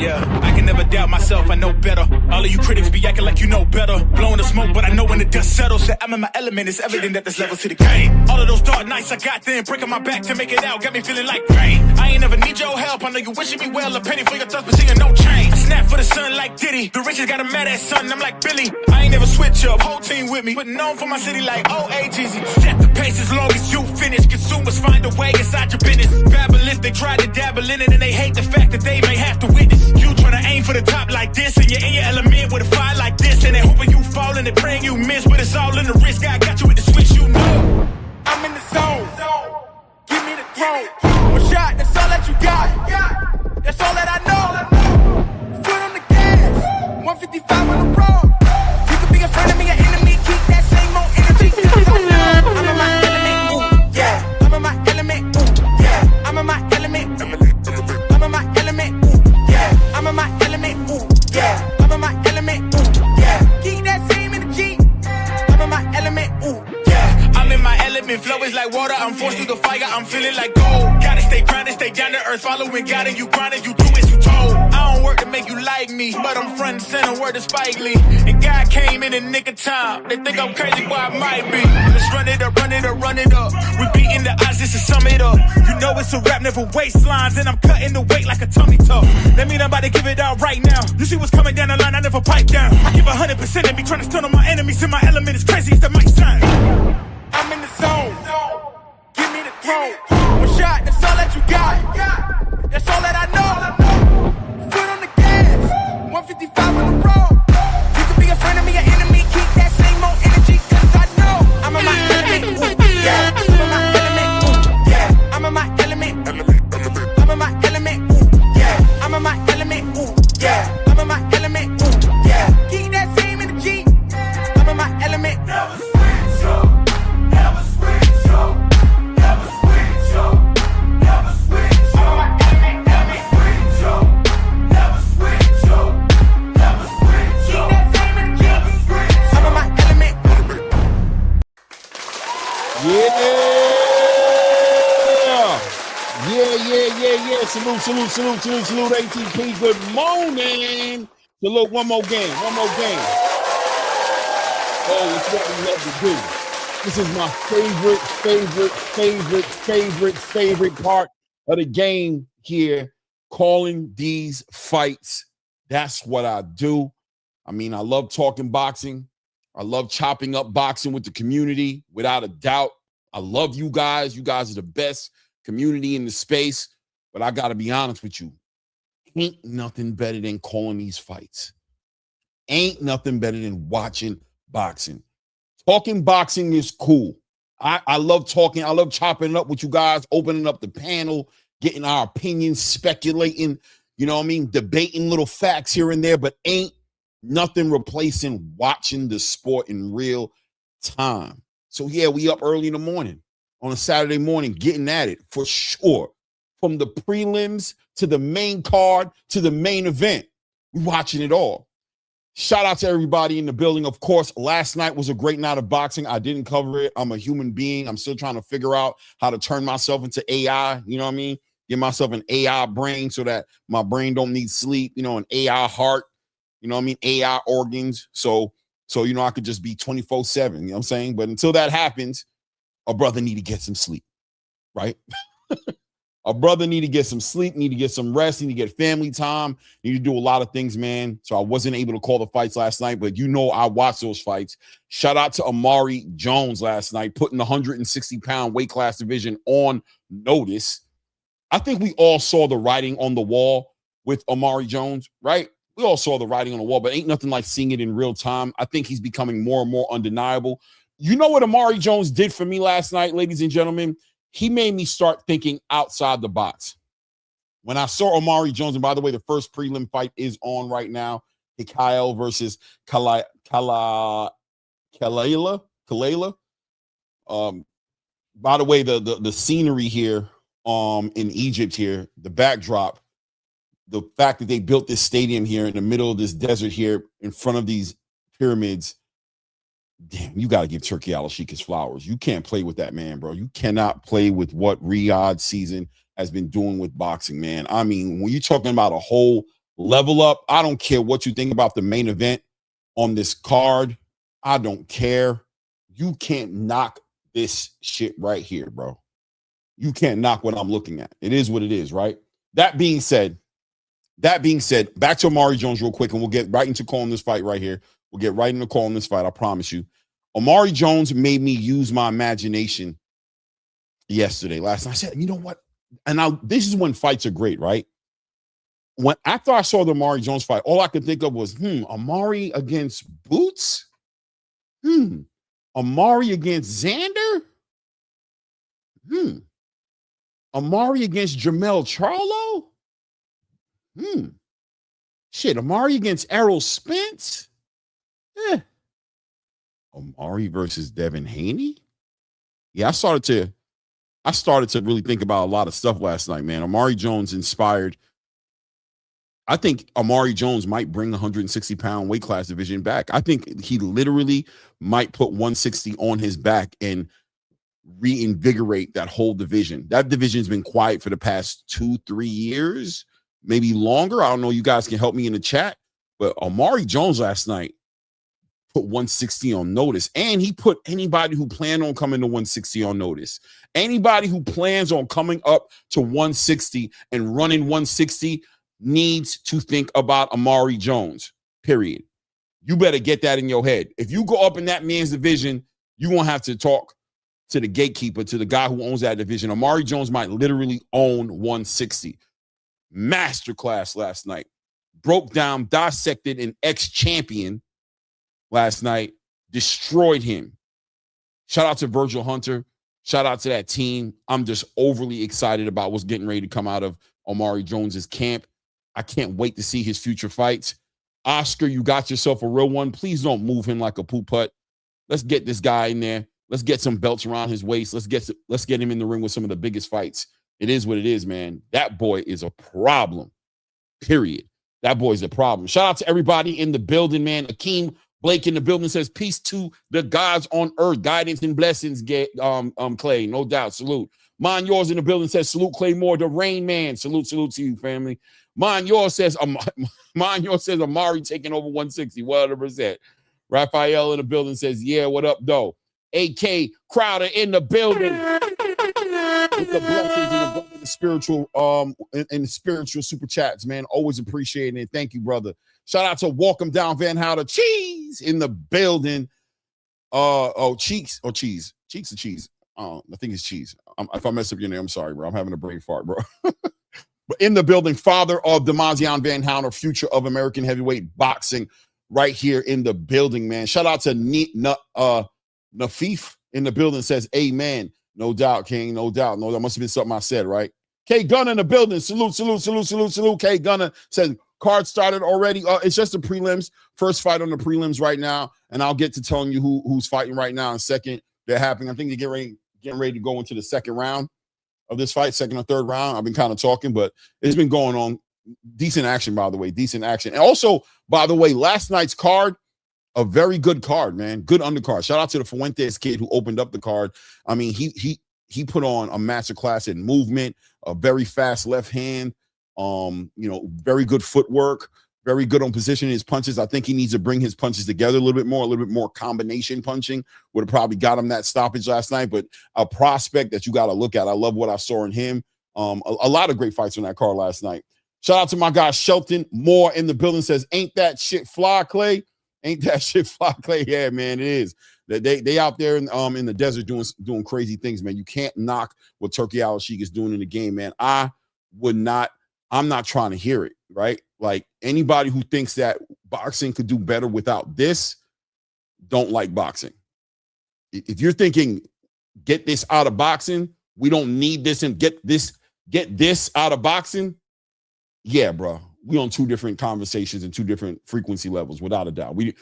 Yeah, I can never doubt myself, I know better. All of you critics be acting like you know better. Blowing the smoke, but I know when the dust settles that I'm in my element. It's evident that there's levels to the game. All of those dark nights I got then, breaking my back to make it out, got me feeling like pain. I ain't never need your help, I know you wishing me well. A penny for your thoughts, but seeing no change. I snap for the sun like Diddy. The riches got a mad ass son, I'm like Billy. I ain't never switch up, whole team with me. But known for my city like OAGZ. Set the pace as long as you finish. Consumers find a way inside your business. Babble if they try to dabble in it and they hate the fact that they may have to witness. You try to aim for the top like this, and you're in your element with a fire like this, and they hoping you fall and they praying you miss, but it's all in the risk. I got you with the switch, you know. I'm in the zone. Give me the throne. One shot, that's all that you got. That's all that I know. Foot on the gas. 155 on the road. You could be a friend of me, an enemy. Keep that same old energy. I'm in my element. Ooh, yeah. I'm in my element. Ooh, yeah. I'm in my element. I'm in my element. I'm in my element, ooh, yeah. I'm in my element, ooh, yeah. Keep that same energy. I'm in my element, ooh, yeah. I'm in my element, flow is like water. I'm forced through the fire, I'm feeling like gold. Gotta stay grounded, stay down to earth. Following God and you grinding, you do as you told. I don't work to make you like me, but I'm front and center, word to Spike Lee. And God came in the nick of time. They think I'm crazy, but I might be. Let's run it up, run it up, run it up. We beating the odds just to sum it up. You know it's a rap, never waistlines, and I'm cutting the weight like a tummy tuck. Let me nobody give it out right now. You see what's coming down the line, I never pipe down. I give 100% and be trying to stun on my enemies. In my element is crazy as that might sound. I'm in the zone. Give me the throne. One shot, that's all that you got. That's all that I know. Foot on the gas. 155 on the road. You could be a friend of me, an enemy. Keep that same old energy, cause I know I'm in my element. Ooh, yeah. I'm in my element. Ooh, yeah. I'm in my element. I'm in my element. Ooh, yeah. I'm in my element. Ooh, yeah. I'm in my element. Ooh, yeah. Keep that same energy. I'm in my element. Never switch up. Never switch up. Never switch up. Never switch up. Never switch up. Never switch up. Never switch up. Keep that same energy. Never switch up. I'm in my element. Yeah. Salute, ATP. Good morning. Salute, one more game. Oh, it's what we love to do. This is my favorite part of the game here, calling these fights. That's what I do. I mean, I love talking boxing. I love chopping up boxing with the community, without a doubt. I love you guys. You guys are the best community in the space. But I got to be honest with you. Ain't nothing better than calling these fights. Ain't nothing better than watching boxing. Talking boxing is cool. I love talking. I love chopping it up with you guys, opening up the panel, getting our opinions, speculating, you know what I mean? Debating little facts here and there, but ain't nothing replacing watching the sport in real time. So yeah, we up early in the morning on a Saturday morning, getting at it for sure. From the prelims to the main card to the main event, we're watching it all. Shout out to everybody in the building. Of course, last night was a great night of boxing. I didn't cover it. I'm a human being. I'm still trying to figure out how to turn myself into AI. You know what I mean? Give myself an AI brain so that my brain don't need sleep. You know, an AI heart. You know what I mean? AI organs. So you know, I could just be 24/7. You know what I'm saying? But until that happens, a brother need to get some sleep, right? A brother need to get some sleep, need to get some rest, need to get family time, need to do a lot of things, man. So I wasn't able to call the fights last night, but you know I watched those fights. Shout out to Omari Jones last night, putting the 160-pound weight class division on notice. I think we all saw the writing on the wall with Omari Jones, right? We all saw the writing on the wall, but ain't nothing like seeing it in real time. I think he's becoming more and more undeniable. You know what Omari Jones did for me last night, ladies and gentlemen? He made me start thinking outside the box. When I saw Omari Jones, and by the way, the first prelim fight is on right now, Hikael versus Kalela. By the way, the scenery here in Egypt here, the backdrop, the fact that they built this stadium here in the middle of this desert here in front of these pyramids, damn, you got to give Turkey Al-Sheikh his flowers. You can't play with that, man, bro. You cannot play with what Riyadh season has been doing with boxing, man. I mean, when you're talking about a whole Level up. I don't care what you think about the main event on this card. I don't care. You can't knock this shit right here, bro. You can't knock what I'm looking at. It is what it is, right? That being said, back to Omari Jones real quick, and we'll get right into calling this fight right here. We'll get right into calling this fight, I promise you. Omari Jones made me use my imagination last night. I said, you know what? And this is when fights are great, right? After I saw the Omari Jones fight, all I could think of was, Omari against Boots? Omari against Xander? Omari against Jermell Charlo? Shit, Omari against Errol Spence? Omari versus Devin Haney? Yeah, I started to really think about a lot of stuff last night, man. Omari Jones inspired. I think Omari Jones might bring the 160-pound weight class division back. I think he literally might put 160 on his back and reinvigorate that whole division. That division's been quiet for the past 2-3 years, maybe longer. I don't know. You guys can help me in the chat. But Omari Jones last night put 160 on notice, and he put anybody who planned on coming to 160 on notice. Anybody who plans on coming up to 160 and running 160 needs to think about Omari Jones, period. You better get that in your head. If you go up in that man's division, you're going to have to talk to the gatekeeper, to the guy who owns that division. Omari Jones might literally own 160. Masterclass last night. Broke down, dissected an ex-champion last night, destroyed him. Shout out to Virgil Hunter. Shout out to that team. I'm just overly excited about what's getting ready to come out of Omari Jones's camp. I can't wait to see his future fights. Oscar, you got yourself a real one. Please don't move him like a poop putt. Let's get this guy in there. Let's get some belts around his waist. Let's get him in the ring with some of the biggest fights. It is what it is, man. That boy is a problem, period. That boy's a problem. Shout out to everybody in the building, man. Akeem Blake in the building says, peace to the gods on earth. Guidance and blessings, Clay. No doubt. Salute. Mine Yours in the building says, salute Claymore, the Rain Man. Salute to you, family. Mine Yours says Omari taking over 160. 100%. Raphael in the building says, yeah, what up, though? AK Crowder in the building. With the blessings and the spiritual and the spiritual super chats, man. Always appreciating it. Thank you, brother. Shout out to Walk 'em Down Van Houder. Cheese in the building. Cheeks or cheese. Cheeks or cheese. I think it's cheese. If I mess up your name, I'm sorry, bro. I'm having a brain fart, bro. But in the building, father of Demazian Van Houder, future of American heavyweight boxing, right here in the building, man. Shout out to Nafif in the building, says, amen. No doubt, King. No doubt. No, that must have been something I said, right? K Gunner in the building. Salute. K Gunner says, card started already. It's just the prelims. First fight on the prelims right now. And I'll get to telling you who's fighting right now in a second. They're happening. I think they're getting ready to go into the second round of this fight, second or third round. I've been kind of talking, but it's been going on. Decent action, by the way. Decent action. And also, by the way, last night's card, a very good card, man. Good undercard. Shout out to the Fuentes kid who opened up the card. I mean, he put on a master class in movement, a very fast left hand, very good footwork, very good on positioning his punches. I think he needs to bring his punches together a little bit more combination punching. Would have probably got him that stoppage last night, but a prospect that you got to look at. I love what I saw in him. A lot of great fights on that card last night. Shout out to my guy Shelton Moore in the building, says, ain't that shit fly, Clay? Ain't that shit fly, Clay? Yeah, man, it is. They out there in the desert doing crazy things, man. You can't knock what Turkey Al-Sheikh is doing in the game, man. I'm not trying to hear it, right? Like, anybody who thinks that boxing could do better without this don't like boxing. If you're thinking, get this out of boxing, we don't need this, and get this out of boxing, yeah, bro. We on two different conversations and two different frequency levels, without a doubt. We're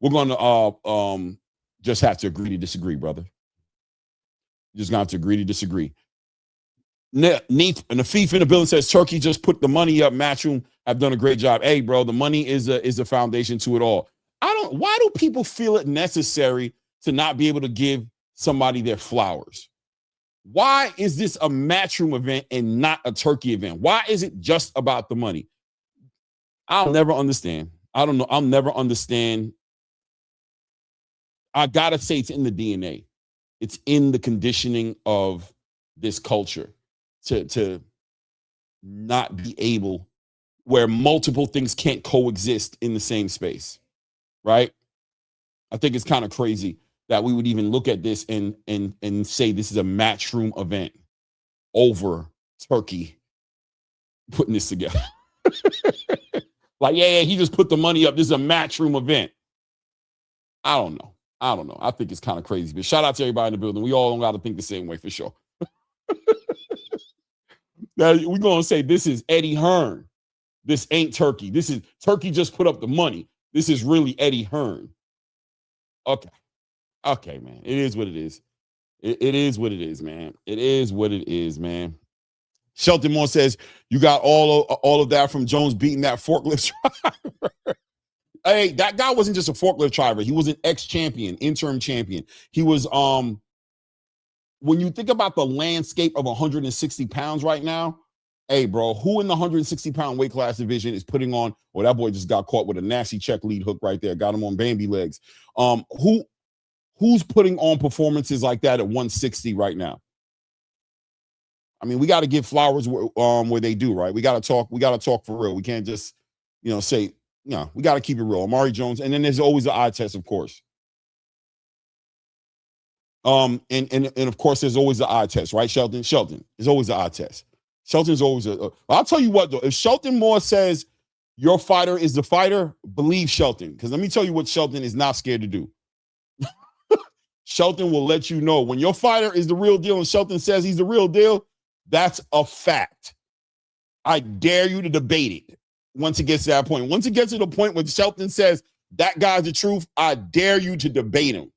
going to just have to agree to disagree, brother. Just gonna have to agree to disagree. Neat and the FIFA in the building says Turkey just put the money up. Matchroom have done a great job. Hey, bro, the money is a foundation to it all. Why do people feel it necessary to not be able to give somebody their flowers? Why is this a Matchroom event and not a Turkey event? Why is it just about the money? I'll never understand. I don't know. I'll never understand. I gotta say it's in the DNA. It's in the conditioning of this culture to not be able, where multiple things can't coexist in the same space, right? I think it's kind of crazy that we would even look at this and say this is a matchroom event over Turkey putting this together. Like, yeah, he just put the money up. This is a matchroom event. I don't know. I think it's kind of crazy. But shout out to everybody in the building. We all don't got to think the same way for sure. Now, we're going to say this is Eddie Hearn. This ain't Turkey. This is Turkey just put up the money. This is really Eddie Hearn. Okay, man. It is what it is. It is what it is, man. It is what it is, man. Shelton Moore says, you got all of that from Jones beating that forklift driver. Hey, that guy wasn't just a forklift driver. He was an ex-champion, interim champion. He was, when you think about the landscape of 160 pounds right now, hey, bro, who in the 160-pound weight class division is putting on, well, that boy just got caught with a nasty check lead hook right there, got him on Bambi legs. Who's putting on performances like that at 160 right now? I mean, we got to give flowers where they do, right? We got to talk for real. We can't just, say, we got to keep it real. Omari Jones, and then there's always the eye test, of course. And of course, there's always the eye test, right, Shelton? There's always the eye test. Shelton's always I'll tell you what, though. If Shelton Moore says your fighter is the fighter, believe Shelton. Because let me tell you what Shelton is not scared to do. Shelton will let you know when your fighter is the real deal and Shelton says he's the real deal, that's a fact. I dare you to debate it once it gets to that point. Once it gets to the point where Shelton says that guy's the truth, I dare you to debate him.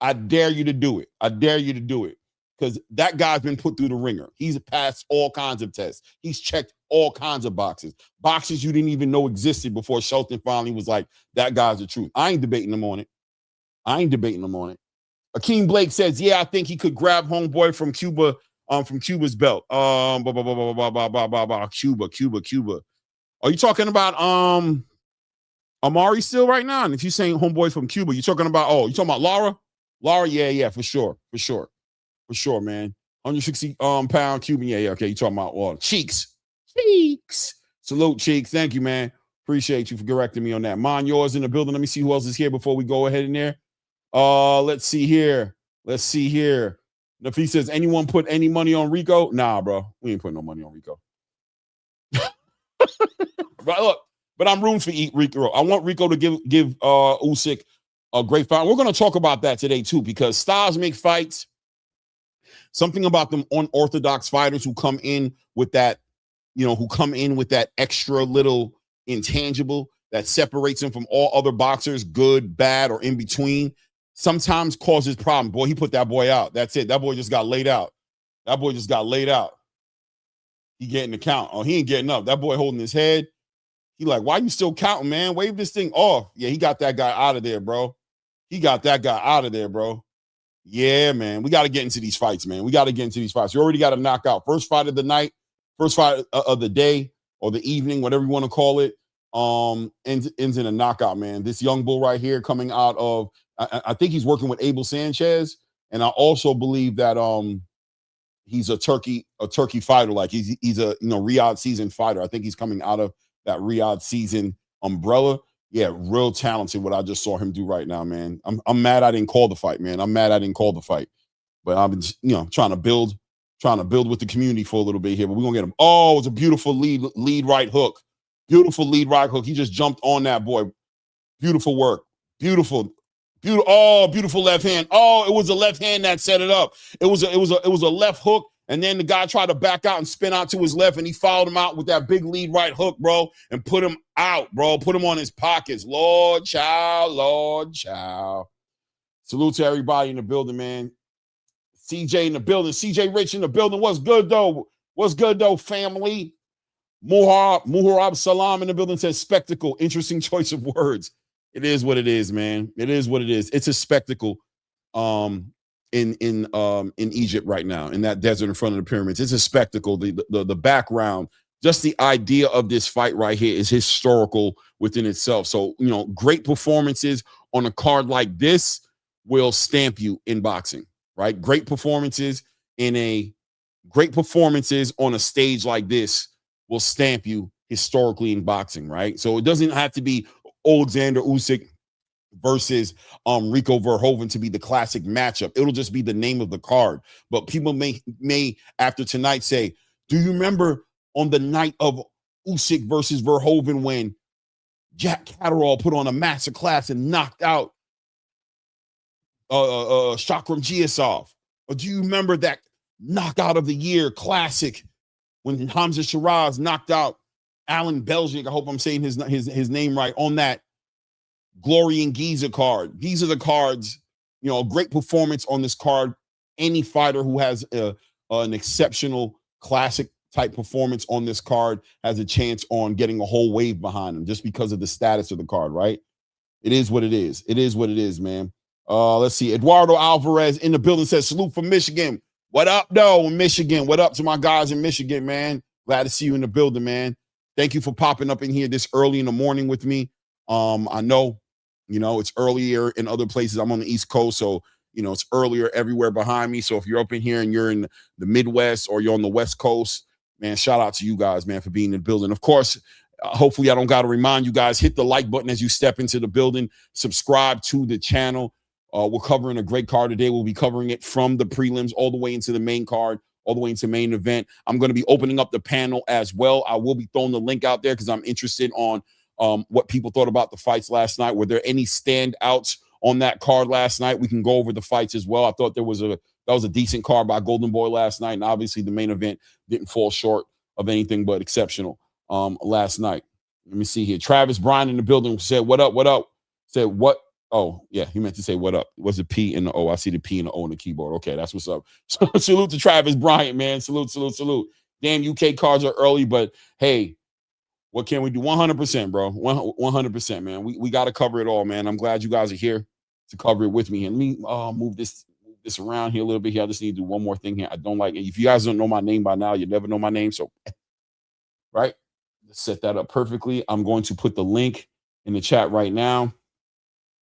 I dare you to do it. I dare you to do it. Because that guy's been put through the ringer. He's passed all kinds of tests. He's checked all kinds of boxes. Boxes you didn't even know existed before Shelton finally was like, that guy's the truth. I ain't debating him on it. Akeem Blake says, yeah, I think he could grab homeboy from Cuba, from Cuba's belt. Cuba. Are you talking about Omari still right now? And if you're saying homeboy from Cuba, you talking about Lara? Lara, yeah, for sure, man. 160 pound Cuban, yeah, okay. You talking about Cheeks. Salute, Cheeks. Thank you, man. Appreciate you for correcting me on that. Mine yours in the building. Let me see who else is here before we go ahead in there. Let's see here. If he says anyone put any money on Rico, nah, bro, we ain't putting no money on Rico. But I'm rooting for Rico. I want Rico to give Usyk a great fight. We're going to talk about that today too, because styles make fights. Something about them unorthodox fighters who come in with that, extra little intangible that separates them from all other boxers, good, bad, or in between, sometimes causes problems. Boy, he put that boy out. That's it. That boy just got laid out. He getting the count. Oh, he ain't getting up. That boy holding his head. He like, why you still counting, man? Wave this thing off. Yeah, he got that guy out of there, bro. Yeah, man. We got to get into these fights, man. You already got a knockout. First fight of the night, first fight of the day or the evening, whatever you want to call it, ends in a knockout, man. This young bull right here coming out of, I think he's working with Abel Sanchez. And I also believe that he's a Turkey fighter. Like he's a Riyadh season fighter. I think he's coming out of that Riyadh season umbrella. Yeah, real talented. What I just saw him do right now, man. I'm mad I didn't call the fight, man. But I've been trying to build with the community for a little bit here. But we're gonna get him. Oh, it's a beautiful lead right hook. He just jumped on that boy. Beautiful work. Beautiful left hand. Oh, it was a left hand that set it up. It was a left hook, and then the guy tried to back out and spin out to his left, and he fouled him out with that big lead right hook, bro, and put him out, bro. Put him on his pockets. Lord child. Salute to everybody in the building, man. CJ in the building. CJ Rich in the building. What's good, though, family? Muharab Salam in the building says spectacle. Interesting choice of words. It is what it is, man. It's a spectacle in Egypt right now, in that desert in front of the pyramids. It's a spectacle. The background just the idea of this fight right here is historical within itself. So, great performances on a card like this will stamp you in boxing, right? Great performances on a stage like this will stamp you historically in boxing, right? So it doesn't have to be Oleksandr Usyk versus Rico Verhoeven to be the classic matchup. It'll just be the name of the card. But people may after tonight say, do you remember on the night of Usyk versus Verhoeven when Jack Catterall put on a master class and knocked out Shakhram Giyasov? Or do you remember that knockout of the year classic when Hamzah Sheeraz knocked out Alem Begic? I hope I'm saying his name right, on that Glory and GIZA card. These are the cards, a great performance on this card. Any fighter who has an exceptional classic type performance on this card has a chance on getting a whole wave behind them just because of the status of the card, right? It is what it is. It is what it is, man. Let's see. Eduardo Alvarez in the building says, salute from Michigan. What up, though, Michigan? What up to my guys in Michigan, man? Glad to see you in the building, man. Thank you for popping up in here this early in the morning with me. I know, it's earlier in other places. I'm on the East Coast, so, it's earlier everywhere behind me. So if you're up in here and you're in the Midwest or you're on the West Coast, man, shout out to you guys, man, for being in the building. Of course, hopefully I don't got to remind you guys, hit the like button as you step into the building. Subscribe to the channel. We're covering a great card today. We'll be covering it from the prelims all the way into the main card, all the way into main event. I'm going to be opening up the panel as well. I will be throwing the link out there because I'm interested on what people thought about the fights last night. Were there any standouts on that card last night? We can go over the fights as well. I thought that was a decent card by Golden Boy last night, and obviously the main event didn't fall short of anything but exceptional last night. Let me see here. Travis Bryan in the building said, what up, what up? Said, what? Oh, yeah, he meant to say what up. It was a P and the O. I see the P and the O on the keyboard. Okay, that's what's up. So, salute to Travis Bryant, man. Salute, salute, salute. Damn, UK cards are early, but hey, what can we do? 100%, bro. 100%, man. We got to cover it all, man. I'm glad you guys are here to cover it with me. And let me move this around here a little bit here. I just need to do one more thing here. I don't like it. If you guys don't know my name by now, you never know my name. So, right? Let's set that up perfectly. I'm going to put the link in the chat right now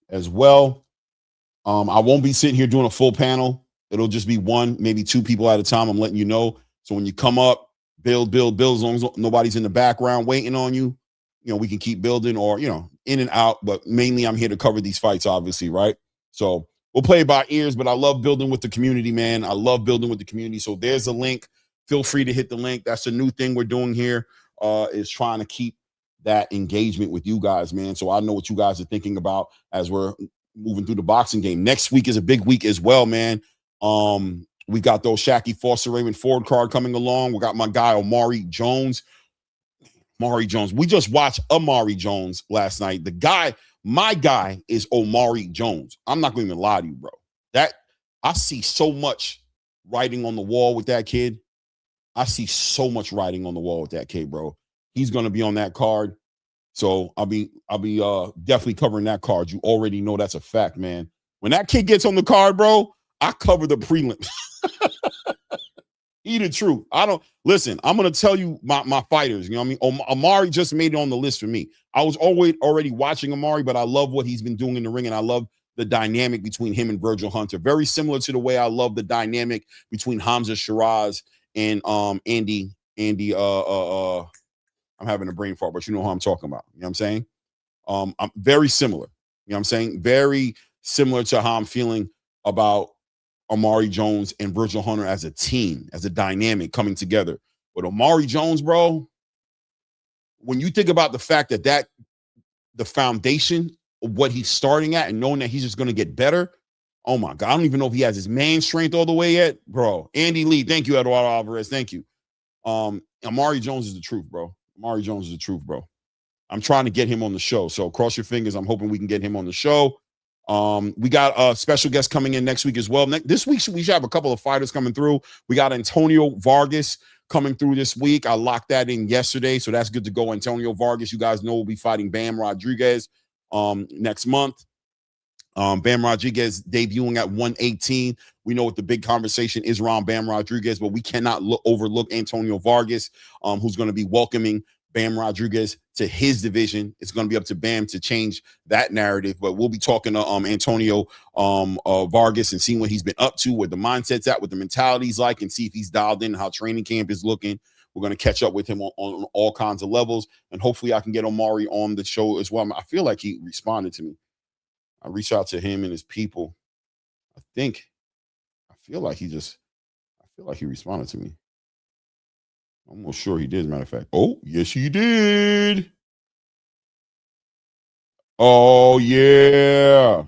as well. I won't be sitting here doing a full panel. It'll just be one, maybe two people at a time. I'm letting you know. So when you come up, build, as long as nobody's in the background waiting on you, we can keep building or, in and out. But mainly I'm here to cover these fights, obviously, right? So we'll play it by ears, but I love building with the community, man. I love building with the community. So there's a link. Feel free to hit the link. That's a new thing we're doing here, is trying to keep that engagement with you guys, man. So I know what you guys are thinking about as we're moving through the boxing game. Next week is a big week as well, man. We got those Shacky Foster Raymond Ford card coming along. We got my guy Omari Jones. We just watched Omari Jones last night. My guy is Omari Jones. I'm not going to even lie to you, bro. I see so much writing on the wall with that kid. Bro. He's going to be on that card. So I'll be definitely covering that card. You already know that's a fact, man. When that kid gets on the card, bro, I cover the prelims. He the truth. I'm going to tell you my fighters, you know what I mean? Omari just made it on the list for me. I was already watching Omari, but I love what he's been doing in the ring, and I love the dynamic between him and Virgil Hunter. Very similar to the way I love the dynamic between Hamzah Sheeraz and Andy, I'm having a brain fart, but you know who I'm talking about. You know what I'm saying? I'm very similar. You know what I'm saying? Very similar to how I'm feeling about Omari Jones and Virgil Hunter as a team, as a dynamic coming together. But Omari Jones, bro, when you think about the fact that the foundation of what he's starting at and knowing that he's just going to get better, oh my God, I don't even know if he has his man strength all the way yet, bro. Andy Lee, thank you, Eduardo Alvarez, thank you. Omari Jones is the truth, bro. Omari Jones is the truth, bro. I'm trying to get him on the show, so cross your fingers. I'm hoping we can get him on the show. We got a special guest coming in next week as well. This week, we should have a couple of fighters coming through. We got Antonio Vargas coming through this week. I locked that in yesterday, so that's good to go. Antonio Vargas, you guys know, will be fighting Bam Rodriguez next month. Bam Rodriguez debuting at 118. We know what the big conversation is around Bam Rodriguez, but we cannot overlook Antonio Vargas, who's going to be welcoming Bam Rodriguez to his division. It's going to be up to Bam to change that narrative, but we'll be talking to Antonio Vargas and seeing what he's been up to, what the mindset's at, what the mentality's like, and see if he's dialed in, how training camp is looking. We're going to catch up with him on all kinds of levels, and hopefully I can get Omari on the show as well. I feel like he responded to me. I reached out to him and his people. I feel like he responded to me. I'm almost sure he did, as a matter of fact. Oh, yes, he did. Oh, yeah.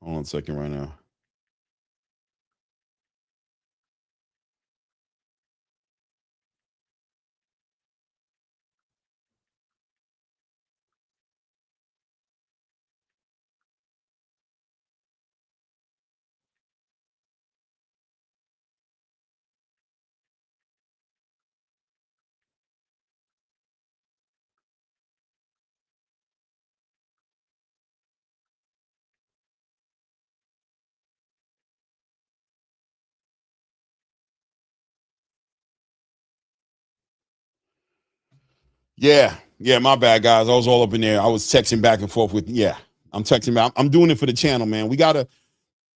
Hold on a second right now. Yeah, my bad, guys. I was all up in there. I was texting back and forth with, I'm texting back. I'm doing it for the channel, man. We got to,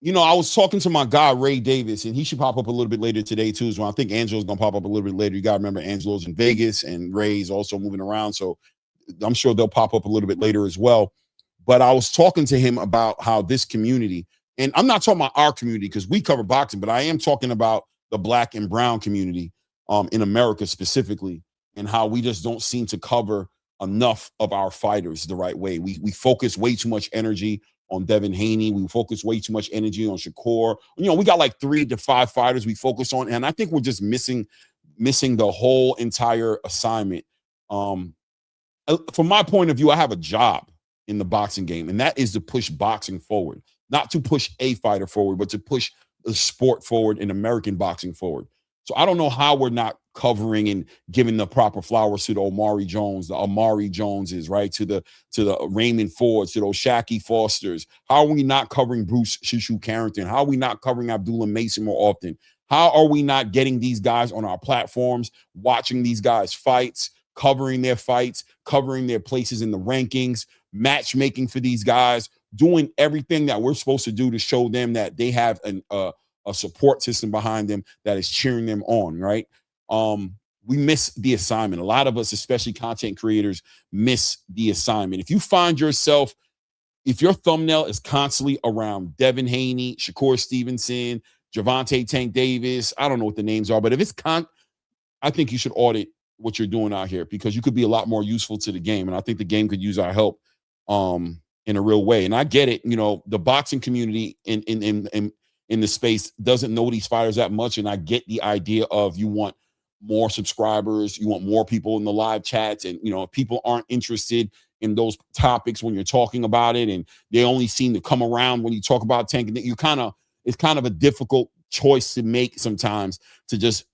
I was talking to my guy, Ray Davis, and he should pop up a little bit later today, too. So I think Angelo's going to pop up a little bit later. You got to remember Angelo's in Vegas and Ray's also moving around. So I'm sure they'll pop up a little bit later as well. But I was talking to him about how this community, and I'm not talking about our community because we cover boxing, but I am talking about the Black and brown community in America specifically, and how we just don't seem to cover enough of our fighters the right way. We focus way too much energy on Devin Haney. We focus way too much energy on Shakur. We got like 3 to 5 fighters we focus on, and I think we're just missing the whole entire assignment. From my point of view, I have a job in the boxing game, and that is to push boxing forward, not to push a fighter forward, but to push the sport forward and American boxing forward. So I don't know how we're not covering and giving the proper flowers to the Omari Joneses, right? To the Raymond Fords, to those Shacky Fosters. How are we not covering Bruce Shushu Carrington? How are we not covering Abdullah Mason more often? How are we not getting these guys on our platforms, watching these guys' fights, covering their fights, covering their places in the rankings, matchmaking for these guys, doing everything that we're supposed to do to show them that they have a support system behind them that is cheering them on, right? We miss the assignment. A lot of us, especially content creators, miss the assignment. If you find yourself, if your thumbnail is constantly around Devin Haney, Shakur Stevenson, Gervonta Tank Davis, I don't know what the names are, but if it's I think you should audit what you're doing out here, because you could be a lot more useful to the game. And I think the game could use our help in a real way. And I get it. The boxing community in the space doesn't know these fighters that much. And I get the idea of you want more subscribers, you want more people in the live chats. And, if people aren't interested in those topics when you're talking about it, and they only seem to come around when you talk about Tank, it's kind of a difficult choice to make sometimes, to just,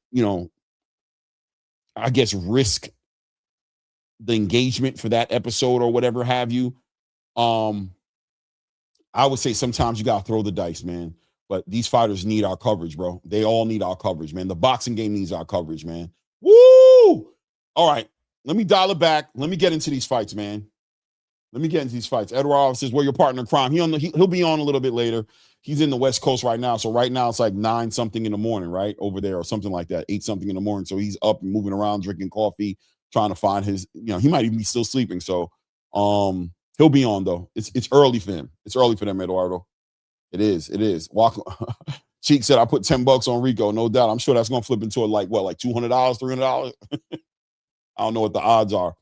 I guess, risk the engagement for that episode or whatever have you. I would say sometimes you got to throw the dice, man. But these fighters need our coverage, bro. They all need our coverage, man. The boxing game needs our coverage, man. Woo! All right, let me dial it back. Let me get into these fights, man. Edward says, "Well, your partner in crime." He'll be on a little bit later. He's in the West Coast right now. So right now it's like 9 something in the morning, right? Over there, or something like that, 8 something in the morning. So he's up and moving around, drinking coffee, trying to find his, he might even be still sleeping. So he'll be on though. It's early for him. It's early for them, Eduardo. It is. Cheek said, "I put $10 on Rico, no doubt." I'm sure that's gonna flip into like $200, $300. I don't know what the odds are.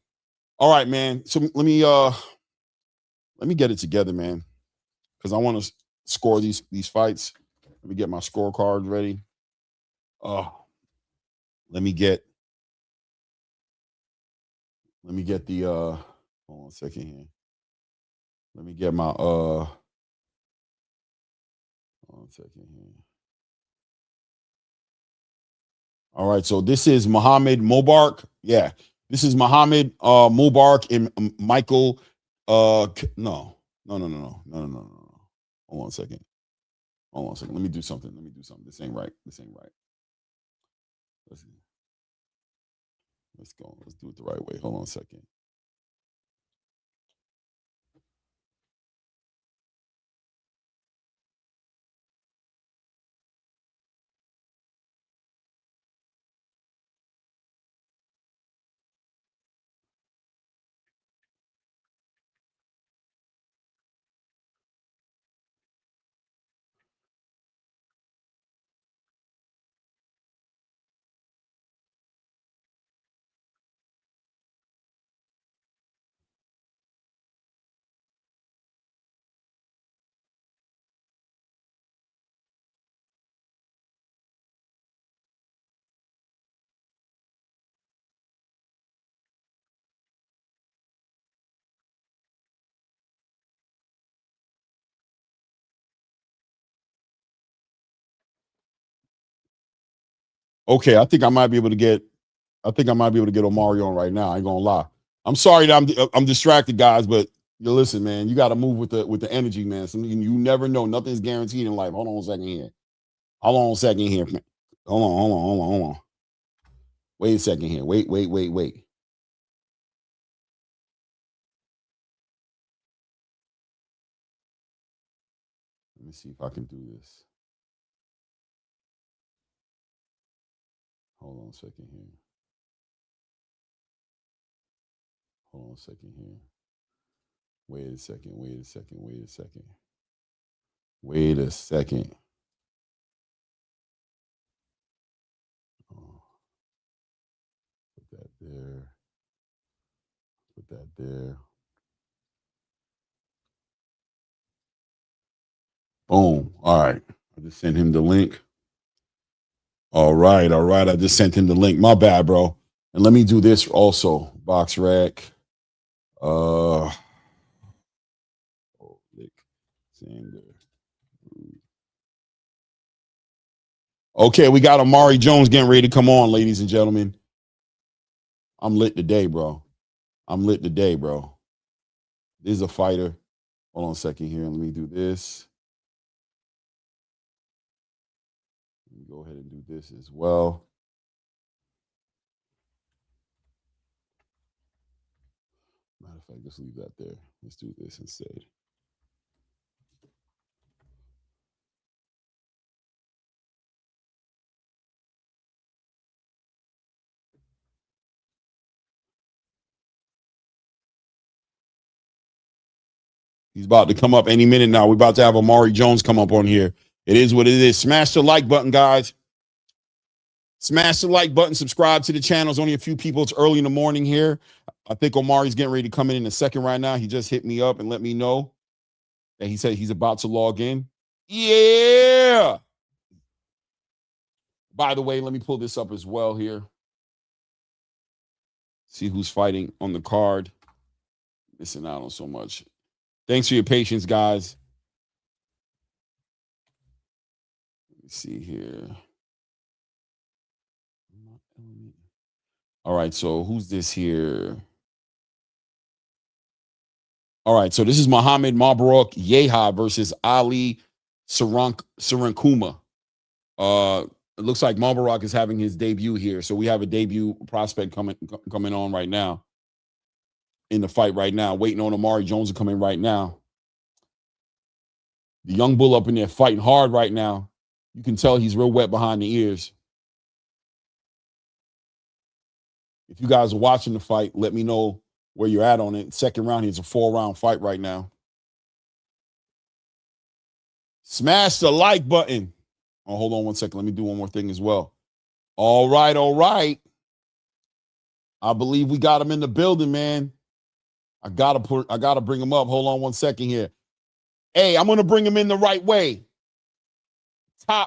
All right, man. So let me get it together, man, because I want to score these fights. Let me get my scorecards ready. Let me get Let me get the hold on a second here. Let me get my hold on a second here. All right, so this is Muhammad Mubarak. Yeah, this is Muhammad Mubarak and Michael. No. Hold on a second. Let me do something. This ain't right. Let's see. Let's go. Let's do it the right way. Hold on a second. Okay, I think I might be able to get Omari on right now. I ain't gonna lie. I'm sorry that I'm distracted, guys, but you listen, man. You got to move with the energy, man. You never know. Nothing's guaranteed in life. Hold on a second here. Hold on. Wait a second here. Wait. Let me see if I can do this. Hold on a second here. Wait a second. Oh, put that there. Boom. All right. I just sent him the link. All right. I just sent him the link. My bad, bro. And let me do this also. Box rack. Oleksandr. Okay, we got Omari Jones getting ready to come on, ladies and gentlemen. I'm lit today, bro. This is a fighter. Hold on a second here. Let me do this. Let me go ahead and do this as well. Matter of fact, just leave that there. Let's do this instead. He's about to come up any minute now. We're about to have Omari Jones come up on here. It is what it is. Smash the like button, guys. Smash the like button. Subscribe to the channel. There's only a few people. It's early in the morning here. I think Omari's getting ready to come in a second right now. He just hit me up and let me know that he said he's about to log in. Yeah. By the way, let me pull this up as well here. See who's fighting on the card. Missing out on so much. Thanks for your patience, guys. Let me see here. All right, so who's this here? All right, so this is Muhammad Mubarak Yeha versus Ali Sarankuma. It looks like Mubarak is having his debut here, so we have a debut prospect coming on right now in the fight right now, waiting on Omari Jones to come in right now. The young bull up in there fighting hard right now. You can tell he's real wet behind the ears. If you guys are watching the fight, let me know where you're at on it. Second round, it's a 4-round fight right now. Smash the like button. Oh, hold on one second. Let me do one more thing as well. All right. I believe we got him in the building, man. I gotta bring him up. Hold on one second here. Hey, I'm gonna bring him in the right way. I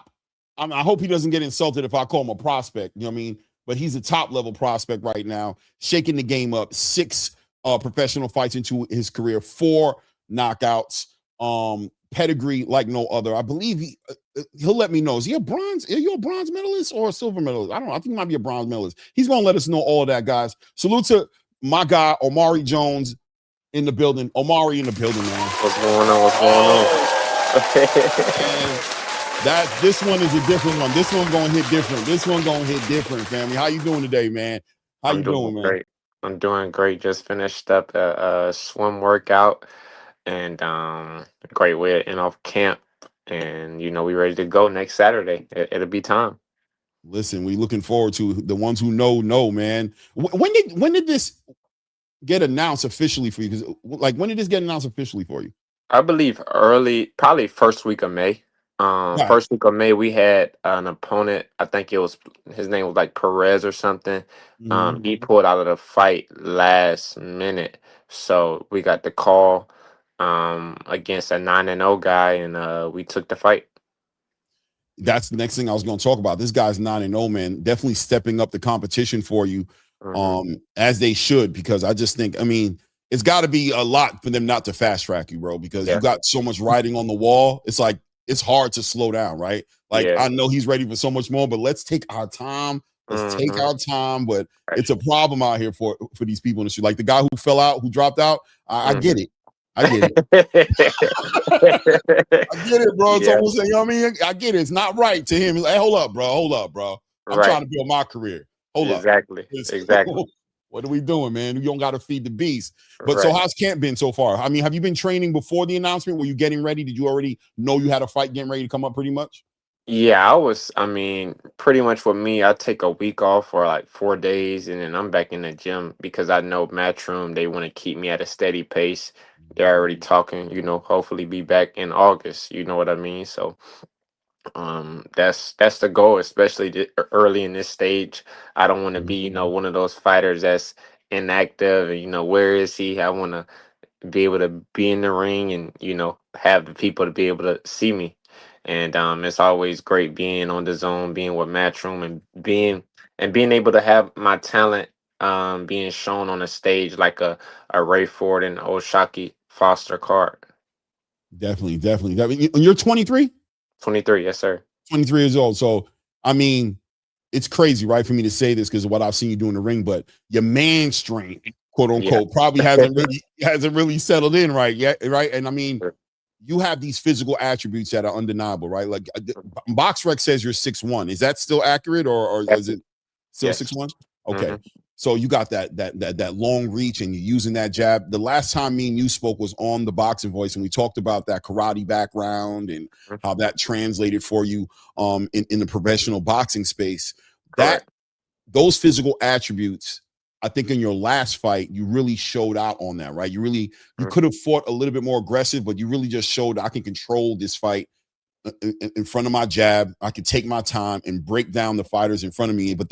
hope he doesn't get insulted if I call him a prospect. You know what I mean? but he's a top level prospect right now, shaking the game up. 6 professional fights into his career, 4 knockouts. Pedigree like no other. I believe he'll let me know. Is he a bronze? Are you a bronze medalist or a silver medalist? I don't know. I think he might be a bronze medalist. He's gonna let us know all of that, guys. Salute to my guy Omari Jones in the building. Omari in the building, man. What's going on? What's going on? This one is a different one. This one gonna hit different. This one gonna hit different, family. How you doing today, man? How you doing, man? Great. I'm doing great. Just finished up a swim workout, and great way to end off camp. And we ready to go next Saturday. It'll be time. Listen, we looking forward to the ones who know, man. When did this get announced officially for you? Because when did this get announced officially for you? I believe probably first week of May. Right. First week of May, we had an opponent. I think his name was like Torrez or something. Mm-hmm. He pulled out of the fight last minute, so we got the call against a 9-0 guy, and we took the fight. That's the next thing I was going to talk about. This guy's 9-0, man. Definitely stepping up the competition for you, as they should, because I just think, it's got to be a lot for them not to fast track you, bro, because you got so much writing on the wall. It's like, it's hard to slow down, right? I know he's ready for so much more, but let's take our time. Let's take our time. But it's a problem out here for these people in the street. Like the guy who fell out, who dropped out. I get it. I get it. I get it, bro. It's almost, I get it. It's not right to him. He's like, hey, hold up, bro. I'm trying to build my career. Hold up. Exactly. What are we doing, man? You don't got to feed the beast. But so how's camp been so far? Have you been training before the announcement? Were you getting ready? Did you already know you had a fight getting ready to come up pretty much? Yeah, I was. Pretty much for me, I take a week off for like 4 days, and then I'm back in the gym because I know Matchroom, they want to keep me at a steady pace. They're already talking, hopefully be back in August. You know what I mean? So that's the goal, especially early in this stage. I don't want to be one of those fighters that's inactive and where is he? I want to be able to be in the ring and have the people to be able to see me. And it's always great being on the zone, being with Matchroom, and being able to have my talent being shown on a stage like a Ray Ford and Oshaki Foster card. Definitely. You're 23? 23, yes, sir. 23 years old. So, it's crazy, right, for me to say this because of what I've seen you do in the ring, but your man strength, quote unquote, probably hasn't really settled in right yet, right? And you have these physical attributes that are undeniable, right? Like BoxRec says you're 6'1". Is that still accurate, or is it still 6'1"? Okay. So you got that long reach and you're using that jab. The last time me and you spoke was on the Boxing Voice, and we talked about that karate background and how that translated for you in the professional boxing space. Those physical attributes, I think in your last fight, you really showed out on that, right? You could have fought a little bit more aggressive, but you really just showed I can control this fight in front of my jab. I can take my time and break down the fighters in front of me. But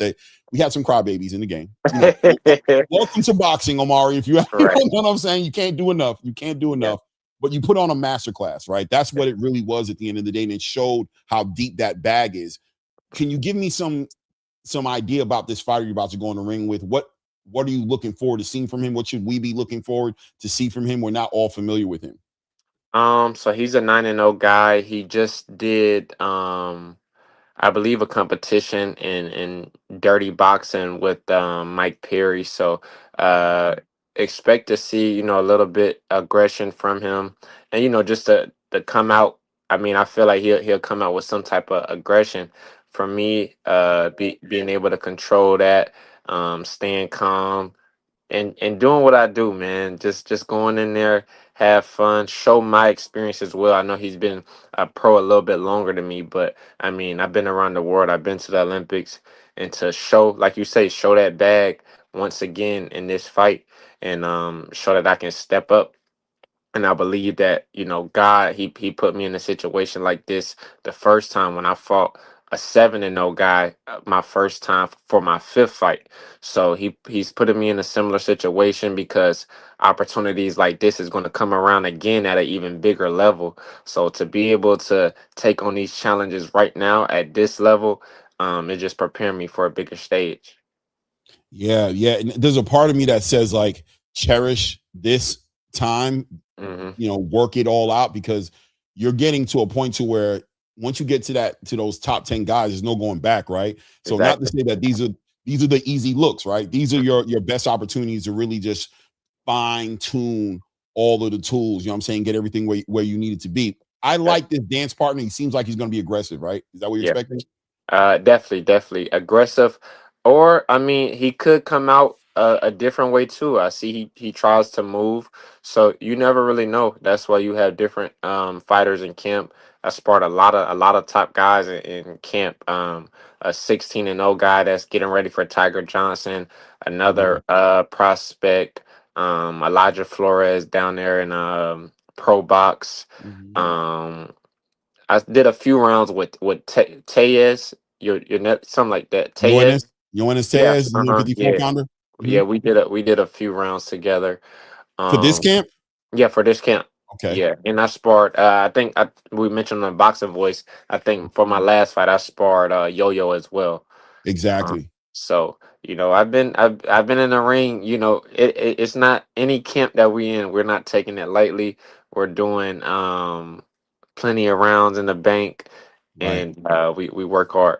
we had some crybabies in the game. Welcome to boxing, Omari. If you know what I'm saying, you can't do enough. But you put on a masterclass, right? That's what it really was at the end of the day, and it showed how deep that bag is. Can you give me some idea about this fighter you're about to go in the ring with? What are you looking forward to seeing from him? What should we be looking forward to see from him? We're not all familiar with him. So he's a 9-0 guy. He just did I believe a competition in dirty boxing with Mike Perry. So expect to see, a little bit aggression from him, and just to come out. I feel like he'll come out with some type of aggression. For me, being able to control that, staying calm, and doing what I do, man. Just going in there, have fun, show my experience as well. I know he's been a pro a little bit longer than me, but I've been around the world. I've been to the Olympics, and to show, like you say, show that bag once again in this fight, and show that I can step up. And I believe that, God, he put me in a situation like this the first time when I fought a 7-0 guy, my first time for my 5th fight. So he's putting me in a similar situation because opportunities like this is going to come around again at an even bigger level. So to be able to take on these challenges right now at this level, it just preparing me for a bigger stage. Yeah, yeah. And there's a part of me that says like cherish this time, Hmm. work it all out because you're getting to a point to where once you get to those top 10 guys, there's no going back, right? So not to Exactly. say that these are the easy looks, right? These are your best opportunities to really just fine tune all of the tools, you know what I'm saying? Get everything where you need it to be. I Yeah. like this dance partner. He seems like he's going to be aggressive, right? Is that what you're Yeah. expecting? Definitely aggressive, or I mean, he could come out a different way too. I see he tries to move, so you never really know. That's why you have different fighters in camp. I sparred a lot of top guys in camp. A 16-0 guy that's getting ready for Tiger Johnson. Mhm, Another prospect, Elijah Flores down there in pro box. mhm. Um, I did a few rounds with Tayez, your net something like that. Tayez, Yoenis yeah, Tez, 154 yeah, pounder. yeah. Mhm. We did a few rounds together. For this Um, camp? yeah, for this camp. Okay. Yeah, and I sparred. I think we mentioned on Boxing Voice. I think for my last fight, I sparred Yo Yo as well. Exactly. So I've been in the ring. It's not any camp that we in. We're not taking it lightly. We're doing plenty of rounds in the bank, Right. and we work hard.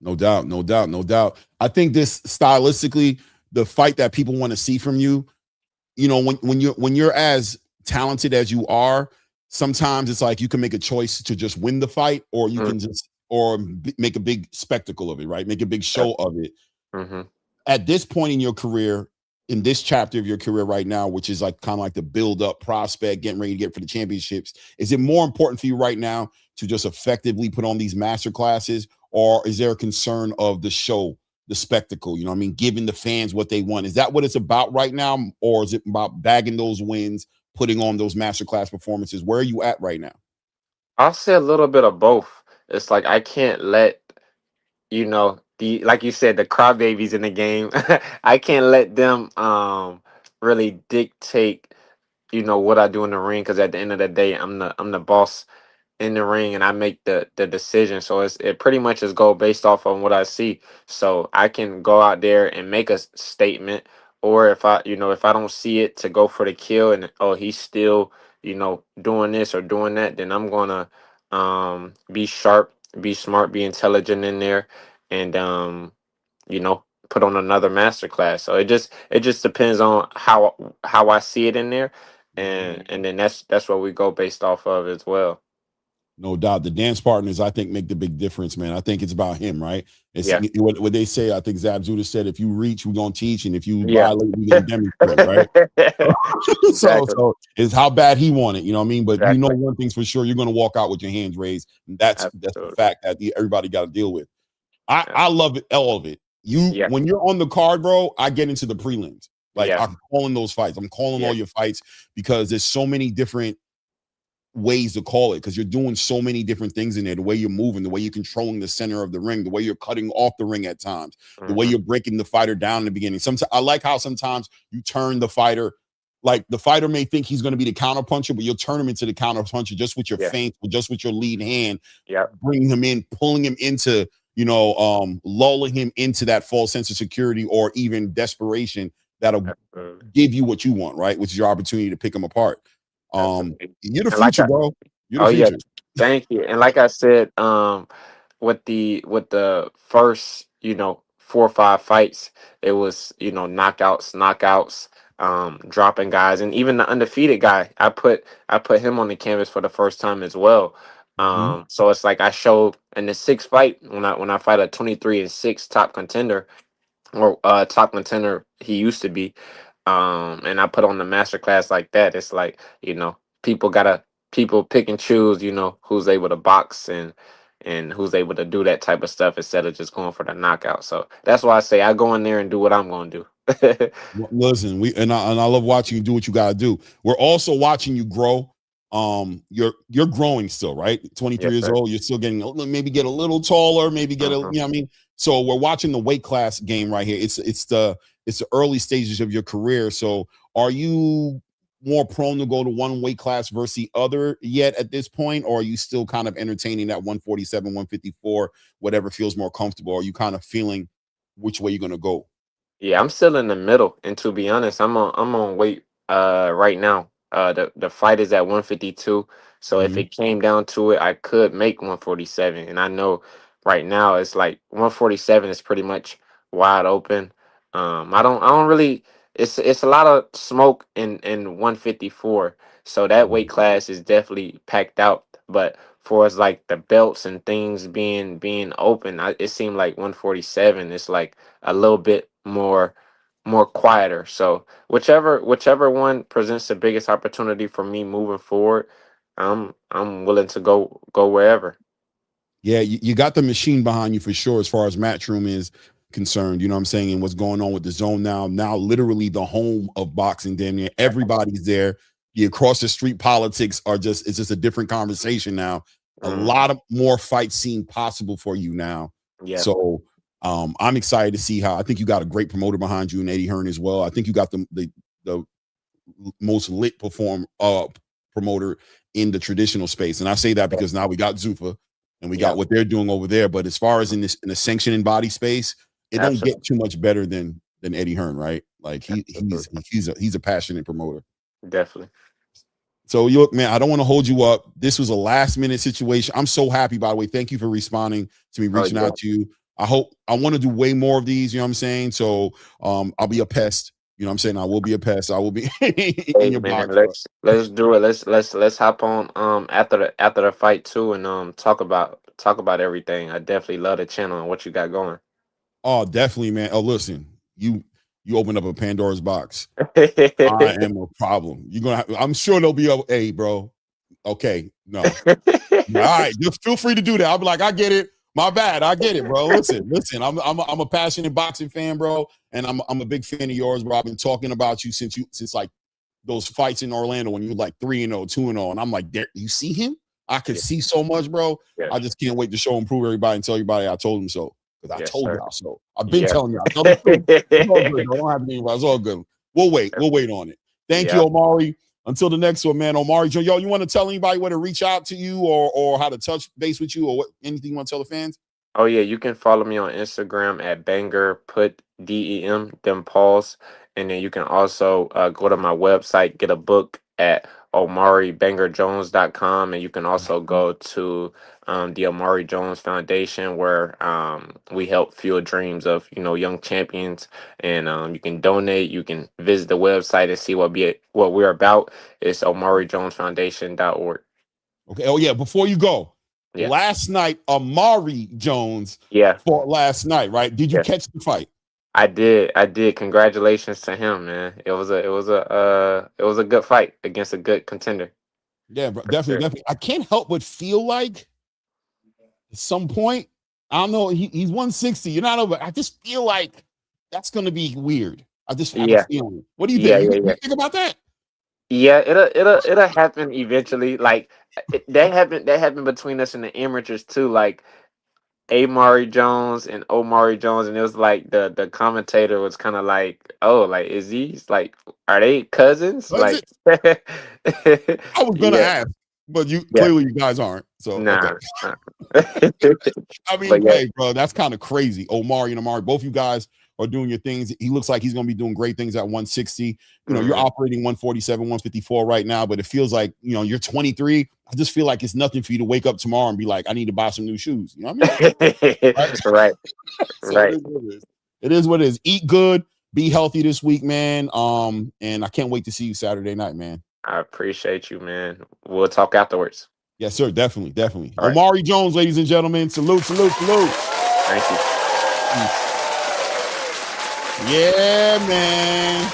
No doubt. No doubt. No doubt. I think this stylistically, the fight that people want to see from you, when you're as talented as you are, sometimes it's like you can make a choice to just win the fight, or you can Mhm. just make a big spectacle of it, right? Make a big Yeah. show of it. Hmm. At this point in your career, in this chapter of your career right now, which is like kind of like the build up prospect, getting ready to get for the championships, is it more important for you right now to just effectively put on these master classes, or is there a concern of the show, the spectacle? You know what I mean? Giving the fans what they want. Is that what it's about right now? Or is it about bagging those wins, putting on those master class performances? Where are you at right now? I'll say a little bit of both. It's like I can't let the like you said, the crybabies in the game. I can't let them really dictate what I do in the ring, because at the end of the day, I'm the boss in the ring, and I make the decision. So it pretty much is go based off on what I see. So I can go out there and make a statement, or if I don't see it, to go for the kill, and oh, he's still doing this or doing that, then I'm gonna be sharp, be smart, be intelligent in there, and put on another master class. So it just depends on how I see it in there, Mhm. and then that's what we go based off of as well. No doubt. The dance partners, I think, make the big difference, man. I think it's about him, right? It's Yeah. what they say. I think Zab Judah said, if you reach, we're gonna teach, and if you Yeah. violate, we're gonna demonstrate, right? so Exactly. so it's how bad he want it, you know what I mean? But Exactly. one thing's for sure, you're gonna walk out with your hands raised. And that's the Absolutely. fact that everybody got to deal with. I Absolutely. love it, all of it. Yeah. When you're on the card, bro, I get into the prelims. Like Yeah. I'm calling those fights. I'm calling Yeah. all your fights because there's so many different ways to call it, because you're doing so many different things in there. The way you're moving, the way you're controlling the center of the ring, the way you're cutting off the ring at times, the way Hmm. you're breaking the fighter down in the beginning. Sometimes I like how sometimes you turn the fighter, like the fighter may think he's going to be the counter puncher, but you'll turn him into the counter puncher just with your Yeah. feint, just with your lead hand, Yeah. bringing him in, pulling him into, lulling him into that false sense of security or even desperation that'll Absolutely. give you what you want, right? Which is your opportunity to pick him apart. Absolutely. You're the And like future, bro. You're the oh yeah, future. thank you. And like I said, with the first, 4 or 5 fights, it was, knockouts, dropping guys, and even the undefeated guy, I put him on the canvas for the first time as well. Mhm. So it's like I showed in the sixth fight, when I fight a 23-6 top contender, or top contender he used to be, and I put on the master class like that. It's like, people pick and choose, who's able to box, and who's able to do that type of stuff, instead of just going for the knockout. So that's why I say I go in there and do what I'm going to do. Listen, I love watching you do what you gotta do. We're also watching you grow. You're growing still, right? 23 Yes, years sir. old. You're still getting maybe get a little taller, maybe get Hmm. what I mean. So we're watching the weight class game right here. It's the early stages of your career. So are you more prone to go to one weight class versus the other yet at this point, or are you still kind of entertaining that 147, 154, whatever feels more comfortable? Are you kind of feeling which way you're gonna go? Yeah, I'm still in the middle, and to be honest, I'm on weight right now. The fight is at 152, so if Mhm. it came down to it, I could make 147, and I know right now it's like 147 is pretty much wide open. I don't really. It's a lot of smoke in 154, so that weight class is definitely packed out. But for as like the belts and things being open, it seemed like 147 is like a little bit more quieter. So whichever one presents the biggest opportunity for me moving forward, I'm willing to go wherever. Yeah, you got the machine behind you for sure as far as Matchroom is concerned. You know what I'm saying? And what's going on with the zone now. Now, literally the home of boxing, damn near everybody's there. The across the street politics it's just a different conversation now. A Mm, lot of more fight scene possible for you now. yeah, So I'm excited to see how I think you got a great promoter behind you and Eddie Hearn as well. I think you got the most lit promoter in the traditional space. And I say that because now we got Zuffa and we got yeah, what they're doing over there. But as far as in the sanctioning body space, it don't get absolutely, too much better than Eddie Hearn, right? Like absolutely, he's a passionate promoter. definitely. So you look, man, I don't want to hold you up. This was a last minute situation. I'm so happy, by the way. Thank you for responding to me, Oh reaching yeah, out to you. I want to do way more of these, you know what I'm saying? So I'll be a pest. You know what I'm saying? I will be a pest. I will be hey in your man, box, bro. let's do it. Let's hop on after the fight too, and talk about everything. I definitely love the channel and what you got going. Oh, definitely, man. Oh, listen, you opened up a Pandora's box. I am a problem. You're gonna. I'm sure they'll be. Hey, bro. Okay, no. All right, just feel free to do that. I'll be like, I get it. My bad. I get it, bro. Listen. I'm a passionate boxing fan, bro, and I'm a big fan of yours, bro. I've been talking about you since like those fights in Orlando when you were like 3-0, 2-0, and I'm like, there. You see him? I could Yeah, see so much, bro. I yes, just can't wait to show and prove everybody and tell everybody I told him so. Because I yes, told sir. y'all so. I've been Yeah. telling y'all. Tell the truth. It's all good, bro. Don't have to be. It's all good. We'll wait. We'll wait on it. Thank you, Yeah. Omari. Until the next one, man. Omari Jones. Yo, you want to tell anybody where to reach out to you or how to touch base with you or what anything you want to tell the fans? Oh yeah, you can follow me on Instagram at banger put dem pause, and then you can also go to my website, get a book at omaribangerjones.com, and you can also go to the Omari Jones Foundation where we help fuel dreams of young champions, and you can donate. You can visit the website and see what we're about. It's omarijonesfoundation.org. Okay. Oh, yeah. Before you go, Yeah, last night, Omari Jones yeah. fought last night, right? Did you Yeah. catch the fight? I did. I did. Congratulations to him, man. It was a good fight against a good contender. Yeah, bro, For definitely, sure. definitely. I can't help but feel like at some point, I don't know, he's 160. You're not over. I just feel like that's gonna be weird. I just have a Yeah. feeling. What do you Yeah, think? yeah, You yeah. think about that? Yeah, it'll happen eventually. Like that happened between us and the amateurs too. Like Amari Jones and Omari Jones, and it was like the commentator was kind of like, "Oh, like is these like are they cousins?" Was Like, it? I was gonna yeah, ask, but you yeah, clearly you guys aren't. So okay. nah, nah. I But mean, yeah, hey, bro, that's kind of crazy. Omari and Omari, both you guys are doing your things. He looks like he's going to be doing great things at 160. You know, you're mhm. operating 147, 154 right now, but it feels like, you're 23. I just feel like it's nothing for you to wake up tomorrow and be like, I need to buy some new shoes. You know what I mean? Right. Right, So it right. is what it is. It is what it is. Eat good, be healthy this week, man. And I can't wait to see you Saturday night, man. I appreciate you, man. We'll talk afterwards. Yes, sir. Definitely, definitely. All right. Omari Jones, ladies and gentlemen. Salute, salute, salute. Thank you. Yeah, man.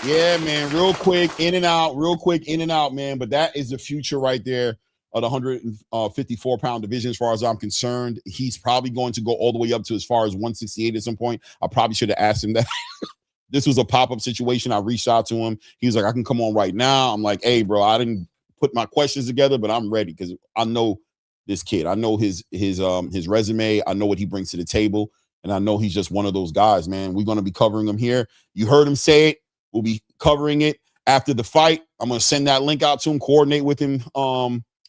Yeah, man. Real quick, in and out. Real quick, in and out, man. But that is the future right there of the 154-pound division, as far as I'm concerned. He's probably going to go all the way up to as far as 168 at some point. I probably should have asked him that. This was a pop-up situation. I reached out to him. He was like, I can come on right now. I'm like, hey, bro, I didn't put my questions together, but I'm ready because I know this kid. I know his resume. I know what he brings to the table. And I know he's just one of those guys, man. We're going to be covering him here. You heard him say it. We'll be covering it after the fight. I'm going to send that link out to him, coordinate with him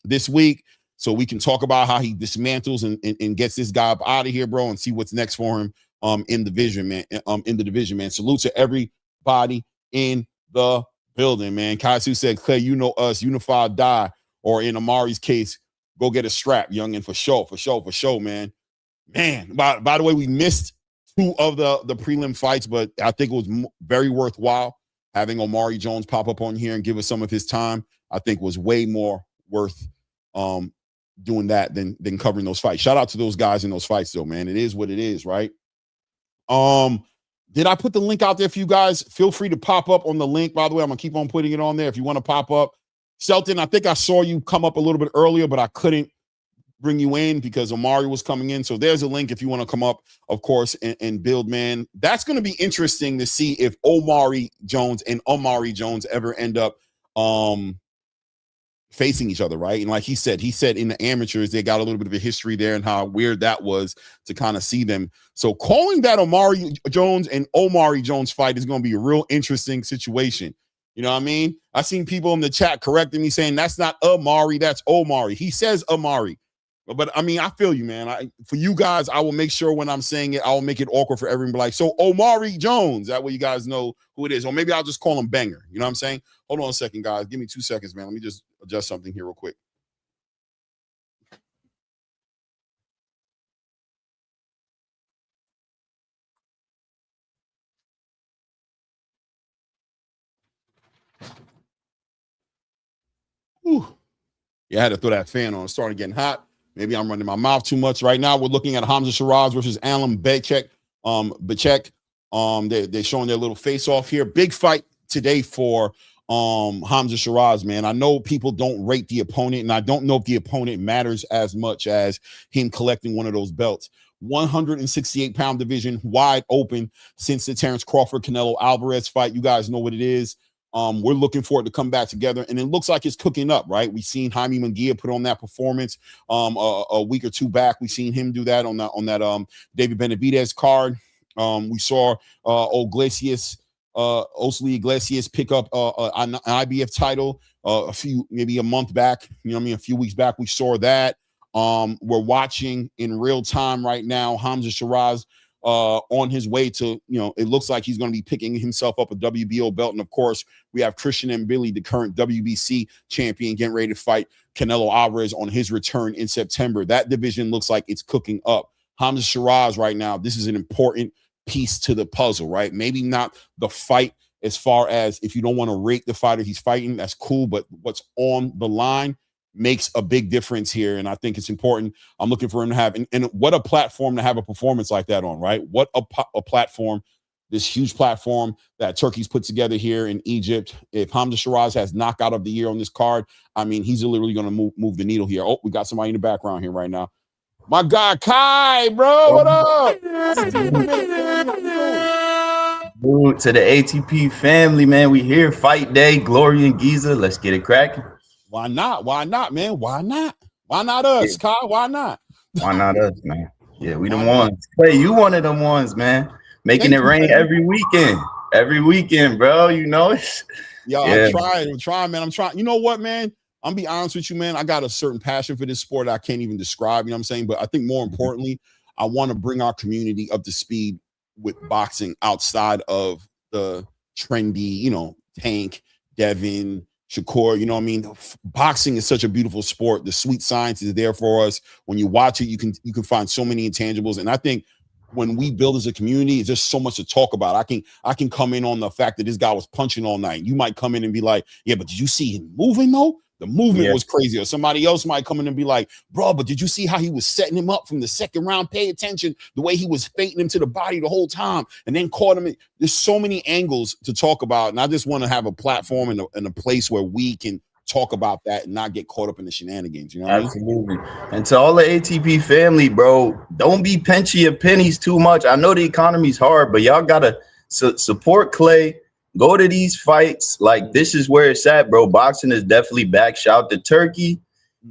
this week so we can talk about how he dismantles and gets this guy up out of here, bro, and see what's next for him in the division, man. Salute to everybody in the building, man. Kaisu said, Clay, you know us, unify or die, or in Omari's case, go get a strap, youngin, for sure, man. Man, by the way, we missed 2 of the prelim fights, but I think it was very worthwhile having Omari Jones pop up on here and give us some of his time. I think was way more worth doing that than covering those fights. Shout out to those guys in those fights, though, man. It is what it is, right? Did I put the link out there for you guys? Feel free to pop up on the link. By the way, I'm gonna keep on putting it on there if you want to pop up. Shelton, I think I saw you come up a little bit earlier, but I couldn't bring you in because Omari was coming in. So there's a link if you want to come up, of course, and build, man. That's going to be interesting to see if Omari Jones ever end up facing each other, right? And like he said in the amateurs, they got a little bit of a history there and how weird that was to kind of see them. So calling that Omari Jones and Omari Jones fight is going to be a real interesting situation. You know what I mean? I seen people in the chat correcting me saying that's not Omari, that's Omari. He says Omari. But I mean, I feel you, man. For you guys, I will make sure when I'm saying it, I will make it awkward for everyone. Like, so Omari Jones, that way you guys know who it is. Or maybe I'll just call him Banger. You know what I'm saying? Hold on a second, guys. Give me 2 seconds, man. Let me just adjust something here real quick. Whew. Yeah, I had to throw that fan on. It's starting getting hot. Maybe I'm running my mouth too much right now. We're looking at Hamzah Sheeraz versus Alem Begic. They're showing their little face off here. Big fight today for Hamzah Sheeraz, man. I know people don't rate the opponent, and I don't know if the opponent matters as much as him collecting one of those belts. 168-pound division, wide open since the Terrence Crawford-Canelo Alvarez fight. You guys know what it is. We're looking for it to come back together, and it looks like it's cooking up, right? We've seen Jaime Munguia put on that performance a week or 2 back. We've seen him do that on that David Benavidez card. We saw Osli Iglesias pick up an IBF title maybe a month back. You know what I mean? A few weeks back, we saw that. We're watching in real time right now Hamzah Sheeraz on his way to, it looks like he's going to be picking himself up a WBO belt. And of course, we have Christian Mbili, the current WBC champion, getting ready to fight Canelo Alvarez on his return in September. That division looks like it's cooking up. Hamzah Sheeraz right now, this is an important piece to the puzzle, right? Maybe not the fight as far as if you don't want to rate the fighter he's fighting, that's cool. But what's on the line makes a big difference here, and I think it's important. I'm looking for him to have, and what a platform to have a performance like that on, right? What a platform, this huge platform that Turkey's put together here in Egypt. If Hamzah Sheeraz has knockout of the year on this card, I mean, he's literally going to move the needle here. Oh, we got somebody in the background here right now. My guy, Kai, bro, what up? Dude, to the ATP family, man, we here. Fight day, Glory and GIZA. Let's get it cracking. Why not? Why not, man? Why not? Why not us, Kai? Why not? Why not us, man? Yeah, we the ones. Hey, you one of them ones, man. Making it rain every weekend. Every weekend, bro. You know it. Yo, yeah. I'm trying, man. I'm trying. You know what, man? I'm be honest with you, man. I got a certain passion for this sport I can't even describe, you know what I'm saying? But I think more importantly, I want to bring our community up to speed with boxing outside of the trendy, Tank, Devin, Shakur, you know what I mean? Boxing is such a beautiful sport. The sweet science is there for us. When you watch it, you can find so many intangibles. And I think when we build as a community, it's just so much to talk about. I can come in on the fact that this guy was punching all night. You might come in and be like, yeah, but did you see him moving though? The movement was crazy. Or somebody else might come in and be like, bro, but did you see how he was setting him up from the second round? Pay attention, the way he was feinting him to the body the whole time and then caught him. There's so many angles to talk about. And I just want to have a platform and a place where we can talk about that and not get caught up in the shenanigans. You know what Absolutely. I mean? And to all the ATP family, bro, don't be pinching your pennies too much. I know the economy's hard, but y'all got to support Clay. Go to these fights. Like, this is where it's at, bro. Boxing is definitely back. Shout to Turkey.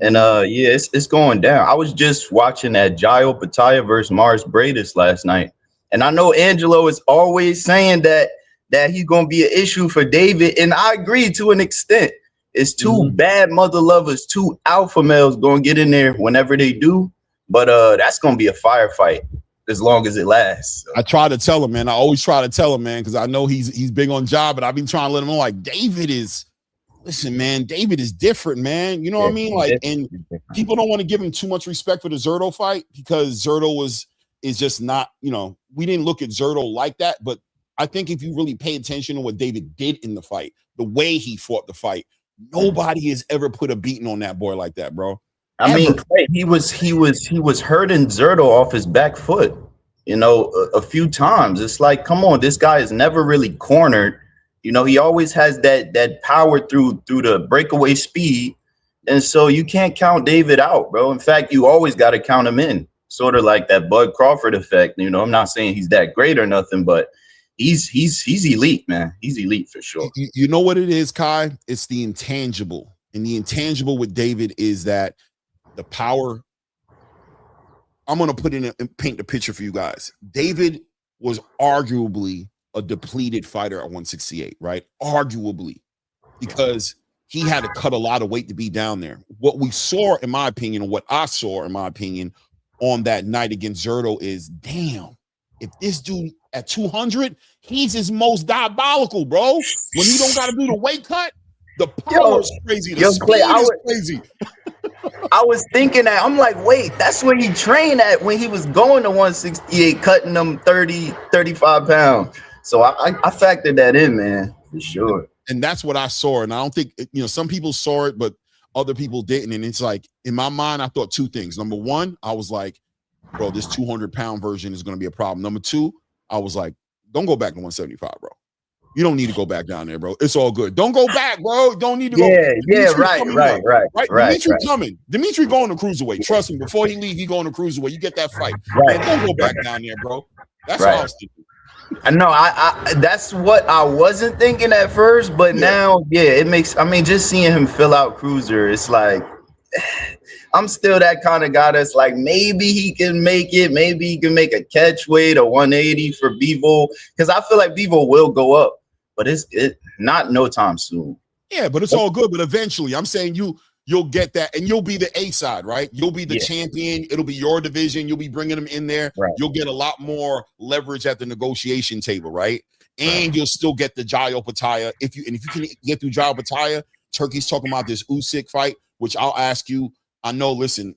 And yeah, it's going down. I was just watching that Jayo Pataya versus Mars Bradis last night. And I know Angelo is always saying that he's going to be an issue for David. And I agree to an extent. It's two bad mother lovers, two alpha males going to get in there whenever they do. But that's going to be a firefight. as long as it lasts. So. I try to tell him, man. I always try to tell him, man, because I know he's big on job, but I've been trying to let him know, like, David is different, man. You know what I mean? Like, and people don't want to give him too much respect for the Zerto fight because Zerto is just not, you know, we didn't look at Zerto like that, but I think if you really pay attention to what David did in the fight, the way he fought the fight, nobody has ever put a beating on that boy like that, bro. I mean, Clay, he was hurting Zerto off his back foot, you know, a few times. It's like, come on, this guy is never really cornered. You know, he always has that power through the breakaway speed, and so you can't count David out, bro. In fact, you always got to count him in, sort of like that Bud Crawford effect. You know, I'm not saying he's that great or nothing, but he's elite, man. He's elite for sure. You know what it is, Kai? It's the intangible, and the intangible with David is that the power. I'm gonna put in and paint the picture for you guys. David was arguably a depleted fighter at 168, right? Arguably, because he had to cut a lot of weight to be down there. What we saw, in my opinion, or what I saw, in my opinion, on that night against Zerto is, damn, if this dude at 200, he's his most diabolical, bro. When he don't got to do the weight cut, the power is crazy. The speed is crazy. I was thinking that. I'm like, wait, that's where he trained at when he was going to 168, cutting them 30, 35 pounds. So I factored that in, man, for sure. And that's what I saw. And I don't think, you know, some people saw it, but other people didn't. And it's like, in my mind, I thought two things. Number one, I was like, bro, this 200-pound version is going to be a problem. Number two, I was like, don't go back to 175, bro. You don't need to go back down there, bro. It's all good. Don't go back, bro. Don't need to go. Right. Dimitri coming. Dimitri going to cruiserweight. Trust me. Before he leave, he going to cruiserweight. You get that fight. Right. Man, don't go back down there, bro. That's all I was thinking. I know. I that's what I wasn't thinking at first, but now, it makes. I mean, just seeing him fill out cruiser, it's like I'm still that kind of guy that's like, maybe he can make it. Maybe he can make a catch weight or 180 for Bivol, because I feel like Bivol will go up, but it's not no time soon. Yeah, but it's all good. But eventually, I'm saying you'll get that, and you'll be the A side, right? You'll be the champion. It'll be your division. You'll be bringing them in there. Right. You'll get a lot more leverage at the negotiation table, right? And you'll still get the Jayo Pataya. If you can get through Jayo Pataya, Turkey's talking about this Usyk fight, which I'll ask you. I know, listen,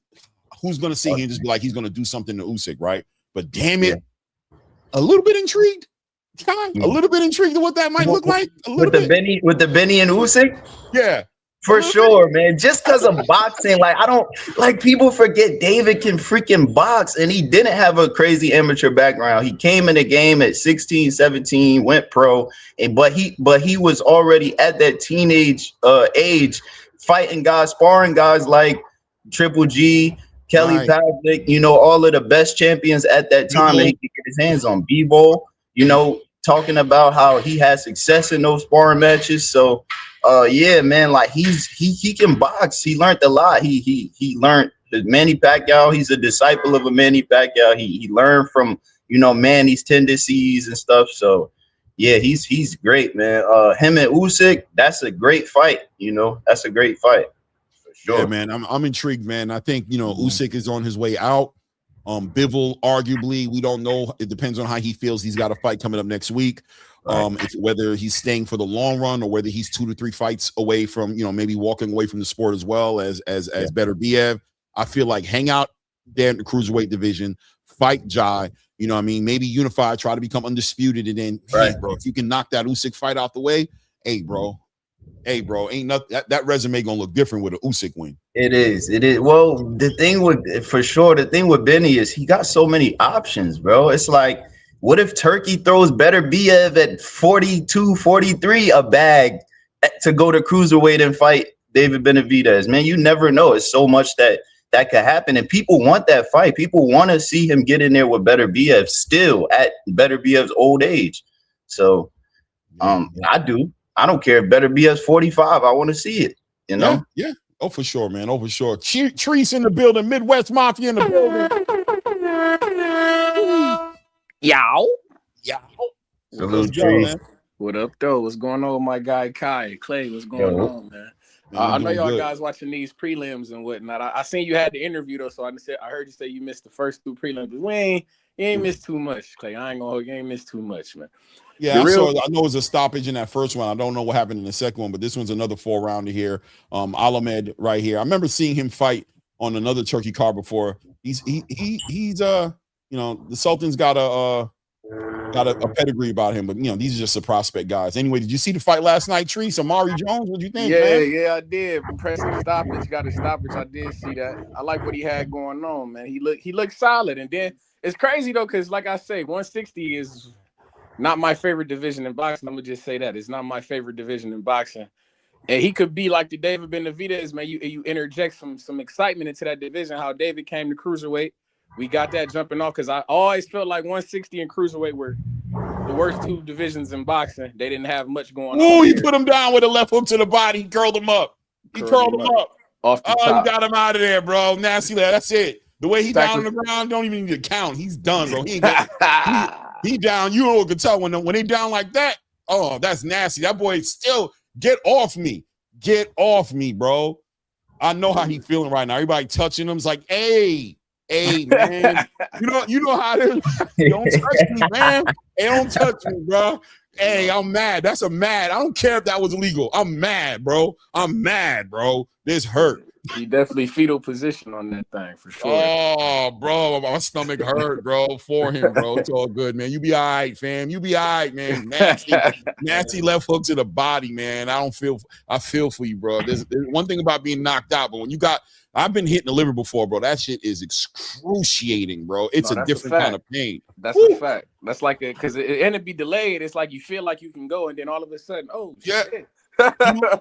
who's going to sit here and just be like, he's going to do something to Usyk, right? But damn it, a little bit intrigued. A little bit intrigued of what that might look like. With the Benny and Usyk? Yeah. For sure, man. Just because of boxing, like, I don't like, people forget David can freaking box, and he didn't have a crazy amateur background. He came in the game at 16, 17, went pro, but he was already at that teenage age, fighting guys, sparring guys like Triple G, Kelly Pavlik, you know, all of the best champions at that time that he could get his hands on. Bivol, you know, talking about how he had success in those sparring matches. So yeah, man, like he can box. He learned a lot. He learned Manny Pacquiao. He's a disciple of a Manny Pacquiao. He learned from, you know, Manny's tendencies and stuff. So yeah, he's great, man. Him and Usyk, that's a great fight. You know, that's a great fight. For sure. Yeah, man. I'm intrigued, man. I think, you know, Usyk is on his way out. Bivol, arguably, we don't know. It depends on how he feels. He's got a fight coming up next week. Whether he's staying for the long run or whether he's 2 to 3 fights away from, you know, maybe walking away from the sport as well as Better Biev. I feel like hang out there in the cruiserweight division, fight Jai. You know what I mean? Maybe unify, try to become undisputed, and then, hey, bro, if you can knock that Usyk fight out the way, hey, bro, ain't nothing. That resume gonna look different with an Usyk win. It is. Well, the thing with Benny is he got so many options, bro. It's like, what if Turkey throws Better Biev at 42, 43 a bag to go to cruiserweight and fight David Benavidez? Man, you never know. It's so much that could happen, and people want that fight. People want to see him get in there with Better Biev still at Better Biev's old age. So, I do. I don't care if Better Biev's 45. I want to see it. You know? Yeah. Oh, for sure, man. Oh, for sure. Trees in the building. Midwest Mafia in the building. Yow. Salute, Trees. What up, though? What's going on with my guy Kai? Clay, what's going on, man? I know y'all guys watching these prelims and whatnot. I seen you had the interview, though, so I heard you say you missed the first 2 prelims. We missed too much, Clay. I ain't gonna hold you. Ain't missed too much, man. Yeah, I know it was a stoppage in that first one. I don't know what happened in the second one, but this one's another 4-rounder here. Alem right here. I remember seeing him fight on another Turkey card before. He's you know, the Sultan's got a pedigree about him, but you know, these are just the prospect guys. Anyway, did you see the fight last night, Treese? Omari Jones, what do you think? Yeah, I did. Impressive stoppage. Got a stoppage. I did see that. I like what he had going on, man. He looked solid. And then it's crazy though, because like I say, 160 is not my favorite division in boxing. I'm gonna just say that. It's not my favorite division in boxing. And he could be like the David Benavidez, man. You interject some excitement into that division, how David came to cruiserweight. We got that jumping off because I always felt like 160 and cruiserweight were the worst two divisions in boxing. They didn't have much going on. Oh, he put him down with a left hook to the body. He curled him up. He curled him up. Off the top. He got him out of there, bro. Nasty. That's it. The way he down on the ground, don't even need to count. He's done, bro. He down. You know, can tell when they down like that. Oh, that's nasty. That boy still get off me. Get off me, bro. I know how he feeling right now. Everybody touching him is like, hey, man. You know how it is. Don't touch me, man. Hey, don't touch me, bro. Hey, I'm mad. That's a mad. I don't care if that was illegal. I'm mad, bro. This hurt. He definitely fetal position on that thing for sure. Oh, bro, my stomach hurt, bro, for him, bro. It's all good, man. You be all right, fam. You be all right, man. Nasty left hook to the body, man. I feel for you, bro. There's one thing about being knocked out, but when I've been hitting the liver before, bro. That shit is excruciating, bro. It's a different kind of pain. That's a fact. That's like because it be delayed. It's like you feel like you can go, and then all of a sudden, oh, yeah. Shit.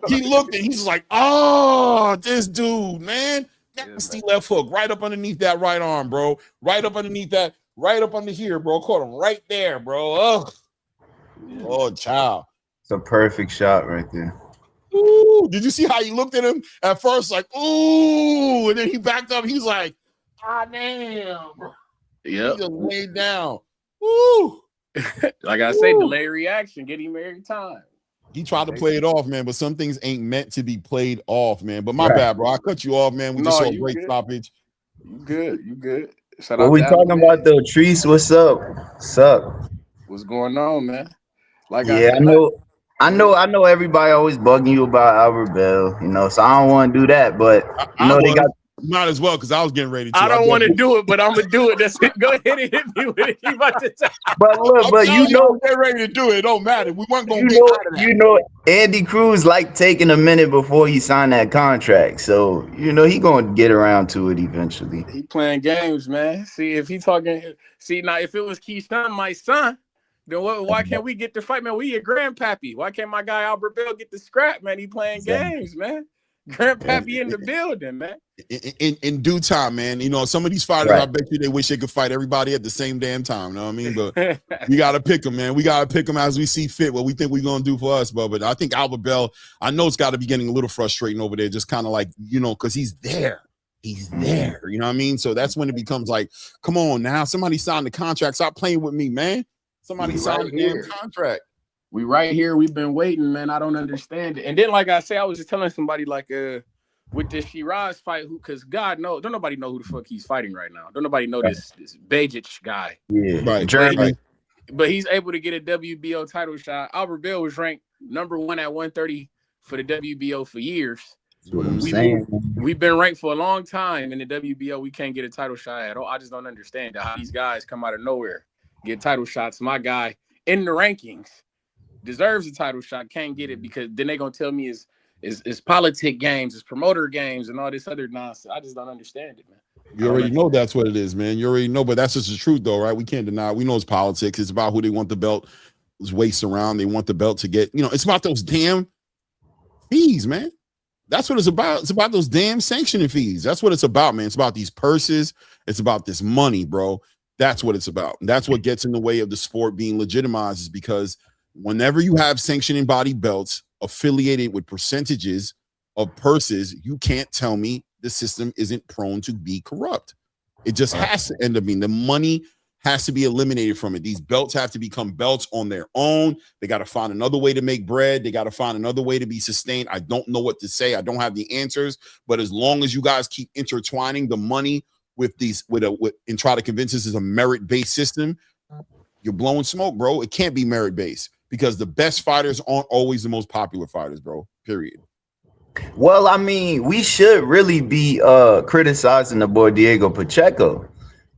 He looked and he's like, oh, this dude, man. Nasty left hook right up underneath that right arm, bro. Right up underneath that, right up under here, bro. Caught him right there, bro. Ugh. Oh, child. It's a perfect shot right there. Ooh, did you see how he looked at him at first? Like, ooh, and then he backed up. He's like, ah, damn, bro. Yeah. He just laid down. Ooh. Like I say, delay reaction, get him every time. He tried to play it off, man, but some things ain't meant to be played off, man. But my bad, bro. I cut you off, man. We just saw a great stoppage. You good. Shout out we talking about though, Treese? What's up? What's going on, man? Like I know everybody always bugging you about Albert Bell, you know, so I don't want to do that, but they got not as well because I was getting ready to. I don't want to do it, but I'm gonna do it. That's it. Go ahead and hit me with it. You about to but look, but you know, they're ready to do it. It don't matter. We weren't gonna get out of that. You know, Andy Cruz like taking a minute before he signed that contract, so you know he gonna get around to it eventually. He playing games, man. See if he talking. See now, if it was Keyshawn, my son. Then why can't we get the fight, man? We a grandpappy. Why can't my guy Albert Bell get the scrap, man? He playing games, man. Grandpappy in the building, man. In due time, man. You know, some of these fighters, I bet you they wish they could fight everybody at the same damn time. You know what I mean? But we got to pick them, man. We got to pick them as we see fit, what we think we're going to do for us, bro. But I think Albert Bell, I know it's got to be getting a little frustrating over there, just kind of like, you know, because he's there. He's there. You know what I mean? So that's when it becomes like, come on now. Somebody signed the contract. Stop playing with me, man. Somebody signed the damn contract. We right here. We've been waiting, man. I don't understand it. And then, like I say, I was just telling somebody, like, with this Sheeraz fight, because God knows, don't nobody know who the fuck he's fighting right now. Don't nobody know this Begic guy. Yeah, right. Germany. But he's able to get a WBO title shot. Albert Bell was ranked #1 at 130 for the WBO for years. We've been ranked for a long time in the WBO. We can't get a title shot at all. I just don't understand how these guys come out of nowhere, get title shots. My guy in the rankings deserves a title shot, can't get it because then they're gonna tell me it's politic games, it's promoter games, and all this other nonsense. I just don't understand it, man. You already know that's what it is, man. You already know, but that's just the truth, though, right? We can't deny it. We know it's politics. It's about who they want the belt waist around. They want the belt to get, you know, it's about those damn fees, man. That's what it's about. It's about those damn sanctioning fees. That's what it's about, man. It's about these purses. It's about this money, bro. That's what it's about. And that's what gets in the way of the sport being legitimized, is because whenever you have sanctioning body belts affiliated with percentages of purses, you can't tell me the system isn't prone to be corrupt. It just has to end up being. The money has to be eliminated from it. These belts have to become belts on their own. They got to find another way to make bread. They got to find another way to be sustained. I don't know what to say. I don't have the answers. But as long as you guys keep intertwining the money with and try to convince us it's a merit-based system, you're blowing smoke, bro. It can't be merit-based because the best fighters aren't always the most popular fighters, bro. Period. Well, I mean, we should really be criticizing the boy Diego Pacheco.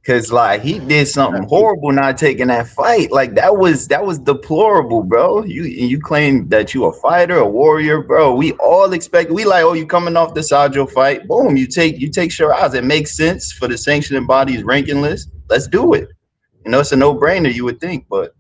Cause like he did something horrible not taking that fight. Like that was deplorable, bro. You claim that you a fighter, a warrior, bro. We all expect, we like, oh, you coming off the Sajo fight. Boom, you take Sheeraz. It makes sense for the sanctioning body's ranking list. Let's do it. You know, it's a no-brainer, you would think, but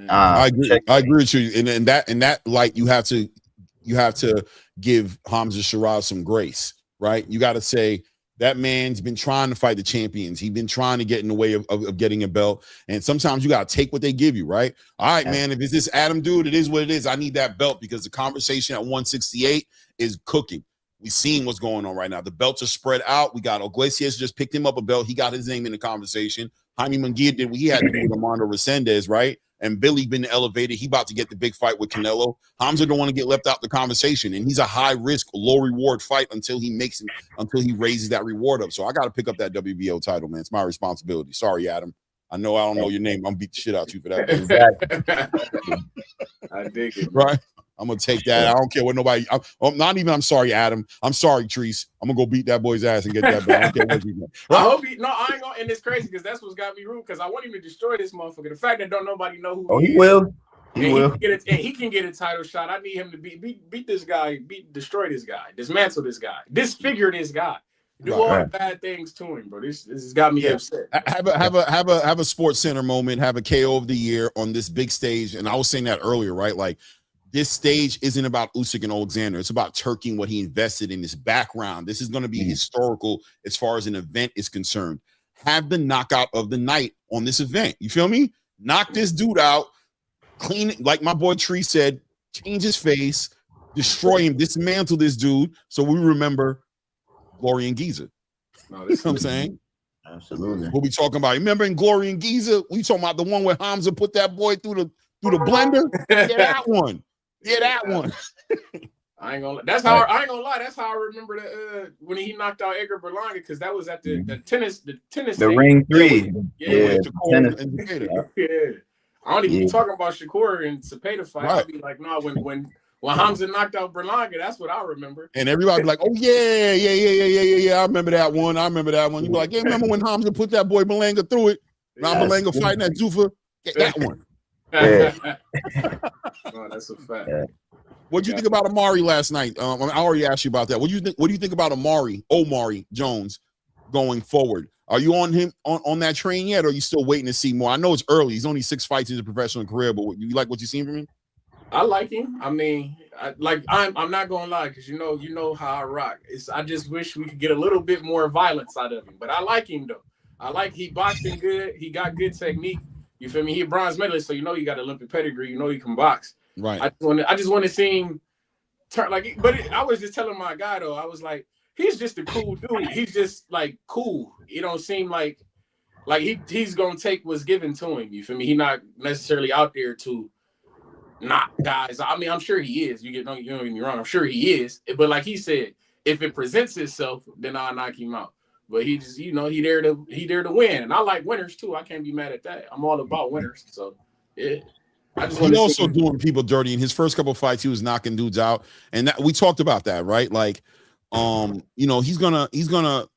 I agree with you. And that like you have to give Hamzah Sheeraz some grace, right? You got to say, that man's been trying to fight the champions. He's been trying to get in the way of getting a belt. And sometimes you got to take what they give you, right? All right, man, if it's this Adam dude, it is what it is. I need that belt because the conversation at 168 is cooking. We're seeing what's going on right now. The belts are spread out. We got Iglesias just picked him up a belt. He got his name in the conversation. Jaime Munguia did what he had to do with Armando Resendez, right? And Billy been elevated. He about to get the big fight with Canelo. Hamzah don't want to get left out the conversation, and he's a high risk, low reward fight until he raises that reward up. So I got to pick up that WBO title, man. It's my responsibility. Sorry, Adam. I know I don't know your name. I'm beat the shit out you for that. exactly. I dig it, right? I'm gonna take that. I don't care what nobody. I'm sorry, Adam. I'm sorry, Treese. I'm gonna go beat that boy's ass and get that back. I hope he. No, I ain't gonna. And it's crazy because that's what's got me rude. Because I want him to destroy this motherfucker. The fact that don't nobody know who. He will. He will. He can get a title shot. I need him to beat this guy. Destroy this guy. Dismantle this guy. Disfigure this guy. Do all the bad things to him, bro. This has got me upset. Have a Sports Center moment. Have a KO of the year on this big stage. And I was saying that earlier, right? Like. This stage isn't about Usyk and Oleksandr. It's about Turkey and what he invested in his background. This is going to be historical as far as an event is concerned. Have the knockout of the night on this event. You feel me? Knock this dude out, clean it, like my boy Tree said, change his face, destroy him, dismantle this dude so we remember Glory and GIZA. No, you know what I'm saying? Absolutely. What we talking about? Remember in Glory and GIZA? We talking about the one where Hamzah put that boy through the blender? Yeah, that one. Yeah, that one. I ain't gonna. That's how I ain't gonna lie. That's how I remember the when he knocked out Edgar Berlanga because that was at the tennis. The ring 3. Yeah. Tennis. Yeah. I don't even be talking about Shakur and Cepeda fight. I'll be like, no, when Hamzah knocked out Berlanga, that's what I remember. And everybody be like, oh yeah. I remember that one. You be like, yeah, remember when Hamzah put that boy Berlanga through it? Now Berlanga fighting that Zuffa. That one. Oh, that's a fact. Yeah. What do you think about Omari last night? I already asked you about that. What do you think about Omari Jones going forward? Are you on him on that train yet, or are you still waiting to see more? I know it's early. He's only 6 fights in his professional career, but you like what you've seen from him? I like him. I mean, I'm not gonna lie because you know how I rock. I just wish we could get a little bit more violence out of him. But I like him though. He boxing good. He got good technique. You feel me? He a bronze medalist, so you know he got Olympic pedigree. You know he can box. Right. I just want to see him turn like. But I was just telling my guy though. I was like, he's just a cool dude. He's just like cool. It don't seem like he's gonna take what's given to him. You feel me? He's not necessarily out there to knock guys. I mean, I'm sure he is. You don't get me wrong. I'm sure he is. But like he said, if it presents itself, then I'll knock him out. But he just, he there to win, and I like winners too. I can't be mad at that. I'm all about winners. So yeah, I just want. He's also doing people dirty. In his first couple of fights, he was knocking dudes out, and we talked about that, right? Like, he's gonna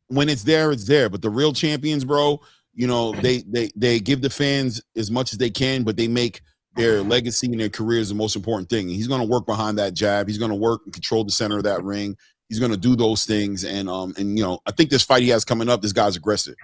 when it's there, it's there. But the real champions, bro, they give the fans as much as they can, but they make their legacy and their careers the most important thing. And he's gonna work behind that jab. He's gonna work and control the center of that ring. He's going to do those things, and I think this fight he has coming up, this guy's aggressive.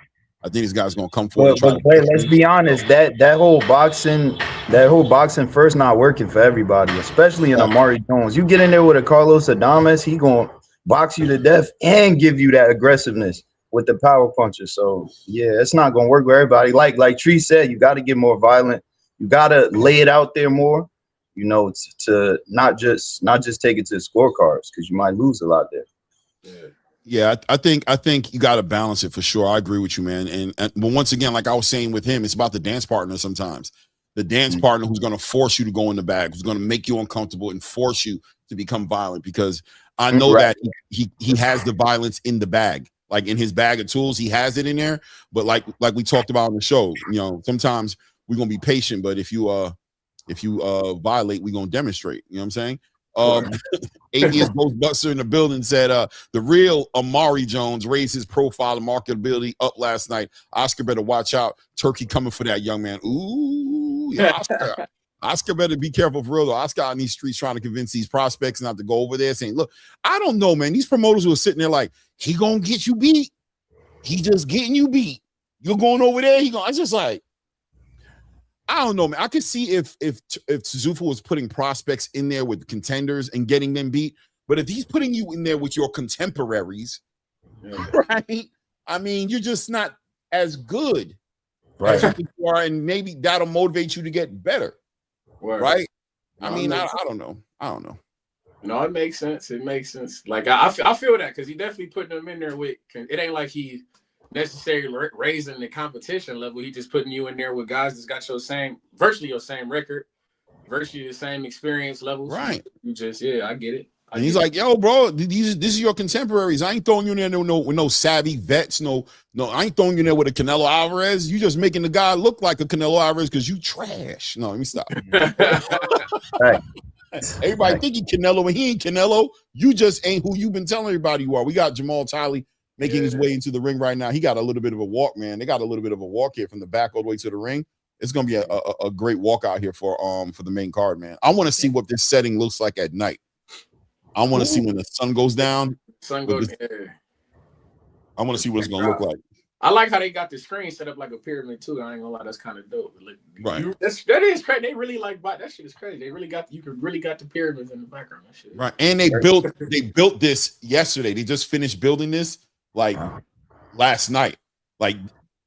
I think this guy's going to come forward. But let's be honest, that whole boxing first not working for everybody, especially in Omari Jones. You get in there with a Carlos Adames, he going to box you to death and give you that aggressiveness with the power punches. So yeah, it's not going to work with everybody. Like Tree said, you got to get more violent. You got to lay it out there more. To not just take it to the scorecards because you might lose a lot there. Yeah, I think you got to balance it for sure. I agree with you, man. But once again, like I was saying with him, it's about the dance partner sometimes. The dance partner who's going to force you to go in the bag, who's going to make you uncomfortable and force you to become violent. Because I know that he has the violence in the bag. like in his bag of tools, he has it in there. But like we talked about on the show, you know, sometimes we're gonna be patient, but if you violate, we're gonna demonstrate. You know what I'm saying? Avius Ghostbuster in the building said the real Omari Jones raised his profile and marketability up last night. Oscar better watch out. Turkey coming for that young man. Ooh, yeah, Oscar better be careful for real though. Oscar out in these streets trying to convince these prospects not to go over there saying, look, I don't know, man. These promoters who are sitting there like, he gonna get you beat. He just getting you beat. You're going over there. I just like, I don't know, man. I could see if Suzufu was putting prospects in there with contenders and getting them beat, but if he's putting you in there with your contemporaries, right? I mean, you're just not as good as you are, and maybe that'll motivate you to get better, right? No, I mean, I don't know. No, it makes sense. It makes sense. Like I feel that because he definitely putting them in there with. It ain't like he necessarily raising the competition level. He just putting you in there with guys that's got virtually your same record, virtually the same experience levels. Right. You just, I get it. And he's like, yo, bro, this is your contemporaries. I ain't throwing you in there with no savvy vets. No, I ain't throwing you in there with a Canelo Alvarez. You just making the guy look like a Canelo Alvarez because you trash. No, let me stop. Right. Everybody think he Canelo when he ain't Canelo. You just ain't who you've been telling everybody you are. We got Jamal Tiley making his way into the ring right now. He got a little bit of a walk, man. They got a little bit of a walk here from the back all the way to the ring. It's gonna be a great walk out here for the main card, man. I want to see what this setting looks like at night. I want to see when the sun goes down. I want to see what it's gonna look like. I like how they got the screen set up like a pyramid too. I ain't gonna lie, that's kind of dope. Right. That is crazy. They really that shit is crazy. They really got the pyramids in the background. That shit. Right. And they built this yesterday. They just finished building this like last night. Like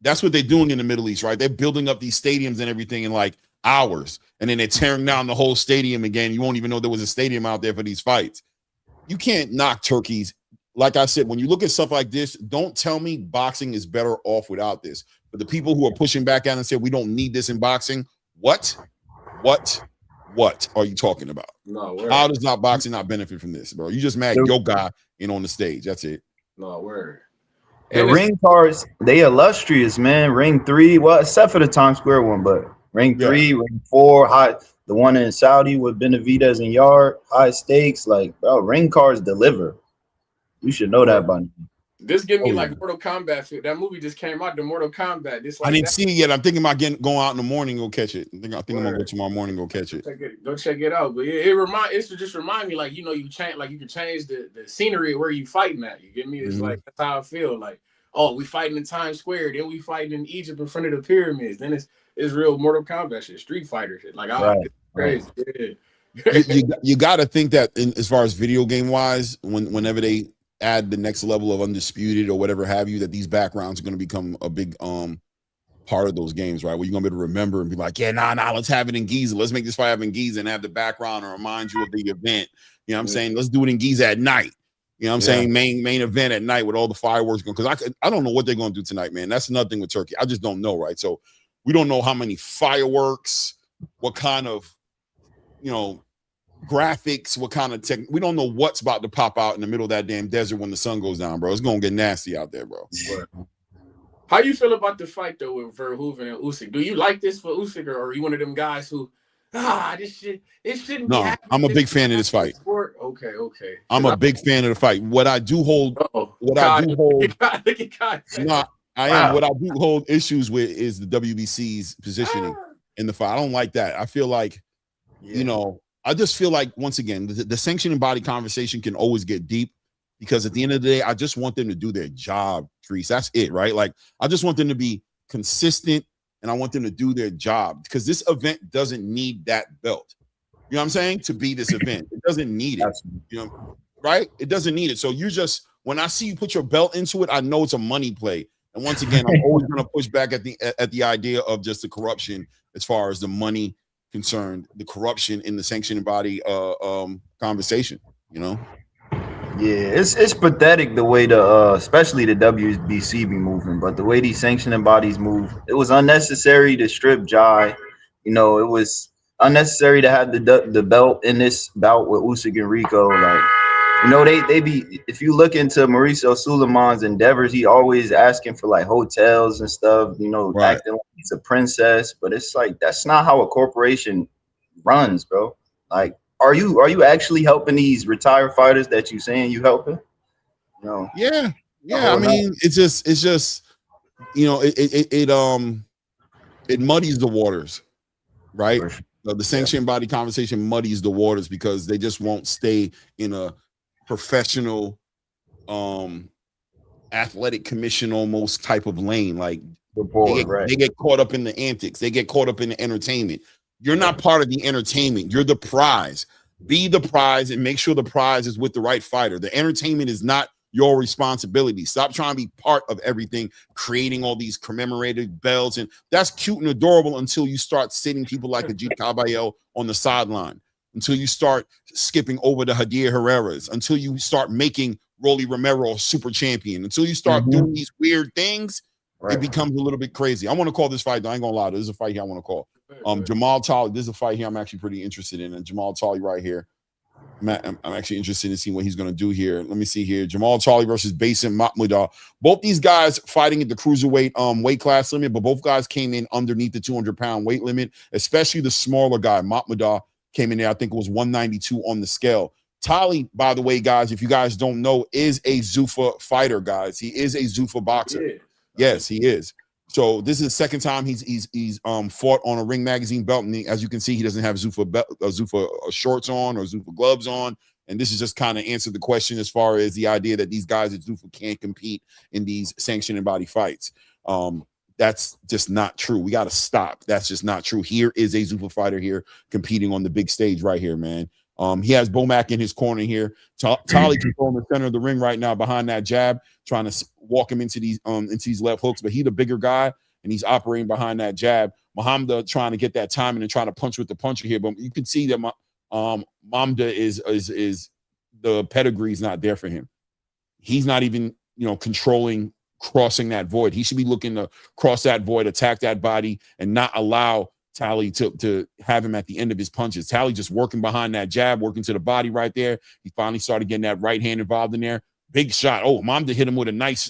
that's what they're doing in the Middle East, right? They're building up these stadiums and everything in like hours, and then they're tearing down the whole stadium again. You won't even know there was a stadium out there for these fights. You can't knock turkeys. Like I said, when you look at stuff like this, don't tell me boxing is better off without this. But the people who are pushing back out and say we don't need this in boxing, what are you talking about? No, how does boxing not benefit from this, bro? You just mad your guy ain't on the stage. That's it. No word. The ring cards, they illustrious, man. Ring 3, well, except for the Times Square one, but ring 3, ring 4, the one in Saudi with Benavidez and Yard, high stakes. Like, bro, ring cards deliver. You should know that by now. This give me like Mortal Kombat. That movie just came out, the Mortal Kombat. This I didn't see it yet. I'm thinking about going out in the morning and go catch it. I think I'm gonna go tomorrow morning and go catch it. Go check it out. But it just remind me, like, you know, you can change the scenery where you fighting at. You get me? It's like that's how I feel. Like, oh, we fighting in Times Square, then we fighting in Egypt in front of the pyramids. Then it's real Mortal Kombat shit, Street Fighter shit. Like, it's crazy. You got to think that as far as video game wise, whenever they add the next level of Undisputed or whatever have you, that these backgrounds are going to become a big part of those games, right? Where you're going to be able to remember and be like, let's have it in GIZA. Let's make this fight happen in GIZA and have the background and remind you of the event. You know what I'm saying? Let's do it in GIZA at night. You know what I'm saying? Main event at night with all the fireworks going. Because I don't know what they're going to do tonight, man. That's another thing with Turkey. I just don't know, right? So we don't know how many fireworks, what kind of, graphics, what kind of tech. We don't know what's about to pop out in the middle of that damn desert when the sun goes down, bro. It's gonna get nasty out there, bro. How you feel about the fight though with Verhoeven and Usyk? Do you like this for Usyk, or are you one of them guys who it shouldn't be happening? I'm a big fan of this fight. Okay. I'm a big fan of the fight. What I do hold issues with is the WBC's positioning in the fight. I don't like that. I feel like, I just feel like, once again, the sanctioning body conversation can always get deep, because at the end of the day, I just want them to do their job, Treese. That's it, right? Like, I just want them to be consistent, and I want them to do their job, because this event doesn't need that belt. You know what I'm saying? To be this event. It doesn't need it, right? It doesn't need it. So when I see you put your belt into it, I know it's a money play. And once again, I'm always going to push back at the idea of just the corruption as far as the money concerned, the corruption in the sanctioning body conversation, Yeah, it's pathetic the way especially the WBC be moving, but the way these sanctioning bodies move, it was unnecessary to strip Jai. It was unnecessary to have the belt in this bout with Usyk and Rico. Like, You know, they be, if you look into Mauricio Suleiman's endeavors, he always asking for like hotels and stuff, you know, Right. acting like he's a princess, but it's like that's not how a corporation runs, bro. Like, are you actually helping these retired fighters that you saying you helping? No. Yeah. I mean, it's just you know, it muddies the waters, right? For sure. The sanctioned body conversation muddies the waters because they just won't stay in a professional athletic commission almost type of lane. Like they get caught up in the antics, they get caught up in the entertainment. You're not part of the entertainment, you're the prize. Be the prize and make sure the prize is with the right fighter. The entertainment is not your responsibility. Stop trying to be part of everything, creating all these commemorated bells. And that's cute and adorable until you start sitting people like Ajit Caballero on the sideline, until you start skipping over the Hadir Herreras, until you start making Rolly Romero a super champion, until you start doing these weird things, it becomes a little bit crazy. I want to call this fight, I ain't gonna lie, this is a fight here I want to call. Jamal Tali, this is a fight here I'm actually pretty interested in. And Jamal Tali right here. I'm actually interested in seeing what he's going to do here. Let me see here. Jamal Tali versus Basim Mahmoudov. Both these guys fighting at the cruiserweight weight class limit, but both guys came in underneath the 200-pound weight limit, especially the smaller guy. Mahmoudov came in there, I think it was 192 on the scale. Tali, by the way, guys, if you guys don't know, is a Zuffa fighter, guys. He is a Zuffa boxer. Yes, he is. So this is the second time he's fought on a Ring Magazine belt, and as you can see, he doesn't have Zuffa shorts on or Zuffa gloves on. And this is just kind of answered the question as far as the idea that these guys at Zuffa can't compete in these sanctioned and body fights. That's just not true. We got to stop. That's just not true. Here is a Zuffa fighter here competing on the big stage right here, man. He has Bomac in his corner here. Tali controlling the center of the ring right now behind that jab, trying to walk him into these left hooks. But he's the bigger guy, and he's operating behind that jab. Hamzah trying to get that timing and trying to punch with the puncher here. But you can see that Hamzah is the pedigree's not there for him. He's not even controlling crossing that void. He should be looking to cross that void, attack that body, and not allow Tali to have him at the end of his punches. Tali just working behind that jab, working to the body right there. He finally started getting that right hand involved in there. Big shot. Oh, Hamzah hit him with a nice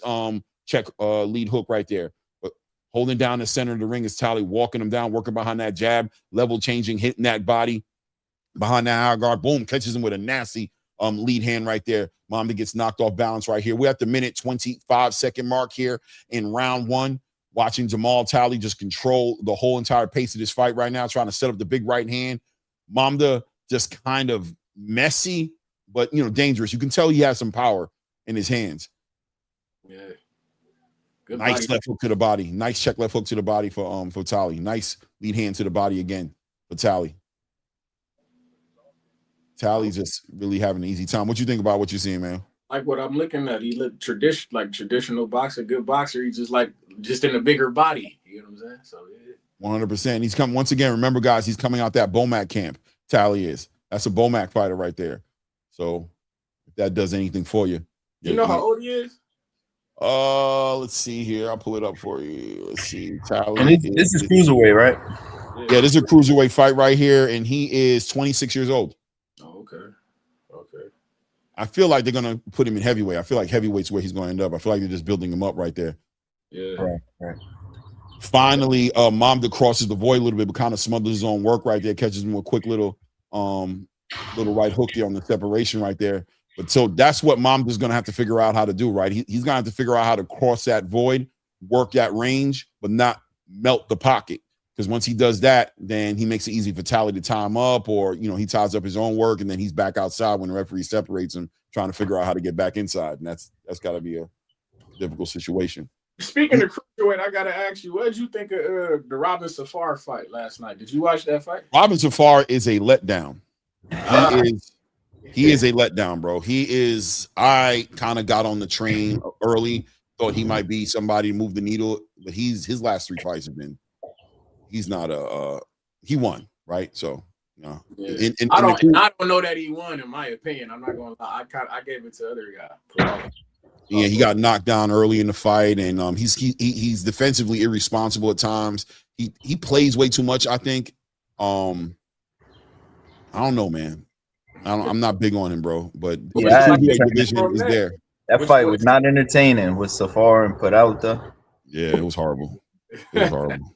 check lead hook right there. But holding down the center of the ring is Tali, walking him down, working behind that jab, level changing, hitting that body behind that high guard. Boom, catches him with a nasty lead hand right there. Hamzah gets knocked off balance right here. We're at the minute 25-second mark here in round one. Watching Jamal Tali just control the whole entire pace of this fight right now, trying to set up the big right hand. Hamzah just kind of messy, but dangerous. You can tell he has some power in his hands. Yeah. Good nice body. left hook to the body. Nice check left hook to the body for Tali. Nice lead hand to the body again for Tali. Tali's just really having an easy time. What you think about what you're seeing, man? Like what I'm looking at, he looked traditional boxer, good boxer. He's just in a bigger body. You know what I'm saying? So yeah. 100%. He's come once again. Remember, guys, he's coming out that Bomac camp. Tali is. That's a Bomac fighter right there. So if that does anything for you, you know how old he is? Let's see here. I'll pull it up for you. Let's see. Tali. And this is cruiserweight, right? Yeah, this is a cruiserweight fight right here, and he is 26 years old. Oh, okay. I feel like they're gonna put him in heavyweight. I feel like heavyweight's where he's going to end up. I feel like they're just building him up right there. Yeah. Right. Finally, Hamzah crosses the void a little bit, but kind of smothers his own work right there. Catches him with a quick little right hook there on the separation right there. But so that's what Hamzah's gonna have to figure out how to do. Right, he's gonna have to figure out how to cross that void, work that range, but not melt the pocket. Because once he does that, then he makes it easy for Tali to tie him up, or he ties up his own work, and then he's back outside when the referee separates him, trying to figure out how to get back inside, and that's got to be a difficult situation. Speaking of cruiserweight, I gotta ask you, what did you think of the Robin Safar fight last night? Did you watch that fight? Robin Safar is a letdown. He is a letdown, bro. I kind of got on the train early, thought he might be somebody to move the needle, but his last 3 fights have been. He's not he won, right? So, yeah. I don't know that he won, in my opinion. I'm not going to lie. I gave it to the other guy. Yeah, he got knocked down early in the fight, and he's defensively irresponsible at times. He plays way too much, I think. I don't know, man. I'm not big on him, bro. But Yeah, the I had to cruiserweight turn division is there. that fight was not entertaining with Safar and Peralta. Yeah, it was horrible. It was horrible.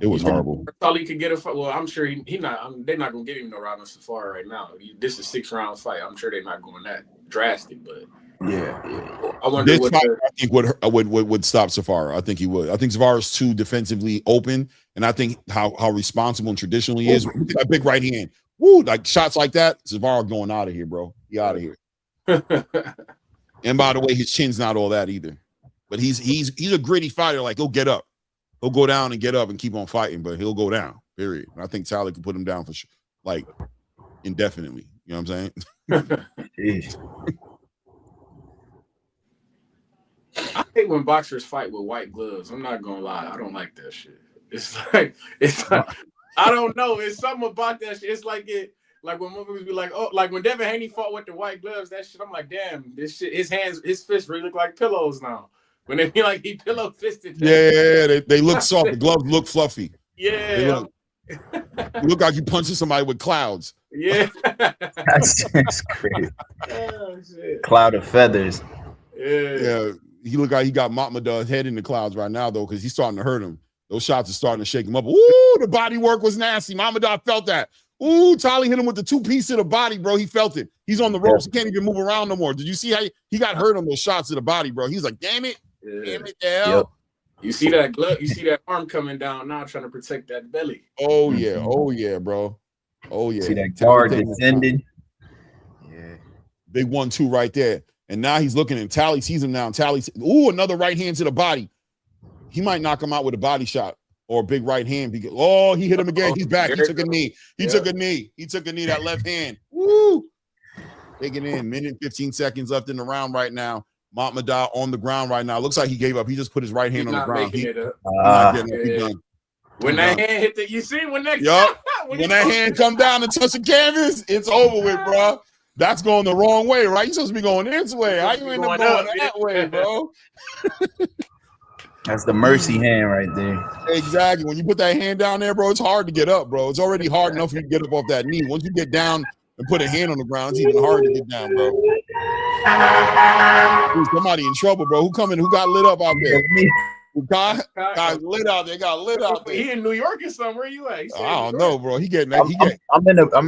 It was horrible. That's all he could get a fight. Well, I'm sure he not. They're not gonna give him no round of Safari right now. This is a 6-round fight. I'm sure they're not going that drastic, but yeah. I wonder what fight, I think would stop Safari. I think he would. I think Safari's too defensively open, and I think how responsible and traditional he is. That big right hand, woo, like shots like that. Safari going out of here, bro. He out of here. And by the way, his chin's not all that either. But he's a gritty fighter. Like he'll get up. He'll go down and get up and keep on fighting, but he'll go down, period. And I think Tally can put him down for sure, like indefinitely. You know what I'm saying? I hate when boxers fight with white gloves. I'm not gonna lie. I don't like that shit. It's like I don't know. It's something about that shit. It's like like when movies be like, oh, like when Devin Haney fought with the white gloves, that shit, I'm like, damn, this shit, his fists really look like pillows now. When they feel like he pillow fisted. Yeah, they look soft. The gloves look fluffy. Yeah. You look like you punching somebody with clouds. Yeah. That's crazy. Oh, shit. Cloud of feathers. Yeah. He look like he got Mahmoud's head in the clouds right now, though, because he's starting to hurt him. Those shots are starting to shake him up. Ooh, the body work was nasty. Mahmoud felt that. Ooh, Tali hit him with the 2-piece of the body, bro. He felt it. He's on the ropes. He can't even move around no more. Did you see how he got hurt on those shots to the body, bro? He's like, damn it. Damn it, hell. Yep. You see that glove? You see that arm coming down now, trying to protect that belly. Oh yeah, bro. Oh yeah. See that guard descended. Yeah. Big 1-2 right there. And now he's looking and Tally sees him now. And Tally, ooh, another right hand to the body. He might knock him out with a body shot or a big right hand. Because, oh, he hit him again. He's back. He took a knee. He took a knee. He took a knee, that left hand. Woo! Take it in. Minute 15 seconds left in the round right now. Mahmoud on the ground right now. Looks like he gave up. He just put his right hand on the ground. When that hand hit the, you see when that when that hand come down and touch the canvas, it's over with, bro. That's going the wrong way, right? You're supposed to be going this way. How you end up going that way, bro? That's the mercy hand right there. Exactly. When you put that hand down there, bro, it's hard to get up, bro. It's already hard enough for you to get up off that knee. Once you get down and put a hand on the ground, it's even harder to get down, bro. Ooh, somebody in trouble, bro. Who got lit up out there? Got lit out there. Got lit out there. He in New York or somewhere? You at? I don't know, bro. I'm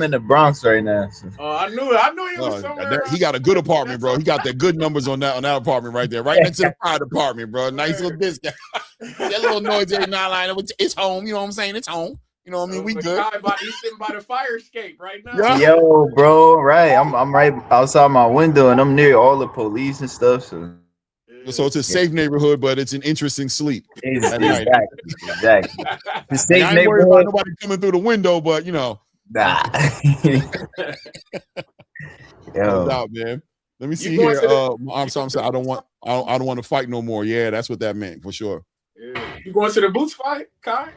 in the Bronx right now. So. Oh, I knew he was somewhere. He got a good apartment, bro. He got the good numbers on that apartment right there, right next to the fire department, bro. Nice little discount. That little noise every now and then. It's home. You know what I'm saying? It's home. You know what I mean? We good. He's sitting by the fire escape right now. Yo, bro, right. I'm right outside my window and I'm near all the police and stuff. So it's a safe neighborhood, but it's an interesting sleep. Exactly. The safe I ain't worried about nobody coming through the window, but you know. Nah. No doubt, man. Let me see here. I'm sorry. I don't want to fight no more. Yeah, that's what that meant for sure. Yeah. You going to the Boots fight, Kai?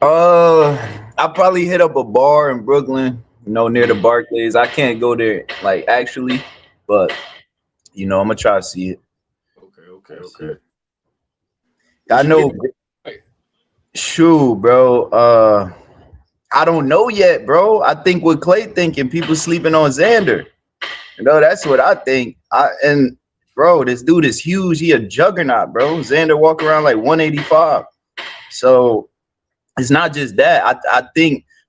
I'll probably hit up a bar in Brooklyn, near the Barclays. I can't go there, actually, but I'm gonna try to see it. Okay. I know. Shoot, bro. I don't know yet, bro. I think what Clay thinking, people sleeping on Xander. That's what I think. And bro, this dude is huge. He a juggernaut, bro. Xander walk around like 185. So it's not just that. I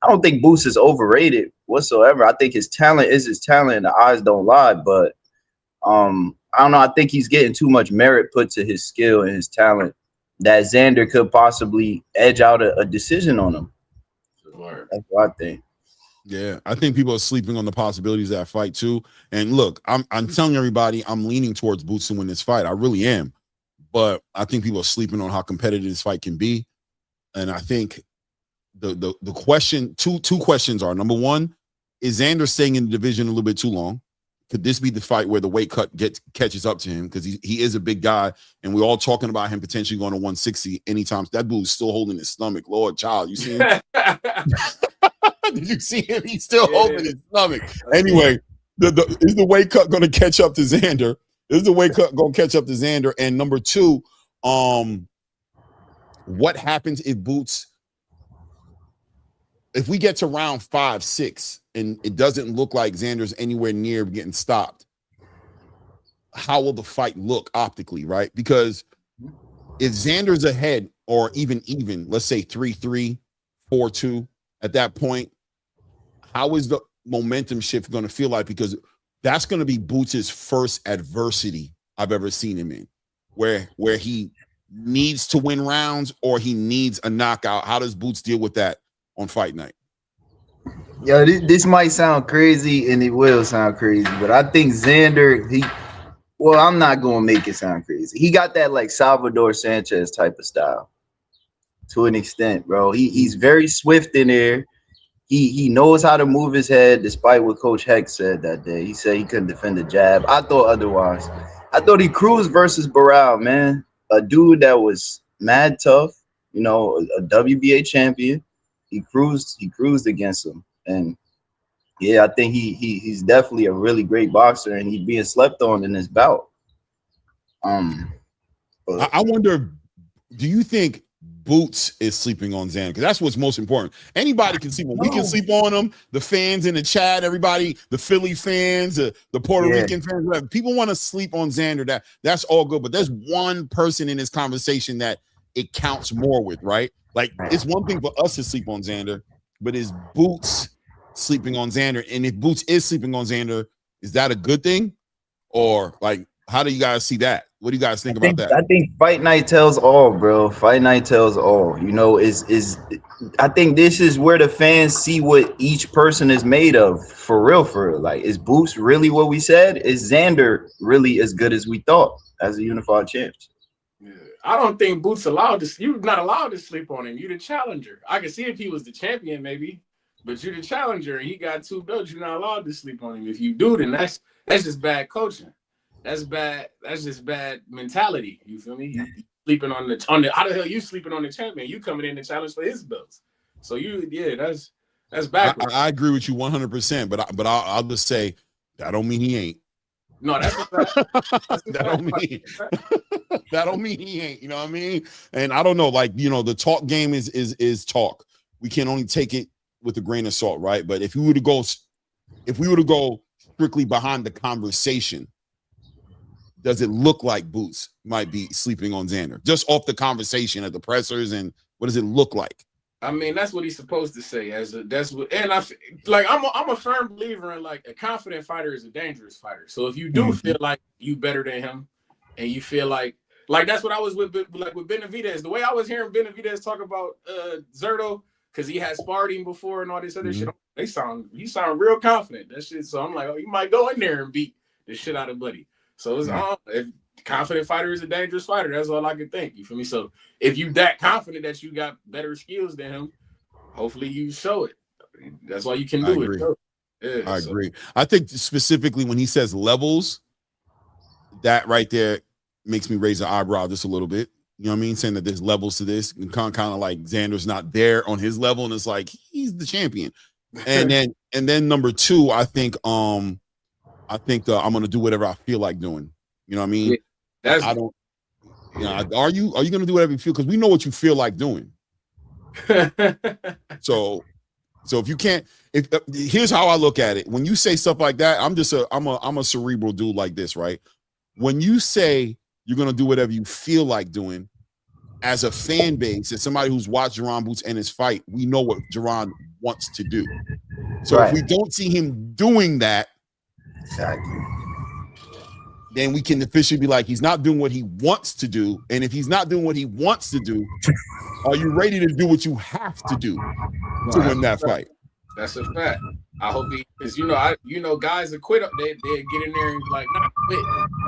don't think Boots is overrated whatsoever. I think his talent is his talent, and the eyes don't lie. But I don't know. I think he's getting too much merit put to his skill and his talent that Xander could possibly edge out a decision on him. That's what I think. Yeah, I think people are sleeping on the possibilities of that fight too. And look, I'm telling everybody, I'm leaning towards Boots to win this fight. I really am. But I think people are sleeping on how competitive this fight can be. And I think the question, two questions are: number one, is Xander staying in the division a little bit too long? Could this be the fight where the weight cut catches up to him? Because he is a big guy, and we're all talking about him potentially going to 160 anytime. That dude's still holding his stomach. Lord child, you see him? Did you see him? He's still holding his stomach. Anyway, is the weight cut going to catch up to Xander? Is the weight cut going to catch up to Xander? And number two, what happens if Boots, if we get to round 5, 6, and it doesn't look like Xander's anywhere near getting stopped, how will the fight look optically, right? Because if Xander's ahead or even, let's say 3-3, 4-2 at that point, how is the momentum shift going to feel like? Because that's going to be Boots' first adversity I've ever seen him in, where he needs to win rounds or he needs a knockout. How does Boots deal with that on fight night? Yeah, this might sound crazy, and it will sound crazy, but I think Xander, I'm not going to make it sound crazy. He got that like Salvador Sanchez type of style to an extent, bro. He's very swift in there. He knows how to move his head, despite what Coach Heck said that day. He said he couldn't defend the jab. I thought otherwise. I thought he cruised versus Barral, man. A dude that was mad tough, you know, a WBA champion. He cruised against him. And yeah, I think he's definitely a really great boxer, and he's being slept on in this bout. I wonder, do you think Boots is sleeping on Xander? Because that's what's most important. Anybody can sleep on. We can sleep on him. The fans in the chat, everybody, the Philly fans, the Puerto Rican fans, whatever. People want to sleep on Xander. That's all good. But there's one person in this conversation that it counts more with, right? Like, it's one thing for us to sleep on Xander, but is Boots sleeping on Xander? And if Boots is sleeping on Xander, is that a good thing? Or like, how do you guys see that? What do you guys think about that? I think fight night tells all, bro. Fight night tells all. You know, I think this is where the fans see what each person is made of, for real, for real. Like, is Boots really what we said? Is Xander really as good as we thought as a unified champ? Yeah. I don't think Boots allowed to. You're not allowed to sleep on him. You're the challenger. I can see if he was the champion, maybe, but you're the challenger and he got 2 belts. You're not allowed to sleep on him. If you do, then that's just bad coaching. That's bad. That's just bad mentality. You feel me? You sleeping on the how the hell you sleeping on the champion? You coming in to challenge for his belts. So that's backwards. I agree with you 100%. But I'll just say that don't mean he ain't. No, that's a fact. That don't mean he ain't. You know what I mean? And I don't know. Like, you know, the talk game is talk. We can only take it with a grain of salt, right? But if we were to go strictly behind the conversation, does it look like Boots might be sleeping on Xander? Just off the conversation at the pressers, and what does it look like? I mean, that's what he's supposed to say. I'm a firm believer in, like, a confident fighter is a dangerous fighter. So if you do feel like you better than him, and you feel like that's what I was with Benavidez. The way I was hearing Benavidez talk about Zerto, because he had sparred him before and all this other shit, he sound real confident. That shit. So I'm like, oh, you might go in there and beat the shit out of Buddy. So it's if confident fighter is a dangerous fighter, that's all I can think. You feel me? So if you that confident that you got better skills than him, hopefully you show it. That's all you can do. I agree. I think specifically when he says levels, that right there makes me raise an eyebrow just a little bit. You know what I mean? Saying that there's levels to this, and kind of like Xander's not there on his level, and it's like he's the champion. And then number 2, I think I'm gonna do whatever I feel like doing. You know what I mean? Yeah, are you gonna do whatever you feel? Because we know what you feel like doing. So if you can't, here's how I look at it. When you say stuff like that, I'm a cerebral dude like this, right? When you say you're gonna do whatever you feel like doing, as a fan base, as somebody who's watched Jaron Boots and his fight, we know what Jaron wants to do. So if we don't see him doing that, then we can officially be like, he's not doing what he wants to do. And if he's not doing what he wants to do, are you ready to do what you have to do to win that fight? That's a fact. I hope because guys that quit up, they get in there and like not quit,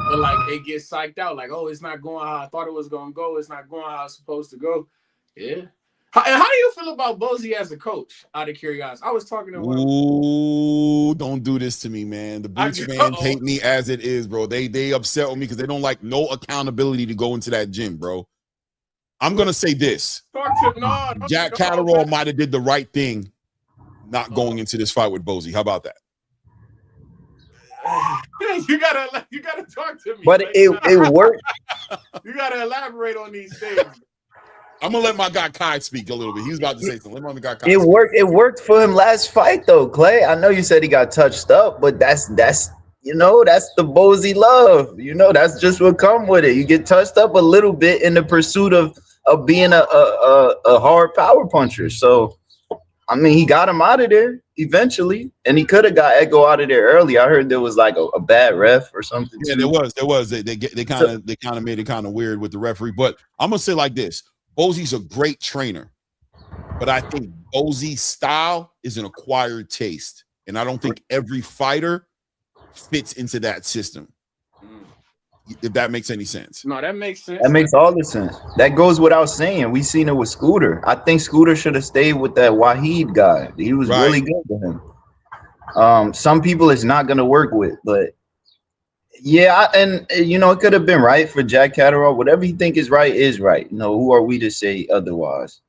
but like they get psyched out, like, oh, it's not going how I thought it was gonna go, it's not going how it's supposed to go. Yeah. How do you feel about Bozy as a coach? Out of curiosity, I was talking to him. Ooh, don't do this to me, man. The Boots fans hate me as it is, bro. They upset with me because they don't like no accountability to go into that gym, bro. I'm gonna say this: Jack Catterall might have did the right thing, not going into this fight with Bozy. How about that? You gotta talk to me. But it worked. You gotta elaborate on these things. I'm gonna let my guy Kai speak a little bit. He's about to say something. Let my guy Kai It speak. worked. It worked for him last fight, though, Clay. I know you said he got touched up, but that's that's the Bozy love. That's just what come with it. You get touched up a little bit in the pursuit of being a hard power puncher. So, I mean, he got him out of there eventually, and he could have got Echo out of there early. I heard there was like a bad ref or something. Yeah, too. there was. They kind of made it kind of weird with the referee. But I'm gonna say like this: Bozy's a great trainer, but I think Bozy's style is an acquired taste, and I don't think every fighter fits into that system. If that makes any sense. No, that makes sense. That makes all the sense. That goes without saying. We seen it with Scooter. I think Scooter should have stayed with that Wahid guy. He was really good with him. Some people it's not gonna work with, but yeah, and it could have been right for Jack Catterall. Whatever you think is right is right. Who are we to say otherwise?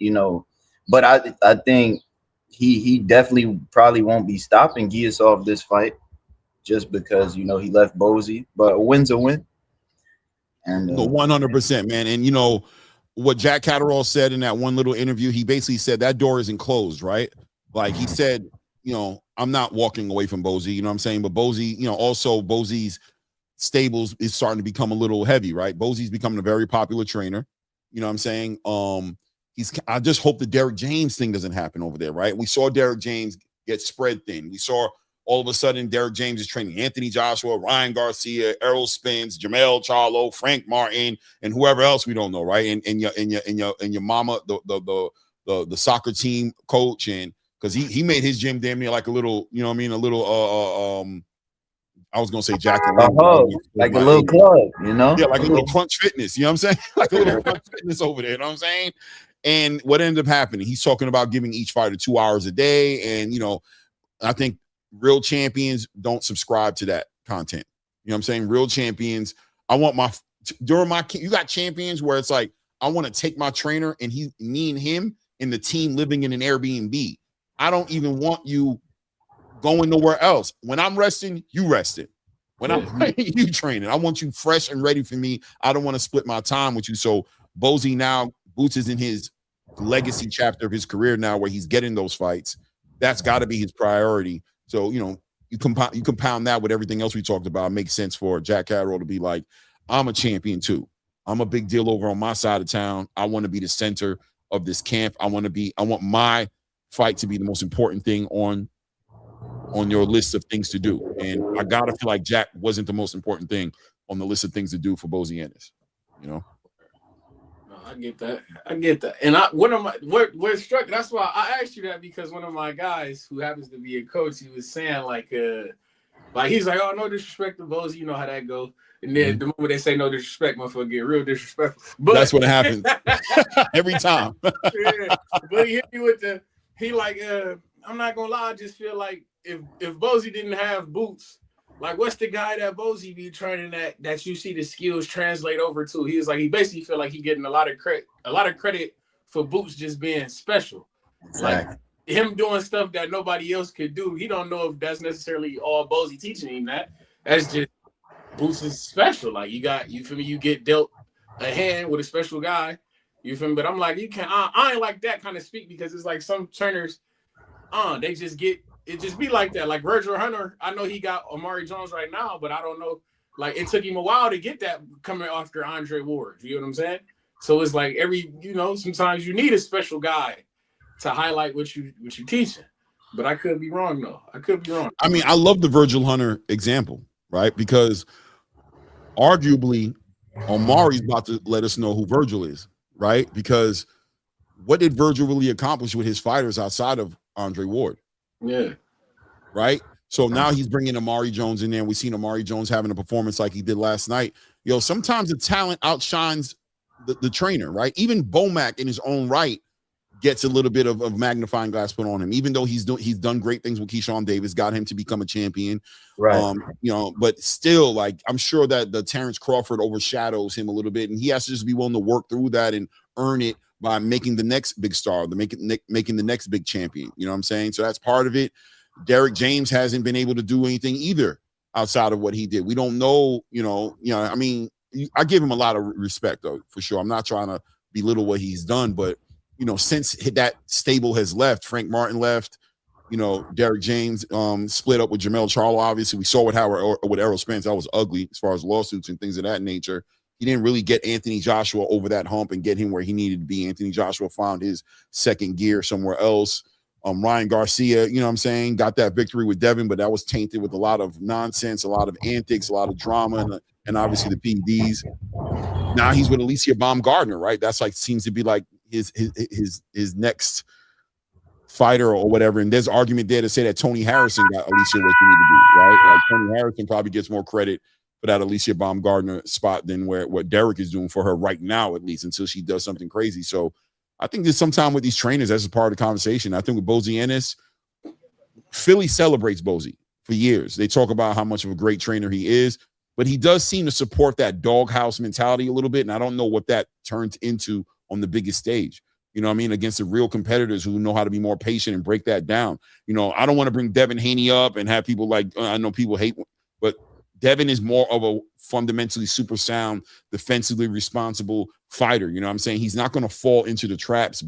But I think he definitely probably won't be stopping Giyasov this fight just because he left Bozy. But a win's a win. And 100%, man. And what Jack Catterall said in that one little interview, he basically said that door isn't closed, right? Like he said, I'm not walking away from Bozy, you know what I'm saying? But Bozy, also Bozy's stables is starting to become a little heavy, right? Bozy's becoming a very popular trainer, you know what I'm saying? I just hope the Derek James thing doesn't happen over there, right? We saw Derek James get spread thin. We saw all of a sudden Derek James is training Anthony Joshua, Ryan Garcia, Errol Spence, Jamel Charlo, Frank Martin, and whoever else we don't know, right? And your mama, the soccer team coach, and because he made his gym damn near like a little, a little I was gonna say Jack like a little club, Yeah, like a little Crunch Fitness, you know what I'm saying? Like a little Crunch Fitness over there, you know what I'm saying? And what ended up happening, he's talking about giving each fighter 2 hours a day, and I think real champions don't subscribe to that content. You know what I'm saying? Real champions, I want you got champions where it's like, I want to take my trainer and me and him and the team living in an Airbnb. I don't even want you going nowhere else. When I'm resting, you resting. When I'm training, you training. I want you fresh and ready for me. I don't want to split my time with you. So Bozy now, Boots is in his legacy chapter of his career now where he's getting those fights. That's got to be his priority. So, you compound that with everything else we talked about. It makes sense for Jack Catterall to be like, I'm a champion too. I'm a big deal over on my side of town. I want to be the center of this camp. I want my fight to be the most important thing on your list of things to do. And I got to feel like Jack wasn't the most important thing on the list of things to do for Bozy Ennis, I get that. And what struck, that's why I asked you that, because one of my guys who happens to be a coach, he was saying like he's like, oh, no disrespect to Bozy, you know how that go. And then the moment they say no disrespect, motherfucker get real disrespectful. But that's what happens every time. Yeah, but he hit me with I'm not gonna lie, I just feel like if Bozy didn't have Boots, like, what's the guy that Bozy be training that you see the skills translate over to? He was like, he basically feel like he getting a lot of credit for Boots just being special. Exactly. Like him doing stuff that nobody else could do. He don't know if that's necessarily all Bozy teaching him that. That's just Boots is special. Like you feel me? You get dealt a hand with a special guy. You feel me? But I'm like, you can't. I ain't like that kind of speak, because it's like some trainers, they just get. It just be like that. Like Virgil Hunter, I know he got Omari Jones right now, but I don't know. Like, it took him a while to get that coming after Andre Ward. You know what I'm saying? So it's like sometimes you need a special guy to highlight what you teaching. But I could be wrong though. I mean, I love the Virgil Hunter example, right? Because arguably Omari's about to let us know who Virgil is, right? Because what did Virgil really accomplish with his fighters outside of Andre Ward? Yeah. Right. So now he's bringing Omari Jones in there. We've seen Omari Jones having a performance like he did last night. Sometimes the talent outshines the trainer, right? Even Bomac in his own right gets a little bit of magnifying glass put on him, even though he's done great things with Keyshawn Davis, got him to become a champion. Right. But still, like, I'm sure that the Terrence Crawford overshadows him a little bit, and he has to just be willing to work through that and earn it by making the next big star, making the next big champion. You know what I'm saying? So that's part of it. Derek James hasn't been able to do anything either outside of what he did. We don't know, I mean, I give him a lot of respect though, for sure. I'm not trying to belittle what he's done, but you know, since that stable has left, Frank Martin left, you know, Derek James split up with Jermell Charlo. Obviously, we saw with Errol Spence. That was ugly as far as lawsuits and things of that nature. He didn't really get Anthony Joshua over that hump and get him where he needed to be. Anthony Joshua found his second gear somewhere else. Ryan Garcia, you know what I'm saying, got that victory with Devin, but that was tainted with a lot of nonsense, a lot of antics, a lot of drama, and obviously the PEDs. Now he's with Alicia Baumgardner, right? That's like seems to be like his next fighter or whatever. And there's argument there to say that Tony Harrison got Alicia where she needed to be, right? Like Tony Harrison probably gets more credit for that Alicia Baumgardner spot than what Derek is doing for her right now, at least until she does something crazy. So I think there's some time with these trainers as a part of the conversation. I think with Bozy Ennis, Philly celebrates Bozy for years. They talk about how much of a great trainer he is, but he does seem to support that doghouse mentality a little bit. And I don't know what that turns into on the biggest stage. You know what I mean? Against the real competitors who know how to be more patient and break that down. You know, I don't want to bring Devin Haney up and have people like, I know people hate, but Devin is more of a fundamentally super sound, defensively responsible fighter. You know what I'm saying? He's not going to fall into the traps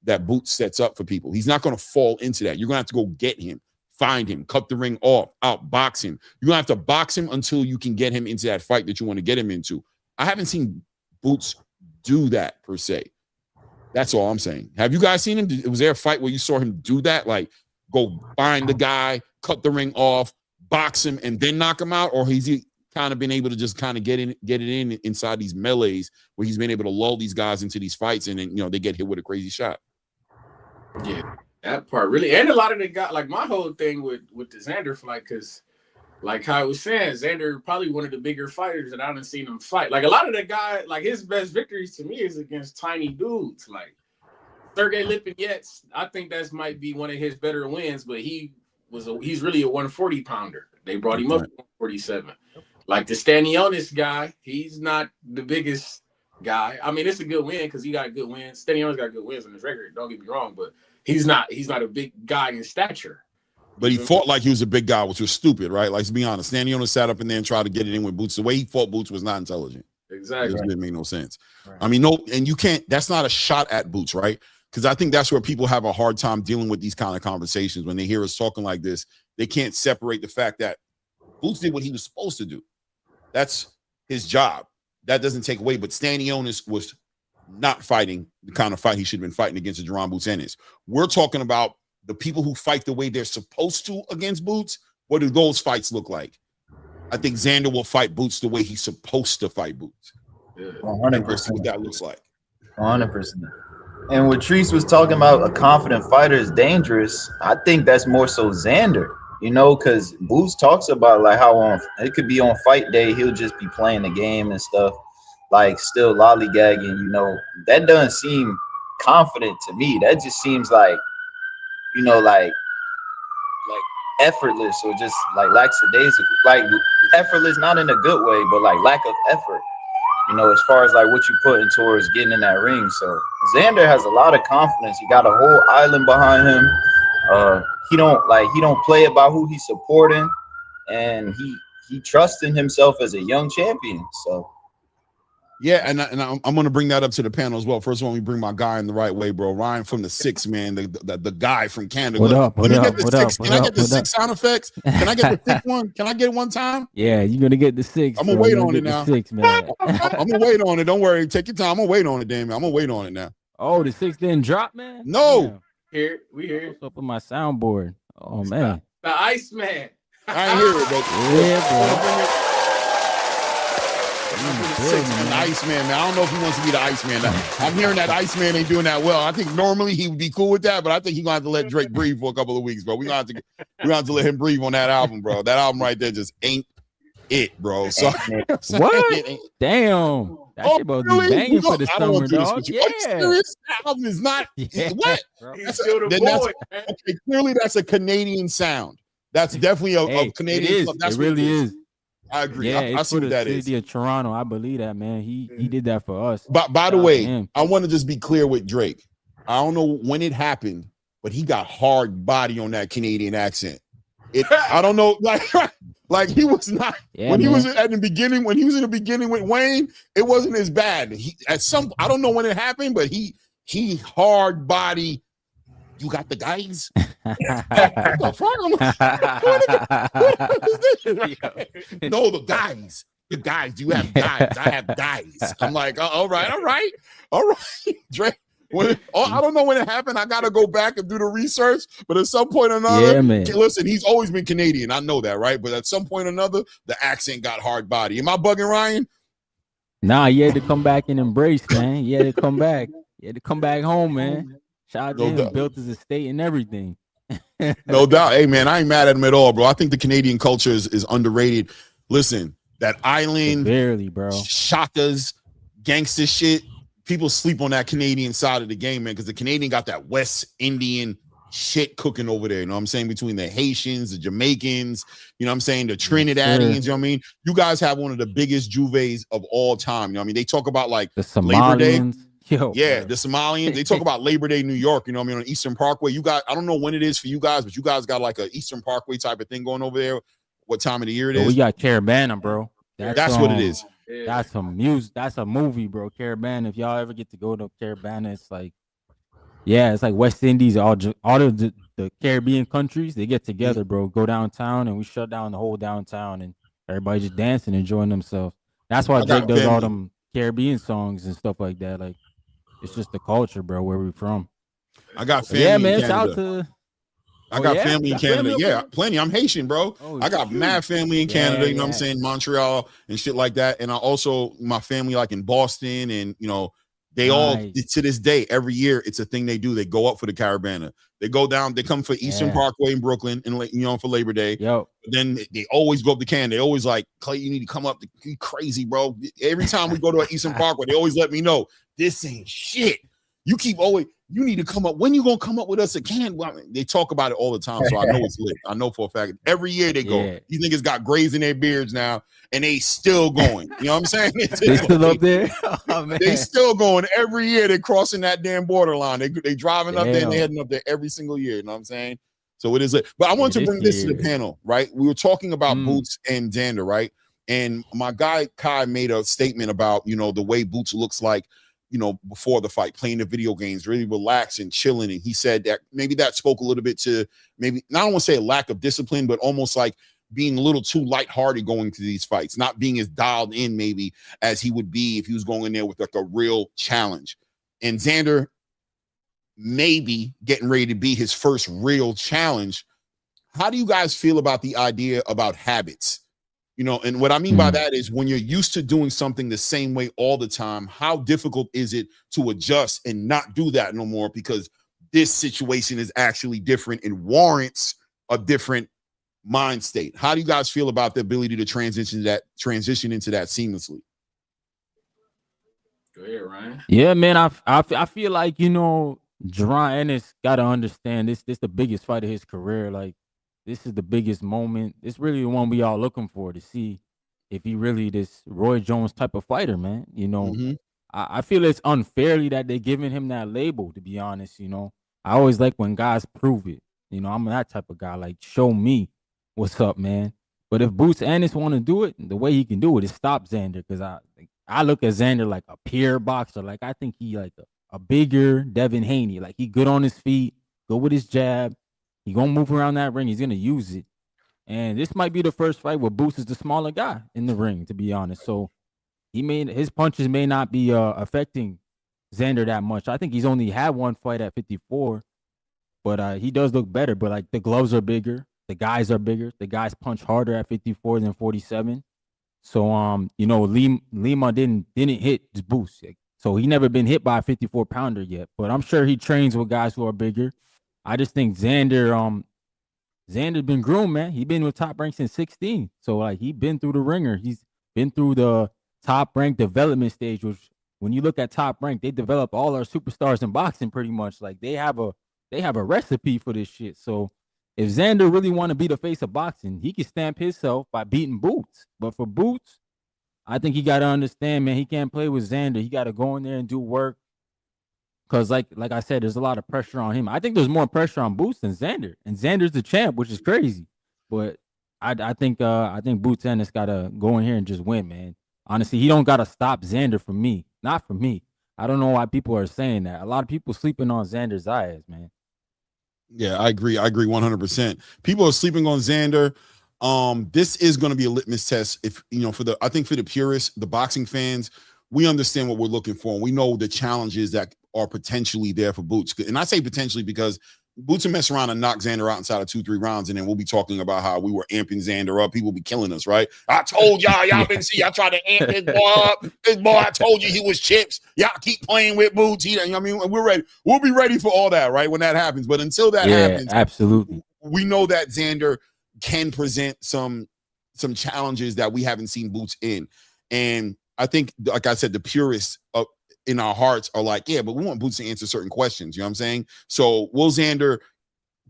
that Boots sets up for people. He's not going to fall into that. You're going to have to go get him, find him, cut the ring off, outbox him. You're going to have to box him until you can get him into that fight that you want to get him into. I haven't seen Boots do that per se. That's all I'm saying. Have you guys seen him? Was there a fight where you saw him do that? Like go find the guy, cut the ring off, box him, and then knock him out? Or has he kind of been able to just kind of get it in inside these melees where he's been able to lull these guys into these fights and then, you know, they get hit with a crazy shot? Yeah, that part really. And a lot of the guys, like my whole thing with the Xander fight, because like I was saying, Xander probably one of the bigger fighters that I haven't seen him fight. Like a lot of the guys, like his best victories to me is against tiny dudes. Like Sergey Lipinets, I think that might be one of his better wins, but he's really a 140 pounder. They brought him up to 147. Like the Stanionis guy, he's not the biggest guy. I mean, it's a good win because he got good wins. Stanionis got good wins on his record. Don't get me wrong, but he's not a big guy in stature. But he fought like he was a big guy, which was stupid, right? Like, to be honest, Stanionis sat up in there and tried to get it in with Boots. The way he fought Boots was not intelligent. Exactly. It didn't make no sense. Right. I mean, no, and you can't, that's not a shot at Boots, right? Because I think that's where people have a hard time dealing with these kind of conversations. When they hear us talking like this, they can't separate the fact that Boots did what he was supposed to do. That's his job. That doesn't take away. But Stanionis was not fighting the kind of fight he should have been fighting against Jaron Boots Ennis. We're talking about the people who fight the way they're supposed to against Boots. What do those fights look like? I think Xander will fight Boots the way he's supposed to fight Boots. 100%. What that looks like. 100%. And what Treese was talking about, a confident fighter is dangerous. I think that's more so Xander, you know, because Boots talks about like how it could be on fight day, he'll just be playing the game and stuff, like still lollygagging, you know. That doesn't seem confident to me. That just seems like, you know, like effortless or just like lackadaisical, like effortless, not in a good way, but like lack of effort, you know, as far as like what you putting towards getting in that ring. So Xander has a lot of confidence. He got a whole island behind him. He don't play about who he's supporting, and he trusts in himself as a young champion. So yeah, and I'm going to bring that up to the panel as well. First of all, we bring my guy in the right way, bro. Ryan from the 6, man, the guy from Canada. What up? Can I get the 6 sound effects? Can I get the 6 one? Can I get it one time? Yeah, you're going to get the 6. I'm going to wait on it now. 6, man. I'm going to wait on it. Don't worry. Take your time. I'm going to wait on it, damn it. I'm going to wait on it now. Oh, the 6 didn't drop, man? No. Here, we hear it. What's up with my soundboard? Oh, man. The Iceman. I ain't hear it, but yeah, bro. The Iceman, man. I don't know if he wants to be the Iceman. I'm hearing that Iceman ain't doing that well. I think normally he would be cool with that, but I think he's gonna have to let Drake breathe for a couple of weeks, bro. We're gonna have to let him breathe on that album, bro. That album right there just ain't it, bro. So what? Damn. That shit about to be banging for the summer, dog. Yeah. That album is not what? He's still the boy, man. Okay, clearly that's a Canadian sound. That's definitely a Canadian club. That's it really is. I agree. Yeah, I see what that is. City of Toronto. I believe that, man. He did that for us. But by the way, I want to just be clear with Drake. I don't know when it happened, but he got hard body on that Canadian accent. I don't know, like he was not when he was at the beginning. When he was in the beginning with Wayne, it wasn't as bad. I don't know when it happened, but he hard body. You got the guys. What the fuck? What is this? No, the guys. The guys. You have guys. I have guys. I'm like, all right. Drake. I don't know when it happened. I gotta go back and do the research. But at some point or another, listen, he's always been Canadian. I know that, right? But at some point or another, the accent got hard body. Am I bugging, Ryan? Nah, he had to come back and embrace, man. He had to come back. He had to come back home, man. Shout out to him. Built his estate and everything. No doubt. Hey, man, I ain't mad at him at all, bro. I think the Canadian culture is underrated. Listen, that island, barely, bro. Shakas, gangster shit. People sleep on that Canadian side of the game, man, because the Canadian got that West Indian shit cooking over there. You know what I'm saying? Between the Haitians, the Jamaicans, you know what I'm saying? The Trinidadians, you know what I mean? You guys have one of the biggest juves of all time. You know what I mean? They talk about like the Labor Day. Yo, yeah, bro. The Somalians. They talk about Labor Day, New York, you know what I mean? On Eastern Parkway. You got, I don't know when it is for you guys, but you guys got like a Eastern Parkway type of thing going over there. What time of the year it is? We got Caravana, bro. That's what it is. That's some music. That's a movie, bro. Caravana. If y'all ever get to go to Caravana, it's like, it's like West Indies. All of the Caribbean countries, they get together, bro. Go downtown, and we shut down the whole downtown, and everybody just dancing, enjoying themselves. That's why Drake does all them Caribbean songs and stuff like that. Like, it's just the culture, bro. Where we from? I got family in Canada. Shout to. I got family in Canada. Plenty. I'm Haitian, bro. I got mad family in Canada, you know what I'm saying? Montreal and shit like that. And I also, my family like in Boston, and, you know, they all, to this day, every year, it's a thing they do. They go up for the Caravana. They go down, they come for Eastern Parkway in Brooklyn, and, you know, for Labor Day. Then they always go up to Canada. They always like, Clay, you need to come up. You crazy, bro. Every time we go to an Eastern Parkway, they always let me know, this ain't shit. You keep always, you need to come up. When you gonna come up with us again? Well, they talk about it all the time, so I know it's lit. I know for a fact. Every year they go. These niggas got grays in their beards now, and they still going. You know what I'm saying? They still up there? Oh, man. They still going. Every year they're crossing that damn borderline. They driving up there, and they heading up there every single year. You know what I'm saying? So it is lit. But I want to bring this to the panel, right? We were talking about Boots and Xander, right? And my guy Kai made a statement about, you know, the way Boots looks like, you know, before the fight, playing the video games, really relaxed and chilling. And he said that maybe that spoke a little bit to maybe, not I don't want to say a lack of discipline, but almost like being a little too lighthearted going to these fights, not being as dialed in maybe as he would be if he was going in there with like a real challenge. And Xander maybe getting ready to be his first real challenge. How do you guys feel about the idea about habits? You know, and what I mean by that is when you're used to doing something the same way all the time, how difficult is it to adjust and not do that no more because this situation is actually different and warrants a different mind state? How do you guys feel about the ability to transition into that seamlessly? Go ahead, Ryan. Yeah, man. I feel like, you know, Jerron Ennis got to understand this the biggest fight of his career. Like, this is the biggest moment. It's really the one we all looking for to see if he really this Roy Jones type of fighter, man. You know, I feel it's unfairly that they're giving him that label, to be honest. You know, I always like when guys prove it. You know, I'm that type of guy. Like, show me what's up, man. But if Boots Ennis want to do it, the way he can do it is stop Xander. Because I look at Xander like a peer boxer. Like, I think he like a bigger Devin Haney. Like, he good on his feet, good with his jab. He gonna move around that ring. He's gonna use it, and this might be the first fight where Boots is the smaller guy in the ring, to be honest. So his punches may not be affecting Xander that much. I think he's only had one fight at 54, but he does look better. But like the gloves are bigger, the guys are bigger, the guys punch harder at 54 than 47. So you know, Lima didn't hit Boots, so he never been hit by a 54 pounder yet. But I'm sure he trains with guys who are bigger. I just think Xander's been groomed, man. He been with Top Rank since 16. So, like, he been through the ringer. He's been through the Top Rank development stage, which when you look at Top Rank, they develop all our superstars in boxing pretty much. Like, they have a recipe for this shit. So, if Xander really want to be the face of boxing, he can stamp himself by beating Boots. But for Boots, I think he got to understand, man, he can't play with Xander. He got to go in there and do work. Because, like I said, there's a lot of pressure on him. I think there's more pressure on Boots than Xander. And Xander's the champ, which is crazy. but I think Boots Ennis gotta go in here and just win, man. Honestly, he don't gotta stop Xander from me. Not from me. I don't know why people are saying that. A lot of people sleeping on Xander Zayas, man. Yeah, I agree 100%. People are sleeping on Xander. This is going to be a litmus test. If I think for the purists, the boxing fans, we understand what we're looking for, and we know the challenges that are potentially there for Boots. And I say potentially because Boots will mess around and knock Xander out inside of 2-3 rounds, and then we'll be talking about how we were amping Xander up. People will be killing us, right? I told y'all been see. I tried to amp this boy up. This boy, I told you he was chips. Y'all keep playing with Boots. I mean, we're ready. We'll be ready for all that, right? When that happens. But until that happens, absolutely, we know that Xander can present some challenges that we haven't seen Boots in. And I think, like I said, the purists in our hearts are like, yeah, but we want Boots to answer certain questions. You know what I'm saying? So will Xander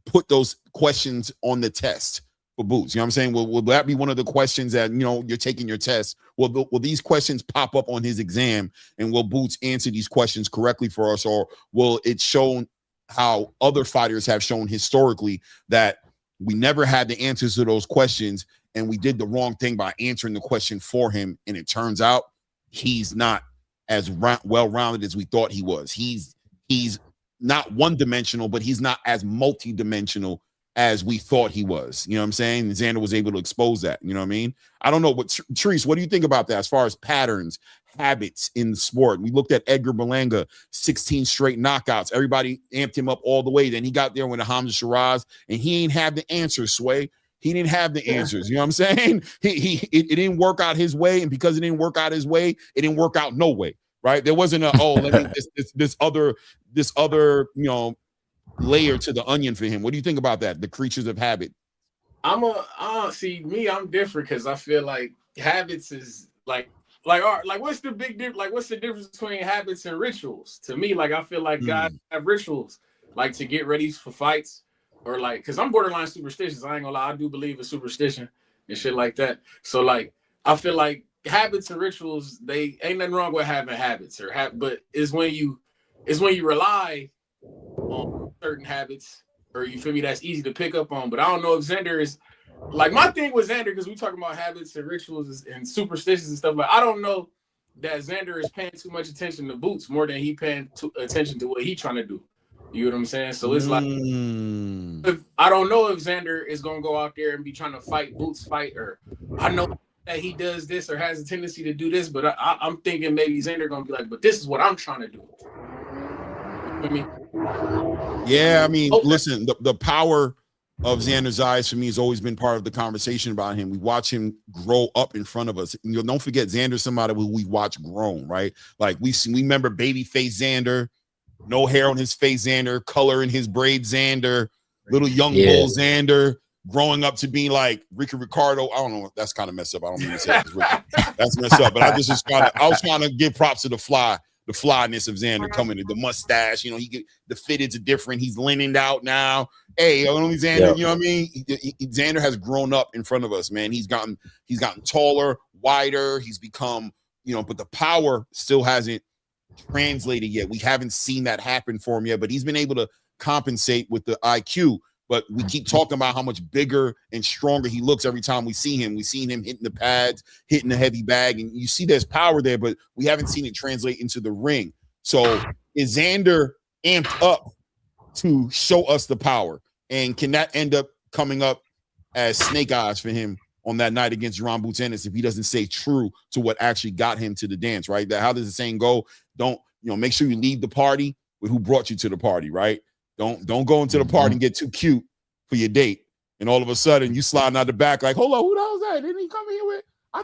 put those questions on the test for Boots? You know what I'm saying? Will that be one of the questions that, you're taking your test? Will these questions pop up on his exam, and will Boots answer these questions correctly for us? Or will it show how other fighters have shown historically that we never had the answers to those questions, and we did the wrong thing by answering the question for him, and it turns out he's not as well-rounded as we thought he was. He's not one-dimensional, but he's not as multi-dimensional as we thought he was. You know what I'm saying? And Xander was able to expose that. You know what I mean? I don't know, but Therese, what do you think about that as far as patterns, habits in the sport? We looked at Edgar Berlanga, 16 straight knockouts. Everybody amped him up all the way. Then he got there with a Hamzah Sheeraz, and he ain't have the answers, Sway. He didn't have the answers. You know what I'm saying? It didn't work out his way, and because it didn't work out his way, it didn't work out no way. Right? There wasn't this other layer to the onion for him. What do you think about that? The creatures of habit. I'm different because I feel like habits is like what's the big difference? Like, what's the difference between habits and rituals? To me, like, I feel like guys have rituals, like to get ready for fights. Or like, because I'm borderline superstitious. I ain't gonna lie, I do believe in superstition and shit like that. So like, I feel like habits and rituals, they ain't nothing wrong with having habits but it's when you rely on certain habits, or you feel me, that's easy to pick up on. But I don't know if Xander is like, my thing with Xander, because we talking about habits and rituals and superstitions and stuff, but I don't know that Xander is paying too much attention to Boots more than he paying attention to what he trying to do. You know what I'm saying? So it's like, I don't know if Xander is going to go out there and be trying to fight Boots fight, or I know that he does this or has a tendency to do this, but I'm thinking maybe Xander going to be like, but this is what I'm trying to do. You know I mean, listen, the power of Xander Zayas for me has always been part of the conversation about him. We watch him grow up in front of us. And don't forget, Xander's somebody who we watch grown, right? Like we remember babyface Xander, no hair on his face Xander, color in his braids Xander, little young bull Xander, growing up to being like Ricky Ricardo. I don't know. That's kind of messed up. I don't mean to say that's messed up. But I was trying to give props to the flyness of Xander coming to the mustache. The fitteds are different. He's leaning out now. Hey, only Xander. You know what I mean? Xander has grown up in front of us, man. He's gotten taller, wider. He's become, but the power still hasn't translated yet. We haven't seen that happen for him yet, but he's been able to compensate with the IQ. But we keep talking about how much bigger and stronger he looks every time we see him. We've seen him hitting the pads, hitting the heavy bag, and you see there's power there, but we haven't seen it translate into the ring. So is Xander amped up to show us the power? And can that end up coming up as snake eyes for him on that night against Jon Boots Ennis if he doesn't stay true to what actually got him to the dance, right? How does the saying go? Don't, make sure you leave the party with who brought you to the party, right? Don't go into the party and get too cute for your date, and all of a sudden you sliding out the back like, hold on, who the hell was that? Didn't he come in here with? I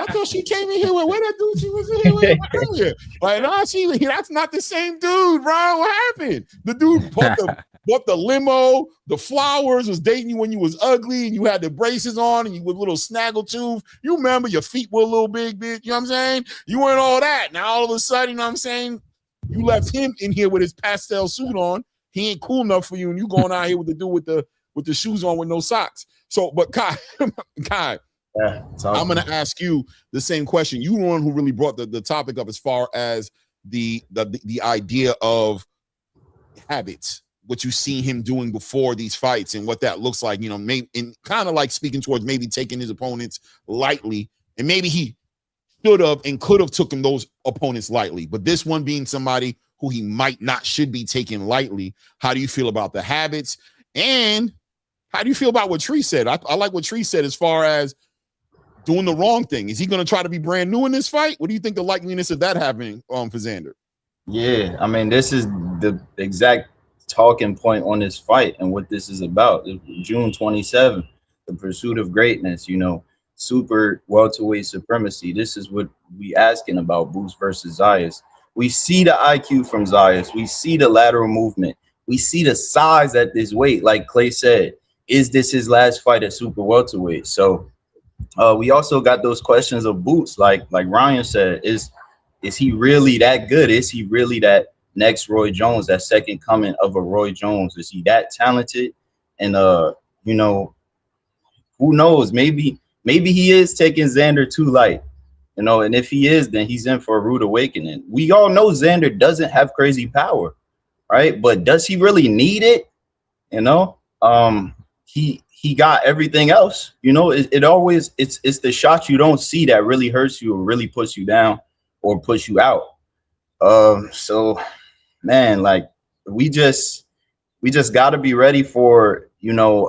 thought she came in here with. Where that dude she was in here with earlier? Like, no, that's not the same dude, bro. What happened? The dude bought the limo, the flowers, was dating you when you was ugly and you had the braces on and you with little snaggle tooth. You remember your feet were a little big, bitch. You know what I'm saying? You weren't all that. Now all of a sudden, you know what I'm saying? You left him in here with his pastel suit on. He ain't cool enough for you, and you going out here with the dude with the shoes on with no socks. So, but Kai, I'm gonna ask you the same question. You were the one who really brought the topic up as far as the idea of habits. what you've seen him doing before these fights and what that looks like, you know, maybe and kind of like speaking towards maybe taking his opponents lightly, and maybe he should have and could have taken those opponents lightly, but this one being somebody who he might not should be taken lightly. How do you feel about the habits, and how do you feel about what Tree said? I like what Tree said as far as doing the wrong thing. Is he going to try to be brand new in this fight? What do you think the likeliness of that happening for Xander? Yeah, I mean, this is the exact talking point on this fight and what this is about. June 27th, the pursuit of greatness, you know, super welterweight supremacy. This is what we asking about, Boots versus Zayas. We see the IQ from Zayas. We see the lateral movement. We see the size at this weight. Like Clay said, is this his last fight at super welterweight? So we also got those questions of Boots, like Ryan said, is he really that good? Is he really that next Roy Jones, that second coming of a Roy Jones? Is he that talented? And you know, who knows? Maybe he is taking Xander too light, you know. And if he is, then he's in for a rude awakening. We all know Xander doesn't have crazy power, right? But does he really need it? You know, he got everything else. You know, it always it's the shots you don't see that really hurts you or really puts you down or push you out. So man, like we just got to be ready for, you know,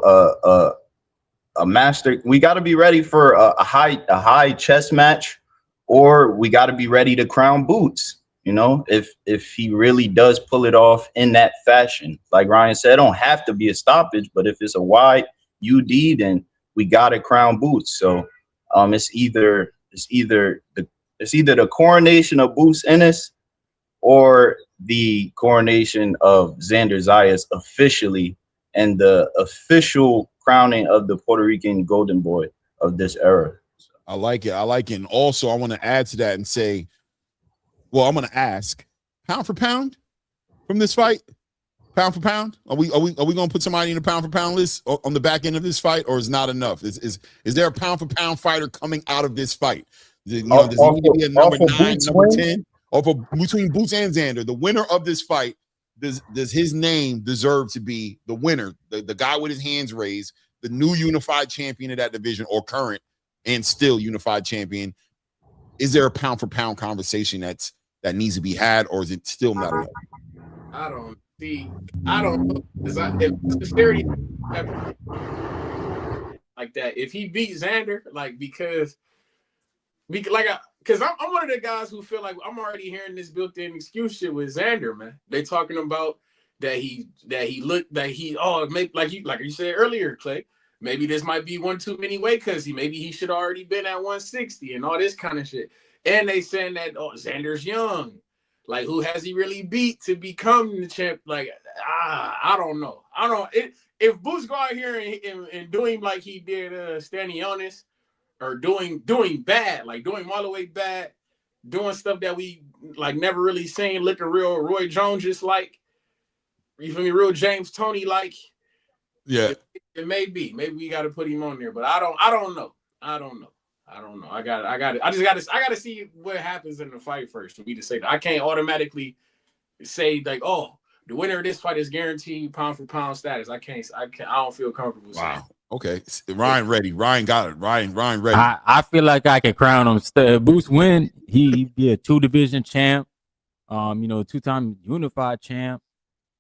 a master. We got to be ready for a high chess match, or we got to be ready to crown Boots. You know, if he really does pull it off in that fashion, like Ryan said, it don't have to be a stoppage, but if it's a wide UD, then we got to crown Boots. So it's either the coronation of Boots Ennis or the coronation of Xander Zayas officially, and the official crowning of the Puerto Rican golden boy of this era. I like it. And also I want to add to that and say, well, I'm going to ask, pound for pound from this fight, pound for pound. Are we going to put somebody in the pound for pound list on the back end of this fight, or is not enough? Is there a pound for pound fighter coming out of this fight? You know, does he need to be a number 9, number 10? Or between Boots and Xander, the winner of this fight, does his name deserve to be the winner, the guy with his hands raised, the new unified champion of that division, or current and still unified champion? Is there a pound for pound conversation that needs to be had, or is it still not enough? I don't know. If sincerity like that, if he beat Xander, like because I'm one of the guys who feel like I'm already hearing this built-in excuse shit with Xander, man. They talking about maybe like you said earlier, Clay, maybe this might be one too many weight cuts. Maybe he should have already been at 160 and all this kind of shit. And they saying that Xander's young. Like, who has he really beat to become the champ? Like, I don't know. If Boots go out here and doing like he did Stanionis, or doing bad, like doing all the way bad, doing stuff that we like never really seen, looking real Roy Jones just like, you feel me, real James Toney like. Yeah, it may be. Maybe we got to put him on there, but I don't know. I got to see what happens in the fight first for me to say that. I can't automatically say like, oh, the winner of this fight is guaranteed pound for pound status. I don't feel comfortable saying. Wow. Okay. Ryan ready. Ryan got it. Ryan ready. I feel like I can crown him. Boots win. He'd be a 2-division champ. You know, 2-time unified champ.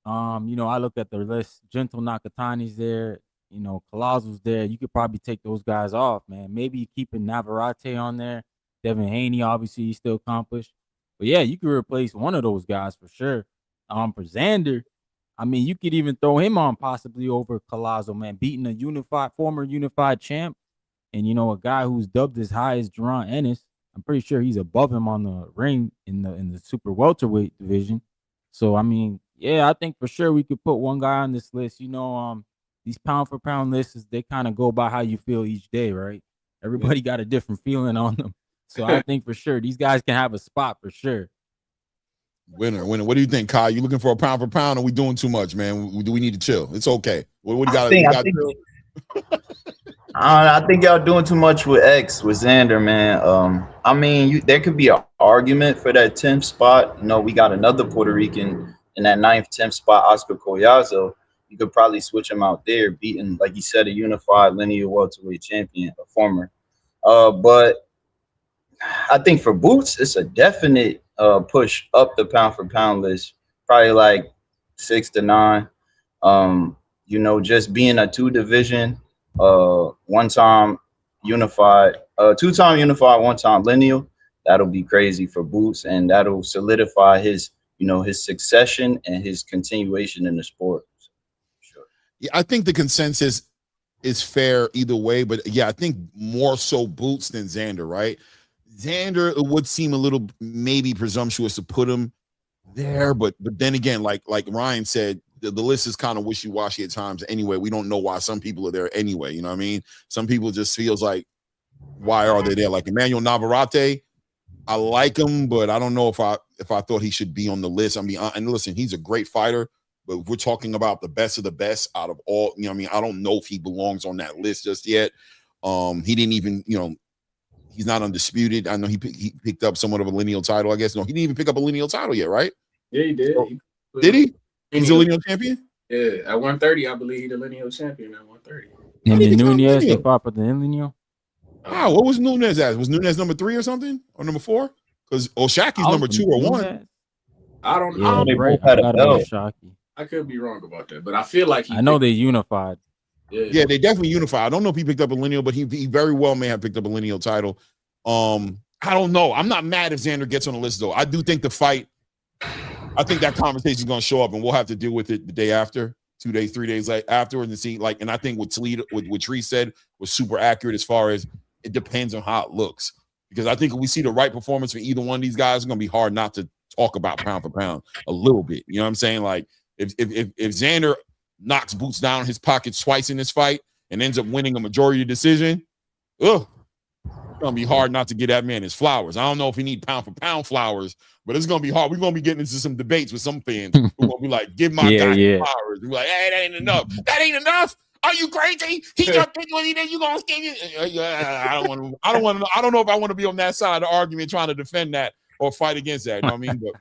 You know, I looked at the list. Gentle Nakatani's there. You know, Colossal's there. You could probably take those guys off, man. Maybe keeping Navarrete on there. Devin Haney, obviously, he's still accomplished. But yeah, you could replace one of those guys for sure. For Xander, I mean, you could even throw him on possibly over Colossal, man. Beating a former unified champ, and you know, a guy who's dubbed as high as Jerron Ennis. I'm pretty sure he's above him on the ring in the super welterweight division. So I mean, yeah, I think for sure we could put one guy on this list. You know, these pound for pound lists, they kind of go by how you feel each day, right? Everybody got a different feeling on them. So I think for sure these guys can have a spot for sure. Winner. What do you think, Kai? You looking for a pound for pound, or we doing too much, man? Do we need to chill? It's okay. What do you got? I think y'all doing too much with Xander, man. I mean, there could be an argument for that 10th spot. You know, we got another Puerto Rican in that 9th, 10th spot, Oscar Collazo, you could probably switch him out there, beating, like you said, a unified lineal welterweight champion, a former. But I think for Boots, it's a definite push up the pound for pound list, probably like 6 to 9. You know, just being a 2 division, 1-time unified, 2-time unified, 1-time lineal, that'll be crazy for Boots, and that'll solidify his, you know, his succession and his continuation in the sport. So, sure. Yeah, I think the consensus is fair either way, but yeah, I think more so Boots than Xander, right? Xander, it would seem a little maybe presumptuous to put him there, but then again, like Ryan said, the list is kind of wishy-washy at times anyway. We don't know why some people are there anyway, you know what I mean? Some people just feels like, why are they there? Like Emmanuel Navarrete, I like him, but I don't know if I thought he should be on the list. I mean, and listen, he's a great fighter, but if we're talking about the best of the best out of all, you know what I mean? I don't know if he belongs on that list just yet. He didn't even, you know, he's not undisputed. I know he picked up somewhat of a lineal title, I guess. No, he didn't even pick up a lineal title yet, right? Yeah, he did. So, did he? He's a lineal champion? Yeah, at 130, I believe he's the lineal champion at 130. And then Nunez, they fought for the lineal. Wow, what was Nunez at? Was Nunez number 3 or something? Or number 4? Because Oshaki's number 2 or 1. I don't know. know. Yeah, right. I forgot about Oshaki. I could be wrong about that, but I feel like I know they unified. Yeah, they definitely unified. I don't know if he picked up a lineal, but he very well may have picked up a lineal title. I don't know. I'm not mad if Xander gets on the list, though. I do think the fight, I think that conversation is going to show up, and we'll have to deal with it the day after, 2 days, 3 days afterwards, and see. Like, and I think what Tree said was super accurate as far as it depends on how it looks. Because I think if we see the right performance for either one of these guys, it's going to be hard not to talk about pound for pound a little bit. You know what I'm saying? Like, if Xander knocks Boots down in his pockets twice in this fight and ends up winning a majority decision, it's gonna be hard not to get that man his flowers. I don't know if he need pound for pound flowers, but it's gonna be hard. We're gonna be getting into some debates with some fans who gonna be like, "Give my guy flowers." We're like, "Hey, that ain't enough. That ain't enough. Are you crazy? He just did what he did. You gonna skin it?" I don't know if I want to be on that side of the argument trying to defend that or fight against that. You know what I mean? But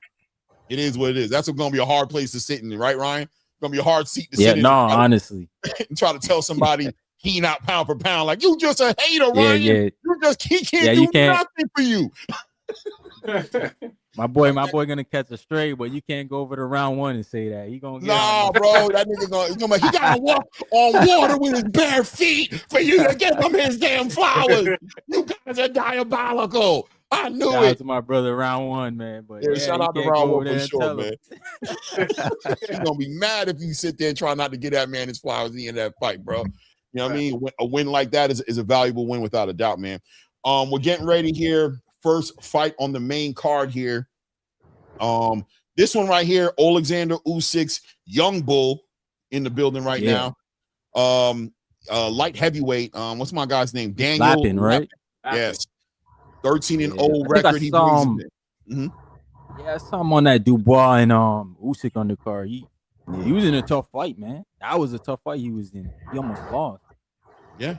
it is what it is. That's gonna be a hard place to sit in, right, Ryan? It's gonna be a hard seat to sit in. Honestly, and try to tell somebody he not pound for pound. Like, you just a hater, Ryan. You just he can't do nothing for you. My boy gonna catch a stray, but you can't go over to round 1 and say that. He gonna get bro. That nigga he gotta walk on water with his bare feet for you to give him his damn flowers. You guys are diabolical. I knew shout it. out to my brother round 1, man. But shout out to round 1 for sure, man. He's gonna be mad if you sit there and try not to get that man his flowers at the end of that fight, bro. You know what I mean? A win like that is a valuable win without a doubt, man. We're getting ready here. First fight on the main card here. This one right here, Oleksandr Usyk's young bull in the building right now. Light heavyweight. What's my guy's name? Daniel Lappin, right? Yes. 13-0 record. He brings it. Yeah, something on that Dubois and Usyk undercard. He was in a tough fight, man. That was a tough fight he was in. He almost lost. Yeah.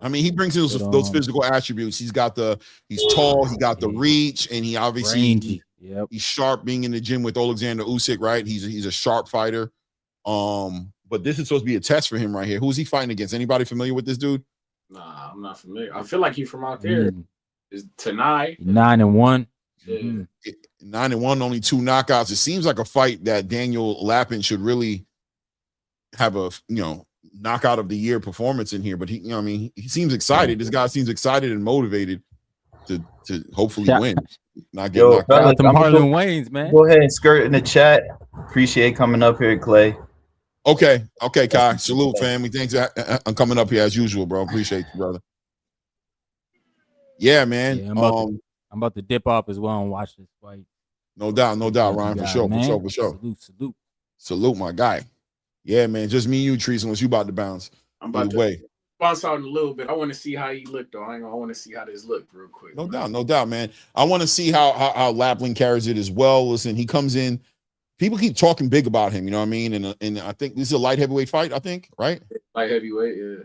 I mean, he brings in those physical attributes. He's tall, he got the reach, and he obviously he's sharp. Being in the gym with Oleksandr Usyk, right? He's a sharp fighter. But this is supposed to be a test for him right here. Who's he fighting against? Anybody familiar with this dude? Nah, I'm not familiar. I feel like he's from out there. Is Tanai 9-1? Yeah. 9-1, only 2 knockouts. It seems like a fight that Daniel Lappin should really have a knockout of the year performance in here. But he seems excited. This guy seems excited and motivated to hopefully win. Not get knocked out. Them Harlan Waynes, man. Go ahead and skirt in the chat. Appreciate coming up here, Clay. Okay, Kai. Salute, family. Thanks for coming up here as usual, bro. Appreciate you, brother. Yeah, man. Yeah, I'm about to dip off as well and watch this fight. No doubt, Ryan, for sure. Salute, my guy. Yeah, man. Just me and you, Trees, unless you about to bounce. I'm about to bounce out in a little bit. I want to see how he looked, though. I want to see how this looked real quick. No doubt, man. I want to see how Lapland carries it as well. Listen, he comes in. People keep talking big about him, you know what I mean? And I think this is a light heavyweight fight, I think, right? Light heavyweight, yeah.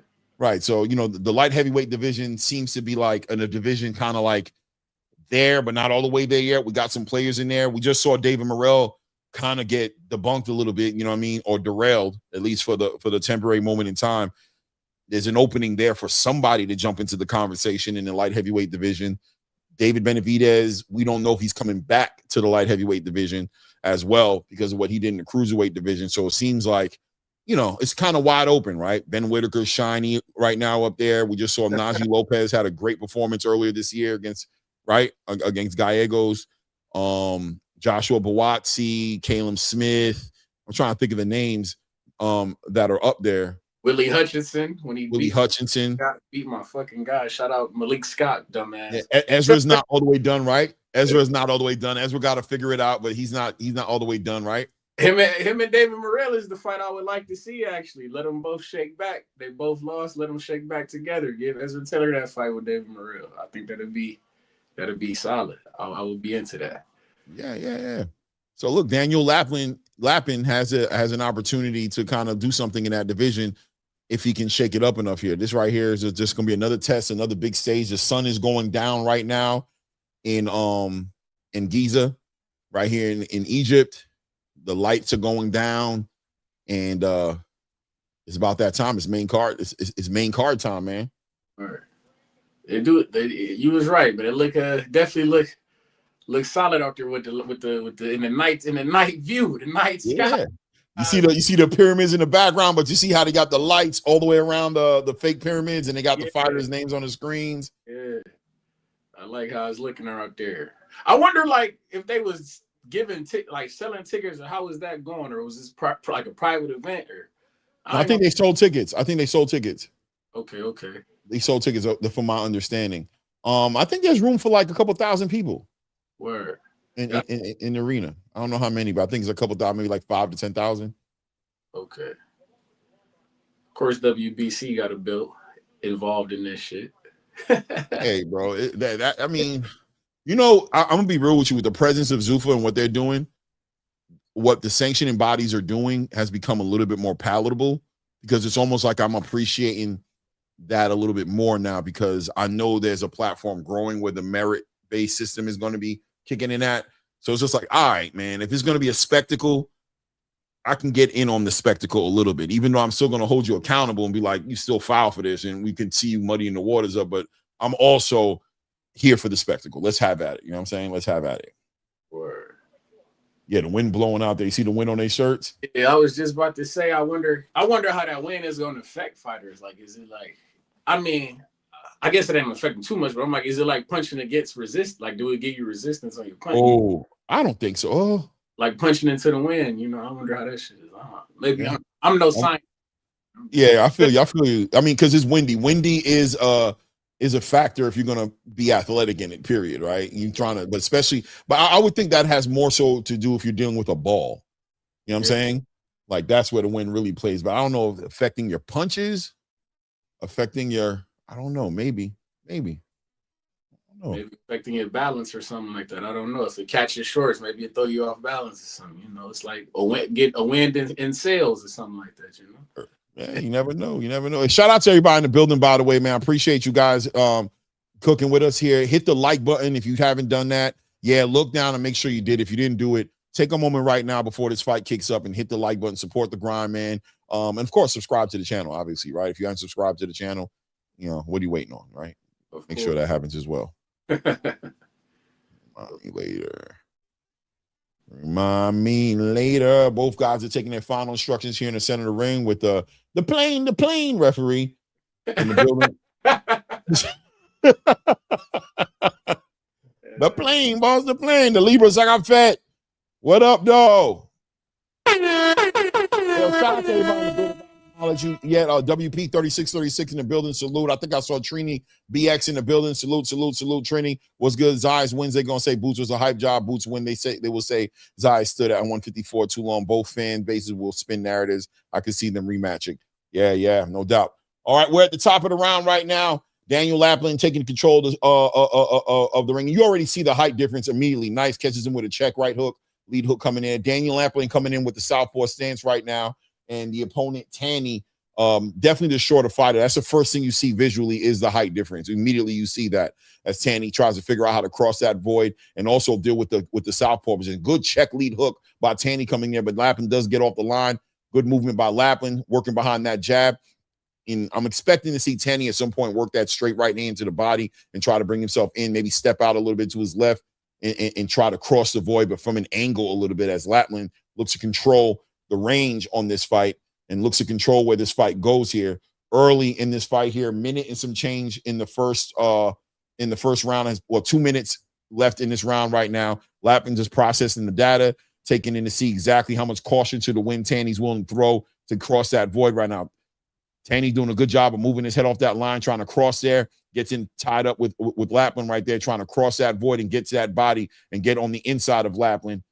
Right. So, the light heavyweight division seems to be like a division kind of like there, but not all the way there yet. We got some players in there. We just saw David Morrell kind of get debunked a little bit, you know what I mean, or derailed, at least for the temporary moment in time. There's an opening there for somebody to jump into the conversation in the light heavyweight division. David Benavidez, we don't know if he's coming back to the light heavyweight division as well because of what he did in the cruiserweight division. So it seems like, you know, it's kind of wide open, right? Ben Whitaker's shiny right now up there. We just saw Najee Lopez had a great performance earlier this year against Gallegos. Joshua Buatsi, Caleb Smith. I'm trying to think of the names that are up there. Willie Hutchinson, when he beat my fucking guy. Shout out Malik Scott, dumbass. Yeah, Ezra's not all the way done, right? Ezra's not all the way done. Ezra got to figure it out, but he's not all the way done, right? Him and David Morrell is the fight I would like to see, actually. Let them both shake back. They both lost. Let them shake back together. Give Ezra Taylor that fight with David Morrell. I think that'd be solid. I would be into that. Yeah. So look, Daniel Lapin has an opportunity to kind of do something in that division if he can shake it up enough here. This right here is just going to be another test, another big stage. The sun is going down right now in GIZA, right here in Egypt. The lights are going down, and it's about that time. It's main card. It's main card time, man. All right. You was right, but it definitely look solid out there with the in the night view, the night sky. You see the pyramids in the background, but you see how they got the lights all the way around the fake pyramids, and they got the fighters' names on the screens. Yeah, I like how it's looking out there. I wonder, like, if they was giving selling tickets, or how was that going, or was this like a private event? Or I think they sold tickets. Okay. They sold tickets, from my understanding. I think there's room for like a couple thousand people. Word. In the arena. I don't know how many, but I think it's a couple thousand, maybe like 5,000 to 10,000. Okay. Of course, WBC got a bill involved in this shit. Hey, bro, I mean, you know, I'm gonna be real with you. With the presence of Zuffa and what they're doing, what the sanctioning bodies are doing has become a little bit more palatable, because it's almost like I'm appreciating that a little bit more now, because I know there's a platform growing where the merit-based system is going to be kicking in at. So it's just like, all right, man, if it's going to be a spectacle, I can get in on the spectacle a little bit, even though I'm still going to hold you accountable and be like, you still foul for this, and we can see you muddying the waters up, but I'm also here for the spectacle. Let's have at it. You know what I'm saying? Let's have at it. Word. Yeah, the wind blowing out there. You see the wind on their shirts? Yeah, I was just about to say, I wonder how that wind is going to affect fighters. Like, is it like, I mean, I guess it ain't affecting too much, but I'm like, is it like punching against resist? Like, do it give you resistance on your punch? Oh, I don't think so. Oh. Like punching into the wind, you know, I wonder how that shit is. Maybe yeah. I'm no scientist. Yeah, I feel you. I mean, because it's windy. Windy is a factor if you're gonna be athletic in it, period, right? You're trying to, but I would think that has more so to do if you're dealing with a ball. You know what I'm saying? Like, that's where the wind really plays. But I don't know if affecting your punches, affecting your, I don't know, maybe. I don't know. Maybe affecting your balance or something like that. I don't know. If it catches shorts, maybe it throw you off balance or something. You know, it's like get a wind in sails or something like that, you know? Yeah, you never know. And shout out to everybody in the building, by the way, man. I appreciate you guys cooking with us here. Hit the like button if you haven't done that. Yeah, look down and make sure you did. If you didn't do it, take a moment right now before this fight kicks up and hit the like button. Support the grind, man. And of course, subscribe to the channel, obviously, right? If you haven't subscribed to the channel, you know, what are you waiting on, right? Make sure that happens as well. Remind me later. Both guys are taking their final instructions here in the center of the ring with the plane referee in the building. The plane, boss, the plane. The Libras like I'm fat. What up, though? Shout out to everybody in the building. WP 3636 in the building. Salute. I think I saw Trini BX in the building. Salute, Trini. What's good? Zay's wins. They're gonna say Boots was a hype job. Boots win. They will say Zay stood at 154 too long. Both fan bases will spin narratives. I can see them rematching. Yeah, no doubt. All right, we're at the top of the round right now. Daniel Lapin taking control of the ring. You already see the height difference immediately. Nice, catches him with a check right hook, lead hook coming in. Daniel Lapin coming in with the southpaw stance right now. And the opponent, Tanny, Definitely the shorter fighter. That's the first thing you see visually is the height difference. Immediately you see that as Tanny tries to figure out how to cross that void and also deal with the southpaw position. Good check lead hook by Tanny coming in, but Lapin does get off the line. Good movement by Lapin, working behind that jab. And I'm expecting to see Tanny at some point work that straight right hand to the body and try to bring himself in, maybe step out a little bit to his left and try to cross the void, but from an angle a little bit as Lapin looks to control the range on this fight and looks to control where this fight goes here. Early in this fight here, minute and some change in the first round. 2 minutes left in this round right now. Lapin just processing the data, taking in to see exactly how much caution to the wind Tanny's willing to throw to cross that void right now. Tanny doing a good job of moving his head off that line, trying to cross there, gets in tied up with Lapin right there, trying to cross that void and get to that body and get on the inside of Lapin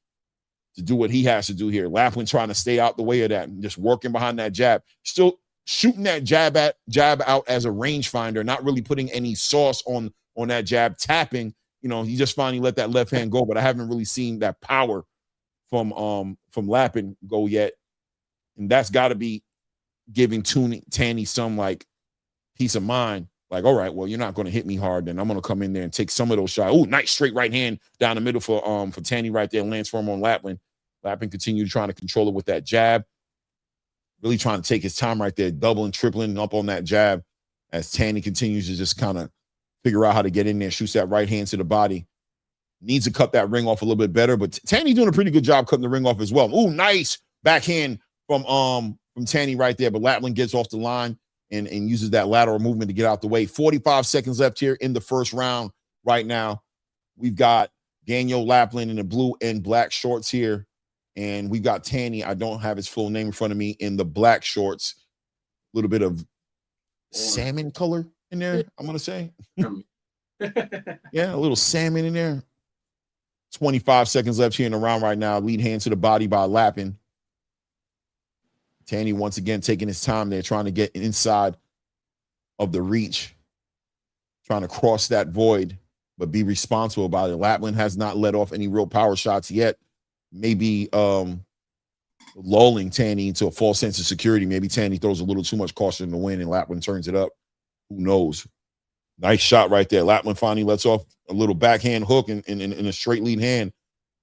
to do what he has to do here. Lapin trying to stay out the way of that and just working behind that jab. Still shooting that jab out as a rangefinder, not really putting any sauce on that jab, tapping. You know, he just finally let that left hand go, but I haven't really seen that power from Lapin go yet. And that's got to be giving Tanny some like peace of mind. Like, all right, well, you're not going to hit me hard, then I'm going to come in there and take some of those shots. Oh, nice straight right hand down the middle for Tanny right there, lands for him on Lapin. Lapin continued trying to control it with that jab. Really trying to take his time right there, doubling, tripling up on that jab as Tanny continues to just kind of figure out how to get in there, shoots that right hand to the body. Needs to cut that ring off a little bit better, but Tanny doing a pretty good job cutting the ring off as well. Ooh, nice backhand from Tanny right there, but Lapin gets off the line and uses that lateral movement to get out the way. 45 seconds left here in the first round right now. We've got Daniel Lapin in the blue and black shorts here, and we've got Tanny, I don't have his full name in front of me, in the black shorts. A little bit of salmon color in there, I'm going to say. Yeah, a little salmon in there. 25 seconds left here in the round right now. Lead hand to the body by Lapin. Tanny once again taking his time there, trying to get inside of the reach, trying to cross that void, but be responsible about it. Lapin has not let off any real power shots yet. Maybe lulling Tanny into a false sense of security. Maybe Tanny throws a little too much caution in the wind and Lapin turns it up. Who knows? Nice shot right there. Lapin finally lets off a little backhand hook in a straight lead hand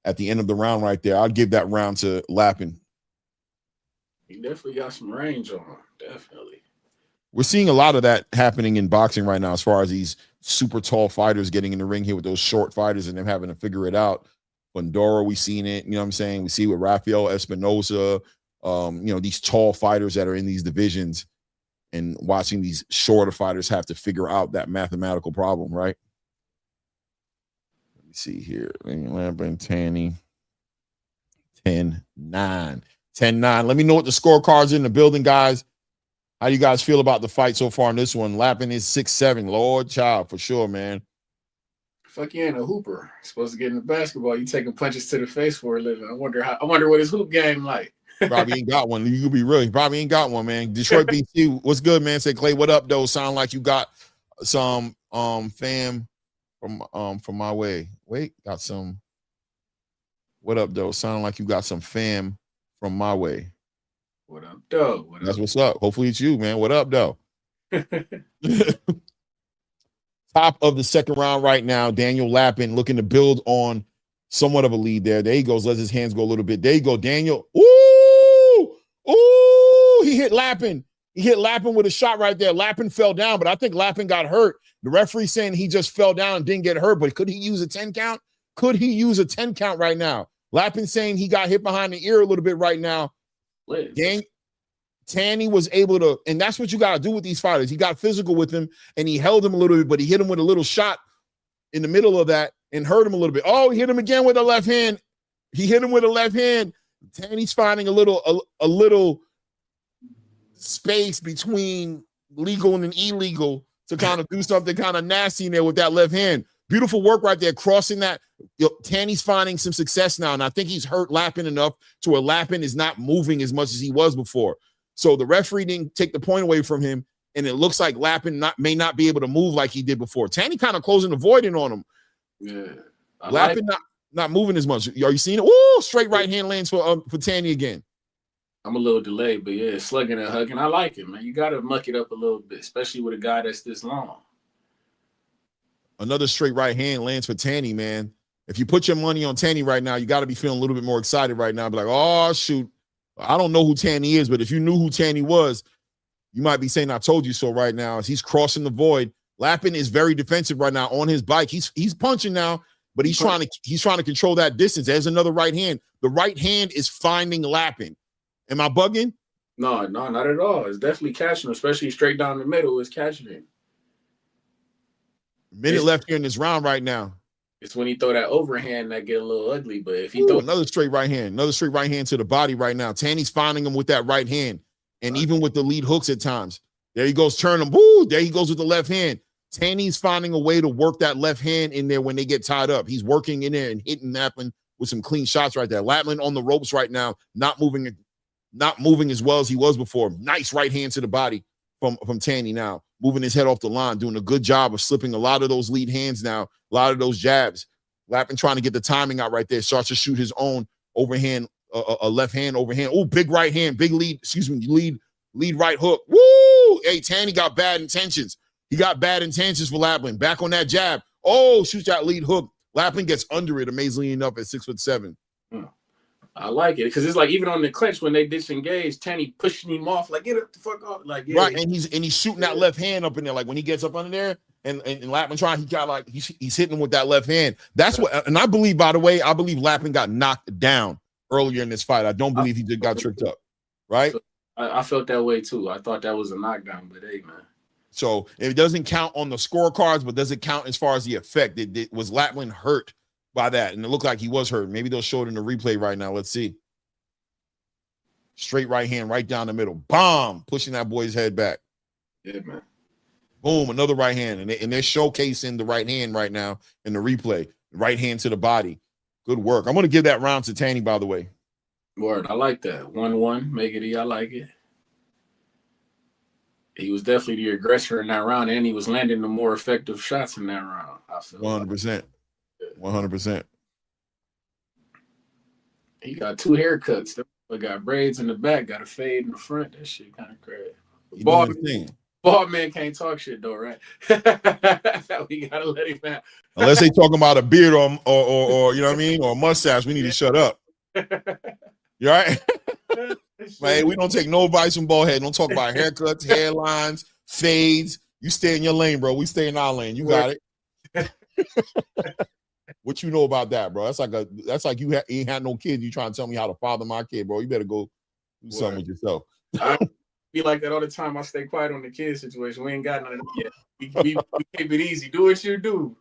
at the end of the round right there. I'd give that round to Lapin. He definitely got some range on him. Definitely. We're seeing a lot of that happening in boxing right now as far as these super tall fighters getting in the ring here with those short fighters and them having to figure it out. Fundora, we've seen it. You know what I'm saying? We see with Rafael Espinosa, these tall fighters that are in these divisions and watching these shorter fighters have to figure out that mathematical problem, right? Let me see here. Lapin, Tanny, 10-9. 10-9. Let me know what the scorecards in the building, guys. How you guys feel about the fight so far in this one? Lapin is 6'7". Lord child, for sure, man. Fuck, you ain't a hooper. You're supposed to get into basketball. You taking punches to the face for a living. I wonder what his hoop game like. Probably ain't got one. You could be real. He probably ain't got one, man. Detroit BC, what's good, man? Say, Clay, what up, though? Sound like you got some fam from my way. Wait, got some. What up, though? Sound like you got some fam from my way. What up, though? That's what's up. Hopefully it's you, man. What up, though? Top of the second round right now. Daniel Lapin looking to build on somewhat of a lead there. There he goes. Lets his hands go a little bit. There you go, Daniel. Ooh! Ooh! He hit Lapin. He hit Lapin with a shot right there. Lapin fell down, but I think Lapin got hurt. The referee saying he just fell down and didn't get hurt, but could he use a 10 count? Could he use a 10 count right now? Lapin saying he got hit behind the ear a little bit right now. Tanny was able to, and that's what you got to do with these fighters. He got physical with him, and he held him a little bit, but he hit him with a little shot in the middle of that and hurt him a little bit. Oh, he hit him again with a left hand. He hit him with a left hand. Tanny's finding a little space between legal and illegal to kind of do something kind of nasty in there with that left hand. Beautiful work right there, crossing that. Tanny's finding some success now, and I think he's hurt Lapin enough to where Lapin is not moving as much as he was before. So the referee didn't take the point away from him, and it looks like Lapin may not be able to move like he did before. Tanny kind of closing the void in on him. Yeah, Lapin not moving as much. Are you seeing it? Ooh, straight right hand lands for Tanny again. I'm a little delayed, but yeah, slugging and hugging. I like it, man. You got to muck it up a little bit, especially with a guy that's this long. Another straight right hand lands for Tanny, man. If you put your money on Tanny right now, you got to be feeling a little bit more excited right now. Be like, oh, shoot. I don't know who Tanny is, but if you knew who Tanny was, you might be saying, I told you so right now. As he's crossing the void, Lappin is very defensive right now on his bike. He's punching now, but he's trying to control that distance. There's another right hand. The right hand is finding Lappin. Am I bugging? No, not at all. It's definitely catching him, especially straight down the middle. It's catching him. Minute left here in this round right now. It's when he throw that overhand that get a little ugly. But if he throw another straight right hand to the body right now. Tanny's finding him with that right hand, and even with the lead hooks at times. There he goes, turn him. Woo! There he goes with the left hand. Tanny's finding a way to work that left hand in there when they get tied up. He's working in there and hitting Lappin with some clean shots right there. Lappin on the ropes right now, not moving as well as he was before. Nice right hand to the body from Tanny now, moving his head off the line, doing a good job of slipping a lot of those lead hands now, a lot of those jabs. Lappin trying to get the timing out right there, starts to shoot his own overhand, a left hand overhand. Oh, big right hand, big lead right hook. Woo! Hey, Tanny got bad intentions. He got bad intentions for Lappin. Back on that jab. Oh, shoots that lead hook. Lappin gets under it, amazingly enough, at 6'7". I like it because it's like even on the clinch when they disengage, Tanny pushing him off like get the fuck off, like yeah. Right, and he's shooting that left hand up in there, like when he gets up under there and Lappin trying, he got like he's hitting him with that left hand. That's what, and I believe, by the way, Lappin got knocked down earlier in this fight. I don't believe he just got tripped up, right? I felt that way too. I thought that was a knockdown, but hey, man. So it doesn't count on the scorecards, but does it count as far as the effect? Was Lappin hurt by that? And it looked like he was hurt. Maybe they'll show it in the replay right now. Let's see. Straight right hand right down the middle. Bomb! Pushing that boy's head back. Yeah, man. Boom, another right hand. And they're showcasing the right hand right now in the replay. Right hand to the body. Good work. I'm going to give that round to Tanny, by the way. Word, I like that. 1-1, make it E. I like it. He was definitely the aggressor in that round, and he was landing the more effective shots in that round. I feel 100%. 100%. He got 2 haircuts. He got braids in the back, got a fade in the front. That shit kind of crazy. Bald man can't talk shit though, right? We gotta let him out. Unless they talking about a beard or you know what I mean, or a mustache, we need to shut up. You all right? Man, we don't take no advice from bald head. Don't talk about haircuts, hairlines, fades. You stay in your lane, bro. We stay in our lane. You got it. What you know about that, bro? That's like you ain't had no kids. You trying to tell me how to father my kid, bro? You better go do something with yourself. I be like that all the time. I stay quiet on the kid situation. We ain't got none of that yet. We keep it easy. Do what you do.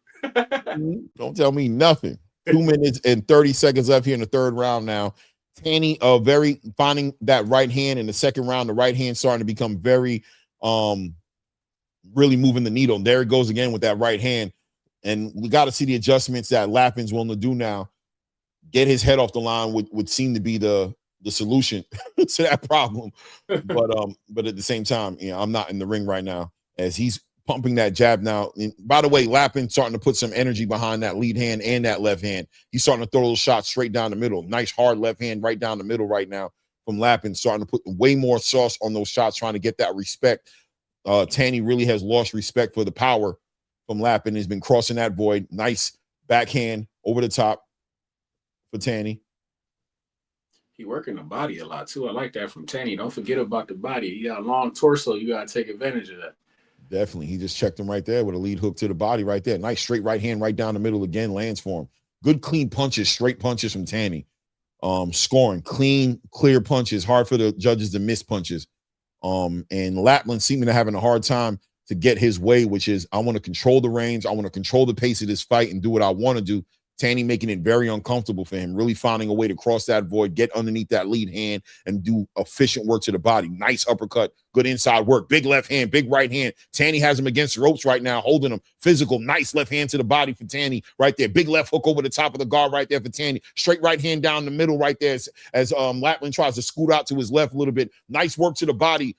Don't tell me nothing. 2 minutes and 30 seconds left here in the third round now. Tanny very finding that right hand in the second round. The right hand starting to become very really moving the needle. And there it goes again with that right hand. And we got to see the adjustments that Lappin's willing to do now. Get his head off the line would seem to be the solution to that problem. But at the same time, I'm not in the ring right now as he's pumping that jab now. And by the way, Lappin starting to put some energy behind that lead hand and that left hand. He's starting to throw those shots straight down the middle. Nice hard left hand right down the middle right now from Lappin, starting to put way more sauce on those shots, trying to get that respect. Tanny really has lost respect for the power from Lappin. He's been crossing that void. Nice backhand over the top for Tanny. He working the body a lot too. I like that from Tanny. Don't forget about the body. You got a long torso. You got to take advantage of that. Definitely. He just checked him right there with a lead hook to the body right there. Nice straight right hand right down the middle again, lands for him. Good clean punches, straight punches from Tanny. Scoring clean, clear punches. Hard for the judges to miss punches. And Lappin seeming to having a hard time to get his way, which is I want to control the range. I want to control the pace of this fight and do what I want to do. Tanny making it very uncomfortable for him, really finding a way to cross that void, get underneath that lead hand, and do efficient work to the body. Nice uppercut, good inside work, big left hand, big right hand. Tanny has him against the ropes right now, holding him. Physical, nice left hand to the body for Tanny right there. Big left hook over the top of the guard right there for Tanny. Straight right hand down the middle right there as Lappin tries to scoot out to his left a little bit. Nice work to the body.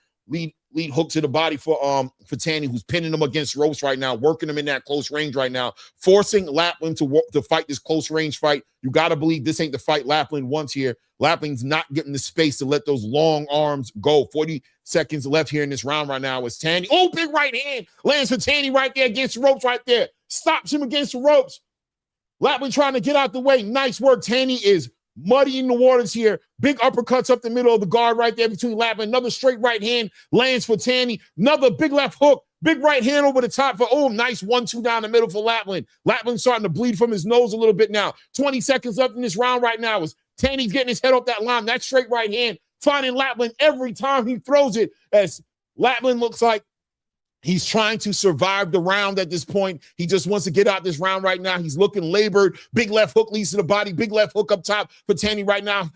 lead hook to the body for Tanny, who's pinning him against ropes right now, working him in that close range right now, forcing Lapland to fight this close range fight. You got to believe this ain't the fight Lapland wants here. Lapland's not getting the space to let those long arms go. 40 seconds left here in this round right now. It's Tanny. Oh, big right hand lands for Tanny right there against the ropes right there. Stops him against the ropes. Lapland trying to get out the way. Nice work. Tanny is muddying the waters here. Big uppercuts up the middle of the guard right there between Lapland. Another straight right hand lands for Tanny. Another big left hook. Big right hand over the top for nice 1-2 down the middle for Lapland. Lapland starting to bleed from his nose a little bit now. 20 seconds left in this round right now as Tanny's getting his head off that line. That straight right hand finding Lapland every time he throws it, as Lapland looks like he's trying to survive the round at this point. He just wants to get out this round right now. He's looking labored. Big left hook leads to the body. Big left hook up top for Tanny right now.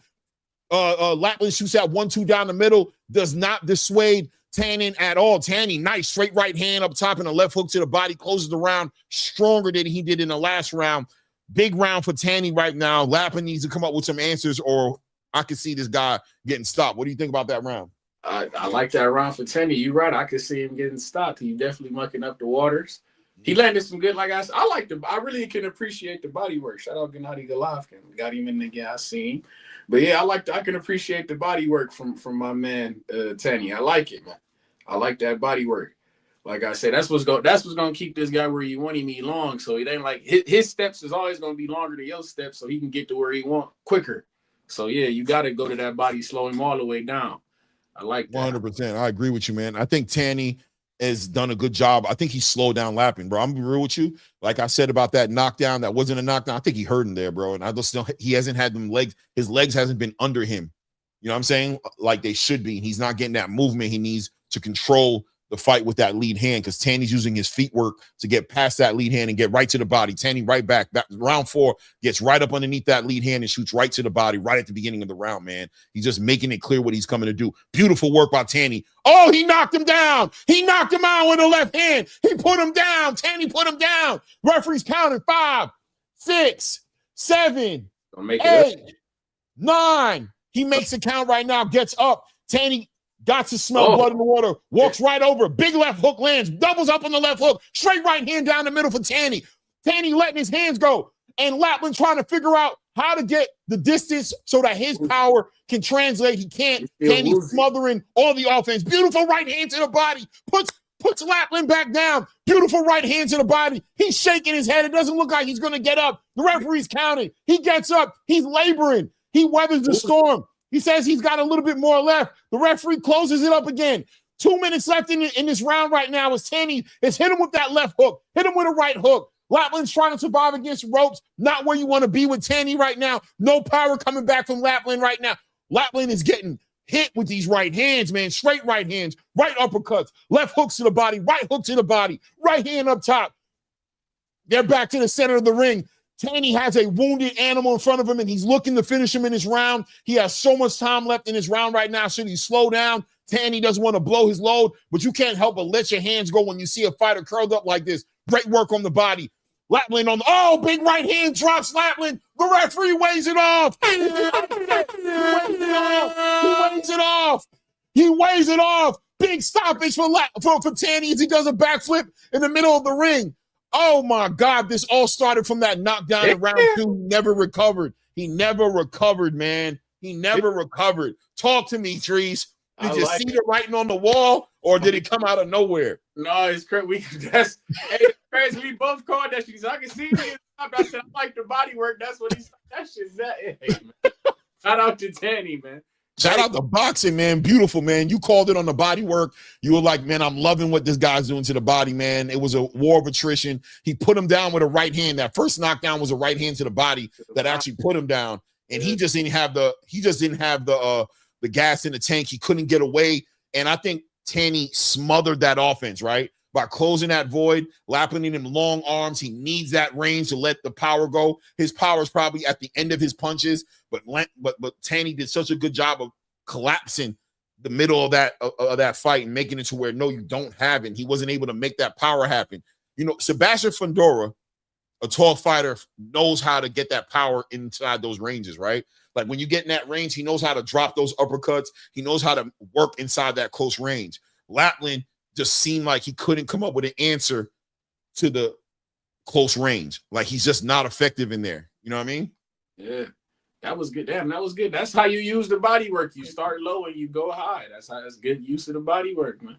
Lapland shoots out 1-2 down the middle. Does not dissuade Tanny at all. Tanny, nice straight right hand up top and a left hook to the body. Closes the round stronger than he did in the last round. Big round for Tanny right now. Lapland needs to come up with some answers or I can see this guy getting stopped. What do you think about that round? I like that round for Tanny. You're right. I could see him getting stopped. He's definitely mucking up the waters. He landed some good, like I said. I really can appreciate the body work. Shout out Gennady Golovkin. Got him in the game. I seen. But yeah, I can appreciate the body work from my man Tanny. I like it, man. I like that body work. Like I said, that's what's gonna keep this guy where you want him to long. So it ain't like his steps is always gonna be longer than your steps, so he can get to where he want quicker. So yeah, you got to go to that body, slow him all the way down. I like that. 100%. I agree with you, man. I think Tanny has done a good job. I think he slowed down Lapland, bro. I'm gonna be real with you. Like I said about that knockdown, that wasn't a knockdown. I think he hurt him there, bro. And I just don't. He hasn't had them legs. His legs hasn't been under him. You know what I'm saying? Like they should be. He's not getting that movement he needs to control the fight with that lead hand, because Tanny's using his feet work to get past that lead hand and get right to the body. Tanny right back. Round 4 gets right up underneath that lead hand and shoots right to the body right at the beginning of the round, man. He's just making it clear what he's coming to do. Beautiful work by Tanny. Oh, he knocked him down. He knocked him out with the left hand. He put him down. Tanny put him down. Referee's counting 5, 6, 7, 8, 9. He makes a count right now, gets up. Tanny got to smell blood in the water, walks right over. Big left hook lands, doubles up on the left hook. Straight right hand down the middle for Tanny. Tanny letting his hands go. And Lapland trying to figure out how to get the distance so that his power can translate. He can't. Tanny smothering all the offense. Beautiful right hand to the body. Puts Lapland back down. Beautiful right hand to the body. He's shaking his head. It doesn't look like he's going to get up. The referee's counting. He gets up. He's laboring. He weathers the storm. He says he's got a little bit more left. The referee closes it up again. 2 minutes left in this round right now as Tanny is hit him with that left hook. Hit him with a right hook. Lapland's trying to survive against ropes. Not where you want to be with Tanny right now. No power coming back from Lapland right now. Lapland is getting hit with these right hands, man. Straight right hands, right uppercuts, left hooks to the body, right hook to the body, right hand up top. They're back to the center of the ring. Tanny has a wounded animal in front of him, and he's looking to finish him in his round. He has so much time left in his round right now. Should he slow down? Tanny doesn't want to blow his load, but you can't help but let your hands go when you see a fighter curled up like this. Great work on the body. Lapland on the, big right hand drops Lapland. The referee weighs it off. He weighs it off. He weighs it off. Big stoppage for Tanny as he does a backflip in the middle of the ring. Oh, my God. This all started from that knockdown in round 2. He never recovered. He never recovered, man. He never recovered. Talk to me, Trees. Did you see the writing on the wall, or did it come out of nowhere? No, it's crazy. It's crazy. We both called that shit. So I can see it. I said, I like the body work. That's what he's – that shit's that. Hey, man. Shout out to Tanny, man. Shout out to boxing, man. Beautiful, man. You called it on the body work. You were like, man, I'm loving what this guy's doing to the body, man. It was a war of attrition. He put him down with a right hand. That first knockdown was a right hand to the body that actually put him down. And he just didn't have the gas in the tank. He couldn't get away. And I think Tanny smothered that offense, right? By closing that void, Lapland him long arms. He needs that range to let the power go. His power is probably at the end of his punches, but Tanny did such a good job of collapsing the middle of that fight and making it to where, no, you don't have it. He wasn't able to make that power happen. You know, Sebastian Fundora, a tall fighter, knows how to get that power inside those ranges, right? Like when you get in that range, he knows how to drop those uppercuts. He knows how to work inside that close range. Lapland just seemed like he couldn't come up with an answer to the close range. Like he's just not effective in there. You know what I mean? Yeah. That was good. Damn, that was good. That's how you use the body work. You start low and you go high. That's good use of the body work, man.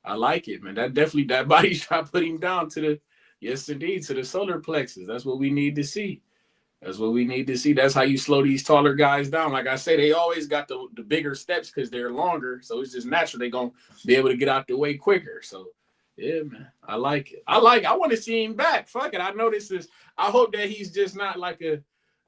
I like it, man. That body shot put him down to the, yes, indeed, to the solar plexus. That's what we need to see. That's what we need to see. That's how you slow these taller guys down. Like I say, they always got the bigger steps because they're longer. So it's just natural. They're going to be able to get out the way quicker. So, yeah, man. I like it. I want to see him back. Fuck it. I know this is, I hope that he's just not like a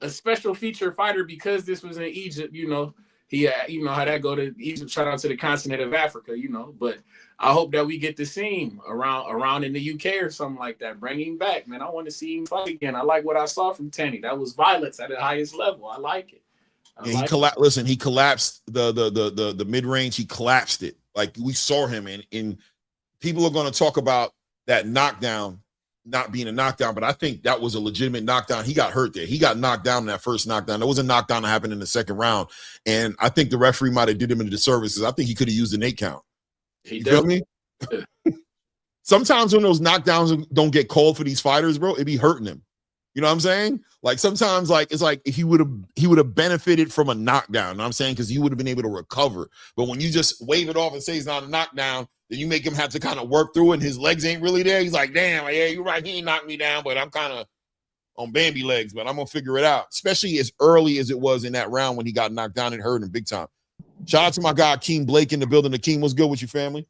special feature fighter because this was in Egypt, you know. He, you know how that go to Egypt, shout out to the continent of Africa, you know. But I hope that we get to see him around in the UK or something like that. Bring him back, man. I want to see him fight again. I like what I saw from Tanny. That was violence at the highest level. I like it. Listen, he collapsed the mid-range. He collapsed it. Like we saw him in people are going to talk about that knockdown not being a knockdown, but I think that was a legitimate knockdown. He got hurt there. He got knocked down in that first knockdown. There was a knockdown that happened in the second round, and I think the referee might have did him a disservice. I think he could have used an 8 count. You feel me? Sometimes when those knockdowns don't get called for these fighters, bro, it be hurting them. You know what I'm saying? Like sometimes, like it's like if he would have benefited from a knockdown. You know what I'm saying? Because he would have been able to recover. But when you just wave it off and say it's not a knockdown, then you make him have to kind of work through it, and his legs ain't really there. He's like, damn, yeah, you're right. He ain't knocked me down, but I'm kind of on Bambi legs, but I'm going to figure it out, especially as early as it was in that round when he got knocked down and hurt him big time. Shout out to my guy, Akeem Blake in the building. Akeem, what's good with you, family?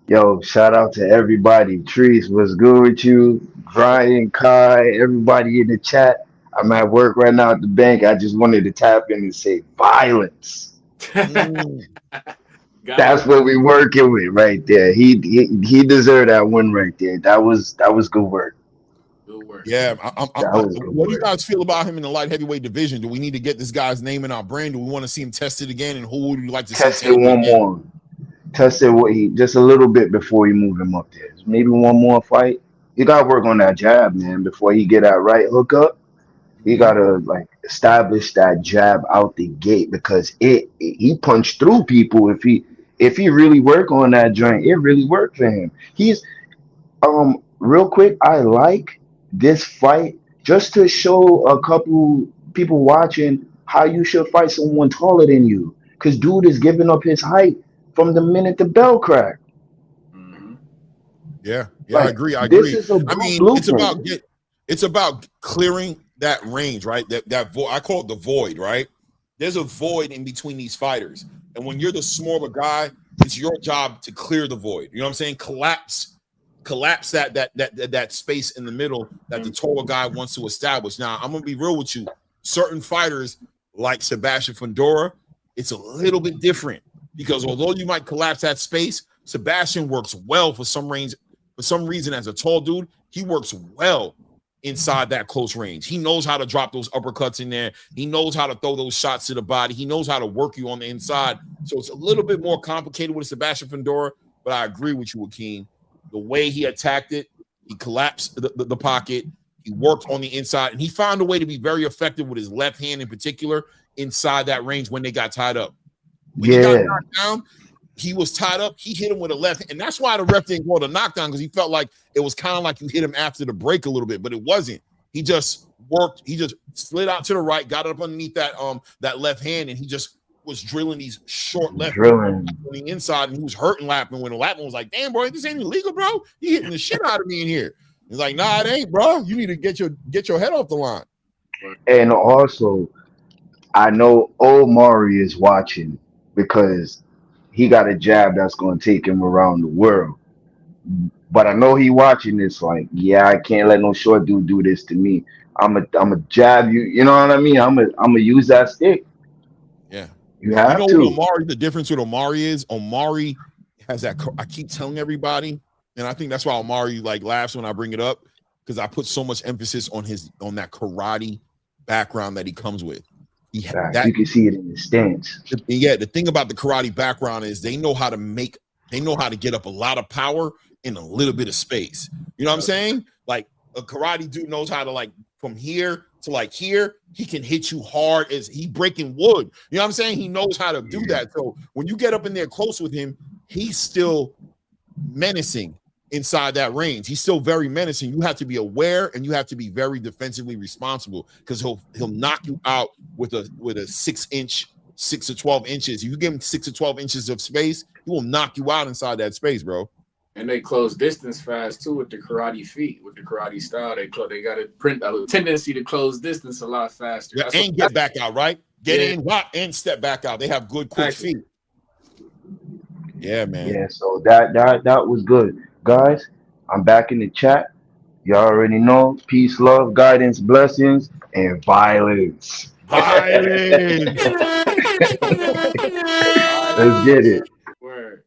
Yo, shout out to everybody. Trees, what's good with you? Brian, Kai, everybody in the chat. I'm at work right now at the bank. I just wanted to tap in and say violence. That's what we working with right there. He deserved that win right there. That was good work. Good work. Yeah, what do you guys feel about him in the light heavyweight division? Do we need to get this guy's name in our brand? Do we want to see him tested again? And who would you like to see tested one more? Tested just a little bit before you move him up there. Maybe one more fight. You got to work on that jab, man, before he get that right hook up. You gotta like establish that jab out the gate because he punched through people. If he really work on that joint, it really worked for him. He's real quick. I like this fight just to show a couple people watching how you should fight someone taller than you. Cause dude is giving up his height from the minute the bell cracked. Yeah, like, I agree. I agree. I mean, blueprint. it's about clearing that range, right? That void, I call it the void, right? There's a void in between these fighters, and when you're the smaller guy, it's your job to clear the void. You know what I'm saying? Collapse that space in the middle that the taller guy wants to establish. Now, I'm gonna be real with you. Certain fighters like Sebastian Fundora, it's a little bit different because although you might collapse that space, Sebastian works well for some reason as a tall dude. He works well inside that close range. He knows how to drop those uppercuts in there. He knows how to throw those shots to the body. He knows how to work you on the inside. So it's a little bit more complicated with Sebastian Fundora, but I agree with you, Akeem. The way he attacked it, he collapsed the pocket. He worked on the inside, and he found a way to be very effective with his left hand in particular inside that range when they got tied up. When he got knocked down, he was tied up. He hit him with a left, and that's why the ref didn't call the knockdown because he felt like it was kind of like you hit him after the break a little bit, but it wasn't. He just worked. He just slid out to the right, got up underneath that left hand, and he just was drilling these short left on the inside, and he was hurting Lapman when the Lapman was like, "Damn, bro, this ain't illegal, bro. You hitting the shit out of me in here." He's like, "Nah, it ain't, bro. You need to get your head off the line." And also, I know Omari is watching because he got a jab that's going to take him around the world. But I know he watching this like, yeah, I can't let no short dude do this to me. I'm a jab you. You know what I mean? I'm a use that stick. Yeah, you have to. What Omari, the difference with Omari is Omari has that. I keep telling everybody, and I think that's why Omari like laughs when I bring it up because I put so much emphasis on that karate background that he comes with. You can see it in his stance. Yeah, the thing about the karate background is they know how to get up a lot of power in a little bit of space. You know what I'm saying? Like a karate dude knows how to like from here to like here, he can hit you hard as he breaking wood. You know what I'm saying? He knows how to do that. So when you get up in there close with him, he's still menacing inside that range. He's still very menacing. You have to be aware and you have to be very defensively responsible because he'll knock you out with a 6 to 12 inches. If you give him 6 to 12 inches of space, he will knock you out inside that space, bro. And they close distance fast too with the karate feet, with the karate style. They got a tendency to close distance a lot faster. Yeah, and get back out, right? Get in, and step back out. They have good quick feet. Yeah, man. Yeah, so that was good. Guys, I'm back in the chat. Y'all already know. Peace, love, guidance, blessings, and violence. Violence. Let's get it. Word.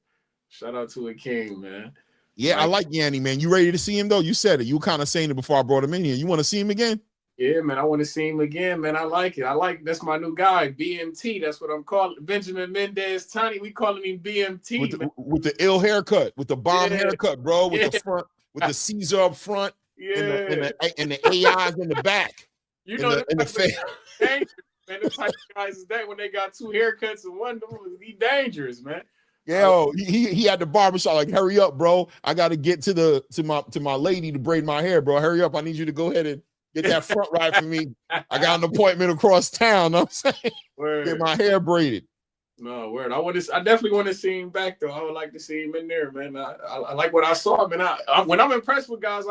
Shout out to a king, man. Yeah, I like Yanni, man. You ready to see him, though? You said it. You were kind of saying it before I brought him in here. You want to see him again? Yeah, man. I want to see him again, man. I like it. That's my new guy, BMT. That's what I'm calling Benjamin Mendez Tani. We calling him BMT. With the ill haircut, with the bomb haircut, bro. With the front, with the Caesar up front, and the AIs in the back. You know, in the face. Dangerous, man. The type of guys is that when they got 2 haircuts and one, he dangerous, man. Yo, he had the barbershop like, hurry up, bro. I got to get to my lady to braid my hair, bro. Hurry up. I need you to go ahead and get that front right for me. I got an appointment across town. Know what I'm saying? Word. Get my hair braided. No, word. I definitely want to see him back, though. I would like to see him in there, man. I like what I saw, man. When I'm impressed with guys,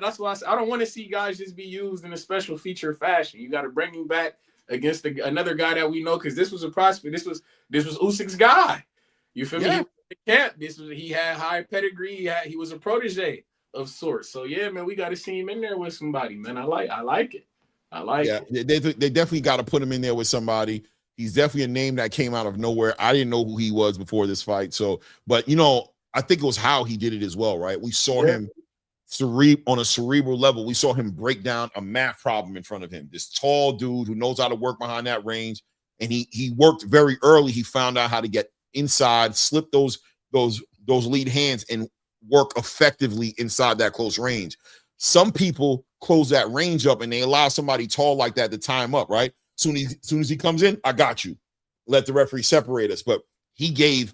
that's why I don't want to see guys just be used in a special feature fashion. You got to bring him back against another guy that we know, because this was a prospect. This was Usyk's guy. You feel me? He had high pedigree. He was a protege of sorts. So yeah, man, we got to see him in there with somebody, man. I like it. They definitely got to put him in there with somebody. He's definitely a name that came out of nowhere. I didn't know who he was before this fight. So, but I think it was how he did it as well, right? We saw him on a cerebral level. We saw him break down a math problem in front of him. This tall dude who knows how to work behind that range, and he worked very early. He found out how to get inside, slip those lead hands, and work effectively inside that close range. Some people close that range up and they allow somebody tall like that to time up, right? Soon as he comes in, I got you. Let the referee separate us. But he gave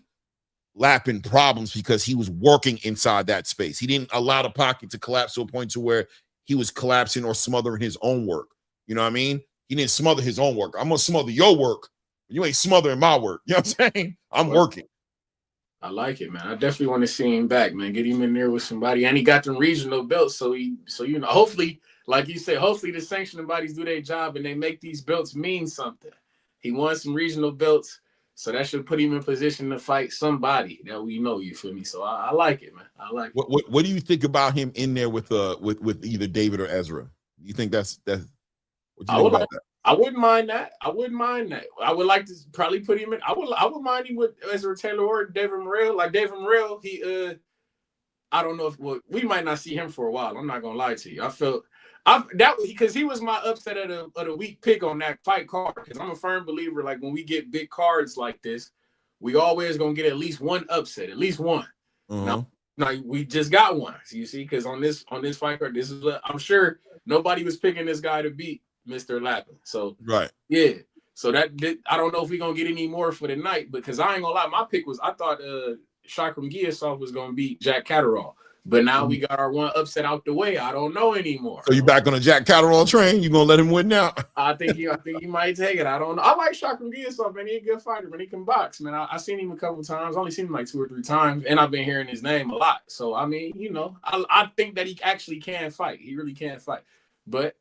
Lapin problems because he was working inside that space. He didn't allow the pocket to collapse to a point to where he was collapsing or smothering his own work. You know what I mean? He didn't smother his own work. I'm going to smother your work. You ain't smothering my work. You know what I'm saying? I'm working. I like it, man. I definitely want to see him back, man. Get him in there with somebody. And he got them regional belts. So hopefully, like you said, hopefully the sanctioning bodies do their job and they make these belts mean something. He won some regional belts, so that should put him in position to fight somebody that we know, you feel me? So I like it, man. I like it. What do you think about him in there with either David or Ezra? You think that's what you think about that? I wouldn't mind that. I would like to probably put him in. I would mind him with Ezra Taylor or David Morrell. Like David Morrell, I don't know if we might not see him for a while. I'm not gonna lie to you. I felt because he was my upset of the week pick on that fight card. Because I'm a firm believer, like when we get big cards like this, we always gonna get at least one upset, at least one. Mm-hmm. Now we just got one. So you see, because on this fight card, this is I'm sure nobody was picking this guy to beat Mr. Lapin. So yeah. So that I don't know if we're gonna get any more for the night, because I ain't gonna lie, my pick was I thought Shakhram Giyasov was gonna beat Jack Catterall. But now we got our one upset out the way. I don't know anymore. So you back on the Jack Catterall train? You gonna let him win now? I think he might take it. I don't know. I like Shakhram Giyasov, man. He's a good fighter, man. He can box, man. I seen him a couple times. Only seen him like 2 or 3 times, and I've been hearing his name a lot. So I mean, I think that he actually can fight. He really can fight. But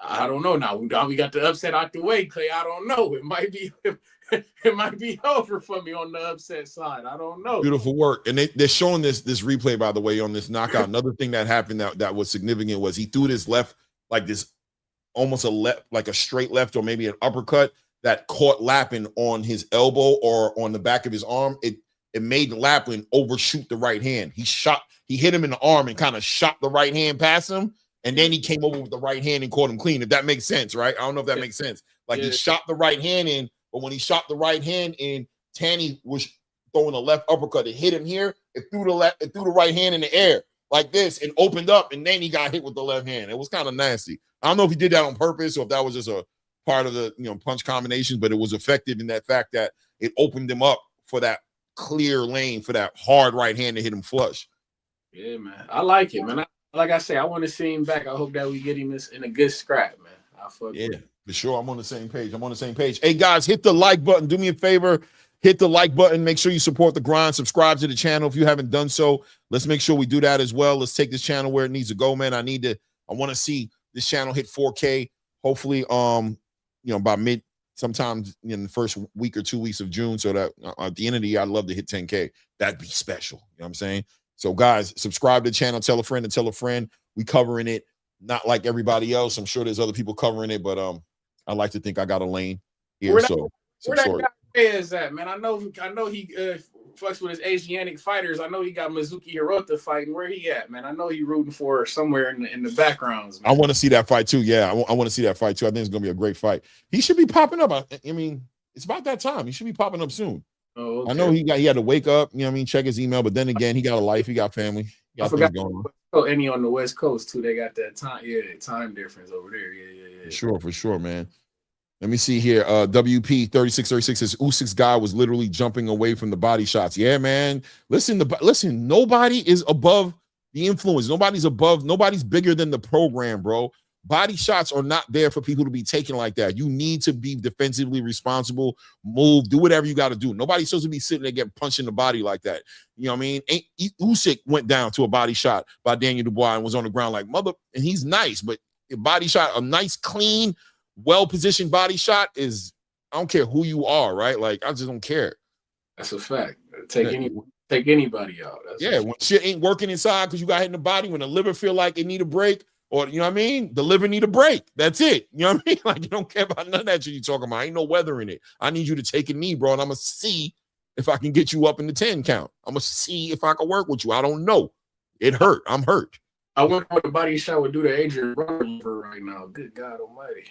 I don't know now. We got the upset out the way, Clay. I don't know. It might be over for me on the upset side. I don't know. Beautiful work. And they're showing this replay, by the way, on this knockout. Another thing that happened that was significant was he threw this left, like this almost a left, like a straight left or maybe an uppercut that caught Lapin on his elbow or on the back of his arm. It made Lapin overshoot the right hand. He hit him in the arm and kind of shot the right hand past him. And then he came over with the right hand and caught him clean. If that makes sense, right? I don't know if that makes sense. Like he shot the right hand in, but when he shot the right hand in, Tanny was throwing a left uppercut. It hit him here. It threw the right hand in the air like this and opened up, and then he got hit with the left hand. It was kind of nasty. I don't know if he did that on purpose or if that was just a part of the punch combinations, but it was effective in that fact that it opened him up for that clear lane for that hard right hand to hit him flush. Yeah, man. I like it, man. Like I say, I want to see him back. I hope that we get him in a good scrap, man. I fuck with it. For sure. I'm on the same page. Hey, guys, hit the like button. Do me a favor. Hit the like button. Make sure you support the grind. Subscribe to the channel if you haven't done so. Let's make sure we do that as well. Let's take this channel where it needs to go, man. I want to see this channel hit 4K. Hopefully, by sometimes in the first week or 2 weeks of June, so that at the end of the year, I'd love to hit 10K. That'd be special. You know what I'm saying? So, guys, subscribe to the channel. Tell a friend and tell a friend. We covering it, not like everybody else. I'm sure there's other people covering it, but I like to think I got a lane here. Where that guy is at, man? I know he fucks with his Asiatic fighters. I know he got Mizuki Hirota fighting. Where he at, man? I know he rooting for somewhere in the backgrounds, man. I want to see that fight too. Yeah, I want to see that fight too. I think it's gonna be a great fight. He should be popping up. I mean, it's about that time. He should be popping up soon. Oh, okay. I know he had to wake up, check his email, but then again, he got a life, he got family. He got things going on. Oh, and he on the West Coast too. They got that time difference over there. Yeah. For sure, man. Let me see here. WP 3636 says Usyk's guy was literally jumping away from the body shots. Yeah, man. Listen, nobody is above the influence. Nobody's bigger than the program, bro. Body shots are not there for people to be taken like that. You need to be defensively responsible, move, do whatever you got to do. Nobody's supposed to be sitting there getting punched in the body like that. You know what I mean? Usyk went down to a body shot by Daniel Dubois and was on the ground like mother, and he's nice, but a body shot, a nice, clean, well-positioned body shot is, I don't care who you are, right? Like, I just don't care. That's a fact. Take anybody out. When shit ain't working inside because you got hit in the body, when the liver feel like it need a break, or, you know what I mean? The liver need a break. That's it. You know what I mean? Like, you don't care about none of that shit you talking about. Ain't no weather in it. I need you to take a knee, bro, and I'm going to see if I can get you up in the 10 count. I'm going to see if I can work with you. I don't know. It hurt. I'm hurt. I wonder what the body shot would do to Adrian Rutherford right now. Good God almighty.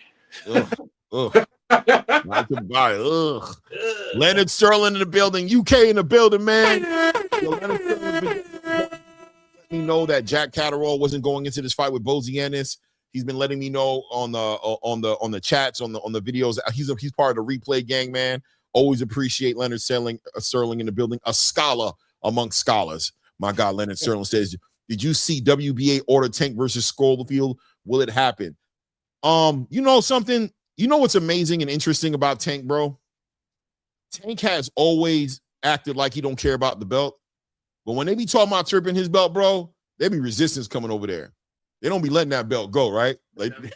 Not to buy. Leonard Sterling in the building. UK in the building, man. Leonard Sterling me know that Jack Catterall wasn't going into this fight with Bozianis. He's been letting me know on the chats, on the videos. He's part of the replay gang, man. Always appreciate Leonard Sterling in the building. A scholar among scholars. My God, Leonard Sterling says, did you see WBA order Tank versus Schofield? Will it happen? You know something? You know what's amazing and interesting about Tank, bro? Tank has always acted like he don't care about the belt. But when they be talking about tripping his belt, bro, they be resistance coming over there. They don't be letting that belt go, right? Like, man.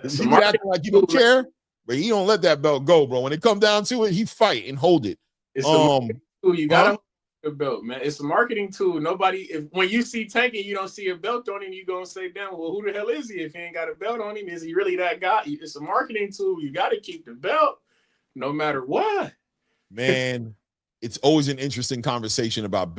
He be acting like you don't care, but he don't let that belt go, bro. When it come down to it, he fight and hold it. It's a marketing tool. You gotta hold the belt, man. It's a marketing tool. When you see Tank and you don't see a belt on him, you gonna say, damn, well, who the hell is he if he ain't got a belt on him? Is he really that guy? It's a marketing tool. You gotta keep the belt no matter what. Man. It's always an interesting conversation about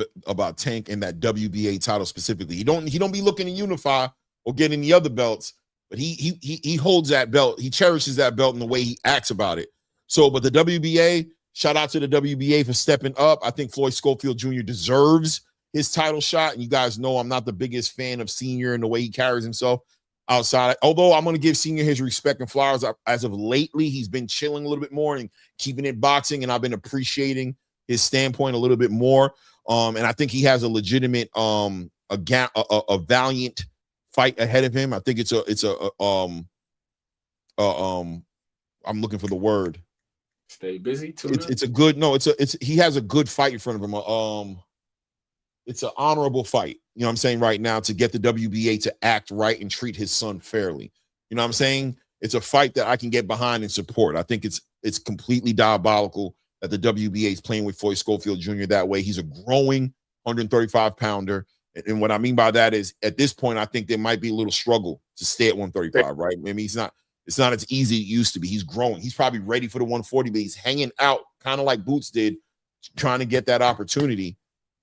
Tank and that WBA title specifically. He don't be looking to unify or get any other belts, but he holds that belt. He cherishes that belt in the way he acts about it. So, but the WBA, shout out to the WBA for stepping up. I think Floyd Schofield Jr. deserves his title shot. And you guys know I'm not the biggest fan of Senior and the way he carries himself outside. Although I'm going to give Senior his respect and flowers. As of lately, he's been chilling a little bit more and keeping it boxing, and I've been appreciating his standpoint a little bit more. And I think he has a legitimate, a valiant fight ahead of him. I think I'm looking for the word. Stay busy too. He has a good fight in front of him. It's an honorable fight. You know what I'm saying right now, to get the WBA to act right and treat his son fairly. You know what I'm saying? It's a fight that I can get behind and support. I think it's completely diabolical that the WBA is playing with Floyd Schofield Jr. that way. He's a growing 135-pounder. And what I mean by that is, at this point, I think there might be a little struggle to stay at 135, right? I mean, it's not as easy as it used to be. He's growing. He's probably ready for the 140, but he's hanging out kind of like Boots did, trying to get that opportunity.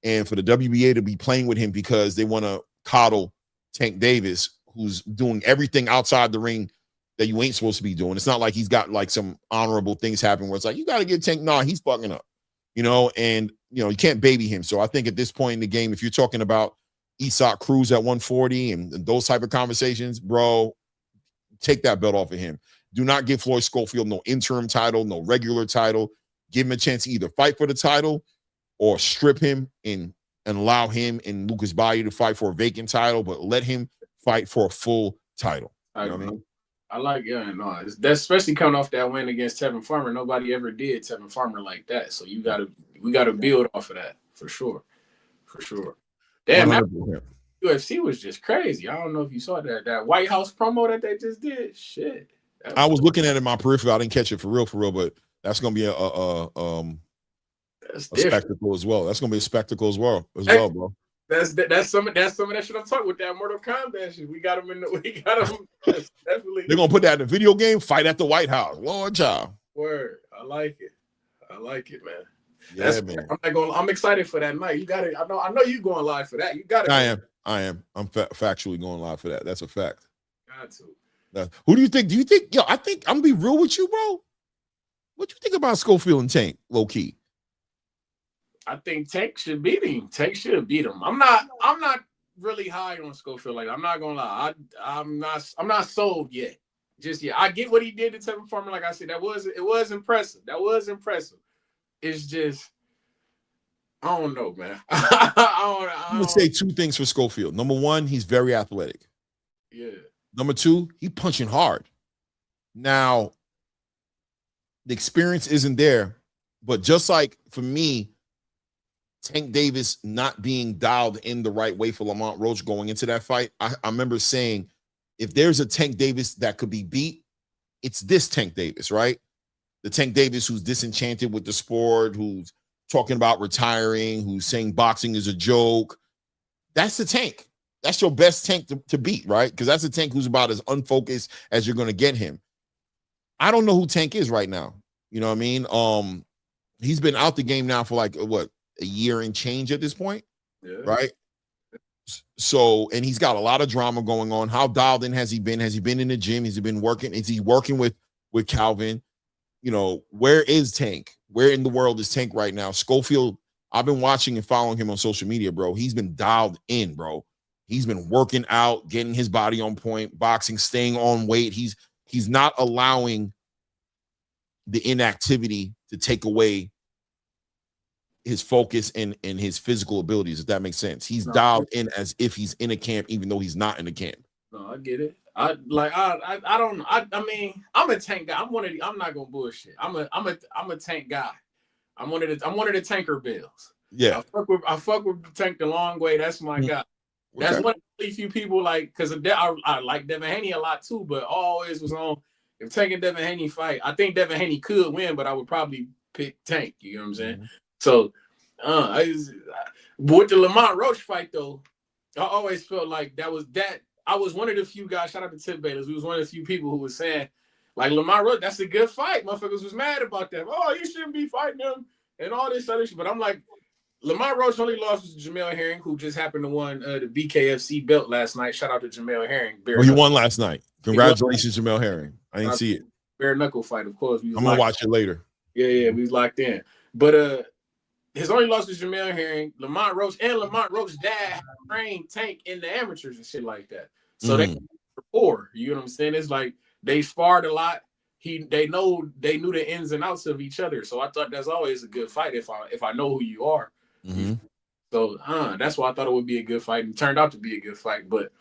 And for the WBA to be playing with him because they want to coddle Tank Davis, who's doing everything outside the ring that you ain't supposed to be doing. It's not like he's got like some honorable things happen where it's like, you got to get Tank. Nah, he's fucking up, and, you can't baby him. So I think at this point in the game, if you're talking about Isak Cruz at 140 and those type of conversations, bro, take that belt off of him. Do not give Floyd Schofield no interim title, no regular title. Give him a chance to either fight for the title or strip him and allow him and Lucas Bayu to fight for a vacant title, but let him fight for a full title. You know what I mean? I like, that's especially coming off that win against Tevin Farmer. Nobody ever did Tevin Farmer like that. So we gotta build off of that for sure. Damn, that UFC was just crazy. I don't know if you saw that White House promo that they just did. Shit. I was looking at it in my peripheral. I didn't catch it for real, but that's gonna be a spectacle as well. That's gonna be a spectacle as well, bro. That's some of that shit I'm talking with that Mortal Kombat shit. We got them definitely. They're gonna put that in a video game fight at the White House. Lord child. Word. I like it, man. Yeah, man. I'm excited for that night. You got it. I know you going live for that. You got it. I am. I'm factually going live for that. That's a fact. Got to. Who do you think? I think I'm gonna be real with you, bro. What you think about Schofield and Tank, low key? I think Tank should beat him. Tank should beat him. I'm not really high on Schofield. Like, I'm not gonna lie. I'm not sold yet. Just yet. I get what he did to Tevin Farmer. Like I said, it was impressive. It's just, I don't know, man. I'm gonna say two things for Schofield. Number one, he's very athletic. Yeah. Number two, he punching hard. Now, the experience isn't there, but just like for me, Tank Davis not being dialed in the right way for Lamont Roach going into that fight, I remember saying, if there's a Tank Davis that could be beat, it's this Tank Davis, right? The Tank Davis who's disenchanted with the sport, who's talking about retiring, who's saying boxing is a joke. That's the Tank. That's your best Tank to beat, right? Because that's a Tank who's about as unfocused as you're going to get him. I don't know who Tank is right now. You know what I mean? He's been out the game now for like, what, a year and change at this point, right? So, and he's got a lot of drama going on. How dialed in has he been? Has he been in the gym? Has he been working? Is he working with Calvin? You know, where is Tank? Where in the world is Tank right now? Schofield, I've been watching and following him on social media, bro. He's been dialed in, bro. He's been working out, getting his body on point, boxing, staying on weight. He's not allowing the inactivity to take away his focus and his physical abilities, if that makes sense. He's dialed in as if he's in a camp, even though he's not in a camp. No, I get it. I mean, I'm a Tank guy. I'm not gonna bullshit. I'm a Tank guy. I'm one of the tanker bills. Yeah. I fuck with Tank the long way. That's my guy. That's one of the few people, like, because I like Devin Haney a lot too, but always was on, if Tank and Devin Haney fight, I think Devin Haney could win, but I would probably pick Tank. You know what I'm saying? Mm-hmm. So, with the Lamont Roach fight, though, I always felt like I was one of the few guys, shout out to Tip Bayless, we was one of the few people who was saying, like, Lamont Roach, that's a good fight. Motherfuckers was mad about that. Oh, you shouldn't be fighting him and all this other shit. But I'm like, Lamont Roach only lost to Jamel Herring, who just happened to win the BKFC belt last night. Shout out to Jamel Herring. He won last night. Congratulations, Jamel Herring. I didn't see it. Bare knuckle fight, of course. I'm going to watch it later. Yeah, we was locked in. But his only loss to Jamel Herring, Lamont Roach dad trained Tank in the amateurs and shit like that. So they rapport. You know what I'm saying? It's like they sparred a lot. They knew the ins and outs of each other. So I thought that's always a good fight if I know who you are. Mm-hmm. So that's why I thought it would be a good fight, and it turned out to be a good fight. But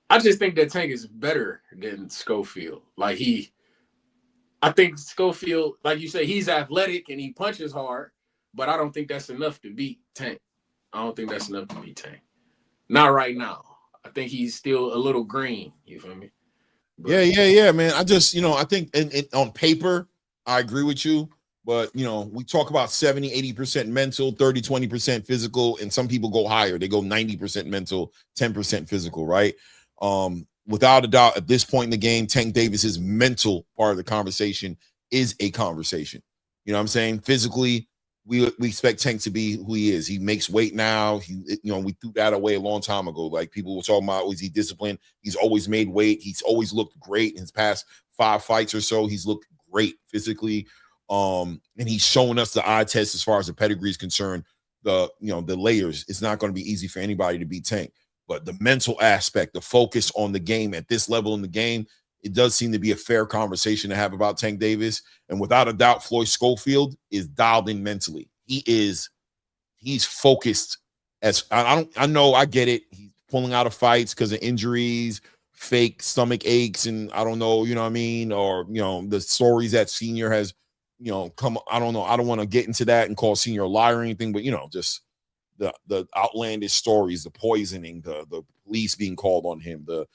I just think that Tank is better than Schofield. Like I think Schofield, like you say, he's athletic and he punches hard, but I don't think that's enough to beat Tank. Not right now. I think he's still a little green. You feel me? But, yeah, man. I just, I think on paper, I agree with you. But, we talk about 70, 80% mental, 30, 20% physical, and some people go higher. They go 90% mental, 10% physical, right? Without a doubt, at this point in the game, Tank Davis's mental part of the conversation is a conversation. You know what I'm saying? Physically, we expect Tank to be who he is. He makes weight now. We threw that away a long time ago. Like, people were talking about, is he disciplined? He's always made weight. He's always looked great in his past 5 fights or so. He's looked great physically. And he's showing us the eye test as far as the pedigree is concerned. The layers. It's not going to be easy for anybody to beat Tank. But the mental aspect, the focus on the game at this level in the game, it does seem to be a fair conversation to have about Tank Davis. And without a doubt, Floyd Schofield is dialed in mentally. he's focused. As I know, I get it. He's pulling out of fights because of injuries, fake stomach aches, and I don't know, you know what I mean, or the stories that Senior has, come. I don't know. I don't want to get into that and call Senior a liar or anything, but just the outlandish stories, the poisoning, the police being called on him, the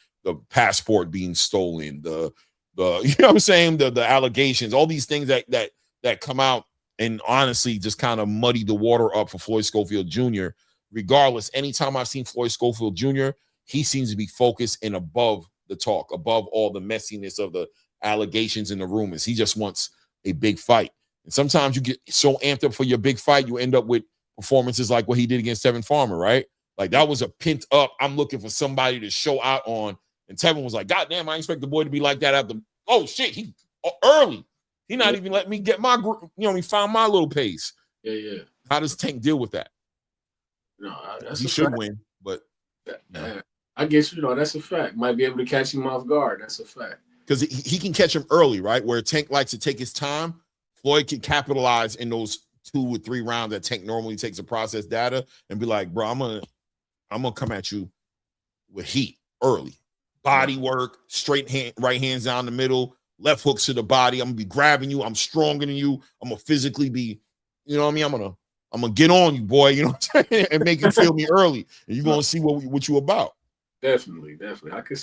passport being stolen, the you know what I'm saying, the allegations, all these things that come out and honestly just kind of muddy the water up for Floyd Schofield Jr. Regardless, anytime I've seen Floyd Schofield Jr., he seems to be focused and above the talk, above all the messiness of the allegations and the rumors. He just wants a big fight. And sometimes you get so amped up for your big fight, you end up with performances like what he did against Tevin Farmer, right? Like that was a pent up, I'm looking for somebody to show out on. And Tevin was like, God damn, I expect the boy to be like that after. Oh shit, he early. He not even letting me get my, he found my little pace. Yeah. How does Tank deal with that? No, he should win, but I guess that's a fact. Might be able to catch him off guard. That's a fact. Because he can catch him early, right? Where Tank likes to take his time, Floyd can capitalize in those 2 or 3 rounds that Tank normally takes to process data and be like, bro, I'm gonna come at you with heat early. Body work, straight hand, right hands down the middle, left hooks to the body. I'm gonna be grabbing you. I'm stronger than you. I'm gonna physically be, you know what I mean? I'm gonna get on you, boy, you know what I'm saying? And make you feel me early. And you're gonna see what you about. Definitely. I could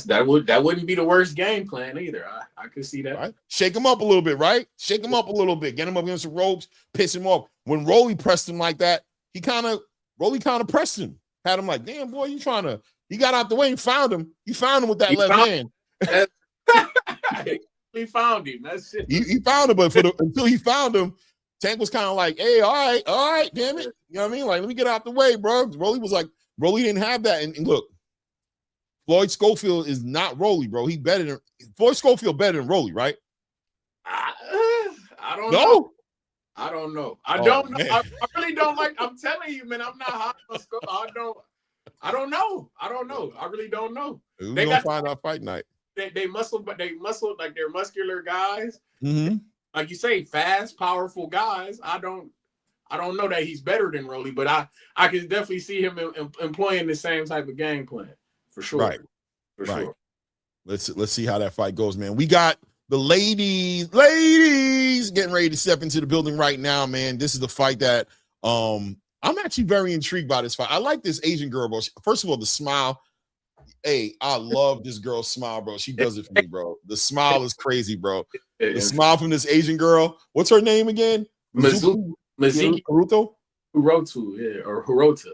that wouldn't be the worst game plan either. I could see that. Right? Shake him up a little bit, right? Shake him up a little bit. Get him up against the ropes, piss him off. When Rolly pressed him like that, Rolly kind of pressed him. Had him like, damn, boy, he got out the way and found him. He found him with that left hand. He found him. That's it. He found him, but until he found him, Tank was kind of like, hey, all right, damn it. You know what I mean? Like, let me get out the way, bro. Rolly didn't have that. And look, Floyd Schofield is not Rolly, bro. Floyd Schofield better than Rolly, right? I don't know. I don't know. I really don't like. I'm telling you, man. I'm not hot on Schofield. I don't know. I really don't know. They gonna find out fight night. They muscle like they're muscular guys. Mm-hmm. Like you say, fast, powerful guys. I don't know that he's better than Rolly, but I can definitely see him employing the same type of game plan for sure. Right. For sure. Let's see how that fight goes, man. We got the ladies getting ready to step into the building right now, man. This is the fight that I'm actually very intrigued by this fight. I like this Asian girl, bro. First of all, the smile. Hey, I love this girl's smile, bro. She does it for me, bro. The smile is crazy, bro. The smile from this Asian girl. What's her name again? Mizuki Hiroto? Hirota.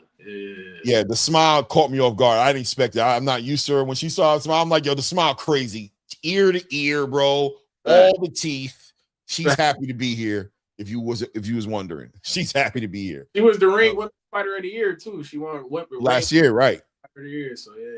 Yeah, the smile caught me off guard. I didn't expect it. I'm not used to her. When she saw a smile, I'm like, yo, the smile crazy. Ear to ear, bro. All the teeth. She's happy to be here. If you was wondering, she's happy to be here. She was the ring Women's Fighter of the Year too. She won last year, right? Fighter of the Year. So yeah.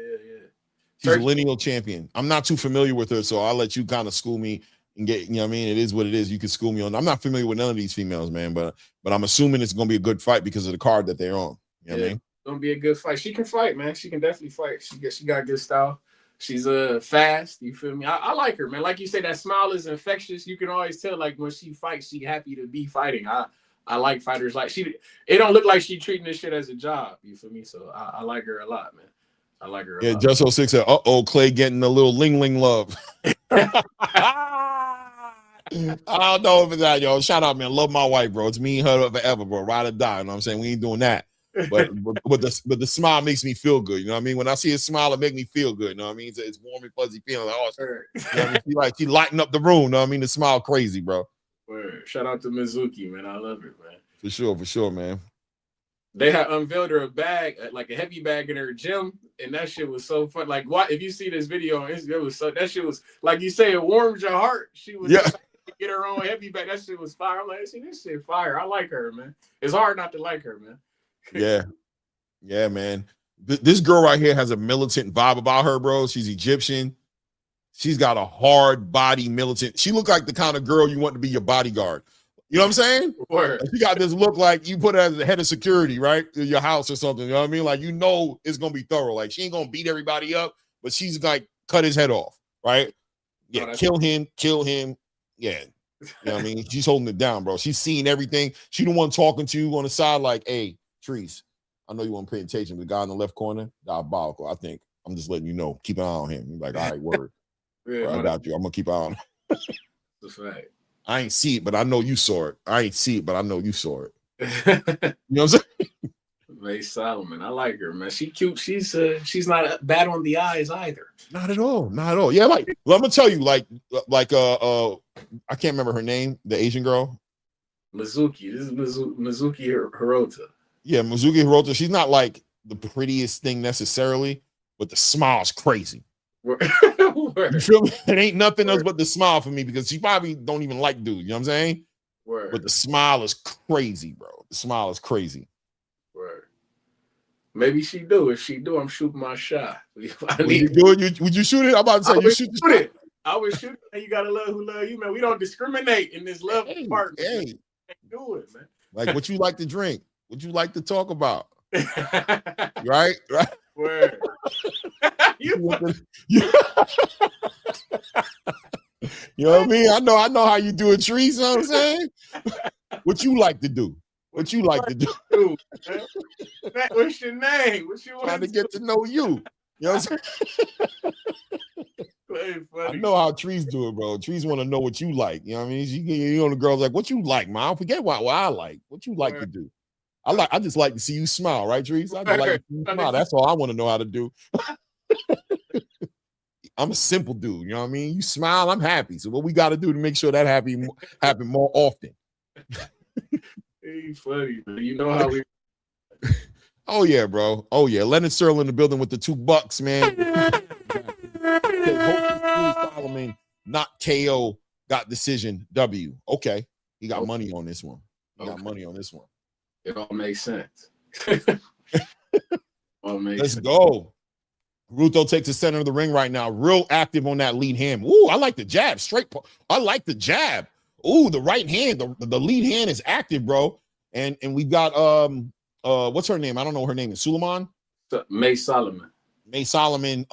She's a lineal champion. I'm not too familiar with her, so I'll let you kind of school me and get. You know what I mean? It is what it is. You can school me on. I'm not familiar with none of these females, man, but I'm assuming it's gonna be a good fight because of the card that they're on. You know what I mean? It's gonna be a good fight. She can fight, man. She can definitely fight. She got good style. She's fast. You feel me? I like her, man. Like you say, that smile is infectious. You can always tell, like when she fights, she happy to be fighting. I like fighters like she. It don't look like she treating this shit as a job. You feel me? So I like her a lot, man. I like her. Yeah, Just 06 said, Clay getting a little ling love. I don't know if it's that, yo. Shout out, man. Love my wife, bro. It's me and her forever, bro. Ride or die. You know what I'm saying? We ain't doing that. But the smile makes me feel good. You know what I mean? When I see a smile, it makes me feel good. You know what I mean? It's warm and fuzzy feeling. Like, sure. You know what I mean? She lighting up the room. You know what I mean? The smile crazy, bro. Word. Shout out to Mizuki, man. I love it, man. For sure, man. They had unveiled her a bag, like a heavy bag in her gym, and that shit was so fun. Like, what if you see this video on Instagram? It was so that shit was like you say, it warms your heart. She was get her own heavy bag. That shit was fire. I'm like, see, this shit fire. I like her, man. It's hard not to like her, man. Yeah, man. This girl right here has a militant vibe about her, bro. She's Egyptian. She's got a hard body militant. She look like the kind of girl you want to be your bodyguard. You know what I'm saying? Word. She got this look like you put her as the head of security, right? In your house or something. You know what I mean? Like, you know it's going to be thorough. Like, she ain't going to beat everybody up, but she's like cut his head off, right? Yeah, kill him. Yeah. You know what I mean? She's holding it down, bro. She's seeing everything. She the one talking to you on the side like, hey, Trees, I know you want to pay attention. The guy in the left corner, diabolical. I think I'm just letting you know. Keep an eye on him. You're like, all right, word. Yeah, Bro, I got you. I'm going to keep an eye on him. That's right. I ain't see it, but I know you saw it. I ain't see it, but I know you saw it. You know what I'm saying? May Solomon, I like her, man. She cute. She's not bad on the eyes either. Not at all. Not at all. Yeah, like well, I'm gonna tell you, like I can't remember her name, the Asian girl. Mizuki. This is Mizuki Hirota. Yeah, Mizuki Hirota. She's not like the prettiest thing necessarily, but the smile's crazy. Word. You feel me? It ain't nothing else but the smile for me because she probably don't even like dude. You know what I'm saying? Word. But the smile is crazy, bro. The smile is crazy. Word. Maybe she do. If she do, I'm shooting my shot. Would you do it? Would you shoot it? I'm about to say you shoot it. I would shoot it. You gotta love who love you, man. We don't discriminate in this love part. Hey, do it, man. Like what you like to drink, what you like to talk about, right? Word. You know what I mean? I know how you do it, Trees. You know what I'm saying? What you like to do? What you like to do? What's your name? What you trying to get to know you? You know what I'm saying? I know how Trees do it, bro. Trees want to know what you like. You know what I mean? You know, the girl's like, what you like, man? I forget what I like. What you like to do? I just like to see you smile, right, Trees? I just like to see you smile. That's all I want to know how to do. I'm a simple dude, you know what I mean? You smile, I'm happy. So what we got to do to make sure that happen more often. Hey, funny, man. You know how we. Oh yeah, bro. Oh yeah, Leonard Searle in the building with the $2, man. Solomon, not KO, got decision W. Okay, he got money on this one. He got money on this one. It all makes sense. Let's go. Ruto takes the center of the ring right now. Real active on that lead hand. Ooh, I like the jab. Straight. I like the jab. Ooh, the right hand. The lead hand is active, bro. And we've got what's her name? I don't know her name is. Suleiman? May Solomon. May Solomon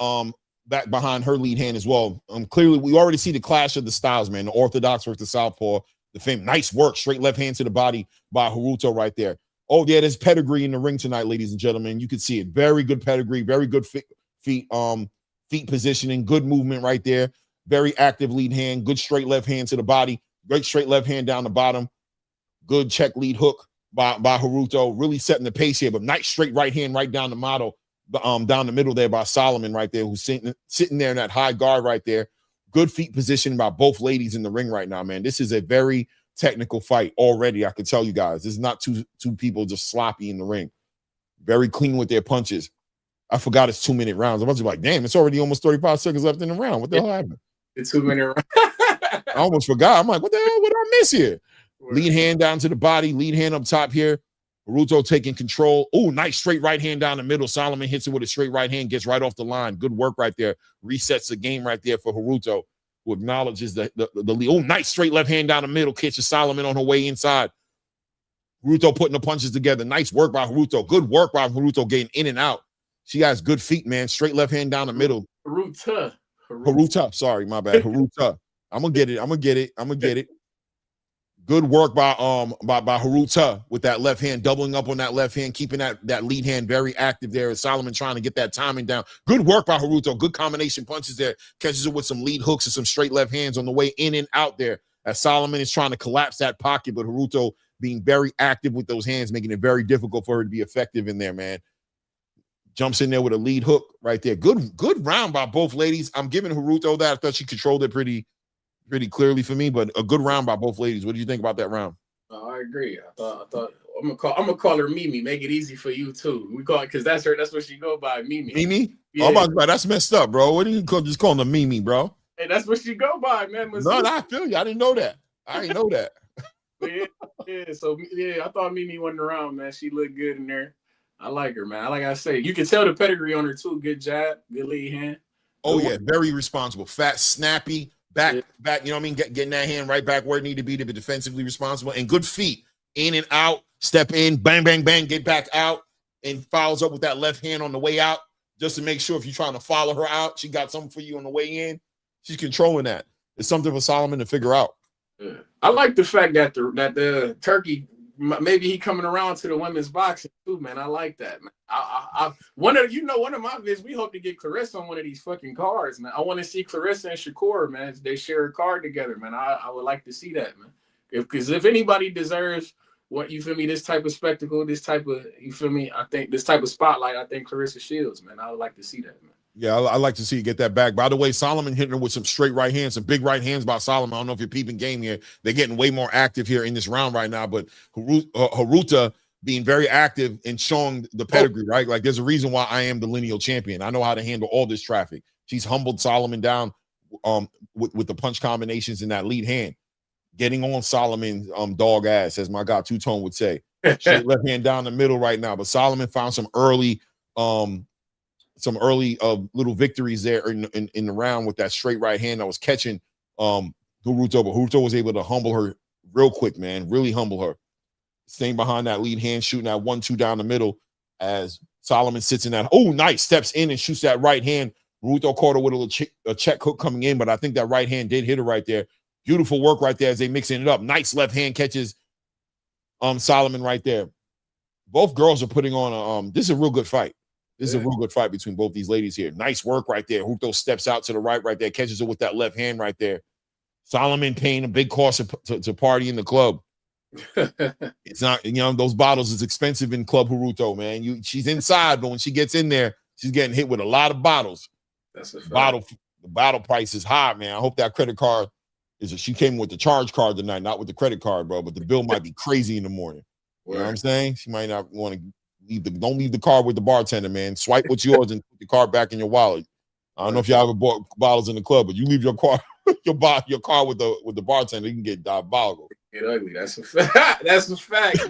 back behind her lead hand as well. Clearly, we already see the clash of the styles, man. The orthodox versus the southpaw. The famous nice work. Straight left hand to the body by Haruto right there. Oh, yeah, there's pedigree in the ring tonight, ladies and gentlemen. You can see it. Very good pedigree. Very good feet positioning, good movement right there. Very active lead hand, good straight left hand to the body, great straight left hand down the bottom, good check lead hook by Haruto, really setting the pace here. But nice straight right hand right down the model, down the middle there by Solomon right there, who's sitting there in that high guard right there. Good feet position by both ladies in the ring right now, man. This is a very technical fight already. I can tell you guys, this is not two people just sloppy in the ring. Very clean with their punches. I forgot it's 2-minute rounds. I'm about to be like, damn, it's already almost 35 seconds left in the round. What the hell happened? It's 2-minute round. I almost forgot. I'm like, what the hell? What did I miss here? Lead hand down to the body, lead hand up top here. Haruto taking control. Oh, nice straight right hand down the middle. Solomon hits it with a straight right hand, gets right off the line. Good work right there. Resets the game right there for Haruto, who acknowledges the lead. Oh, nice straight left hand down the middle. Catches Solomon on her way inside. Haruto putting the punches together. Nice work by Haruto. Good work by Haruto getting in and out. She has good feet, man. Straight left hand down the middle. Haruta. Sorry, my bad. Haruta. I'm gonna get it. Good work by Haruta with that left hand, doubling up on that left hand, keeping that lead hand very active there. As Solomon trying to get that timing down. Good work by Haruto. Good combination punches there. Catches it with some lead hooks and some straight left hands on the way in and out there. As Solomon is trying to collapse that pocket, but Haruto being very active with those hands, making it very difficult for her to be effective in there, man. Jumps in there with a lead hook right there. Good round by both ladies. I'm giving Haruto that. I thought she controlled it pretty clearly for me, but a good round by both ladies. What do you think about that round? I agree. I thought I'm gonna call her Mimi. Make it easy for you too. We call it because that's her. That's what she go by, Mimi. Mimi? Yeah. Oh my God, that's messed up, bro. What do you just calling her Mimi, bro? Hey, that's what she go by, man. No, I feel you. I didn't know that. I didn't know that. yeah. So I thought Mimi wasn't around, man. She looked good in there. I like her, man. Like I say, you can tell the pedigree on her too. Good jab, good lead hand. Oh yeah, very responsible, fat, snappy, back. You know what I mean? Getting that hand right back where it needed to be defensively responsible, and good feet, in and out, step in, bang, bang, bang, get back out, and follows up with that left hand on the way out, just to make sure if you're trying to follow her out, she got something for you on the way in. She's controlling that. It's something for Solomon to figure out. Yeah. I like the fact that the Turkey, maybe he coming around to the women's boxing too, man. I like that, man. One of my vids, we hope to get Clarissa on one of these fucking cards, man. I want to see Clarissa and Shakur, man. They share a card together, man. I would like to see that, man. Because if anybody deserves what, you feel me, this type of spectacle, this type of, you feel me, I think this type of spotlight, I think Clarissa Shields, man. I would like to see that, man. Yeah, I like to see you get that back. By the way, Solomon hitting her with some straight right hands, some big right hands by Solomon. I don't know if you're peeping game here. They're getting way more active here in this round right now, but Haruta being very active and showing the pedigree, right? Like, there's a reason why I am the lineal champion. I know how to handle all this traffic. She's humbled Solomon down with the punch combinations in that lead hand. Getting on Solomon's dog ass, as my guy Two-Tone would say. Straight left hand down the middle right now, but Solomon found some early little victories there in the round with that straight right hand that was catching Haruto, but Haruto was able to humble her real quick, man. Really humble her. Staying behind that lead hand, shooting that 1-2 down the middle as Solomon sits in that. Oh, nice. Steps in and shoots that right hand. Haruto caught her with a check hook coming in, but I think that right hand did hit her right there. Beautiful work right there as they mixing it up. Nice left hand catches Solomon right there. Both girls are putting on this is a real good fight. This is a real good fight between both these ladies here. Nice work right there. Haruto steps out to the right there, catches her with that left hand right there. Solomon paying a big cost to party in the club. It's not, those bottles is expensive in Club Haruto, man. She's inside, but when she gets in there, she's getting hit with a lot of bottles. That's a fact. The bottle price is high, man. I hope that credit card she came with the charge card tonight, not with the credit card, bro. But the bill might be crazy in the morning. You know what I'm saying? She might not want to don't leave the card with the bartender, man. Swipe what's yours and put the card back in your wallet. I don't know if y'all ever bought bottles in the club, but you leave your car your car with the bartender, you can get diabolical. Get ugly. That's a fact. That's a fact.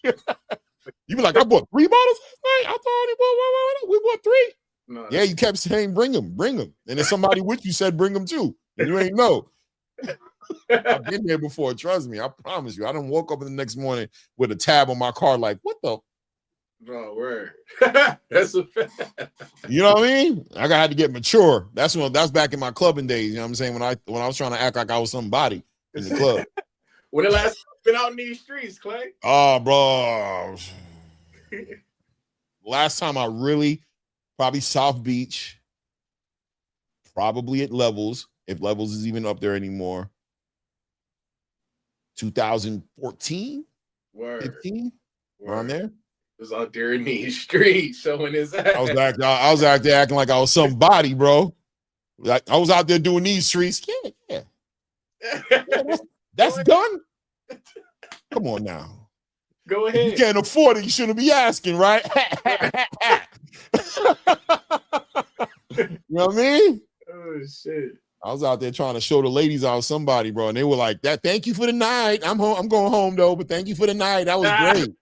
You be like, I bought 3 bottles last night. I thought we bought 3. No, yeah, you kept saying bring them. And then somebody with you said bring them too. And you ain't know. I've been there before. Trust me. I promise you. I done woke up in the next morning with a tab on my car like, what the? Bro, word. That's a fact. You know what I mean? I had to get mature. That's back in my clubbing days. You know what I'm saying? When I was trying to act like I was somebody in the club. When the last time been out in these streets, Clay? Oh, bro. Last time I really, probably South Beach, probably at Levels, if Levels is even up there anymore. 2014, Word. 15, around there. Was out there in these streets showing his ass. I was out there acting like I was somebody, bro. Like I was out there doing these streets. Yeah. That's done. Come on now. Go ahead. If you can't afford it, you shouldn't be asking, right? You know what I mean? Oh shit. I was out there trying to show the ladies I was somebody, bro, and they were like, "That. Thank you for the night. I'm home. I'm going home though, but thank you for the night. That was great."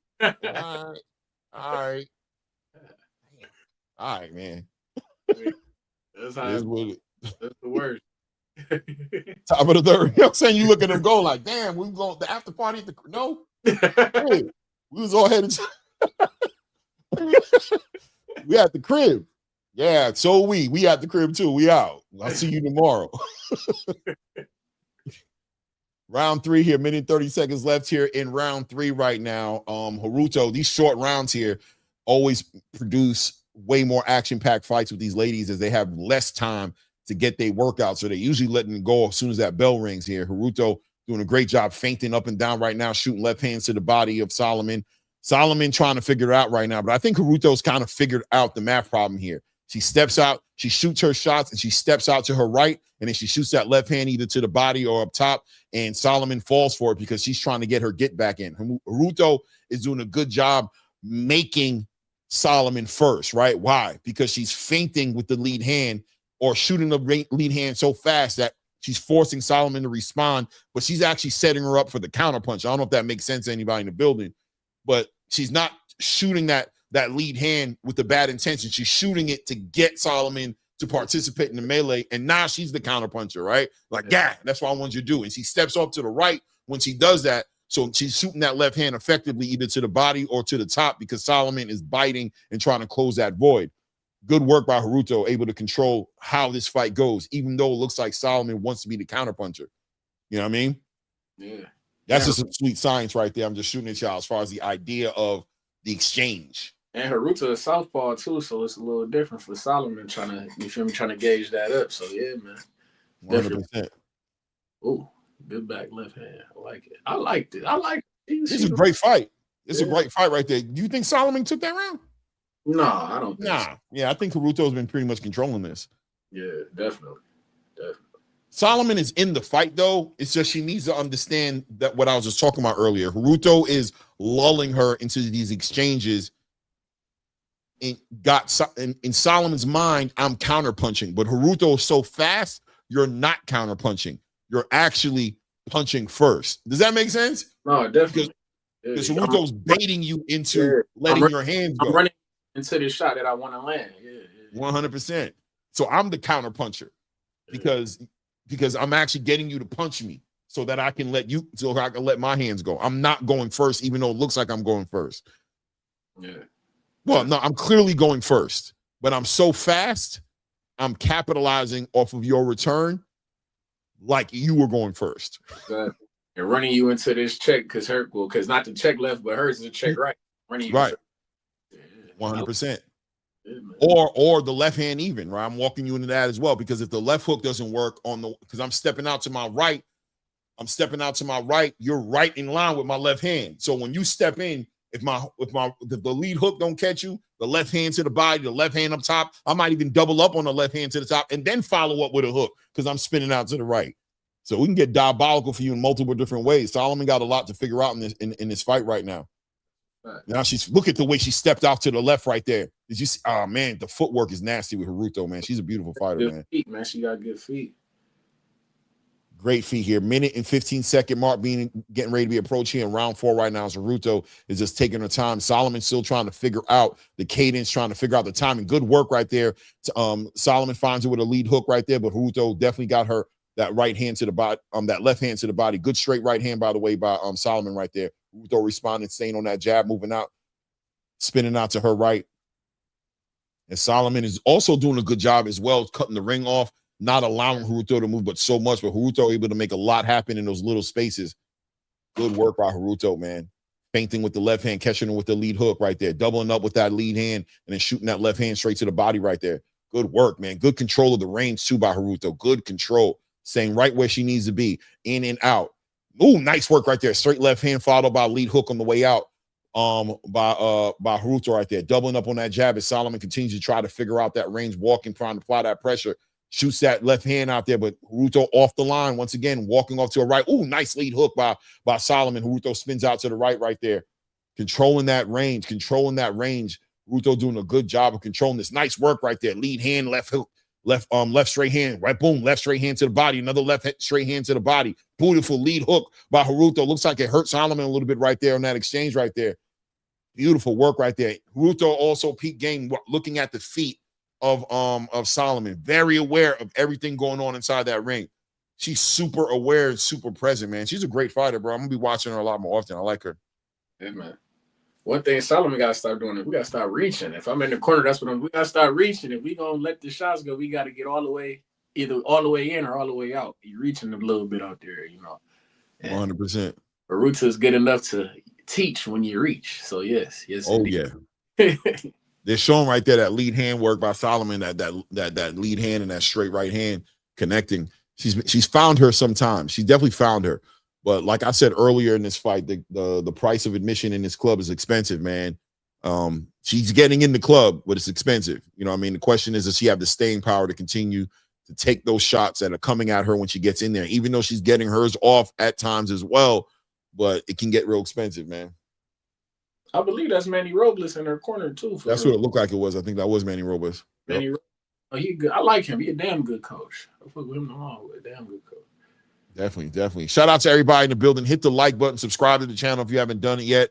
All right, man. That's the word. Top of the third. You know what I'm saying? You look at them go like, damn, we going the after party at the no. Hey, we was all headed. We at the crib. Yeah, so we at the crib too. We out. I'll see you tomorrow. Round 3 here, minute and 30 seconds left here in round 3 right now. Haruto, these short rounds here always produce way more action-packed fights with these ladies as they have less time to get their workout. So they're usually letting them go as soon as that bell rings here. Haruto doing a great job feinting up and down right now, shooting left hands to the body of Solomon. Solomon trying to figure it out right now, but I think Haruto's kind of figured out the math problem here. She steps out, she shoots her shots, and she steps out to her right, and then she shoots that left hand either to the body or up top, and Solomon falls for it because she's trying to get her get back in. Haruto is doing a good job making Solomon first, right? Why? Because she's feinting with the lead hand or shooting the lead hand so fast that she's forcing Solomon to respond, but she's actually setting her up for the counterpunch. I don't know if that makes sense to anybody in the building, but she's not shooting that lead hand with the bad intention. She's shooting it to get Solomon to participate in the melee, and now she's the counterpuncher, right? Like, yeah, that's what I want you to do. And she steps off to the right when she does that, so she's shooting that left hand effectively either to the body or to the top because Solomon is biting and trying to close that void. Good work by Haruto, able to control how this fight goes, even though it looks like Solomon wants to be the counterpuncher. You know what I mean? Yeah. That's just some sweet science right there. I'm just shooting at y'all as far as the idea of the exchange. And Haruta is southpaw too, so it's a little different for Solomon trying to gauge that up. So yeah, man. 100%. Ooh, good back left hand. I like it. I liked it. I like it. This is a great fight. This is a great fight right there. Do you think Solomon took that round? No, I don't think so. Yeah, I think Haruto's been pretty much controlling this. Yeah, definitely. Solomon is in the fight, though. It's just she needs to understand that what I was just talking about earlier. Haruto is lulling her into these exchanges. And in Solomon's mind, I'm counterpunching. But Haruto is so fast, you're not counterpunching. You're actually punching first. Does that make sense? No, definitely. Because Haruto's baiting you into letting your hands go. I'm running into this shot that I want to land. 100%. So I'm the counterpuncher because I'm actually getting you to punch me so that I can let my hands go. I'm not going first, even though it looks like I'm going first. Yeah. Well, no, I'm clearly going first, but I'm so fast, I'm capitalizing off of your return like you were going first. And running you into this check because not the check left, but hers is a check right. Running you right. 100%. Or the left hand even, right? I'm walking you into that as well, because if the left hook doesn't work because I'm stepping out to my right, you're right in line with my left hand. So when you step in, if the lead hook don't catch you, the left hand to the body, the left hand up top, I might even double up on the left hand to the top and then follow up with a hook because I'm spinning out to the right. So we can get diabolical for you in multiple different ways. Solomon got a lot to figure out in this fight right now. Right. Now look at the way she stepped off to the left right there. Did you see? Oh man, the footwork is nasty with Haruto, man. She's a beautiful fighter, good man. Feet, man. She got good feet. Great feet here. Minute and 15-second mark getting ready to be approached here in round 4 right now. Haruto is just taking her time. Solomon's still trying to figure out the cadence, trying to figure out the timing. Good work right there. Solomon finds her with a lead hook right there, but Haruto definitely got her that right hand to the body, that left hand to the body. Good straight right hand, by the way, by Solomon right there. Haruto responding, staying on that jab, moving out, spinning out to her right. And Solomon is also doing a good job as well, cutting the ring off, not allowing Haruto to move, but so much. But Haruto able to make a lot happen in those little spaces. Good work by Haruto, man. Feinting with the left hand, catching him with the lead hook right there, doubling up with that lead hand, and then shooting that left hand straight to the body right there. Good work, man. Good control of the range too by Haruto. Good control. Staying right where she needs to be. In and out. Ooh, nice work right there. Straight left hand followed by a lead hook on the way out by Haruto right there. Doubling up on that jab as Solomon continues to try to figure out that range, walking, trying to apply that pressure. Shoots that left hand out there, but Haruto off the line once again, walking off to a right. Ooh, nice lead hook by Solomon. Haruto spins out to the right there. Controlling that range. Haruto doing a good job of controlling this. Nice work right there. Lead hand, left hook, left straight hand, right, boom, left straight hand to the body, another straight hand to the body. Beautiful lead hook by Haruto. Looks like it hurt Solomon a little bit right there on that exchange right there. Beautiful work right there. Haruto also peak game, looking at the feet of Solomon. Very aware of everything going on inside that ring. She's super aware and super present, man. She's a great fighter, bro. I'm gonna be watching her a lot more often. I like her. Yeah, man. One thing Solomon got to start doing is we got to start reaching. If I'm in the corner, that's what we got to start reaching. If we going to let the shots go, we got to get all the way, either all the way in or all the way out. You're reaching a little bit out there, you know. 100%. Baruta is good enough to teach when you reach. So, yes. Oh, indeed. Yeah. They're showing right there that lead hand work by Solomon, that lead hand and that straight right hand connecting. She's found her sometimes. She definitely found her. But like I said earlier in this fight, the price of admission in this club is expensive, man. She's getting in the club, but it's expensive. You know what I mean? The question is, does she have the staying power to continue to take those shots that are coming at her when she gets in there, even though she's getting hers off at times as well, but it can get real expensive, man. I believe that's Manny Robles in her corner, too. That's what it looked like it was. I think that was Manny Robles. Manny Robles. Oh, he good. I like him. He a damn good coach. I fuck with him along with a damn good coach. Definitely. Shout out to everybody in the building. Hit the like button. Subscribe to the channel if you haven't done it yet.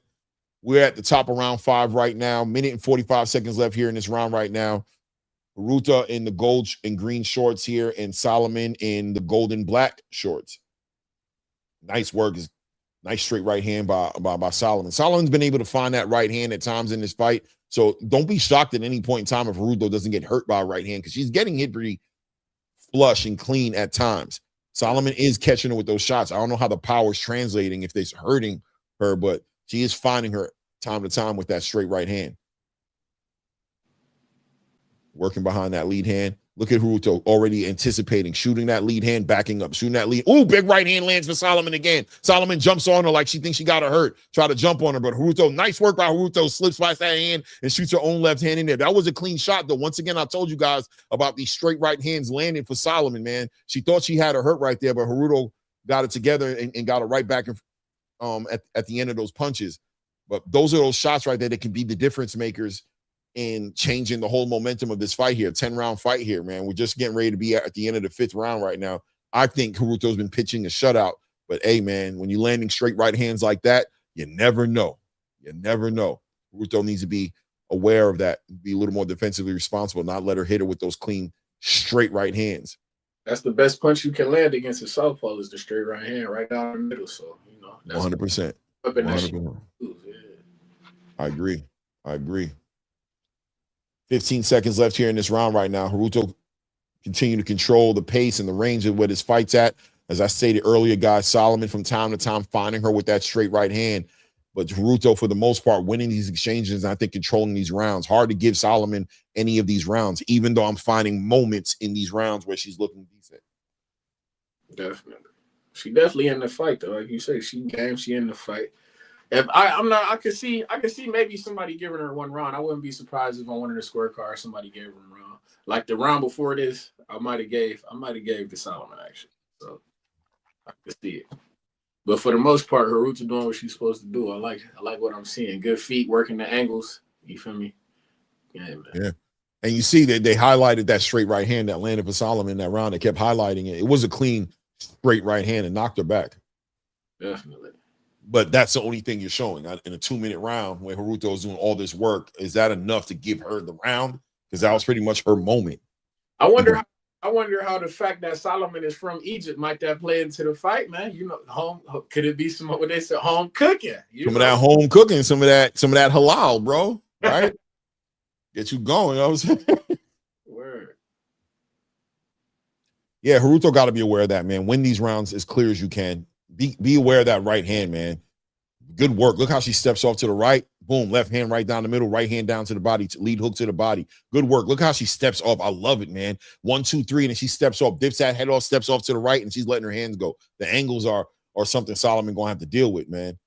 We're at the top of round 5 right now. Minute and 45 seconds left here in this round right now. Haruto in the gold and green shorts here, and Solomon in the gold and black shorts. Nice work. Nice straight right hand by Solomon. Solomon's been able to find that right hand at times in this fight. So don't be shocked at any point in time if Haruto doesn't get hurt by a right hand, because she's getting hit pretty flush and clean at times. Solomon is catching her with those shots. I don't know how the power is translating, if it's hurting her, but she is finding her time to time with that straight right hand. Working behind that lead hand. Look at Haruto already anticipating, shooting that lead hand, backing up, shooting that lead. Ooh, big right hand lands for Solomon again. Solomon jumps on her like she thinks she got her hurt. Try to jump on her, but Haruto, nice work by Haruto, slips past that hand and shoots her own left hand in there. That was a clean shot, though. Once again, I told you guys about these straight right hands landing for Solomon, man. She thought she had her hurt right there, but Haruto got it together and got it right back at the end of those punches. But those are those shots right there that can be the difference makers in changing the whole momentum of this fight here. 10-round fight here, man. We're just getting ready to be at the end of the 5th round right now. I think Haruto's been pitching a shutout, but hey, man, when you're landing straight right hands like that, you never know. You never know. Haruto needs to be aware of that, be a little more defensively responsible, not let her hit her with those clean, straight right hands. That's the best punch you can land against a southpaw is the straight right hand, right down the middle. So, you know, that's 100%. 100%. I agree. 15 seconds left here in this round right now. Haruto continue to control the pace and the range of what his fight's at. As I stated earlier, guys, Solomon from time to time finding her with that straight right hand. But Haruto, for the most part, winning these exchanges and I think controlling these rounds. Hard to give Solomon any of these rounds, even though I'm finding moments in these rounds where she's looking decent. Definitely. She definitely in the fight, though. Like you say, she in the fight. If I could see maybe somebody giving her one round. I wouldn't be surprised if on one of the scorecards somebody gave her a round. Like the round before this, I might have gave to Solomon actually. So I could see it. But for the most part, Haruto doing what she's supposed to do. I like what I'm seeing. Good feet, working the angles. You feel me? Yeah, man. Yeah. And you see that they highlighted that straight right hand that landed for Solomon in that round. They kept highlighting it. It was a clean, straight right hand and knocked her back. Definitely. But that's the only thing you're showing in a 2-minute round where Haruto is doing all this work. Is that enough to give her the round? Because that was pretty much her moment. I wonder how the fact that Solomon is from Egypt might that play into the fight, man. You know, could it be some what they say home cooking? Some of that home cooking, some of that halal, bro. Right? Get you going. You know what I'm saying? Word. Yeah, Haruto got to be aware of that, man. Win these rounds as clear as you can. Be aware of that right hand, man. Good work. Look how she steps off to the right. Boom, left hand right down the middle, right hand down to the body, lead hook to the body. Good work. Look how she steps off. I love it, man. 1, 2, 3, and then she steps off, dips that head off, steps off to the right, and she's letting her hands go. The angles are something Solomon gonna have to deal with, man.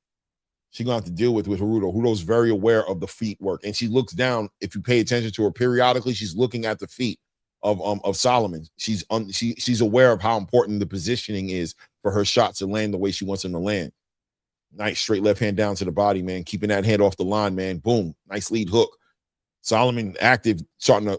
She's gonna have to deal with Haruto. Haruto's very aware of the feet work, and she looks down. If you pay attention to her periodically, she's looking at the feet of Solomon. She's aware of how important the positioning is for her shots to land the way she wants them to land. Nice straight left hand down to the body, man. Keeping that head off the line, man. Boom. Nice lead hook. Solomon active, Solomon's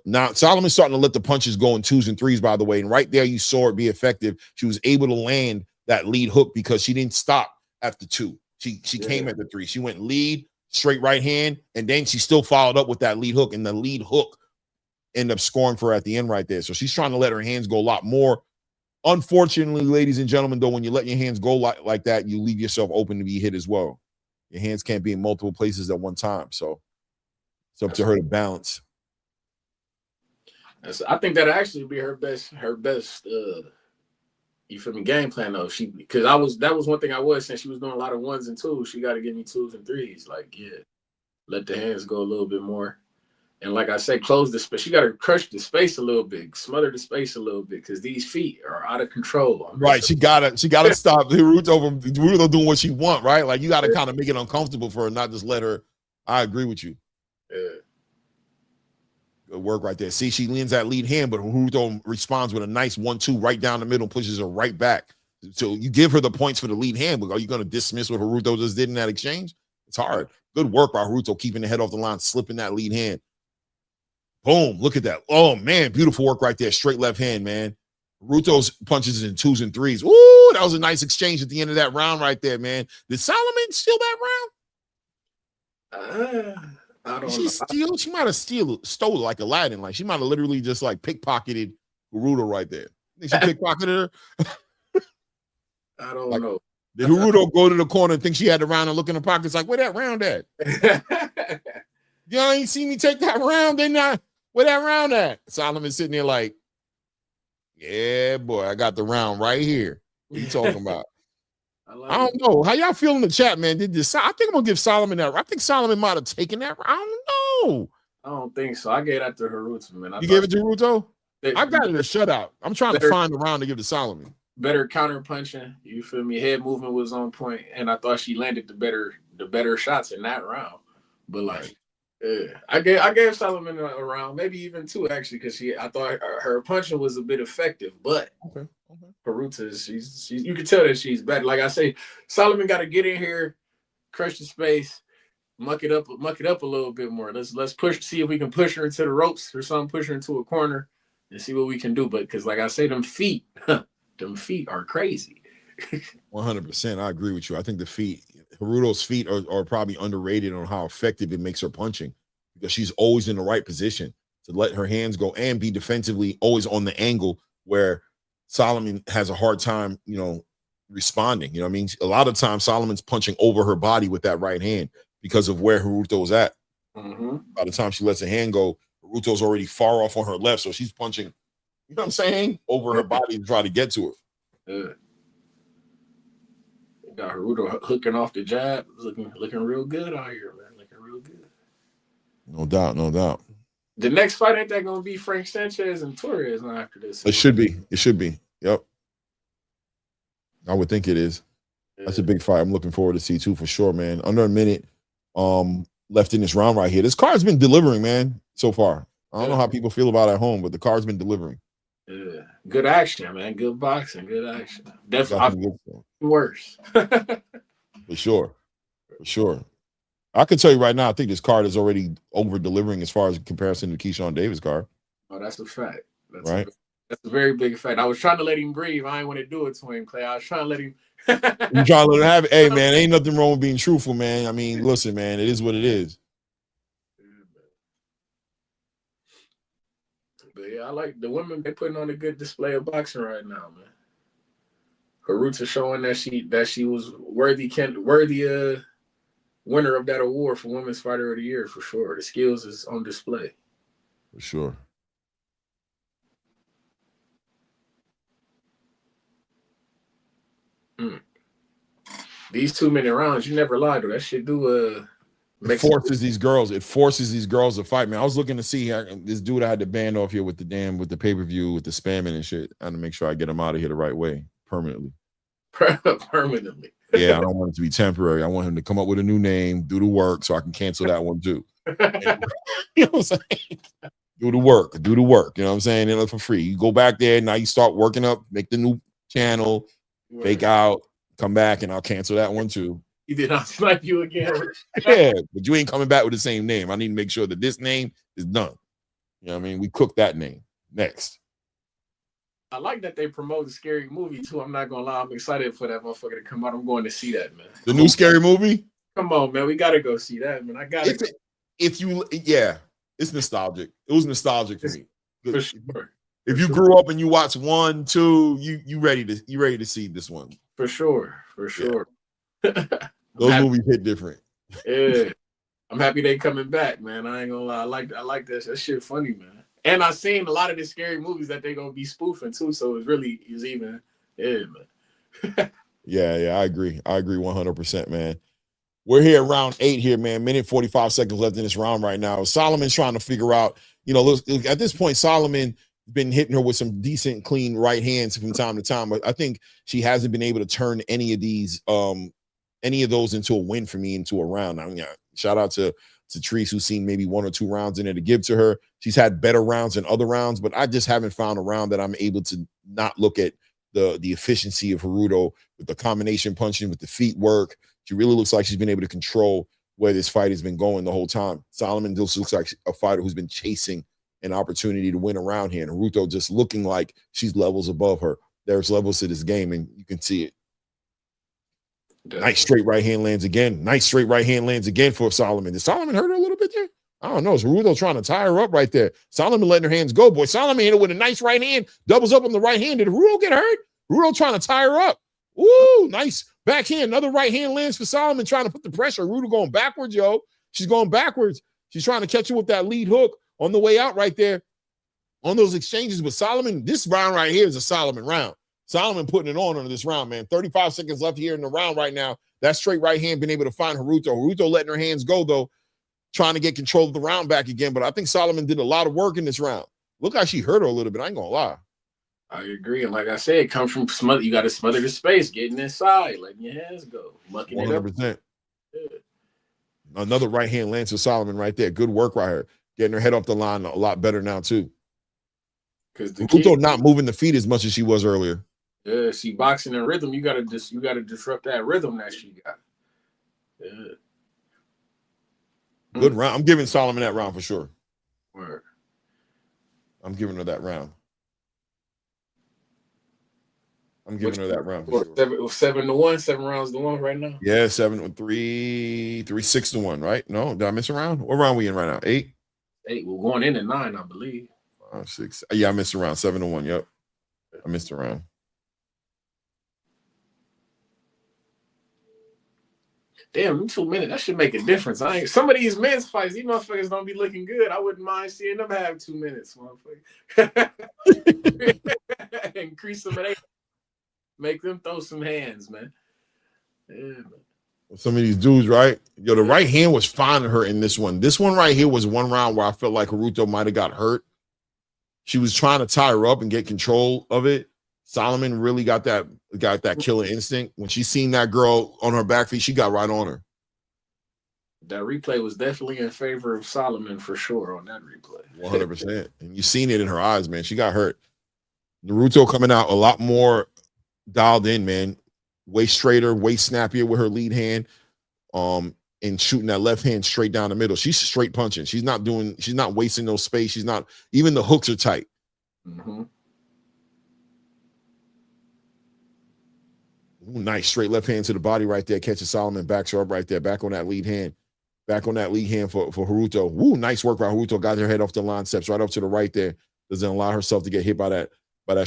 starting to let the punches go in 2s and 3s, by the way. And right there, you saw it be effective. She was able to land that lead hook because she didn't stop at the 2. She came at the 3. She went lead, straight right hand, and then she still followed up with that lead hook, and the lead hook ended up scoring for her at the end right there. So she's trying to let her hands go a lot more. Unfortunately, ladies and gentlemen, though, when you let your hands go like that, you leave yourself open to be hit as well. Your hands can't be in multiple places at one time. So it's up to her to balance. I think that'll actually be her best you feel me, game plan though. Because that was one thing I was saying. She was doing a lot of 1s and 2s. She got to give me 2s and 3s. Like, yeah, let the hands go a little bit more. And like I said, close the space. She got to crush the space a little bit, smother the space a little bit, because these feet are out of control. Right. She gotta stop Haruto doing what she want, right? Like, you got to kind of make it uncomfortable for her, not just let her. I agree with you. Yeah. Good work right there. See, she leans that lead hand, but Haruto responds with a nice 1-2 right down the middle, pushes her right back. So you give her the points for the lead hand, but are you going to dismiss what Haruto just did in that exchange? It's hard. Good work by Haruto, keeping the head off the line, slipping that lead hand. Boom. Look at that. Oh, man. Beautiful work right there. Straight left hand, man. Haruto's punches in 2s and 3s. Ooh, that was a nice exchange at the end of that round right there, man. Did Solomon steal that round? I don't know. She might have stole it like Aladdin. Like, she might have literally just like pickpocketed Haruto right there. Think she pickpocketed her? I don't know. Did Haruto go to the corner and think she had the round and look in her pockets like, where that round at? Y'all ain't see me take that round, didn't I? Where that round at? Solomon's sitting there like, Yeah, boy, I got the round right here. What you talking about? I don't it. know. How y'all feel in the chat, man? I think I'm gonna give Solomon that. I think Solomon might have taken that. I don't know. I don't think so. I gave that to Haruto, man. You gave it to Ruto? They, I got it a shutout. I'm trying to find the round to give to Solomon. Better counter punching. You feel me? Head movement was on point, and I thought she landed the better shots in that round. But like, I gave Solomon a round, maybe even 2 actually, because I thought her punching was a bit effective. But Haruto, she's you can tell that she's better. Like I say, Solomon got to get in here, crush the space, muck it up a little bit more. Let's push, see if we can push her into the ropes or something, push her into a corner, and see what we can do. But because like I say, them feet are crazy. 100%. I agree with you. I think Haruto's feet are probably underrated on how effective it makes her punching, because she's always in the right position to let her hands go and be defensively always on the angle where Solomon has a hard time, responding. You know what I mean? A lot of times Solomon's punching over her body with that right hand because of where Haruto's at. Mm-hmm. By the time she lets her hand go, Haruto's already far off on her left, so she's punching, you know what I'm saying, over her body to try to get to her. Got Haruto hooking off the jab, looking real good out here, man. Looking real good. No doubt, no doubt. The next fight, ain't that gonna be Frank Sanchez and Torrez after this? It should be. Yep. I would think it is. That's a big fight. I'm looking forward to see too, for sure, man. Under a minute left in this round right here. This card's been delivering, man, so far. I don't know how people feel about it at home, but the card's been delivering. Yeah. Good action, man. Good boxing. Good action. Definitely worse. For sure. I can tell you right now, I think this card is already over-delivering as far as comparison to Keyshawn Davis' card. Oh, that's a fact. That's a very big fact. I was trying to let him breathe. I didn't want to do it to him, Clay. I was trying to let him. You trying to let him have it? Hey, man, ain't nothing wrong with being truthful, man. I mean, listen, man, it is what it is. But yeah, I like the women. They're putting on a good display of boxing right now, man. Haruto showing that she was worthy winner of that award for Women's Fighter of the Year, for sure. The skills is on display. For sure. These 2-minute rounds, you never lie to. That shit do It forces these girls to fight, man. I was looking to see this dude I had to ban off here with the pay-per-view, with the spamming and shit. I had to make sure I get him out of here the right way, permanently. Permanently. Yeah, I don't want it to be temporary. I want him to come up with a new name, do the work, so I can cancel that one too. You know what I'm saying? Do the work. You know what I'm saying? And for free. You go back there, now you start working up, make the new channel, fake out, come back, and I'll cancel that one too. He did not snipe you again. Yeah, but you ain't coming back with the same name. I need to make sure that this name is done. You know what I mean? We cook that name next. I like that they promote the Scary Movie too. I'm not gonna lie, I'm excited for that motherfucker to come out. I'm going to see that, man. The new Scary Movie? Come on, man. We gotta go see that, man. It's nostalgic. It was nostalgic for me. For sure. If you grew up and you watched 1, 2, you ready to see this one. For sure. Yeah. Those movies hit different. Yeah. I'm happy they coming back, man. I ain't gonna lie. I like that. That shit funny, man. And I've seen a lot of the scary movies that they're gonna be spoofing too. So it's even, man. Yeah, I agree. 100%, man. We're here at round 8 here, man. Minute 45 seconds left in this round right now. Solomon's trying to figure out, look, at this point, Solomon been hitting her with some decent, clean right hands from time to time. But I think she hasn't been able to turn any of those into a win for me, into a round. I mean, shout out to Treese, who's seen maybe 1 or 2 rounds in there to give to her. She's had better rounds than other rounds, but I just haven't found a round that I'm able to not look at the efficiency of Haruto with the combination punching, with the feet work. She really looks like she's been able to control where this fight has been going the whole time. Solomon just looks like a fighter who's been chasing an opportunity to win around here, and Haruto just looking like she's levels above her. There's levels to this game, and you can see it. Nice straight right hand lands again. For Solomon. Did Solomon hurt her a little bit there? I don't know. It's Haruto trying to tie her up right there. Solomon letting her hands go. Boy, Solomon hit her with a nice right hand. Doubles up on the right hand. Did Haruto get hurt? Haruto trying to tie her up. Ooh, nice backhand. Another right hand lands for Solomon, trying to put the pressure. Haruto going backwards, yo. She's going backwards. She's trying to catch her with that lead hook on the way out right there. on those exchanges. But Solomon, this round right here is a Solomon round. Solomon putting it on this round, man. 35 seconds left here in the round right now. That straight right hand been able to find Haruto. Haruto letting her hands go, though, trying to get control of the round back again. But I think Solomon did a lot of work in this round. Look like she hurt her a little bit. I ain't going to lie. I agree. And like I said, it comes from smother. You got to smother the space, getting inside, letting your hands go, mucking 100%. it up. Another right hand lands for Solomon right there. Good work right here. Getting her head off the line a lot better now, too. Because Haruto not moving the feet as much as she was earlier. Yeah, she boxing in rhythm. You gotta disrupt that rhythm that she got. Yeah. Good round. I'm giving Solomon that round for sure. Word. I'm giving her that round. I'm giving her that round for sure. 7-1, 7 rounds to 1 right now. Yeah, 6-1, right? No, did I miss a round? What round we in right now? 8? 8. We're going into 9, I believe. 5, 6. Yeah, I missed a round. 7-1. Yep. I missed a round. Damn, 2 minutes. That should make a difference. Some of these men's fights, these motherfuckers don't be looking good. I wouldn't mind seeing them have 2 minutes, motherfucker. Increase some of their, make them throw some hands, man. Yeah, man. Some of these dudes, right? Yo, the right hand was finding her in this one. This one right here was one round where I felt like Haruto might have got hurt. She was trying to tie her up and get control of it. Solomon really got that killer instinct. When she seen that girl on her back feet, she got right on her. That replay was definitely in favor of Solomon for sure on that replay. 100%. And you seen it in her eyes, man. She got hurt. Naruto coming out a lot more dialed in, man. Way straighter, way snappier with her lead hand. And shooting that left hand straight down the middle. She's straight punching. She's not wasting no space. Even the hooks are tight. Mm-hmm. Ooh, nice straight left hand to the body right there. Catches Solomon, backs her up right there. Back on that lead hand. Back on that lead hand for Haruto. Ooh, nice work by Haruto. Got her head off the line, steps right up to the right there. Doesn't allow herself to get hit by that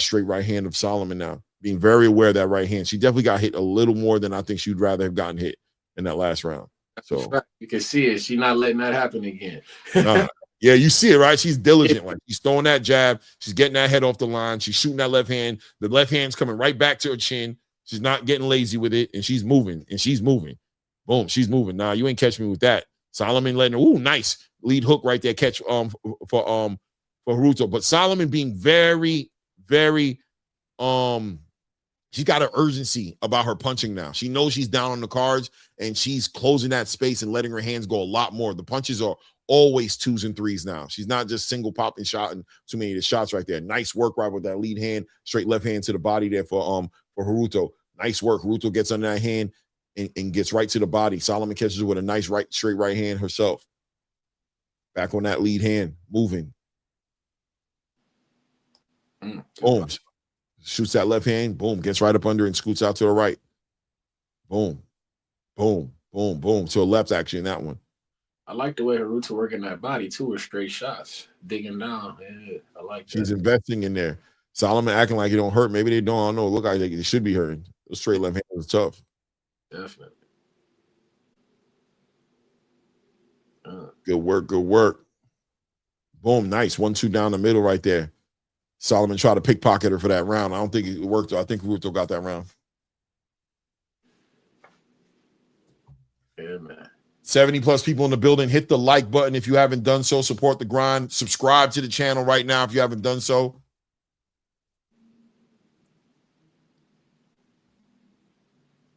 straight right hand of Solomon now. Being very aware of that right hand. She definitely got hit a little more than I think she'd rather have gotten hit in that last round. So you can see it. She's not letting that happen again. Yeah, you see it, right? She's diligent. Like she's throwing that jab. She's getting that head off the line. She's shooting that left hand. The left hand's coming right back to her chin. She's not getting lazy with it, and she's moving. Boom, she's moving. Nah, you ain't catch me with that. Solomon letting her. Ooh, nice lead hook right there. Catch for Haruto. But Solomon being very, very she's got an urgency about her punching now. She knows she's down on the cards, and she's closing that space and letting her hands go a lot more. The punches are always 2s and 3s now. She's not just single popping shot and too many of the shots right there. Nice work right with that lead hand, straight left hand to the body there for Haruto. Nice work. Haruto gets on that hand and gets right to the body. Solomon catches her with a nice straight right hand herself. Back on that lead hand, moving. Boom. Shoots that left hand. Boom. Gets right up under and scoots out to the right. Boom. Boom. Boom. Boom. To the left, actually, in that one. I like the way Haruto working that body, too, with straight shots. Digging down. Yeah, I like that. She's investing in there. Solomon acting like it don't hurt. Maybe they don't. I don't know. Look like they should be hurting. Those straight left hand was tough. Definitely. Good work. Good work. Boom. Nice. 1-2 down the middle right there. Solomon tried to pickpocket her for that round. I don't think it worked, though. I think Haruto got that round. Yeah, man. 70+ people in the building. Hit the like button if you haven't done so. Support the grind. Subscribe to the channel right now if you haven't done so.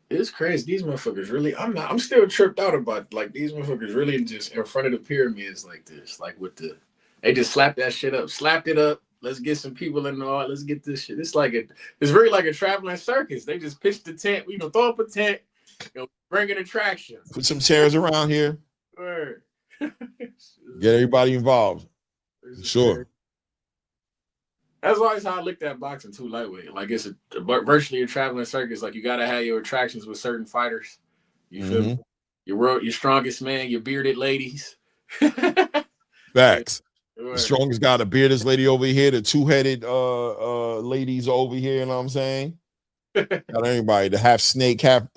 It's crazy. These motherfuckers really, I'm still tripped out about, like, these motherfuckers really just in front of the pyramids like this. Like, they just slapped that shit up. Slapped it up. Let's get some people in the art. Let's get this shit. It's really like a traveling circus. They just pitched the tent. We throw up a tent, bring in attractions. Put some chairs around here. Word. Get everybody involved. Sure. That's always how I looked at boxing too, lightweight. Like it's virtually a traveling circus. Like you gotta have your attractions with certain fighters. You feel me? Your strongest man, your bearded ladies. Facts. The strongest guy, the bearded lady over here, the two-headed ladies over here, you know what I'm saying? Got anybody, the half snake, half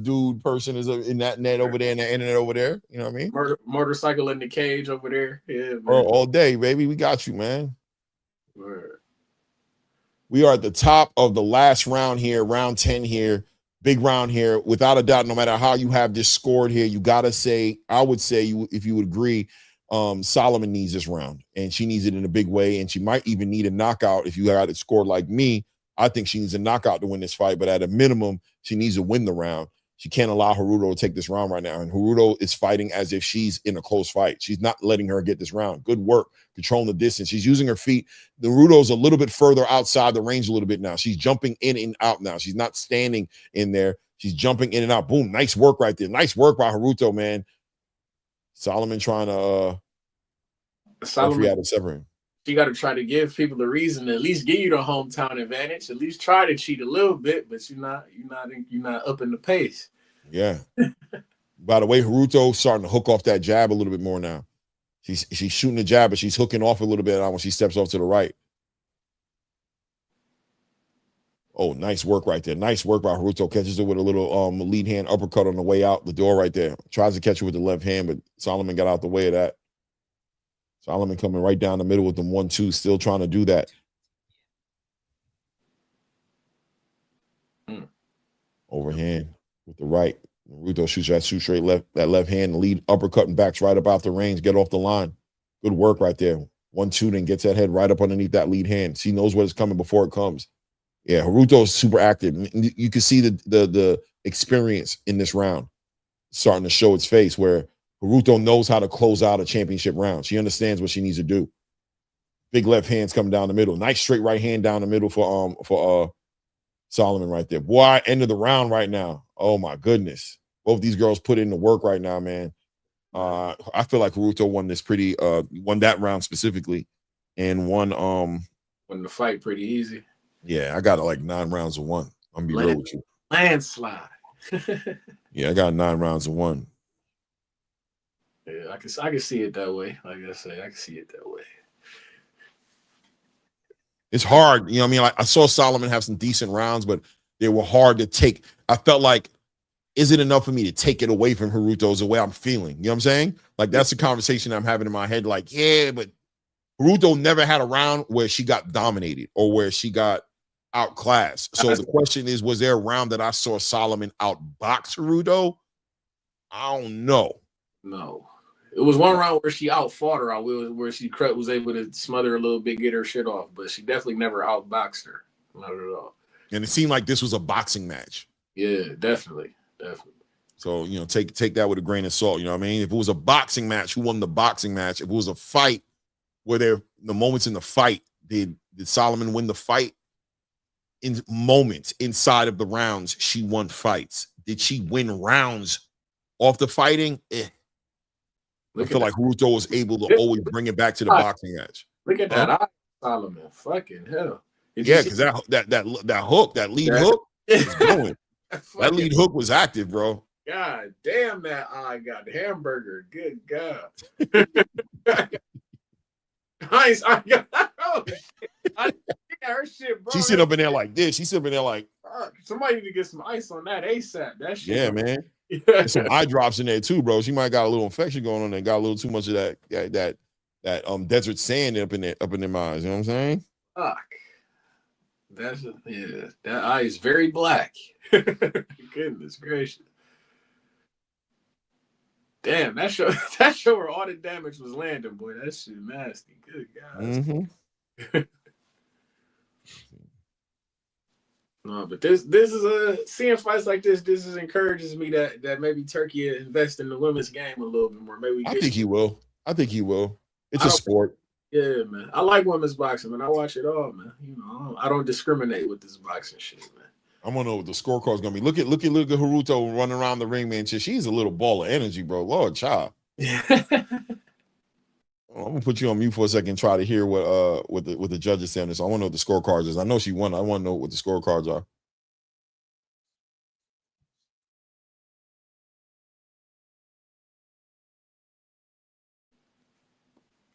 dude person is in that net over there, in the internet over there. You know what I mean? Motorcycle in the cage over there. Yeah, man. All day, baby. We got you, man. Word. We are at the top of the last round here, round 10 here, big round here. Without a doubt, no matter how you have this scored here, you got to say, I would say, if you would agree, Solomon needs this round, and she needs it in a big way, and she might even need a knockout if you got it scored like me. I think she needs a knockout to win this fight, but at a minimum, she needs to win the round. She can't allow Cejudo to take this round right now, and Cejudo is fighting as if she's in a close fight. She's not letting her get this round. Good work, controlling the distance. She's using her feet. Cejudo's a little bit further outside the range a little bit now. She's jumping in and out now. She's not standing in there. She's jumping in and out. Boom, nice work right there. Nice work by Cejudo, man. Solomon trying to Solomon, out of severing. you got to try to give people the reason to at least give you the hometown advantage. At least try to cheat a little bit, but you're not upping the pace. Yeah. By the way, Cejudo starting to hook off that jab a little bit more now. She's shooting the jab, but she's hooking off a little bit now when she steps off to the right. Oh, nice work right there. Nice work by Cejudo. Catches her with a little lead hand uppercut on the way out the door right there. Tries to catch her with the left hand, but Solomon got out the way of that. Solomon coming right down the middle with them 1-2, still trying to do that. Overhand with the right. Cejudo shoots that straight left, that left hand, lead uppercut and backs right up out the range, get off the line. Good work right there. 1-2, then gets that head right up underneath that lead hand. She knows what is coming before it comes. Yeah, Cejudo is super active. You can see the experience in this round starting to show its face, where Cejudo knows how to close out a championship round. She understands what she needs to do. Big left hands coming down the middle. Nice straight right hand down the middle for Solomon right there. Boy, end of the round right now. Oh my goodness. Both these girls put in the work right now, man. I feel like Cejudo won that round specifically, and won the fight pretty easy. Yeah, I got like 9 rounds of 1. I'm gonna be real with you. Landslide. Yeah, I got 9 rounds of 1. Yeah, I can see it that way. Like I say, I can see it that way. It's hard, you know what I mean? Like, I saw Solomon have some decent rounds, but they were hard to take. I felt like, is it enough for me to take it away from Cejudo's the way I'm feeling? You know what I'm saying? Like, that's the conversation I'm having in my head. Like, yeah, but Cejudo never had a round where she got dominated or where she got outclassed. So the question is, was there a round that I saw Solomon outbox Cejudo? I don't know. No. It was one round where she outfought her, where she was able to smother her a little bit, get her shit off, but she definitely never outboxed her. Not at all. And it seemed like this was a boxing match. Yeah, definitely. So, you know, take that with a grain of salt. You know what I mean? If it was a boxing match, who won the boxing match? If it was a fight, were there the moments in the fight, did Solomon win the fight? In moments inside of the rounds, she won fights. Did she win rounds off the fighting? I feel like Cejudo was able to always bring it back to the boxing match. Look at that eye, Solomon. Fucking hell. Yeah, because that hook, that lead hook is going. That lead hook was active, bro. God damn, that eye got hamburger. Good God. I got her shit, bro. She sit up in there like this. She sit up in there like, somebody need to get some ice on that ASAP. That shit. Yeah, man. There's some eye drops in there too, bro. She might got a little infection going on there. Got a little too much of that desert sand up in their eyes. You know what I'm saying? Fuck. That eye is very black. Goodness gracious. Damn, that show where all the damage was landing, boy. That shit nasty. Good God. Mm-hmm. No, but this is seeing fights like this encourages me that maybe Turkey invest in the women's game a little bit more. Maybe I think he will. It's a sport. Yeah, man. I like women's boxing, man. I watch it all, man. You know, I don't discriminate with this boxing shit, man. I want to know what the scorecard's gonna be. Look at Cejudo running around the ring, man. She's a little ball of energy, bro. Lord, child. I'm gonna put you on mute for a second and try to hear what the judges say on this. I want to know what the scorecards is. I know she won. I want to know what the scorecards are.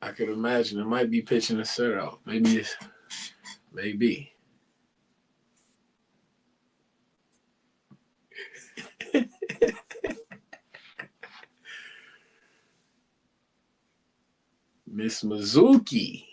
I could imagine it might be pitching a set out. Maybe. Miss Mizuki.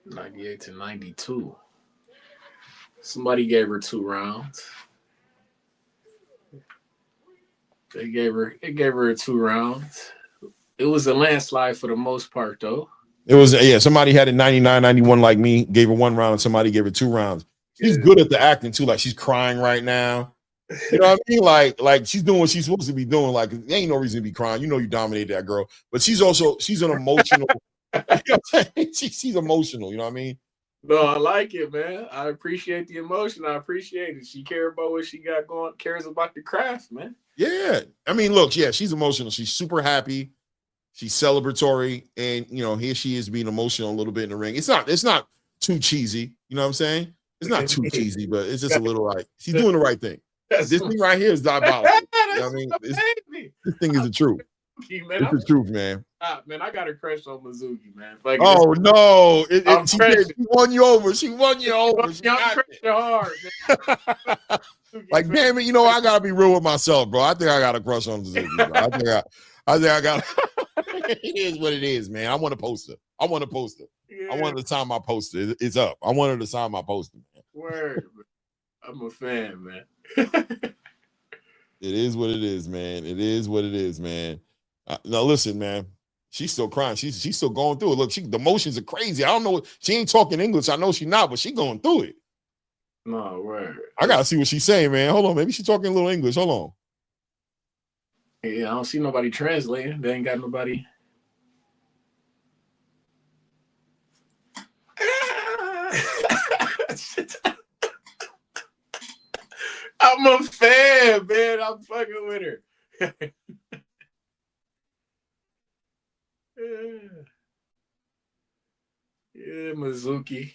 98 to 92. Somebody gave her 2 rounds. It gave her 2 rounds. It was a landslide for the most part, though. It was, yeah, somebody had it 99, 91 like me, gave her 1 round, and somebody gave her 2 rounds. She's good at the acting too. Like she's crying right now. You know what I mean? Like she's doing what she's supposed to be doing. Like there ain't no reason to be crying. You know you dominated that girl. But she's an emotional. You know what I'm saying? She's emotional. You know what I mean? No, I like it, man. I appreciate the emotion. I appreciate it. She cares about what she got going. Cares about the craft, man. Yeah. I mean, look, yeah, she's emotional. She's super happy. She's celebratory, and you know, here she is being emotional a little bit in the ring. It's not too cheesy. You know what I'm saying? It's not too cheesy, but it's just a little like she's doing the right thing. This thing right here is diabolical. You know what I mean? This thing is the truth. Man, it's the truth, man. Man, I got a crush on Mizuki, man. Oh no! She won you over. She won you over. She got hard. Like, damn it! You know, I gotta be real with myself, bro. I think I got a crush on Mizuki. Bro. I think I got. It is what it is, man. I want a poster. Yeah. I wanted to sign my poster. It's up. I wanted to sign my poster, man. Word. I'm a fan, man. It is what it is, man. It is what it is, man. Now listen, man. She's still crying. She's still going through it. Look, the emotions are crazy. I don't know. She ain't talking English. I know she's not, but she going through it. No, word. I gotta see what she's saying, man. Hold on. Maybe she's talking a little English. Hold on. Yeah, I don't see nobody translating. They ain't got nobody. I'm a fan, man. I'm fucking with her. Yeah, Mizuki.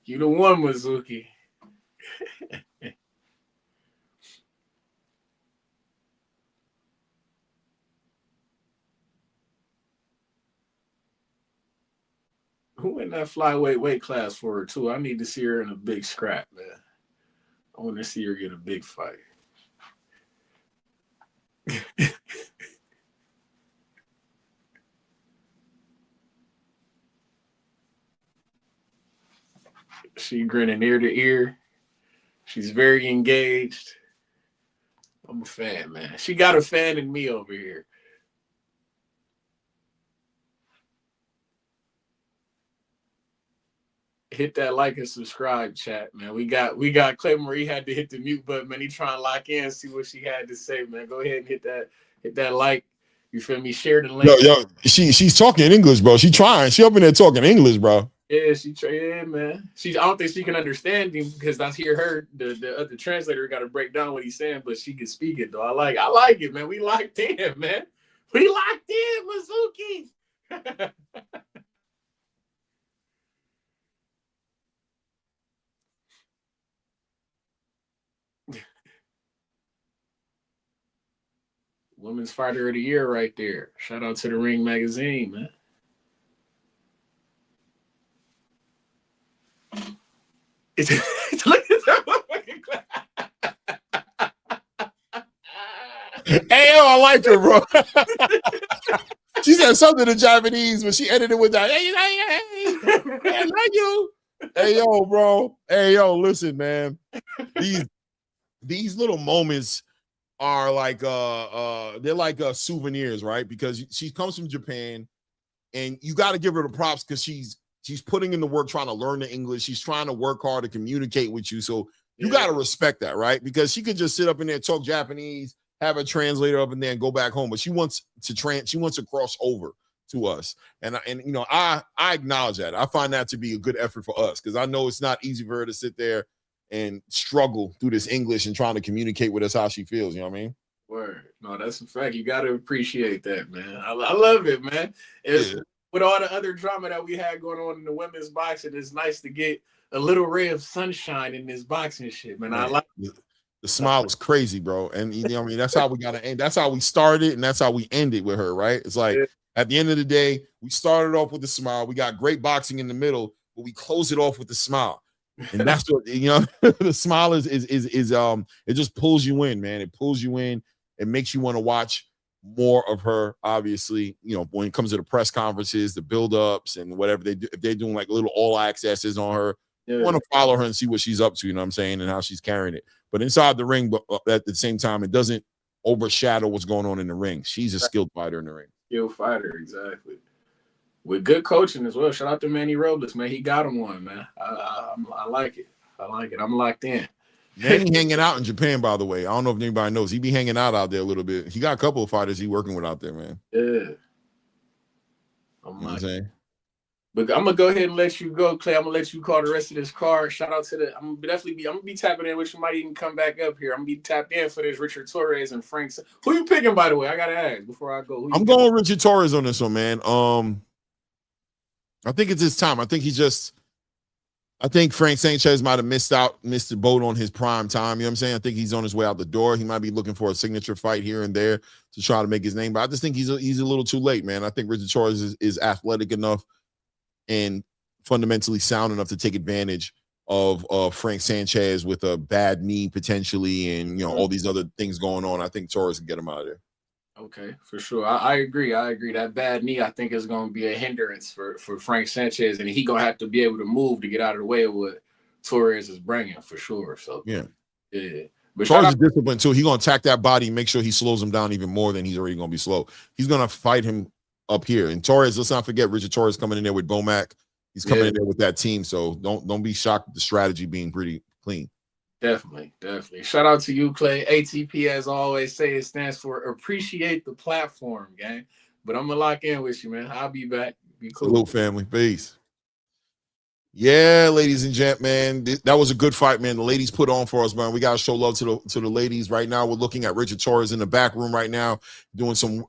You the one, Mizuki. Who in that flyweight weight class for her, too? I need to see her in a big scrap, man. I want to see her get a big fight. She grinning ear to ear. She's very engaged. I'm a fan, man. She got a fan in me over here. Hit that like and subscribe, chat, man. We got Clay Marie had to hit the mute button, man. He trying to lock in, see what she had to say, man. Go ahead and hit that like. You feel me? Share the link. Yo, she's talking English, bro. She trying. She up in there talking English, bro. Yeah, man. I don't think she can understand him because I hear her, the other translator got to break down what he's saying, but she can speak it though. I like it, man. We locked in, man. We locked in, Mizuki. Women's Fighter of the Year right there. Shout out to the Ring Magazine, man. Look at that motherfucking class. Hey, yo, I like her, bro. She said something in Japanese, but she edited with that. Hey, I like you. Hey, yo, bro. Hey, yo, listen, man. These little moments are like they're like souvenirs, right? Because she comes from Japan, and you got to give her the props because she's putting in the work trying to learn the English. She's trying to work hard to communicate with you. So you got to respect that, right? Because she could just sit up in there, talk Japanese, have a translator up in there and go back home. But she wants to cross over to us. And you know, I acknowledge that. I find that to be a good effort for us because I know it's not easy for her to sit there and struggle through this English and trying to communicate with us how she feels. You know what I mean? Word. No, that's a fact. You got to appreciate that, man. I love it, man. With all the other drama that we had going on in the women's boxing, it's nice to get a little ray of sunshine in this boxing shit, man. I like it. The smile is crazy, bro. And you know what I mean? That's how we got to end. That's how we started, and that's how we ended with her, right? It's like at the end of the day, we started off with the smile. We got great boxing in the middle, but we close it off with the smile. And that's what, you know, the smile is it just pulls you in, man. It pulls you in. It makes you want to watch more of her, obviously, when it comes to the press conferences, the build-ups, and whatever they do. If they're doing like little all accesses on her, I want to follow her and see what she's up to, you know what I'm saying, and how she's carrying it. But inside the ring, but at the same time, it doesn't overshadow what's going on in the ring. She's a skilled fighter in the ring. Skilled fighter, exactly. With good coaching as well. Shout out to Manny Robles, man. He got him one, man. I like it. I like it. I'm locked in. Manny hanging out in Japan, by the way. I don't know if anybody knows. He be hanging out there a little bit. He got a couple of fighters he working with out there, man. Yeah. I'm not saying. But I'm gonna go ahead and let you go, Clay. I'm gonna let you call the rest of this card. Shout out to I'm gonna be tapping in, which you might even come back up here. I'm gonna be tapped in for this Richard Torrez and Frank. Who you picking, by the way? I gotta ask before I go. I'm going with Richard Torrez on this one, man. I think it's his time. I think Frank Sanchez might have missed the boat on his prime time. You know what I'm saying? I think he's on his way out the door. He might be looking for a signature fight here and there to try to make his name, but I just think he's a little too late, man. I think Richard Torrez is athletic enough and fundamentally sound enough to take advantage of Frank Sanchez with a bad knee potentially, and all these other things going on. I think Torrez can get him out of there. Okay, for sure. I agree. That bad knee, I think, is going to be a hindrance for Frank Sanchez, and he going to have to be able to move to get out of the way of what Torrez is bringing, for sure. So yeah. But Torrez is disciplined too. He's going to attack that body and make sure he slows him down even more than he's already going to be slow. He's going to fight him up here. And Torrez, let's not forget Richard Torrez coming in there with Bomac. He's coming in there with that team, so don't be shocked at the strategy being pretty clean. Definitely. Shout out to you, Clay. ATP, as I always say, it stands for appreciate the platform, gang. But I'm gonna lock in with you, man. I'll be back. Be cool. Salute, family. Peace. Yeah, ladies and gentlemen, that was a good fight, man. The ladies put on for us, man. We gotta show love to the ladies. Right now, we're looking at Richard Torrez in the back room right now, doing some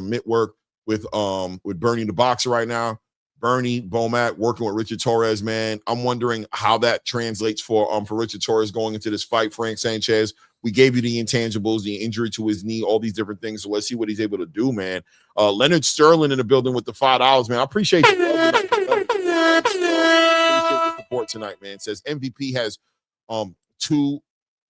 mitt work with Bernie the boxer right now. Bernie Bomac working with Richard Torrez, man. I'm wondering how that translates for Richard Torrez going into this fight. Frank Sanchez, we gave you the intangibles, the injury to his knee, all these different things. So let's see what he's able to do, man. Leonard Sterling in the building with the $5, man. I appreciate you. Appreciate the support tonight, man. It says MVP has two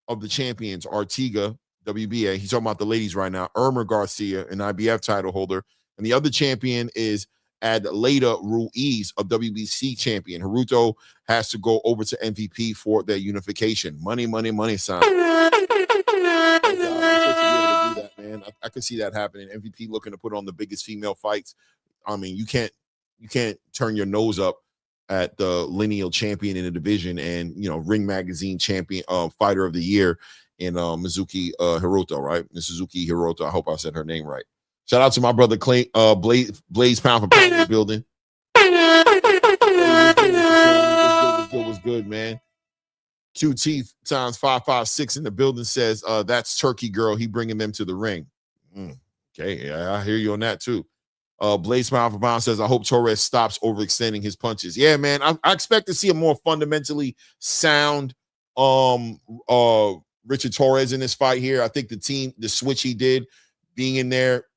of the champions, Artiga, WBA. He's talking about the ladies right now. Irma Garcia, an IBF title holder. And the other champion is Adelaida Ruiz, a WBC champion. Hiruto has to go over to MVP for their unification. Money, son. I could see that happening. MVP looking to put on the biggest female fights. I mean, you can't turn your nose up at the lineal champion in the division and Ring Magazine champion, fighter of the year in Mizuki Hiroto, right? Suzuki Hiroto. I hope I said her name right. Shout out to my brother Clay, Blaze Pound for Pound in the building. Was good, man. QT times 556 in the building says that's Turkey girl. He bringing them to the ring. Okay, yeah, I hear you on that too. Blaze Pound for Pound says I hope Torres stops overextending his punches. Yeah, man, I expect to see a more fundamentally sound Richard Torrez in this fight here. I think the switch he did, being in there,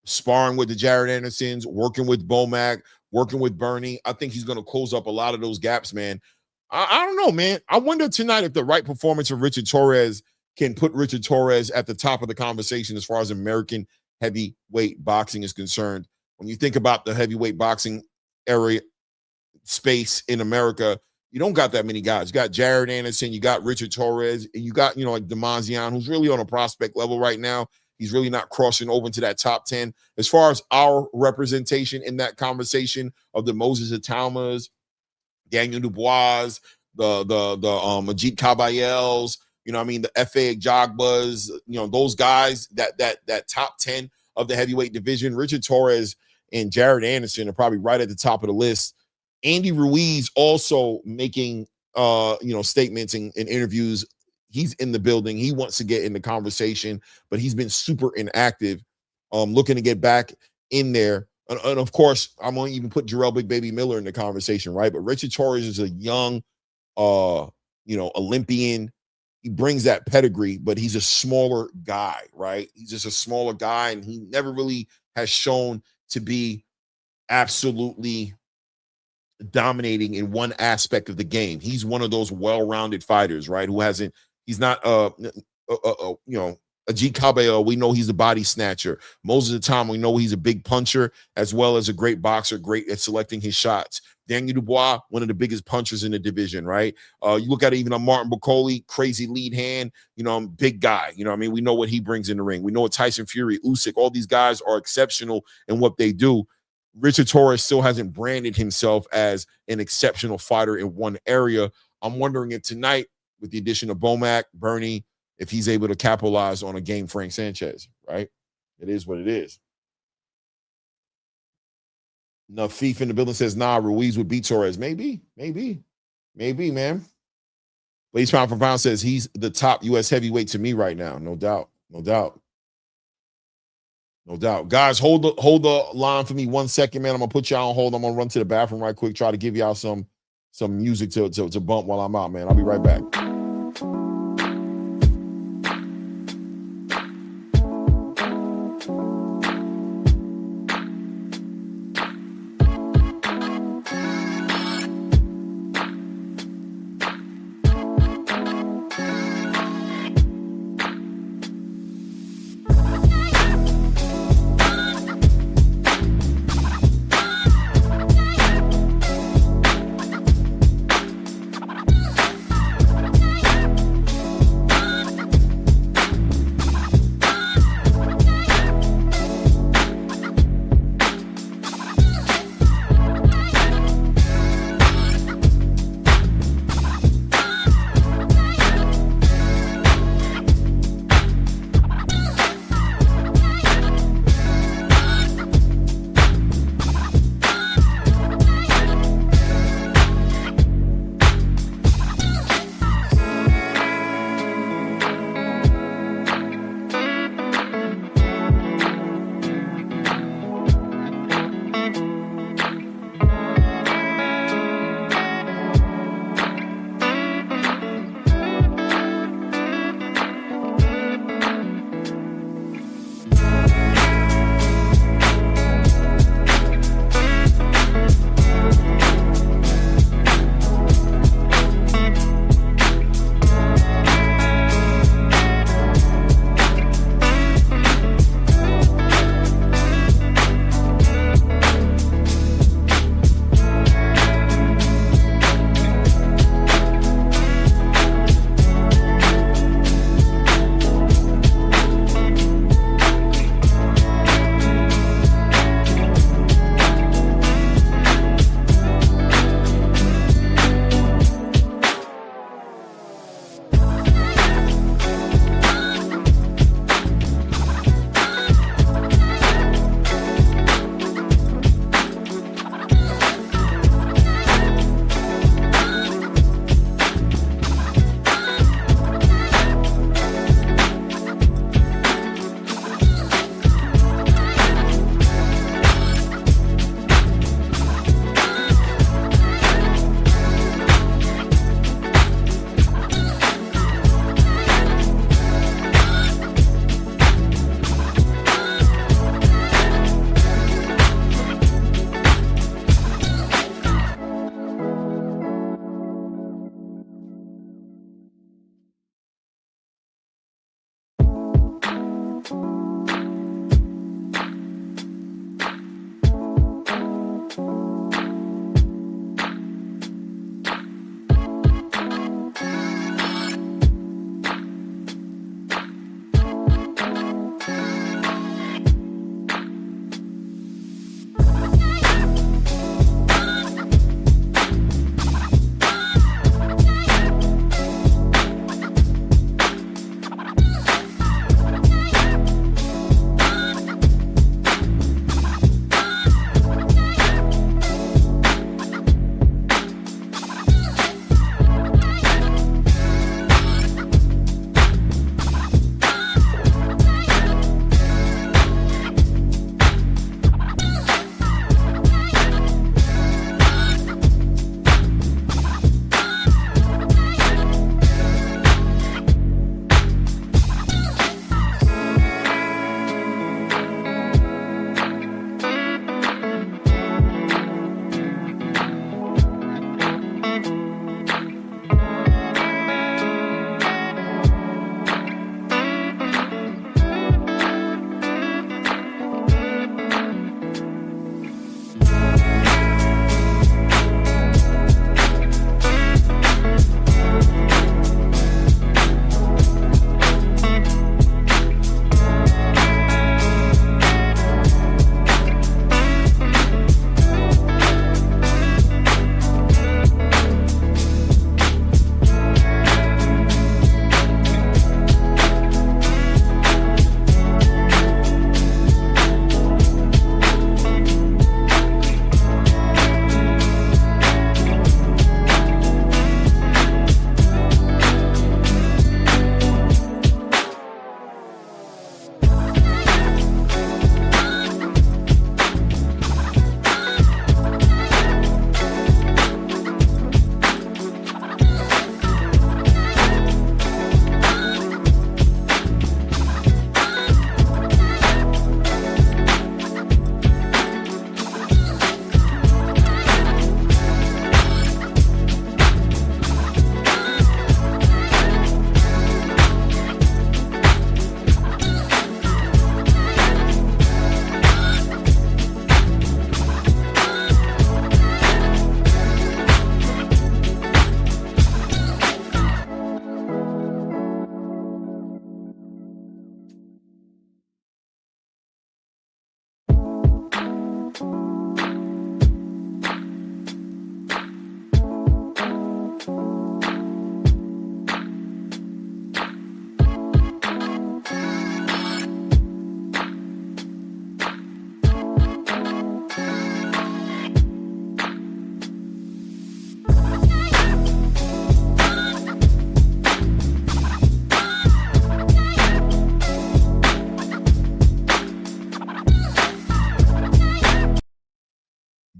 sparring with the Jared Andersons, working with Bomac, working with Bernie. I think he's going to close up a lot of those gaps, man. I don't know, man. I wonder tonight if the right performance of Richard Torrez can put Richard Torrez at the top of the conversation as far as American heavyweight boxing is concerned. When you think about the heavyweight boxing area space in America, you don't got that many guys. You got Jared Anderson, you got Richard Torrez, and you got, like Demazian, who's really on a prospect level right now. He's really not crossing over into that top 10. As far as our representation in that conversation of the Moses Ataumas, Daniel Dubois, the Majid Kabayels, the F.A. Jogbas, those guys, that top 10 of the heavyweight division, Richard Torrez and Jared Anderson are probably right at the top of the list. Andy Ruiz also making, statements and interviews. He's in the building. He wants to get in the conversation, but he's been super inactive, looking to get back in there. And of course, I'm going to even put Jarrell Big Baby Miller in the conversation, right? But Richard Torrez is a young, Olympian. He brings that pedigree, but he's a smaller guy, right? He's just a smaller guy, and he never really has shown to be absolutely dominating in one aspect of the game. He's one of those well-rounded fighters, right? He's not, Ajit Cabello, we know he's a body snatcher. Most of the time, we know he's a big puncher as well as a great boxer, great at selecting his shots. Daniel Dubois, one of the biggest punchers in the division, right? You look at it, even on Martin Bacoli, crazy lead hand, big guy. You know what I mean? We know what he brings in the ring. We know what Tyson Fury, Usyk, all these guys are exceptional in what they do. Richard Torrez still hasn't branded himself as an exceptional fighter in one area. I'm wondering if tonight, with the addition of Bomac, Bernie, if he's able to capitalize on a game Frank Sanchez, right? It is what it is. Nafif in the building says, nah, Ruiz would beat Torres. Maybe, man. Blaze Pound for Pound says he's the top U.S. heavyweight to me right now. No doubt. Guys, hold the line for me 1 second, man. I'm going to put y'all on hold. I'm going to run to the bathroom right quick, try to give y'all some music to bump while I'm out, man. I'll be right back.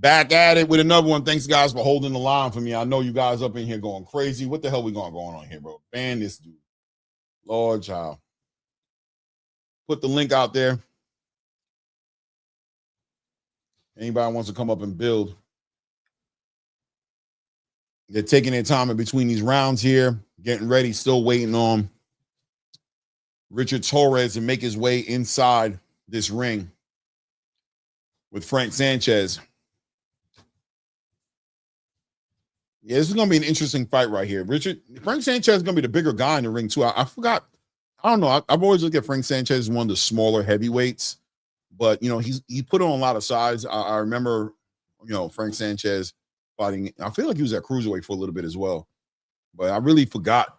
Back at it with another one. Thanks, guys, for holding the line for me. I know you guys up in here going crazy. What the hell we going on here, bro? Ban this dude. Lord child. Put the link out there. Anybody wants to come up and build. They're taking their time in between these rounds here, getting ready, still waiting on Richard Torrez to make his way inside this ring with Frank Sanchez. Yeah, this is going to be an interesting fight right here. Frank Sanchez is going to be the bigger guy in the ring, too. I forgot. I don't know. I've always looked at Frank Sanchez as one of the smaller heavyweights, but, you know, he put on a lot of size. I remember, you know, Frank Sanchez fighting. I feel like he was at cruiserweight for a little bit as well, but I really forgot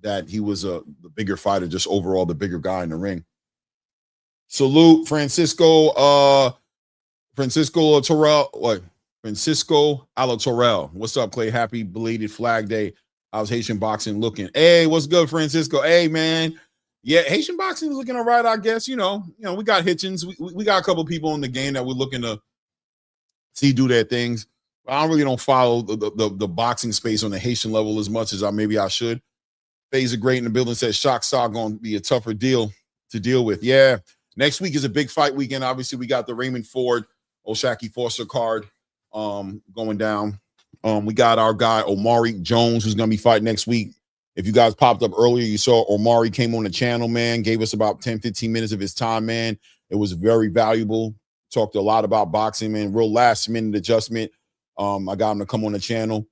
that he was the bigger fighter, just overall the bigger guy in the ring. Salute Francisco Torrell. What? Francisco Torrell. What's up, Clay? Happy belated Flag Day. How's Haitian boxing looking? Hey, what's good, Francisco? Hey, man. Yeah, Haitian boxing is looking all right, I guess. You know, we got Hitchens. We got a couple people in the game that we're looking to see do their things. I don't follow the boxing space on the Haitian level as much as I should. Phase of Great in the building says Shock Saw going to be a tougher deal to deal with. Yeah. Next week is a big fight weekend. Obviously, we got the Raymond Ford, Oshaki Foster card going down. We got our guy Omari Jones, who's going to be fighting next week. If you guys popped up earlier, you saw Omari came on the channel, man, gave us about 10, 15 minutes of his time, man. It was very valuable. Talked a lot about boxing, man. Real last minute adjustment. I got him to come on the channel.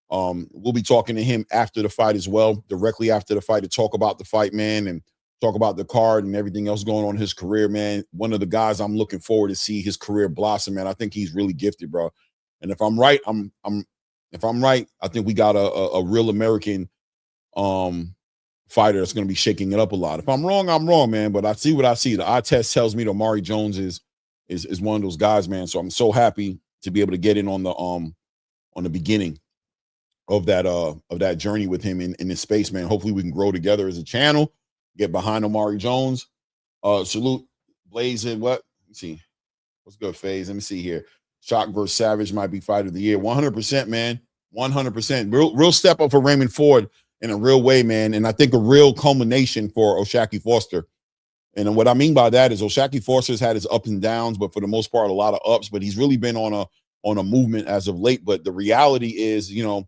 We'll be talking to him after the fight as well, directly after the fight, to talk about the fight, man, and talk about the card and everything else going on in his career, man. One of the guys I'm looking forward to see his career blossom, man. I think he's really gifted, bro. And if I'm right, if I'm right, I think we got a real American fighter that's going to be shaking it up a lot. If I'm wrong, I'm wrong, man. But I see what I see. The eye test tells me that Omari Jones is one of those guys, man. So I'm so happy to be able to get in on the beginning of that journey with him in this space, man. Hopefully we can grow together as a channel, get behind Omari Jones. Salute Blaze and what? Let's see. What's good, FaZe? Let me see here. Shock versus Savage might be fight of the year. 100%, man. 100%. Real step up for Raymond Ford in a real way, man. And I think a real culmination for Oshaki Foster. And what I mean by that is Oshaki Foster's had his ups and downs, but for the most part, a lot of ups. But he's really been on a movement as of late. But the reality is, you know,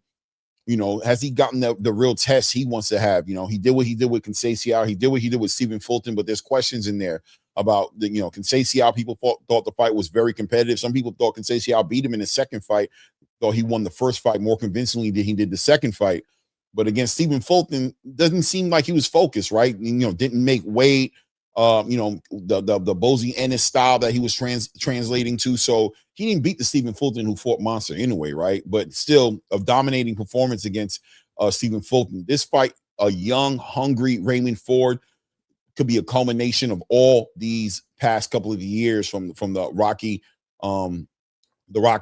has he gotten the real test he wants to have? You know, he did what he did with Conceição. He did what he did with Stephen Fulton, but there's questions in there about Conceição. People thought the fight was very competitive. Some people thought Conceição beat him in the second fight, though he won the first fight more convincingly than he did the second fight. But against Stephen Fulton, doesn't seem like he was focused, right? Didn't make weight. The Bozy Ennis style that he was translating to. So he didn't beat the Stephen Fulton who fought Monster anyway, right? But still a dominating performance against Stephen Fulton. This fight, a young, hungry Raymond Ford, could be a culmination of all these past couple of years from the Rocky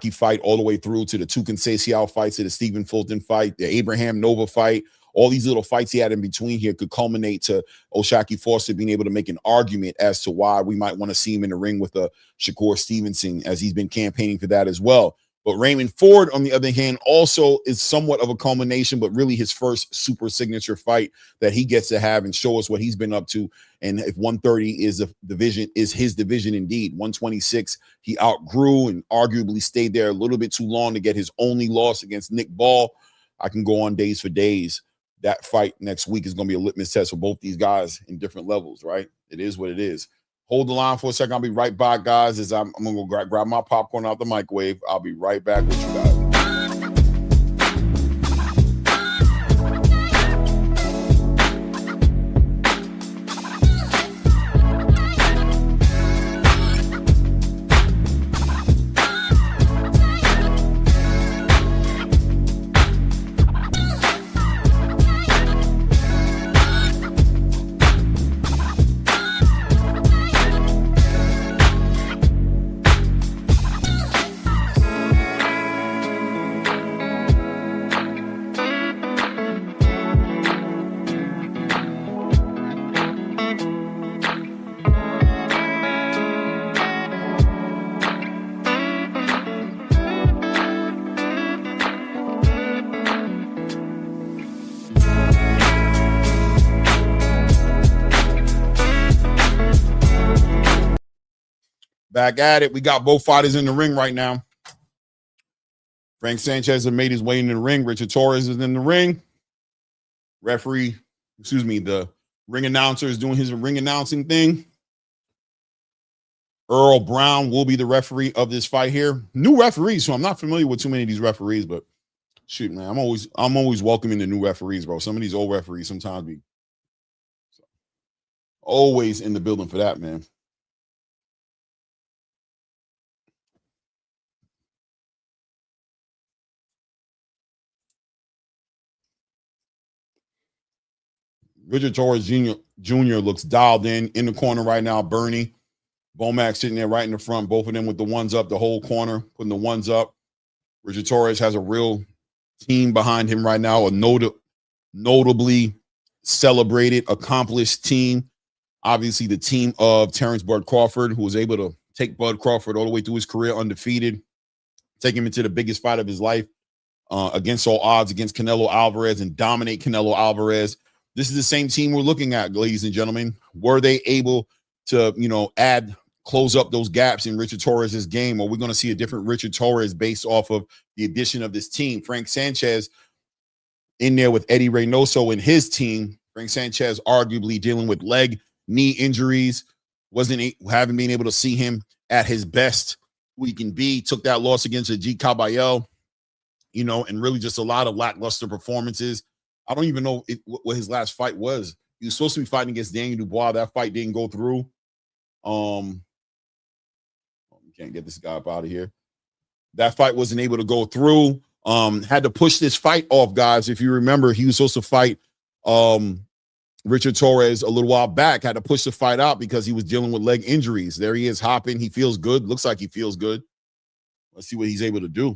fight all the way through to the two Conceição fights, to the Stephen Fulton fight, the Abraham Nova fight. All these little fights he had in between here could culminate to Oshaki Foster being able to make an argument as to why we might want to see him in the ring with Shakur Stevenson, as he's been campaigning for that as well. But Raymond Ford, on the other hand, also is somewhat of a culmination, but really his first super signature fight that he gets to have and show us what he's been up to. And if 130 is his division indeed, 126, he outgrew and arguably stayed there a little bit too long to get his only loss against Nick Ball. I can go on days for days. That fight next week is going to be a litmus test for both these guys in different levels, right? It is what it is. Hold the line for a second. I'll be right back, guys, as I'm going to go grab my popcorn out the microwave. I'll be right back with you guys. Back at it. We got both fighters in the ring right now. Frank Sanchez has made his way in the ring. Richard Torrez is in the ring. The ring announcer is doing his ring announcing thing. Earl Brown will be the referee of this fight here. New referees, so I'm not familiar with too many of these referees, but shoot, man, I'm always welcoming the new referees, bro. Some of these old referees sometimes be always in the building for that, man. Richard Torrez Jr. looks dialed in the corner right now. Bernie Bomac sitting there right in the front, both of them with the ones up, the whole corner, putting the ones up. Richard Torrez has a real team behind him right now, a notably celebrated, accomplished team. Obviously, the team of Terrence Bud Crawford, who was able to take Bud Crawford all the way through his career undefeated, take him into the biggest fight of his life against all odds against Canelo Alvarez and dominate Canelo Alvarez. This is the same team we're looking at, ladies and gentlemen. Were they able to, close up those gaps in Richard Torres's game, or we're going to see a different Richard Torrez based off of the addition of this team? Frank Sanchez in there with Eddie Reynoso and his team. Frank Sanchez arguably dealing with leg, knee injuries, haven't been able to see him at his best who he can be. Took that loss against Ajit Caballel, and really just a lot of lackluster performances. I don't even know what his last fight was. He was supposed to be fighting against Daniel Dubois. That fight didn't go through. Can't get this guy up out of here. That fight wasn't able to go through. Had to push this fight off, guys. If you remember, he was supposed to fight Richard Torrez a little while back. Had to push the fight out because he was dealing with leg injuries. There he is hopping. He feels good. Looks like he feels good. Let's see what he's able to do.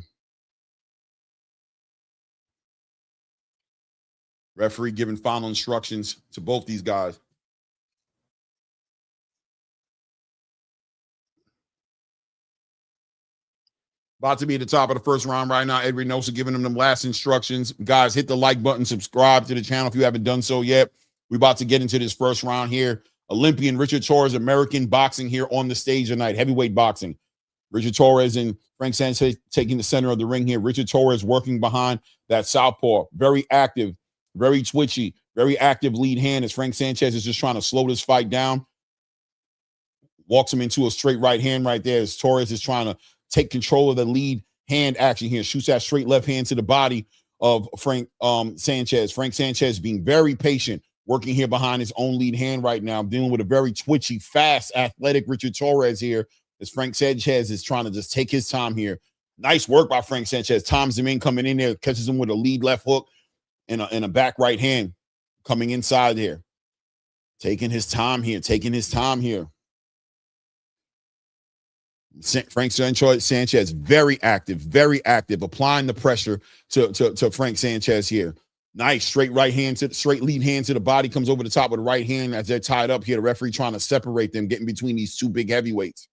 Referee giving final instructions to both these guys. About to be at the top of the first round right now. Ed Reynoso giving them last instructions. Guys, hit the like button, subscribe to the channel if you haven't done so yet. We're about to get into this first round here. Olympian Richard Torrez, American boxing here on the stage tonight. Heavyweight boxing. Richard Torrez and Frank Sanchez taking the center of the ring here. Richard Torrez working behind that southpaw. Very active, very twitchy, very active lead hand as Frank Sanchez is just trying to slow this fight down. Walks him into a straight right hand right there as Torrez is trying to take control of the lead hand action here. Shoots that straight left hand to the body of Frank Sanchez. Frank Sanchez being very patient, working here behind his own lead hand right now, dealing with a very twitchy, fast, athletic Richard Torrez here as Frank Sanchez is trying to just take his time here. Nice work by Frank Sanchez. Times him in, coming in there, catches him with a lead left hook and a back right hand coming inside here. Taking his time here. Frank Sanchez, very active, applying the pressure to Frank Sanchez here. Nice straight lead hand to the body, comes over the top with the right hand as they're tied up here. The referee trying to separate them, getting between these two big heavyweights.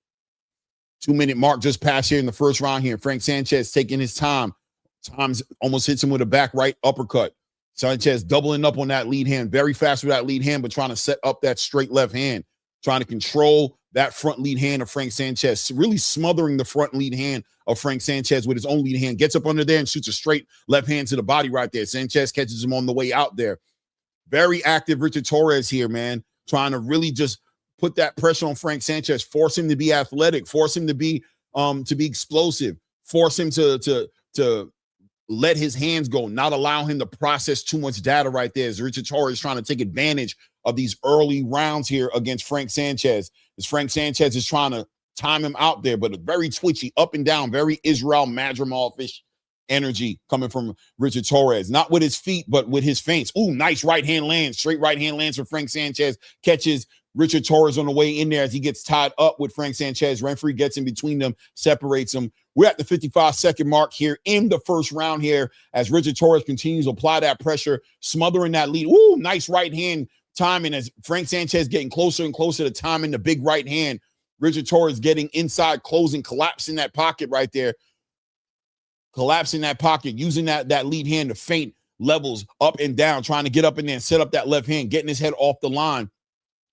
2-minute mark just passed here in the first round here. Frank Sanchez taking his time. Times almost hits him with a back right uppercut. Sanchez doubling up on that lead hand, very fast with that lead hand, but trying to set up that straight left hand, trying to control that front lead hand of Frank Sanchez, really smothering the front lead hand of Frank Sanchez with his own lead hand. Gets up under there and shoots a straight left hand to the body right there. Sanchez catches him on the way out there. Very active Richard Torrez here, man, trying to really just put that pressure on Frank Sanchez, force him to be athletic, force him to be explosive, force him to let his hands go, not allow him to process too much data right there as Richard Torrez is trying to take advantage of these early rounds here against Frank Sanchez. As Frank Sanchez is trying to time him out there, but very twitchy, up and down, very Israel Madrimov-ish energy coming from Richard Torrez. Not with his feet, but with his feints. Ooh, nice right hand lands, straight right hand lands for Frank Sanchez. Catches Richard Torrez on the way in there as he gets tied up with Frank Sanchez. Referee gets in between them, separates them. We're at the 55-second mark here in the first round here as Richard Torrez continues to apply that pressure, smothering that lead. Ooh, nice right hand timing as Frank Sanchez getting closer and closer to timing the big right hand. Richard Torrez getting inside, closing, collapsing that pocket right there. Collapsing that pocket, using that lead hand to feint levels up and down, trying to get up in there and set up that left hand, getting his head off the line.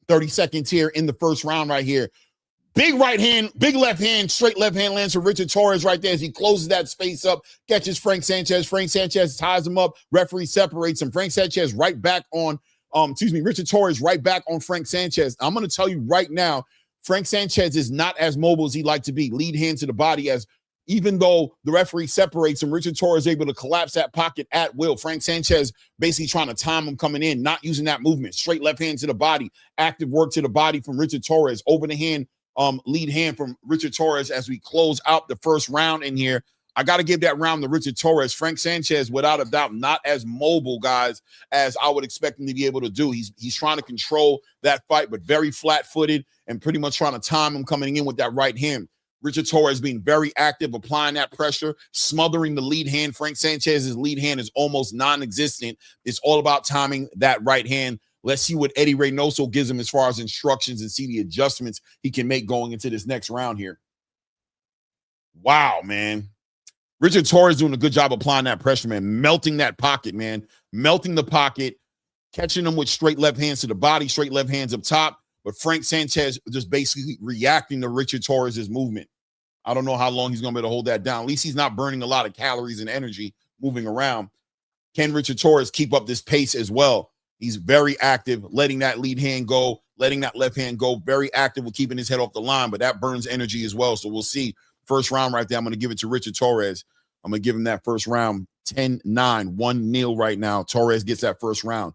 30 seconds here in the first round right here. Big right hand, big left hand, straight left hand lands for Richard Torrez right there as he closes that space up, catches Frank Sanchez. Frank Sanchez ties him up. Referee separates him. Frank Sanchez right back on, Richard Torrez right back on Frank Sanchez. I'm going to tell you right now, Frank Sanchez is not as mobile as he'd like to be. Lead hand to the body, as even though the referee separates him, Richard Torrez is able to collapse that pocket at will. Frank Sanchez basically trying to time him coming in, not using that movement. Straight left hand to the body, active work to the body from Richard Torrez. Over the hand, lead hand from Richard Torrez as we close out the first round in here. I got to give that round to Richard Torrez. Frank Sanchez, without a doubt, not as mobile, guys, as I would expect him to be able to do. He's trying to control that fight, but very flat-footed and pretty much trying to time him coming in with that right hand. Richard Torrez being very active, applying that pressure, smothering the lead hand. Frank Sanchez's lead hand is almost non-existent. It's all about timing that right hand. Let's see what Eddie Reynoso gives him as far as instructions and see the adjustments he can make going into this next round here. Wow, man. Richard Torrez doing a good job applying that pressure, man. Melting that pocket, man. Melting the pocket, catching them with straight left hands to the body, straight left hands up top. But Frank Sanchez just basically reacting to Richard Torres's movement. I don't know how long he's going to be able to hold that down. At least he's not burning a lot of calories and energy moving around. Can Richard Torrez keep up this pace as well? He's very active, letting that lead hand go, letting that left hand go. Very active with keeping his head off the line, but that burns energy as well. So we'll see. First round right there, I'm going to give it to Richard Torrez. I'm going to give him that first round, 10-9, 1-0 right now. Torrez gets that first round.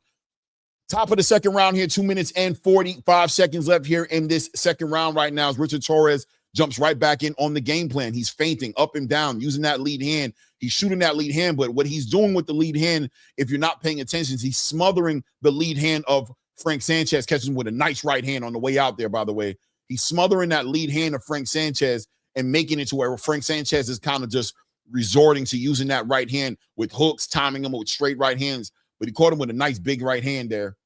Top of the second round here, 2 minutes and 45 seconds left here in this second round right now as Richard Torrez jumps right back in on the game plan. He's feinting up and down, using that lead hand. He's shooting that lead hand, but what he's doing with the lead hand, if you're not paying attention, is he's smothering the lead hand of Frank Sanchez, catching with a nice right hand on the way out there, by the way. He's smothering that lead hand of Frank Sanchez and making it to where Frank Sanchez is kind of just resorting to using that right hand with hooks, timing him with straight right hands. But he caught him with a nice big right hand there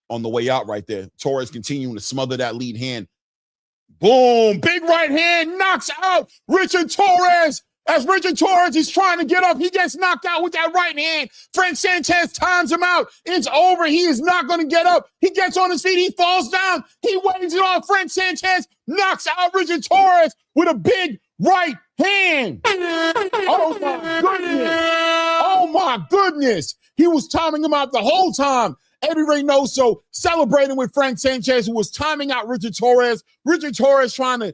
on the way out right there. Torrez continuing to smother that lead hand. Boom! Big right hand knocks out Richard Torrez. As Richard Torrez is trying to get up, he gets knocked out with that right hand. Frank Sanchez times him out. It's over. He is not going to get up. He gets on his feet. He falls down. He waves it off. Frank Sanchez knocks out Richard Torrez with a big right hand. Oh, my goodness. Oh, my goodness. He was timing him out the whole time. Eddie Reynoso celebrating with Frank Sanchez, who was timing out Richard Torrez. Richard Torrez trying to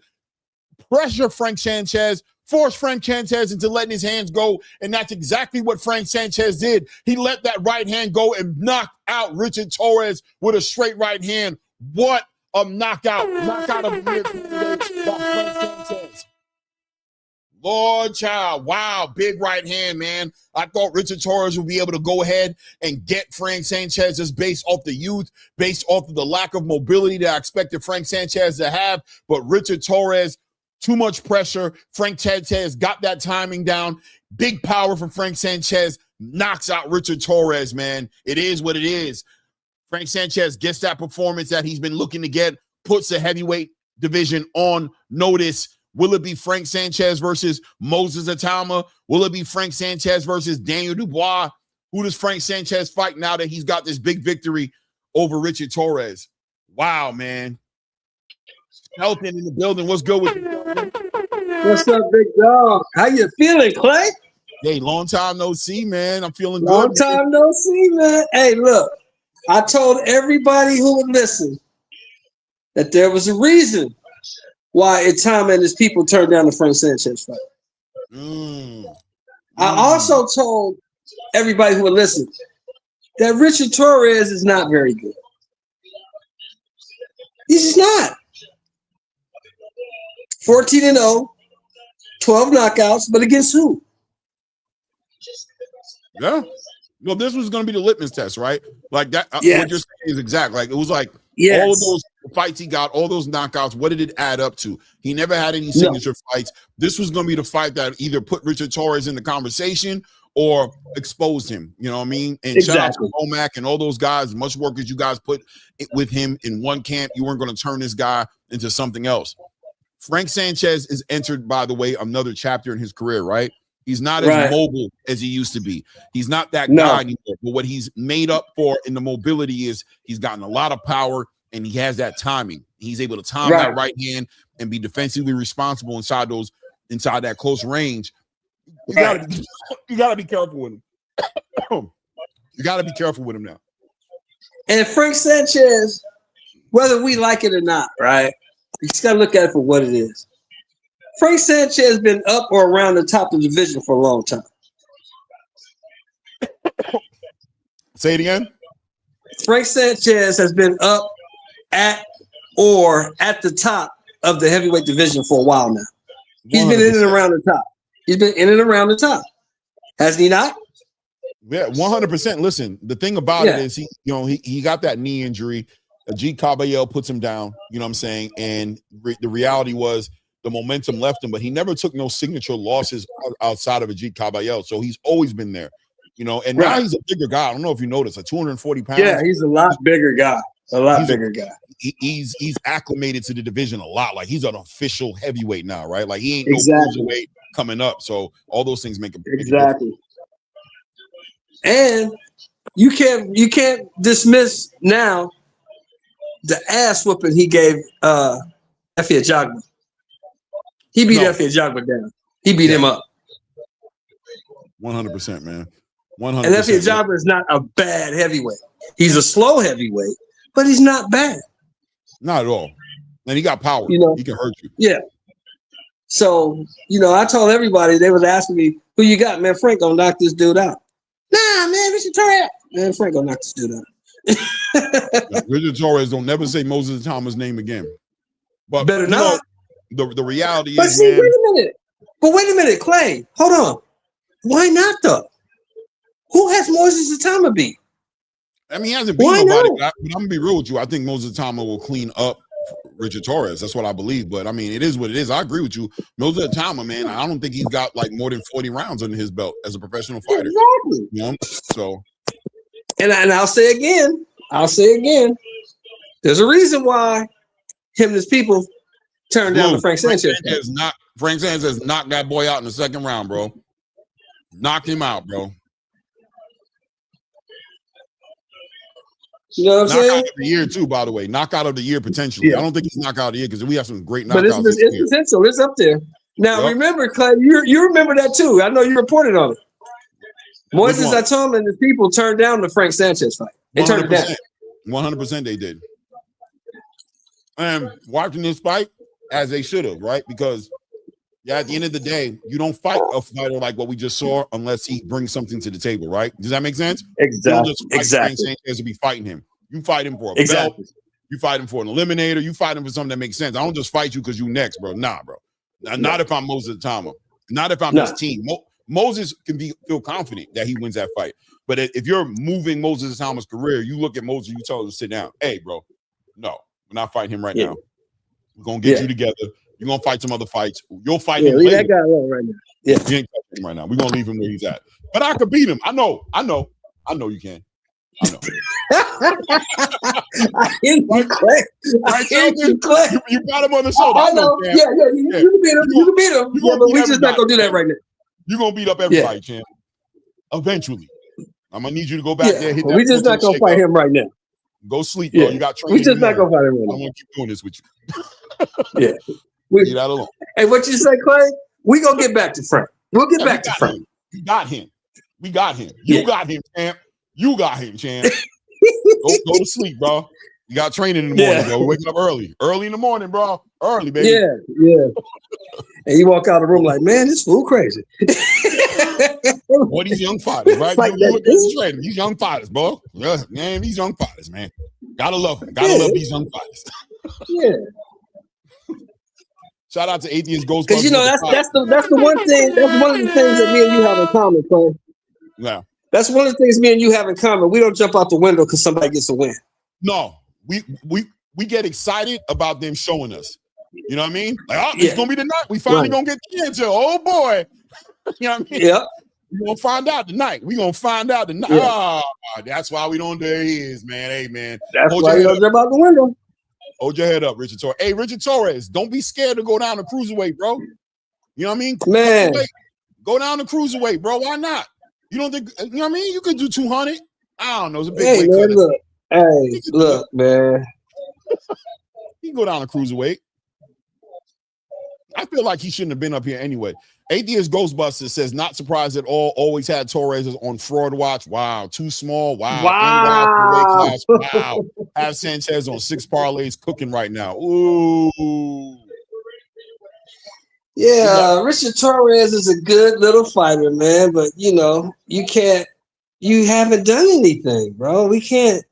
pressure Frank Sanchez, force Frank Sanchez into letting his hands go, and that's exactly what Frank Sanchez did. He let that right hand go and knocked out Richard Torrez with a straight right hand. What a knockout. Knockout of the year by Frank Sanchez. Lord child, wow, big right hand, man. I thought Richard Torrez would be able to go ahead and get Frank Sanchez just based off the youth, based off of the lack of mobility that I expected Frank Sanchez to have. But Richard Torrez, too much pressure. Frank Sanchez got that timing down. Big power from Frank Sanchez, knocks out Richard Torrez, man. It is what it is. Frank Sanchez gets that performance that he's been looking to get, puts the heavyweight division on notice. Will it be Frank Sanchez versus Moses Atama? Will it be Frank Sanchez versus Daniel Dubois? Who does Frank Sanchez fight now that he's got this big victory over Richard Torrez? Wow, man. Shelton in the building. What's good with you? What's up, big dog? How you feeling, Clay? Hey, long time no see, man. I'm feeling Long good. time no see, man. Hey, look, I told everybody who would listen that there was a reason why Atama and his people turned down the Frank Sanchez fight. I also told everybody who would listen that Richard Torrez is not very good. He's just not. 14-0, 12 knockouts, but against who? Yeah. Well, this was going to be the litmus test, right? Like that. Yes. What you're saying is exact. Like it was like Yes. all of those fights he got, all those knockouts. What did it add up to? He never had any signature fights. This was going to be the fight that either put Richard Torrez in the conversation or exposed him. You know what I mean? And shout out to Omac and all those guys. Much work as you guys put with him in one camp, you weren't going to turn this guy into something else. Frank Sanchez is entered, by the way, another chapter in his career, right? He's not as mobile as he used to be. He's not that guy anymore. But what he's made up for in the mobility is he's gotten a lot of power and he has that timing. He's able to time that right hand and be defensively responsible inside that close range. You gotta be careful with him. You gotta be careful with him now. And Frank Sanchez, whether we like it or not, right? You just gotta look at it for what it is. Frank Sanchez has been up or around the top of the division for a long time. Say it again. Frank Sanchez has been up at or at the top of the heavyweight division for a while now. He's 100%. Been in and around the top. He's been in and around the top. Has he not? Yeah, 100%. Listen, the thing about it is he got that knee injury. G Caballel puts him down, you know what I'm saying? And the reality was the momentum left him, but he never took no signature losses outside of a G Caballel. So he's always been there, you know, and now he's a bigger guy. I don't know if you noticed, 240 pounds. Yeah, he's a lot bigger guy. He's acclimated to the division a lot. Like he's an official heavyweight now, right? Like he ain't no cruiserweight coming up. So all those things make him exactly. And you can't dismiss now the ass whooping he gave Efe Ajagba. He beat Efe Ajagba down. He beat him up. 100%, man. 100%. And Efe Ajagba is not a bad heavyweight. He's a slow heavyweight, but he's not bad. Not at all. And he got power. You know, he can hurt you. Yeah. So, I told everybody, they was asking me, who you got? Man, Frank gonna knock this dude out. Nah, man, Richard Torrez. Man, Frank gonna knock this dude out. Richard Torrez, don't never say Moses Thomas' name again. But better not. The reality but is, see, wait a minute, Clay. Hold on. Why not though? Who has Moses Atama beat? I mean, he hasn't beat nobody. But I'm gonna be real with you. I think Moses Atama will clean up Richard Torrez. That's what I believe. But I mean, it is what it is. I agree with you. Moses Atama, man, I don't think he's got like more than 40 rounds under his belt as a professional fighter. Exactly. You know? So, and I'll say again. There's a reason why him and his people turned down the Frank Sanchez. Frank Sanchez knocked that boy out in the second round, bro. Knocked him out, bro. You know what I'm saying? Knockout of the year, too, by the way. Knockout of the year, potentially. Yeah. I don't think it's knockout of the year because we have some great knockouts. But it's potential. It's up there. Now, remember, Clay, you remember that, too. I know you reported on it. Moises Atama and his people turned down the Frank Sanchez fight. They turned it down. 100% they did. And watching this fight, as they should have, right? Because at the end of the day, you don't fight a fighter like what we just saw unless he brings something to the table, right? Does that make sense? Exactly. You don't just fight Frank Sanchez to be fighting him. You fight him for a belt. You fight him for an eliminator. You fight him for something that makes sense. I don't just fight you because you next, bro. Nah, bro. Not if I'm Moses Atama. Not if I'm his team. Moses can feel confident that he wins that fight. But if you're moving Moses Atama's career, you look at Moses, you tell him to sit down. Hey, bro, no, we're not fighting him right now. We're going to get you together. You're going to fight some other fights. You'll fight him leave later. that guy alone right now. Yeah. You ain't fighting him right now. We're going to leave him where he's at. But I could beat him. I know you can. I know. I hear you, Clay. You got him on the shoulder. I know. Yeah. You can beat him. You can beat him. Yeah, but we're just not going to do that right now. You're going to beat up everybody, champ. Eventually. I'm going to need you to go back there. Hit that we're just not going to fight him right now. Go sleep, bro. You got training. We're just not going to fight him right now. I don't want to keep doing this with Yeah. you. Leave that alone. Hey, what you say, Clay? We're going to get back to Frank. We'll get back to Frank. We got him. You got him, champ. You got him, champ. Go to sleep, bro. You got training in the morning, bro. We're waking up early. Early in the morning, bro. Early, baby. Yeah. And you walk out of the room like, man, this fool crazy. What these young fighters, right? Like these young fighters, bro. Yeah, man, these young fighters, man. Gotta love them. Gotta love these young fighters. Yeah. Shout out to Atheist Ghostbusters. Because that's the one thing. That's one of the things that me and you have in common, Clay. Yeah. That's one of the things me and you have in common. We don't jump out the window because somebody gets a win. No, we get excited about them showing us. You know what I mean? Like, it's gonna be the night. We finally gonna get the answer. Oh boy. You know what I mean? Yeah. We're gonna find out tonight. We're gonna find out tonight. Yeah. Oh, that's why we don't. There he is, man. Hey, man. That's why you don't jump out the window. Hold your head up, Richard Torrez. Hey, Richard Torrez, don't be scared to go down to cruiserweight, bro. You know what I mean? Man. Go down to cruiserweight, bro. Why not? You don't think, you know what I mean? You could do 200. I don't know. It's a big weight cut. Look, man. He can go down to cruiserweight. I feel like he shouldn't have been up here anyway. Atheist Ghostbusters says, not surprised at all. Always had Torrez on fraud watch. Wow. Too small. Wow. Wow. Weight class. Wow. Have Sanchez on 6 parlays cooking right now. Ooh. Yeah, Richard Torrez is a good little fighter, man. But, you haven't done anything, bro. We can't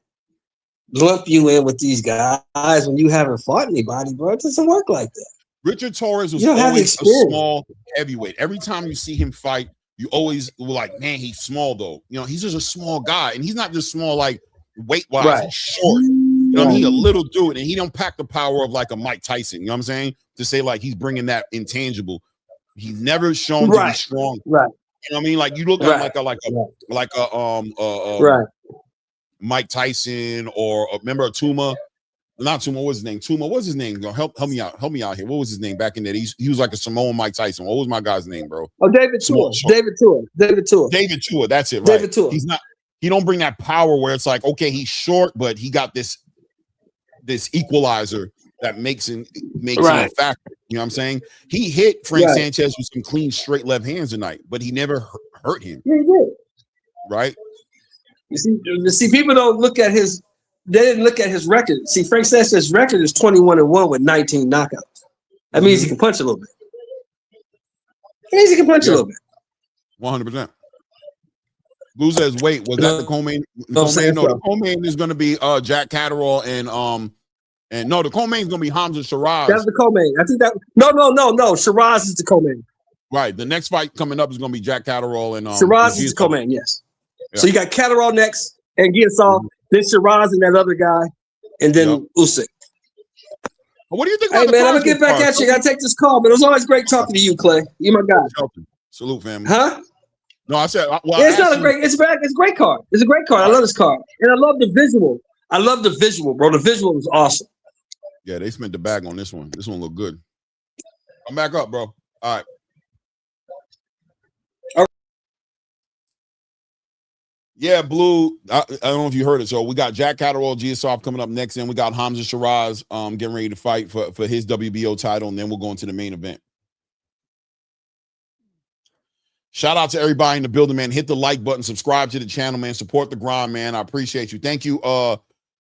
lump you in with these guys when you haven't fought anybody, bro. It doesn't work like that. Richard Torrez was always a small heavyweight. Every time you see him fight, you always were like, man, he's small though. He's just a small guy, and he's not just small like weight-wise. Right. He's short. You know what I mean? A little dude, and he don't pack the power of like a Mike Tyson. You know what I'm saying? To say like he's bringing that intangible. He's never shown to be strong. Right. You know what I mean? Like you look at like a Mike Tyson or remember Tuma. Not Tuma, what's his name? Tuma, what's his name? Help me out here. What was his name back in there? He was like a Samoan Mike Tyson. What was my guy's name, bro? Oh, David Tua. David Tua. That's it, right? David Tua. He don't bring that power where it's like, okay, he's short, but he got this equalizer that makes him a factor. You know what I'm saying? He hit Frank Sanchez with some clean, straight left hands tonight, but he never hurt him. Yeah, he did. Right? You see, people don't look at his. They didn't look at his record. See, Frank Sanchez's record is 21-1 with 19 knockouts. That means he can punch a little bit. That means he can punch a little bit. 100%. Blue says, wait, was that the co-main? No, the co-main is going to be Jack Catterall and no, the co-main is going to be Hamzah Sheeraz. That's the co-main. I think that no. Sheeraz is the co-main. Right. The next fight coming up is going to be Jack Catterall and Sheeraz is the co-main. Yes. Yeah. So you got Catterall next and Giyasov, then Sheeraz and that other guy, and then Usyk. What do you think? Hey man, I'm gonna get back at you. I gotta take this call, but it was always great talking to you, Clay. You my guy. Salute, family. Huh? No, I said. Well, it's not a great. It's a great card. It's a great card. I love this card, and I love the visual. I love the visual, bro. The visual was awesome. Yeah, they spent the bag on this one. This one looked good. I'm back up, bro. All right. Yeah, Blue. I don't know if you heard it. So we got Jack Catterall, Giyasov coming up next, and we got Hamzah Sheeraz getting ready to fight for his WBO title, and then we'll go into the main event. Shout out to everybody in the building, man. Hit the like button, subscribe to the channel, man. Support the grind, man. I appreciate you. Thank you,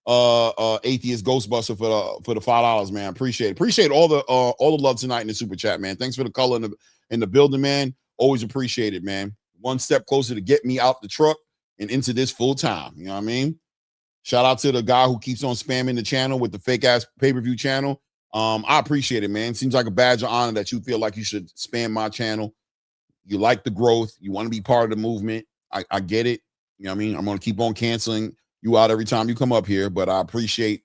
Atheist Ghostbuster for the $5, man. Appreciate it. Appreciate all the love tonight in the super chat, man. Thanks for the color in the building, man. Always appreciate it, man. One step closer to get me out the truck and into this full time. You know what I mean? Shout out to the guy who keeps on spamming the channel with the fake ass pay-per-view channel. I appreciate it, man. Seems like a badge of honor that you feel like you should spam my channel. You like the growth. You want to be part of the movement. I get it. You know what I mean? I'm going to keep on canceling you out every time you come up here, but I appreciate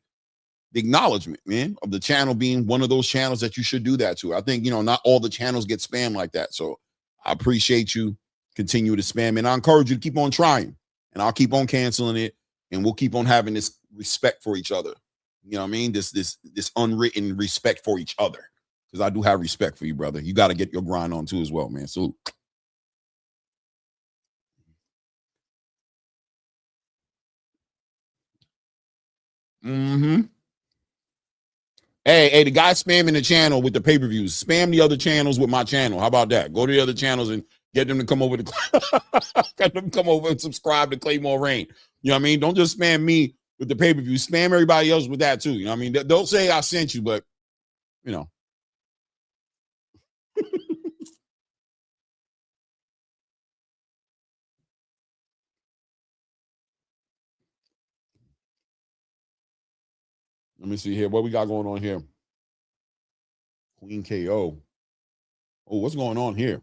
the acknowledgement, man, of the channel being one of those channels that you should do that to. I think, not all the channels get spammed like that. So I appreciate you. Continue to spam, and I encourage you to keep on trying, and I'll keep on canceling it, and we'll keep on having this respect for each other. You know what I mean? This unwritten respect for each other, because I do have respect for you, brother. You got to get your grind on too as well, man. Salute. Hey, the guy spamming the channel with the pay-per-views, spam the other channels with my channel. How about that? Go to the other channels and get them to come over and subscribe to Claymore Rain. You know what I mean? Don't just spam me with the pay-per-view. Spam everybody else with that too. You know what I mean? Don't say I sent you, but Let me see here. What we got going on here? Queen KO. Oh, what's going on here?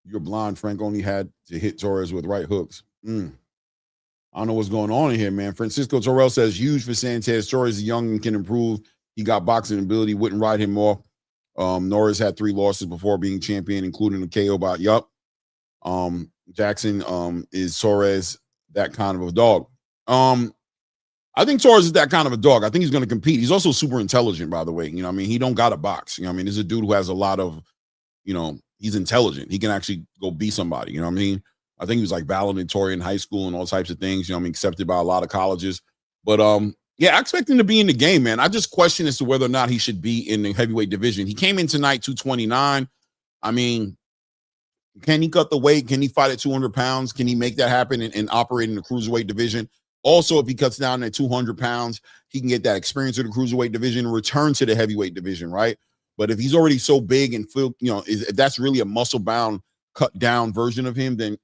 You're blind. Frank only had to hit Torrez with right hooks. I don't know what's going on in here, man. Francisco Torrell says, huge for Sanchez. Torrez is young and can improve. He got boxing ability. Wouldn't ride him off. Norris had 3 losses before being champion, including the KO by Jackson is Torrez that kind of a dog. I think Torrez is that kind of a dog. I think he's going to compete. He's also super intelligent, by the way. You know what I mean? He don't got a box. You know what I mean? He's a dude who has a lot of, he's intelligent. He can actually go be somebody. You know what I mean? I think he was like valedictorian in high school and all types of things. You know what I mean? Accepted by a lot of colleges. But Yeah, I expect him to be in the game, man. I just question as to whether or not he should be in the heavyweight division. He came in tonight 229. I mean, can he cut the weight? Can he fight at 200 pounds? Can he make that happen and operate in the cruiserweight division? Also, if he cuts down at 200 pounds, he can get that experience of the cruiserweight division and return to the heavyweight division, right? But if he's already so big and feel, if that's really a muscle-bound, cut-down version of him, then,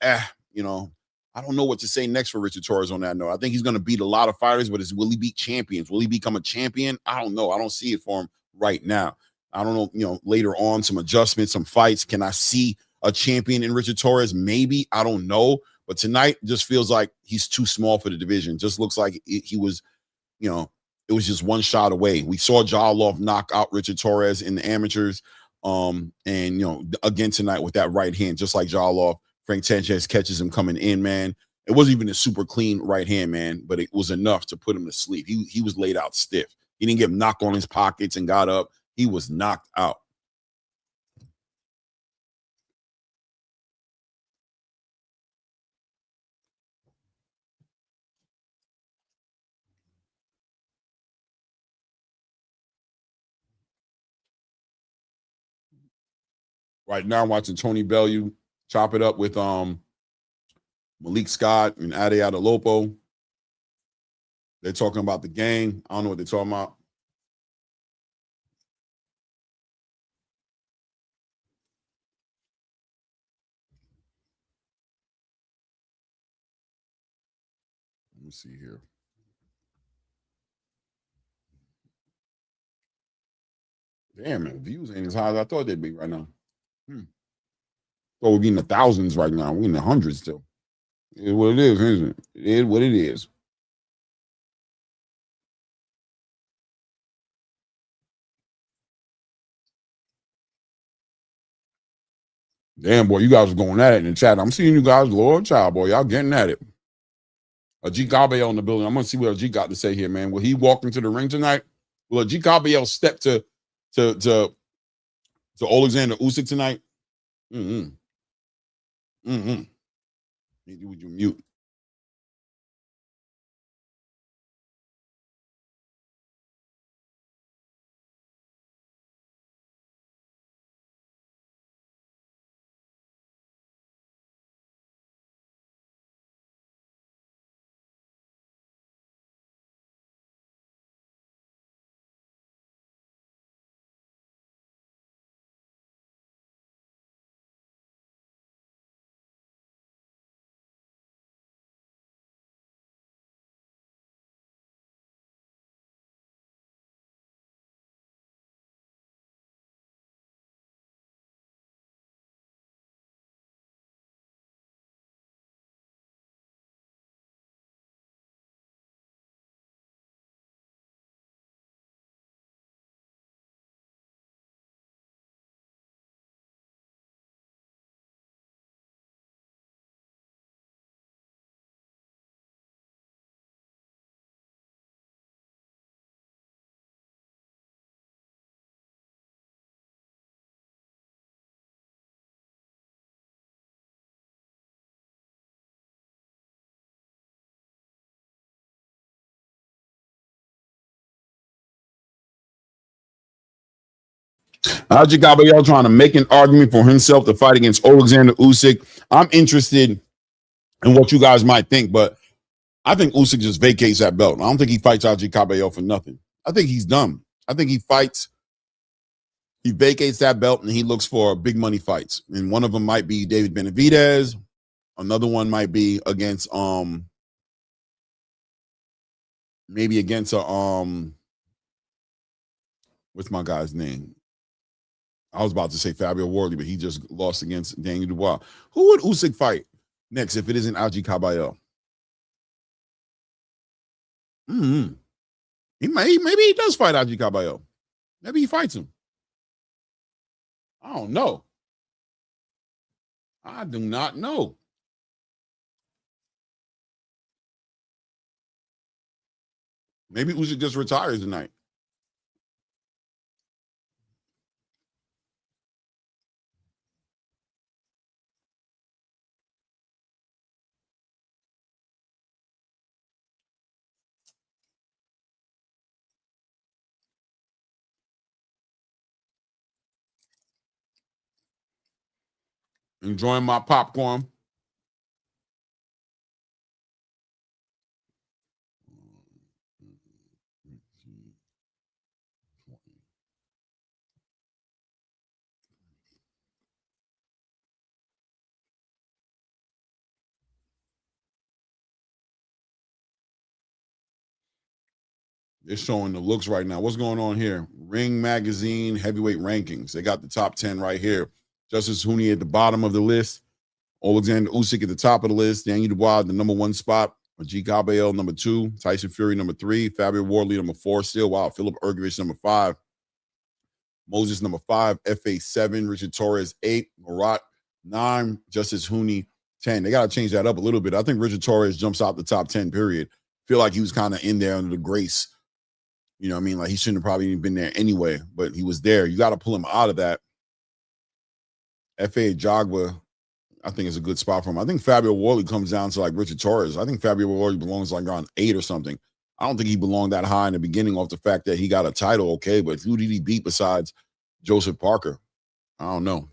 I don't know what to say next for Richard Torrez on that note. I think he's going to beat a lot of fighters, but will he beat champions? Will he become a champion? I don't know. I don't see it for him right now. I don't know, later on, some adjustments, some fights. Can I see a champion in Richard Torrez? Maybe. I don't know. But tonight just feels like he's too small for the division. Just looks like he was, it was just one shot away. We saw Giyasov knock out Richard Torrez in the amateurs. And, again tonight with that right hand, just like Giyasov, Frank Sanchez catches him coming in, man. It wasn't even a super clean right hand, man, but it was enough to put him to sleep. He was laid out stiff. He didn't get knocked on his pockets and got up. He was knocked out. Right now, I'm watching Tony Bellew chop it up with Malik Scott and Ade Adolopo. They're talking about the game. I don't know what they're talking about. Let me see here. Damn, man, views ain't as high as I thought they'd be right now. So we're in the thousands right now. We're in the hundreds still. It is what it is, isn't it? It is what it is. Damn, boy, you guys are going at it in the chat. I'm seeing you guys, Lord child, boy. Y'all getting at it. Ajit Gabriel in the building. I'm going to see what Ajit got to say here, man. Will he walk into the ring tonight? Will Ajit Gabriel step to Oleksandr Usyk tonight? Need you mute. Ajit Gabriel trying to make an argument for himself to fight against Oleksandr Usyk. I'm interested in what you guys might think, but I think Usyk just vacates that belt. I don't think he fights Ajit Gabriel for nothing. I think he's done. I think he vacates that belt and he looks for big money fights. And one of them might be David Benavidez. Another one might be against maybe against what's my guy's name? I was about to say Fabio Wardley, but he just lost against Daniel Dubois. Who would Usyk fight next if it isn't Ajit Gabriel? Maybe he does fight Ajit Gabriel. Maybe he fights him. I don't know. I do not know. Maybe Usyk just retires tonight. Enjoying my popcorn. They're showing the looks right now. What's going on here? Ring Magazine heavyweight rankings. They got the top 10 right here. Justice Huni at the bottom of the list. Oleksandr Usyk at the top of the list. Daniel Dubois at the number 1 spot. Ajit Gabriel, number 2. Tyson Fury, number 3. Fabio Wardley, number 4 still. Wow. Philip Ergovich, number 5. Moses, number 5. FA 7. Richard Torrez, 8. Murat, 9. Justice Huni, 10. They got to change that up a little bit. I think Richard Torrez jumps out the top 10, period. Feel like he was kind of in there under the grace. You know what I mean? Like, he shouldn't have probably even been there anyway, but he was there. You got to pull him out of that. F.A. Jogba, I think, is a good spot for him. I think Fabio Wardley comes down to, like, Richard Torrez. I think Fabio Wardley belongs, like, around 8 or something. I don't think he belonged that high in the beginning off the fact that he got a title, okay, but who did he beat besides Joseph Parker? I don't know.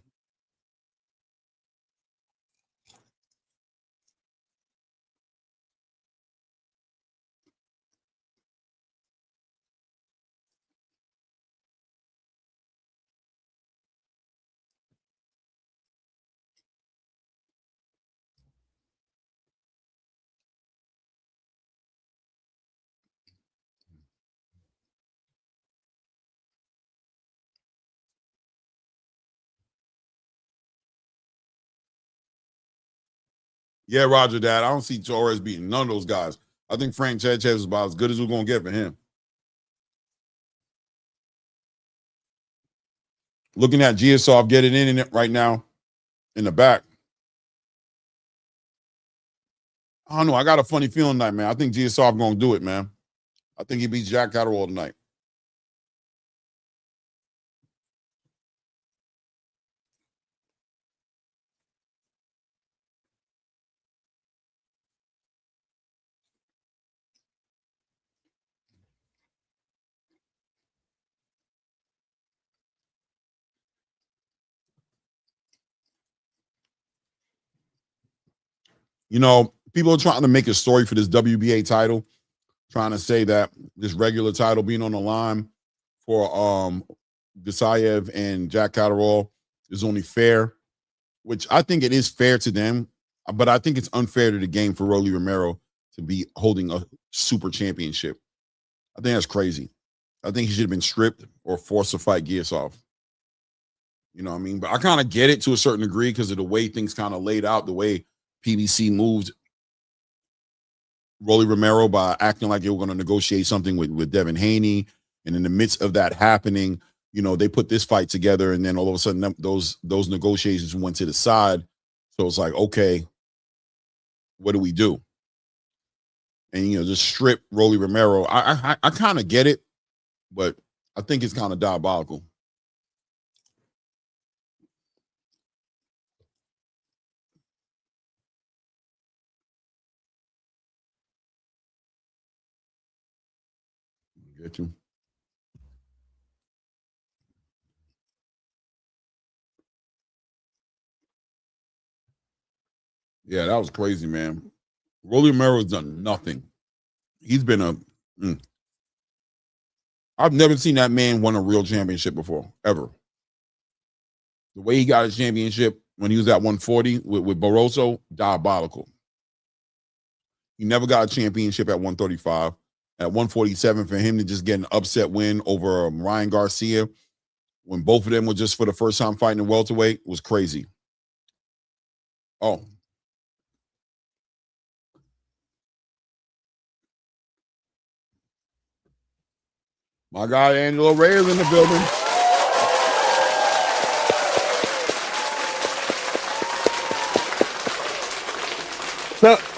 Yeah, Roger, Dad. I don't see Torres beating none of those guys. I think Frank Sanchez is about as good as we're going to get for him. Looking at Giyasov getting in it right now in the back. I don't know. I got a funny feeling tonight, man. I think Giyasov going to do it, man. I think he beats Jack Catterall tonight. You know, people are trying to make a story for this WBA title, trying to say that this regular title being on the line for Gasayev and Jack Catterall is only fair, which I think it is fair to them, but I think it's unfair to the game for Rolly Romero to be holding a super championship. I think that's crazy. I think he should have been stripped or forced to fight Giyasov. You know what I mean? But I kind of get it to a certain degree because of the way things kind of laid out, the way PBC moved Rolly Romero by acting like they were going to negotiate something with Devin Haney. And in the midst of that happening, you know, they put this fight together, and then all of a sudden those negotiations went to the side. So it's like, okay, what do we do? And, you know, just strip Rolly Romero. I kind of get it, but I think it's kind of diabolical. Get you. Yeah, that was crazy, man. Rolly Romero's done nothing. He's been I've never seen that man win a real championship before, ever. The way he got his championship when he was at 140 with Barroso, diabolical. He never got a championship at 135. At 147, for him to just get an upset win over Ryan Garcia when both of them were just for the first time fighting in welterweight was crazy. Oh. My guy Angelo Reyes in the building.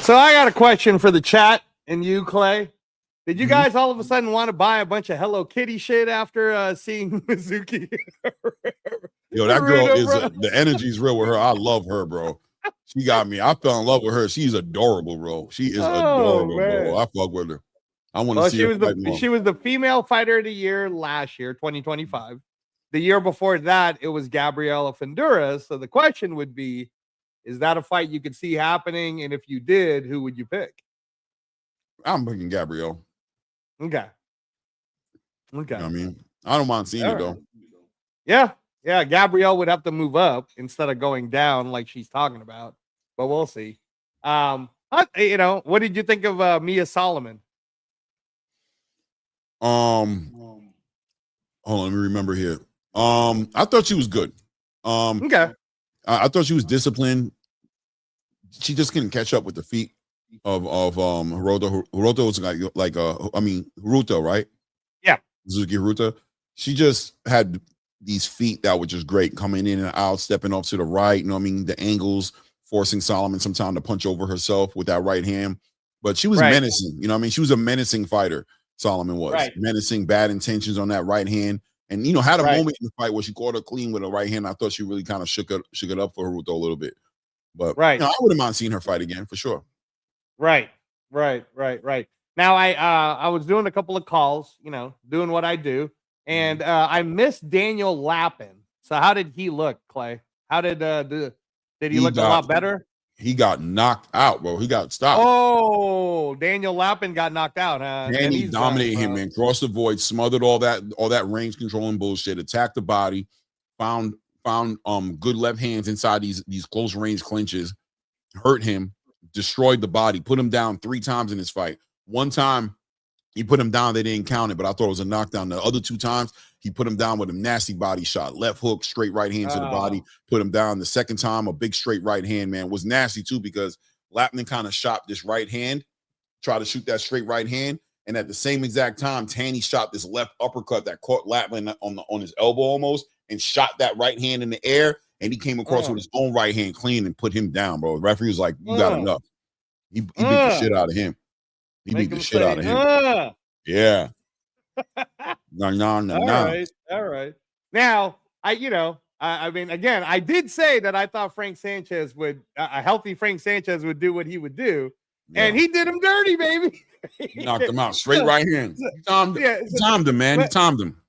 So I got a question for the chat and you, Clay. Did you guys all of a sudden want to buy a bunch of Hello Kitty shit after seeing Mizuki? Yo, that girl is the energy's real with her. I love her, bro. She got me. I fell in love with her. She's adorable, bro. She is adorable, bro. I fuck with her. I want to see her. She was the female fighter of the year last year, 2025. The year before that, it was Gabriela Fenduras. So the question would be, Is that a fight you could see happening? And if you did, who would you pick? I'm picking Gabrielle. Okay. You know what I mean? I don't mind seeing it though. Yeah. Yeah. Gabrielle would have to move up instead of going down like she's talking about. But we'll see. What did you think of Mia Solomon? Hold on, let me remember here. I thought she was good. Okay. I thought she was disciplined. She just couldn't catch up with the feet of Hirota. Hirota was Hiruta, right? Yeah. Suzuki Hiruta. She just had these feet that were just great, coming in and out, stepping off to the right. You know what I mean? The angles, forcing Solomon sometimes to punch over herself with that right hand. But she was menacing. You know what I mean? She was a menacing fighter. Solomon was menacing, bad intentions on that right hand. And, had a moment in the fight where she caught her clean with a right hand. I thought she really kind of shook it up for Hiruta a little bit. But I wouldn't mind seeing her fight again for sure. Right. Now I was doing a couple of calls, doing what I do, and I missed Daniel Lappin. So how did he look, Clay? How did he look a lot better? He got knocked out, bro. He got stopped. Oh, Daniel Lappin got knocked out, huh? And he dominated him, man. Crossed the void, smothered all that range controlling bullshit, attacked the body, found good left hands inside these close range clinches, hurt him, destroyed the body, put him down 3 times in this fight. One time he put him down, they didn't count it, but I thought it was a knockdown. The other 2 times he put him down with a nasty body shot, left hook, straight right hand to the body, put him down. The second time, a big straight right hand, man, was nasty too, because Lappin kind of shot this right hand, tried to shoot that straight right hand, and at the same exact time, Tanny shot this left uppercut that caught Lappin on his elbow almost, and shot that right hand in the air, and he came across with his own right hand clean and put him down, bro. The referee was like, "You got enough." He beat the shit out of him. He beat the shit out of him. Yeah. All right. Now, I mean, again, I did say that I thought Frank Sanchez a healthy Frank Sanchez would do what he would do, and he did him dirty, baby. He knocked him out straight right hand. He timed him, man. He timed him.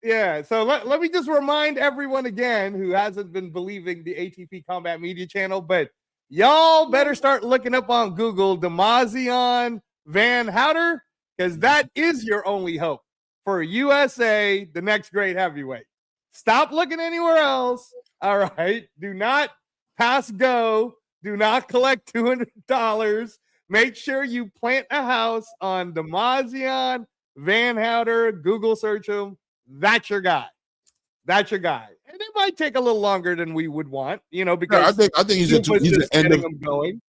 Yeah. So let me just remind everyone again who hasn't been believing the ATP Combat Media channel, but y'all better start looking up on Google Demazian Van Houter, because that is your only hope for USA, the next great heavyweight. Stop looking anywhere else. All right. Do not pass go. Do not collect $200. Make sure you plant a house on Demazian Van Houter. Google search him. That's your guy. And it might take a little longer than we would want, because I think he's an end of going.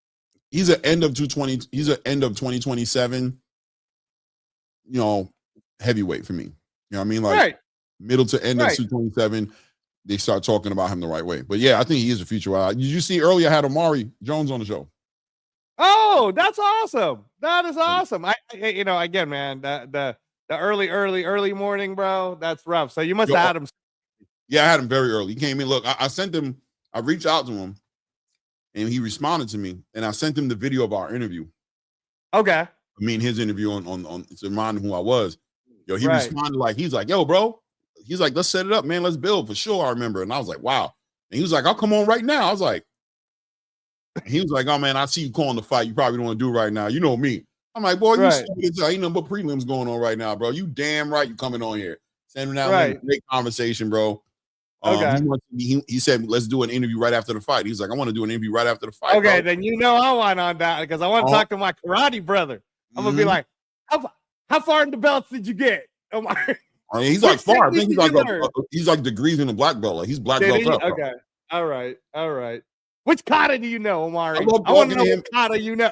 He's an end of 220. He's an end of 2027. Heavyweight for me. You know what I mean? Like middle to end of 227, they start talking about him the right way. But yeah, I think he is a future. Did you see earlier? I had Omari Jones on the show. Oh, that's awesome. That is awesome. Again, man, the early morning, bro, that's rough. So you must have had him. Yeah, I had him very early. He came in. Look, I sent him. I reached out to him, and he responded to me. And I sent him the video of our interview. Okay. His interview on to remind him who I was. Yo, he responded he's like, yo, bro. He's like, let's set it up, man. Let's build for sure. I remember. And I was like, wow. And he was like, I'll come on right now. I was like, he was like, oh man, I see you calling the fight. You probably don't want to do it right now. You know me. I'm like, boy, you ain't nothing but prelims going on right now, bro. You damn right you coming on here. Send him down, great conversation, bro. He said, let's do an interview right after the fight. He's like, I want to do an interview right after the fight. Okay, bro. then I want on that because I want to talk to my karate brother. I'm gonna be like, how far in the belts did you get? He's like far. I think he's like degrees in the black belt. Like he's black belt up. Okay. All right. Which kata do you know, Omari? I want to know what kata you know.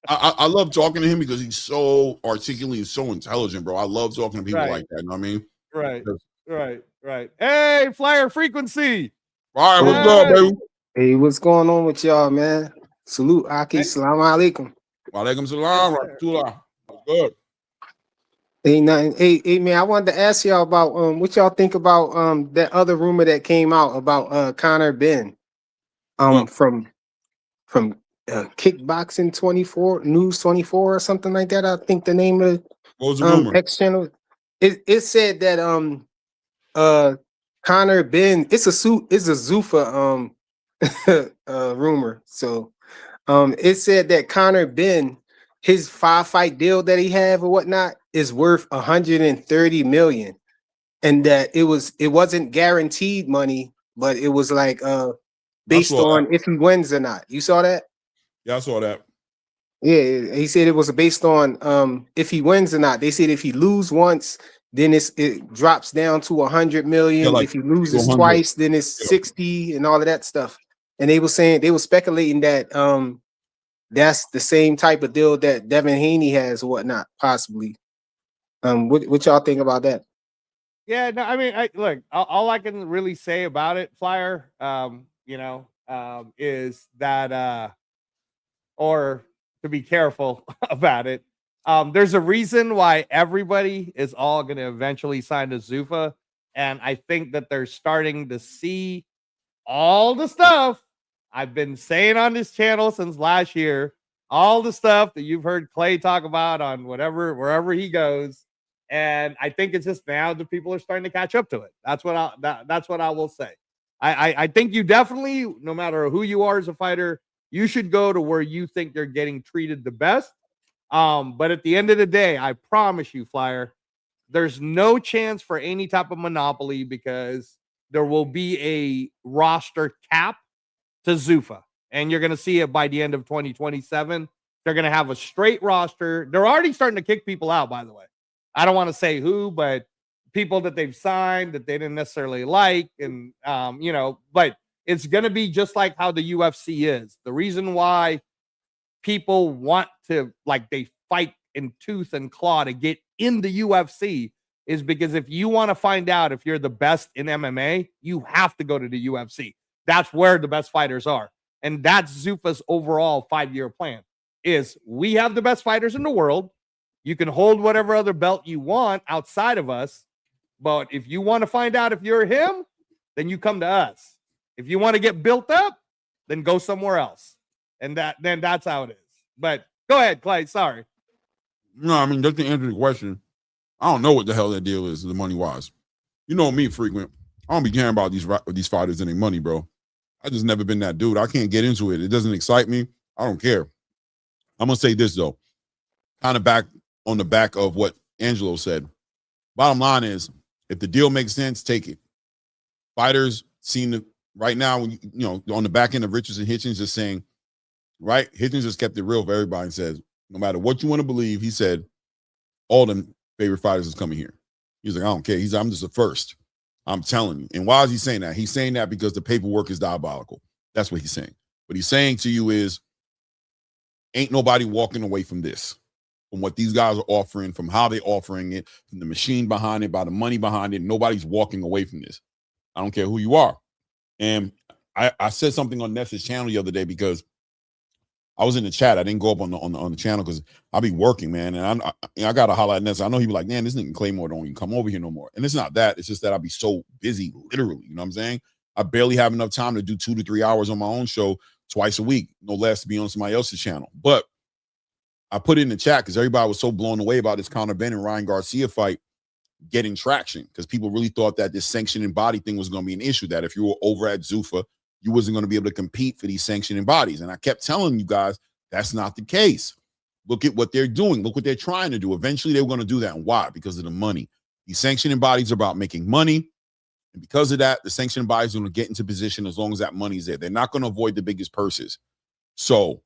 I love talking to him because he's so articulate and so intelligent, bro. I love talking to people like that. You know what I mean? Right. Hey, Flyer Frequency. All right, what's up, baby? Hey, what's going on with y'all, man? Salute, Aki. Salam alaikum. Walaikum salam. Rahmatullah. Good. Ain't nothing. Hey, man, I wanted to ask y'all about what y'all think about that other rumor that came out about Conor Ben from Kickboxing 24, News 24 or something like that. I think the name of what was the rumor? X channel. It said that Conor Ben, it's a Zuffa rumor. So it said that Conor Ben, his 5-fight deal that he have or whatnot is worth 130 million. And that it wasn't guaranteed money, but it was like based on if he wins or not. You saw that? Yeah, I saw that. Yeah, he said it was based on if he wins or not. They said if he lose once, then it drops down to 100 million. Yeah, like if he loses 100. twice, then it's 60 and all of that stuff. And they were speculating that that's the same type of deal that Devin Haney has or whatnot, possibly. What y'all think about that? Yeah, no, I mean, look, all I can really say about it, Flyer, is that, or to be careful about it, there's a reason why everybody is all going to eventually sign to Zuffa, and I think that they're starting to see all the stuff I've been saying on this channel since last year, all the stuff that you've heard Clay talk about on wherever he goes. And I think it's just now the people are starting to catch up to it. That's what I will say. I think you definitely, no matter who you are as a fighter, you should go to where you think you're getting treated the best. But at the end of the day, I promise you, Flyer, there's no chance for any type of monopoly because there will be a roster cap to Zuffa. And you're going to see it by the end of 2027. They're going to have a straight roster. They're already starting to kick people out, by the way. I don't want to say who, but people that they've signed that they didn't necessarily like. And, but it's going to be just like how the UFC is. The reason why people want to, they fight in tooth and claw to get in the UFC is because if you want to find out if you're the best in MMA, you have to go to the UFC. That's where the best fighters are. And that's Zuffa's overall 5-year plan is we have the best fighters in the world. You can hold whatever other belt you want outside of us. But if you want to find out if you're him, then you come to us. If you want to get built up, then go somewhere else. And then that's how it is. But go ahead, Clay. Sorry. No, I mean, just to answer the question, I don't know what the hell that deal is, the money wise. You know me, frequent. I don't be caring about these fighters and their money, bro. I just never been that dude. I can't get into it. It doesn't excite me. I don't care. I'm gonna say this though, kind of back on the back of what Angelo said. Bottom line is, if the deal makes sense, take it. Fighters seem to right now, when on the back end of Richards and Hitchens, just saying, right? Hitchens just kept it real for everybody and says, no matter what you want to believe, he said, all them favorite fighters is coming here. He's like, I don't care. I'm just the first. I'm telling you. And why is he saying that? He's saying that because the paperwork is diabolical. That's what he's saying. What he's saying to you is, ain't nobody walking away from this, from what these guys are offering, from how they're offering it, from the machine behind it, by the money behind it. Nobody's walking away from this. I don't care who you are. And I said something on Ness's channel the other day because I was in the chat. I didn't go up on the channel because I'll be working, man. And I got to holler at Ness. I know he'd be like, man, this nigga Claymore don't even come over here no more. And it's not that. It's just that I'll be so busy, literally. You know what I'm saying? I barely have enough time to do 2 to 3 hours on my own show twice a week, no less, to be on somebody else's channel. But I put it in the chat because everybody was so blown away about this Conor Ben and Ryan Garcia fight getting traction because people really thought that this sanctioning body thing was going to be an issue, that if you were over at Zuffa, you wasn't going to be able to compete for these sanctioning bodies. And I kept telling you guys, that's not the case. Look at what they're doing. Look what they're trying to do. Eventually, they were going to do that. And why? Because of the money. These sanctioning bodies are about making money. And because of that, the sanctioning bodies are going to get into position as long as that money's there. They're not going to avoid the biggest purses. So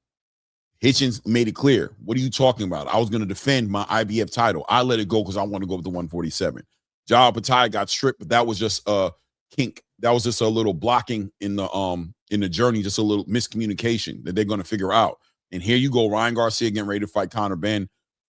Hitchens made it clear. What are you talking about? I was going to defend my IBF title. I let it go because I want to go with the 147. Jao Patai got stripped, but that was just a kink. That was just a little blocking in the journey, just a little miscommunication that they're going to figure out. And here you go, Ryan Garcia getting ready to fight Conor Ben,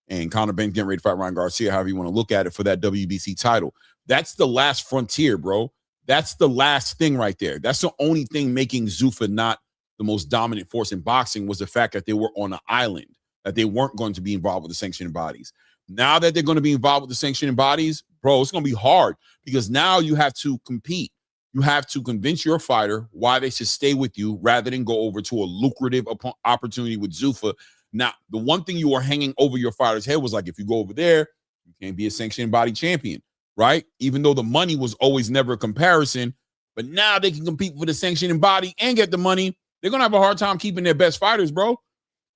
and Conor Ben getting ready to fight Ryan Garcia, however you want to look at it, for that WBC title. That's the last frontier, bro. That's the last thing right there. That's the only thing making Zuffa not the most dominant force in boxing, was the fact that they were on an island, that they weren't going to be involved with the sanctioning bodies. Now that they're going to be involved with the sanctioning bodies, bro, it's going to be hard because now you have to compete. You have to convince your fighter why they should stay with you rather than go over to a lucrative opportunity with Zuffa. Now, the one thing you were hanging over your fighter's head was like, if you go over there, you can't be a sanctioning body champion, right? Even though the money was always never a comparison, But now they can compete for the sanctioning body and get the money. They're going to have a hard time keeping their best fighters, bro.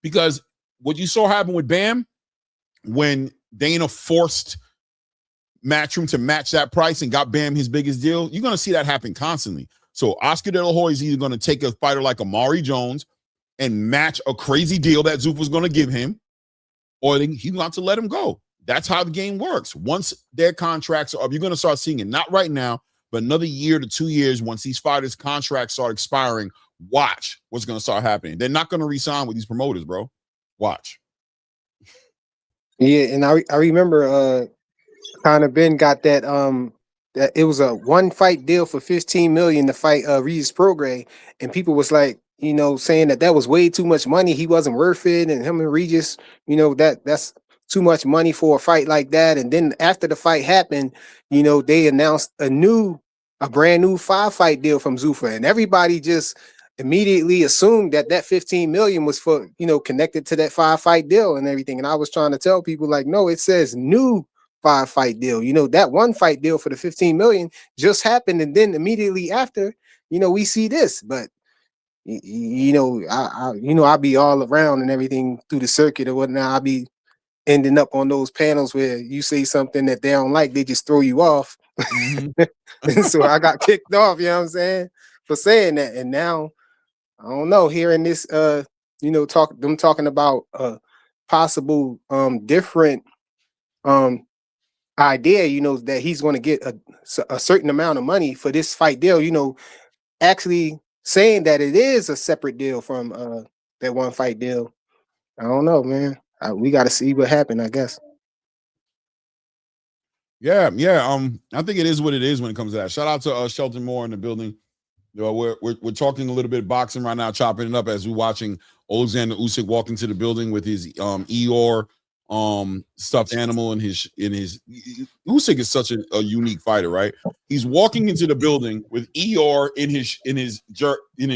Because what you saw happen with Bam, when Dana forced Matchroom to match that price and got Bam his biggest deal, you're going to see that happen constantly. So Oscar De La Hoya is either going to take a fighter like Omari Jones and match a crazy deal that Zoop was going to give him, or he's going to let him go. That's how the game works. Once their contracts are up, you're going to start seeing it. Not right now, but another year to 2 years, once these fighters' contracts start expiring, watch what's going to start happening. They're not going to re-sign with these promoters, bro. Watch. Yeah, and I remember Conor Ben got that that it was a one fight deal for 15 million to fight Regis Prograis, and people was like, you know, saying that was way too much money. He wasn't worth it, and him and Regis, you know, that's too much money for a fight like that. And then after the fight happened, you know, they announced a brand new 5-fight deal from Zuffa, and everybody just immediately assumed that 15 million was for, you know, connected to that 5-fight deal and everything. And I was trying to tell people, like, no, it says new 5-fight deal. You know, that 1-fight deal for the 15 million just happened, and then immediately after, you know, we see this. But you know, I'll be all around and everything through the circuit or whatnot. I'll be ending up on those panels where you say something that they don't like, they just throw you off. Mm-hmm. And so I got kicked off, you know what I'm saying, for saying that. And now, I don't know, hearing this, you know, talking about possible different idea, you know, that he's going to get a certain amount of money for this fight deal, you know, actually saying that it is a separate deal from that 1-fight deal. I don't know, man. We got to see what happened, I guess. Yeah. I think it is what it is when it comes to that. Shout out to Shelton Moore in the building. You know, we're talking a little bit boxing right now, chopping it up as we're watching Oleksandr Usyk walk into the building with his Eeyore stuffed animal in his Usyk is such a unique fighter, right? He's walking into the building with Eeyore in his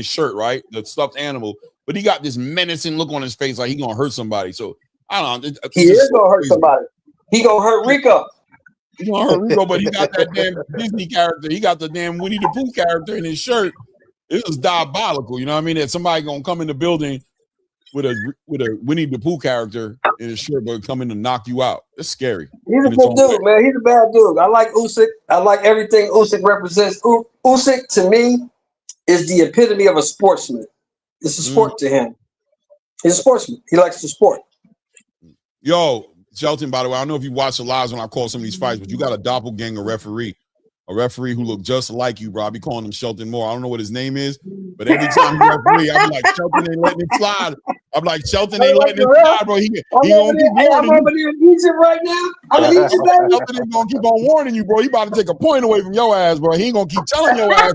shirt, right? The stuffed animal, but he got this menacing look on his face like he gonna hurt somebody. So I don't know. He is gonna hurt somebody. He gonna hurt Rico. He gonna hurt Rico, but he got that damn Disney character. He got the damn Winnie the Pooh character in his shirt. It was diabolical, you know what I mean? That somebody gonna come in the building with a Winnie the Pooh character in his shirt, but come in to knock you out. It's scary. He's a good dude, man. He's a bad dude. I like Usyk. I like everything Usyk represents. Usyk to me is the epitome of a sportsman. It's a sport to him. He's a sportsman. He likes the sport. Yo, Shelton, by the way, I don't know if you watch the lives when I call some of these fights, but you got a doppelganger referee. A referee who looked just like you, bro. I be calling him Shelton Moore. I don't know what his name is, but every time he referee, I be like, Shelton ain't letting it slide. I'm like, Shelton ain't letting it slide, bro. He gonna keep warning you. I'm over there in Egypt right now. I'm in Egypt, baby. Shelton ain't gonna keep on warning you, bro. He about to take a point away from your ass, bro. He ain't gonna keep telling your ass.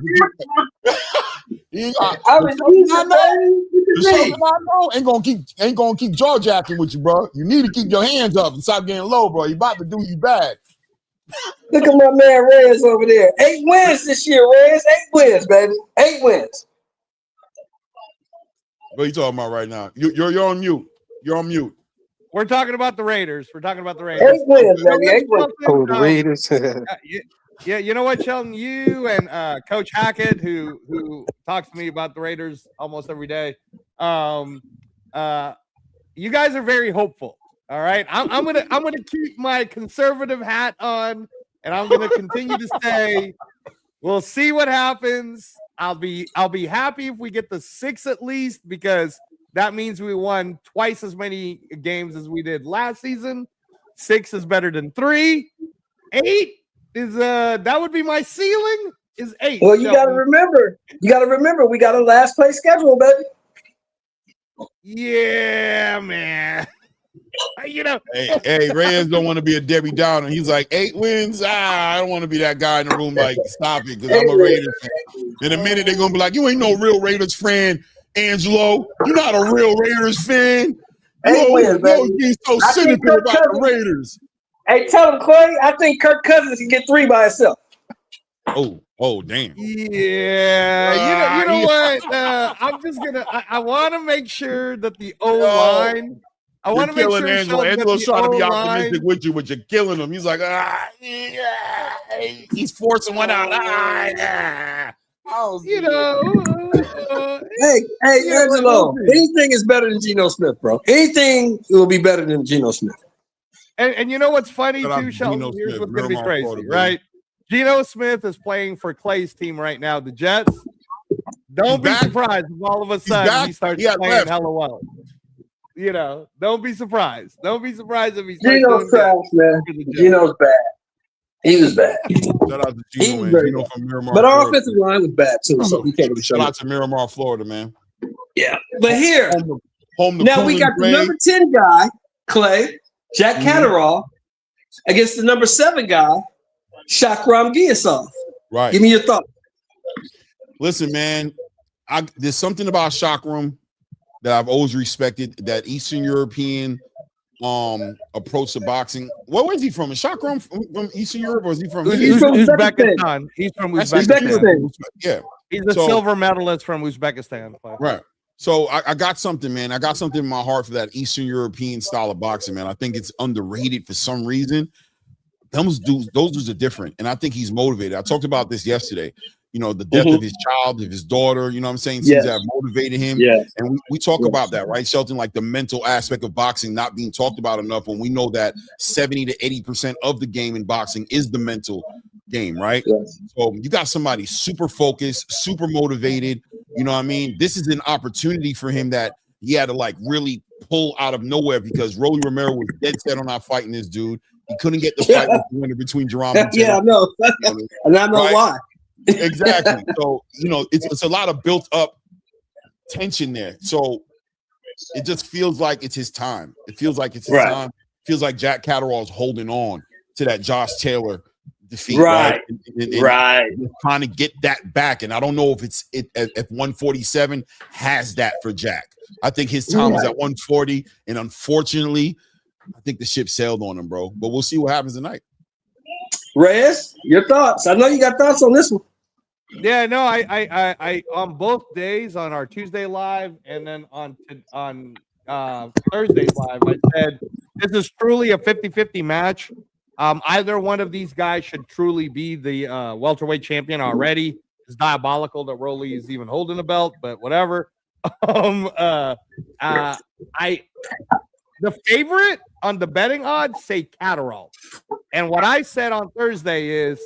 I'm in Egypt, baby. Ain't gonna keep jaw jacking with you, bro. You need to keep your hands up and stop getting low, bro. You about to do you bad. Look at my man Reyes over there. 8 wins this year, Reyes. 8 wins, baby. 8 wins. What are you talking about right now? You're on mute. You're on mute. We're talking about the Raiders. 8 wins, baby. 8 wins. Oh, the Raiders. Yeah, you know what, Sheldon? You and Coach Hackett, who talks to me about the Raiders almost every day, you guys are very hopeful. All right, I'm gonna keep my conservative hat on, and I'm gonna continue to say, we'll see what happens. I'll be happy if we get the 6 at least, because that means we won twice as many games as we did last season. 6 is better than 3. 8 is that would be my ceiling. Is 8. Well, you gotta remember, we got a last place schedule, baby. Yeah, man. You know, hey, Reyes don't want to be a Debbie Downer. He's like 8 wins. I don't want to be that guy in the room. Like, stop it, because I'm a Raiders fan. In a minute, they're gonna be like, you ain't no real Raiders fan, Angelo. You're not a real Raiders fan. You're so cynical about the Raiders. Hey, tell him, Clay. I think Kirk Cousins can get 3 by himself. Oh, damn. Yeah, you know what? I'm just gonna. I want to make sure that the O line. I want to make sure Angelo's trying to be optimistic with you, but you're killing him. He's like, he's forcing one out. You know, Hey, you know, Angelo, we'll see. anything is better than Geno Smith, bro. Anything will be better than Geno Smith. And you know what's funny Shout out too, to Sheldon? Geno Here's Smith, what's going to be Miramar, crazy, Florida, baby. right? Geno Smith is playing for Clay's team right now, the Jets. Don't be back. surprised if all of a sudden back. he starts He had playing left. hella well. You know, don't be surprised. Don't be surprised if he starts Geno's doing good. trash, man. Geno's bad. He was bad. Shout out to He Geno, was man. very Geno bad. from Miramar, But our Florida. offensive line was bad too, so we can't really Shout say out to Miramar, Florida, man. Yeah. But here, Home to now we got the number 10 guy, Clay, Jack Catterall, against the number 7 guy, Shakhram Giyasov. Right. Give me your thoughts. Listen, man, there's something about Shakhram that I've always respected, that Eastern European approach to boxing. Where is he from? Is Shakhram from Eastern Europe, or is he from He's from Uzbekistan. He's from Uzbekistan. Yeah. He's a silver medalist from Uzbekistan. Right. So I got something, man. I got something in my heart for that Eastern European style of boxing, man. I think it's underrated for some reason. Those dudes are different, and I think he's motivated. I talked about this yesterday. You know, the death of his child, of his daughter, you know what I'm saying, seems to have motivated him. And we talk about that, right, Shelton? Like the mental aspect of boxing not being talked about enough, when we know that 70 to 80% of the game in boxing is the mental game, right? So you got somebody super focused, super motivated. You know what I mean? This is an opportunity for him that he had to like really pull out of nowhere, because Rolly Romero was dead set on not fighting this dude. He couldn't get the fight with the winner between Jerome. Yeah, I know. And I know why. Exactly. So, you know, it's a lot of built up tension there. So it just feels like it's his time. It feels like it's his time. It feels like Jack Catterall is holding on to that Josh Taylor defeat. Right. And trying to get that back. And I don't know if if 147 has that for Jack. I think his time was at 140. And unfortunately, I think the ship sailed on him, bro. But we'll see what happens tonight. Reyes, your thoughts? I know you got thoughts on this one. Yeah, no, I on both days, on our Tuesday live and then on Thursday's live, I said this is truly a 50-50 match. Either one of these guys should truly be the welterweight champion already. It's diabolical that Rolly is even holding a belt, but whatever. The favorite on the betting odds say Catterall. And what I said on Thursday is,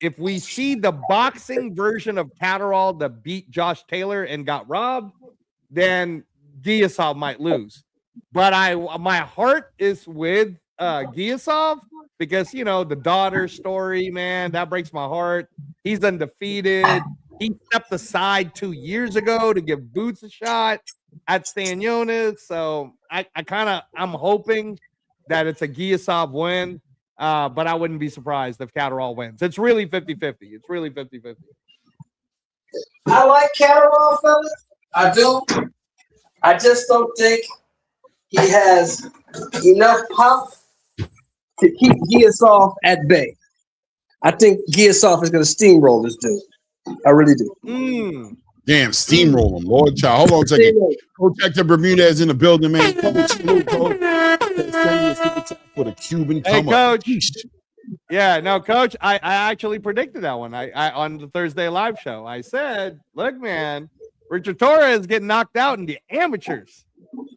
if we see the boxing version of Catterall that beat Josh Taylor and got robbed, then Giyasov might lose. But my heart is with Giyasov, because, you know, the daughter story, man, that breaks my heart. He's undefeated. He stepped aside 2 years ago to give Boots a shot at Stanionis. So I'm hoping that it's a Giyasov win, but I wouldn't be surprised if Catterall wins. It's really 50-50. It's really 50-50. I like Catterall, fellas. I do. I just don't think he has enough pop to keep Giyasov at bay. I think Giyasov is going to steamroll this dude. I really do. Damn, steamroll him, Lord child. Hold on a second. Coach Hector Bermudez in the building, man. Coach, for the Cuban come Coach. Yeah, no, Coach. I actually predicted that one. I on the Thursday live show. I said, look, man, Richard Torrez is getting knocked out in the amateurs.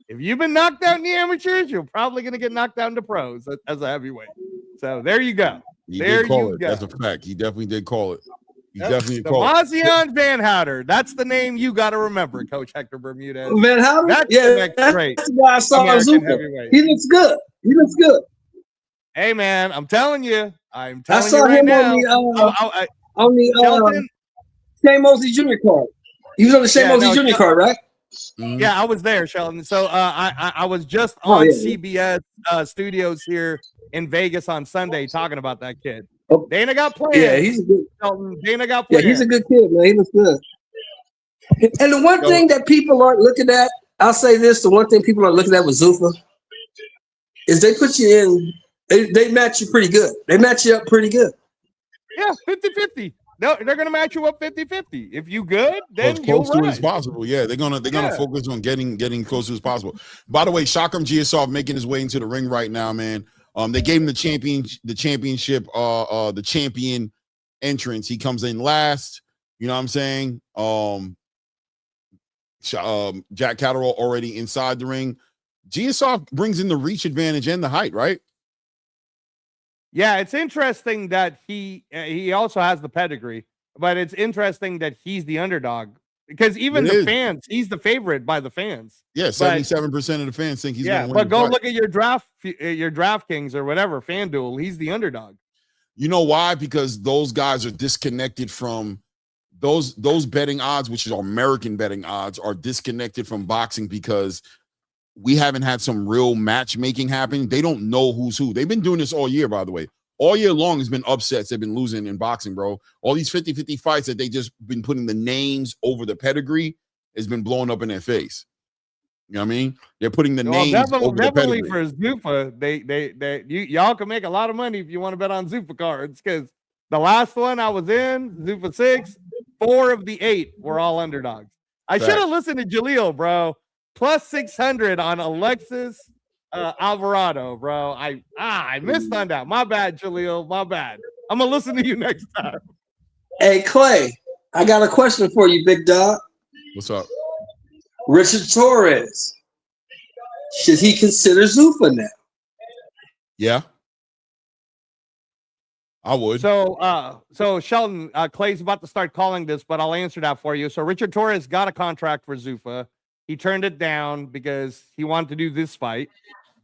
If you've been knocked out in the amateurs, you're probably going to get knocked out in the pros as a heavyweight. So there you go. There you go. That's a fact. He definitely did call it. Demazian Van Houter. That's the name you got to remember, Coach Hector Bermudez. Van Houter? That's great. That's why I saw Zuka. He looks good. He looks good. Hey, man, I'm telling you. I saw him on the Shane Mosley Jr. card. He was on the Shane Mosley Jr. card, right? Yeah, I was there, Sheldon. So I was just on CBS studios here in Vegas on Sunday talking about that kid. Dana got plans. Yeah, he's a good. Sheldon. Dana got plans. Yeah, he's a good kid, man. He looks good. And the one thing that people aren't looking at, I'll say this: the one thing people aren't looking at with Zuffa is they put you in. They match you pretty good. They match you up pretty good. Yeah, 50-50. No, they're gonna match you up 50-50. If you good, then as close to it as possible. Yeah, they're gonna focus on getting close as possible. By the way, Shakhram Giyasov making his way into the ring right now, man. They gave him the championship, the champion entrance. He comes in last. You know what I'm saying? Jack Catterall already inside the ring. Giyasov brings in the reach advantage and the height, right? Yeah, it's interesting that he also has the pedigree, but it's interesting that he's the underdog because even the fans, he's the favorite by the fans. Yeah, 77% of the fans think he's going to win. But go look at your DraftKings or whatever FanDuel. He's the underdog. You know why? Because those guys are disconnected from those betting odds, which are American betting odds, are disconnected from boxing because we haven't had some real matchmaking happen. They don't know who's who. They've been doing this all year, by the way. All year long has been upsets. They've been losing in boxing, bro. All these 50-50 fights that they just been putting the names over the pedigree has been blowing up in their face. You know what I mean? They're putting the names over the pedigree. For Zuffa, y'all can make a lot of money if you want to bet on Zuffa cards because the last one I was in, Zuffa 6, 4 of the 8 were all underdogs. I should have listened to Jaleel, bro. Plus 600 on Alexis Alvarado, bro. I missed on that. My bad, Jaleel. My bad. I'm gonna listen to you next time. Hey, Clay, I got a question for you, big dog. What's up? Richard Torrez. Should he consider Zuffa now? Yeah. I would. So Shelton, Clay's about to start calling this, but I'll answer that for you. So Richard Torrez got a contract for Zuffa. He turned it down because he wanted to do this fight.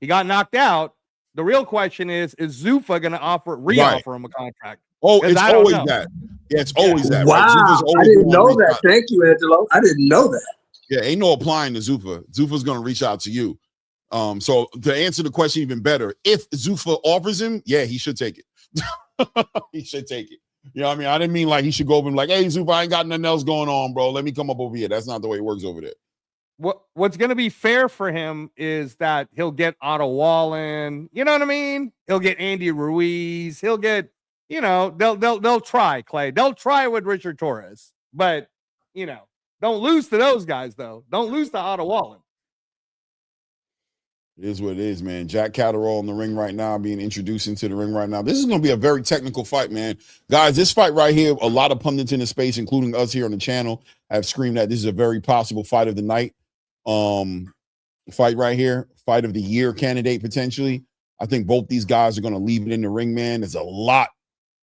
He got knocked out. The real question is Zuffa going to reoffer him a contract? Oh, it's always that. Yeah, it's always that. Wow. Right? I didn't know that. Thank you, Angelo. I didn't know that. Yeah, ain't no applying to Zuffa. Zuffa's going to reach out to you. So to answer the question even better, if Zuffa offers him, yeah, he should take it. He should take it. You know what I mean? I didn't mean like he should go over and like, hey, Zuffa, I ain't got nothing else going on, bro. Let me come up over here. That's not the way it works over there. What's going to be fair for him is that he'll get Otto Wallin. You know what I mean? He'll get Andy Ruiz. He'll get, they'll try, Clay. They'll try with Richard Torrez. But, don't lose to those guys, though. Don't lose to Otto Wallin. It is what it is, man. Jack Catterall in the ring right now, being introduced into the ring right now. This is going to be a very technical fight, man. Guys, this fight right here, a lot of pundits in the space, including us here on the channel, have screamed that this is a very possible fight of the night. Fight right here, fight of the year candidate potentially. I think both these guys are going to leave it in the ring, man. There's a lot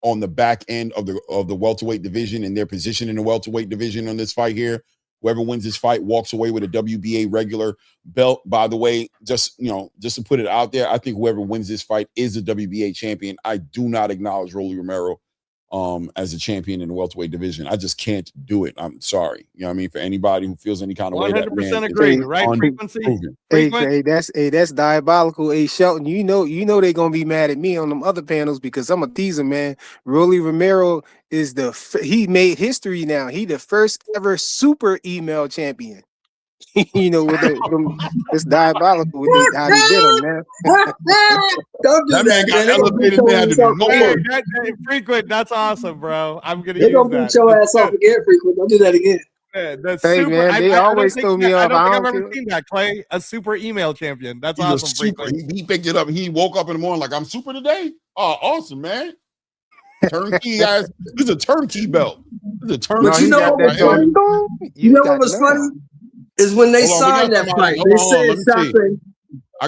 on the back end of the welterweight division and their position in the welterweight division on this fight here. Whoever wins this fight walks away with a WBA regular belt. By the way, just to put it out there, I think whoever wins this fight is a WBA champion. I do not acknowledge Rolly Romero as a champion in the welterweight division. I just can't do it. I'm sorry. You know what I mean? For anybody who feels any kind of way, 100% agree, right? Hey, that's diabolical. Hey, Shelton, you know they're gonna be mad at me on them other panels because I'm a teaser, man. Rolly Romero is he made history now. He the first ever super email champion. It's diabolical with how they did him, man. Don't do that. Man got elevated there. That frequent. That's awesome, bro. I'm gonna. They're gonna beat your ass off again, frequent. Don't do that again. Yeah, man, they always throw me off. I don't think I've ever seen that, Clay. A super email champion. That's awesome. He picked it up. He woke up in the morning like, I'm super today. Oh, awesome, man. Turnkey, guys. This is a turnkey belt. This is a turnkey. But you know what was funny? Is when they signed that fight.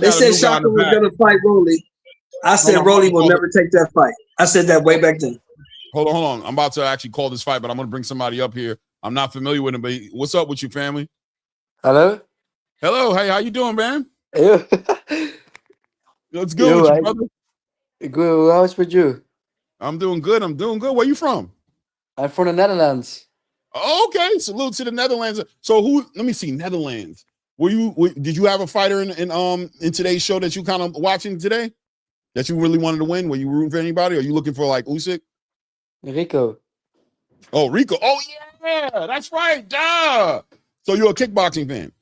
They said Shakhram was going to fight Rolly. I said Rolly will never take that fight. I said that way back then. Hold on. I'm about to actually call this fight, but I'm going to bring somebody up here. I'm not familiar with him, but what's up with you, family? Hello. Hey, how you doing, man? Hey. What's good with you, brother? Good. How's with you? I'm doing good. Where you from? I'm from the Netherlands. Oh, okay, salute to the Netherlands. So let me see, Netherlands. Did you have a fighter in today's show that you kind of watching today that you really wanted to win? Were you rooting for anybody? Or are you looking for like Usyk? Rico. Oh, Rico. Oh yeah, that's right. Duh. So you're a kickboxing fan?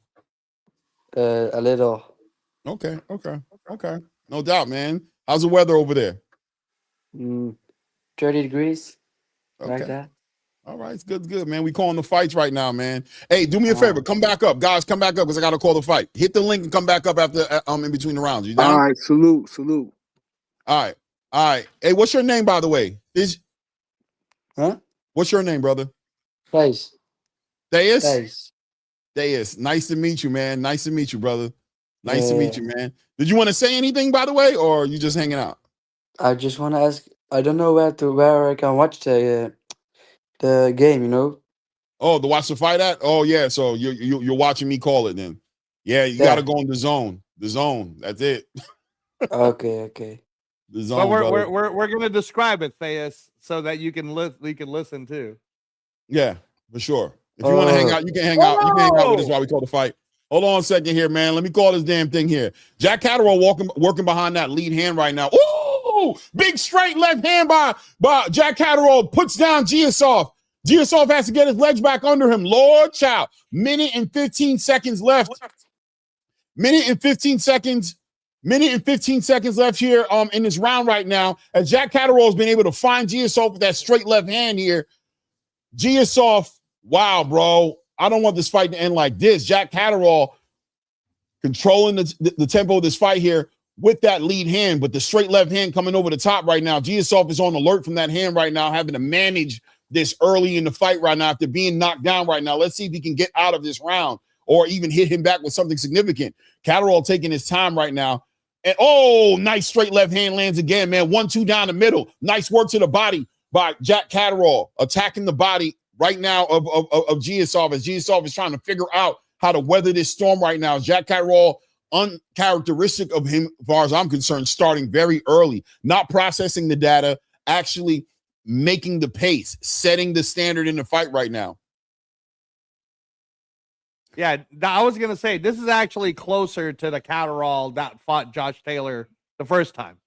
A little. Okay. No doubt, man. How's the weather over there? 30 degrees. Okay. Like that. All right, it's good, man. We calling the fights right now, man. Hey, do me a favor. Come back up. Guys, come back up because I got to call the fight. Hit the link and come back up after in between the rounds. You down? All right, salute. All right. Hey, what's your name, by the way? Huh? What's your name, brother? Guys, Deus? guys. Nice to meet you, man. Nice to meet you, brother. Nice to meet Uh, you, man. Did you want to say anything, by the way, or are you just hanging out? I just want to ask. I don't know where I can watch the game. You know. Oh, to watch the fight at? Oh, yeah. So you're watching me call it then. Yeah, you got to Yeah. go in the zone. The zone. That's it. Okay. Okay. The But zone, brother. we're gonna describe it, Theus, so that you can listen too. Yeah, for sure. If you want to hang out, you can hang out. You can hang out with us while we call the fight. Hold on a second here, man. Let me call this damn thing here. Jack Catterall working behind that lead hand right now. Ooh, big straight left hand by Jack Catterall puts down Giyasov. Giyasov has to get his legs back under him. Lord child. Minute and 15 seconds left. Minute and 15 seconds left here in this round right now. As Jack Catterall has been able to find Giyasov with that straight left hand here. Giyasov, wow, bro. I don't want this fight to end like this. Jack Catterall controlling the tempo of this fight here with that lead hand, but the straight left hand coming over the top right now. Giyasov is on alert from that hand right now, having to manage this early in the fight right now after being knocked down right now. Let's see if he can get out of this round or even hit him back with something significant. Catterall taking his time right now. And oh, nice straight left hand lands again, man. 1-2 down the middle. Nice work to the body by Jack Catterall, attacking the body right now of Giyasov, as Giyasov is trying to figure out how to weather this storm right now. Jack Catterall, uncharacteristic of him, as far as I'm concerned, starting very early, not processing the data, actually making the pace, setting the standard in the fight right now. Yeah, I was gonna say this is actually closer to the Catterall that fought Josh Taylor the first time.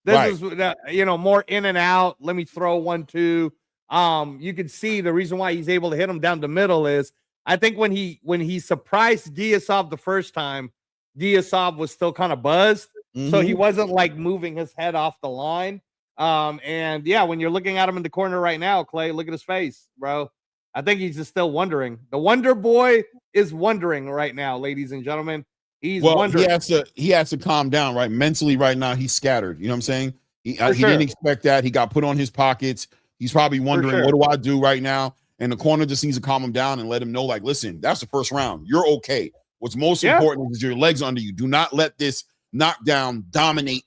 This is more in and out. Let me throw 1-2. You can see the reason why he's able to hit him down the middle is I think when he surprised Giyasov the first time, Giyasov was still kind of buzzed, so he wasn't like moving his head off the line. And yeah, when you're looking at him in the corner right now, Clay, look at his face, bro. I think he's just still wondering. The Wonder Boy is wondering right now, ladies and gentlemen. He's wondering. He has to calm down, right? Mentally, right now, he's scattered. You know what I'm saying? He didn't expect that. He got put on his pockets. He's probably wondering, what do I do right now? And the corner just needs to calm him down and let him know, like, listen, that's the first round. You're okay. What's most important is your legs under you. Do not let this knockdown dominate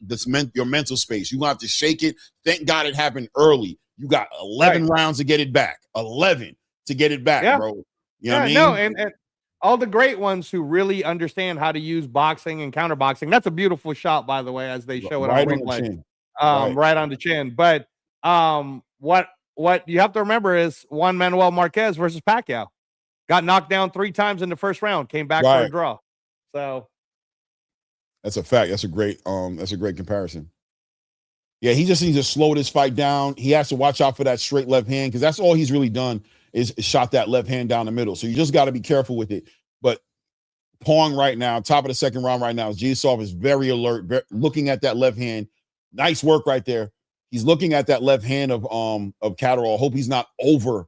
your mental space. You're going to have to shake it. Thank God it happened early. You got 11 rounds to get it back. 11 to get it back, bro. You know what I mean? No, and all the great ones who really understand how to use boxing and counterboxing. That's a beautiful shot, by the way, as they show it on replay. Right on the chin. But what you have to remember is Juan Manuel Marquez versus Pacquiao. Got knocked down 3 times in the first round, came back for a draw. So that's a fact. That's a great comparison. Yeah, he just needs to slow this fight down. He has to watch out for that straight left hand because that's all he's really done is shot that left hand down the middle. So you just got to be careful with it. But pawing right now, top of the second round right now, Giyasov is very alert, looking at that left hand. Nice work right there. He's looking at that left hand of Catterall. Hope he's not over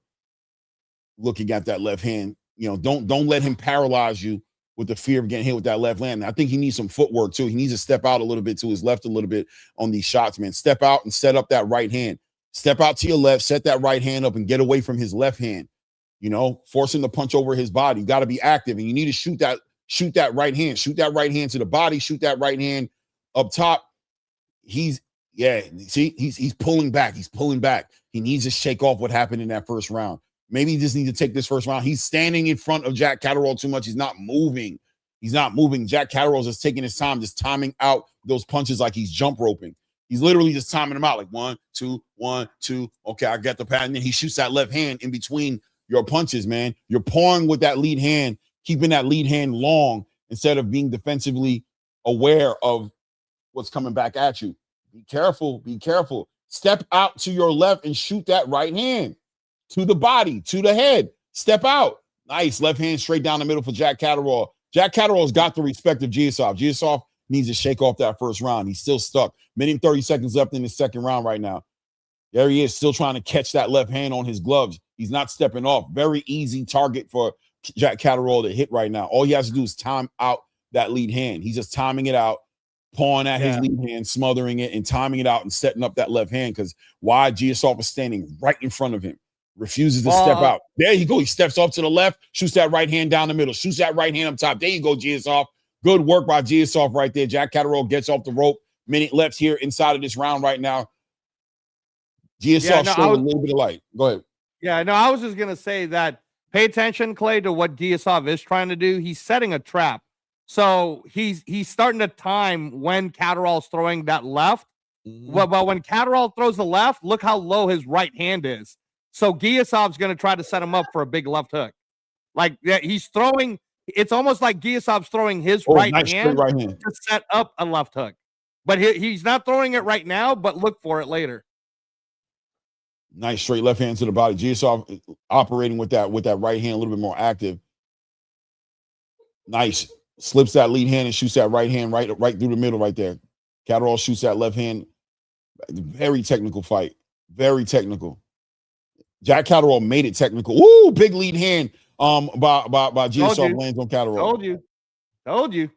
looking at that left hand. You know, don't let him paralyze you with the fear of getting hit with that left hand. I think he needs some footwork too. He needs to step out a little bit to his left a little bit on these shots, man. Step out and set up that right hand. Step out to your left, set that right hand up and get away from his left hand. You know, force him to punch over his body. You got to be active and you need to shoot that right hand. Shoot that right hand to the body. Shoot that right hand up top. He's pulling back. He's pulling back. He needs to shake off what happened in that first round. Maybe he just needs to take this first round. He's standing in front of Jack Catterall too much. He's not moving. Jack Catterall's just taking his time, just timing out those punches like he's jump roping. He's literally just timing them out like 1, 2, 1, 2. Okay, I got the pattern. Then he shoots that left hand in between your punches, man. You're pawing with that lead hand, keeping that lead hand long instead of being defensively aware of what's coming back at you. Be careful. Be careful. Step out to your left and shoot that right hand to the body, to the head. Step out. Nice left hand straight down the middle for Jack Catterall. Jack Catterall's got the respect of Giyasov. Giyasov needs to shake off that first round. He's still stuck. Minute and 30 seconds left in the second round right now. There he is, still trying to catch that left hand on his gloves. He's not stepping off. Very easy target for Jack Catterall to hit right now. All he has to do is time out that lead hand. He's just timing it out, pawing at his lead hand, smothering it, and timing it out and setting up that left hand because Giyasov is standing right in front of him. Refuses to step out. There you go. He steps off to the left, shoots that right hand down the middle, shoots that right hand up top. There you go, Giyasov. Good work by Giyasov right there. Jack Catterall gets off the rope. Minute left here inside of this round right now. Giyasov showed a little bit of light. Go ahead. Yeah, no, I was just going to say that pay attention, Clay, to what Giyasov is trying to do. He's setting a trap. So he's starting to time when Catterall's throwing that left. Well, when Catterall throws the left, look how low his right hand is. So Giyasov's going to try to set him up for a big left hook. Like he's throwing, it's almost like Giyasov's throwing his right hand to set up a left hook. But he's not throwing it right now, but look for it later. Nice straight left hand to the body. Giyasov operating with that right hand a little bit more active. Nice. Slips that lead hand and shoots that right hand right through the middle right there. Catterall shoots that left hand. Very technical fight. Very technical. Jack Catterall made it technical. Ooh, big lead hand by Giyasov lands on Catterall. Told you.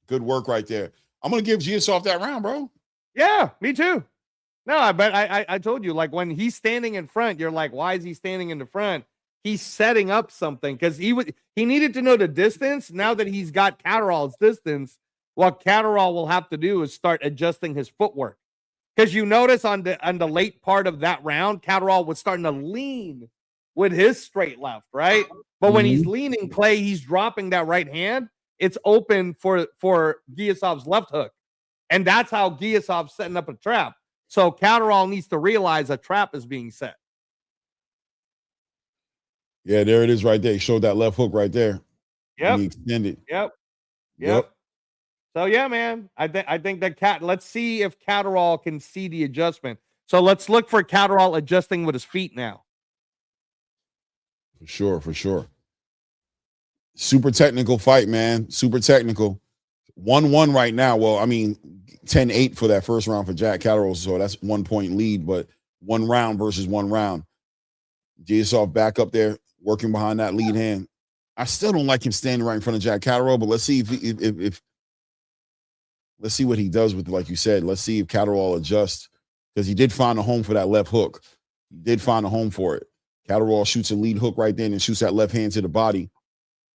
Good work right there. I'm going to give Giyasov that round, bro. Yeah, me too. No, but I told you, like when he's standing in front, you're like, why is he standing in the front? He's setting up something because he needed to know the distance. Now that he's got Catterall's distance, what Catterall will have to do is start adjusting his footwork. Because you notice on the late part of that round, Catterall was starting to lean with his straight left, right? But when he's leaning, Clay, he's dropping that right hand. It's open for Giyasov's left hook. And that's how Giyasov's setting up a trap. So Catterall needs to realize a trap is being set. Yeah, there it is right there. He showed that left hook right there. Yep. He extended. Yep. So yeah, man, I think that let's see if Catterall can see the adjustment. So let's look for Catterall adjusting with his feet now. For sure. Super technical fight, man. Super technical. 1-1 right now. Well, I mean, 10-8 for that first round for Jack Catterall. So that's 1 point lead, but 1 round versus 1 round. Giyasov back up there, working behind that lead hand. I still don't like him standing right in front of Jack Catterall, but let's see if let's see what he does with, like you said. Let's see if Catterall adjusts, because he did find a home for that left hook. He did find a home for it. Catterall shoots a lead hook right then and shoots that left hand to the body.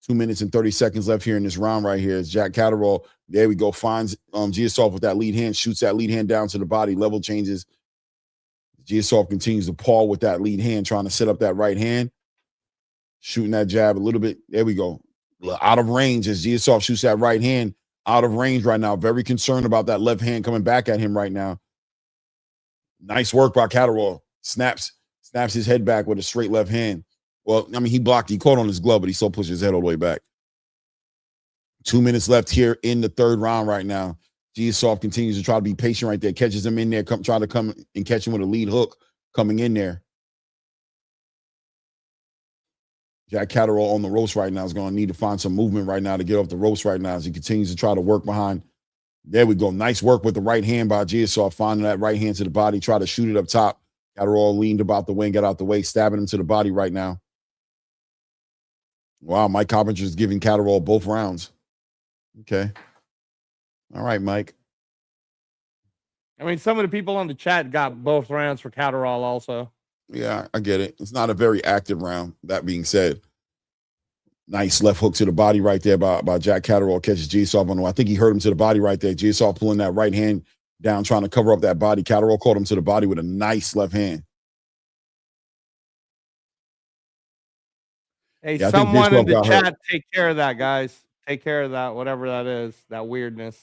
2 minutes and 30 seconds left here in this round right here. As Jack Catterall, there we go, finds Giyasov with that lead hand, shoots that lead hand down to the body. Level changes. Giyasov continues to paw with that lead hand, trying to set up that right hand. Shooting that jab a little bit. There we go. Out of range as Giyasov shoots that right hand. Out of range right now. Very concerned about that left hand coming back at him right now. Nice work by Catterall. Snaps his head back with a straight left hand. Well, I mean, he caught on his glove, but he still pushed his head all the way back. 2 minutes left here in the third round right now. Giyasov continues to try to be patient right there. Catches him in there, try to come and catch him with a lead hook coming in there. Jack Catterall on the ropes right now is going to need to find some movement right now to get off the ropes right now as he continues to try to work behind. There we go. Nice work with the right hand by Giyasov, finding that right hand to the body, try to shoot it up top. Catterall leaned about the way and got out the way, stabbing him to the body right now. Wow, Mike Coppinger is giving Catterall both rounds. Okay. All right, Mike. I mean, some of the people on the chat got both rounds for Catterall also. Yeah, I get it. It's not a very active round. That being said, nice left hook to the body right there by Jack Catterall. Catches Giyasov on the. I think he hurt him to the body right there. Giyasov pulling that right hand down, trying to cover up that body. Catterall caught him to the body with a nice left hand. Hey, yeah, someone in the chat, take care of that, guys. Take care of that, whatever that is, that weirdness.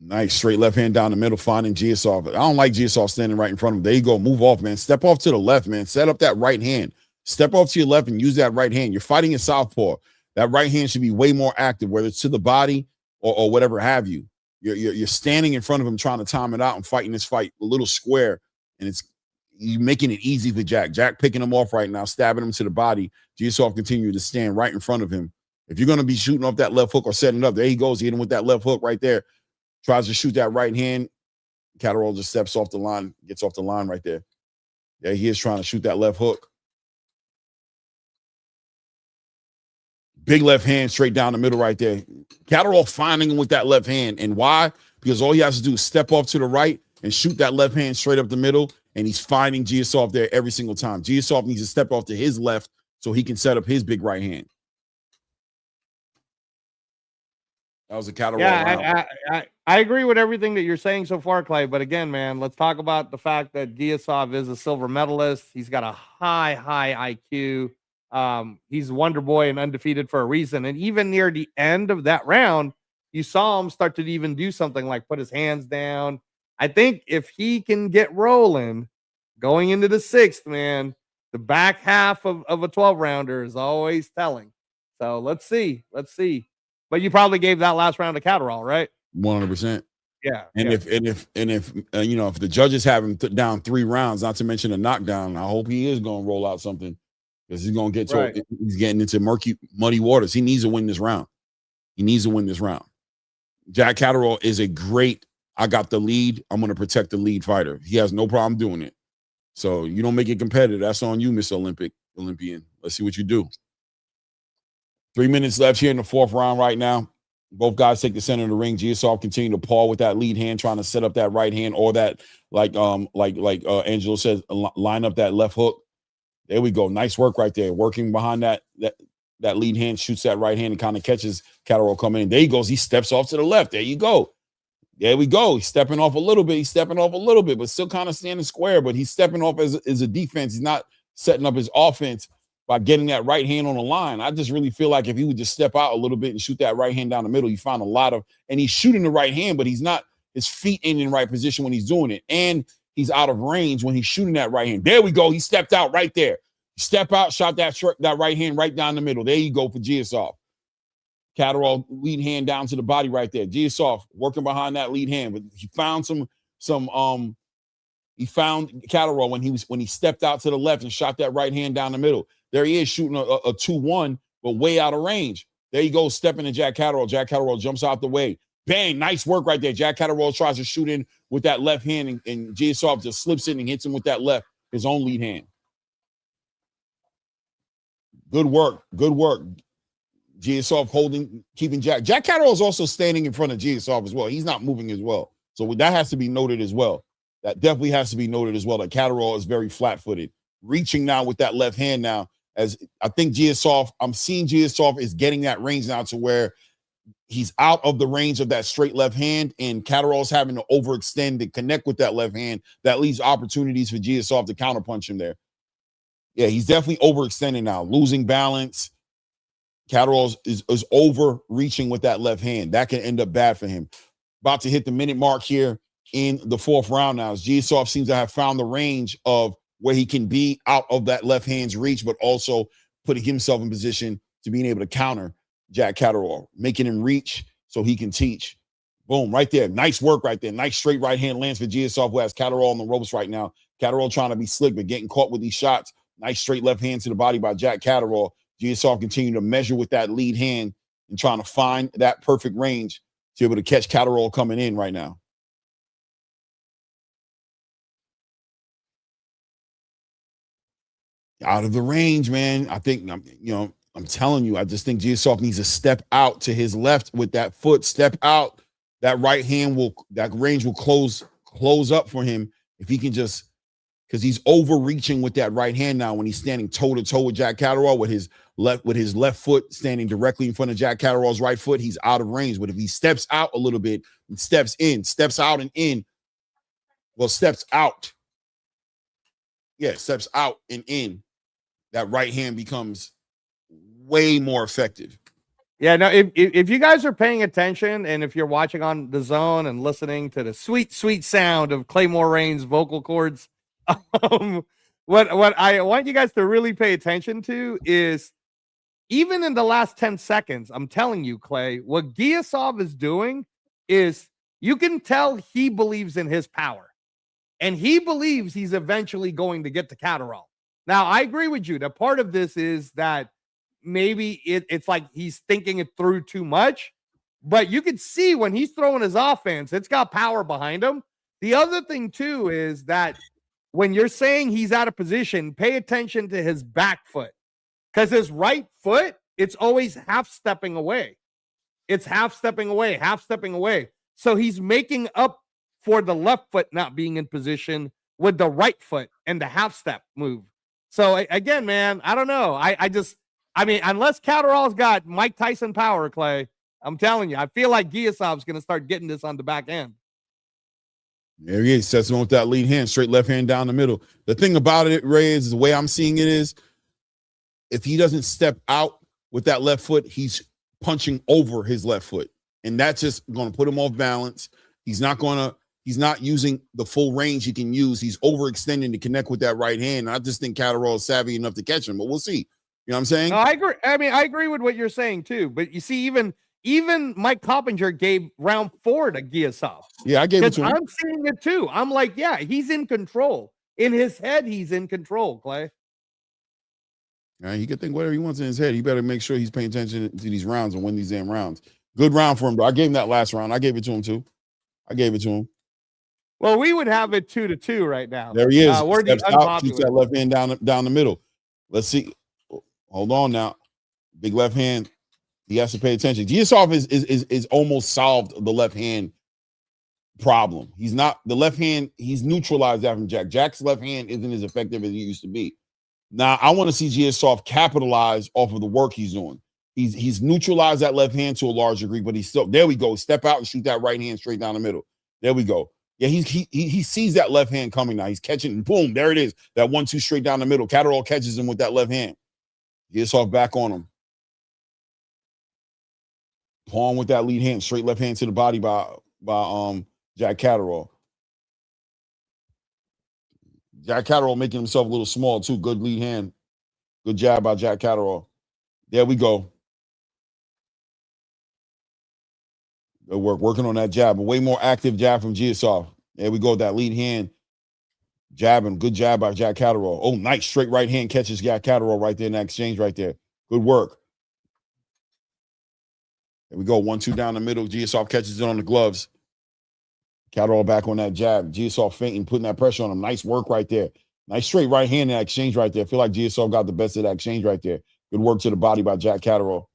Nice straight left hand down the middle, finding Giyasov. I don't like Giyasov standing right in front of him. There you go. Move off, man. Step off to the left, man. Set up that right hand. Step off to your left and use that right hand. You're fighting in southpaw. That right hand should be way more active, whether it's to the body or whatever have you. You're standing in front of him trying to time it out and fighting this fight a little square, and you're making it easy for Jack. Jack picking him off right now, stabbing him to the body. Giyasov continues to stand right in front of him. If you're going to be shooting off that left hook or setting it up, there he goes. He hit him with that left hook right there. Tries to shoot that right hand. Catterall just steps off the line, gets off the line right there. Yeah, he is trying to shoot that left hook. Big left hand straight down the middle right there. Catterall finding him with that left hand. And why? Because all he has to do is step off to the right and shoot that left hand straight up the middle, and he's finding Giyasov there every single time. Giyasov needs to step off to his left so he can set up his big right hand. That was a Catterall round. I agree with everything that you're saying so far, Clay. But again, man, let's talk about the fact that Giyasov is a silver medalist. He's got a high IQ. He's Wonder Boy and undefeated for a reason. And even near the end of that round, you saw him start to even do something like put his hands down. I think if he can get rolling going into the sixth, man, the back half of a 12-rounder is always telling. So let's see. But you probably gave that last round to Catterall, right? 100%. Yeah. And if you know, if the judges have him down 3 rounds, not to mention a knockdown, I hope he is going to roll out something, because he's going to get he's getting into muddy waters. He needs to win this round. Jack Catterall is a great, I got the lead, I'm going to protect the lead fighter. He has no problem doing it. So you don't make it competitive. That's on you, Mr. Olympian. Let's see what you do. 3 minutes left here in the 4th round right now. Both guys take the center of the ring. Giyasov continue to paw with that lead hand, trying to set up that right hand, or that, like Angelo says, line up that left hook. There we go. Nice work right there. Working behind that lead hand, shoots that right hand and kind of catches Catterall coming in. There he goes. He steps off to the left. There you go. There we go. He's stepping off a little bit, but still kind of standing square. But he's stepping off as a defense. He's not setting up his offense by getting that right hand on the line. I just really feel like if he would just step out a little bit and shoot that right hand down the middle, you find a lot of, and he's shooting the right hand, but he's not, his feet ain't in the right position when he's doing it. And he's out of range when he's shooting that right hand. There we go. He stepped out right there. Step out, shot that right hand right down the middle. There you go for Giyasov. Catterall lead hand down to the body right there. Giyasov working behind that lead hand, but he found he found Catterall when he stepped out to the left and shot that right hand down the middle. There he is shooting a 2-1, but way out of range. There you go, stepping to Jack Catterall. Jack Catterall jumps out the way. Bang, nice work right there. Jack Catterall tries to shoot in with that left hand, and Giyasov just slips in and hits him with that left, his own lead hand. Good work. Giyasov keeping Jack. Jack Catterall is also standing in front of Giyasov as well. He's not moving as well. So that has to be noted as well. That definitely has to be noted as well, that Catterall is very flat-footed. Reaching now with that left hand now, as I think I'm seeing Giyasov is getting that range now to where he's out of the range of that straight left hand, and Catterall's having to overextend and connect with that left hand. That leaves opportunities for Giyasov to counterpunch him there. Yeah, he's definitely overextending now, losing balance. Catterall is overreaching with that left hand. That can end up bad for him. About to hit the minute mark here in the 4th round now. As Giyasov seems to have found the range of where he can be out of that left hand's reach, but also putting himself in position to being able to counter Jack Catterall, making him reach so he can teach. Boom, right there. Nice work right there. Nice straight right hand lands for Giyasov, who has Catterall on the ropes right now. Catterall trying to be slick, but getting caught with these shots. Nice straight left hand to the body by Jack Catterall. Giyasov continuing to measure with that lead hand and trying to find that perfect range to be able to catch Catterall coming in right now. Out of the range, man. I think, I'm telling you, I just think Giyasov needs to step out to his left with that foot. Step out. That right hand that range will close up for him if he can just, because he's overreaching with that right hand now when he's standing toe-to-toe with Jack Catterall with his left foot standing directly in front of Jack Catterall's right foot. He's out of range. But if he steps out a little bit and steps out and in, steps out. Yeah, steps out and in. That right hand becomes way more effective. Yeah, no, if you guys are paying attention and if you're watching on the Zone and listening to the sweet, sweet sound of Claymore Rain's vocal cords, what I want you guys to really pay attention to is, even in the last 10 seconds, I'm telling you, Clay, what Giyasov is doing is, you can tell he believes in his power. And he believes he's eventually going to get to Catterall. Now, I agree with you that part of this is that maybe it's like he's thinking it through too much. But you can see when he's throwing his offense, it's got power behind him. The other thing, too, is that when you're saying he's out of position, pay attention to his back foot. Because his right foot it's always half stepping away. It's half stepping away, half stepping away. So he's making up for the left foot not being in position with the right foot and the half step move. So again, man, I don't know. I mean, unless Catterall's got Mike Tyson power, Clay, I'm telling you, I feel like Giyasov's going to start getting this on the back end. There he is. Sets him with that lead hand, straight left hand down the middle. The thing about it, Ray, is the way I'm seeing it is, if he doesn't step out with that left foot, he's punching over his left foot. And that's just going to put him off balance. He's not using the full range he can use. He's overextending to connect with that right hand. I just think Catterall is savvy enough to catch him, but we'll see. You know what I'm saying? No, I agree. I mean, I agree with what you're saying too. But you see, even Mike Coppinger gave round 4 to Giyasov. Yeah, I gave it to him. I'm seeing it too. I'm like, yeah, he's in control. In his head, he's in control, Clay. Yeah, he can think whatever he wants in his head. He better make sure he's paying attention to these rounds and win these damn rounds. Good round for him, bro. I gave him that last round. I gave it to him too. I gave it to him. Well, we would have it 2-2 right now. There he is. We're Steps out, shoots that left hand down the middle. Let's see. Hold on now. Big left hand. He has to pay attention. Giyasov is almost solved the left hand problem. He's not the left hand. He's neutralized that from Jack. Jack's left hand isn't as effective as it used to be. Now I want to see Giyasov capitalize off of the work he's doing. He's neutralized that left hand to a large degree, but he's still there. We go. Step out and shoot that right hand straight down the middle. There we go. Yeah, he sees that left hand coming now. He's catching, and boom, there it is. That 1-2 straight down the middle. Catterall catches him with that left hand. Giyasov back on him. Pawn with that lead hand, straight left hand to the body by Jack Catterall. Jack Catterall making himself a little small too. Good lead hand. Good jab by Jack Catterall. There we go. Good work. Working on that jab. A way more active jab from Giyasov. There we go. That lead hand. Jabbing. Good jab by Jack Catterall. Oh, nice. Straight right hand catches Jack Catterall right there in that exchange right there. Good work. There we go. 1-2 down the middle. Giyasov catches it on the gloves. Catterall back on that jab. Giyasov fainting, putting that pressure on him. Nice work right there. Nice straight right hand in that exchange right there. I feel like Giyasov got the best of that exchange right there. Good work to the body by Jack Catterall.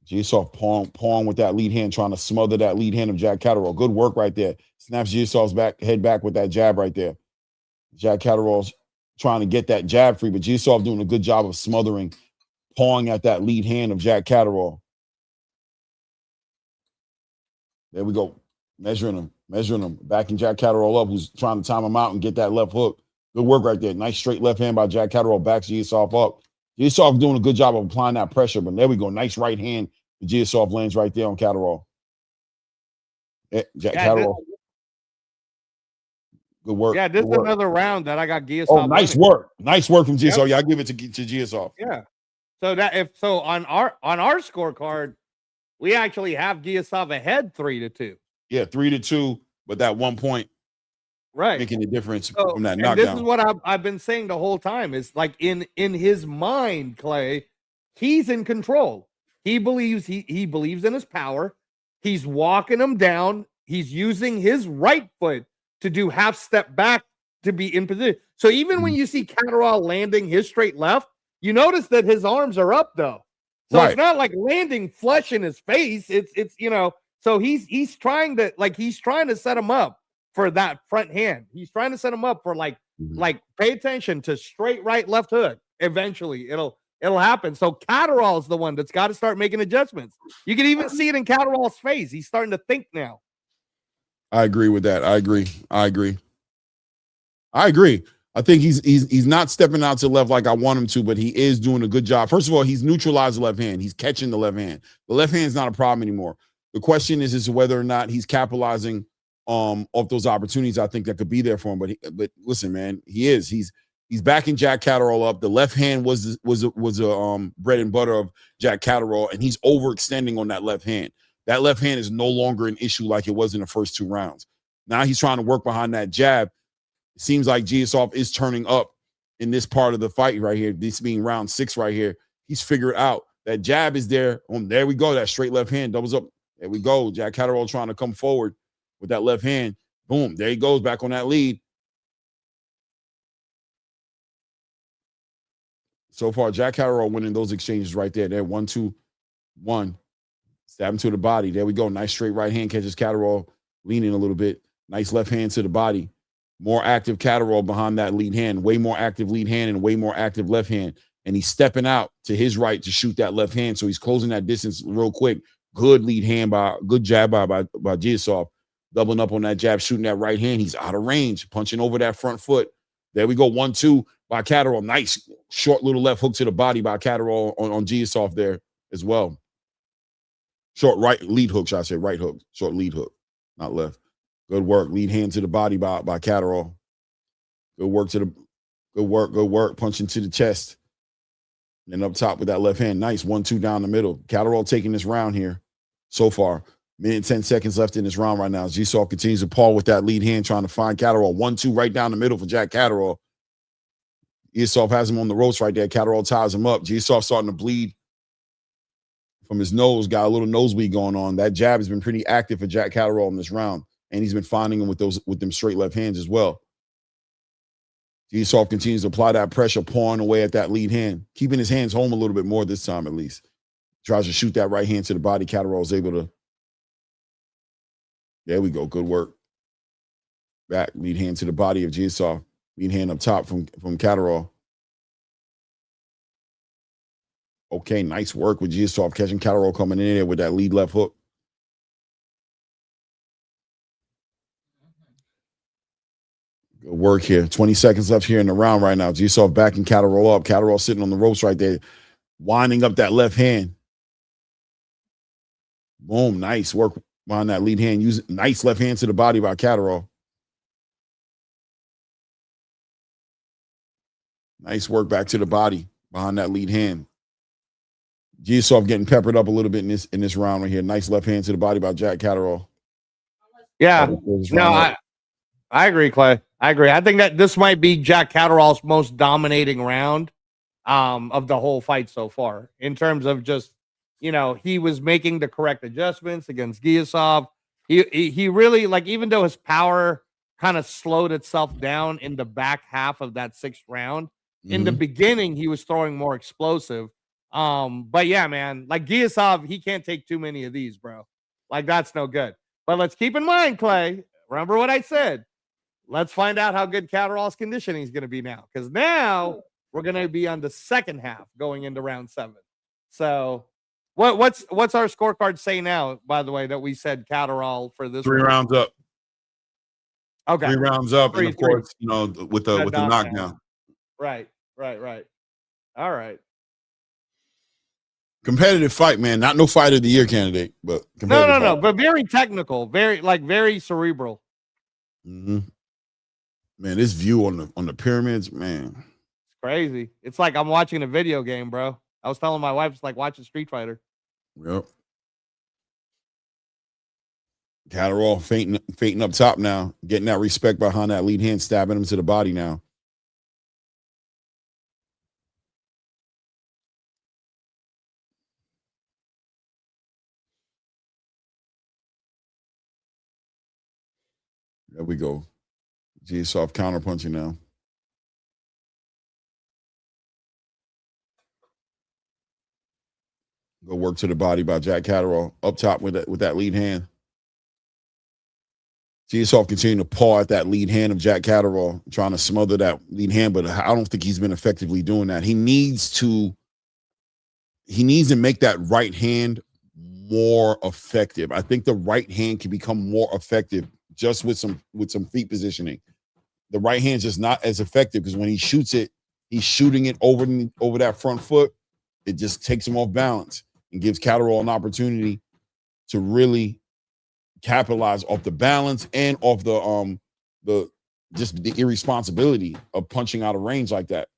Giyasov pawn with that lead hand, trying to smother that lead hand of Jack Catterall. Good work right there. Snaps Giyasov's head back with that jab right there. Jack Catterall's trying to get that jab free, but Giyasov doing a good job of smothering, pawing at that lead hand of Jack Catterall. There we go. Measuring him. Backing Jack Catterall up, who's trying to time him out and get that left hook. Good work right there. Nice straight left hand by Jack Catterall. Backs Giyasov up. Giyasov doing a good job of applying that pressure, but there we go. Nice right hand. Giyasov lands right there on Catterall. Catterall. Good work. Yeah, this is another round that I got Giyasov. Oh, nice work. Nice work from Giyasov. Yep. Yeah, I give it to Giyasov. Yeah. So on our scorecard, we actually have Giyasov ahead 3-2. Yeah, 3-2, but that 1 point making the difference from that knockdown. This is what I've been saying the whole time. Is like in his mind, Clay, he's in control. He believes he believes in his power. He's walking him down. He's using his right foot to do half step back to be in position. So even when you see Catterall landing his straight left, you notice that his arms are up though. So It's not like landing flush in his face. It's so he's trying to set him up for that front hand. He's trying to set him up for like pay attention to straight right left hook. Eventually it'll happen. So Catterall is the one that's got to start making adjustments. You can even see it in Catterall's face. He's starting to think now. I agree with that. I agree. I think he's not stepping out to the left like I want him to, but he is doing a good job. First of all, he's neutralized the left hand. He's catching the left hand. The left hand is not a problem anymore. The question is whether or not he's capitalizing off those opportunities. I think that could be there for him. But listen, man, he is. He's backing Jack Catterall up. The left hand was a bread and butter of Jack Catterall, and he's overextending on that left hand. That left hand is no longer an issue like it was in the first 2 rounds. Now he's trying to work behind that jab. It seems like Giyasov is turning up in this part of the fight right here. This being round 6 right here. He's figured out that jab is there. There we go. That straight left hand doubles up. There we go. Jack Catterall trying to come forward with that left hand. Boom. There he goes back on that lead. So far, Jack Catterall winning those exchanges right there. There, 1, 2, 1. Stab him to the body. There we go. Nice straight right hand catches Catterall leaning a little bit. Nice left hand to the body. More active Catterall behind that lead hand. Way more active lead hand and way more active left hand. And he's stepping out to his right to shoot that left hand. So he's closing that distance real quick. Good lead hand good jab by Giyasov. Doubling up on that jab, shooting that right hand. He's out of range, punching over that front foot. There we go. 1, 2 by Catterall. Nice short little left hook to the body by Catterall on Giyasov there as well. Short right lead hook, should I say, right hook. Short lead hook, not left. Good work. Lead hand to the body by Catterall. Good work. Punching to the chest. And then up top with that left hand. Nice 1, 2 down the middle. Catterall taking this round here so far. Minute and 10 seconds left in this round right now. Giyasov continues to paw with that lead hand, trying to find Catterall. 1, 2 right down the middle for Jack Catterall. Giyasov has him on the ropes right there. Catterall ties him up. Giyasov starting to bleed from his nose. Got a little nosebleed going on. That jab has been pretty active for Jack Catterall in this round. And he's been finding him with them straight left hands as well. Giyasov continues to apply that pressure, pawing away at that lead hand, keeping his hands home a little bit more this time at least. Tries to shoot that right hand to the body. Catterall is able to. There we go. Good work. Back, lead hand to the body of Giyasov. Lead hand up top from Catterall. Okay, nice work with Giyasov catching Catterall coming in there with that lead left hook. Good work here. 20 seconds left here in the round right now. Giyasov backing Catterall up. Catterall sitting on the ropes right there, winding up that left hand. Boom, nice work behind that lead hand. Using nice left hand to the body by Catterall. Nice work back to the body behind that lead hand. Giyasov getting peppered up a little bit in this round right here. Nice left hand to the body by Jack Catterall. Yeah, no, I agree, Clay. I agree. I think that this might be Jack Catterall's most dominating round of the whole fight so far in terms of just, he was making the correct adjustments against Giyasov. He really, like, even though his power kind of slowed itself down in the back half of that 6th round, in the beginning, he was throwing more explosive. But yeah, man, like Giyasov, he can't take too many of these, bro. Like, that's no good. But let's keep in mind, Clay, remember what I said. Let's find out how good Catterall's conditioning is going to be now. Because now we're going to be on the second half going into round 7. So what's our scorecard say now, by the way, that we said Catterall for this 3 rounds up. Okay. 3 rounds up, and of course, with the knockdown. Right. All right. Competitive fight, man. Not no fight of the year candidate, but no, but very technical, very cerebral. Mm-hmm. Man, this view on the pyramids, man, it's crazy. It's like I'm watching a video game, bro. I was telling my wife it's like watching Street Fighter. Yep. Catterall fainting up top now, getting that respect behind that lead hand, stabbing him to the body now. There we go. Giyasov counterpunching now. Go work to the body by Jack Catterall. Up top with that lead hand. Giyasov continuing to paw at that lead hand of Jack Catterall, trying to smother that lead hand, but I don't think he's been effectively doing that. He needs to make that right hand more effective. I think the right hand can become more effective just with some feet positioning. The right hand's just not as effective because when he shoots it, he's shooting it over that front foot. It just takes him off balance and gives Catterall an opportunity to really capitalize off the balance and off the irresponsibility of punching out of range like that.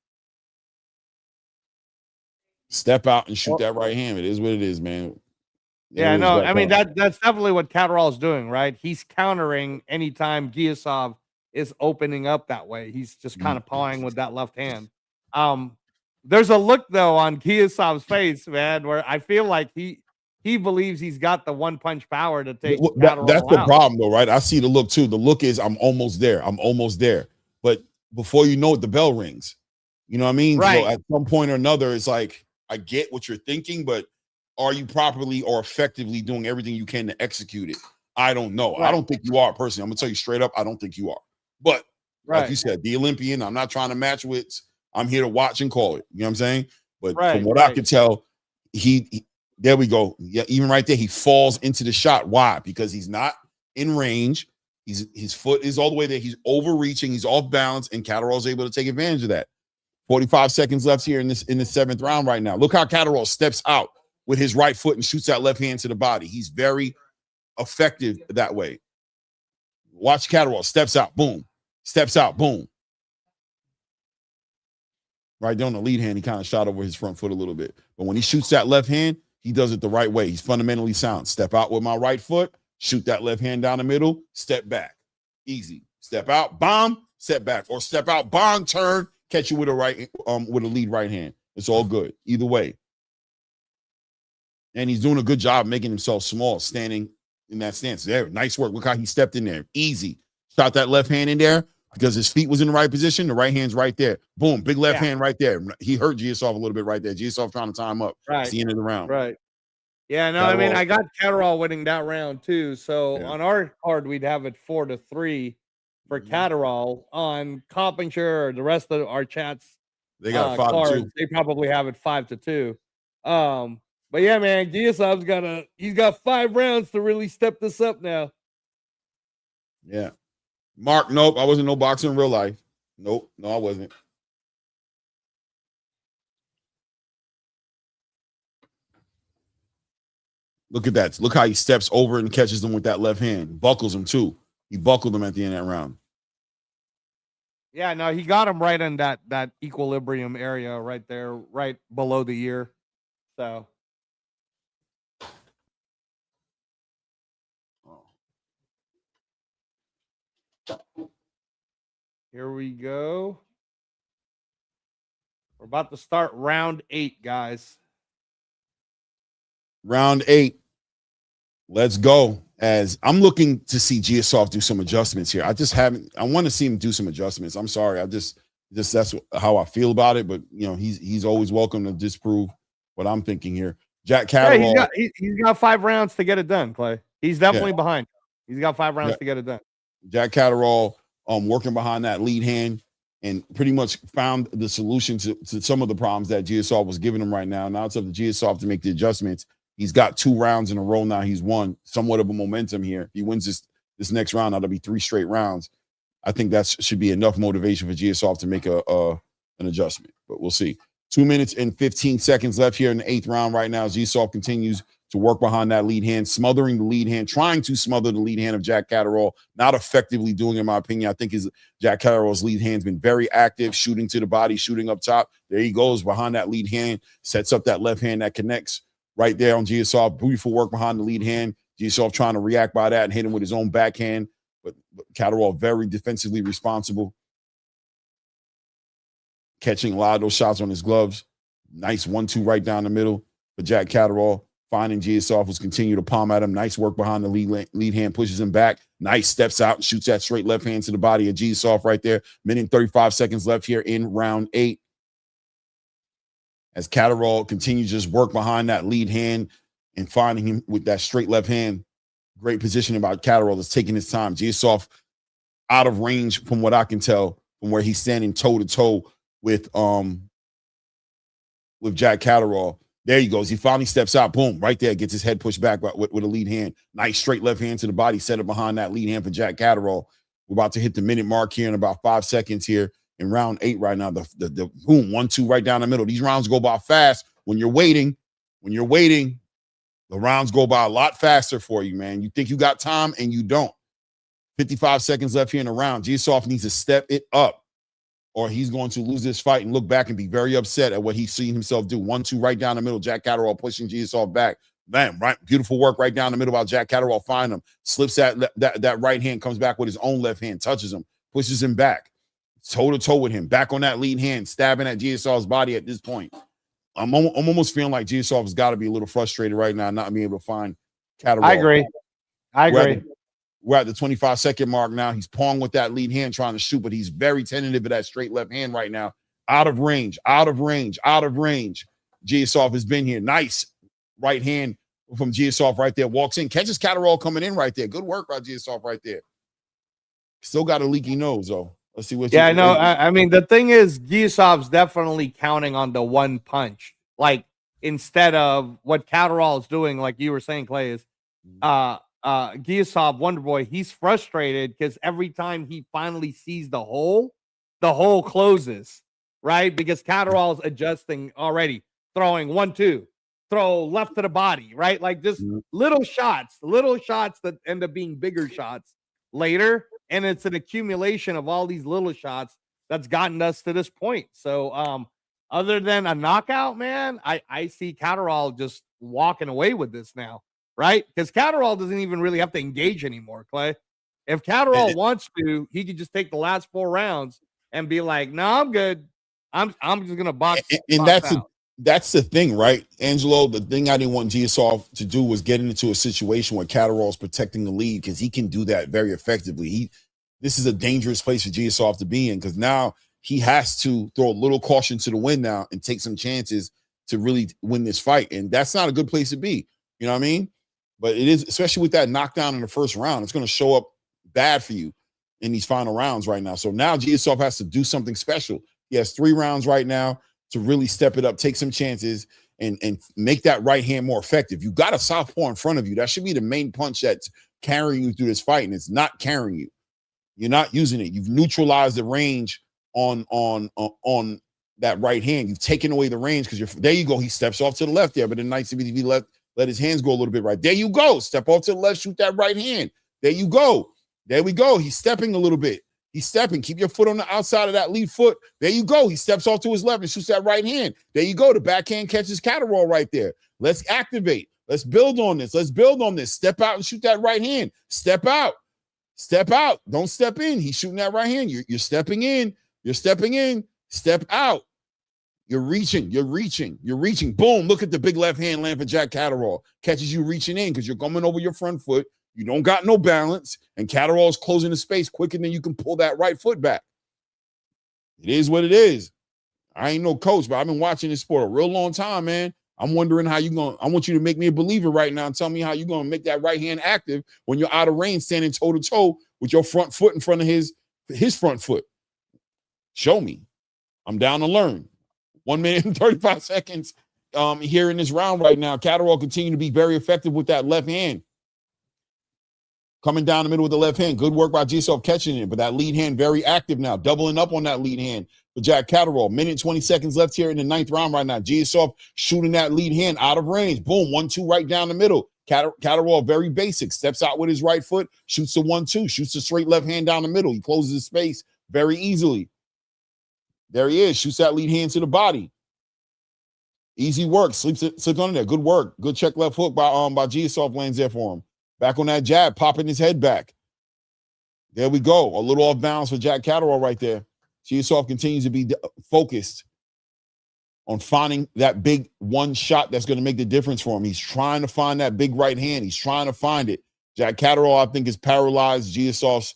Step out and shoot that right hand. It is what it is, man. Yeah, no, I mean that's definitely what Catterall is doing, right? He's countering anytime Giyasov is opening up that way. He's just kind of pawing with that left hand. There's a look though on Giyasov's face, man, where I feel like he believes he's got the one punch power to take. That's the problem, though, right? I see the look too. The look is I'm almost there. But before you know it, the bell rings. You know what I mean? Right. So at some point or another, it's like, I get what you're thinking, but are you properly or effectively doing everything you can to execute it? I don't know. Right. I don't think you are personally. I'm gonna tell you straight up, I don't think you are. But like you said, the Olympian, I'm not trying to match wits. I'm here to watch and call it. You know what I'm saying? But from what I can tell, he there we go. Yeah, even right there, he falls into the shot. Why? Because he's not in range. His foot is all the way there. He's overreaching. He's off balance, and Catterall's able to take advantage of that. 45 seconds left here in the 7th round right now. Look how Catterall steps out with his right foot and shoots that left hand to the body. He's very effective that way. Watch Catterall steps out, boom, steps out, boom. Right there on the lead hand, he kind of shot over his front foot a little bit. But when he shoots that left hand, he does it the right way. He's fundamentally sound. Step out with my right foot, shoot that left hand down the middle, step back. Easy. Step out, bomb, step back. Or step out, bomb, turn, catch you with a lead right hand. It's all good. Either way. And he's doing a good job making himself small, standing in that stance. There, nice work. Look how he stepped in there. Easy. Shot that left hand in there because his feet was in the right position. The right hand's right there. Boom, big left hand right there. He hurt Giyasov a little bit right there. Giyasov trying to tie him up. Right. It's the end of the round. Right. Yeah, no, Catterall. I mean, I got Catterall winning that round too. So on our card, we'd have it 4-3 for Catterall. On Coppinger or the rest of our chats, they got 5-2. They probably have it 5-2. But yeah, man, Giyasov's he's got 5 rounds to really step this up now. Yeah. Mark, nope, I wasn't no boxer in real life. Nope, no, I wasn't. Look at that. Look how he steps over and catches them with that left hand. Buckles him too. He buckled him at the end of that round. Yeah, no, he got him right in that equilibrium area right there, right below the ear. So here we go. We're about to start round 8, guys. Round 8. Let's go. As I'm looking to see Giyasov do some adjustments here. I want to see him do some adjustments. I'm sorry. That's how I feel about it. But you know, he's always welcome to disprove what I'm thinking here. Jack Catterall. Yeah, he's got 5 rounds to get it done, Clay. He's definitely behind. He's got 5 rounds to get it done. Jack Catterall working behind that lead hand and pretty much found the solution to some of the problems that Giyasov was giving him right now. Now it's up to Giyasov to make the adjustments. He's got 2 rounds in a row now. He's won somewhat of a momentum here. If he wins this next round, that'll be 3 straight rounds. I think that should be enough motivation for Giyasov to make an adjustment, but we'll see. 2 minutes and 15 seconds left here in the 8th round right now. Giyasov continues to work behind that lead hand, smothering the lead hand, trying to smother the lead hand of Jack Catterall, not effectively doing it, in my opinion. I think Jack Catterall's lead hand's been very active, shooting to the body, shooting up top. There he goes behind that lead hand, sets up that left hand that connects right there on Giyasov. Beautiful work behind the lead hand. Giyasov trying to react by that and hit him with his own backhand, but Catterall very defensively responsible, catching a lot of those shots on his gloves. Nice 1-2 right down the middle for Jack Catterall. Finding Giyasov was continue to palm at him. Nice work behind the lead hand, pushes him back. Nice steps out and shoots that straight left hand to the body of Giyasov right there. Minute and 35 seconds left here in round 8. As Catterall continues to just work behind that lead hand and finding him with that straight left hand. Great positioning by Catterall is taking his time. Giyasov out of range from what I can tell from where he's standing toe-to-toe with Jack Catterall. There he goes. He finally steps out. Boom. Right there. Gets his head pushed back with a lead hand. Nice straight left hand to the body. Set it behind that lead hand for Jack Catterall. We're about to hit the minute mark here in about 5 seconds here in round 8 right now. The boom, 1-2 right down the middle. These rounds go by fast. When you're waiting, the rounds go by a lot faster for you, man. You think you got time and you don't. 55 seconds left here in the round. Giyasov needs to step it up, or he's going to lose this fight and look back and be very upset at what he's seen himself do. 1-2 right down the middle. Jack Catterall pushing Giyasov back. Bam, right. Beautiful work right down the middle while Jack Catterall finds him. Slips that right hand, comes back with his own left hand, touches him, pushes him back. Toe-to-toe with him. Back on that lead hand, stabbing at Giyasov's body at this point. I'm almost feeling like Giyasov has got to be a little frustrated right now, not being able to find Catterall. I agree. We're at the 25-second mark now. He's pawing with that lead hand trying to shoot, but he's very tentative with that straight left hand right now. Out of range, out of range, out of range. Giyasov has been here. Nice right hand from Giyasov right there. Walks in, catches Catterall coming in right there. Good work by Giyasov right there. Still got a leaky nose, though. Let's see what. Yeah, I know. I mean, the thing is, Giyasov's definitely counting on the one punch. Like, instead of what Catterall is doing, like you were saying, Clay, is Giyasov, Wonder Boy, he's frustrated because every time he finally sees the hole closes, right? Because Catterall's adjusting already, throwing 1-2, throw left to the body, right? Like just little shots that end up being bigger shots later. And it's an accumulation of all these little shots that's gotten us to this point. So other than a knockout, man, I see Catterall just walking away with this now, right? Because Catterall doesn't even really have to engage anymore, Clay. If Catterall wants to, he could just take the last 4 rounds and be like, no, I'm good. I'm just gonna box. And that's the thing, right, Angelo? The thing I didn't want Giyasov to do was get into a situation where Catterall's protecting the lead, because he can do that very effectively. This is a dangerous place for Giyasov to be in, because now he has to throw a little caution to the wind now and take some chances to really win this fight. And that's not a good place to be. You know what I mean? But it is, especially with that knockdown in the first round, it's going to show up bad for you in these final rounds right now. So now Giyasov has to do something special. He has 3 rounds right now to really step it up, take some chances, and make that right hand more effective. You got a southpaw in front of you. That should be the main punch that's carrying you through this fight, and it's not carrying you. You're not using it. You've neutralized the range on that right hand. You've taken away the range because there you go. He steps off to the left there, but then nice to be let his hands go a little bit right. There you go. Step off to the left, shoot that right hand. There you go. There we go. He's stepping a little bit. He's stepping. Keep your foot on the outside of that lead foot. There you go. He steps off to his left and shoots that right hand. There you go. The backhand catches Catterall right there. Let's activate. Let's build on this. Let's build on this. Step out and shoot that right hand. Step out. Step out. Don't step in. He's shooting that right hand. You're stepping in. You're stepping in. Step out. You're reaching. You're reaching. You're reaching. Boom. Look at the big left hand land for Jack Catterall. Catches you reaching in because you're coming over your front foot. You don't got no balance, and Catterall is closing the space quicker than you can pull that right foot back. It is what it is. I ain't no coach, but I've been watching this sport a real long time, man. I'm wondering how you're going to – I want you to make me a believer right now and tell me how you're going to make that right hand active when you're out of range standing toe-to-toe with your front foot in front of his front foot. Show me. I'm down to learn. 1 minute and 35 seconds here in this round right now. Catterall continue to be very effective with that left hand. Coming down the middle with the left hand. Good work by Giyasov catching it, but that lead hand very active now. Doubling up on that lead hand for Jack Catterall. 1:20 seconds left here in the 9th round right now. Giyasov shooting that lead hand out of range. Boom, 1-2 right down the middle. Catterall very basic. Steps out with his right foot, shoots the 1-2, shoots the straight left hand down the middle. He closes his space very easily. There he is. Shoots that lead hand to the body. Easy work. Slips under there. Good work. Good check left hook by Giyasov lands there for him. Back on that jab, popping his head back. There we go. A little off balance for Jack Catterall right there. Giyasov continues to be focused on finding that big one shot that's going to make the difference for him. He's trying to find that big right hand. He's trying to find it. Jack Catterall, I think, is paralyzed Giyasov's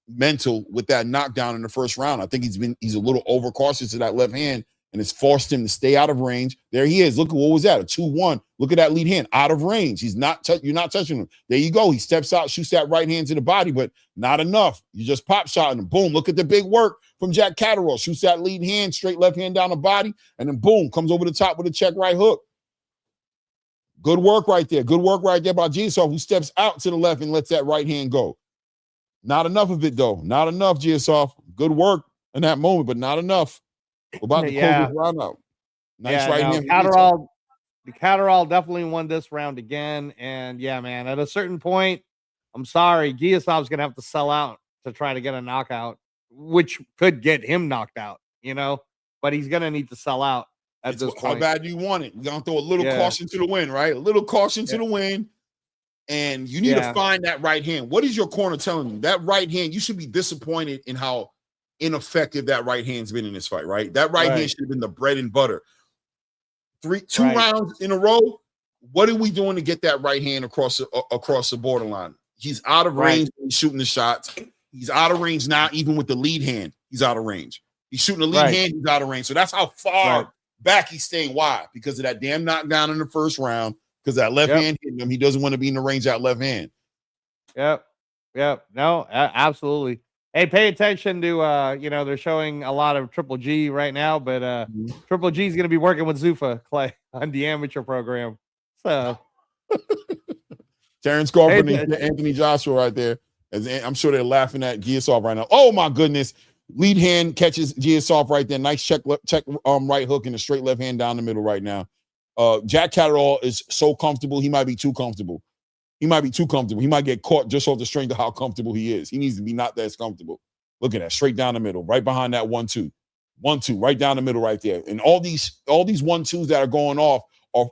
mental with that knockdown in the first round. I think he's a little overcautious to that left hand, and it's forced him to stay out of range. There he is. Look at what was that? A 2-1. Look at that lead hand out of range. He's not you're not touching him. There you go. He steps out, shoots that right hand to the body, but not enough. You just pop shotting him. Boom. Look at the big work from Jack Catterall. Shoots that lead hand, straight left hand down the body, and then boom, comes over the top with a check right hook. Good work right there. Good work right there by Giyasov, who steps out to the left and lets that right hand go. Not enough of it, though. Not enough, Giyasov. Good work in that moment, but not enough. We're about to close this round out. Nice right hand. Catterall definitely won this round again. And yeah, man, at a certain point, I'm sorry, Giyasov's going to have to sell out to try to get a knockout, which could get him knocked out, but he's going to need to sell out at this point. How bad do you want it? You're going to throw a little caution to the wind, right? A little caution to the wind. And you need to find that right hand. What is your corner telling you? That right hand, you should be disappointed in how ineffective that right hand's been in this fight, right? That right hand should have been the bread and butter. Two rounds in a row. What are we doing to get that right hand across the borderline? He's out of range when he's shooting the shots. He's out of range now, even with the lead hand. He's out of range. He's shooting a lead hand, he's out of range. So that's how far back he's staying. Why? Because of that damn knockdown in the first round. Because that left hand hitting him. He doesn't want to be in the range of that left hand. Yep. No, absolutely. Hey, pay attention to they're showing a lot of Triple G right now, but Triple G is going to be working with Zuffa Clay on the amateur program. So Terrence Crawford and Anthony Joshua right there. I'm sure they're laughing at Giyasov right now. Oh my goodness. Lead hand catches Giyasov right there. Nice check right hook and a straight left hand down the middle right now. Jack Catterall is so comfortable. He might be too comfortable. He might get caught just off the strength of how comfortable he is. He needs to be not that comfortable. Look at that, straight down the middle, right behind that 1-2. 1-2, right down the middle right there. And all these 1-2s that are going off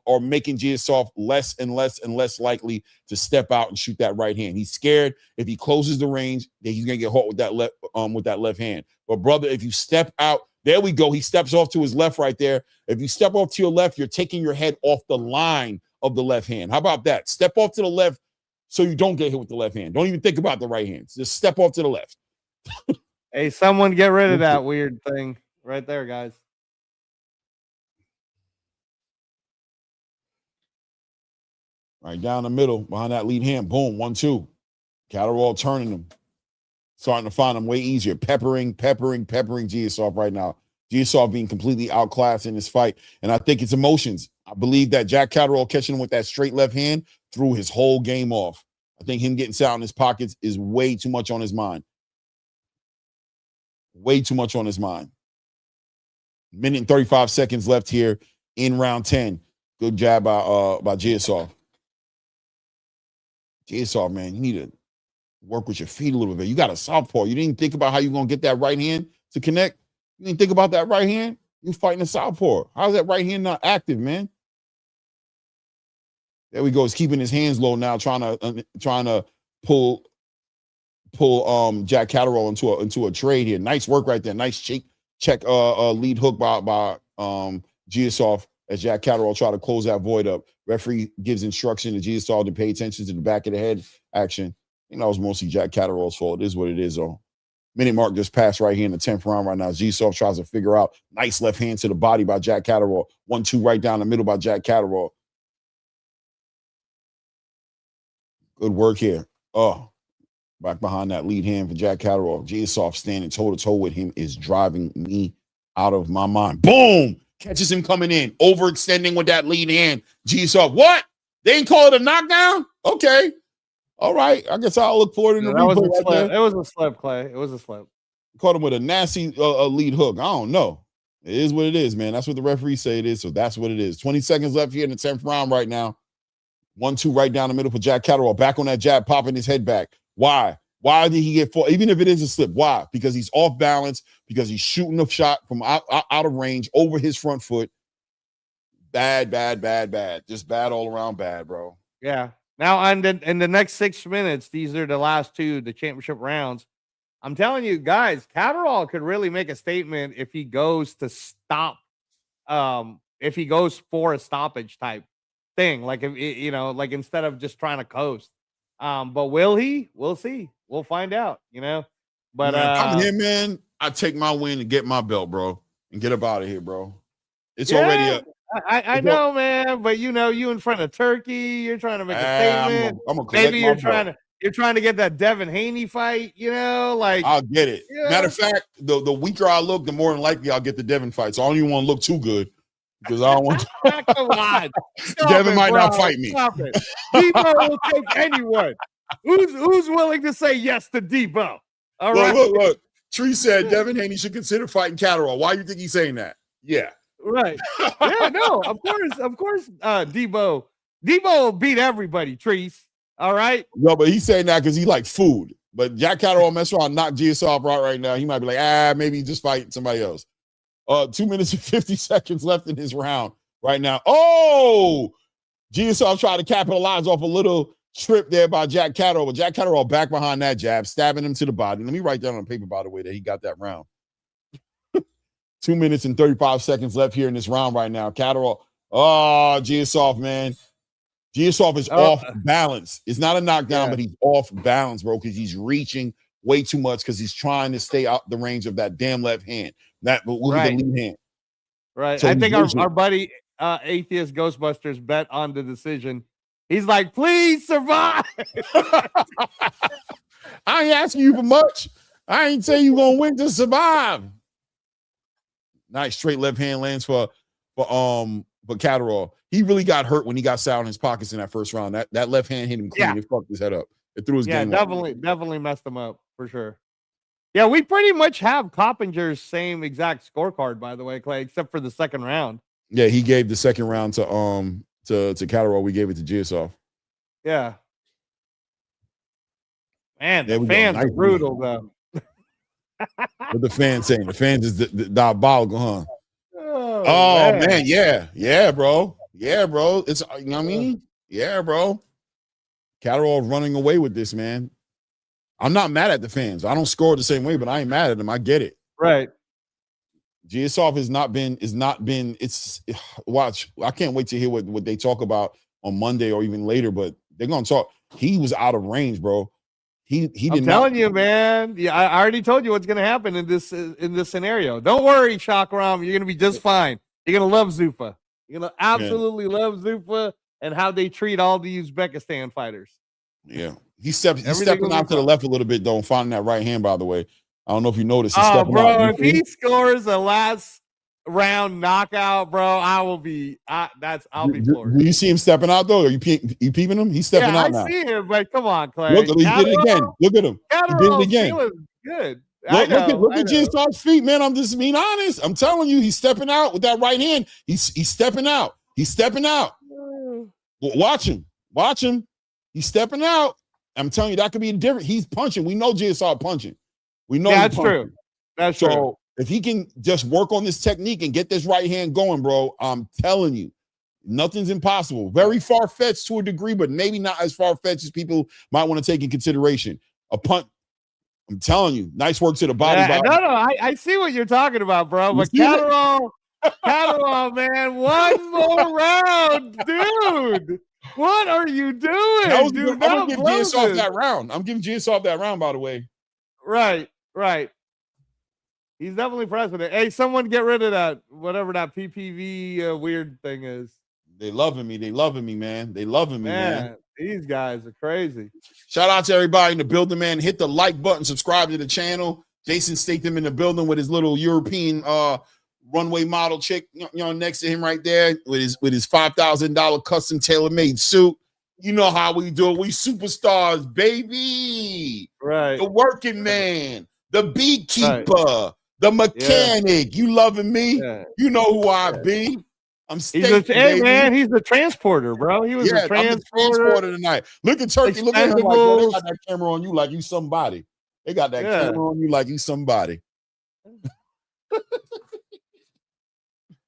are making Giyasov less and less and less likely to step out and shoot that right hand. He's scared if he closes the range that he's gonna get caught with that left hand. But brother, if you step out, there we go. He steps off to his left right there. If you step off to your left, you're taking your head off the line of the left hand. How about that? Step off to the left so you don't get hit with the left hand. Don't even think about the right hand. Just step off to the left. Hey, someone get rid of that weird thing right there, guys. Right down the middle, behind that lead hand. Boom, 1-2. Catterall turning him. Starting to find him way easier. Peppering Giyasov right now. Giyasov being completely outclassed in this fight. And I think it's emotions. I believe that Jack Catterall catching him with that straight left hand threw his whole game off. I think him getting sat in his pockets is way too much on his mind. Way too much on his mind. Minute and 35 seconds left here in round 10. Good jab by Giyasov. Giyasov, man, you need to work with your feet a little bit. You got a southpaw. You didn't think about how you're going to get that right hand to connect. You didn't think about that right hand. You're fighting a southpaw. How's that right hand not active, man? There we go. He's keeping his hands low now, trying to pull Jack Catterall into a trade here. Nice work right there. Nice check lead hook by Giyasov as Jack Catterall try to close that void up. Referee gives instruction to Giyasov to pay attention to the back of the head action. You know, it was mostly Jack Catterall's fault. It is what it is, though. Minute mark just passed right here in the 10th round right now. Giyasov tries to figure out. Nice left hand to the body by Jack Catterall. 1-2 right down the middle by Jack Catterall. Good work here. Oh, back behind that lead hand for Jack Catterall. Giyasov standing toe-to-toe with him is driving me out of my mind. Boom! Catches him coming in. Overextending with that lead hand. Giyasov, what? They ain't call it a knockdown? Okay. All right. I guess I'll look for it in the replay. It was a slip, Clay. It was a slip. Caught him with a nasty lead hook. I don't know. It is what it is, man. That's what the referee say it is, so that's what it is. 20 seconds left here in the 10th round right now. 1-2 right down the middle for Jack Catterall. Back on that jab, popping his head back. Why? Why did he get fought? Even if it is a slip, why? Because he's off balance, because he's shooting a shot from out of range over his front foot. Bad. Just bad all around bad, bro. Yeah. Now, in the next 6 minutes, these are the last two, the championship rounds. I'm telling you, guys, Catterall could really make a statement if he goes to stop, if he goes for a stoppage type thing, like if like instead of just trying to coast. But will he? We'll see. We'll find out. But I'm here, man. I take my win and get my belt, bro, and get up out of here, bro. It's already up. I know, man, but you in front of Turkey, you're trying to make a statement. Maybe you're trying to get that Devin Haney fight, like I'll get it. Matter of fact, the weaker I look, the more than likely I'll get the Devin fight. So I don't even want to look too good because I don't want to. Come on. Devin might not fight me. Stop it. Debo will take anyone. Who's willing to say yes to Debo? All right. Look. Tree said Devin Haney should consider fighting Catterall. Why do you think he's saying that? Yeah. Right. Yeah, no, of course, Debo will beat everybody, Trees. All right. No, but he's saying that because he like food. But Jack Catterall mess around, knock Giyasov right now. He might be like, maybe just fight somebody else. 2 minutes and 50 seconds left in this round right now. Oh, Giyasov tried to capitalize off a little trip there by Jack Catterall, but Jack Catterall back behind that jab, stabbing him to the body. Let me write down on paper, by the way, that he got that round. 2 minutes and 35 seconds left here in this round right now. Catterall, Giyasov, man. Giyasov is off balance. It's not a knockdown, but he's off balance, bro, because he's reaching way too much because he's trying to stay out the range of that damn left hand. But look at the lead hand. Right. So I think vision. our buddy Atheist Ghostbusters bet on the decision. He's like, please survive. I ain't asking you for much. I ain't say you gonna win to survive. Nice straight left hand lands for Catterall. He really got hurt when he got sour in his pockets in that first round. That left hand hit him clean. Yeah. It fucked his head up. It threw his game. Definitely messed him up for sure. Yeah, we pretty much have Coppinger's same exact scorecard, by the way, Clay, except for the second round. Yeah, he gave the second round to Catterall. We gave it to Giyasov. Yeah. Man, the fans are brutal, though. What the fans saying? The fans is the diabolical, huh? Oh man, yeah, bro. Yeah, bro. It's you know what I mean? Yeah, bro. Catterall running away with this, man. I'm not mad at the fans. I don't score the same way, but I ain't mad at them. I get it. Right. Giyasov has not been, watch. I can't wait to hear what they talk about on Monday or even later, but they're gonna talk. He was out of range, bro. He I'm telling you, man. Yeah, I already told you what's gonna happen in this scenario. Don't worry, Shakhram. You're gonna be just fine. You're gonna love Zuffa. You're gonna absolutely love Zuffa and how they treat all the Uzbekistan fighters. Yeah. He's stepping out to the left a little bit, though, and finding that right hand, by the way. I don't know if you noticed. Oh, bro, if he scores a last round knockout, bro, I'll be floored. Do you see him stepping out, though? Are you peeping him? He's stepping out now. I see him, but come on, Clay. Look, he did it again. Look at him. He did it again. Good. Look at Giyasov's feet, man. I'm just being honest. I'm telling you, he's stepping out with that right hand. He's stepping out. He's stepping out. Watch him. Watch him. He's stepping out. I'm telling you, that could be different. He's punching. We know Giyasov punching. We know that's true. That's true. So if he can just work on this technique and get this right hand going, bro, I'm telling you, nothing's impossible. Very far-fetched to a degree, but maybe not as far-fetched as people might want to take in consideration. A punt, I'm telling you, nice work to the body. I see what you're talking about, bro. But Catterall, man, one more round, dude. What are you doing, dude? I'm gonna give Giyasov that round. I'm giving Giyasov that round, by the way. Right. He's definitely pressing it. Hey, someone get rid of that, whatever that PPV weird thing is. They loving me, man. They loving me, man. These guys are crazy. Shout out to everybody in the building, man. Hit the like button, subscribe to the channel. Jason Statham in the building with his little European runway model chick, next to him right there with his $5,000 custom tailor-made suit. You know how we do it. We superstars, baby. Right. The working man, the beekeeper, the mechanic. You loving me? Yeah. You know who I be. I'm Hey, man, he's the transporter, bro. He was a transporter tonight. Look at Turkey. Look at him like, bro, they got that camera on you like you somebody. They got that camera on you like you somebody.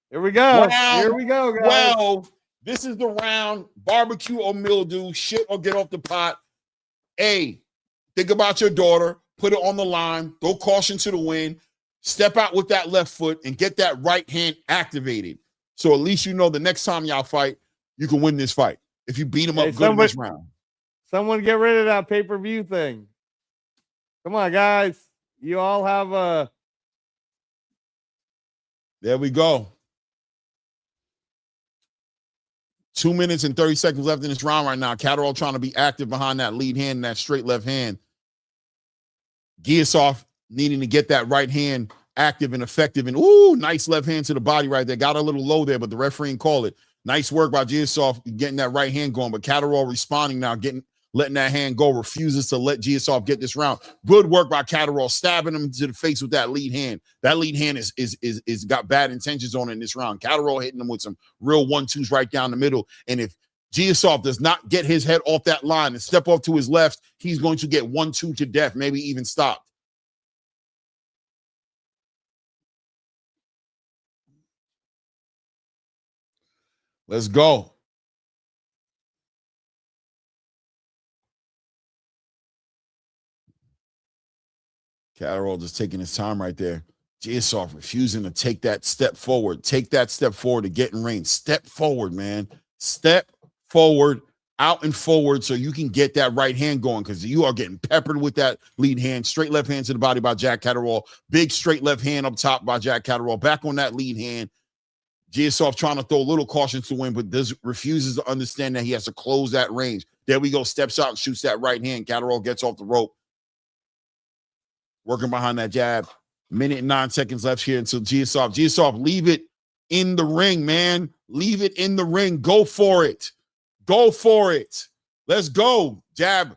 Here we go. Here we go, guys. Well, this is the round. Barbecue or mildew, shit or get off the pot. A, think about your daughter. Put it on the line. Throw caution to the wind. Step out with that left foot and get that right hand activated. So at least you know the next time y'all fight, you can win this fight. If you beat him up good in this round. Someone get rid of that pay-per-view thing. Come on, guys. You all have a... There we go. 2 minutes and 30 seconds left in this round right now. Catterall trying to be active behind that lead hand and that straight left hand. Giyasov needing to get that right hand active and effective. And, ooh, nice left hand to the body right there. Got a little low there, but the referee didn't call it. Nice work by Giyasov getting that right hand going. But Catterall responding now, letting that hand go, refuses to let Giyasov get this round. Good work by Catterall, stabbing him to the face with that lead hand. That lead hand is got bad intentions on it in this round. Catterall hitting him with some real 1-2s right down the middle. And if Giyasov does not get his head off that line and step off to his left, he's going to get 1-2 to death, maybe even stopped. Let's go. Catterall just taking his time right there. Giyasov refusing to take that step forward. Take that step forward to get in range. Step forward, man. Step forward out and forward so you can get that right hand going because you are getting peppered with that lead hand. Straight left hand to the body by Jack Catterall. Big straight left hand up top by Jack Catterall. Back on that lead hand. Giyasov trying to throw a little caution to win, but refuses to understand that he has to close that range. There we go. Steps out and shoots that right hand. Catterall gets off the rope. Working behind that jab. Minute and 9 seconds left here until Giyasov. Giyasov, leave it in the ring, man. Leave it in the ring. Go for it. Go for it. Let's go. Jab.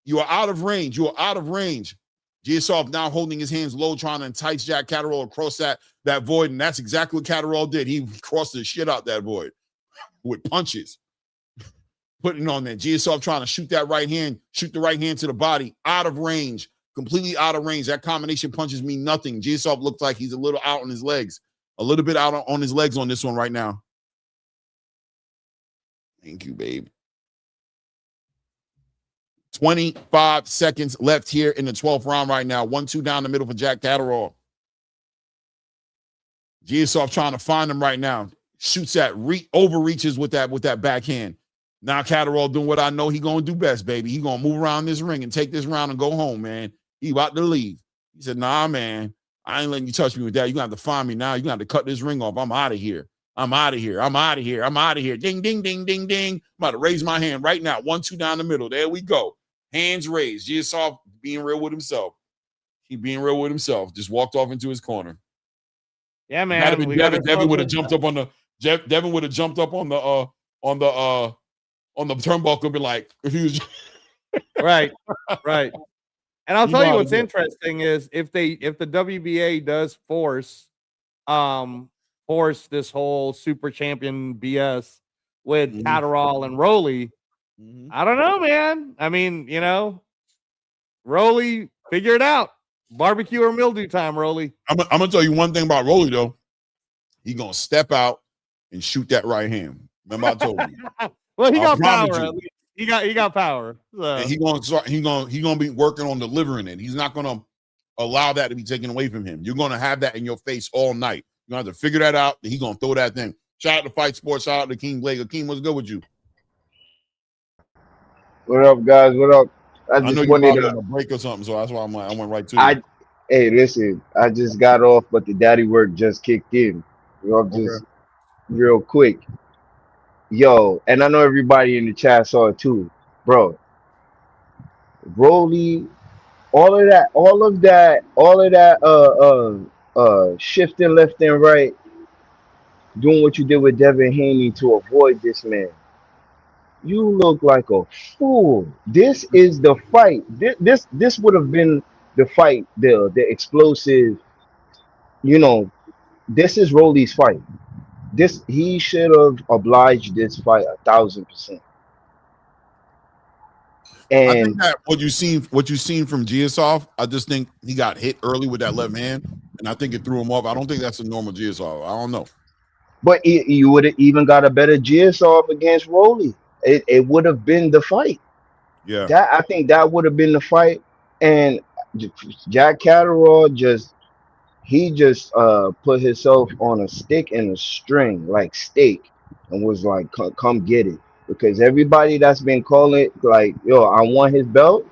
You are out of range. You are out of range. Giyasov now holding his hands low, trying to entice Jack Catterall across that void, and that's exactly what Catterall did. He crossed the shit out that void with punches. Putting it on there. Giyasov trying to shoot that right hand, shoot the right hand to the body, out of range, completely out of range. That combination punches mean nothing. Giyasov looks like he's a little out on his legs, a little bit out on his legs on this one right now. Thank you, babe. 25 seconds left here in the 12th round right now. 1-2 down the middle for Jack Catterall. Giyasov trying to find him right now. Shoots that, overreaches with that backhand. Now Catterall doing what I know he gonna do best, baby. He gonna move around this ring and take this round and go home, man. He about to leave. He said, nah, man, I ain't letting you touch me with that. You're gonna have to find me now. You're gonna have to cut this ring off. I'm out of here. I'm out of here. I'm out of here. I'm out of here. Ding, ding, ding, ding, ding. I'm about to raise my hand right now. 1-2 down the middle. There we go. Hands raised. Giyasov being real with himself. He being real with himself. Just walked off into his corner. Yeah, man. Devin would have jumped up on the Devin would have jumped up on the turnbuckle and be like, if he was right. And I'll tell you what's interesting is if the WBA does force this whole super champion BS with Catterall and Rolly, I don't know, man. I mean, Rolly, figure it out. Barbecue or mildew time, Rolly. I'm gonna tell you one thing about Rolly though. He gonna step out and shoot that right hand. Remember I told you. Well, he got power. At least. He got power. So. And he gonna be working on delivering it. He's not gonna allow that to be taken away from him. You're gonna have that in your face all night. You're gonna have to figure that out. Then he's gonna throw that thing. Shout out to Fight Sports. Shout out to King Blake. Akeem, what's good with you? What up, guys? What up? I know you wanted on a break or something, so that's why I went right to you. Hey, listen, I just got off, but the daddy work just kicked in. Just real quick. Yo, and I know everybody in the chat saw it too, bro. Rolly, all of that, shifting left and right, doing what you did with Devin Haney to avoid this man. You look like a fool. This is the fight. This would have been the fight, the explosive. This is Rolly's fight. He should have obliged this fight 1,000%. And I think that what you seen from Giyasov, I just think he got hit early with that left hand, and I think it threw him off. I don't think that's a normal Giyasov. I don't know. But you would have even got a better Giyasov against Rolly. It would have been the fight. Yeah. I think that would have been the fight. And Jack Catterall just put himself on a stick and a string like steak and was like, come get it. Because everybody that's been calling like, yo, I want his belt.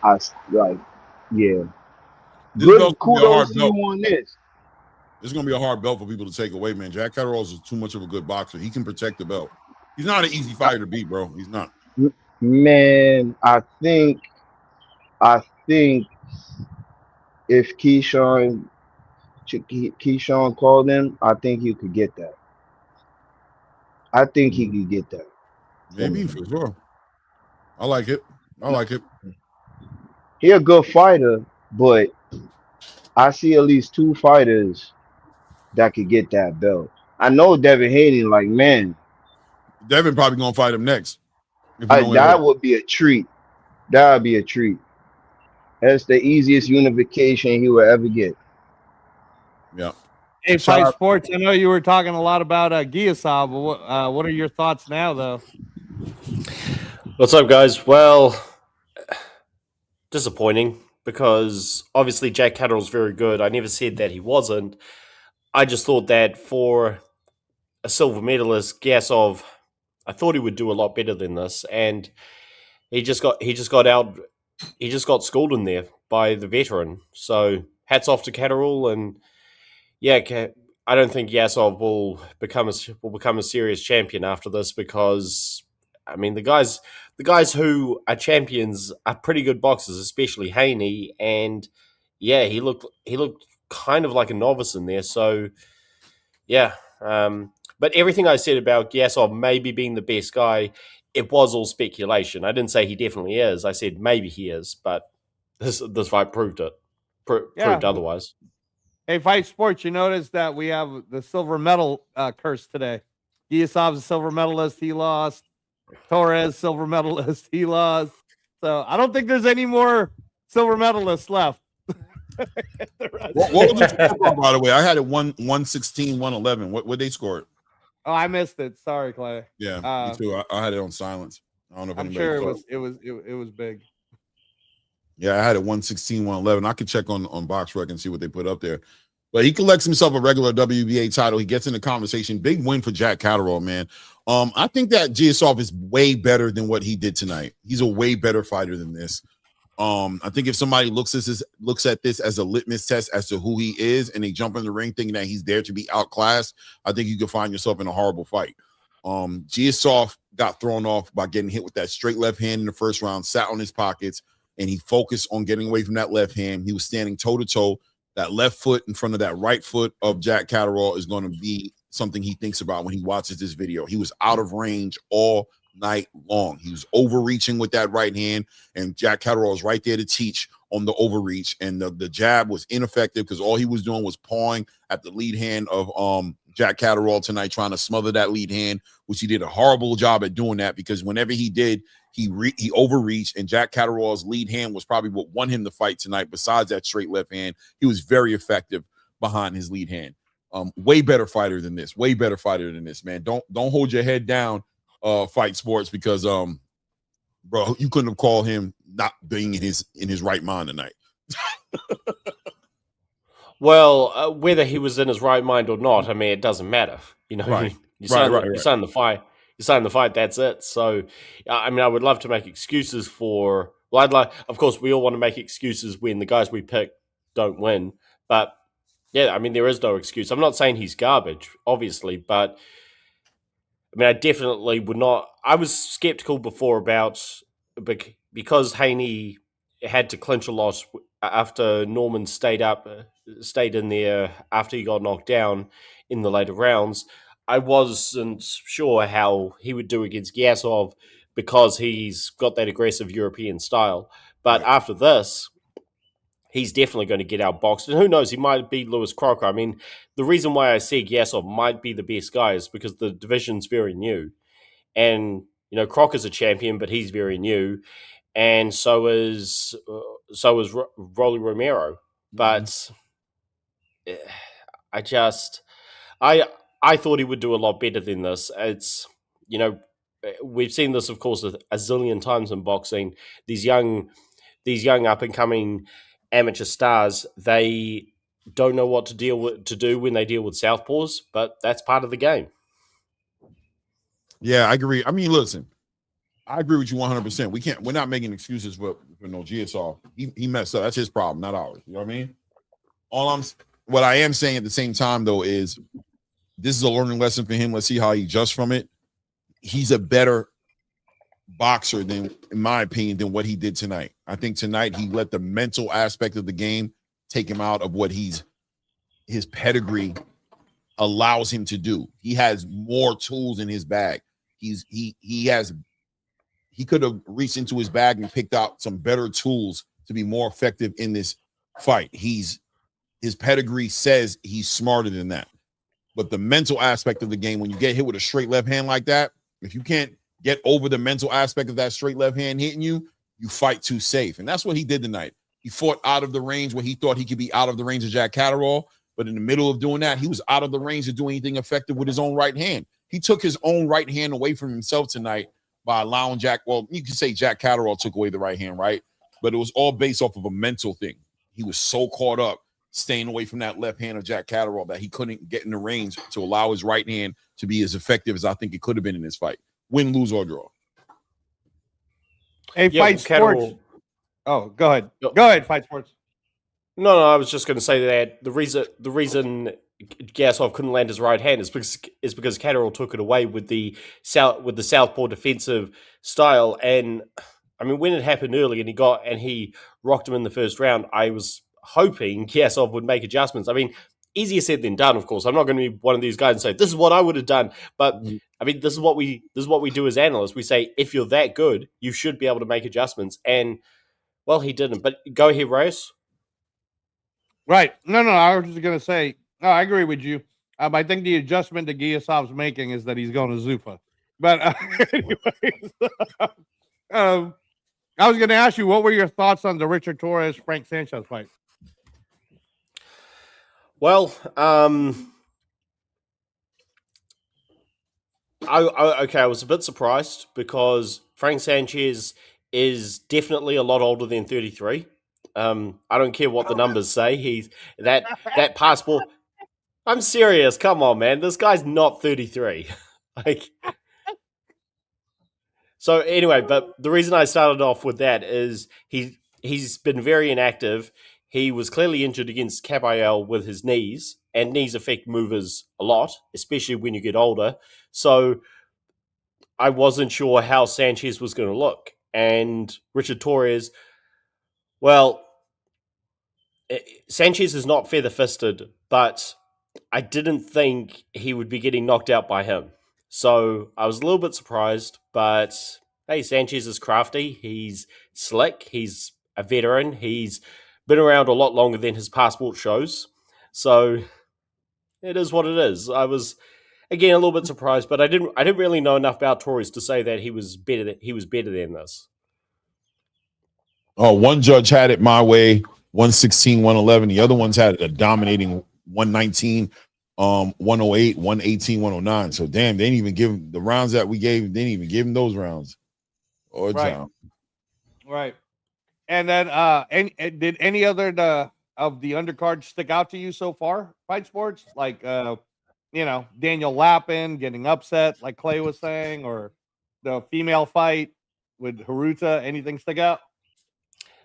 Yeah. Good kudos to you on this. It's gonna be a hard belt for people to take away, man. Jack Catterall is too much of a good boxer. He can protect the belt. He's not an easy fighter to beat, bro. He's not. Man, I think if Keyshawn called him, I think he could get that. I think he could get that. Maybe for sure. I like it. He a good fighter, but I see at least 2 fighters that could get that belt. I know Devin Haney, like, man. Devin probably gonna fight him next. That would be a treat. That would be a treat. That's the easiest unification he will ever get. Yeah. Hey, Fight Sports, I know you were talking a lot about Giyasov, but what are your thoughts now, though? What's up, guys? Well, disappointing because obviously Jack Catterall's very good. I never said that he wasn't. I just thought that for a silver medalist, Giyasov I thought he would do a lot better than this, and he just got schooled in there by the veteran. So hats off to Catterall, and yeah, I don't think Giyasov will become a serious champion after this, because I mean the guys who are champions are pretty good boxers, especially Haney, and yeah, he looked kind of like a novice in there. So yeah, but everything I said about Giyasov maybe being the best guy, it was all speculation. I didn't say he definitely is. I said maybe he is, but this fight proved it. Proved otherwise. Hey, Fight Sports, you notice that we have the silver medal curse today. Giyasov's a silver medalist. He lost. Torrez, silver medalist. He lost. So I don't think there's any more silver medalists left. What was the score, by the way? I had it 116, 111. What they scored? Oh, I missed it. Sorry, Clay. Yeah, me too. I had it on silence. I don't know if I'm anybody sure saw it was big. Yeah, I had it 116, 111. I could check on BoxRec and see what they put up there. But he collects himself a regular WBA title. He gets in the conversation. Big win for Jack Catterall, man. I think that Giyasov is way better than what he did tonight. He's a way better fighter than this. I think if somebody looks at this as a litmus test as to who he is, and they jump in the ring thinking that he's there to be outclassed, I think you can find yourself in a horrible fight. Giyasov got thrown off by getting hit with that straight left hand in the first round, sat on his pockets, and he focused on getting away from that left hand. He was standing toe-to-toe. That left foot in front of that right foot of Jack Catterall is going to be something he thinks about when he watches this video. He was out of range all night long. He was overreaching with that right hand, and Jack Catterall is right there to teach on the overreach. And the jab was ineffective because all he was doing was pawing at the lead hand of Jack Catterall tonight, trying to smother that lead hand, which he did a horrible job at doing that, because whenever he did, he overreached, and Jack Catterall's lead hand was probably what won him the fight tonight. Besides that straight left hand, he was very effective behind his lead hand. Way better fighter than this. Way better fighter than this, man. Don't hold your head down, Fight Sports, because bro, you couldn't have called him not being in his right mind tonight. Well, whether he was in his right mind or not, I mean, it doesn't matter. You know, right. you sign the fight. You sign the fight. That's it. So, I mean, I would love to make excuses for. Well, of course, we all want to make excuses when the guys we pick don't win. But yeah, I mean, there is no excuse. I'm not saying he's garbage, obviously, but I mean, I definitely would not. I was skeptical before about, because Haney had to clinch a loss after Norman stayed in there after he got knocked down in the later rounds. I wasn't sure how he would do against Giyasov because he's got that aggressive European style. But after this, he's definitely going to get outboxed. And who knows, he might beat Lewis Crocker. I mean, the reason why I say Giyasov might be the best guy is because the division's very new. And, you know, Crocker's a champion, but he's very new. And so is Rolly Romero. But I thought he would do a lot better than this. It's, you know, we've seen this, of course, a zillion times in boxing. These young up and coming amateur stars, they don't know what to do when they deal with southpaws, but that's part of the game. Yeah, I agree. I mean, listen, I agree with you 100%. We're not making excuses for no Giyasov. He messed up. That's his problem, not ours. You know what I mean? What I am saying at the same time, though, is this is a learning lesson for him. Let's see how he adjusts from it. He's a better boxer in my opinion, than what he did tonight. I think tonight he let the mental aspect of the game take him out of what his pedigree allows him to do. He has more tools in his bag. He could have reached into his bag and picked out some better tools to be more effective in this fight. His pedigree says he's smarter than that. But the mental aspect of the game, when you get hit with a straight left hand like that, if you can't get over the mental aspect of that straight left hand hitting you, you fight too safe. And that's what he did tonight. He fought out of the range where he thought he could be out of the range of Jack Catterall. But in the middle of doing that, he was out of the range of doing anything effective with his own right hand. He took his own right hand away from himself tonight by allowing well, you can say Jack Catterall took away the right hand, right? But it was all based off of a mental thing. He was so caught up staying away from that left hand of Jack Catterall that he couldn't get in the range to allow his right hand to be as effective as I think it could have been in this fight. win, lose, or draw. Hey, Yeah, Fight Sports. Catterall. Oh, go ahead. Go- Go ahead, Fight Sports. No, I was just going to say that the reason Giyasov couldn't land his right hand is because Catterall took it away with the southpaw defensive style. And I mean, when it happened early and he rocked him in the first round, I was hoping Giyasov would make adjustments. I mean, easier said than done, of course. I'm not going to be one of these guys and say this is what I would have done, but I mean, this is what we do as analysts. We say if you're that good, you should be able to make adjustments. And well, he didn't. But go ahead, Reyes. Right. No. I was just gonna say. No, I agree with you. I think the adjustment that Giyasov's making is that he's going to Zuffa. But anyways, I was gonna ask you, what were your thoughts on the Richard Torrez Frank Sanchez fight? Well, I was a bit surprised because Frank Sanchez is definitely a lot older than 33. I don't care what the numbers say. He's that passport. I'm serious. Come on, man. This guy's not 33. So anyway, but the reason I started off with that is he's been very inactive. He was clearly injured against Catterall with his knees, and knees affect movers a lot, especially when you get older. So I wasn't sure how Sanchez was going to look. And Richard Torrez, well, Sanchez is not feather-fisted, but I didn't think he would be getting knocked out by him. So I was a little bit surprised, but hey, Sanchez is crafty. He's slick. He's a veteran. He's been around a lot longer than his passport shows. So it is what it is. I was, again, a little bit surprised, but I didn't really know enough about Torres to say that he was better than this. Oh, one judge had it my way, 116, 111. The other ones had a dominating 119, 108, 118, 109. So damn, they didn't even give him the rounds that we gave. They didn't even give him those rounds. Or time. Right. And then, did any other of the undercards stick out to you so far? Fight Sports, like Daniel Lappin getting upset, like Clay was saying, or the female fight with Haruta. Anything stick out?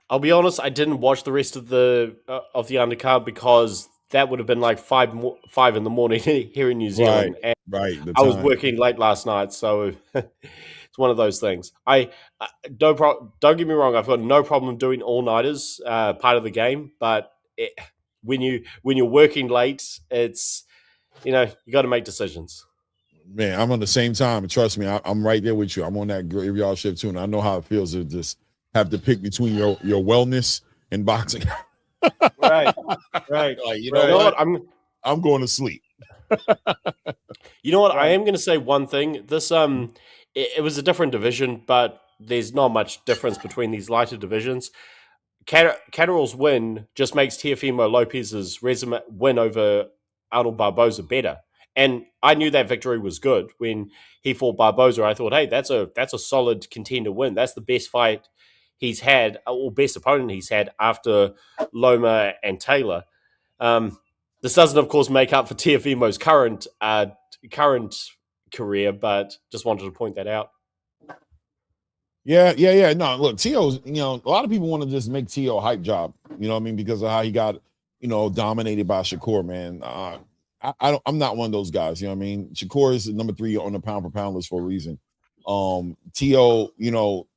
I'll be honest, I didn't watch the rest of the undercard because that would have been like 5 in the morning here in New Zealand. Right. I was working late last night, so it's one of those things. Don't get me wrong, I've got no problem doing all-nighters, part of the game, but when you're working late, it's you got to make decisions. Man, I'm on the same time, and trust me, I'm right there with you. I'm on that graveyard shift too, and I know how it feels to just have to pick between your wellness and boxing. Right. Like, you know what? I'm going to sleep. You know what? Right. I am going to say one thing. This it was a different division, but there's not much difference between these lighter divisions. Catterall's win just makes Teofimo Lopez's win over Arnold Barboza better. And I knew that victory was good when he fought Barboza. I thought, hey, that's a solid contender win. That's the best fight he's had, or best opponent he's had after Loma and Taylor. This doesn't, of course, make up for Teofimo's current career, but just wanted to point that out. Yeah. No, look, Teo's, a lot of people want to just make Teo a hype job, you know what I mean, because of how he got, dominated by Shakur, man. I'm not one of those guys, you know what I mean? Shakur is number 3 on the pound for pound list for a reason. Teo,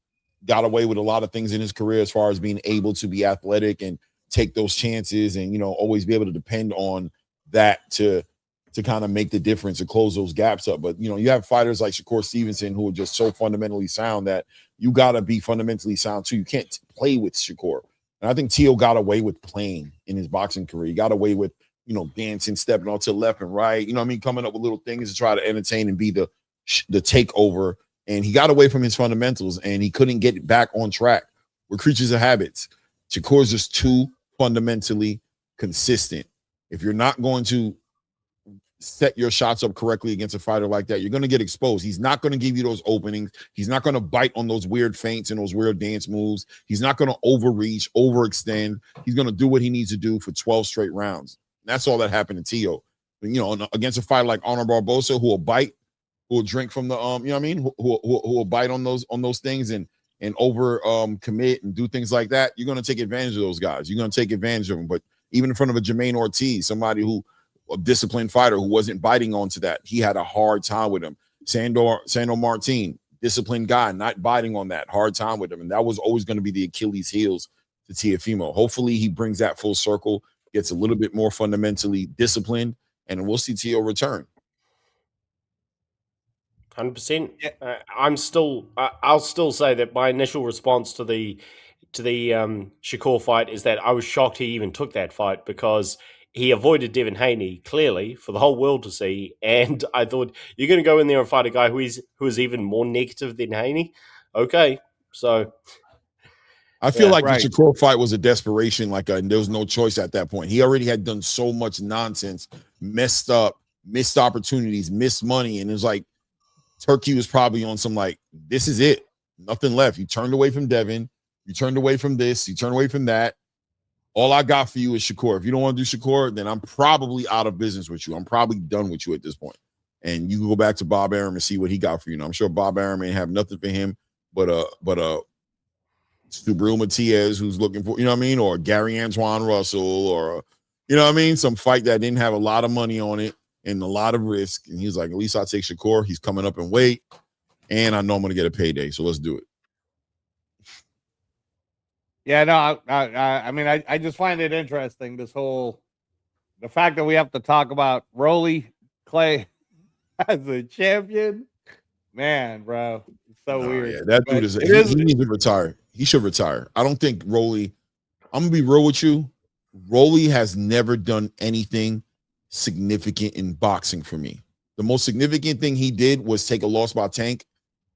got away with a lot of things in his career as far as being able to be athletic and take those chances and, always be able to depend on that to kind of make the difference and close those gaps up. But, you have fighters like Shakur Stevenson who are just so fundamentally sound that you got to be fundamentally sound too. You can't play with Shakur. And I think Teo got away with playing in his boxing career. He got away with, dancing, stepping on to the left and right, coming up with little things to try to entertain and be the takeover. And he got away from his fundamentals and he couldn't get back on track. We're creatures of habits. Shakur's just too fundamentally consistent. If you're not going to set your shots up correctly against a fighter like that, you're going to get exposed. He's not going to give you those openings. He's not going to bite on those weird feints and those weird dance moves. He's not going to overreach, overextend. He's going to do what he needs to do for 12 straight rounds. That's all that happened to Teo. Against a fighter like Arnold Barboza, who will bite, who will drink from the you know what I mean, who will bite on those things and over commit and do things like that, you're going to take advantage of those guys. You're going to take advantage of them. But even in front of a Jermaine Ortiz, somebody who a disciplined fighter who wasn't biting onto that, he had a hard time with him. Sandor Martin, disciplined guy, not biting on that, hard time with him, and that was always going to be the Achilles heels to Teofimo. Hopefully, he brings that full circle, gets a little bit more fundamentally disciplined, and we'll see Teo return. 100%. I'll still say that my initial response to the Shakur fight is that I was shocked he even took that fight, because he avoided Devin Haney clearly for the whole world to see, and I thought, you're going to go in there and fight a guy who is even more negative than Haney? Okay, so I feel like the Shakur fight was a desperation, and there was no choice at that point. He already had done so much nonsense, messed up, missed opportunities, missed money, and it was like Turkey was probably on some this is it, nothing left. You turned away from Devin, you turned away from this, you turned away from that. All I got for you is Shakur. If you don't want to do Shakur, then I'm probably out of business with you. I'm probably done with you at this point. And you can go back to Bob Arum and see what he got for you. Now, I'm sure Bob Arum may have nothing for him, but Subriel Matias, who's looking for, you know what I mean, or Gary Antoine Russell, or you know what I mean, some fight that didn't have a lot of money on it and a lot of risk. And he's like, at least I'll take Shakur. He's coming up in weight, and I know I'm going to get a payday, so let's do it. Yeah, no, I mean, I just find it interesting, the fact that we have to talk about Rolly Clay as a champion. Man, bro, it's so weird. Yeah, that dude he needs to retire. He should retire. I don't think Rolly, I'm going to be real with you, Rolly has never done anything significant in boxing for me. The most significant thing he did was take a loss by Tank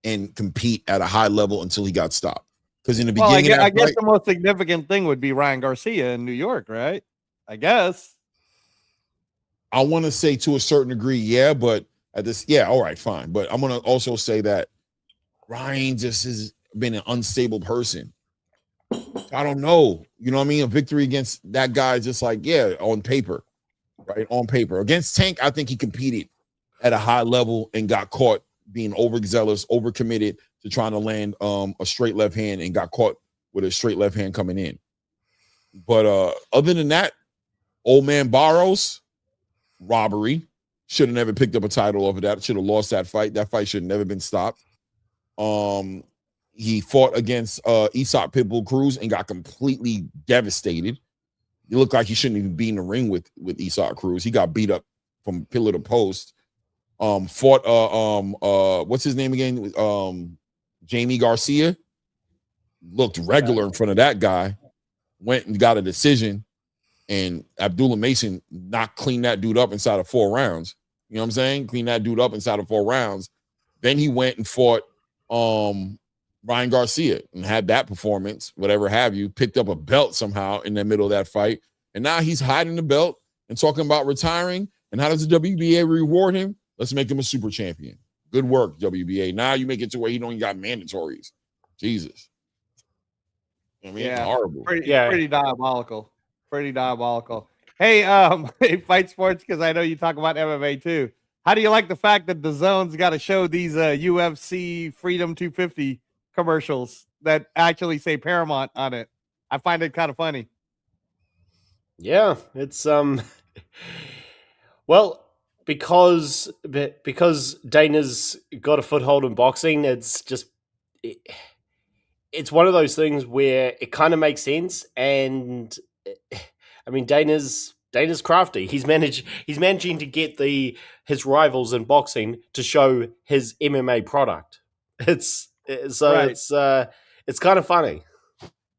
and compete at a high level until he got stopped. Because in the beginning, I guess the most significant thing would be Ryan Garcia in New York, right? I guess. I want to say to a certain degree, yeah, but at this, yeah, all right, fine. But I'm going to also say that Ryan just has been an unstable person. I don't know. You know what I mean? A victory against that guy is just on paper, right? On paper. Against Tank, I think he competed at a high level and got caught being overzealous, overcommitted to trying to land a straight left hand, and got caught with a straight left hand coming in. But other than that, old man Barros, robbery. Should have never picked up a title over that. Should have lost that fight. That fight should have never been stopped. He fought against Usyk Pitbull Cruz and got completely devastated. He looked like he shouldn't even be in the ring with Usyk Cruz. He got beat up from pillar to post. Fought what's his name again? Jamie Garcia. Looked regular in front of that guy. Went and got a decision, and Abdullah Mason cleaned that dude up inside of 4 rounds. You know what I'm saying? Clean that dude up inside of 4 rounds. Then he went and fought Ryan Garcia and had that performance, whatever have you, picked up a belt somehow in the middle of that fight. And now he's hiding the belt and talking about retiring. And how does the WBA reward him? Let's make him a super champion. Good work, WBA. Now you make it to where he don't even got mandatories. Jesus. I mean, it's horrible. Pretty diabolical. Pretty diabolical. Hey, Fight Sports, because I know you talk about MMA too. How do you like the fact that the Zone's got to show these UFC Freedom 250 commercials that actually say Paramount on it? I find it kind of funny. Yeah, it's well, because Dana's got a foothold in boxing, it's one of those things where it kind of makes sense. And I mean, Dana's crafty. He's managing to get his rivals in boxing to show his MMA product. It's kind of funny.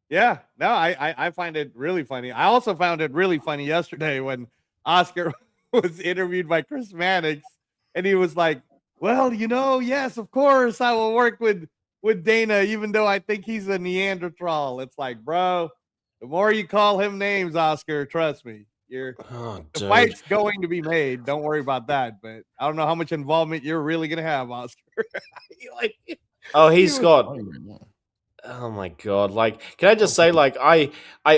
Yeah, no, I find it really funny. I also found it really funny yesterday when Oscar was interviewed by Chris Mannix, and he was like, well, yes, of course I will work with Dana, even though I think he's a Neanderthal. It's like, bro, the more you call him names, Oscar, trust me, the fight's going to be made. Don't worry about that. But I don't know how much involvement you're really going to have, Oscar. Oh my God. Can I just say, I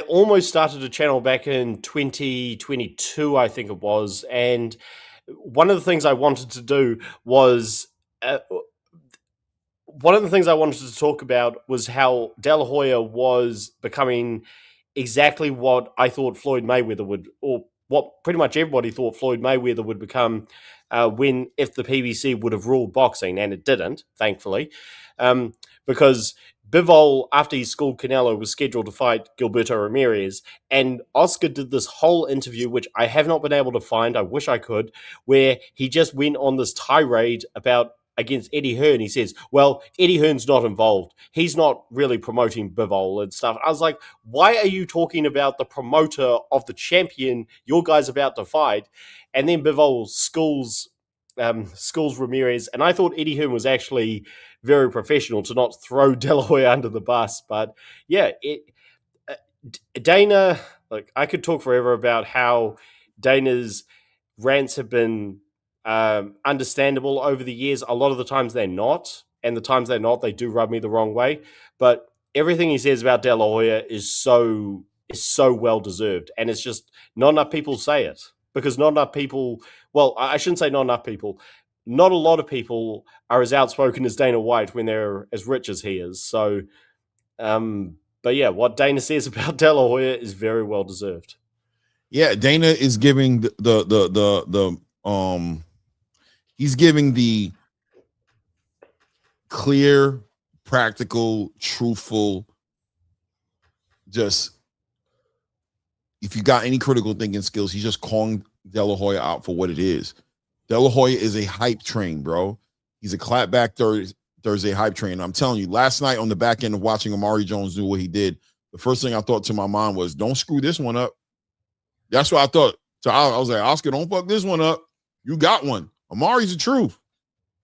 almost started a channel back in 2022, I think it was. And one of the things I wanted to do was one of the things I wanted to talk about was how De La Hoya was becoming exactly what I thought Floyd Mayweather would, or what pretty much everybody thought Floyd Mayweather would become if the PBC would have ruled boxing, and it didn't, thankfully, because Bivol, after he schooled Canelo, was scheduled to fight Gilberto Ramirez, and Oscar did this whole interview, which I have not been able to find, I wish I could, where he just went on this tirade against Eddie Hearn. He says, well, Eddie Hearn's not involved. He's not really promoting Bivol and stuff. I was like, why are you talking about the promoter of the champion your guy's about to fight? And then Bivol schools Ramirez. And I thought Eddie Hearn was actually very professional to not throw De La Hoya under the bus. But yeah, Dana, like, I could talk forever about how Dana's rants have been understandable over the years. A lot of the times they're not, and the times they're not, they do rub me the wrong way. But everything he says about De La Hoya is so well deserved, and it's just not enough people say it, because not enough people. Well, I shouldn't say not enough people. Not a lot of people are as outspoken as Dana White when they're as rich as he is. So, but yeah, what Dana says about De La Hoya is very well deserved. Yeah, Dana is giving he's giving the clear, practical, truthful, just, if you got any critical thinking skills, he's just calling De La Hoya out for what it is. De La Hoya is a hype train, bro. He's a clapback Thursday hype train. I'm telling you, last night on the back end of watching Omari Jones do what he did, the first thing I thought to my mind was, don't screw this one up. That's what I thought. So I was like, Oscar, don't fuck this one up. You got one. Amari's the truth.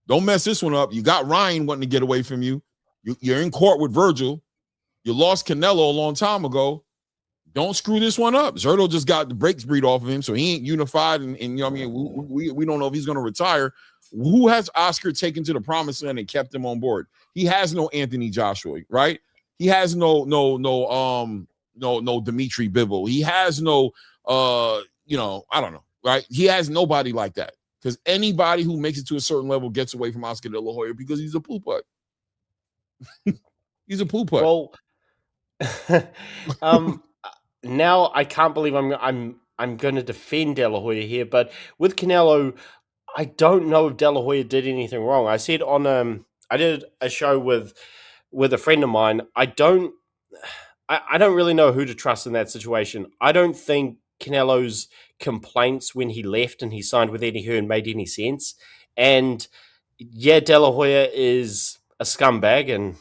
Don't mess this one up. You got Ryan wanting to get away from you. You're in court with Virgil. You lost Canelo a long time ago. Don't screw this one up. Zerto just got the brakes beat off of him, so he ain't unified. And you know what I mean? We don't know if he's going to retire. Who has Oscar taken to the promised land and kept him on board? He has no Anthony Joshua, right? He has no Dimitri Bivol. He has no I don't know, right? He has nobody like that, because anybody who makes it to a certain level gets away from Oscar De La Hoya because he's a poo putt. He's a poo putt. Well, now I can't believe I'm going to defend De La Hoya here, but with Canelo, I don't know if De La Hoya did anything wrong. I said on I did a show with a friend of mine. I don't really know who to trust in that situation. I don't think Canelo's complaints when he left and he signed with Eddie Hearn made any sense. And yeah, De La Hoya is a scumbag, and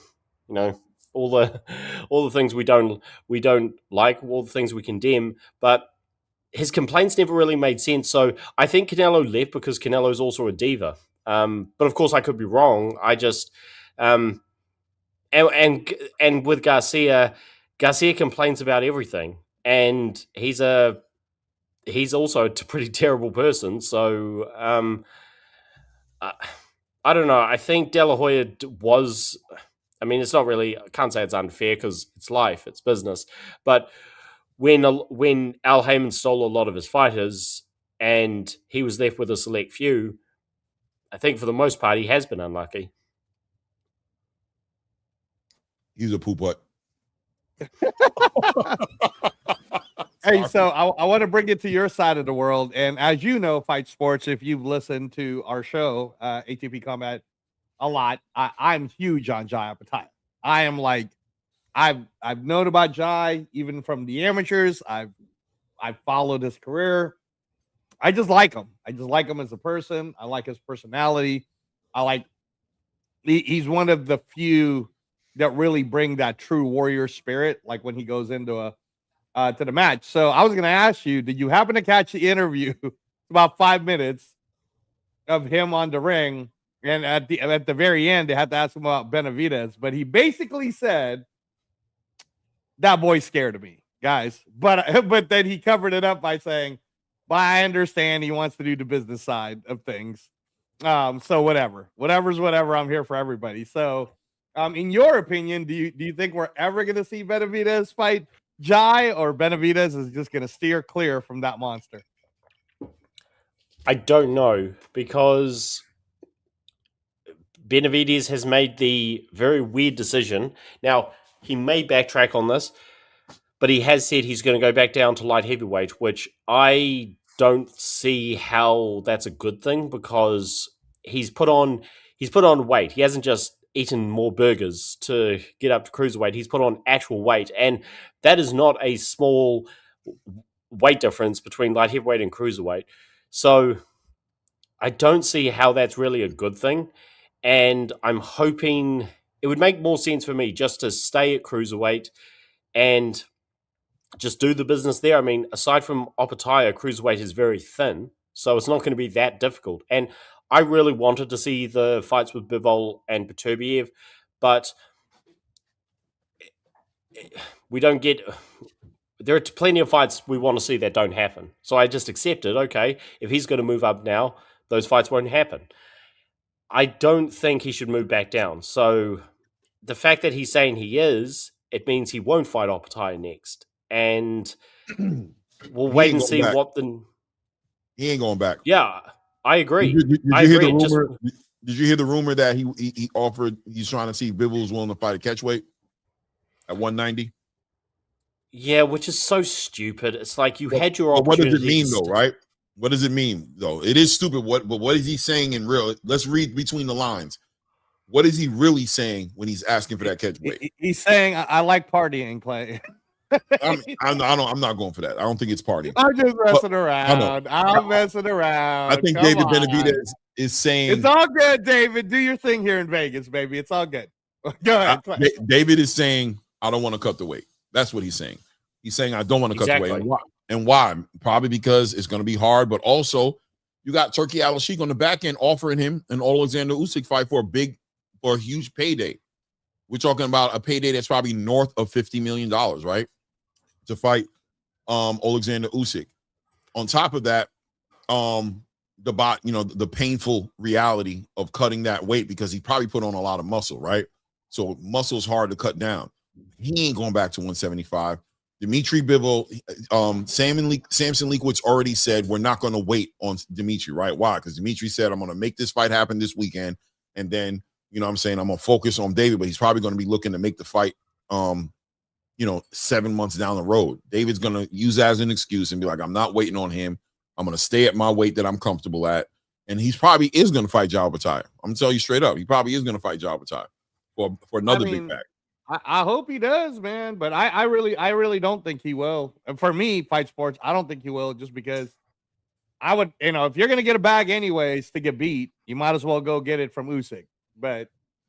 you know, all the things we don't like, all the things we condemn, but his complaints never really made sense. So I think Canelo left because Canelo is also a diva. But of course I could be wrong. I just and with Garcia complains about everything, and he's also a pretty terrible person. So I don't know. I think De La Hoya was. I mean, it's not really. I can't say it's unfair because it's life, it's business. But when Al Heyman stole a lot of his fighters and he was left with a select few, I think for the most part he has been unlucky. He's a poo putt. Hey, so I want to bring it to your side of the world. And as you know, Fight Sports, if you've listened to our show, ATP Combat, a lot, I'm huge on Jai Opetaia. I am like, I've known about Jai even from the amateurs. I've followed his career. I just like him. I just like him as a person. I like his personality. He's one of the few that really bring that true warrior spirit, like when he goes into to the match. So I was going to ask you, did you happen to catch the interview about 5 minutes of him on the ring? And at the very end, they had to ask him about Benavidez, but he basically said, "That boy's scared of me, guys." But then he covered it up by saying, "But I understand he wants to do the business side of things. So whatever's whatever. I'm here for everybody." So, in your opinion, do you think we're ever going to see Benavidez fight Jai, or Benavidez is just going to steer clear from that monster? I don't know, because Benavidez has made the very weird decision. Now, he may backtrack on this, but he has said he's going to go back down to light heavyweight, which I don't see how that's a good thing, because he's put on weight. He hasn't just eaten more burgers to get up to cruiserweight. He's put on actual weight, and that is not a small weight difference between light heavyweight and cruiserweight. So I don't see how that's really a good thing, and I'm hoping it would make more sense for me just to stay at cruiserweight and just do the business there. I mean, aside from Opataya, cruiserweight is very thin, so it's not going to be that difficult. And I really wanted to see the fights with Bivol and Beterbiev, but we don't get. There are plenty of fights we want to see that don't happen. So I just accepted, okay, if he's going to move up now, those fights won't happen. I don't think he should move back down. So the fact that he's saying he is, it means he won't fight Opataya next. And we'll wait and see what the... He ain't going back. Yeah, I agree. Did you hear the rumor? Did you hear the rumor that he offered? He's trying to see if Bivol was willing to fight a catchweight at 190. Yeah, which is so stupid. It's like you had your opportunity. What does it mean, though? Right? What does it mean, though? It is stupid. But what is he saying in real? Let's read between the lines. What is he really saying when he's asking for that catchweight? He's saying, "I like partying, Clay." I'm not going for that. I don't think it's partying. I'm just messing around. I'm messing around. I think Come David on. Benavidez is saying It's all good, David. Do your thing here in Vegas, baby. It's all good. Go ahead. Clay. David is saying, I don't want to cut the weight. That's what he's saying. He's saying, I don't want to cut the weight. And why? Probably because it's going to be hard, but also you got Turkey Al-Sheikh on the back end offering him an Oleksandr Usyk fight for a huge payday. We're talking about a payday that's probably north of $50 million, right? To fight Oleksandr Usyk. On top of that, the painful reality of cutting that weight, because he probably put on a lot of muscle, right? So muscle's hard to cut down. He ain't going back to 175. Dmitry Bivol, Samson Leakwood's already said we're not going to wait on Dmitry, right? Why? Because Dmitry said, I'm going to make this fight happen this weekend, and then, I'm going to focus on David, but he's probably going to be looking to make the fight, 7 months down the road. David's going to use that as an excuse and be like, I'm not waiting on him. I'm going to stay at my weight that I'm comfortable at. And he's probably is going to fight Jao Bataille. I'm going to tell you straight up. He probably is going to fight Jao Bataille for another big bag. I hope he does, man. But I really don't think he will. And for me, Fight Sports, I don't think he will, just because I would, if you're going to get a bag anyways to get beat, you might as well go get it from Usyk. But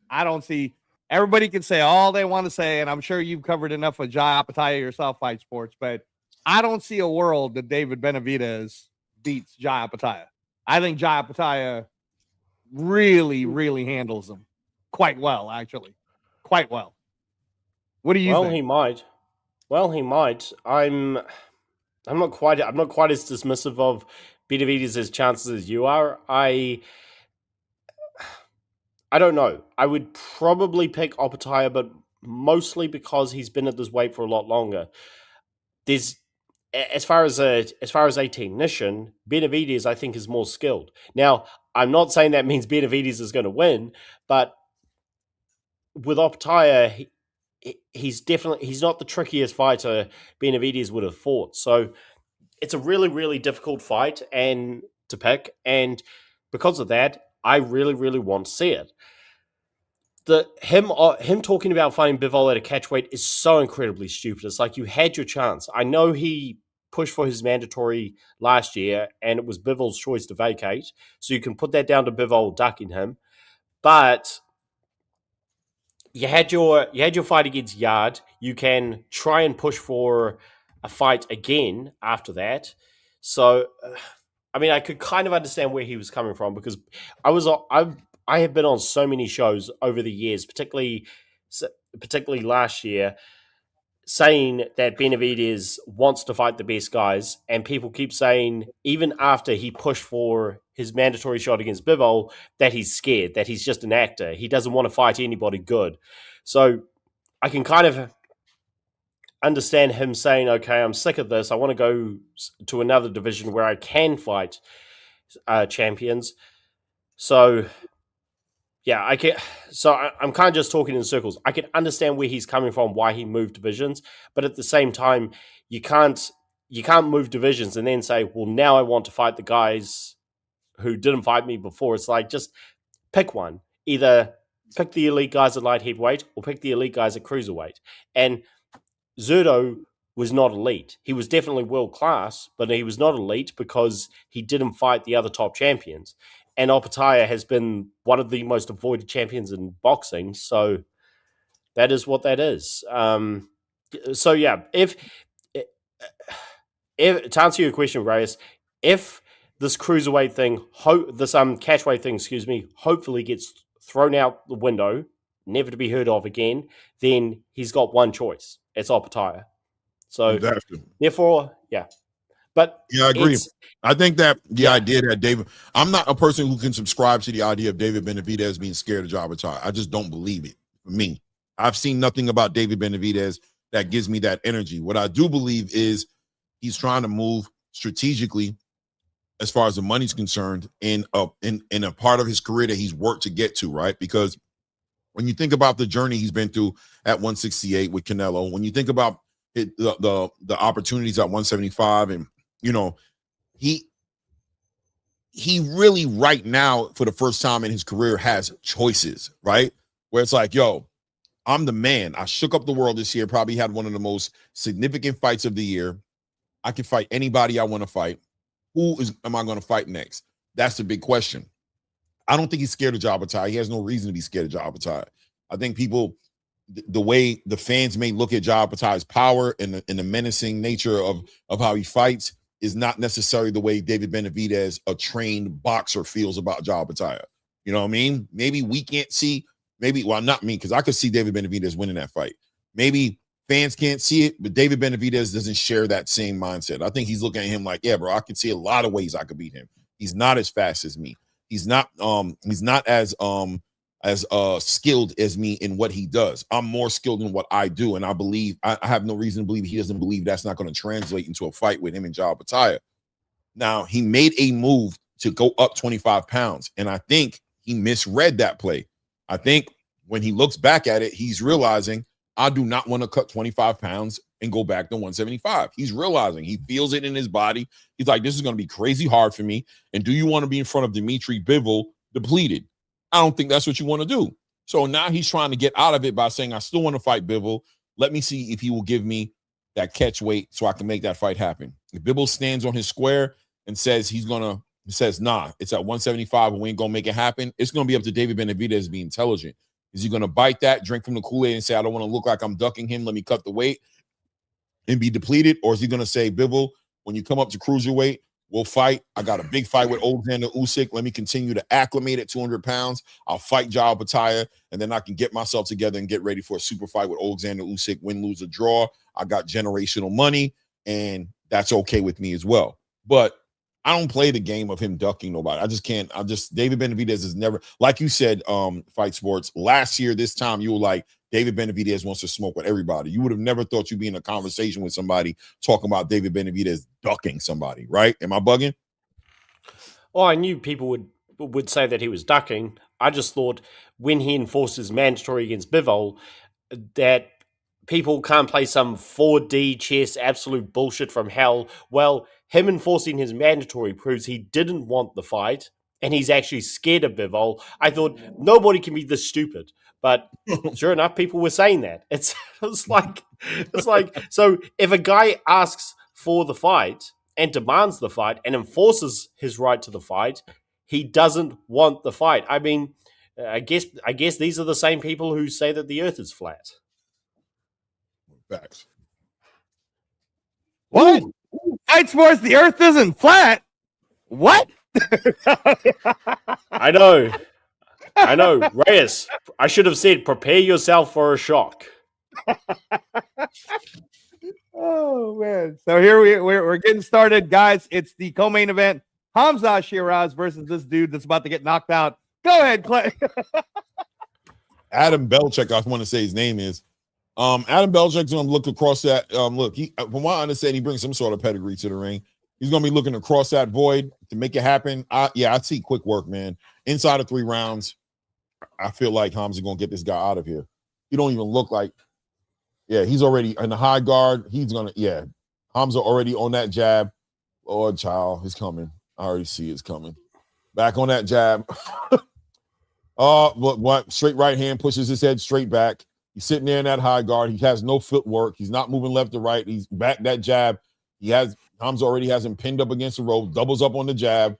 I don't see, everybody can say all they want to say, and I'm sure you've covered enough with Jai Opataya yourself, Fight Sports, but I don't see a world that David Benavidez beats Jai Opataya. I think Jai Opataya really, really handles him quite well, actually. Quite well. What do you think? Well, he might. I'm not quite as dismissive of Benavidez's chances as you are. I don't know. I would probably pick Opataya, but mostly because he's been at this weight for a lot longer. There's as far as a technician, Benavidez I think is more skilled. Now, I'm not saying that means Benavidez is going to win, but with Opataya, he's not the trickiest fighter Benavidez would have fought. So it's a really, really difficult fight and to pick, and because of that, I really, really want to see it. Him talking about fighting Bivol at a catchweight is so incredibly stupid. It's like, you had your chance. I know he pushed for his mandatory last year, and it was Bivol's choice to vacate, so you can put that down to Bivol ducking him. But you had your fight against Yard. You can try and push for a fight again after that. So, I mean, I could kind of understand where he was coming from, because I have been on so many shows over the years, particularly last year, saying that Benavidez wants to fight the best guys, and people keep saying, even after he pushed for his mandatory shot against Bivol, that he's scared, that he's just an actor. He doesn't want to fight anybody good. So I can kind of understand him saying, okay, I'm sick of this. I want to go to another division where I can fight champions. So yeah, I can. So I'm kind of just talking in circles. I can understand where he's coming from, why he moved divisions, but at the same time, you can't move divisions and then say, well, now I want to fight the guys who didn't fight me before. It's like, just pick one. Either pick the elite guys at light heavyweight or pick the elite guys at cruiserweight. And Zurdo was not elite. He was definitely world class, but he was not elite because he didn't fight the other top champions. And Opetaya has been one of the most avoided champions in boxing, so that is what that is. So yeah, if to answer your question, Reyes, if this cruiserweight thing, this catchweight thing, excuse me, hopefully gets thrown out the window, never to be heard of again, then he's got one choice. It's Opetaya. So therefore, yeah. But yeah, I agree. I think that the idea that David, I'm not a person who can subscribe to the idea of David Benavidez being scared of Jabba. I just don't believe it. For me, I've seen nothing about David Benavidez that gives me that energy. What I do believe is he's trying to move strategically as far as the money's concerned in a part of his career that he's worked to get to, right? Because when you think about the journey he's been through at 168 with Canelo, when you think about it, the opportunities at 175, and you know, he really right now for the first time in his career has choices, right? Where it's like, yo, I'm the man. I shook up the world this year, probably had one of the most significant fights of the year. I can fight anybody I want to fight. Am I going to fight next? That's the big question. I don't think he's scared of Jabba. He has no reason to be scared of Jabba. I think people, the way the fans may look at Jabba's power and the menacing nature of how he fights is not necessarily the way David Benavidez, a trained boxer, feels about Jabba. You know what I mean? Maybe we can't see, well, not me, because I could see David Benavidez winning that fight. Maybe fans can't see it, but David Benavidez doesn't share that same mindset. I think he's looking at him like, yeah, bro, I can see a lot of ways I could beat him. He's not as fast as me. He's not as skilled as me in what he does. I'm more skilled in what I do, and I believe I have no reason to believe he doesn't believe that's not going to translate into a fight with him and Jabba. Now, he made a move to go up 25 pounds, and I think he misread that play. I think when he looks back at it, he's realizing I do not want to cut 25 pounds and go back to 175. He's realizing, he feels it in his body. He's like, this is going to be crazy hard for me. And do you want to be in front of Dimitri Bivol depleted? I don't think that's what you want to do. So now he's trying to get out of it by saying, I still want to fight Bivol. Let me see if he will give me that catch weight so I can make that fight happen. If Bivol stands on his square and says nah, it's at 175 and we ain't going to make it happen, it's going to be up to David Benavidez to be intelligent. Is he going to bite that, drink from the Kool-Aid and say, I don't want to look like I'm ducking him, let me cut the weight and be depleted? Or is he going to say, Bivol, when you come up to cruiserweight, we'll fight. I got a big fight with Oleksandr Usyk. Let me continue to acclimate at 200 pounds. I'll fight Jabba, and then I can get myself together and get ready for a super fight with Oleksandr Usyk, win, lose, or draw. I got generational money, and that's okay with me as well. But I don't play the game of him ducking nobody. I just can't. David Benavidez is never, like you said, Fight Sports, last year, this time, you were like, David Benavidez wants to smoke with everybody. You would have never thought you'd be in a conversation with somebody talking about David Benavidez ducking somebody, right? Am I bugging? Well, I knew people would say that he was ducking. I just thought when he enforced his mandatory against Bivol that people can't play some 4D chess absolute bullshit from hell. Well, him enforcing his mandatory proves he didn't want the fight and he's actually scared of Bivol. I thought nobody can be this stupid. But sure enough, people were saying that. It's like, so if a guy asks for the fight and demands the fight and enforces his right to the fight, he doesn't want the fight. I mean, I guess these are the same people who say that the earth is flat. Facts. What? Fight Sports, the earth isn't flat. What? I know, Reyes. I should have said, prepare yourself for a shock. Oh man! So here we're getting started, guys. It's the co-main event: Hamzah Sheeraz versus this dude that's about to get knocked out. Go ahead, Clay. Adam Belichick, I want to say his name is. Adam Belichick's going to look across that. Look, from what I understand, he brings some sort of pedigree to the ring. He's going to be looking across that void to make it happen. I see quick work, man. Inside of 3 rounds, I feel like Hamzah gonna get this guy out of here. He don't even look like. Yeah, he's already in the high guard. He's gonna. Yeah, Hamzah already on that jab. Oh, child, it's coming. I already see it's coming. Back on that jab. What? Straight right hand pushes his head straight back. He's sitting there in that high guard. He has no footwork. He's not moving left to right. He's back that jab. Hamzah already has him pinned up against the rope, doubles up on the jab.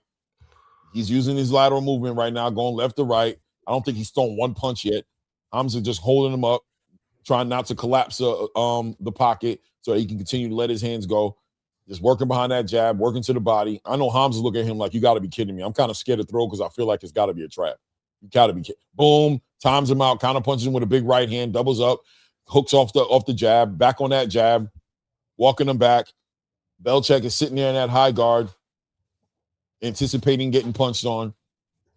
He's using his lateral movement right now, going left to right. I don't think he's thrown one punch yet. Hamzah just holding him up, trying not to collapse the pocket so he can continue to let his hands go. Just working behind that jab, working to the body. I know Hamzah look at him like, you got to be kidding me. I'm kind of scared to throw because I feel like it's got to be a trap. You got to be kidding. Boom, times him out, counter punches him with a big right hand, doubles up, hooks off the jab, back on that jab, walking him back. Belichick is sitting there in that high guard, anticipating getting punched on.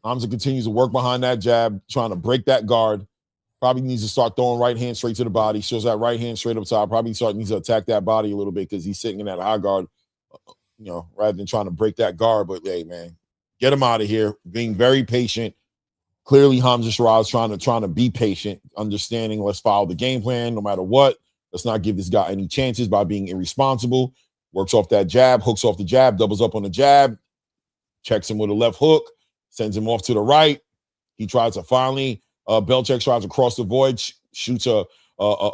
Hamzah continues to work behind that jab, trying to break that guard. Probably needs to start throwing right hand straight to the body. Shows that right hand straight up top. Probably needs to attack that body a little bit because he's sitting in that high guard, rather than trying to break that guard. But hey, man, get him out of here. Being very patient. Clearly, Hamzah Sheeraz trying to be patient, understanding. Let's follow the game plan no matter what. Let's not give this guy any chances by being irresponsible. Works off that jab, hooks off the jab, doubles up on the jab, checks him with a left hook, sends him off to the right. He tries to finally. Belichick tries to cross the void, shoots a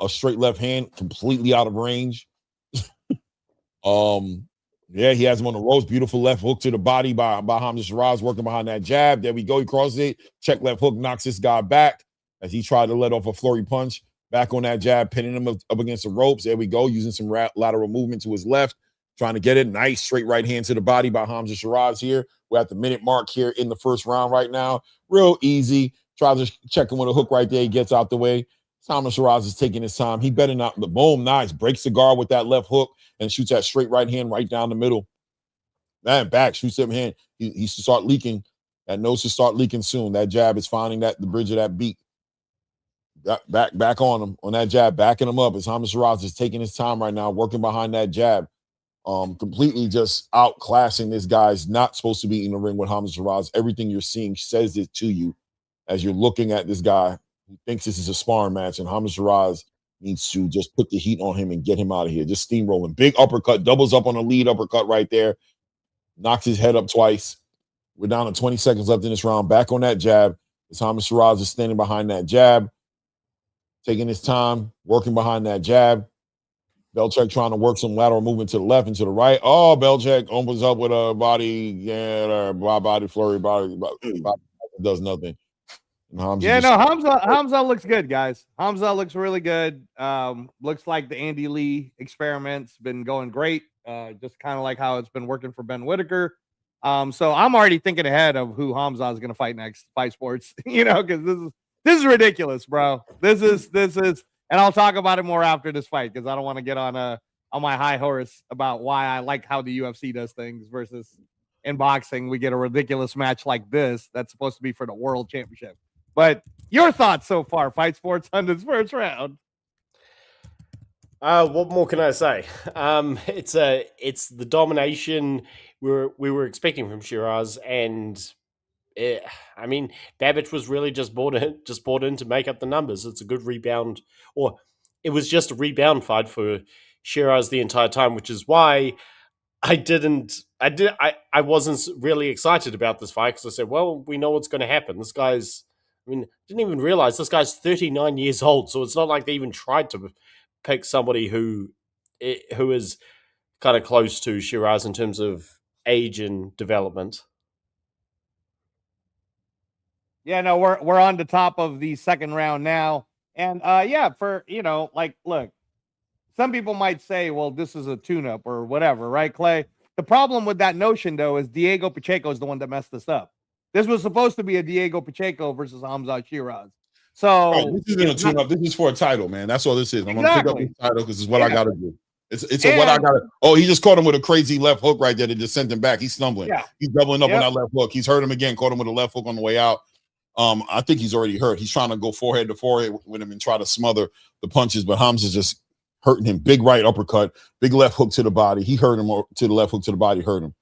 straight left hand, completely out of range. Yeah, he has him on the ropes. Beautiful left hook to the body by Hamzah Sheeraz, working behind that jab. There we go. He crosses it. Check left hook, knocks this guy back as he tried to let off a flurry punch. Back on that jab, pinning him up against the ropes. There we go, using some lateral movement to his left, trying to get it. Nice straight right hand to the body by Hamzah Sheeraz here. We're at the minute mark here in the first round right now. Real easy. Tries to check him with a hook right there. He gets out the way. Hamzah Sheeraz is taking his time. He better not. But boom, nice. Breaks the guard with that left hook and shoots that straight right hand right down the middle. Man, back, shoots him hand. He should start leaking. That nose should start leaking soon. That jab is finding the bridge of that beak. Back on him, on that jab, backing him up as Hamzah Sheeraz is taking his time right now, working behind that jab. Completely just outclassing this guy's not supposed to be in the ring with Hamzah Sheeraz. Everything you're seeing says it to you as you're looking at this guy who thinks this is a sparring match, and Hamzah Sheeraz needs to just put the heat on him and get him out of here. Just steamrolling. Big uppercut, doubles up on a lead uppercut right there. Knocks his head up twice. We're down to 20 seconds left in this round. Back on that jab as Hamzah Sheeraz is standing behind that jab, taking his time, working behind that jab. Belichick trying to work some lateral movement to the left and to the right. Oh, Belichick opens up with a body flurry, body does nothing. Hamzah looks good, guys. Hamzah looks really good. Looks like the Andy Lee experiment's been going great. Just kind of like how it's been working for Ben Whitaker. So I'm already thinking ahead of who Hamzah is going to fight next. Fight Sports, because this is ridiculous, bro. This is, and I'll talk about it more after this fight because I don't want to get on my high horse about why I like how the UFC does things versus in boxing we get a ridiculous match like this that's supposed to be for the world championship. But your thoughts so far, Fight Sports, on this first round? What more can I say? It's the domination we were expecting from Sheeraz, and Babbage was really just brought in to make up the numbers. It's a good rebound, or it was just a rebound fight for Sheeraz the entire time, which is why I wasn't really excited about this fight because I said, well, we know what's going to happen. This guy's, didn't even realize this guy's 39 years old, so it's not like they even tried to pick somebody who is kind of close to Sheeraz in terms of age and development. Yeah, no, we're on the top of the second round now. And look, some people might say, well, this is a tune-up or whatever, right, Clay? The problem with that notion, though, is Diego Pacheco is the one that messed this up. This was supposed to be a Diego Pacheco versus Hamzah Sheeraz. So this isn't a tune-up. This is for a title, man. That's all this is. I'm going to pick up this title because it's what I got to do. It's what I got to. Oh, he just caught him with a crazy left hook right there that just sent him back. He's stumbling. Yeah. He's doubling up on that left hook. He's hurt him again. Caught him with a left hook on the way out. I think he's already hurt. He's trying to go forehead to forehead with him and try to smother the punches, but Hamzah's just hurting him. Big right uppercut, big left hook to the body. He hurt him to the left hook to the body, hurt him.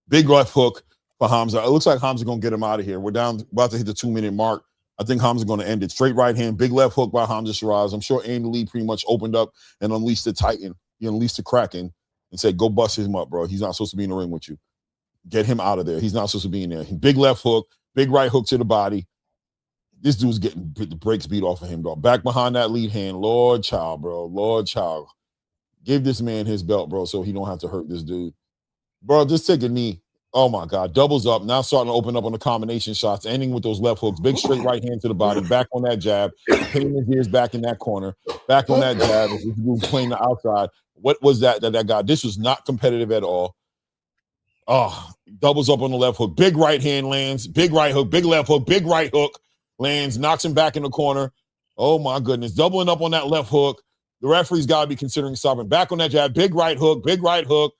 Big left hook for Hamzah. It looks like Hamzah gonna get him out of here. We're about to hit the 2-minute mark. I think Hamzah going to end it. Straight right hand, big left hook by Hamzah Sheeraz. I'm sure Andy Lee pretty much opened up and unleashed the Titan. He unleashed the Kraken and said, go bust him up, bro. He's not supposed to be in the ring with you. Get him out of there. He's not supposed to be in there. Big left hook, big right hook to the body. This dude's getting the brakes beat off of him, dog. Back behind that lead hand. Lord child, bro. Lord child. Give this man his belt, bro, so he don't have to hurt this dude. Bro, just take a knee. Oh, my God. Doubles up. Now starting to open up on the combination shots, ending with those left hooks. Big straight right hand to the body. Back on that jab. Pinning his ears back in that corner. Back on that jab. He was playing the outside. What was that got? This was not competitive at all. Oh, doubles up on the left hook. Big right hand lands. Big right hook. Big left hook. Big right hook lands. Knocks him back in the corner. Oh, my goodness. Doubling up on that left hook. The referee's got to be considering stopping. Back on that jab. Big right hook. Big right hook.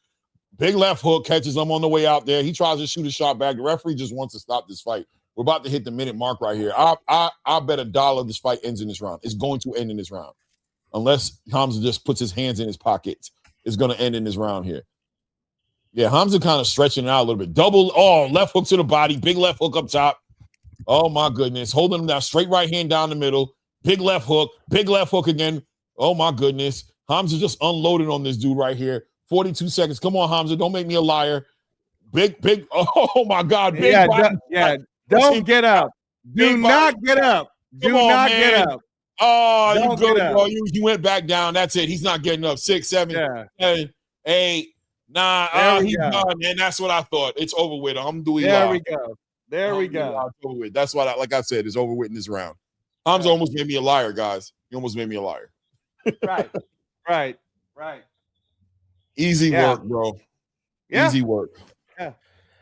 Big left hook. Catches him on the way out there. He tries to shoot a shot back. The referee just wants to stop this fight. We're about to hit the minute mark right here. I bet $1 this fight ends in this round. It's going to end in this round. Unless Hamzah just puts his hands in his pockets. It's going to end in this round here. Yeah, Hamzah kind of stretching it out a little bit. Left hook to the body. Big left hook up top. Oh, my goodness. Holding him down. Straight right hand down the middle. Big left hook. Big left hook again. Oh, my goodness. Hamzah just unloaded on this dude right here. 42 seconds. Come on, Hamzah. Don't make me a liar. Big. Oh, my God. Big don't get up. Do not get up. Do not get up. Oh, you good, bro. You went back down. That's it. He's not getting up. 6, 7, 10, 8, 9. He's done, man. That's what I thought. It's over with. I'm doing There we go. It's over with. That's what like I said, it's over with in this round. Hamzah almost made me a liar, guys. He almost made me a liar. Right. Easy work, bro. Yeah. Easy work. Yeah.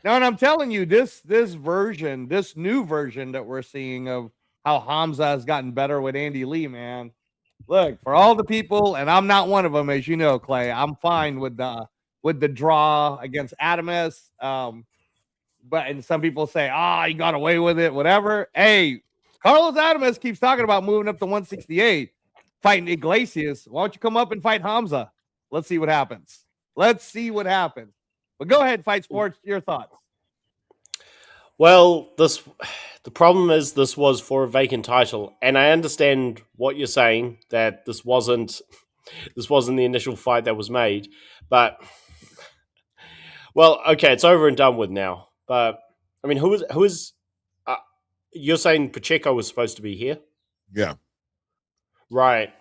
No, and I'm telling you, this new version that we're seeing of how Hamzah has gotten better with Andy Lee, man. Look, for all the people, and I'm not one of them, as you know, Clay. I'm fine with the draw against Adamus. And some people say, he got away with it, whatever. Hey, Carlos Adamus keeps talking about moving up to 168, fighting Iglesias. Why don't you come up and fight Hamzah? Let's see what happens. But go ahead, Fight Sports. Your thoughts. Well, the problem is this was for a vacant title, and I understand what you're saying, that this wasn't the initial fight that was made, but well, okay, it's over and done with now. But I mean, who is? You're saying Pacheco was supposed to be here? Yeah. Right.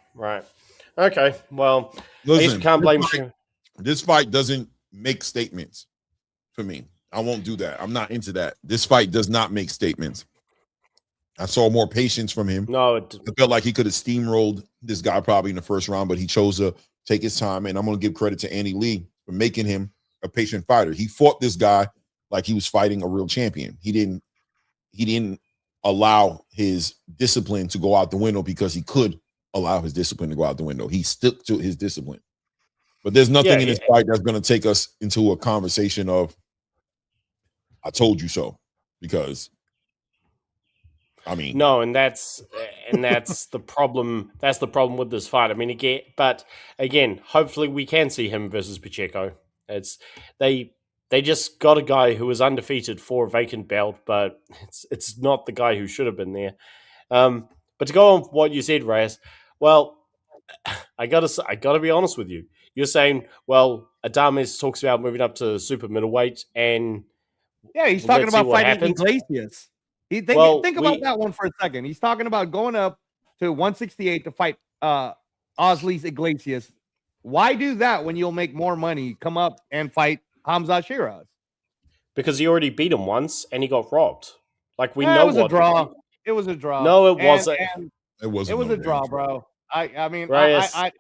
Okay. Well, listen, I guess we can't blame you. This fight doesn't make statements for me. I won't do that. I'm not into that. This fight does not make statements. I saw more patience from him. No, I felt like he could have steamrolled this guy probably in the first round, but he chose to take his time. And I'm going to give credit to Andy Lee for making him a patient fighter. He fought this guy like he was fighting a real champion. He didn't allow his discipline to go out the window because he could allow his discipline to go out the window. He stuck to his discipline. But there's nothing in this fight that's going to take us into a conversation of I told you so, because I mean no, and that's the problem. That's the problem with this fight. I mean, again, hopefully we can see him versus Pacheco. They just got a guy who was undefeated for a vacant belt, but it's not the guy who should have been there. But to go on what you said, Reyes, well, I gotta be honest with you. You're saying, well, Adames talks about moving up to super middleweight, and he's talking about fighting Iglesias. Think about that one for a second. He's talking about going up to 168 to fight Osleys Iglesias. Why do that when you'll make more money? Come up and fight Hamzah Sheeraz. Because he already beat him once and he got robbed. Like we It know was a draw. It was a draw. No, it wasn't. It wasn't. It was a draw, bro. I mean, Reyes, I'm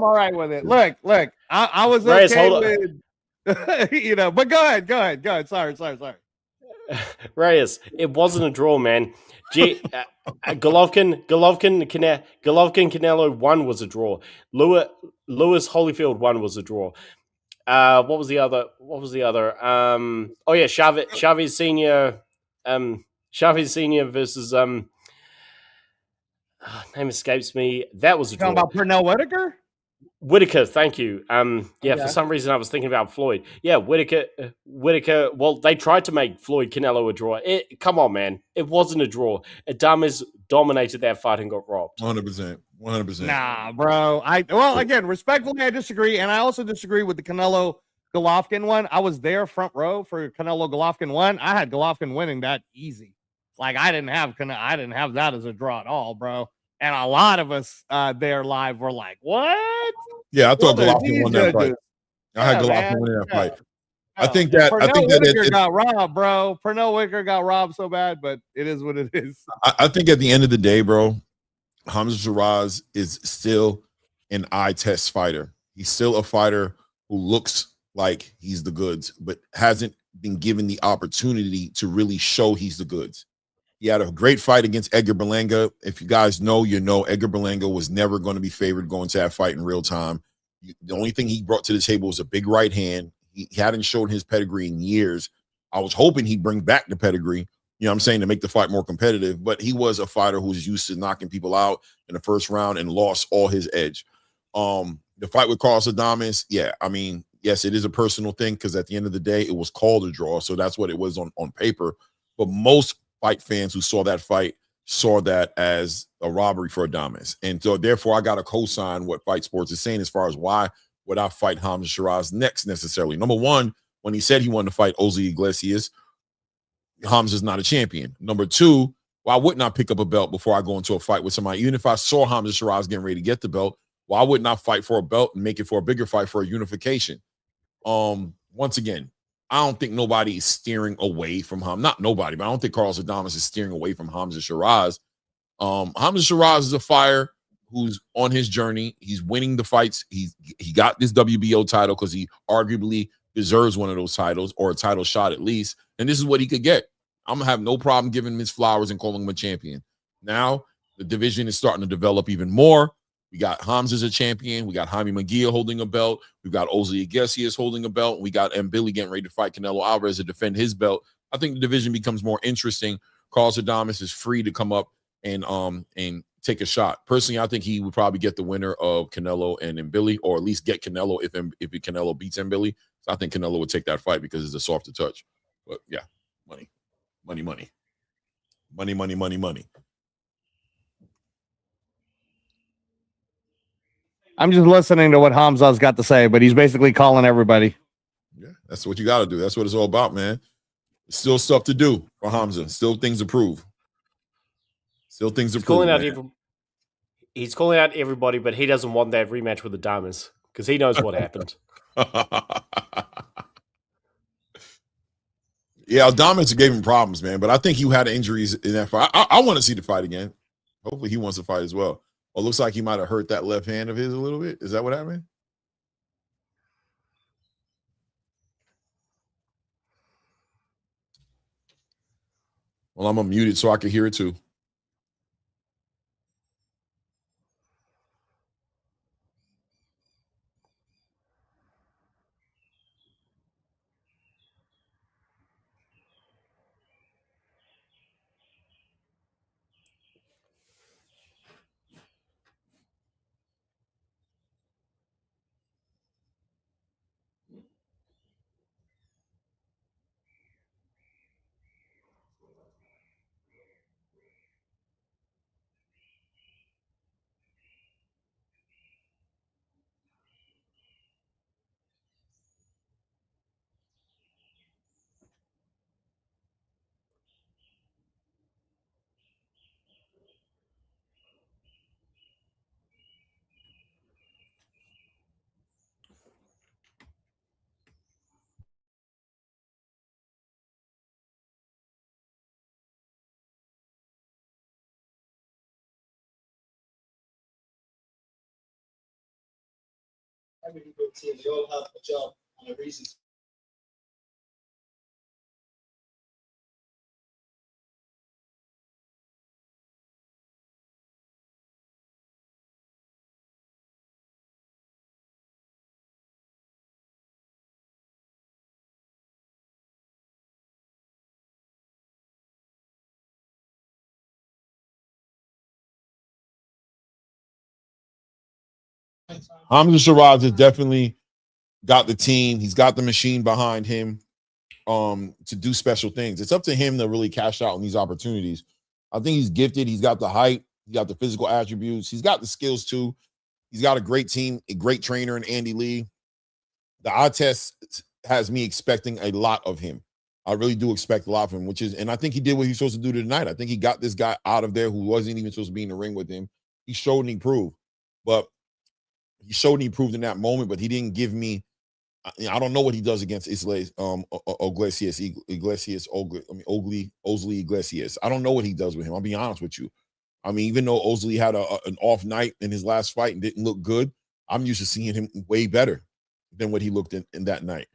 all right with it. Look, I was Reyes, okay with, but go ahead. Sorry. Reyes, it wasn't a draw, man. Golovkin, Canelo 1 was a draw. Lewis Holyfield 1 was a draw. What was the other? Chavez Senior versus name escapes me. That was a draw. Talking about Pernell Whitaker? Whitaker, thank you. Yeah, for Okay. some reason I was thinking about Floyd. Yeah, Whitaker. Well, they tried to make Floyd Canelo a draw. Come on, man, it wasn't a draw. Adames dominated that fight and got robbed. 100%. 100%. Nah, bro. Again, respectfully, I disagree, and I also disagree with the Canelo Golovkin one. I was there front row for Canelo Golovkin one. I had Golovkin winning that easy. Like I didn't have that as a draw at all, bro. And a lot of us there live were like, "What? Yeah, I thought What are Golovkin these won that fight. judges?" I had Yeah, Golovkin man. winning that Yeah. fight. I think Yeah, that Pernell Whitaker got robbed, bro. Pernell Whitaker got robbed so bad, but it is what it is. I think at the end of the day, bro, Hamzah Sheeraz is still an eye test fighter. He's still a fighter who looks like he's the goods, but hasn't been given the opportunity to really show he's the goods. He had a great fight against Edgar Berlanga. If you guys know, you know Edgar Berlanga was never going to be favored going to that fight in real time. The only thing he brought to the table was a big right hand. He hadn't shown his pedigree in years. I was hoping he'd bring back the pedigree, you know what I'm saying, to make the fight more competitive, but he was a fighter who was used to knocking people out in the first round and lost all his edge. The fight with Carlos Adames, yeah, I mean, yes, it is a personal thing because at the end of the day, it was called a draw, so that's what it was on paper. But most fight fans who saw that fight saw that as a robbery for Adames. And so therefore I got to co-sign what Fight Sports is saying as far as why would I fight Hamzah Sheeraz next necessarily. Number one, when he said he wanted to fight Ozzy Iglesias, Hamza's not a champion. Number two, why wouldn't I pick up a belt before I go into a fight with somebody? Even if I saw Hamzah Sheeraz getting ready to get the belt, why wouldn't I fight for a belt and make it for a bigger fight for a unification? Once again, I don't think nobody is steering away from him. Not nobody, but I don't think Carlos Adames is steering away from Hamzah Sheeraz. Hamzah Sheeraz is a fighter who's on his journey. He's winning the fights. He got this WBO title because he arguably deserves one of those titles or a title shot at least. And this is what he could get. I'm gonna have no problem giving him his flowers and calling him a champion. Now the division is starting to develop even more. We got Hamza as a champion. We got Jaime Munguia holding a belt. We've got Ozzy Iglesias holding a belt. We got M. Billy getting ready to fight Canelo Alvarez to defend his belt. I think the division becomes more interesting. Carlos Adames is free to come up and take a shot. Personally, I think he would probably get the winner of Canelo and Mbili, or at least get Canelo if Canelo beats Mbili. So I think Canelo would take that fight because it's a softer touch. But yeah, money. I'm just listening to what Hamzah's got to say, but he's basically calling everybody. Yeah, that's what you got to do. That's what it's all about, man. Still stuff to do for Hamzah. Still things to prove. He's calling out everybody, but he doesn't want that rematch with Adames because he knows what happened. Yeah, Adames gave him problems, man. But I think he had injuries in that fight. I want to see the fight again. Hopefully he wants to fight as well. Well, looks like he might have hurt that left hand of his a little bit. Is that what happened? Well, I'm gonna mute it so I can hear it too. Hamzah Sheeraz has definitely got the team. He's got the machine behind him to do special things. It's up to him to really cash out on these opportunities. I think he's gifted. He's got the height. He's got the physical attributes. He's got the skills too. He's got a great team, a great trainer in Andy Lee. The eye test has me expecting a lot of him. I really do expect a lot of him, and I think he did what he's supposed to do tonight. I think he got this guy out of there who wasn't even supposed to be in the ring with him. He showed and he proved. But he showed and he proved in that moment, but he didn't give me. I don't know what he does against Osley Iglesias. I don't know what he does with him. I'll be honest with you. I mean, even though Osley had an off night in his last fight and didn't look good, I'm used to seeing him way better than what he looked in that night.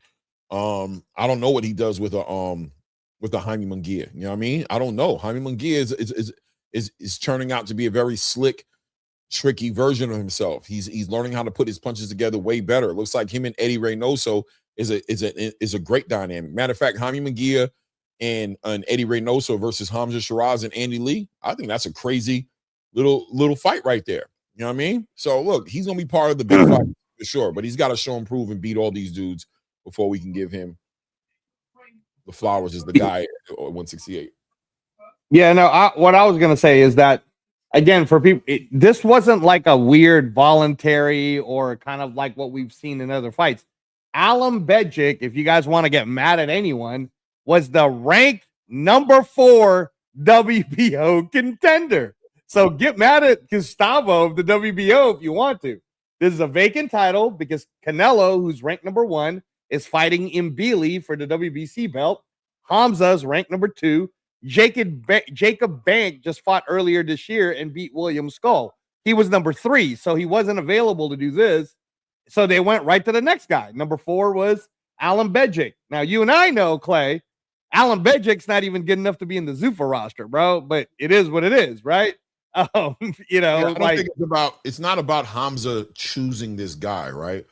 I don't know what he does with a Jaime Munguia. You know what I mean? I don't know. Jaime Munguia is turning out to be a very slick, tricky version of himself. He's learning how to put his punches together way better. It looks like him and Eddie Reynoso is a great dynamic. Matter of fact, Jaime Munguia and Eddie Reynoso versus Hamzah Sheeraz and Andy Lee, I think that's a crazy little fight right there. You know what I mean? So look, he's gonna be part of the big fight for sure, but he's got to show and prove and beat all these dudes before we can give him the flowers as the guy at 168. Yeah, no, what I was going to say is that, again, for people, this wasn't like a weird voluntary or kind of like what we've seen in other fights. Alem Begic, if you guys want to get mad at anyone, was the ranked number 4 WBO contender. So get mad at Gustavo of the WBO if you want to. This is a vacant title because Canelo, who's ranked number 1, is fighting Mbili for the WBC belt. Hamzah's ranked number 2. Jacob Bank just fought earlier this year and beat William Skull. He was number 3, so he wasn't available to do this. So they went right to the next guy. Number 4 was Alem Begic. Now, you and I know, Clay, Alem Begic's not even good enough to be in the Zuffa roster, bro, but it is what it is, right? I don't think it's not about Hamzah choosing this guy, right?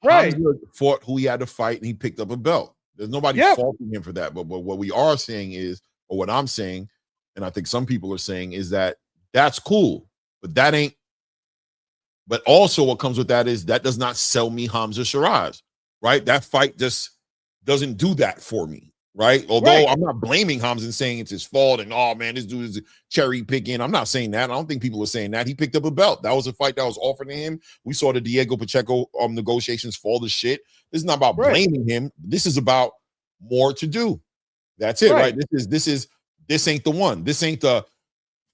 Right. Hamzah fought who he had to fight, and he picked up a belt. There's nobody faulting him for that. But what we are saying is, or what I'm saying, and I think some people are saying, is that that's cool, but that ain't. But also, what comes with that is that does not sell me Hamzah Sheeraz, right? That fight just doesn't do that for me, right? Although I'm not blaming Hamzah and saying it's his fault and, oh man, this dude is cherry picking. I'm not saying that. I don't think people are saying that. He picked up a belt. That was a fight that was offered to him. We saw the Diego Pacheco negotiations fall to shit. This is not about blaming him. This is about more to do. That's it, right? This ain't the one. This ain't the,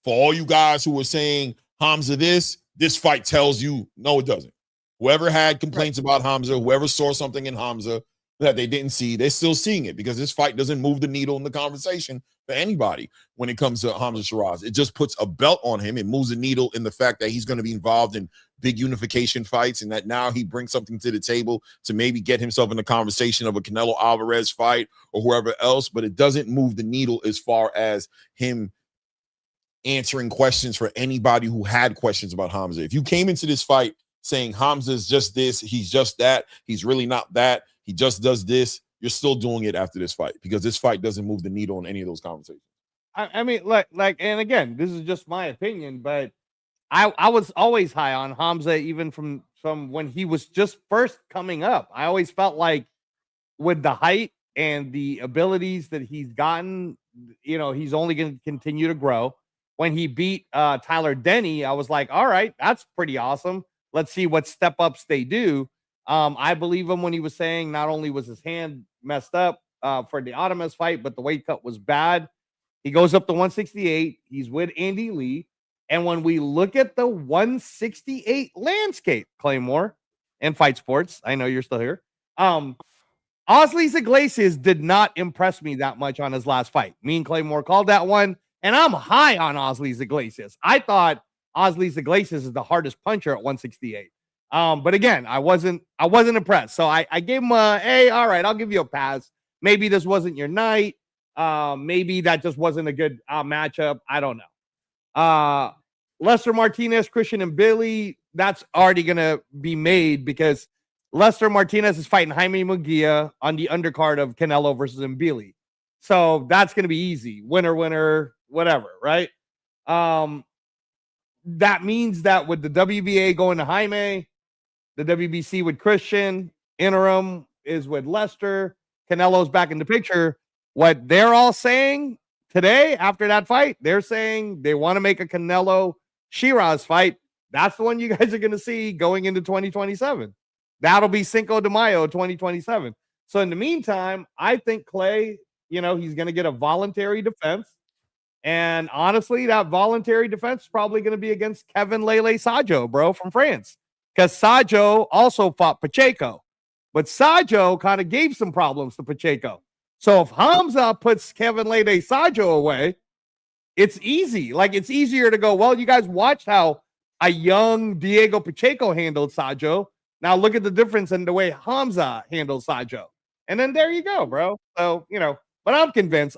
for all you guys who were saying Hamzah this fight tells you, no, it doesn't. Whoever had complaints about Hamzah, whoever saw something in Hamzah that they didn't see, they're still seeing it because this fight doesn't move the needle in the conversation for anybody when it comes to Hamzah Sheeraz. It just puts a belt on him. It moves the needle in the fact that he's going to be involved in big unification fights and that now he brings something to the table to maybe get himself in the conversation of a Canelo Alvarez fight or whoever else, but it doesn't move the needle as far as him answering questions for anybody who had questions about Hamzah. If you came into this fight saying Hamzah's just this, he's just that, he's really not that, he just does this, you're still doing it after this fight because this fight doesn't move the needle in any of those conversations. I mean, like, and again, this is just my opinion, but I was always high on Hamzah even from when he was just first coming up. I always felt like with the height and the abilities that he's gotten, you know, he's only going to continue to grow. When he beat Tyler Denny, I was like, all right, that's pretty awesome. Let's see what step ups they do. I believe him when he was saying not only was his hand messed up for the Artemis fight, but the weight cut was bad. He goes up to 168. He's with Andy Lee. And when we look at the 168 landscape, Claymore and Fight Sports, I know you're still here. Osley Iglesias did not impress me that much on his last fight. Me and Claymore called that one. And I'm high on Osley Iglesias. I thought Osley Iglesias is the hardest puncher at 168. But again, I wasn't impressed. So I gave him a, hey, all right, I'll give you a pass. Maybe this wasn't your night. Maybe that just wasn't a good matchup. I don't know. Lester Martinez, Christian and Billy, that's already going to be made because Lester Martinez is fighting Jaime Munguia on the undercard of Canelo versus Mbili. So that's going to be easy. Winner, whatever, right? That means that with the WBA going to Jaime, the WBC with Christian, interim is with Lester, Canelo's back in the picture. What they're all saying today after that fight, they're saying they want to make a Canelo Sheeraz fight. That's the one you guys are going to see going into 2027. That'll be Cinco de Mayo 2027. So in the meantime, I think Clay, he's going to get a voluntary defense. And honestly, that voluntary defense is probably going to be against Kevin Lele Sajo, bro, from France. Because Sajo also fought Pacheco. But Sajo kind of gave some problems to Pacheco. So if Hamzah puts Kevin Lele Sajo away, it's easy. Like, it's easier to go, well, you guys watched how a young Diego Pacheco handled Sajo. Now look at the difference in the way Hamzah handles Sajo. And then there you go, bro. So, but I'm convinced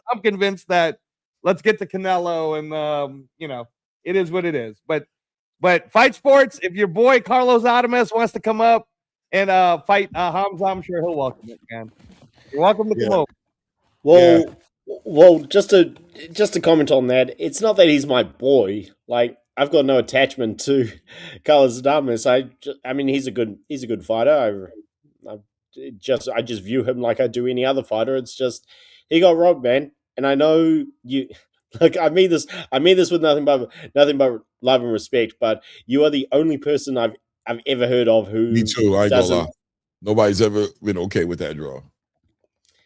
that let's get to Canelo and, it is what it is. But Fight Sports, if your boy Carlos Adames wants to come up and fight Hamzah, I'm sure he'll welcome it, man. You're welcome to come over. Well, just to comment on that, it's not that he's my boy. Like, I've got no attachment to Carlos Adames. I mean, he's a good fighter. I just view him like I do any other fighter. It's just he got robbed, man. And I know you. Like, I mean this with nothing but love and respect. But you are the only person I've ever heard of who. Me too. I ain't gonna lie. Nobody's ever been okay with that draw.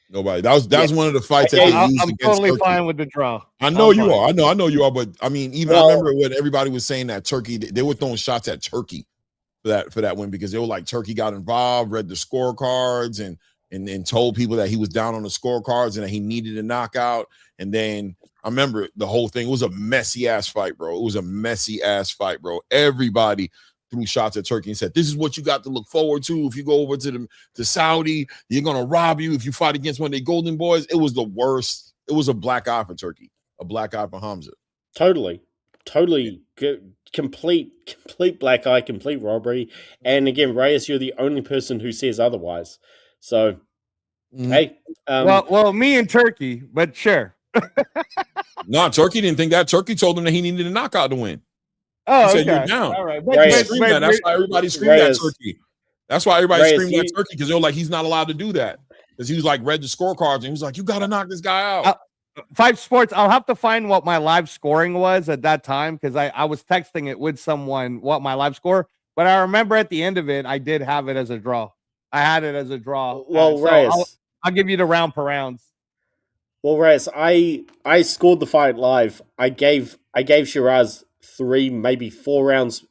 Nobody. That was one of the fights that they used I'm against totally Turkey. fine with the draw. I know you are. I know you are. But I mean, even I remember when everybody was saying that Turkey, they were throwing shots at Turkey for that win because they were like Turkey got involved, read the scorecards, and told people that he was down on the scorecards and that he needed a knockout. And then I remember the whole thing. It was a messy ass fight, bro. It was a messy ass fight, bro. Everybody threw shots at Turkey and said, "This is what you got to look forward to. If you go over to Saudi, you're gonna rob you. If you fight against one of the Golden Boys." It was the worst. It was a black eye for Turkey, a black eye for Hamzah. Totally, complete black eye, complete robbery. And again, Reyes, you're the only person who says otherwise. So, hey, well, me and Turkey, but sure. No, Turkey didn't think that. Turkey told him that he needed a knockout to win. Oh, he said, okay. "You're down." All right. That's why everybody screamed at Turkey. That's why everybody screamed at Turkey because they were like, he's not allowed to do that. Because he was like, read the scorecards and he was like, you got to knock this guy out. Five Sports, I'll have to find what my live scoring was at that time because I was texting it with someone what my live score. But I remember at the end of it, I did have it as a draw. I had it as a draw. Well, so I'll give you the round per rounds. Well, Reyes, I scored the fight live. I gave Sheeraz 3, maybe 4 rounds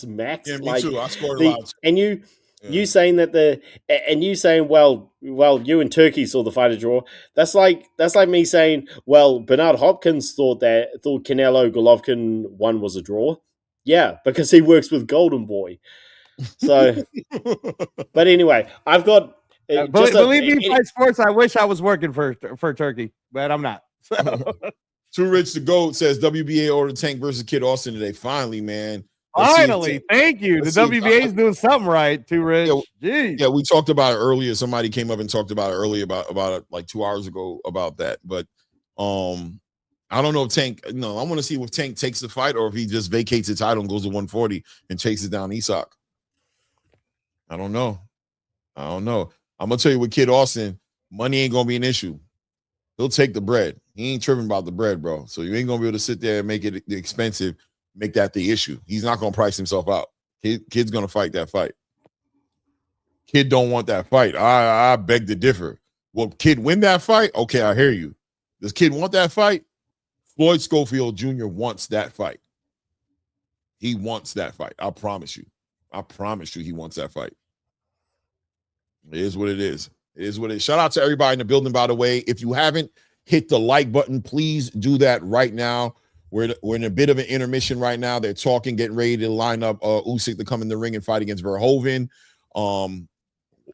max. Yeah, me too. I scored a lot. And you saying that you saying, well, you and Turkey saw the fight a draw. That's like me saying, well, Bernard Hopkins thought Canelo Golovkin 1 was a draw. Yeah, because he works with Golden Boy. So, but anyway, I've got. Believe me, Fight Sports. I wish I was working for Turkey, but I'm not. So. Too Rich the GOAT says WBA ordered Tank versus Kid Austin today. Finally, man. Finally, thank you. The WBA is doing something right. Too Rich. Yeah, we talked about it earlier. Somebody came up and talked about it earlier about it like 2 hours ago about that. But I don't know if Tank. No, I want to see if Tank takes the fight or if he just vacates the title and goes to 140 and chases down Usyk. I don't know. I'm gonna tell you with Kid Austin, money ain't gonna be an issue. He'll take the bread. He ain't tripping about the bread, bro. So you ain't gonna be able to sit there and make it expensive, make that the issue. He's not gonna price himself out. Kid's gonna fight that fight. Kid don't want that fight. I beg to differ. Will Kid win that fight? Okay, I hear you. Does Kid want that fight? Floyd Schofield Jr. wants that fight. He wants that fight. I promise you. He wants that fight. It is what it is. It is what it is. Shout out to everybody in the building, by the way. If you haven't hit the like button, please do that right now. We're in a bit of an intermission right now. They're talking, getting ready to line up Usyk to come in the ring and fight against Verhoeven.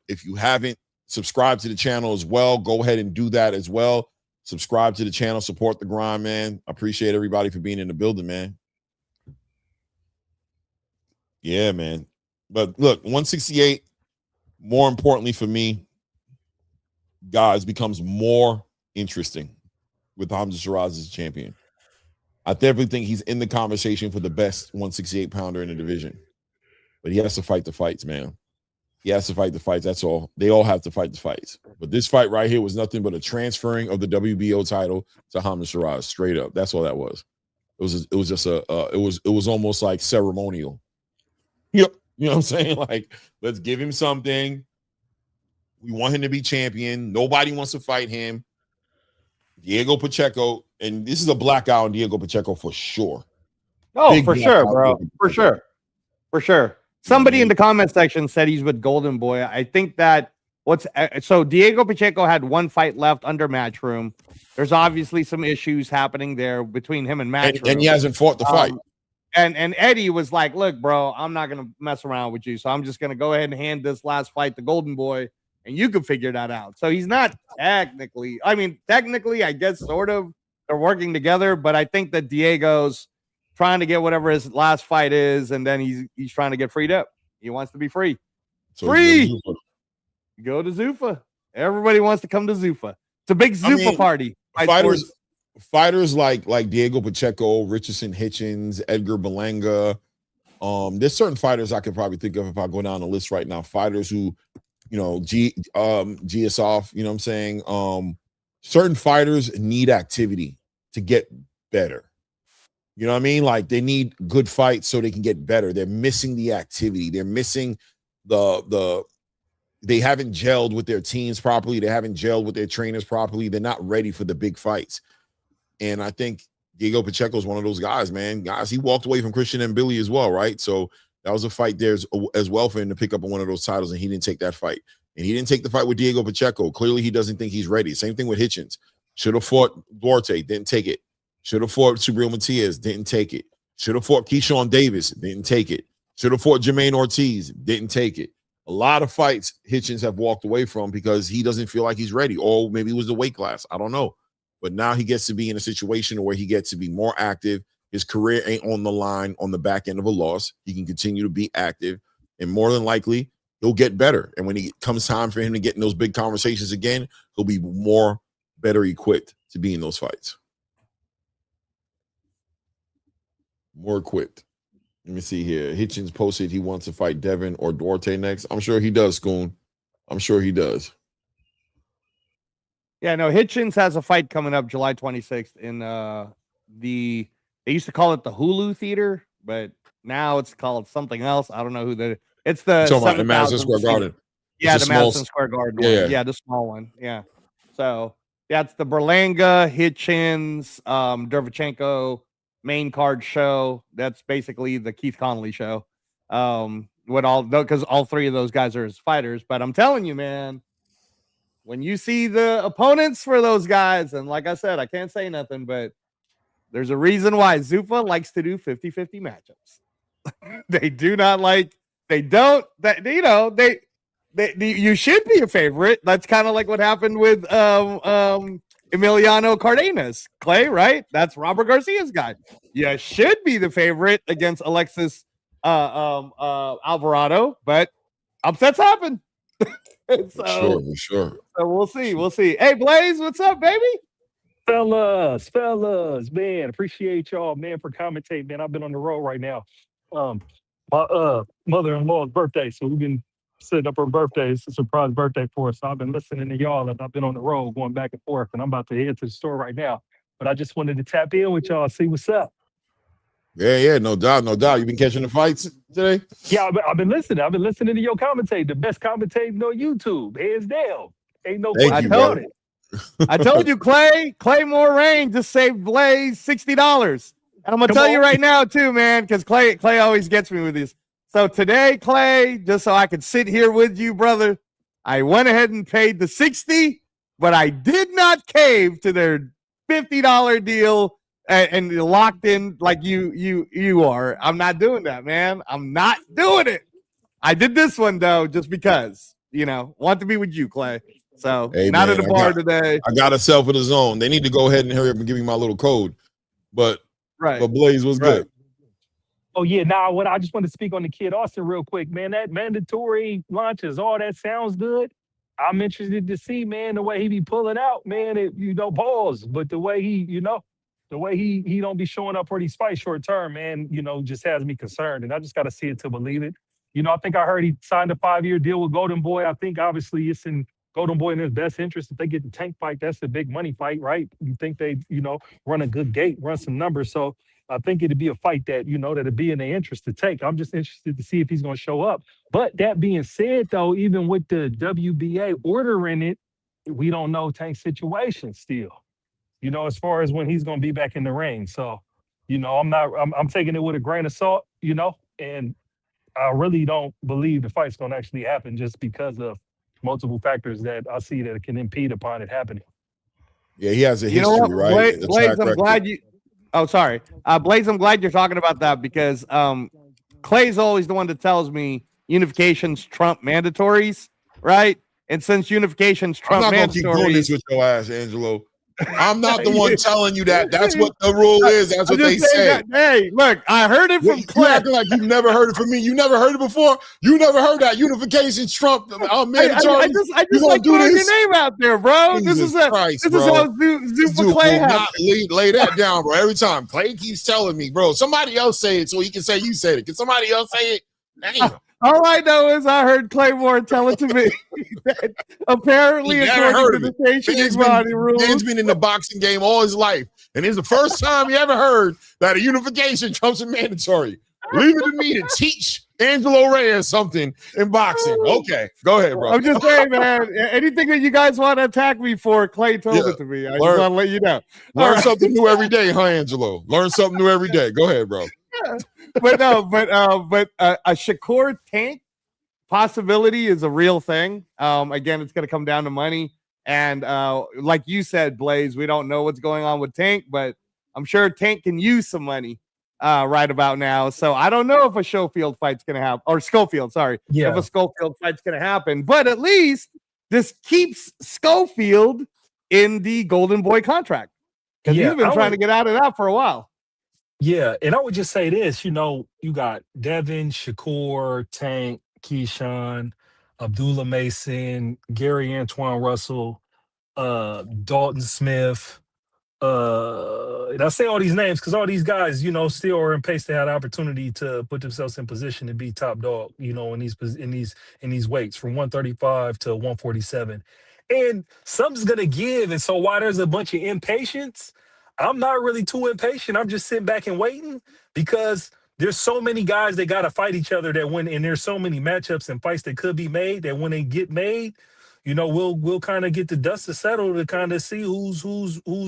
If you haven't subscribed to the channel as well, go ahead and do that as well. Subscribe to the channel, support the grind, man. I appreciate everybody for being in the building, man. Yeah, man. But look, 168, more importantly for me, guys, becomes more interesting with Hamzah Sheeraz as champion. I definitely think he's in the conversation for the best 168 pounder in the division. But he has to fight the fights, man. He has to fight the fights. That's all. They all have to fight the fights. But this fight right here was nothing but a transferring of the WBO title to Hamzah Sheeraz, straight up. That's all that was. It was just it was almost like ceremonial. Yep. You know what I'm saying? Like, let's give him something. We want him to be champion. Nobody wants to fight him. Diego Pacheco, and this is a blackout on Diego Pacheco for sure. Oh, Big for sure, blackout, bro. Diego For Pacheco. sure. For sure. Somebody in the comment section said he's with Golden Boy. I think that so Diego Pacheco had one fight left under Matchroom. There's obviously some issues happening there between him and Matchroom. And he hasn't fought the fight. And Eddie was like, look, bro, I'm not going to mess around with you. So I'm just going to go ahead and hand this last fight to Golden Boy, and you can figure that out. So he's not technically, I guess sort of they're working together, but I think that Diego's trying to get whatever his last fight is, and then he's trying to get freed up. He wants to be free. So free. Go to Zuffa. Everybody wants to come to Zuffa. It's a big Zuffa party. Fighters like Diego Pacheco, Richardson Hitchens, Edgar Berlanga. There's certain fighters I could probably think of if I go down the list right now. Fighters who, Giyasov, you know what I'm saying? Certain fighters need activity to get better. You know what I mean? Like, they need good fights so they can get better. They're missing the activity. They're missing they haven't gelled with their teams properly. They haven't gelled with their trainers properly. They're not ready for the big fights. And I think Diego Pacheco is one of those guys, man. Guys, he walked away from Christian and Billy as well, right? So that was a fight there as well for him to pick up on one of those titles, and he didn't take that fight. And he didn't take the fight with Diego Pacheco. Clearly, he doesn't think he's ready. Same thing with Hitchens. Should have fought Duarte, didn't take it. Should have fought Subriel Matias, didn't take it. Should have fought Keyshawn Davis, didn't take it. Should have fought Jermaine Ortiz, didn't take it. A lot of fights Hitchens have walked away from because he doesn't feel like he's ready. Or maybe it was the weight class. I don't know. But now he gets to be in a situation where he gets to be more active. His career ain't on the line on the back end of a loss. He can continue to be active. And more than likely, he'll get better. And when it comes time for him to get in those big conversations again, he'll be better equipped to be in those fights. More equipped. Let me see here. Hitchens posted he wants to fight Devin or Duarte next. I'm sure he does, Schoon. I'm sure he does. Yeah, no, Hitchens has a fight coming up July 26th in they used to call it the Hulu Theater, but now it's called something else. I don't know who it's the Madison Square Garden. Yeah, the Madison Square Garden one. Yeah, the small one. Yeah. So that's the Berlanga, Hitchens, Derevchenko main card show. That's basically the Keith Connolly show. Because all three of those guys are his fighters. But I'm telling you, man, when you see the opponents for those guys, and like I said, I can't say nothing, but there's a reason why Zuffa likes to do 50-50 matchups. You should be a favorite. That's kind of like what happened with Emiliano Cardenas, Clay, right? That's Robert Garcia's guy. You should be the favorite against Alexis Alvarado, but upsets happen. For sure. So we'll see. Hey, Blaze, what's up, baby? Fellas, man, appreciate y'all, man, for commentating, man. I've been on the road right now. My mother-in-law's birthday, so we've been setting up her birthday. It's a surprise birthday for us. So I've been listening to y'all, and I've been on the road going back and forth, and I'm about to head to the store right now. But I just wanted to tap in with y'all, see what's up. Yeah, no doubt. You been catching the fights today? Yeah, I've been listening. I've been listening to your commentate, the best commentating on YouTube, hands down. Ain't no question about it. I told you, Clay Moraine just saved Blaze $60. And I'm gonna tell you right now, too, man, because Clay always gets me with this. So today, Clay, just so I could sit here with you, brother, I went ahead and paid the $60, but I did not cave to their $50 deal and locked in like you are. I'm not doing that, man. I'm not doing it. I did this one though, just because, want to be with you, Clay. So not at the bar today. I got a sell for the zone. They need to go ahead and hurry up and give me my little code. But Blaze was good. Oh yeah, what I just want to speak on the Kid Austin real quick, man. That mandatory launches, all that sounds good. I'm interested to see, man, the way he be pulling out, man. Balls, but the way he don't be showing up for these fights short term, man. Just has me concerned, and I just got to see it to believe it. I think I heard he signed a 5-year deal with Golden Boy. I think obviously it's in Golden Boy in his best interest if they get the Tank fight. That's a big money fight, right? You think they, run a good gate, run some numbers. So I think it'd be a fight that, that'd be in their interest to take. I'm just interested to see if he's going to show up. But that being said, though, even with the WBA ordering it, we don't know Tank's situation still, as far as when he's going to be back in the ring. So, I'm taking it with a grain of salt, and I really don't believe the fight's going to actually happen just because of multiple factors that I see that can impede upon it happening. Yeah, he has a You know history, what, right? Blaze, Blaze, I'm glad you. Oh, sorry, Blaze. I'm glad you're talking about that because Clay's always the one that tells me unifications trump mandatories, right? And since unifications trump I'm not gonna keep doing this mandatories, with your ass, Angelo. I'm not the one telling you that. That's what the rule is. That's what they say. That, hey, look, I heard it from Clay. You acting like you've never heard it from me. You never heard it before. You never heard that unification Trump mandatory. I just like throwing your name out there, bro. Jesus Christ, this is how Super Clay not lay that down, bro. Every time Clay keeps telling me, bro, somebody else say it so he can say you said it. Can somebody else say it? Damn. All I know is I heard Claymore tell it to me that apparently, according to the sanctioning body rules, Dan's been in the boxing game all his life, and it's the first time he ever heard that a unification trumps a mandatory. Leave it to me to teach Angelo Reyes something in boxing. Okay, go ahead, bro. I'm just saying, man. Anything that you guys want to attack me for, Clay told it to me. I just want to let you know. Learn something new every day, huh, Angelo? Learn something new every day. Go ahead, bro. But a Shakur Tank possibility is a real thing. Again, it's going to come down to money, and like you said, Blaze, we don't know what's going on with Tank, but I'm sure Tank can use some money right about now. So I don't know if a Schofield fight's going to happen, or Schofield, sorry, if a Schofield fight's going to happen. But at least this keeps Schofield in the Golden Boy contract because he's been trying to get out of that for a while. Yeah, and I would just say this, you got Devin, Shakur, Tank, Keyshawn, Abdullah Mason, Gary Antoine Russell, Dalton Smith. And I say all these names because all these guys, still are in pace to have the opportunity to put themselves in position to be top dog, in these weights from 135 to 147. And something's gonna give. And so while there's a bunch of impatience, I'm not really too impatient. I'm just sitting back and waiting because there's so many guys that got to fight each other that when, and there's so many matchups and fights that could be made that when they get made, we'll kind of get the dust to settle to kind of see who's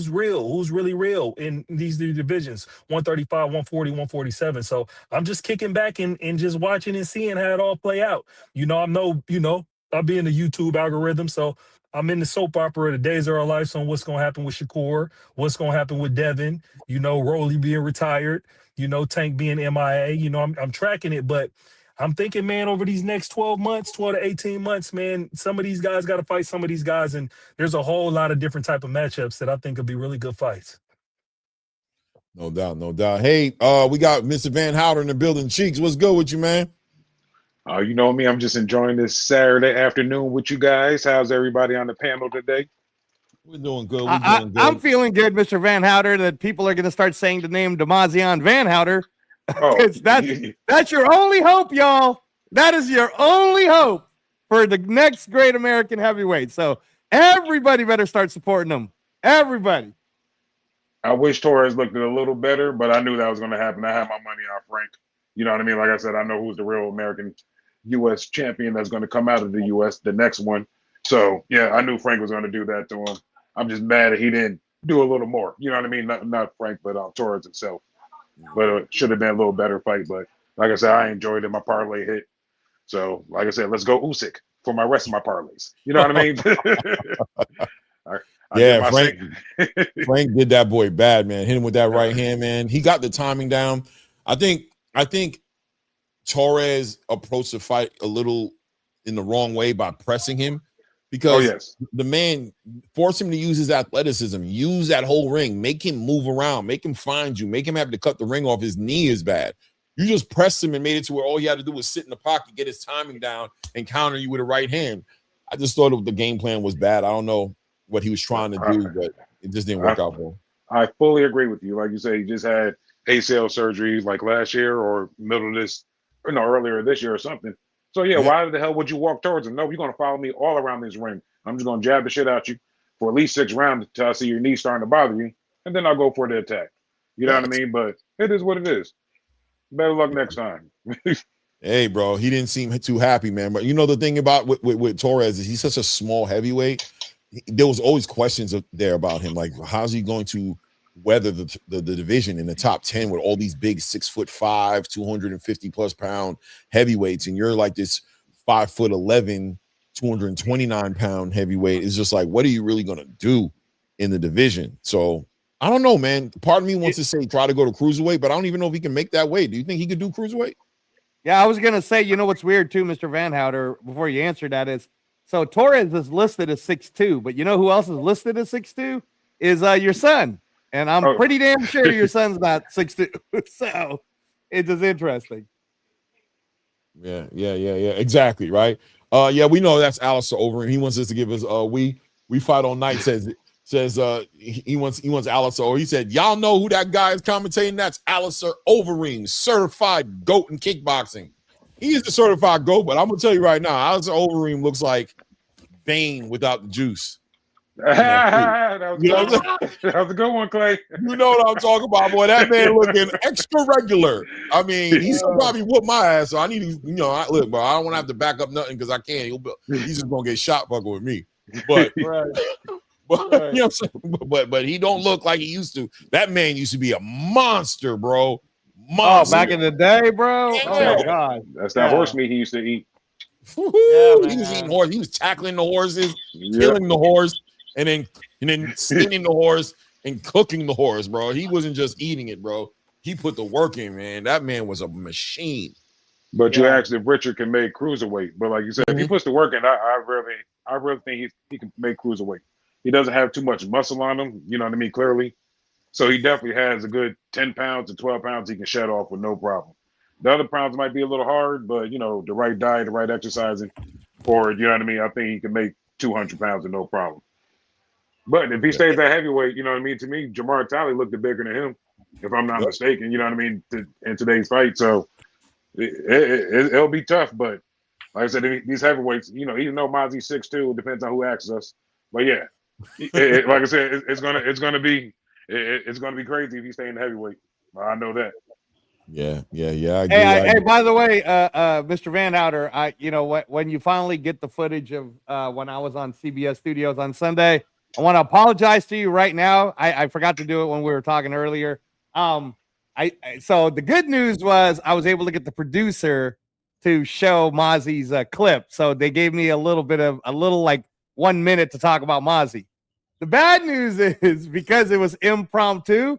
real, who's really real in these divisions, 135, 140, 147. So I'm just kicking back and just watching and seeing how it all play out. I'll be in the YouTube algorithm, so I'm in the soap opera the days of our lives on what's going to happen with Shakur, what's going to happen with Devin, Rolly being retired, Tank being MIA. I'm tracking it, but I'm thinking, man, over these next 12 to 18 months, man, some of these guys got to fight some of these guys, and there's a whole lot of different type of matchups that I think will be really good fights. No doubt, no doubt. Hey, we got Mr. Van Houter in the building. Cheeks, what's good with you, man? You know me, I'm just enjoying this Saturday afternoon with you guys. How's everybody on the panel today? We're doing good. I'm feeling good, Mr. Van Houter, that people are going to start saying the name Demazian Van Houter. That's your only hope, y'all. That is your only hope for the next great American heavyweight. So everybody better start supporting them. Everybody. I wish Torrez looked a little better, but I knew that was going to happen. I had my money on Frank. You know what I mean? Like I said, I know who's the real American U.S. champion that's going to come out of the U.S., the next one. So, yeah, I knew Frank was going to do that to him. I'm just mad that he didn't do a little more. You know what I mean? Not Frank, but Torrez himself. But it should have been a little better fight. But like I said, I enjoyed it. My parlay hit. So, like I said, let's go Usyk for my rest of my parlays. You know what I mean? Frank did that boy bad, man. Hit him with that right hand, man. He got the timing down. I think Torrez approached the fight a little in the wrong way by pressing him because the man forced him to use his athleticism, use that whole ring, make him move around, make him find you, make him have to cut the ring off. His knee is bad. You just pressed him and made it to where all he had to do was sit in the pocket, get his timing down, and counter you with a right hand. I just thought the game plan was bad. I don't know what he was trying to do, but it just didn't work out for him. I fully agree with you. Like you say, he just had ACL surgery like last year or middle of this earlier this year or something. So yeah, Yeah. why the hell would you walk towards him? No, you're gonna follow me all around this ring. I'm just gonna jab the shit out you for at least 6 rounds until I see your knee starting to bother you, and then I'll go for the attack. You know what I Facts. mean? But it is what it is. Better luck next time. Hey, bro, he didn't seem too happy, man. But you know the thing about with Torrez is he's such a small heavyweight. There was always questions there about him, like how's he going to weather the division in the top 10 with all these big 6'5", 250+ pound heavyweights, and you're like this 5'11", 229-pound heavyweight. It's just like, what are you really gonna do in the division? So I don't know, man. Part of me wants to say try to go to cruiserweight, but I don't even know if he can make that weight. Do you think he could do cruiserweight? Yeah, I was gonna say, you know what's weird too, Mr. Van Houter, before you answer that is, so Torrez is listed as 6'2", but you know who else is listed as 6'2"? Is your son. And I'm pretty damn sure your son's not 6'2". So it's just interesting. Yeah. Exactly, right? Yeah, we know that's Alistair Overeem. He wants us to give us we fight all night says he wants Alistair, or he said, y'all know who that guy is commentating? That's Alistair Overeem, certified GOAT in kickboxing. He is the certified GOAT, but I'm gonna tell you right now, Alistair Overeem looks like Bane without the juice. That was a good one, Clay. You know what I'm talking about, boy. That man looking extra regular. I mean, he's probably whoop my ass. So I need to, look, bro. I don't want to have to back up nothing because I can't. He's just gonna get shot fucking with me. But, but, you know, but he don't look like he used to. That man used to be a monster, bro. Monster. Oh, back in the day, bro. Oh my God. That's that horse meat he used to eat. He was eating horse. He was tackling the horses, killing the horse, and then skinning the horse and cooking the horse, bro. He wasn't just eating it, bro. He put the work in, man. That man was a machine. But you asked if Richard can make cruiserweight. But like you said, if he puts the work in, I really think he can make cruiserweight. He doesn't have too much muscle on him, you know what I mean, clearly. So he definitely has a good 10 pounds to 12 pounds he can shed off with no problem. The other pounds might be a little hard, but, the right diet, the right exercising, or, you know what I mean, I think he can make 200 pounds with no problem. But if he stays at heavyweight, you know what I mean, to me, Jamar Talley looked bigger than him, if I'm not mistaken, you know what I mean, in today's fight. So it'll be tough, but like I said, these heavyweights, even though Mozzie's 6'2", it depends on who asks us. But yeah, like I said, it's gonna be crazy if he stays in heavyweight. I know that. Yeah. I agree. Hey, by the way, Mr. Van Houter, when you finally get the footage of when I was on CBS Studios on Sunday, I want to apologize to you right now. I forgot to do it when we were talking earlier. So the good news was I was able to get the producer to show Mozzie's clip. So they gave me a little like 1 minute to talk about Mozzie. The bad news is because it was impromptu,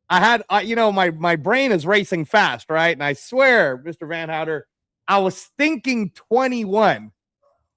I had, my brain is racing fast, right? And I swear, Mr. Van Houter, I was thinking 21,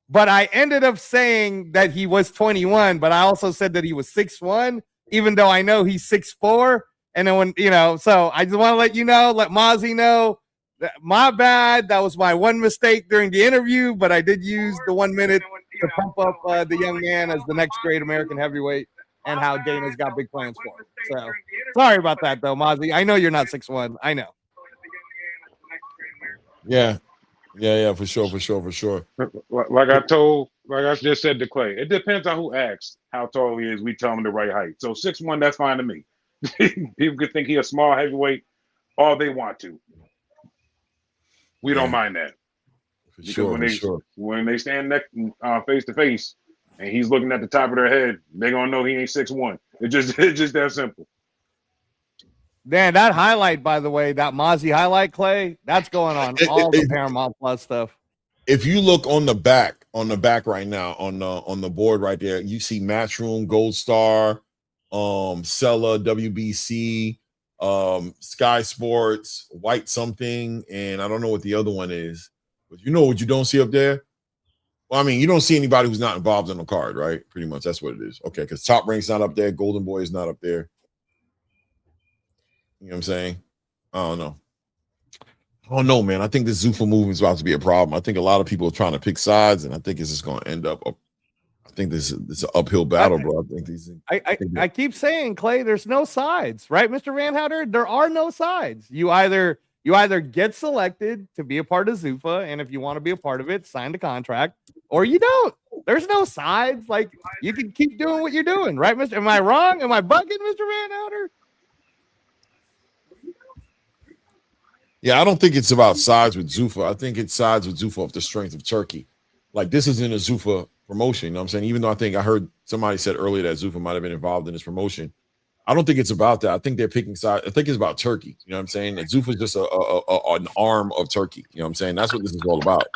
but I ended up saying that he was 21, but I also said that he was 6'1", even though I know he's 6'4". And then when, so I just want to let Mozzie know that my bad. That was my one mistake during the interview, but I did use the 1 minute to pump up the young man as the next great American heavyweight, and how Dana's got big plans for him. So sorry about that, though, Mozzie. I know you're not 6'1". I know. Yeah, for sure. Like I just said to Clay, it depends on who asks how tall he is. We tell him the right height. So 6'1", that's fine to me. People could think he's a small heavyweight all they want to. We don't mind that. When they stand next face to face, and he's looking at the top of their head, they're gonna know he ain't 6'1". It's just that simple. Man, that highlight, by the way, that Mozzie highlight, Clay, that's going on all the Paramount Plus stuff. If you look on the back right now, on the board right there, you see Matchroom, Gold Star, Sella, WBC, Sky Sports, White something, and I don't know what the other one is. But you know what you don't see up there? Well, I mean, you don't see anybody who's not involved in the card, right? Pretty much, that's what it is. Okay, because Top Rank's not up there, Golden Boy is not up there. You know what I'm saying? I don't know, man. I think this Zuffa movement is about to be a problem. I think a lot of people are trying to pick sides, and I think it's just going to end up. I think this is an uphill battle, bro. I keep saying, Clay, there's no sides, right, Mr. Van Houter? There are no sides. You either You either get selected to be a part of Zuffa, and if you want to be a part of it, sign the contract, or you don't. There's no sides. Like, you can keep doing what you're doing, right, Mr.? Am I wrong? Am I bugging, Mr. Van Outer? Yeah, I don't think it's about sides with Zuffa. I think it's sides with Zuffa off the strength of Turkey. Like, this isn't a Zuffa promotion, you know what I'm saying? Even though I think I heard somebody said earlier that Zuffa might have been involved in this promotion. I don't think it's about that. I think they're picking sides. I think it's about Turkey. You know what I'm saying? That Zuffa is just an arm of Turkey. You know what I'm saying? That's what this is all about.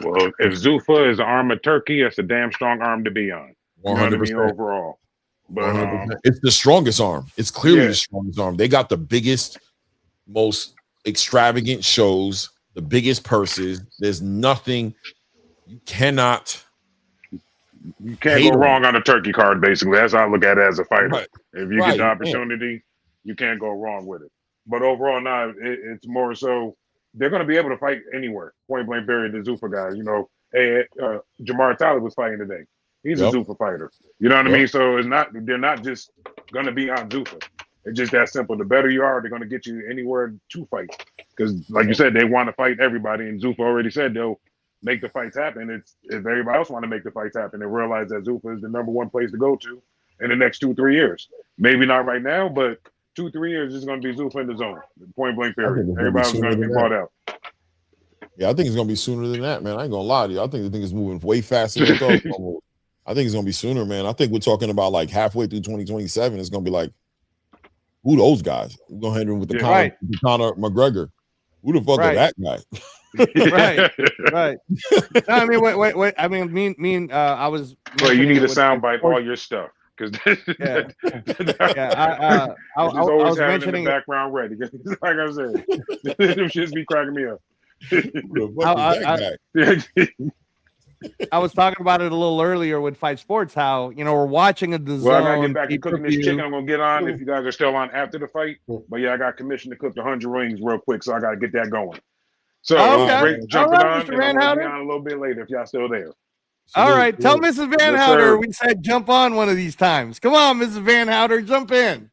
Well, if Zuffa is an arm of Turkey, it's a damn strong arm to be on. You know what I mean? Overall. But it's the strongest arm. It's clearly the strongest arm. They got the biggest, most extravagant shows, the biggest purses. There's nothing you can't go wrong on a Turkey card, basically. That's how I look at it as a fighter. Right. If you get the opportunity, you can't go wrong with it. But overall, now it's more so they're going to be able to fight anywhere. Point blank period, the Zuffa guys. You know, hey, Jamar Tyler was fighting today. He's a Zuffa fighter. You know what I mean? So they're not just going to be on Zuffa. It's just that simple. The better you are, they're going to get you anywhere to fight. Because, like you said, they want to fight everybody. And Zuffa already said they'll make the fights happen. It's if everybody else want to make the fights happen and realize that Zuffa is the #1 place to go to in the next 2-3 years. Maybe not right now, but 2-3 years is going to be Zuffa in the zone. Point blank period. Everybody's going to be bought out. Yeah, I think it's going to be sooner than that, man. I ain't going to lie to you. I think the thing is moving way faster than I thought. I think it's going to be sooner, man. I think we're talking about like halfway through 2027. It's going to be like, who those guys? We're going to hit him with the Conor McGregor. Who the fuck is that guy? right. No, I mean, wait. I mean, I was. Well, you need a soundbite for all your stuff, because I always was having mentioning in the background ready. Like I said, them shits be cracking me up. I was talking about it a little earlier with Fight Sports. How we're watching a DAZN. Well, I gotta get back to cooking this chicken. I'm gonna get on if you guys are still on after the fight. But yeah, I got commissioned to cook the 100 wings real quick, so I gotta get that going. So Rick jumping on, and I'm gonna be on a little bit later if y'all still there. All right, tell Mrs. Van Houter we said jump on one of these times. Come on, Mrs. Van Houter, jump in.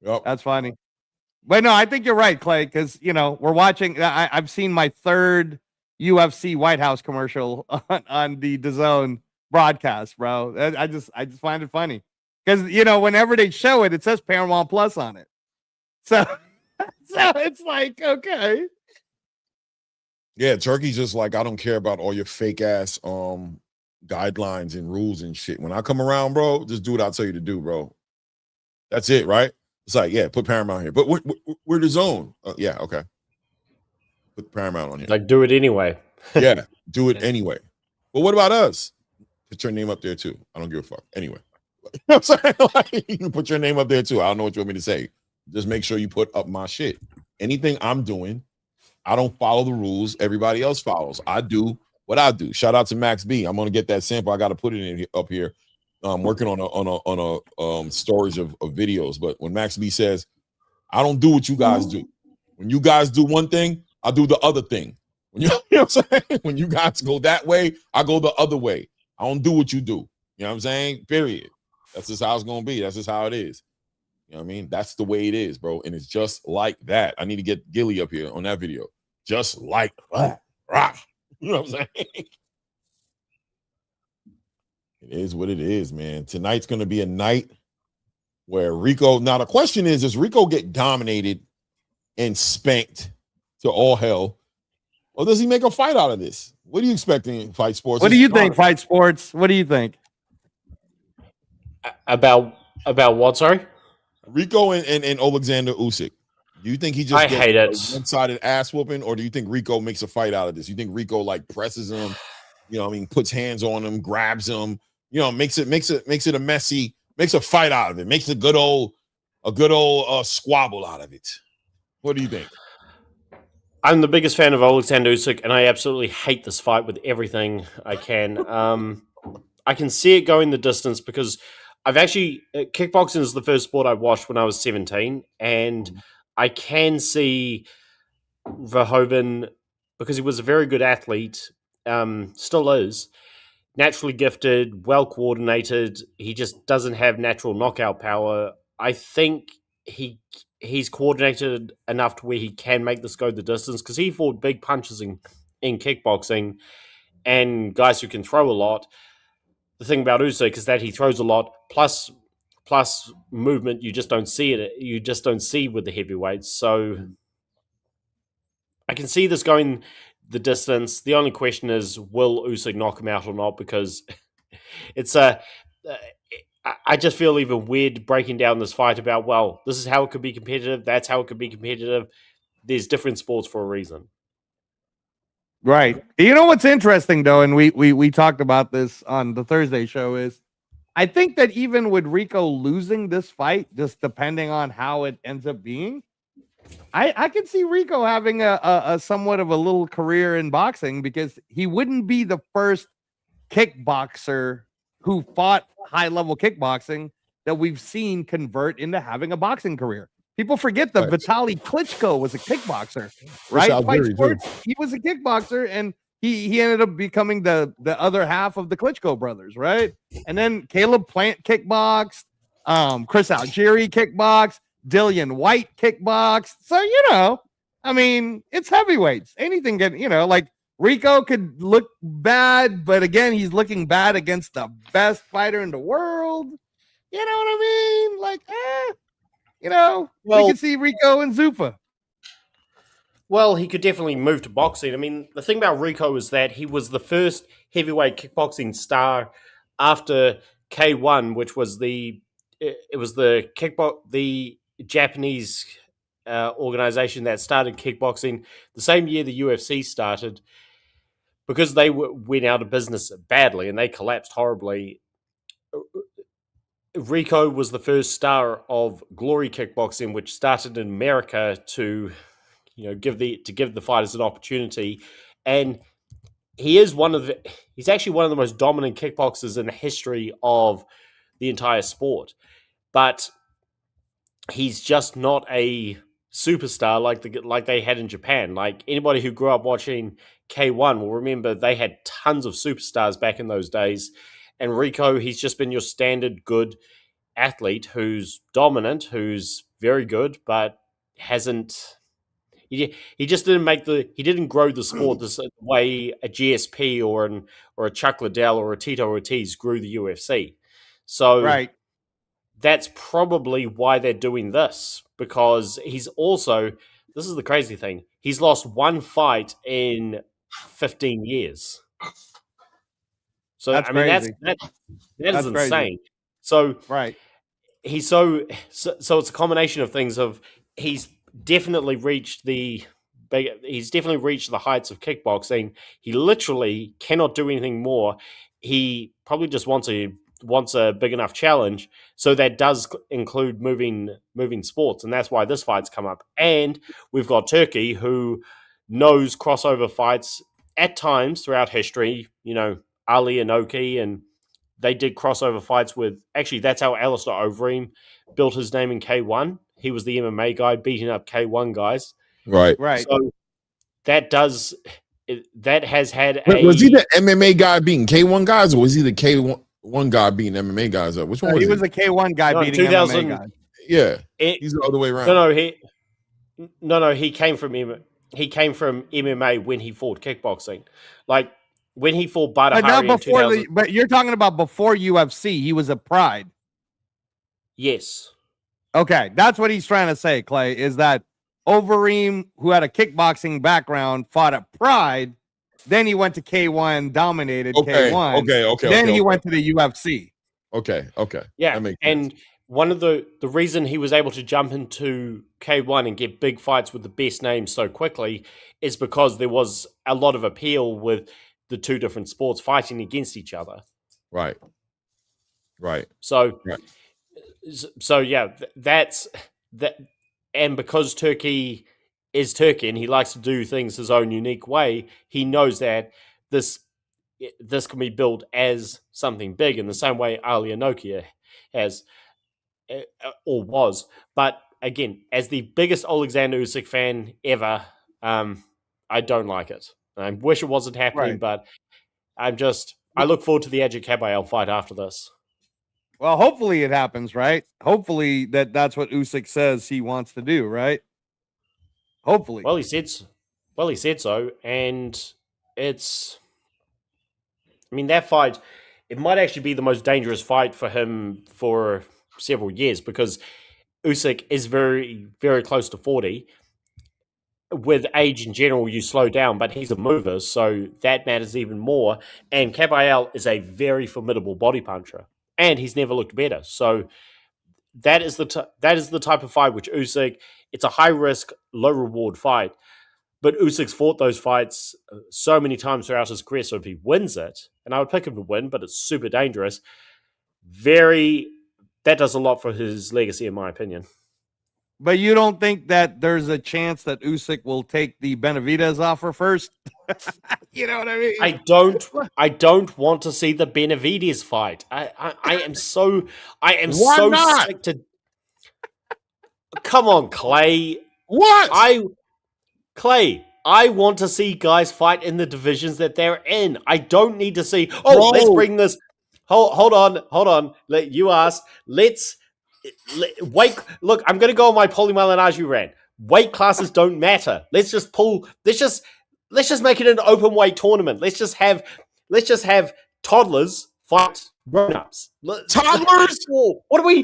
Yep. That's funny. But no, I think you're right, Clay, because we're watching. I've seen my third UFC White House commercial on the DAZN broadcast, bro. I just find it funny because whenever they show it, it says Paramount Plus on it. So it's like, okay. Yeah, Turkey's just like, I don't care about all your fake ass guidelines and rules and shit. When I come around, bro, just do what I tell you to do, bro. That's it, right? It's like, yeah, put Paramount here. But we're the zone. Yeah, okay. Put Paramount on here. Like, do it anyway. Yeah, do it anyway. But what about us? Put your name up there too. I don't give a fuck. Anyway. I'm saying, like, you can put your name up there too. I don't know what you want me to say. Just make sure you put up my shit. Anything I'm doing, I don't follow the rules everybody else follows. I do what I do. Shout out to Max B. I'm gonna get that sample. I got to put it in up here. I'm working on a storage of videos. But when Max B says, I don't do what you guys do. When you guys do one thing, I do the other thing. When you know what I'm saying? When you guys go that way, I go the other way. I don't do what you do. You know what I'm saying? Period. That's just how it's gonna be. That's just how it is. You know what I mean? That's the way it is, bro. And it's just like that. I need to get Gilly up here on that video. Just like that. You know what I'm saying? It is what it is, man. Tonight's going to be a night where Rico. Now, the question is, does Rico get dominated and spanked to all hell? Or does he make a fight out of this? What are you expecting in Fight Sports? What do you think, Fight Sports? What do you think? About what, sorry? Rico and Oleksandr Usyk. Do you think he just gets a one-sided ass whooping, or do you think Rico makes a fight out of this? You think Rico like presses him, puts hands on him, grabs him, makes it a messy, makes a fight out of it, makes a good old squabble out of it? What do you think? I'm the biggest fan of Alexander Usyk, and I absolutely hate this fight with everything I can. I can see it going the distance because I've actually kickboxing is the first sport I watched when I was 17, and I can see Verhoeven, because he was a very good athlete, still is, naturally gifted, well coordinated. He just doesn't have natural knockout power. I think he's coordinated enough to where he can make this go the distance, because he fought big punches in kickboxing and guys who can throw a lot. The thing about Usyk is that he throws a lot, plus movement. You just don't see it. You just don't see with the heavyweights. So I can see this going the distance. The only question is, will Usyk knock him out or not? Because it's I just feel even weird breaking down this fight about, well, this is how it could be competitive. That's how it could be competitive. There's different sports for a reason. Right. You know what's interesting though, and we talked about this on the Thursday show, is I think that even with Rico losing this fight, just depending on how it ends up being, I can see Rico having a somewhat of a little career in boxing, because he wouldn't be the first kickboxer who fought high-level kickboxing that we've seen convert into having a boxing career. People forget that Vitaly Klitschko was a kickboxer, right? Fight sports, he was a kickboxer, and he ended up becoming the other half of the Klitschko brothers, right? And then Caleb Plant kickboxed, Chris Algieri kickboxed, Dillian White kickboxed. So, I mean, it's heavyweights. Anything can, like Rico could look bad, but again, he's looking bad against the best fighter in the world. You know what I mean? Like, we could see Rico and Zuffa. Well, he could definitely move to boxing. I mean, the thing about Rico is that he was the first heavyweight kickboxing star after K1, which was the Japanese organization that started kickboxing the same year the UFC started, because they went out of business badly and they collapsed horribly. Rico was the first star of Glory Kickboxing, which started in America to give the fighters an opportunity. And he's actually one of the most dominant kickboxers in the history of the entire sport. But he's just not a superstar like they had in Japan. Like, anybody who grew up watching K1 will remember they had tons of superstars back in those days. And Rico, he's just been your standard good athlete who's dominant, who's very good, but hasn't. He just didn't he didn't grow the sport the way a GSP or a Chuck Liddell or a Tito Ortiz grew the UFC. So right. That's probably why they're doing this, because he's also, this is the crazy thing, he's lost one fight in 15 years. So that's crazy. That is insane. Crazy. So right. He's so it's a combination of things. Of he's definitely reached the heights of kickboxing. He literally cannot do anything more. He probably just wants a big enough challenge. So that does include moving sports, and that's why this fight's come up. And we've got Turkey, who knows crossover fights at times throughout history. Ali and Oki, and they did crossover fights with. Actually, that's how Alistair Overeem built his name in K1. He was the MMA guy beating up K1 guys. Right. So that has had. Was he the MMA guy beating K1 guys, or was he the K1 guy beating MMA guys? Which one was he? Was a K1 guy beating MMA guys. Yeah, he's the other way around. No, he came from MMA when he fought kickboxing. Like, when he fought Badr Hari in 2000. But you're talking about before UFC. He was a Pride. Yes. Okay, that's what he's trying to say, Clay, is that Overeem, who had a kickboxing background, fought at Pride. Then he went to K1, dominated K1. Okay. Then he went to the UFC. Okay. Yeah, that makes and sense. One of the reason he was able to jump into K1 and get big fights with the best names so quickly is because there was a lot of appeal with the two different sports fighting against each other. Right. So yeah, that's that. And because Turkey is Turkey and he likes to do things his own unique way, he knows that this can be built as something big in the same way Ali Nokia has or was. But again, as the biggest Oleksandr Usyk fan ever, I don't like it. I wish it wasn't happening, but I look forward to the Adjikabayel fight after this. Well, hopefully it happens, right? Hopefully that's what Usyk says he wants to do, right? Hopefully. Well, he said so, and it's. I mean, that fight, it might actually be the most dangerous fight for him for several years because Usyk is very, very close to 40. With age in general, you slow down, but he's a mover, so that matters even more. And Catterall is a very formidable body puncher, and he's never looked better. So that is the type of fight which Usyk. It's a high risk, low reward fight. But Usyk's fought those fights so many times throughout his career. So if he wins it, and I would pick him to win, but it's super dangerous. That does a lot for his legacy, in my opinion. But you don't think that there's a chance that Usyk will take the Benavidez offer first? You know what I mean? I don't want to see the Benavidez fight. I am so sick to. Come on, Clay. What? Clay, I want to see guys fight in the divisions that they're in. I don't need to see. Oh, let's bring this. Hold on. You asked. Wait. Look, I'm going to go on my Paulie Malignaggi rant. Weight classes don't matter. Let's just make it an open weight tournament. Let's just have toddlers fight grown-ups. Toddlers? What are we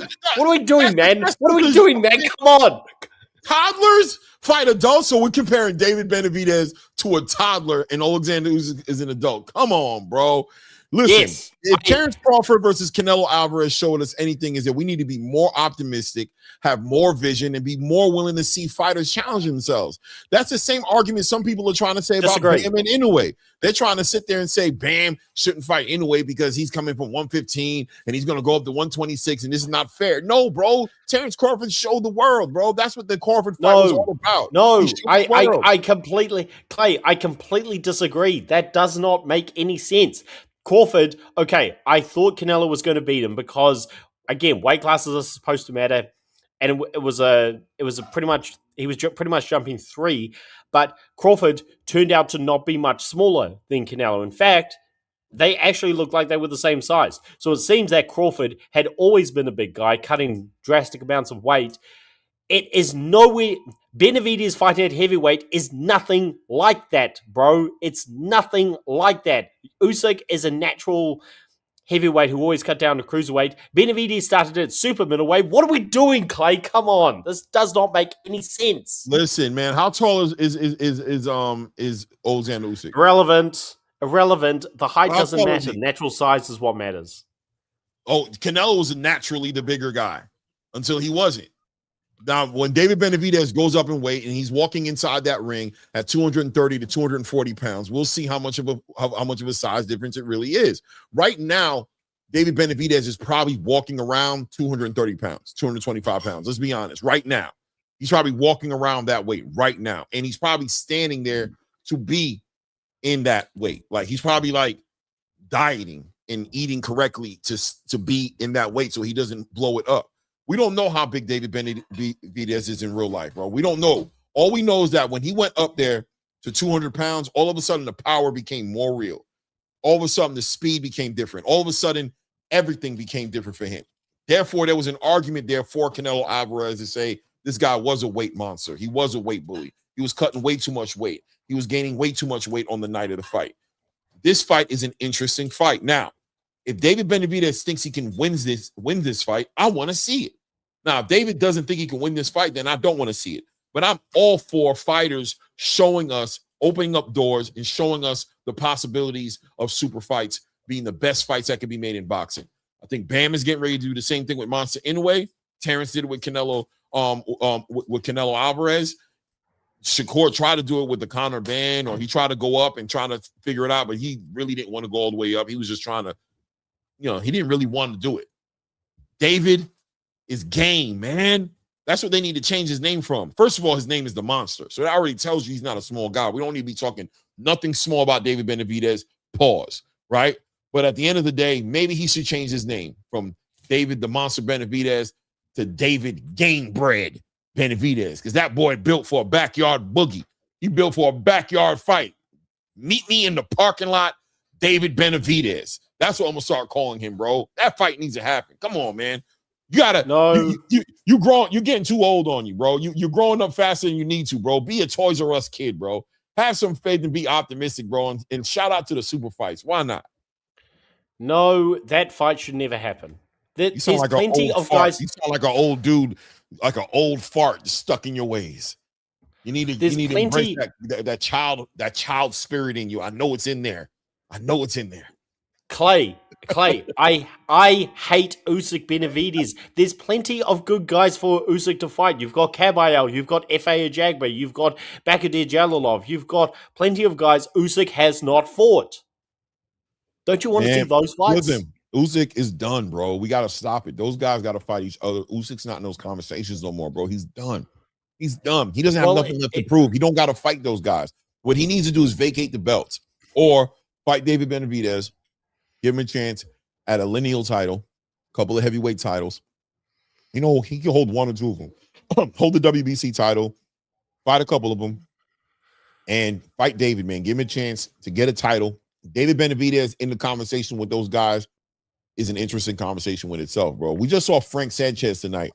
doing, man? What are we doing, man? Come on. Toddlers fight adults, so we're comparing David Benavidez to a toddler, and Oleksandr Usyk is an adult. Come on, bro. Listen, if Terrence Crawford versus Canelo Alvarez showed us anything, is that we need to be more optimistic, have more vision, and be more willing to see fighters challenge themselves. That's the same argument some people are trying to say about Bam and Inoue. They're trying to sit there and say Bam shouldn't fight Inoue because he's coming from 115 and he's going to go up to 126, and this is not fair. No, bro. Terrence Crawford showed the world, bro. That's what the Crawford fight was all about. No, I completely disagree. That does not make any sense. Crawford, okay, I thought Canelo was going to beat him because, again, weight classes are supposed to matter, and he was pretty much jumping 3, but Crawford turned out to not be much smaller than Canelo. In fact, they actually looked like they were the same size. So it seems that Crawford had always been a big guy, cutting drastic amounts of weight. It is nowhere. Benavidez fighting at heavyweight is nothing like that, bro. It's nothing like that. Usyk is a natural heavyweight who always cut down to cruiserweight. Benavidez started at super middleweight. What are we doing, Clay? Come on, this does not make any sense. Listen, man, how tall is Oleksandr Usyk? Irrelevant. The height doesn't matter. Natural size is what matters. Oh, Canelo was naturally the bigger guy until he wasn't. Now, when David Benavidez goes up in weight and he's walking inside that ring at 230 to 240 pounds, we'll see how much of a size difference it really is. Right now, David Benavidez is probably walking around 230 pounds, 225 pounds. Let's be honest. Right now, he's probably walking around that weight right now, and he's probably standing there to be in that weight. Like he's probably like dieting and eating correctly to be in that weight so he doesn't blow it up. We don't know how big David Benavidez is in real life, bro. We don't know. All we know is that when he went up there to 200 pounds, all of a sudden the power became more real. All of a sudden the speed became different. All of a sudden everything became different for him. Therefore, there was an argument there for Canelo Alvarez to say this guy was a weight monster. He was a weight bully. He was cutting way too much weight. He was gaining way too much weight on the night of the fight. This fight is an interesting fight. Now, if David Benavidez thinks he can win this fight, I want to see it. Now, if David doesn't think he can win this fight, then I don't want to see it. But I'm all for fighters showing us, opening up doors and showing us the possibilities of super fights being the best fights that can be made in boxing. I think Bam is getting ready to do the same thing with Monster Inoue. Terrence did it with Canelo, with Canelo Alvarez. Shakur tried to do it with the Conor ban, or he tried to go up and try to figure it out, but he really didn't want to go all the way up. He was just trying to, he didn't really want to do it. David is game, man. That's what they need to change his name from. First of all, his name is the Monster. So that already tells you he's not a small guy. We don't need to be talking nothing small about David Benavidez. Pause, right? But at the end of the day, maybe he should change his name from David the Monster Benavidez to David Gamebred Benavidez, because that boy built for a backyard boogie. He built for a backyard fight. Meet me in the parking lot, David Benavidez. That's what I'm gonna start calling him, bro. That fight needs to happen. Come on, man. You gotta No. you grown. You're getting too old on you, bro. You're growing up faster than you need to, bro. Be a Toys R Us kid, bro. Have some faith and be optimistic, bro. And shout out to the super fights. Why not? No, that fight should never happen. You sound There's like plenty an old of fart. guys. You sound like an old dude, like an old fart stuck in your ways. You need to embrace that child spirit in you. I know it's in there. Clay, I hate Usyk Benavides. There's plenty of good guys for Usyk to fight. You've got Kabayel, you've got F.A. Ajagba, you've got Bakadir Jalilov, you've got plenty of guys Usyk has not fought. Don't you want to see those fights? Listen, Usyk is done, bro. We got to stop it. Those guys got to fight each other. Usyk's not in those conversations no more, bro. He's done. He's done. He doesn't have nothing left to prove. He don't got to fight those guys. What he needs to do is vacate the belts or fight David Benavidez, give him a chance at a lineal title, a couple of heavyweight titles. You know, he can hold one or two of them. Hold the WBC title, fight a couple of them, and fight David, man. Give him a chance to get a title. David Benavidez in the conversation with those guys is an interesting conversation with itself, bro. We just saw Frank Sanchez tonight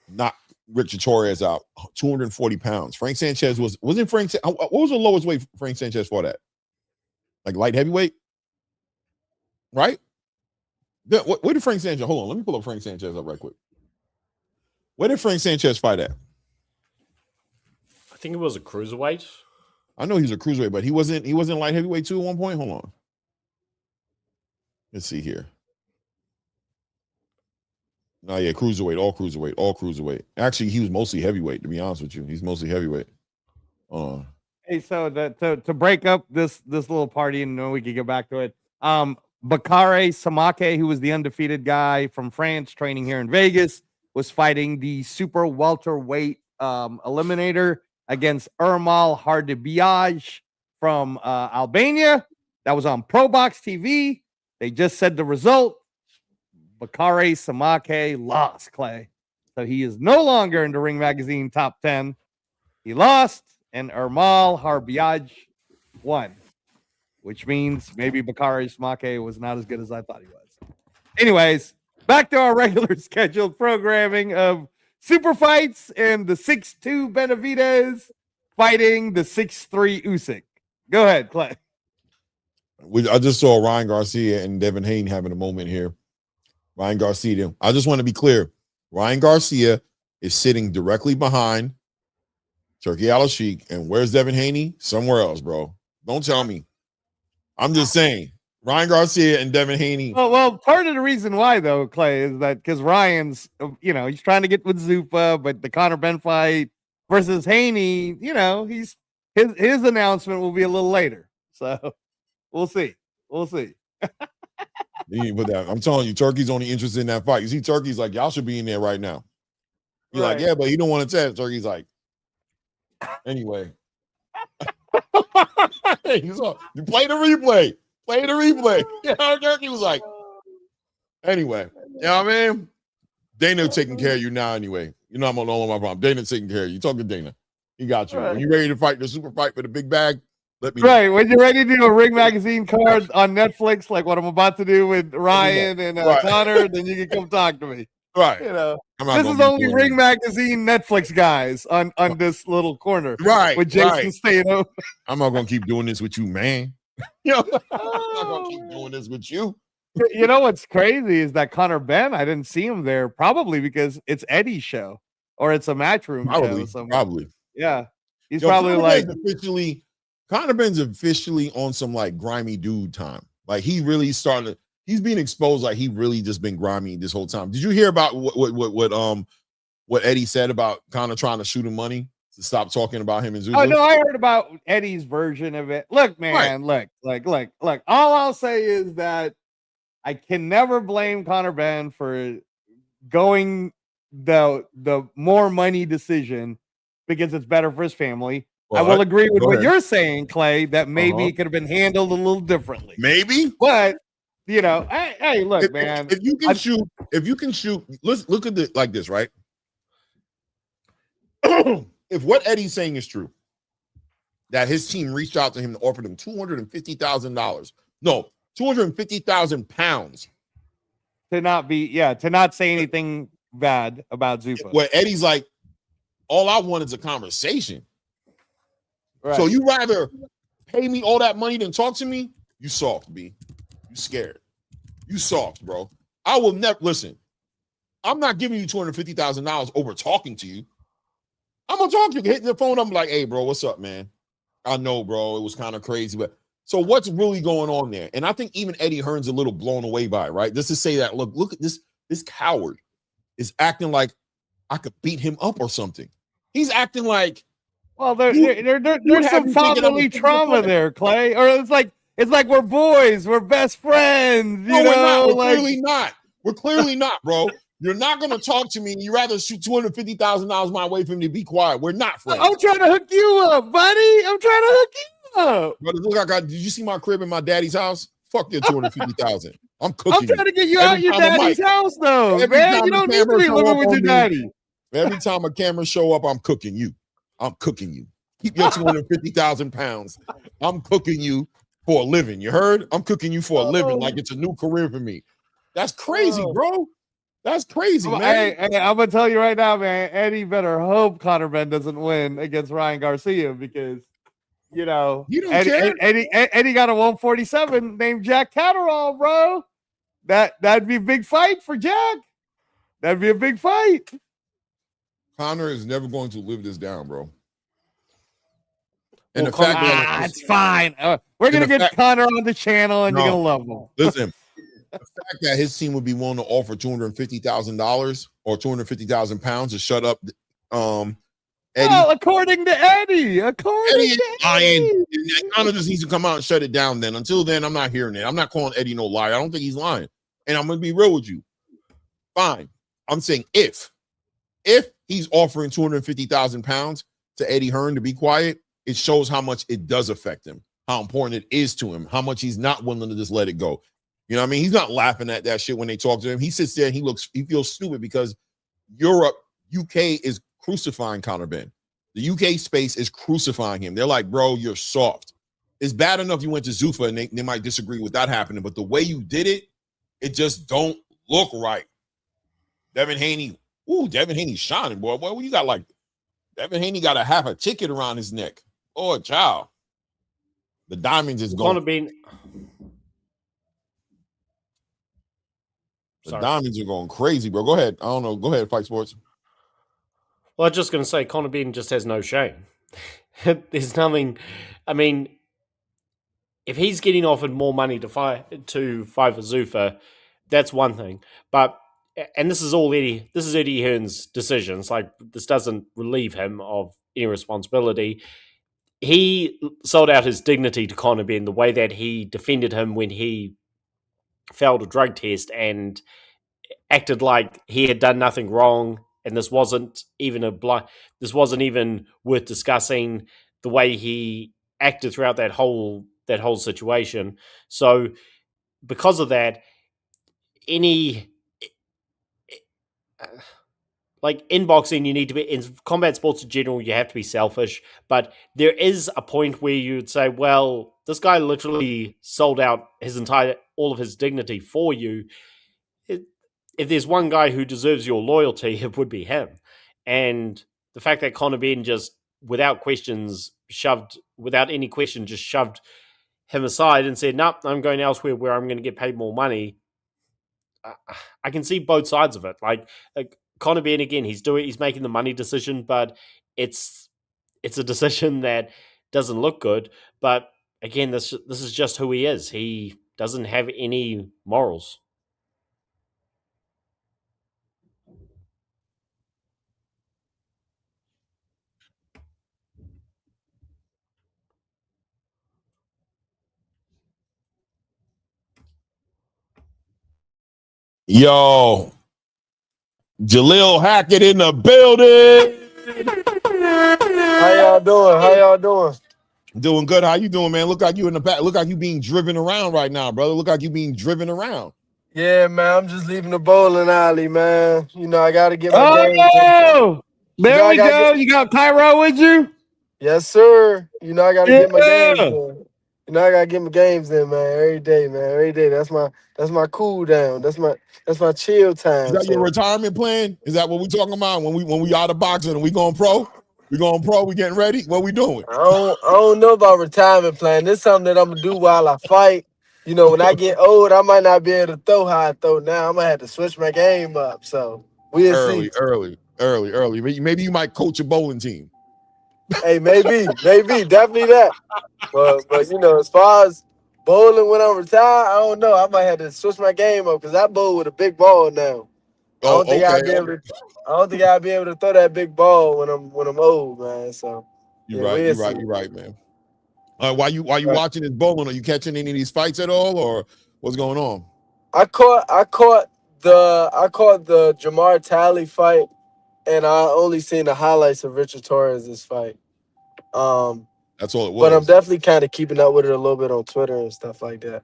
knock Richard Torrez out, 240 pounds. Frank Sanchez wasn't Frank. What was the lowest weight Frank Sanchez fought at? Like light heavyweight, right? Where did Frank Sanchez? Hold on, let me pull up Frank Sanchez up right quick. Where did Frank Sanchez fight at? I think it was a cruiserweight. I know he's a cruiserweight, but he wasn't light heavyweight too at one point. Hold on. Let's see here. No, yeah, cruiserweight, all cruiserweight. Actually, he was mostly heavyweight, to be honest with you. He's mostly heavyweight. Hey, so to break up this little party, and then we can get back to it. Bakare Samake, who was the undefeated guy from France training here in Vegas, was fighting the super welterweight eliminator against Ermal Hardabiaj from Albania. That was on ProBox TV. They just said the result. Bakare Samake lost, Clay. So he is no longer in the Ring Magazine top 10. He lost, and Ermal Hardabiaj won, which means maybe Bakare Samake was not as good as I thought he was. Anyways, back to our regular scheduled programming of super fights and the 6'2 Benavidez fighting the 6'3 Usyk. Go ahead, Clay. I just saw Ryan Garcia and Devin Haney having a moment here. Ryan Garcia. I just want to be clear. Ryan Garcia is sitting directly behind Turkey Al-Sheikh. And where's Devin Haney? Somewhere else, bro. Don't tell me. I'm just saying. Ryan Garcia and Devin Haney. Well, part of the reason why, though, Clay, is that because Ryan's, he's trying to get with Zupa, but the Conor Ben fight versus Haney, his announcement will be a little later. So we'll see. I'm telling you, Turkey's only interested in that fight. You see, Turkey's like, y'all should be in there right now. You're like, yeah, but he don't want to test. Turkey's like, anyway. You play the replay. Yeah, Turkey was like, anyway. You know what I mean? Dana taking care of you now anyway. You know I'm on all of my problem. Dana's taking care of you. Talk to Dana. He got you. Right. When you're ready to fight the super fight for the big bag, let me know. Right. When you're ready to do a Ring Magazine card on Netflix, like what I'm about to do with Ryan and Connor, then you can come talk to me. Right. This is only Ring Magazine Netflix guys on this little corner. Right. With Jason Statham. I'm not going to keep doing this with you, man. I'm not going to keep doing this with you. You know what's crazy is that Conor Ben, I didn't see him there, probably because it's Eddie's show or it's a Matchroom show. Probably. Yeah. He's probably Conor Ben's officially on some like grimy dude time. Like he's being exposed like he really just been grimy this whole time. Did you hear about what Eddie said about Conor trying to shoot him money to stop talking about him and Zulu? Oh no, I heard about Eddie's version of it. Look, man, look. All I'll say is that I can never blame Conor Ben for going the more money decision because it's better for his family. Well, I will agree with what you're saying, Clay, that maybe it could have been handled a little differently. Maybe, but hey, look, man. If you can shoot, let's look at it like this, right? If what Eddie's saying is true, that his team reached out to him and offered him $250,000. No, 250,000 pounds. To not say anything bad about Zuffa. Where Eddie's like, all I want is a conversation. Right. So you rather pay me all that money than talk to me? You soft, B. You scared. You soft, bro. I will never listen. I'm not giving you $250,000 over talking to you. I'm gonna talk to you, hitting the phone. I'm like, hey, bro, what's up, man? I know, bro, it was kind of crazy, but so what's really going on there? And I think even Eddie Hearn's a little blown away by it, right? Just to say that, look at this coward is acting like I could beat him up or something. He's acting like, well, there's some fatherly trauma there, Clay. Or it's like we're boys, we're best friends. No, we're not. We're clearly not. We're clearly not, bro. You're not going to talk to me. You rather shoot $250,000 my way for me to be quiet. We're not friends. I'm trying to hook you up, buddy. I'm trying to hook you up. Brother, look, did you see my crib in my daddy's house? Fuck your $250,000. I'm cooking. I'm trying to get you out your daddy's house, though, man. You don't need to be living with your daddy. Every time a camera show up, I'm cooking you. I'm cooking you. Keep your 250,000 pounds. I'm cooking you for a living. You heard? I'm cooking you for a living like it's a new career for me. That's crazy, bro. That's crazy, man. Hey, I'm gonna tell you right now, man. Eddie better hope Conor Ben doesn't win against Ryan Garcia because you don't care. Eddie got a 147 named Jack Catterall, bro. That'd be a big fight for Jack. That'd be a big fight. Conor is never going to live this down, bro. And the fact that it's fine. We're gonna get Conor on the channel, and you're gonna love him. Listen. The fact that his team would be willing to offer $250,000 or 250,000 pounds to shut up Eddie. Well, according to Eddie. Eddie is lying. Conor just needs to come out and shut it down then. Until then, I'm not hearing it. I'm not calling Eddie no liar. I don't think he's lying. And I'm going to be real with you. Fine. I'm saying if he's offering 250,000 pounds to Eddie Hearn to be quiet, it shows how much it does affect him, how important it is to him, how much he's not willing to just let it go. You know what I mean? He's not laughing at that shit when they talk to him. He sits there and he feels stupid because Europe, UK is crucifying Conor Ben. The UK space is crucifying him. They're like, bro, you're soft. It's bad enough you went to Zuffa and they might disagree with that happening, but the way you did it, it just don't look right. Devin Haney shining, boy. Boy, what you got like? Devin Haney got a half a ticket around his neck. Oh, child. The diamonds is going. The diamonds are going crazy, bro. Go ahead. I don't know. Go ahead, Fight Sports. Well, I was just going to say, Conor Ben just has no shame. There's nothing. I mean, if he's getting offered more money to fight for Zuffa, that's one thing. But this is all Eddie. This is Eddie Hearn's decisions. Like, this doesn't relieve him of any responsibility. He sold out his dignity to Conor Ben the way that he defended him when he failed a drug test and acted like he had done nothing wrong, and this wasn't even worth discussing. The way he acted throughout that whole situation. So, because of that, like in boxing, you need to be in combat sports in general. You have to be selfish, but there is a point where you'd say, "Well, this guy literally sold out all of his dignity for you." If there's one guy who deserves your loyalty, it would be him. And the fact that Conor Ben just, without any question, just shoved him aside and said, "Nope, I'm going elsewhere where I'm going to get paid more money." I can see both sides of it. Like Conor Ben, again, he's making the money decision, but it's a decision that doesn't look good. But again, this is just who he is. He doesn't have any morals. Yo, Jaleel Hackett in the building. How y'all doing? Doing good. How you doing, man? Look like you in the back. Look like you being driven around right now, brother. Look like you being driven around. Yeah, man. I'm just leaving the bowling alley, man. You know, I got to get my game. Oh, there we go. You got Pyro with you? Yes, sir. You know, I got to get my game. You know, I gotta get my games in, man. Every day, man. Every day. That's my cool down. That's my chill Is time. that your So retirement plan? Is that what we talking about when we out of boxing and we going pro? We going pro? We getting ready? What we doing? I don't know about retirement plan. This is something that I'm gonna do while I fight. You know, when I get old, I might not be able to throw how I throw now. I might have to switch my game up. So we'll see. Early. Maybe you might coach a bowling team. Hey, maybe, definitely that. But you know, as far as bowling when I'm retired, I don't know. I might have to switch my game up because I bowl with a big ball now. I don't think I'll be able to. I don't think I'll be able to throw that big ball when I'm old, man. So You're yeah, right. we'll see. You're right, man. While you watching this bowling, are you catching any of these fights at all, or what's going on? I caught the Jamar Talley fight, and I only seen the highlights of Richard Torrez's fight. That's all it was. But I'm definitely kind of keeping up with it a little bit on Twitter and stuff like that.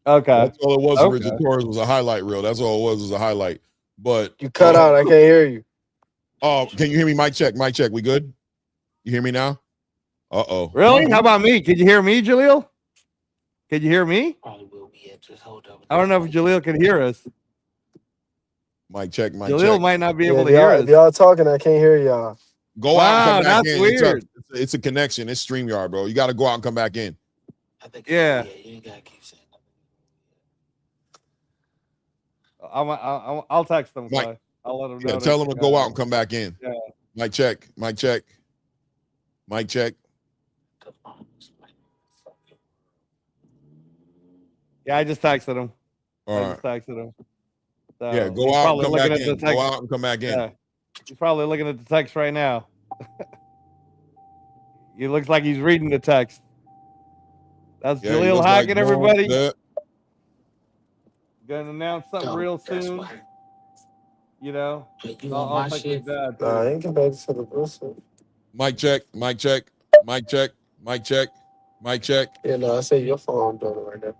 Okay. That's all it was. Richard Torrez was a highlight reel. That's all it was a highlight. But you cut out. I can't hear you. Oh, can you hear me? Mic check. We good? You hear me now? Uh-oh. Really? How about me? Can you hear me, Jaleel? Can you hear me? Probably will be. Just hold up. I don't know if Jaleel can hear us. Mic check. Jaleel might not be able to hear us. If y'all talking, I can't hear y'all. Go out and come back that's in. weird. It's a connection. It's StreamYard, bro. You got to go out and come back in. Yeah. You ain't gotta keep saying I'll text them. Mike, I'll let them know. Yeah, tell them to go out and come back in. Yeah. Mic check. Yeah, I just texted him. All I just texted him. So yeah, go out and come back in. Go out and come back in. Yeah. He's probably looking at the text right now. He looks like he's reading the text. That's Jaleel Hackett, everybody. Gonna announce something real soon. You know, I'll take his dad. I ain't back to the person. Mic check. Yeah, no, I say your phone doing it right now.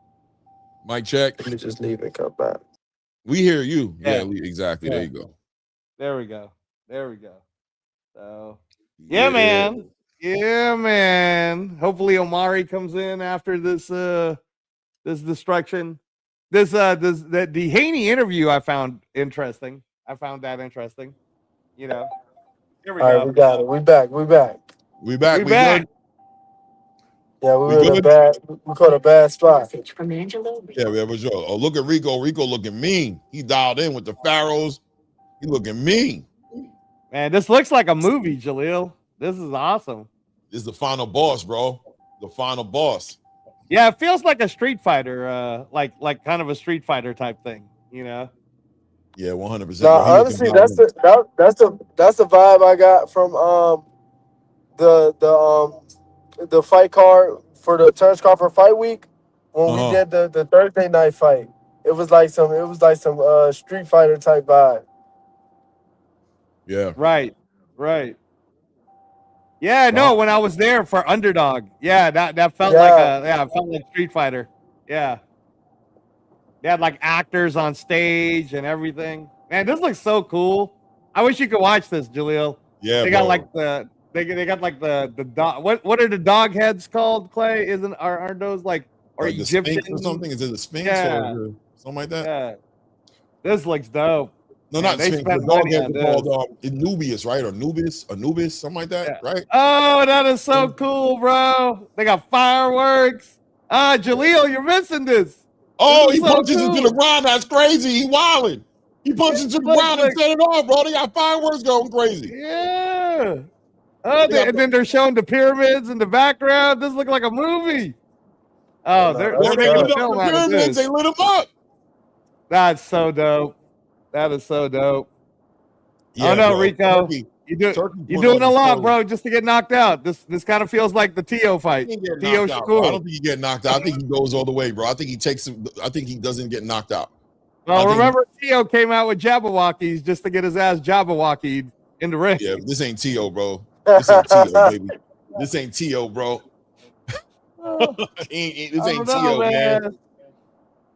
Mic check. Let me just leave and come back. We hear you. Yeah. Exactly. Yeah. There you go. There we go. So, yeah, man. Yeah, man. Hopefully Omari comes in after this this destruction. The Haney interview I found interesting. I found that interesting. You know. Here we go. All right, we got it. We back. We back. We back. Good? Yeah, we caught a bad spot. Yeah, for sure. Oh, look at Rico. Rico looking mean. He dialed in with the Pharaohs. He looking mean. Man, this looks like a movie, Jaleel. This is awesome. This is the final boss, bro. The final boss. Yeah, it feels like a Street Fighter, like kind of a Street Fighter type thing, you know? Yeah, 100%. No, honestly, that's the vibe I got from the fight card for the Terrence Crawford fight week when we did the Thursday night fight. It was like some Street Fighter type vibe. Yeah. Right. Yeah, no, when I was there for Underdog. Yeah, that felt it felt like Street Fighter. Yeah. They had like actors on stage and everything. Man, this looks so cool. I wish you could watch this, Jaleel. Yeah. They got like they got like the dog. What are the dog heads called, Clay? Aren't those like Egyptian Sphinx or something? Is it a Sphinx or something like that? Yeah. This looks dope. No, not Sphinx. The dog heads are called Nubius, right? Or Anubis, something like that, right? Oh, that is so cool, bro. They got fireworks. Jaleel, you're missing this. Oh, he punches into the ground. That's crazy. He wilding. He punches into the ground and set it off, bro. They got fireworks going crazy. Yeah. And then they're showing the pyramids in the background. This looks like a movie. Oh, they're making a film out of this. They lit them up. That's so dope. That is so dope. Yeah, oh no, bro. Rico. You're doing a lot, bro, just to get knocked out. This kind of feels like the Tio fight. Tio Shakur. I don't think he get knocked out. I think he goes all the way, bro. I think he doesn't get knocked out. Well, remember Tio came out with Jabberwockies just to get his ass Jabberwockied in the ring. Yeah, this ain't Tio, bro. This ain't Tio, baby. This ain't Tio, bro. This ain't Tio, man.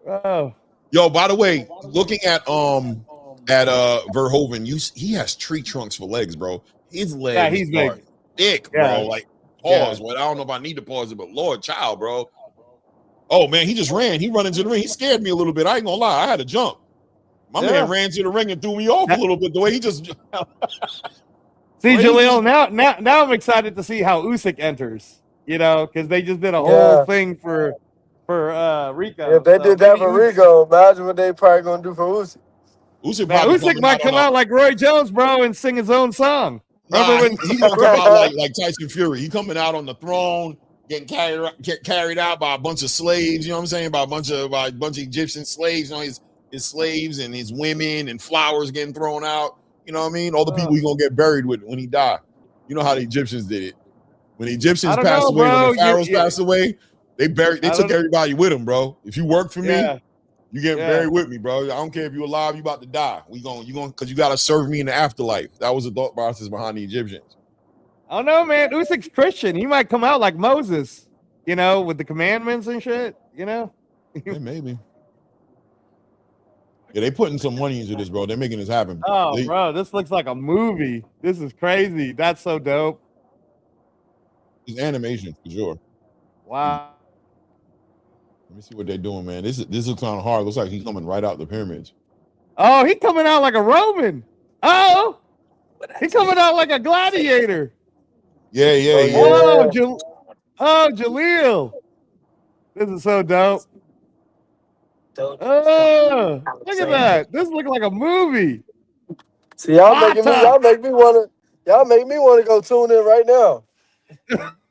Oh. Yo, by the way, looking at Verhoeven, he has tree trunks for legs, bro. His legs he's big. Thick, bro. Like pause. Well, I don't know if I need to pause it, but Lord child, bro. Oh man, he just ran. He run into the ring. He scared me a little bit. I ain't gonna lie. I had to jump. My man ran to the ring and threw me off a little bit. The way he just see, Jaleel. Now I'm excited to see how Usyk enters. You know, because they just did a whole thing for Rico. If they did that for Rico, imagine what they probably gonna do for Usyk. Usyk might come out like Roy Jones, bro, and sing his own song. Nah, he gonna come out like Tyson Fury. He coming out on the throne, getting carried out by a bunch of slaves. You know what I'm saying? By a bunch of Egyptian slaves. You know, his slaves and his women and flowers getting thrown out. You know what I mean? All the people he gonna get buried with when he die. You know how the Egyptians did it. When the Egyptians passed away, when the pharaohs passed away, they took everybody with them, bro. If you work for me, you get buried with me, bro. I don't care if you're alive, you about to die. You going because you gotta serve me in the afterlife. That was the thought process behind the Egyptians. I don't know, man. Usyk's Christian. He might come out like Moses, you know, with the commandments and shit, you know? Yeah, maybe. Yeah, they putting some money into this, bro. They're making this happen. Oh, bro, this looks like a movie. This is crazy. That's so dope. It's animation for sure. Wow. Let me see what they're doing, man. This is kind of hard. Looks like he's coming right out the pyramids. Oh, he coming out like a Roman. Oh, he coming out like a gladiator. Yeah. Oh, Jaleel. This is so dope. Oh, look at that. This looks like a movie. See, y'all make me wanna go tune in right now.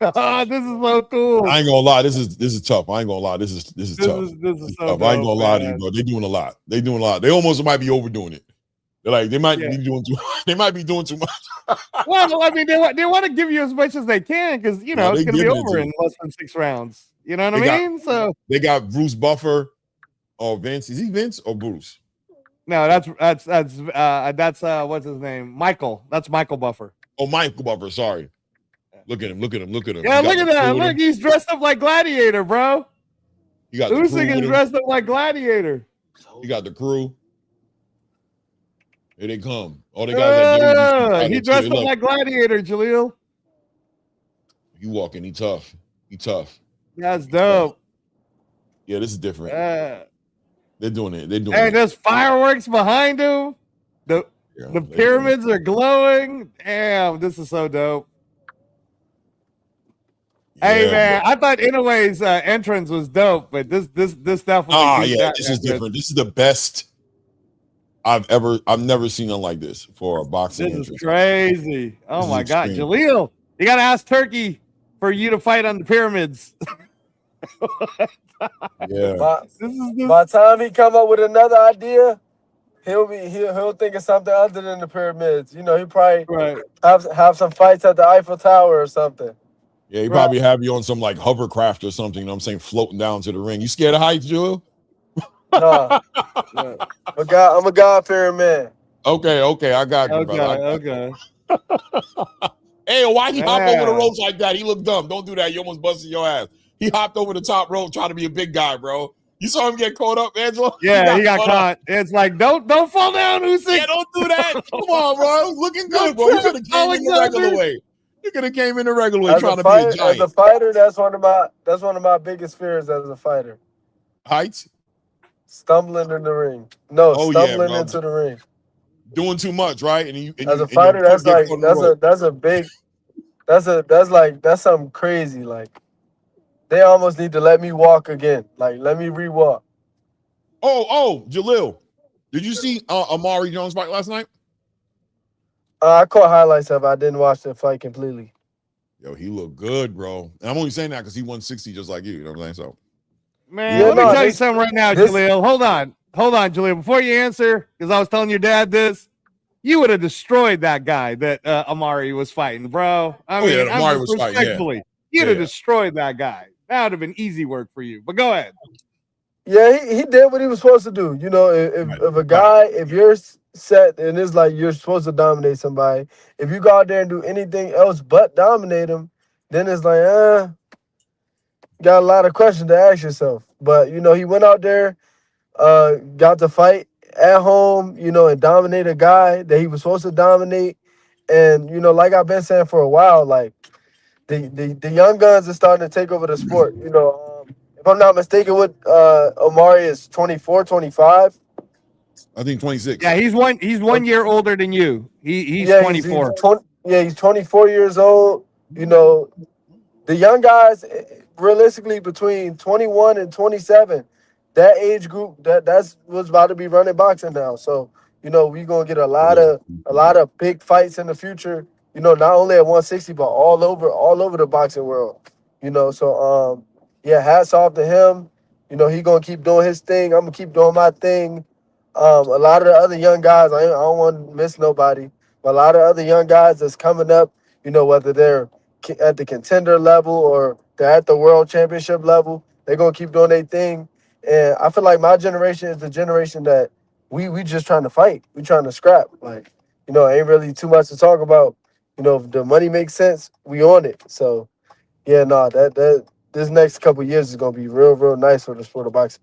Oh, this is so cool. I ain't gonna lie, this is tough. I ain't gonna lie, this is tough. This is so tough. dope, I ain't gonna lie to you, man. bro. They doing a lot. They almost might be overdoing it. They're like they might be doing too. They might be doing too much. Well, I mean, they want to give you as much as they can because you know it's gonna be over in less than 6 rounds. You know what I mean? So they got Bruce Buffer or Vince. Is he Vince or Bruce? No, that's what's his name? Michael. That's Michael Buffer. Oh, Michael Buffer. Sorry. Look at him. Yeah, look at that. Look, he's dressed up like Gladiator, bro. You got Usyk is dressed up like Gladiator. You got the crew. Here they come. Oh, they got he dressed up like Gladiator, Jaleel. You walking? He tough. That's dope. Yeah, this is different. They're doing it. Hey, there's fireworks behind him. The pyramids are glowing. Damn, this is so dope. Hey man, I thought Inoue's entrance was dope, but this definitely. This is different. This is the best I've never seen one like this for a boxing. This is crazy. Oh my god, Jaleel, you gotta ask Turkey for you to fight on the pyramids. Yeah. By the time he come up with another idea, he'll think of something other than the pyramids. You know, he probably have some fights at the Eiffel Tower or something. Yeah, he probably have you on some like hovercraft or something. You know what I'm saying, floating down to the ring. You scared of heights, Joel? No. I'm a God-fearing man. Okay, I got you, brother. Okay. Hey, why he hop over the ropes like that? He looked dumb. Don't do that. You almost busted your ass. He hopped over the top rope trying to be a big guy, bro. You saw him get caught up, Angela? Yeah, he got caught. It's like, don't fall down, Usyk. Yeah, don't do that. Come on, bro. It was looking good, bro. You could have came in the regular way. You could have came in the regular way trying to be a giant. As a fighter, that's one of my biggest fears as a fighter. Heights? Stumbling in the ring. No, stumbling into the ring. Doing too much, right? As a fighter, that's something crazy. Like they almost need to let me walk again. Like let me re-walk. Oh, Jaleel, did you see Omari Jones fight last night? I caught highlights of it. I didn't watch the fight completely. Yo, he looked good, bro. And I'm only saying that because he won 60 just like you. You know what I'm saying? So, man, let me tell you something right now, Jaleel. Hold on, Jaleel. Before you answer, because I was telling your dad this, you would have destroyed that guy that Omari was fighting, bro. Omari was fighting. Respectfully, you'd have destroyed that guy. That would have been easy work for you. But go ahead. Yeah, he did what he was supposed to do. You know, if a guy, if you're set and it's like you're supposed to dominate somebody, if you go out there and do anything else but dominate him, then it's like, got a lot of questions to ask yourself. But, you know, he went out there, got to fight at home, you know, and dominate a guy that he was supposed to dominate. And, you know, like I've been saying for a while, like, the young guns are starting to take over the sport. You know, if I'm not mistaken, what Omari is 24, 25. I think 26. Yeah, he's one year older than you. He's Yeah, he's 24. 20. Yeah, he's 24 years old. You know, the young guys, realistically, between 21 and 27, that age group, that's what's about to be running boxing now. So, you know, we're gonna get a lot of big fights in the future. You know, not only at 160, but all over the boxing world. You know, so yeah, hats off to him. You know, he gonna keep doing his thing. I'm gonna keep doing my thing. A lot of the other young guys, I don't want to miss nobody, but a lot of other young guys that's coming up. You know, whether they're at the contender level or they're at the world championship level, they're gonna keep doing their thing. And I feel like my generation is the generation that we just trying to fight. We trying to scrap. Like, you know, ain't really too much to talk about. You know, if the money makes sense, we on it. So yeah, no, that this next couple of years is gonna be real nice for the sport of boxing.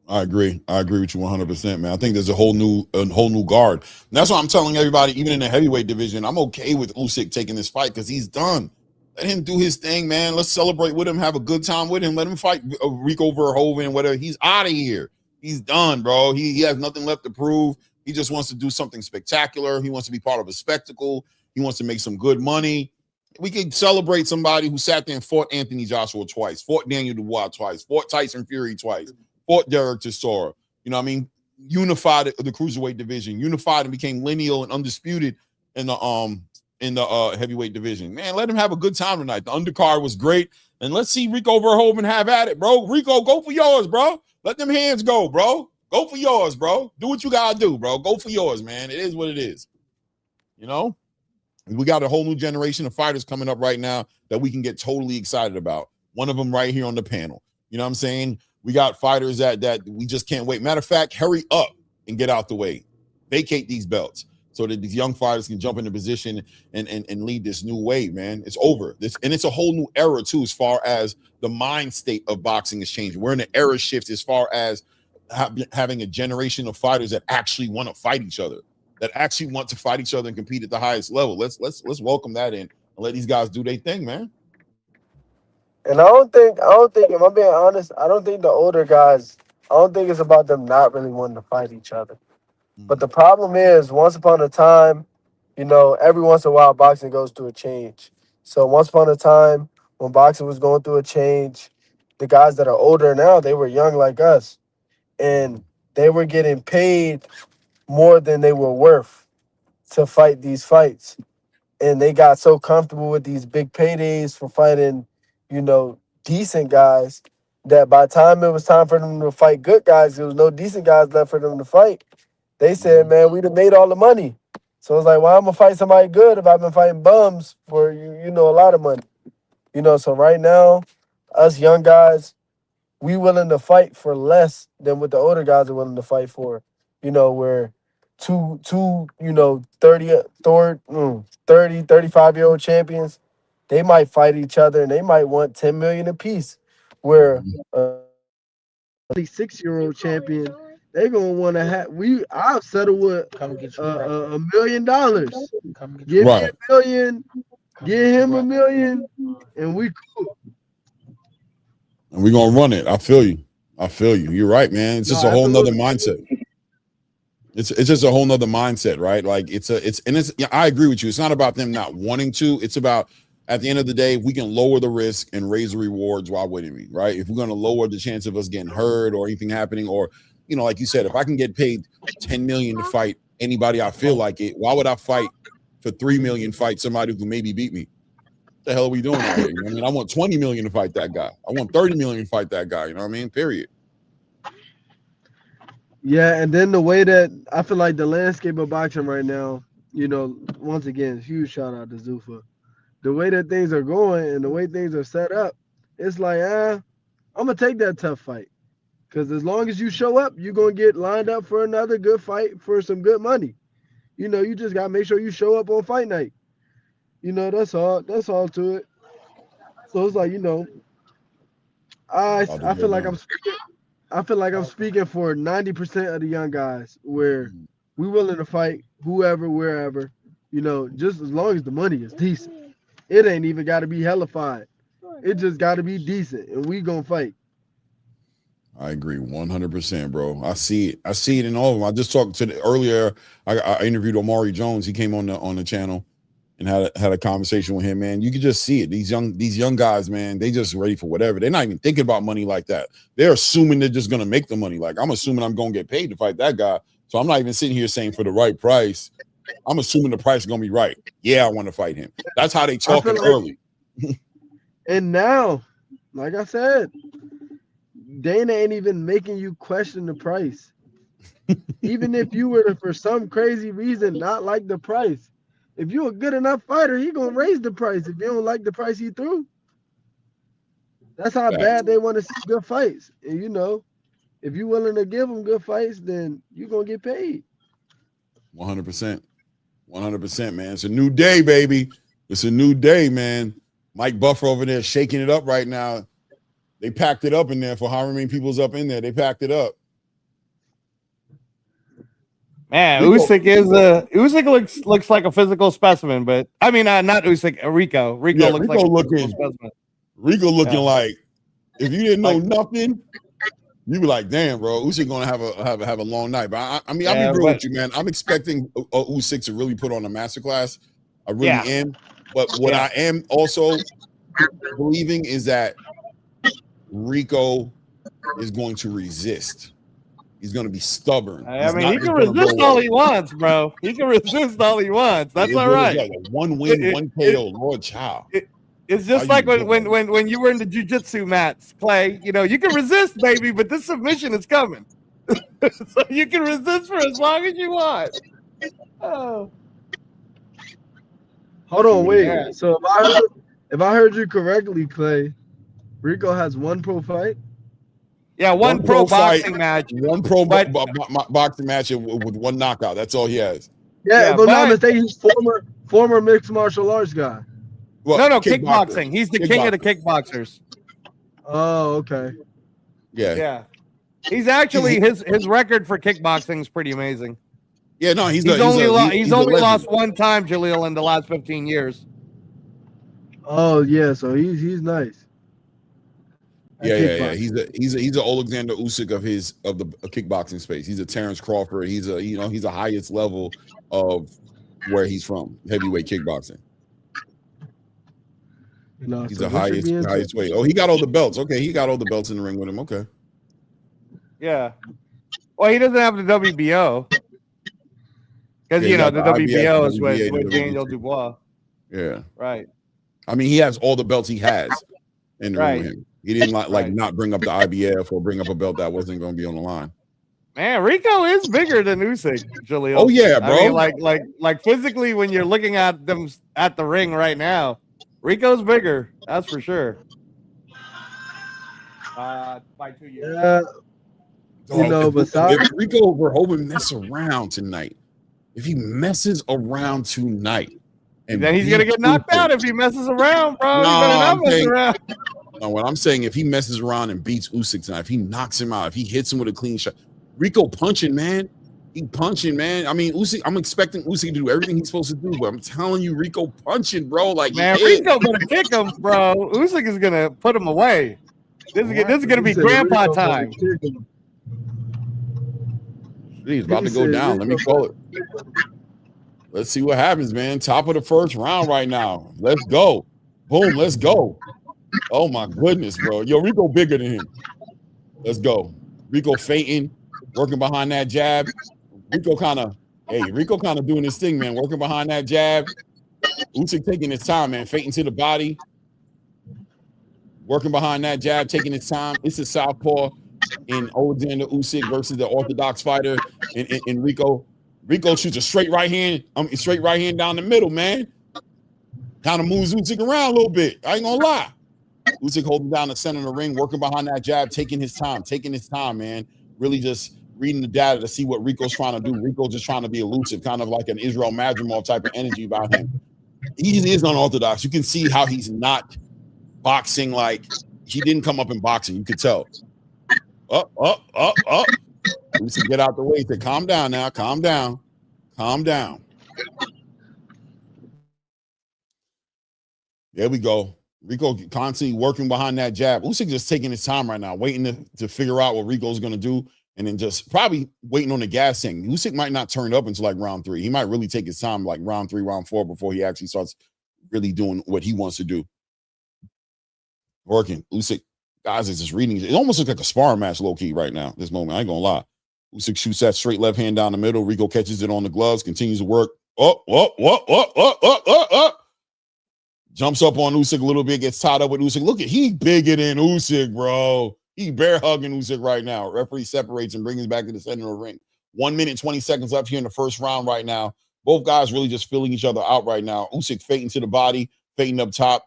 I agree. I agree with you 100%, man. I think there's a whole new guard. And that's why I'm telling everybody, even in the heavyweight division, I'm okay with Usyk taking this fight because he's done. Let him do his thing, man. Let's celebrate with him, have a good time with him. Let him fight Rico Verhoeven, whatever. He's out of here. He's done, bro. He has nothing left to prove. He just wants to do something spectacular. He wants to be part of a spectacle. He wants to make some good money. We could celebrate somebody who sat there and fought Anthony Joshua twice, fought Daniel Dubois twice, fought Tyson Fury twice, fought Derek Chisora. You know what I mean? Unified the cruiserweight division, unified and became lineal and undisputed in the heavyweight division. Man, let him have a good time tonight. The undercard was great. And let's see Rico Verhoeven have at it, bro. Rico, go for yours, bro. Let them hands go, bro. Go for yours, bro. Do what you gotta do, bro. Go for yours, man. It is what it is. You know? We got a whole new generation of fighters coming up right now that we can get totally excited about. One of them right here on the panel. You know what I'm saying? We got fighters that we just can't wait. Matter of fact, hurry up and get out the way. Vacate these belts so that these young fighters can jump into position and lead this new wave, man. It's over. And it's a whole new era, too, as far as the mind state of boxing is changing. We're in an era shift as far as having a generation of fighters that actually want to fight each other, that actually want to fight each other and compete at the highest level. Let's welcome that in and let these guys do their thing, man. And I don't think, if I'm being honest, I don't think the older guys, I don't think it's about them not really wanting to fight each other. But the problem is, once upon a time, you know, every once in a while, boxing goes through a change. So once upon a time, when boxing was going through a change, the guys that are older now, they were young like us. And they were getting paid more than they were worth to fight these fights. And they got so comfortable with these big paydays for fighting, you know, decent guys, that by the time it was time for them to fight good guys, there was no decent guys left for them to fight. They said, man, we'd have made all the money. So it's like, well, I'm going to fight somebody good if I've been fighting bums for, you know, a lot of money. You know, so right now, us young guys, we willing to fight for less than what the older guys are willing to fight for. You know, where two you know, 35-year-old champions, they might fight each other and they might want 10 million apiece. Where a 6-year-old champion, they gonna want to have. I'll settle with $1 million. Give me $1 million, give him $1 million, and we cool. And we're gonna run it. I feel you. You're right, man. It's just a whole nother mindset. It's just a whole nother mindset, right? Like I agree with you. It's not about them not wanting to. It's about, at the end of the day, we can lower the risk and raise the rewards while winning, right? If we're going to lower the chance of us getting hurt or anything happening, or, you know, like you said, if I can get paid 10 million to fight anybody I feel like it, why would I fight for 3 million, fight somebody who can maybe beat me? What the hell are we doing out here? You know what I mean? I want 20 million to fight that guy. I want 30 million to fight that guy. You know what I mean? Period. Yeah, and then the way that I feel like the landscape of boxing right now, you know, once again, huge shout out to Zuffa. The way that things are going and the way things are set up, it's like, I'm gonna take that tough fight. Because as long as you show up, you're gonna get lined up for another good fight for some good money. You know, you just gotta make sure you show up on fight night. You know, that's all to it. So it's like, you know, I feel like I'm speaking for 90% of the young guys, where we willing to fight whoever, wherever, you know, just as long as the money is decent. It ain't even got to be hellified. It just got to be decent, and we gonna fight. I agree 100%, bro. I see it. I see it in all of them. I just talked to earlier. I interviewed Omari Jones. He came on the channel and had a conversation with him. Man, you can just see it. These young guys, man, they just ready for whatever. They're not even thinking about money like that. They're assuming they're just gonna make the money. Like I'm assuming I'm gonna get paid to fight that guy. So I'm not even sitting here saying for the right price. I'm assuming the price is gonna be right. Yeah, I want to fight him. That's how they talking early. And now, like I said, Dana ain't even making you question the price. Even if you were to, for some crazy reason, not like the price, if you're a good enough fighter, he gonna raise the price. If you don't like the price he threw, that's how bad they want to see good fights. And you know, if you're willing to give them good fights, then you're gonna get paid. 100%, 100%, man. It's a new day, baby. It's a new day, man. Mike Buffer over there shaking it up right now. They packed it up in there for however many people's up in there. They packed it up. Man, Usyk looks like a physical specimen, but I mean not Usyk, Rico. Rico looks like a physical specimen. Rico looking like if you didn't know nothing, you'd be like, damn, bro, Usyk gonna have a long night. But I mean, I'll be real with you, man. I'm expecting Usyk to really put on a masterclass. I really am. But what I am also believing is that Rico is going to resist. He's going to be stubborn. I mean, he can resist all he wants, bro. He can resist all he wants. That's all right. Like one win, one KO, Lord child. It's just like when you were in the jiu-jitsu mats, Clay. You know, you can resist, baby, but this submission is coming. So you can resist for as long as you want. Oh. Hold on, wait. Yeah. So if I heard you correctly, Clay, Rico has one pro fight. Yeah, one pro boxing match. One pro boxing match with one knockout. That's all he has. Yeah, but not mistake. He's former mixed martial arts guy. Well, no, kickboxing. He's the king of the kickboxers. Oh, okay. Yeah. He's actually his record for kickboxing is pretty amazing. Yeah, no, he's only lost one time, Jaleel, in the last 15 years. Oh yeah, so he's nice. Yeah. He's an Oleksandr Usyk of the kickboxing space. He's a Terrence Crawford. He's a highest level of where he's from, heavyweight kickboxing. He's the highest weight. Oh, he got all the belts. Okay, he got all the belts in the ring with him. Okay. Yeah. Well, he doesn't have the WBO. Because, the WBO is with Daniel Dubois. Yeah. Right. I mean, he has all the belts he has in the ring with him. He didn't not bring up the IBF or bring up a belt that wasn't going to be on the line. Man, Rico is bigger than Usyk, Jaleel. Oh, yeah, bro. I mean, like physically, when you're looking at them at the ring right now, Rico's bigger. That's for sure. By 2 years. Yeah. If Rico Verhoeven mess around tonight, if he messes around tonight, and then he's gonna get knocked out if he messes around, bro. He better not mess around. No, what I'm saying, if he messes around and beats Usyk tonight, if he knocks him out, if he hits him with a clean shot, Rico punching, man. He punching, man. I mean, Usyk, I'm expecting Usyk to do everything he's supposed to do, but I'm telling you, Rico punching, bro. Like, man, Rico gonna kick him, bro. Usyk is gonna put him away. This is gonna be grandpa time. He's about to go down. Let me call it. Let's see what happens, man. Top of the first round right now. Let's go. Boom, let's go. Oh, my goodness, bro. Yo, Rico bigger than him. Let's go. Rico feinting, working behind that jab. Rico kind of doing his thing, man, working behind that jab. Usyk taking his time, man, feinting to the body. Working behind that jab, taking his time. It's a southpaw in Oleksandr Usyk versus the orthodox fighter in Rico. Rico shoots a straight right hand down the middle, man. Kind of moves Usyk around a little bit. I ain't gonna lie. Usyk holding down the center of the ring, working behind that jab, taking his time, man. Really just reading the data to see what Rico's trying to do. Rico's just trying to be elusive, kind of like an Israel Madrimov type of energy about him. He is unorthodox. You can see how he's not boxing like he didn't come up in boxing. You could tell. Up. Usyk get out the way. Say, calm down now. Calm down. There we go. Rico constantly working behind that jab. Usyk just taking his time right now, waiting to figure out what Rico's going to do, and then just probably waiting on the gas thing. Usyk might not turn up until like round 3. He might really take his time, like round 3, round 4, before he actually starts really doing what he wants to do. Working. Usyk, guys, is just reading. It almost looks like a sparring match, low key, right now. This moment, I ain't gonna lie. Usyk shoots that straight left hand down the middle. Rico catches it on the gloves, continues to work. Jumps up on Usyk a little bit, gets tied up with Usyk. Look at, he bigger than Usyk, bro. He bear hugging Usyk right now. Referee separates and brings him back to the center of the ring. 1 minute, 20 seconds left here in the first round right now. Both guys really just filling each other out right now. Usyk fading to the body, fading up top,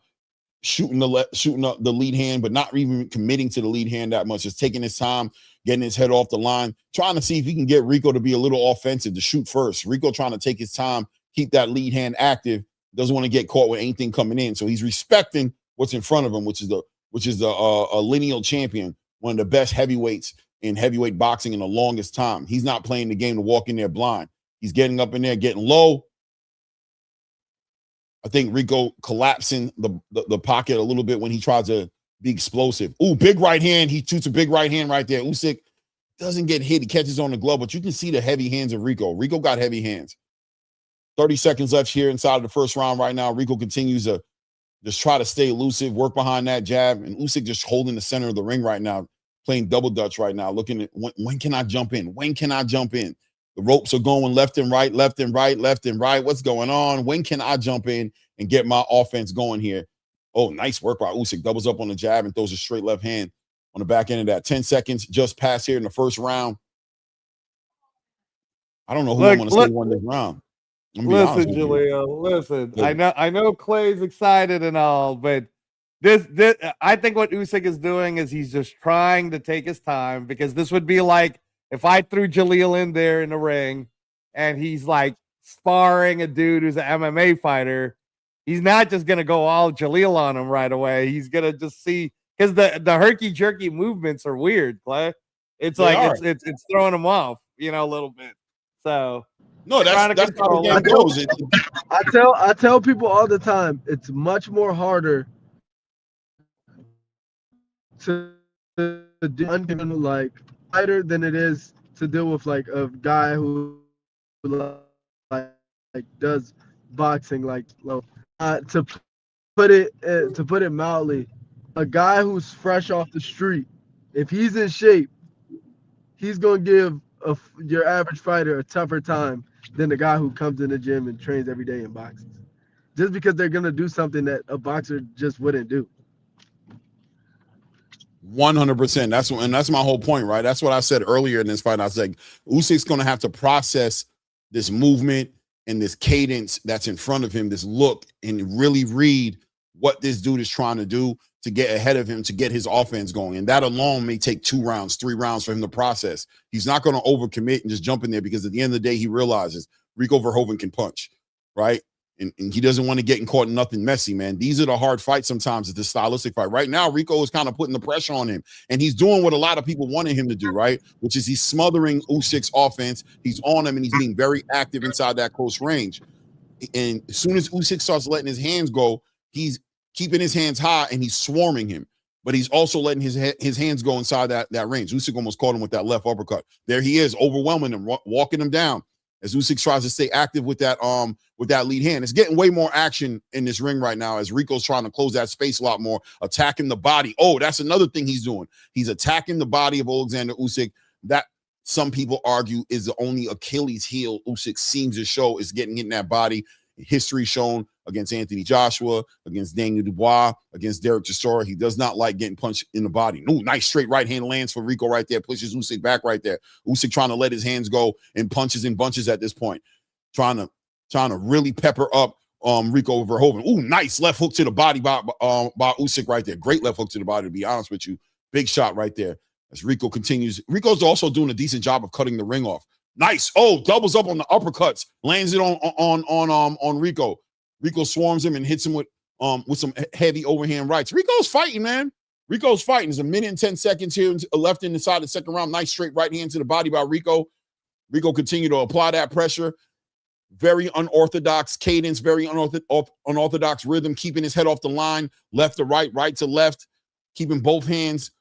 shooting up the lead hand, but not even committing to the lead hand that much. Just taking his time, getting his head off the line, trying to see if he can get Rico to be a little offensive, to shoot first. Rico trying to take his time, keep that lead hand active. Doesn't want to get caught with anything coming in. So he's respecting what's in front of him, which is a lineal champion, one of the best heavyweights in heavyweight boxing in the longest time. He's not playing the game to walk in there blind. He's getting up in there, getting low. I think Rico collapsing the pocket a little bit when he tries to be explosive. Ooh, big right hand. He shoots a big right hand right there. Usyk doesn't get hit. He catches on the glove, but you can see the heavy hands of Rico. Rico got heavy hands. 30 seconds left here inside of the first round right now. Rico continues to just try to stay elusive, work behind that jab, and Usyk just holding the center of the ring right now, playing double dutch right now, looking at when can I jump in? When can I jump in? The ropes are going left and right, left and right, left and right. What's going on? When can I jump in and get my offense going here? Oh, nice work by Usyk. Doubles up on the jab and throws a straight left hand on the back end of that. 10 seconds just passed here in the first round. I don't know who I'm going to say won this round. Listen, Julio, listen. Yeah. I know Clay's excited and all, but this I think what Usyk is doing is he's just trying to take his time, because this would be like if I threw Jaleel in there in the ring and he's like sparring a dude who's an MMA fighter. He's not just gonna go all Jaleel on him right away. He's gonna just see, because the herky jerky movements are weird, Clay. It's it's throwing him off, a little bit. So no, that's how the game goes. I tell people all the time, it's much more harder to do like fighter than it is to deal with like a guy who like does boxing to put it mildly. A guy who's fresh off the street, if he's in shape, he's gonna give your average fighter a tougher time than the guy who comes in the gym and trains every day and boxes, just because they're gonna do something that a boxer just wouldn't do. 100%. That's my whole point, right? That's what I said earlier in this fight. I said Usyk's gonna have to process this movement and this cadence that's in front of him, this look, and really read what this dude is trying to do to get ahead of him, to get his offense going. And that alone may take 2 rounds, 3 rounds for him to process. He's not going to overcommit and just jump in there, because at the end of the day, he realizes Rico Verhoeven can punch, right? And he doesn't want to get caught in nothing messy, man. These are the hard fights sometimes. It's the stylistic fight. Right now, Rico is kind of putting the pressure on him, and he's doing what a lot of people wanted him to do, right? Which is he's smothering Usyk's offense. He's on him, and he's being very active inside that close range. And as soon as Usyk starts letting his hands go, he's keeping his hands high and he's swarming him, but he's also letting his hands go inside that range. Usyk almost caught him with that left uppercut. There he is, overwhelming him, walking him down as Usyk tries to stay active with that lead hand. It's getting way more action in this ring right now as Rico's trying to close that space a lot more, attacking the body. Oh, that's another thing he's doing. He's attacking the body of Oleksandr Usyk. That, some people argue, is the only Achilles heel Usyk seems to show, is getting in that body. History shown against Anthony Joshua, against Daniel Dubois, against Derek Chisora. He does not like getting punched in the body. Ooh, nice straight right hand lands for Rico right there. Pushes Usyk back right there. Usyk trying to let his hands go and punches in bunches at this point. Trying to really pepper up Rico Verhoeven. Ooh, nice left hook to the body by Usyk right there. Great left hook to the body, to be honest with you. Big shot right there. As Rico continues. Rico's also doing a decent job of cutting the ring off. Nice. Oh, doubles up on the uppercuts. Lands it on Rico. Rico swarms him and hits him with some heavy overhand rights. Rico's fighting, man. Rico's fighting. There's 1 minute and 10 seconds here left in the side of the second round. Nice straight right hand to the body by Rico. Rico continued to apply that pressure. very unorthodox cadence, very unorthodox rhythm, keeping his head off the line, left to right, right to left, keeping both hands.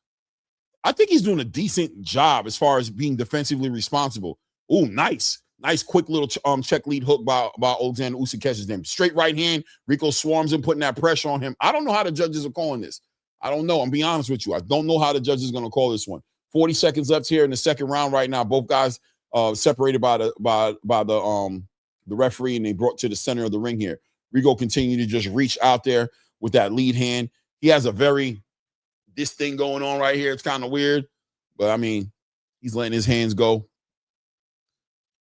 I think he's doing a decent job as far as being defensively responsible. Ooh, nice. Nice, quick little check lead hook by Oleksandr Usyk, catches him. Straight right hand. Rico swarms him, putting that pressure on him. I don't know how the judges are calling this. I don't know. I'm being honest with you. I don't know how the judges are going to call this one. 40 seconds left here in the second round right now. Both guys separated by the referee, and they brought to the center of the ring here. Rico continued to just reach out there with that lead hand. He has this thing going on right here. It's kind of weird, but I mean, he's letting his hands go.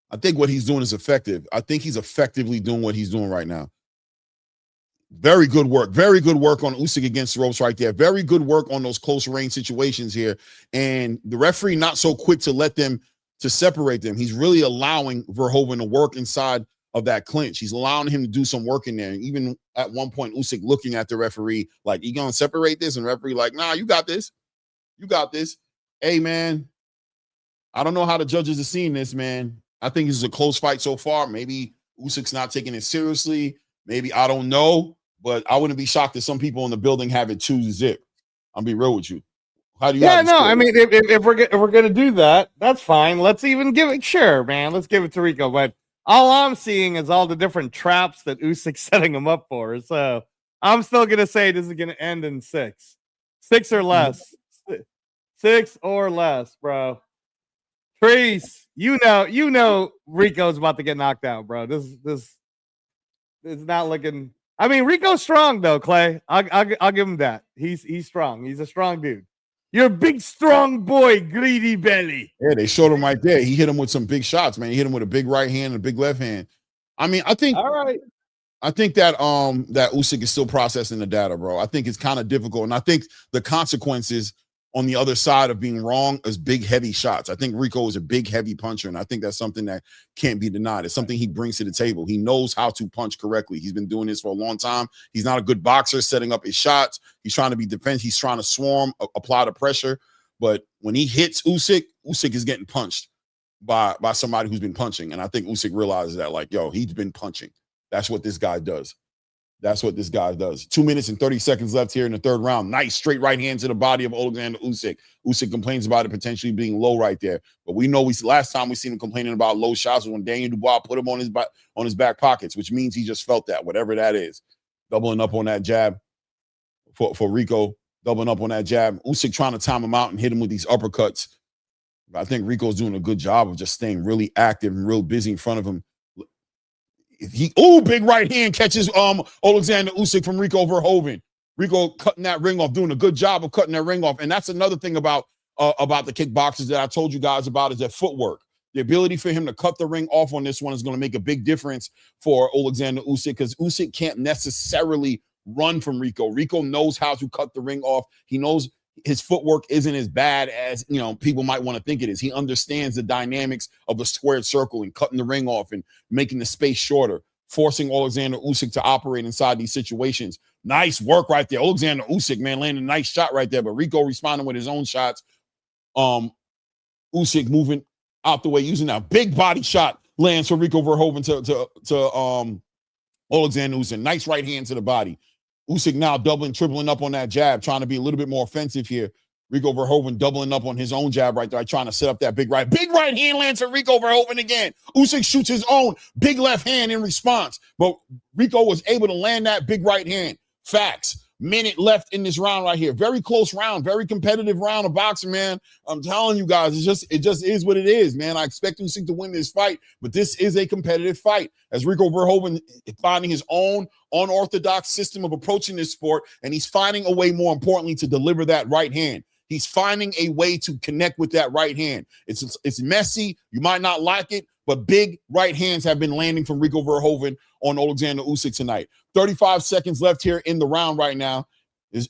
I think what he's doing is effective. I think he's effectively doing what he's doing right now. Very good work. Very good work on Usyk against the ropes right there. Very good work on those close range situations here. And the referee not so quick to separate them. He's really allowing Verhoeven to work inside of that clinch. He's allowing him to do some work in there. And even at one point, Usyk looking at the referee like, you going to separate this? And the referee like, nah, you got this. You got this. Hey, man, I don't know how the judges are seeing this, man. I think this is a close fight so far. Maybe Usyk's not taking it seriously. Maybe, I don't know. But I wouldn't be shocked if some people in the building have it 2-0. I'll be real with you. How do you? Yeah, no. I mean, if we're gonna do that, that's fine. Let's even give it. Sure, man. Let's give it to Rico. But all I'm seeing is all the different traps that Usyk's setting him up for. So I'm still gonna say this is gonna end in 6 or less. 6 or less, bro. Trees, you know, Rico's about to get knocked out, bro. This is not looking. I mean, Rico's strong though, Clay. I'll give him that. He's strong. He's a strong dude. You're a big, strong boy, greedy belly. Yeah, they showed him right there. He hit him with some big shots, man. He hit him with a big right hand and a big left hand. I mean, I think that that Usyk is still processing the data, bro. I think it's kind of difficult, and I think the consequences on the other side of being wrong is big, heavy shots. I think Rico is a big, heavy puncher, and I think that's something that can't be denied. It's something he brings to the table. He knows how to punch correctly. He's been doing this for a long time. He's not a good boxer setting up his shots. He's trying to be defensive. He's trying to swarm, apply the pressure. But when he hits Usyk is getting punched by somebody who's been punching. And I think Usyk realizes that, like, yo, he's been punching. That's what this guy does. That's what this guy does. 2 minutes and 30 seconds left here in the third round. Nice straight right hand to the body of Oleksandr Usyk. Usyk complains about it potentially being low right there. But we know last time we seen him complaining about low shots was when Daniel Dubois put him on his back pockets, which means he just felt that, whatever that is. Doubling up on that jab for Rico. Doubling up on that jab. Usyk trying to time him out and hit him with these uppercuts. But I think Rico's doing a good job of just staying really active and real busy in front of him. Big right hand catches Oleksandr Usyk from Rico Verhoeven. Rico cutting that ring off, doing a good job of cutting that ring off. And that's another thing about the kickboxers that I told you guys about is their footwork. The ability for him to cut the ring off on this one is going to make a big difference for Oleksandr Usyk, because Usyk can't necessarily run from Rico. Rico knows how to cut the ring off. He knows his footwork isn't as bad as, people might want to think it is. He understands the dynamics of the squared circle and cutting the ring off and making the space shorter, forcing Oleksandr Usyk to operate inside these situations. Nice work right there. Oleksandr Usyk, man, landing a nice shot right there, but Rico responding with his own shots. Usyk moving out the way, using that big body shot, lands for Rico Verhoeven to Oleksandr Usyk. Nice right hand to the body. Usyk now doubling, tripling up on that jab, trying to be a little bit more offensive here. Rico Verhoeven doubling up on his own jab right there, trying to set up that big right hand lands for Rico Verhoeven again. Usyk shoots his own big left hand in response, but Rico was able to land that big right hand. Facts. Minute left in this round right here. Very close round, very competitive round of boxing, man. I'm telling you guys, it just is what it is, man. I expect Usyk to win this fight, but this is a competitive fight. As Rico Verhoeven finding his own unorthodox system of approaching this sport, and he's finding a way, more importantly, to deliver that right hand. He's finding a way to connect with that right hand. It's messy. You might not like it, but big right hands have been landing from Rico Verhoeven on Oleksandr Usyk tonight. 35 seconds left here in the round right now is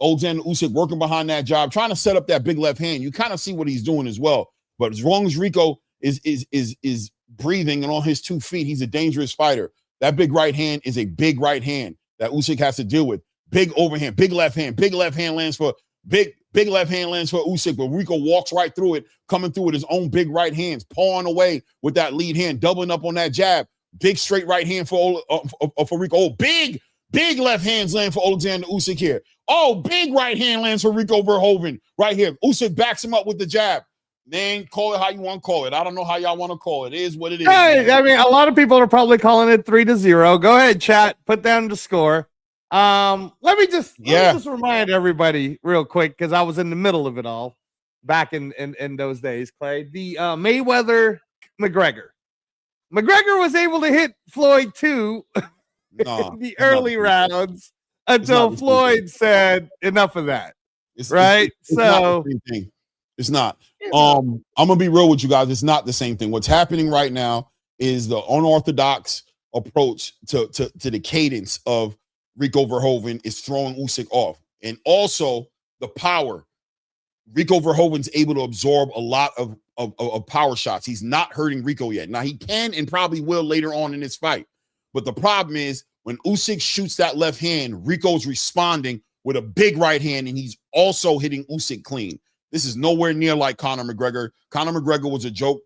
Oleksandr Usyk working behind that jab, trying to set up that big left hand. You kind of see what he's doing as well. But as long as Rico is breathing and on his 2 feet, he's a dangerous fighter. That big right hand is a big right hand that Usyk has to deal with. Big overhand, big left hand lands for Big left hand lands for Usyk, but Rico walks right through it, coming through with his own big right hands, pawing away with that lead hand, doubling up on that jab. Big straight right hand for Rico. Oh, big left hands land for Oleksandr Usyk here. Oh, big right hand lands for Rico Verhoeven right here. Usyk backs him up with the jab. Man, call it how you want to call it. I don't know how y'all want to call it. It is what it is. Hey, I mean, a lot of people are probably calling it 3-0. Go ahead, chat. Put down the score. Let me just remind everybody real quick, because I was in the middle of it all back in those days, Clay. The Mayweather McGregor. McGregor was able to hit Floyd too in the early rounds until Floyd said enough of that. It's right? not the same thing. It's not. I'm gonna be real with you guys. It's not the same thing. What's happening right now is the unorthodox approach to the cadence of Rico Verhoeven is throwing Usyk off, and also the power. Rico Verhoeven's able to absorb a lot of power shots. He's not hurting Rico yet. Now he can and probably will later on in this fight. But the problem is when Usyk shoots that left hand, Rico's responding with a big right hand, and he's also hitting Usyk clean. This is nowhere near like Conor McGregor. Conor McGregor was a joke.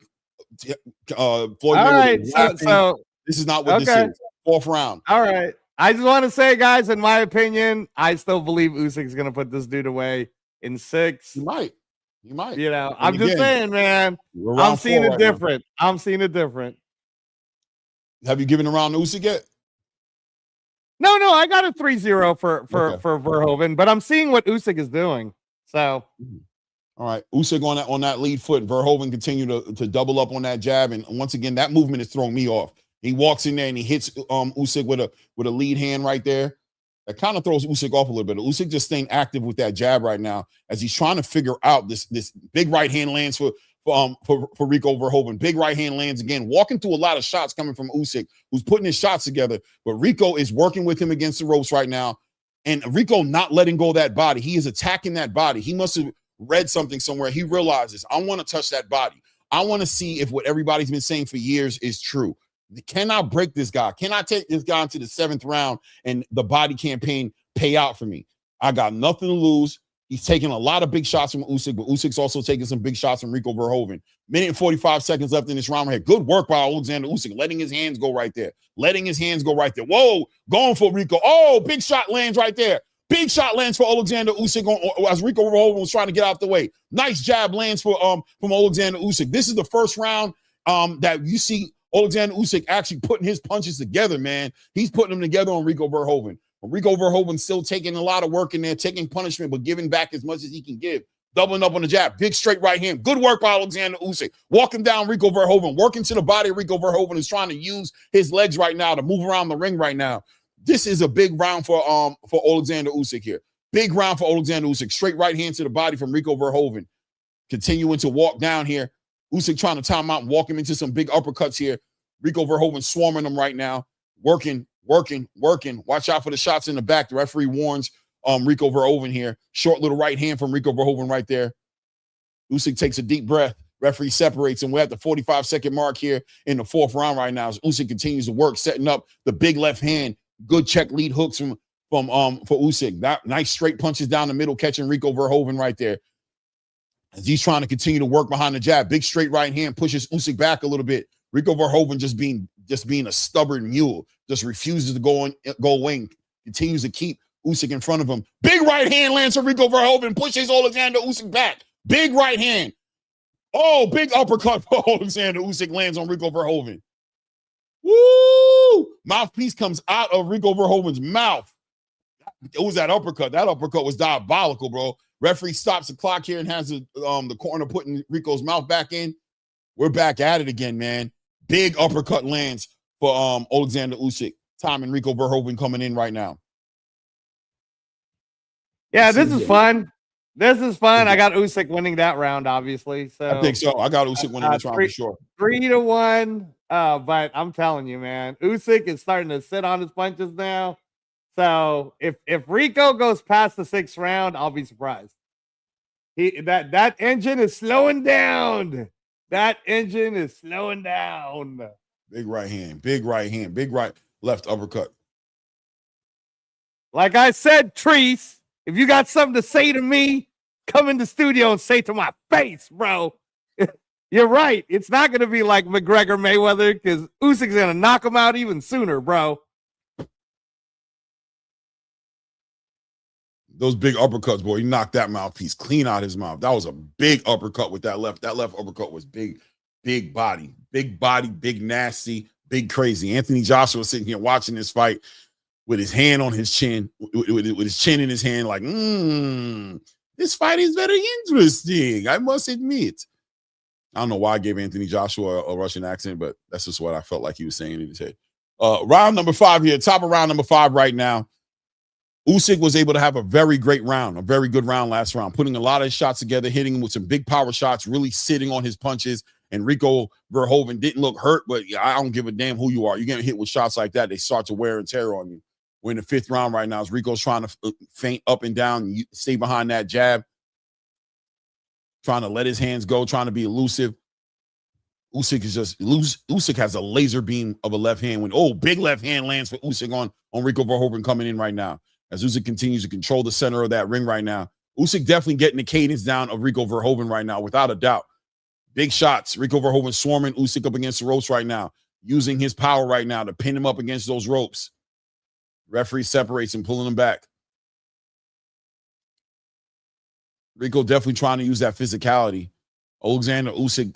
Floyd Mayweather. So this is not what this is. Fourth round. All right. I just want to say, guys, in my opinion, I still believe Usyk's going to put this dude away in 6. You might. You might. You know, I'm just saying, man. I'm seeing it different. I'm seeing it different. Have you given a round to Usyk yet? No, I got a 3-0 for Verhoeven, but I'm seeing what Usyk is doing. So, all right, Usyk on that lead foot. Verhoeven continue to double up on that jab, and once again, that movement is throwing me off. He walks in there and he hits Usyk with a lead hand right there. That kind of throws Usyk off a little bit. Usyk just staying active with that jab right now as he's trying to figure out this big right hand lands for Rico Verhoeven. Big right hand lands again, walking through a lot of shots coming from Usyk, who's putting his shots together. But Rico is working with him against the ropes right now, and Rico not letting go of that body. He is attacking that body. He must have read something somewhere. He realizes, I want to touch that body. I want to see if what everybody's been saying for years is true. Cannot break this guy. Cannot take this guy into the 7th round and the body campaign pay out for me. I got nothing to lose. He's taking a lot of big shots from Usyk, but Usyk's also taking some big shots from Rico Verhoeven. Minute and 45 seconds left in this round right here. Good work by Oleksandr Usyk, letting his hands go right there. Whoa, going for Rico. Oh, big shot lands right there. Big shot lands for Oleksandr Usyk as Rico Verhoeven was trying to get out the way. Nice jab lands from Oleksandr Usyk. This is the first round that you see Oleksandr Usyk actually putting his punches together, man. He's putting them together on Rico Verhoeven. Rico Verhoeven's still taking a lot of work in there, taking punishment, but giving back as much as he can give. Doubling up on the jab. Big straight right hand. Good work by Oleksandr Usyk. Walking down Rico Verhoeven. Working to the body of Rico Verhoeven is trying to use his legs right now to move around the ring right now. This is a big round for Oleksandr Usyk here. Big round for Oleksandr Usyk. Straight right hand to the body from Rico Verhoeven. Continuing to walk down here. Usyk trying to time out and walk him into some big uppercuts here. Rico Verhoeven swarming him right now. Working. Watch out for the shots in the back. The referee warns Rico Verhoeven here. Short little right hand from Rico Verhoeven right there. Usyk takes a deep breath. Referee separates, and we're at the 45-second mark here in the 4th round right now as Usyk continues to work, setting up the big left hand. Good check lead hooks for Usyk. That nice straight punches down the middle, catching Rico Verhoeven right there. As he's trying to continue to work behind the jab. Big straight right hand pushes Usyk back a little bit. Rico Verhoeven just being a stubborn mule, just refuses to go away, continues to keep Usyk in front of him. Big right hand lands for Rico Verhoeven, pushes Oleksandr Usyk back. Big right hand. Oh, big uppercut for Oleksandr Usyk lands on Rico Verhoeven. Woo! Mouthpiece comes out of Rico Verhoeven's mouth. It was that uppercut. That uppercut was diabolical, bro. Referee stops the clock here and has the corner putting Rico's mouth back in. We're back at it again, man. Big uppercut lands for Oleksandr Usyk. Tom and Rico Verhoeven coming in right now. Yeah, this is fun. I got Usyk winning that round, obviously. So I think so. I got Usyk winning this round for sure. 3-1. But I'm telling you, man, Usyk is starting to sit on his punches now. So if Rico goes past the 6th round, I'll be surprised. That engine is slowing down. Big right hand, big right, left uppercut. Like I said, Treese, if you got something to say to me, come in the studio and say to my face, bro. You're right. It's not going to be like McGregor Mayweather because Usyk's going to knock him out even sooner, bro. Those big uppercuts, boy. He knocked that mouthpiece clean out his mouth. That was a big uppercut with that left. That left uppercut was big, big body, big nasty, big crazy. Anthony Joshua sitting here watching this fight with his hand on his chin, with his chin in his hand, like, this fight is very interesting, I must admit. I don't know why I gave Anthony Joshua a Russian accent, but that's just what I felt like he was saying in his head. Round number 5 here, top of round number 5 right now. Usyk was able to have a very great round, a very good round last round, putting a lot of his shots together, hitting him with some big power shots, really sitting on his punches. And Rico Verhoeven didn't look hurt, but I don't give a damn who you are. You're getting hit with shots like that, they start to wear and tear on you. We're in the 5th round right now as Rico's trying to feint up and down, stay behind that jab, trying to let his hands go, trying to be elusive. Usyk has a laser beam of a left hand big left hand lands for Usyk on Rico Verhoeven coming in right now. As Usyk continues to control the center of that ring right now. Usyk definitely getting the cadence down of Rico Verhoeven right now, without a doubt. Big shots. Rico Verhoeven swarming Usyk up against the ropes right now, using his power right now to pin him up against those ropes. Referee separates him, pulling him back. Rico definitely trying to use that physicality. Oleksandr Usyk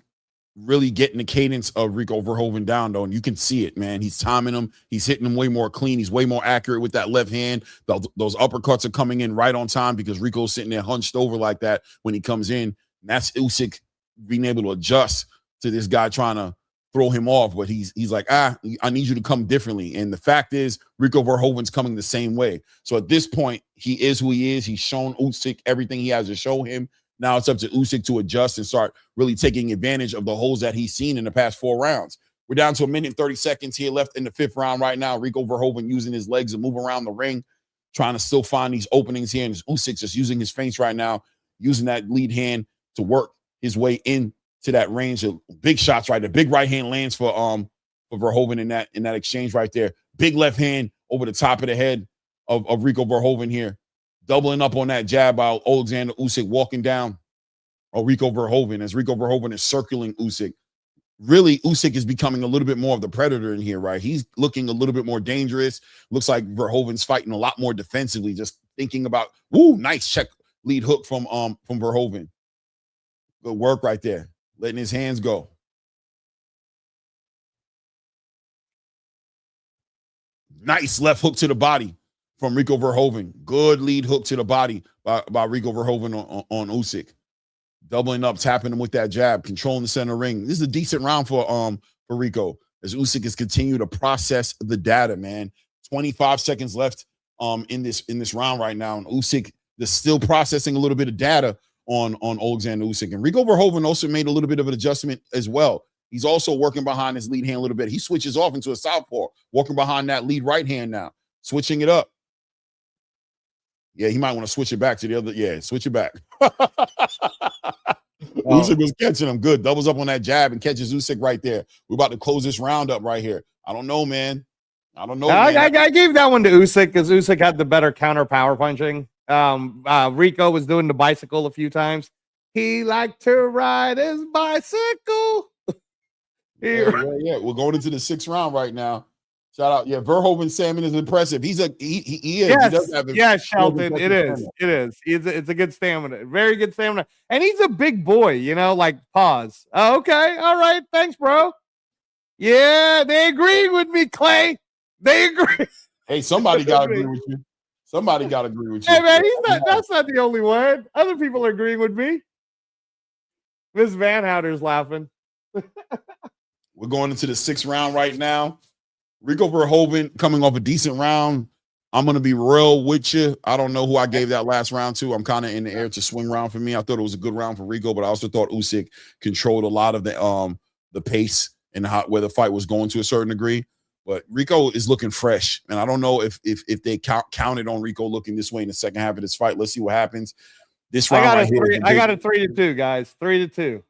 really getting the cadence of Rico Verhoeven down, though, and you can see it, man. He's timing him. He's hitting him way more clean. He's way more accurate with that left hand. Those uppercuts are coming in right on time because Rico's sitting there hunched over like that when he comes in. And that's Usyk being able to adjust to this guy trying to throw him off, but he's like, I need you to come differently. And the fact is, Rico Verhoeven's coming the same way. So at this point, he is who he is. He's shown Usyk everything he has to show him. Now it's up to Usyk to adjust and start really taking advantage of the holes that he's seen in the past 4 rounds. We're down to 1 minute and 30 seconds here left in the 5th round right now. Rico Verhoeven using his legs to move around the ring, trying to still find these openings here. And Usyk just using his feints right now, using that lead hand to work his way into that range of big shots right there. Big right hand lands for Verhoeven in that exchange right there. Big left hand over the top of the head of Rico Verhoeven here. Doubling up on that jab by Oleksandr Usyk, walking down Rico Verhoeven as Rico Verhoeven is circling Usyk. Really, Usyk is becoming a little bit more of the predator in here, right? He's looking a little bit more dangerous. Looks like Verhoeven's fighting a lot more defensively, just thinking about, nice check lead hook from Verhoeven. Good work right there, letting his hands go. Nice left hook to the body from Rico Verhoeven. Good lead hook to the body by Rico Verhoeven on Usyk. Doubling up, tapping him with that jab, controlling the center ring. This is a decent round for Rico as Usyk has continued to process the data, man. 25 seconds left in this round right now. And Usyk is still processing a little bit of data on Oleksandr Usyk. And Rico Verhoeven also made a little bit of an adjustment as well. He's also working behind his lead hand a little bit. He switches off into a southpaw, walking behind that lead right hand now, switching it up. Yeah, he might want to switch it back to the other. Yeah, switch it back. Usyk was catching him good. Doubles up on that jab and catches Usyk right there. We're about to close this round up right here. I don't know, man. I gave that one to Usyk because Usyk had the better counter power punching. Rico was doing the bicycle a few times. He liked to ride his bicycle. Yeah. We're going into the 6th round right now. Shout out, Verhoeven salmon is impressive. He is. Yes, he does have Shelton. It is. It's a good stamina, very good stamina, and he's a big boy. Like pause. Okay, all right, thanks, bro. Yeah, they agree with me, Clay. They agree. Hey, somebody got to agree with you. Somebody got to agree with you. Hey, man, that's not the only one. Other people are agreeing with me. Miss Van Houter's laughing. We're going into the 6th round right now. Rico Verhoeven coming off a decent round. I'm going to be real with you. I don't know who I gave that last round to. I'm kind of in the air to swing round for me. I thought it was a good round for Rico, but I also thought Usyk controlled a lot of the pace and where the fight was going to a certain degree. But Rico is looking fresh, and I don't know if they counted on Rico looking this way in the second half of this fight. Let's see what happens. This round I got a 3-2, guys. 3-2.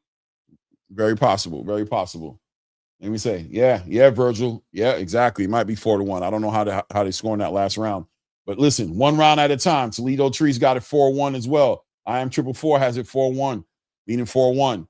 Very possible. Very possible. Let me say, yeah, Virgil. Yeah, exactly. It might be 4-1. I don't know how they score in that last round. But listen, one round at a time. Toledo Trees got it 4-1 as well. I am 444 has it 4-1, meaning 4-1.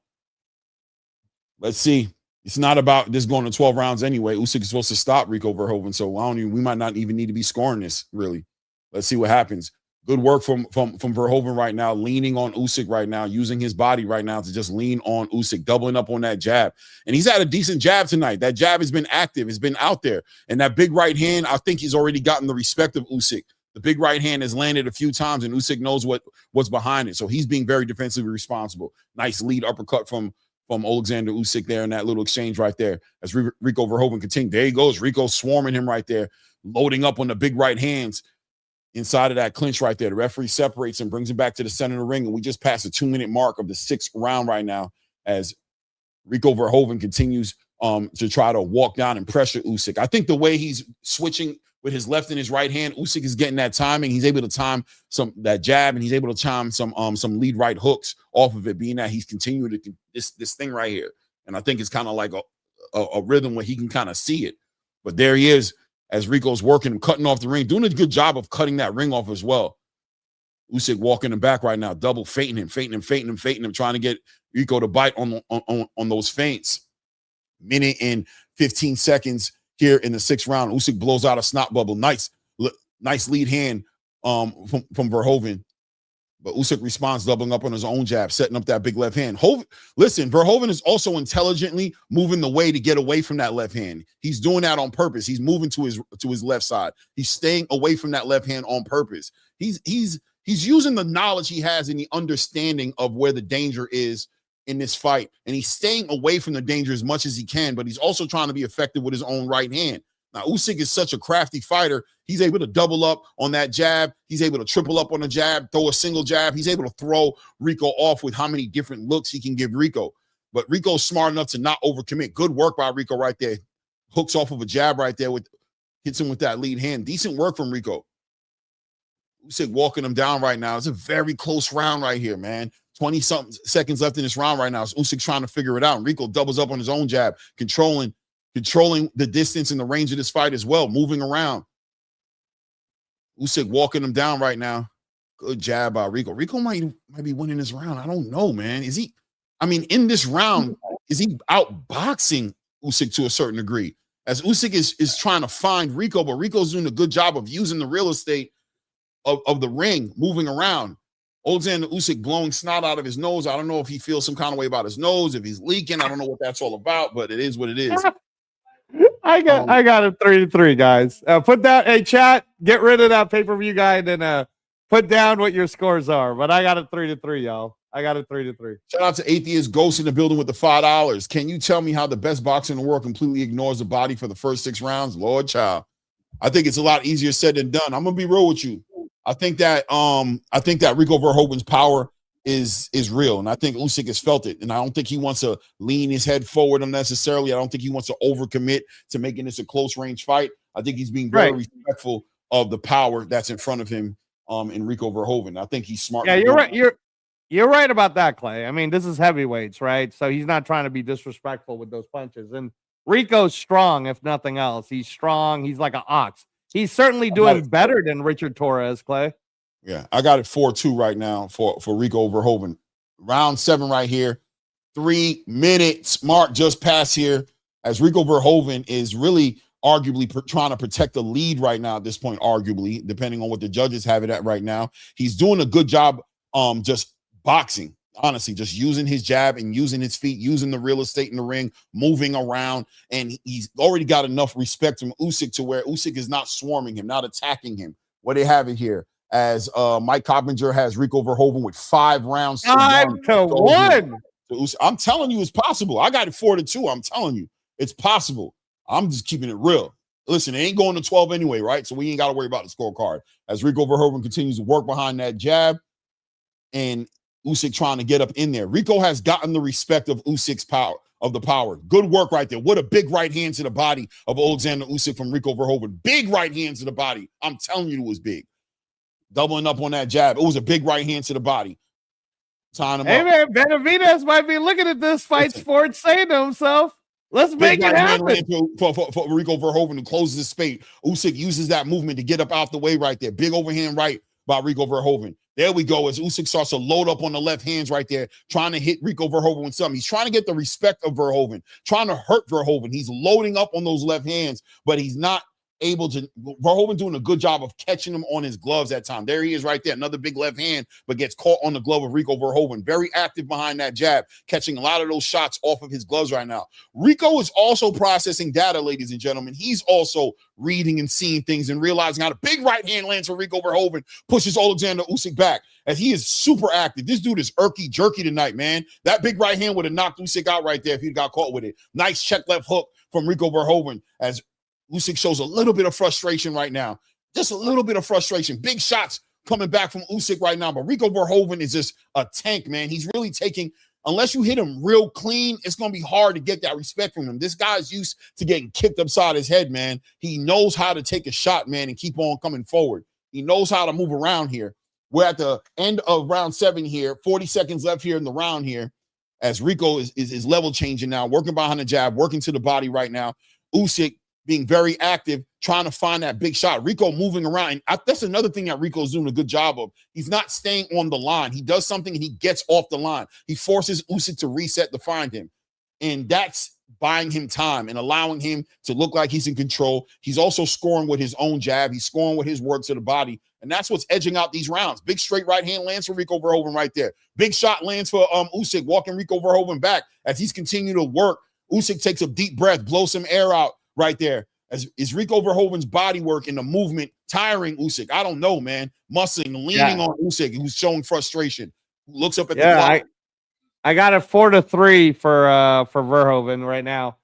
Let's see. It's not about this going to 12 rounds anyway. Usyk is supposed to stop Rico Verhoeven, so we might not even need to be scoring this, really. Let's see what happens. Good work from Verhoeven right now, leaning on Usyk right now, using his body right now to just lean on Usyk, doubling up on that jab. And he's had a decent jab tonight. That jab has been active. It's been out there. And that big right hand, I think he's already gotten the respect of Usyk. The big right hand has landed a few times, and Usyk knows what's behind it. So he's being very defensively responsible. Nice lead uppercut from Oleksandr Usyk there in that little exchange right there. As Rico Verhoeven continues, there he goes. Rico swarming him right there, loading up on the big right hands inside of that clinch right there. The referee separates and brings him back to the center of the ring, and we just passed the 2-minute mark of the 6th round right now as Rico Verhoeven continues to try to walk down and pressure Usyk. I think the way he's switching with his left and his right hand, Usyk is getting that timing. He's able to time that jab, and he's able to time some lead right hooks off of it, being that he's continuing to this thing right here. And I think it's kind of like a rhythm where he can kind of see it. But there he is as Rico's working, cutting off the ring, doing a good job of cutting that ring off as well. Usyk walking him back right now, double feinting him, trying to get Rico to bite on those feints. Minute and 15 seconds here in the 6th round. Usyk blows out a snot bubble. Nice lead hand from Verhoeven. But Usyk responds, doubling up on his own jab, setting up that big left hand. Listen, Verhoeven is also intelligently moving the way to get away from that left hand. He's doing that on purpose. He's moving to his left side. He's staying away from that left hand on purpose. He's using the knowledge he has and the understanding of where the danger is in this fight, and he's staying away from the danger as much as he can, but he's also trying to be effective with his own right hand. Now, Usyk is such a crafty fighter. He's able to double up on that jab. He's able to triple up on the jab, throw a single jab. He's able to throw Rico off with how many different looks he can give Rico. But Rico's smart enough to not overcommit. Good work by Rico right there. Hooks off of a jab right there, hits him with that lead hand. Decent work from Rico. Usyk walking him down right now. It's a very close round right here, man. 20-something seconds left in this round right now. It's Usyk trying to figure it out. And Rico doubles up on his own jab, controlling the distance and the range of this fight as well, moving around. Usyk walking him down right now. Good jab by Rico. Rico might be winning this round. I don't know, man. Is he? I mean, in this round, is he outboxing Usyk to a certain degree? As Usyk is trying to find Rico, but Rico's doing a good job of using the real estate of the ring, moving around. Oleksandr Usyk blowing snot out of his nose. I don't know if he feels some kind of way about his nose, if he's leaking. I don't know what that's all about, but it is what it is. I got a 3-3, guys. Put that, hey, chat, get rid of that pay-per-view guide and put down what your scores are. But I got a 3-3, y'all. I got a 3-3. Shout out to Atheist Ghost in the building with the $5. Can you tell me how the best boxer in the world completely ignores the body for the first 6 rounds? Lord child. I think it's a lot easier said than done. I'm gonna be real with you. I think that Rico Verhoeven's power is real, and I think Usyk has felt it. And I don't think he wants to lean his head forward unnecessarily. I don't think he wants to overcommit to making this a close range fight. I think he's being very respectful of the power that's in front of him in Rico Verhoeven. I think he's smart. Yeah, you're right. You're right about that, Clay. I mean, this is heavyweights, right? So he's not trying to be disrespectful with those punches. And Rico's strong, if nothing else. He's strong. He's like an ox. He's certainly doing better than Richard Torrez, Clay. Yeah, I got it 4-2 right now for Rico Verhoeven. Round 7 right here. 3 minutes mark just passed here as Rico Verhoeven is really arguably trying to protect the lead right now at this point, arguably, depending on what the judges have it at right now. He's doing a good job just boxing, honestly, just using his jab and using his feet, using the real estate in the ring, moving around. And he's already got enough respect from Usyk to where Usyk is not swarming him, not attacking him. What they have it here as Mike Coppinger has Rico Verhoeven with 5 rounds. 5-1. I'm telling you, it's possible. I got it 4-2. I'm telling you, it's possible. I'm just keeping it real. Listen, it ain't going to 12 anyway, right? So we ain't got to worry about the scorecard. As Rico Verhoeven continues to work behind that jab and Usyk trying to get up in there. Rico has gotten the respect of Usyk's power, of the power. Good work right there. What a big right hand to the body of Oleksandr Usyk from Rico Verhoeven. Big right hand to the body. I'm telling you it was big. Doubling up on that jab. It was a big right hand to the body. Tying him up. Man, Benavidez might be looking at this fight sport saying to himself, let's make it happen. For Rico Verhoeven to close the space. Usyk uses that movement to get up out the way right there. Big overhand right by Rico Verhoeven. There we go. As Usyk starts to load up on the left hands right there, trying to hit Rico Verhoeven with something. He's trying to get the respect of Verhoeven, trying to hurt Verhoeven. He's loading up on those left hands, but he's not able to. Verhoeven doing a good job of catching him on his gloves that time. There he is right there. Another big left hand, but gets caught on the glove of Rico Verhoeven. Very active behind that jab, catching a lot of those shots off of his gloves right now. Rico is also processing data, ladies and gentlemen. He's also reading and seeing things and realizing how the big right hand lands for Rico Verhoeven, pushes Oleksandr Usyk back. As he is super active. This dude is irky jerky tonight, man. That big right hand would have knocked Usyk out right there if he got caught with it. Nice check left hook from Rico Verhoeven as Usyk shows a little bit of frustration right now. Just a little bit of frustration. Big shots coming back from Usyk right now, but Rico Verhoeven is just a tank, man. He's really taking, unless you hit him real clean, it's going to be hard to get that respect from him. This guy's used to getting kicked upside his head, man. He knows how to take a shot, man, and keep on coming forward. He knows how to move around here. We're at the end of round 7 here. 40 seconds left here in the round here as Rico is level changing now, working behind the jab, working to the body right now. Usyk being very active, trying to find that big shot. Rico moving around. And that's another thing that Rico's doing a good job of. He's not staying on the line. He does something and he gets off the line. He forces Usyk to reset to find him. And that's buying him time and allowing him to look like he's in control. He's also scoring with his own jab. He's scoring with his work to the body. And that's what's edging out these rounds. Big straight right hand lands for Rico Verhoeven right there. Big shot lands for Usyk, walking Rico Verhoeven back. As he's continuing to work, Usyk takes a deep breath, blows some air out right there. As is Rico Verhoeven's body work and the movement tiring Usyk? I don't know, man. Muscling, leaning on Usyk, who's showing frustration. Looks up at the clock. I got a 4-3 for Verhoeven right now.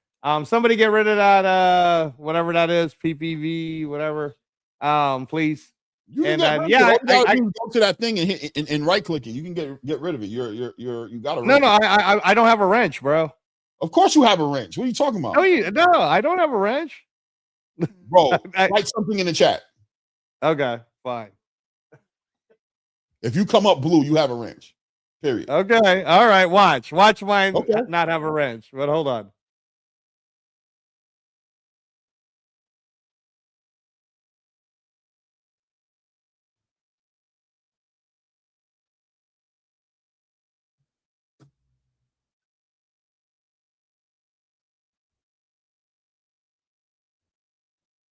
Somebody get rid of that whatever that is, PPV, whatever. Please. You can and go to that thing and hit and right click it. You can get rid of it. You got a wrench. No, I don't have a wrench, bro. Of course you have a wrench. What are you talking about? No, I don't have a wrench. Bro, write something in the chat. Okay, fine. If you come up blue, you have a wrench. Period. Okay. All right. Watch mine not have a wrench. But hold on.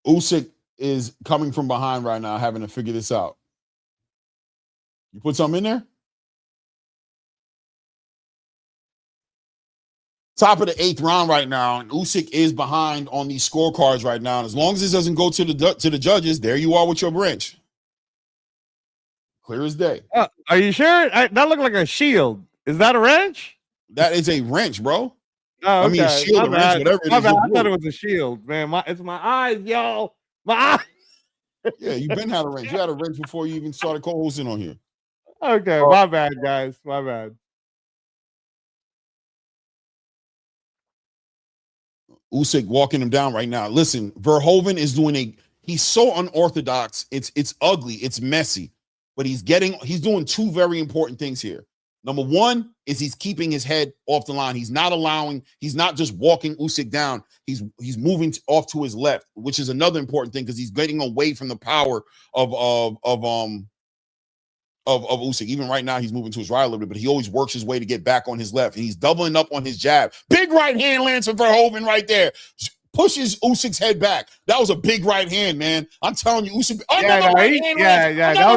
Usyk is coming from behind right now, having to figure this out. You put something in there? Top of the 8th round right now, and Usyk is behind on these scorecards right now. And as long as this doesn't go to the judges, there you are with your wrench. Clear as day. Are you sure? That looked like a shield. Is that a wrench? That is a wrench, bro. Oh, okay. I mean, a shield, a wrench, whatever it is. I thought it was a shield, man. It's my eyes, y'all. My eyes. Yeah, you've been had a wrench. You had a wrench before you even started co-hosting on here. Okay, my bad, guys. My bad. Usyk walking him down right now. Listen, Verhoeven is doing he's so unorthodox. It's ugly. It's messy. But he's doing 2 very important things here. Number 1 is he's keeping his head off the line. He's not just walking Usyk down. He's moving off to his left, which is another important thing because he's getting away from the power of Usyk. Even right now, he's moving to his right a little bit, but he always works his way to get back on his left. And he's doubling up on his jab. Big right hand lands for Verhoeven right there. Pushes Usyk's head back. That was a big right hand, man. I'm telling you, Usyk. That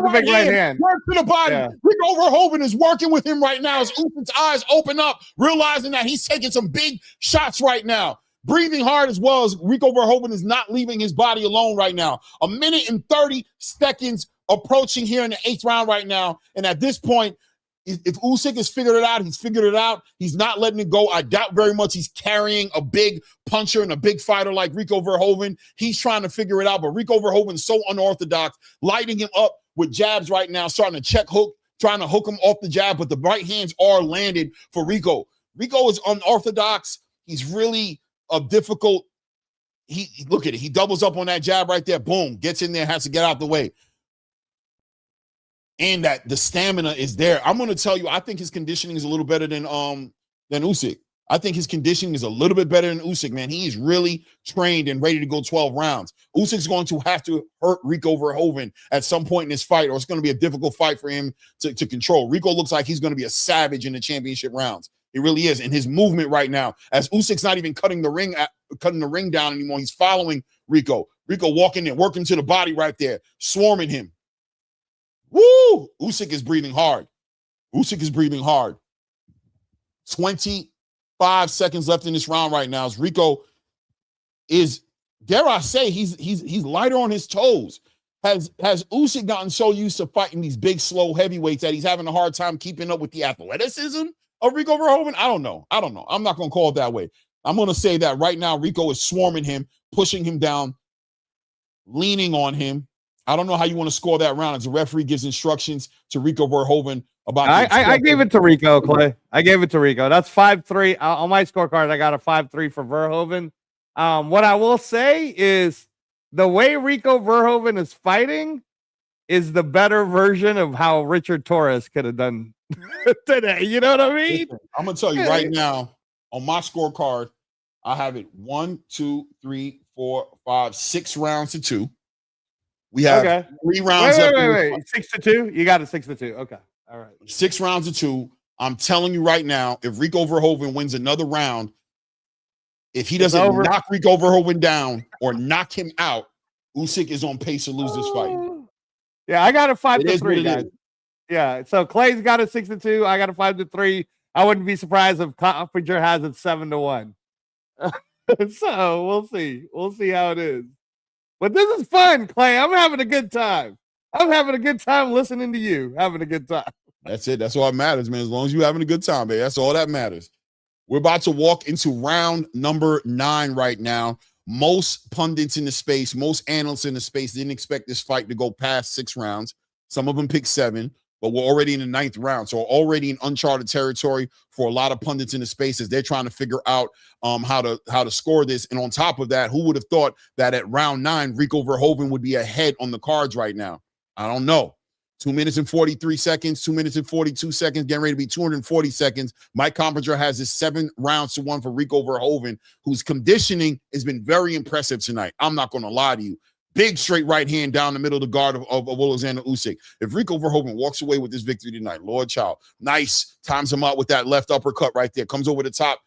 was a big right hand. Work to the body. Yeah. Rico Verhoeven is working with him right now as Usyk's eyes open up, realizing that he's taking some big shots right now. Breathing hard as well as Rico Verhoeven is not leaving his body alone right now. 1 minute and 30 seconds approaching here in the 8th round right now. And at this point, if Usyk has figured it out, he's figured it out. He's not letting it go. I doubt very much he's carrying a big puncher and a big fighter like Rico Verhoeven. He's trying to figure it out, but Rico Verhoeven's so unorthodox, lighting him up with jabs right now, starting to check hook, trying to hook him off the jab, but the right hands are landed for Rico. Rico is unorthodox. He's really a difficult. Look at it. He doubles up on that jab right there. Boom, gets in there, has to get out the way. And that the stamina is there. I'm going to tell you, I think his conditioning is a little better than Usyk. I think his conditioning is a little bit better than Usyk, man. He is really trained and ready to go 12 rounds. Usyk's going to have to hurt Rico Verhoeven at some point in this fight, or it's going to be a difficult fight for him to control. Rico looks like he's going to be a savage in the championship rounds. He really is. And his movement right now, as Usyk's not even cutting the ring down anymore, he's following Rico. Rico walking in, working to the body right there, swarming him. Woo! Usyk is breathing hard. 25 seconds left in this round right now. As Rico is, dare I say, he's lighter on his toes. Has Usyk gotten so used to fighting these big, slow heavyweights that he's having a hard time keeping up with the athleticism of Rico Verhoeven? I don't know. I'm not going to call it that way. I'm going to say that right now Rico is swarming him, pushing him down, leaning on him. I don't know how you want to score that round as the referee gives instructions to Rico Verhoeven about. I gave it to Rico, Clay. I gave it to Rico. That's 5-3 on my scorecard. I got a 5-3 for Verhoeven. What I will say is the way Rico Verhoeven is fighting is the better version of how Richard Torrez could have done today. You know what I mean? I'm gonna tell you right now on my scorecard, I have it 1, 2, 3, 4, 5, 6 rounds to 2. We have 3 rounds. Wait. 6-2. You got it 6-2. Okay. All right. 6 rounds to 2. I'm telling you right now, if Rico Verhoeven wins another round, if he doesn't knock Rico Verhoeven down or knock him out, Usyk is on pace to lose this fight. Yeah, I got a 5-3, guys. Yeah, so Clay's got a 6-2. I got a 5-3. I wouldn't be surprised if Coppinger has it 7-1. So we'll see. We'll see how it is. But this is fun, Clay. I'm having a good time. I'm having a good time listening to you. Having a good time. That's it. That's all that matters, man. As long as you're having a good time, baby. That's all that matters. We're about to walk into round number 9 right now. Most pundits in the space, most analysts in the space didn't expect this fight to go past 6 rounds. Some of them picked 7, but we're already in the 9th round. So already in uncharted territory for a lot of pundits in the space as they're trying to figure out how to score this. And on top of that, who would have thought that at round 9, Rico Verhoeven would be ahead on the cards right now? I don't know. 2 minutes and 43 seconds, 2 minutes and 42 seconds, getting ready to be 240 seconds. Mike Coppinger has this 7 rounds to 1 for Rico Verhoeven, whose conditioning has been very impressive tonight. I'm not going to lie to you. Big straight right hand down the middle of the guard of Oleksandr Usyk. If Rico Verhoeven walks away with this victory tonight, Lord child, nice, times him out with that left uppercut right there, comes over the top.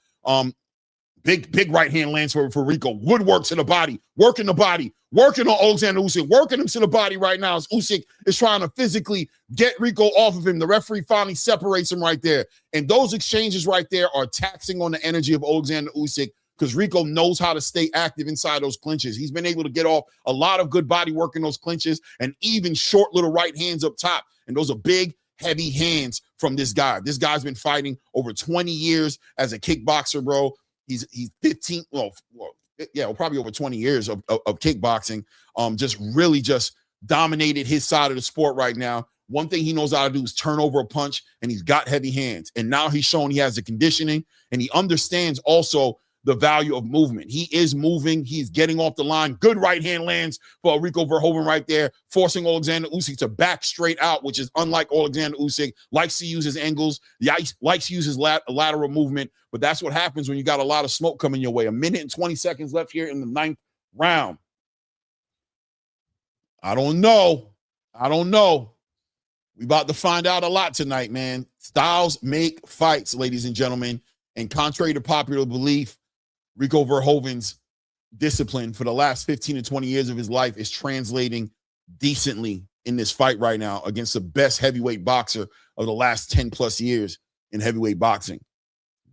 Big right hand lands for Rico. Woodwork to the body, working on Oleksandr Usyk, working him to the body right now as Usyk is trying to physically get Rico off of him. The referee finally separates him right there. And those exchanges right there are taxing on the energy of Oleksandr Usyk because Rico knows how to stay active inside those clinches. He's been able to get off a lot of good body work in those clinches and even short little right hands up top. And those are big, heavy hands from this guy. This guy's been fighting over 20 years as a kickboxer, bro. He's 15, probably over 20 years of kickboxing. Just dominated his side of the sport right now. One thing he knows how to do is turn over a punch, and he's got heavy hands. And now he's shown he has the conditioning, and he understands also the value of movement. He is moving. He's getting off the line. Good right hand lands for Rico Verhoeven right there, forcing Oleksandr Usyk to back straight out, which is unlike Oleksandr Usyk. Likes to use his angles. Likes to use his lateral movement. But that's what happens when you got a lot of smoke coming your way. 1 minute and 20 seconds left here in the 9th round. I don't know. We about to find out a lot tonight, man. Styles make fights, ladies and gentlemen. And contrary to popular belief, Rico Verhoeven's discipline for the last 15 to 20 years of his life is translating decently in this fight right now against the best heavyweight boxer of the last 10 plus years in heavyweight boxing.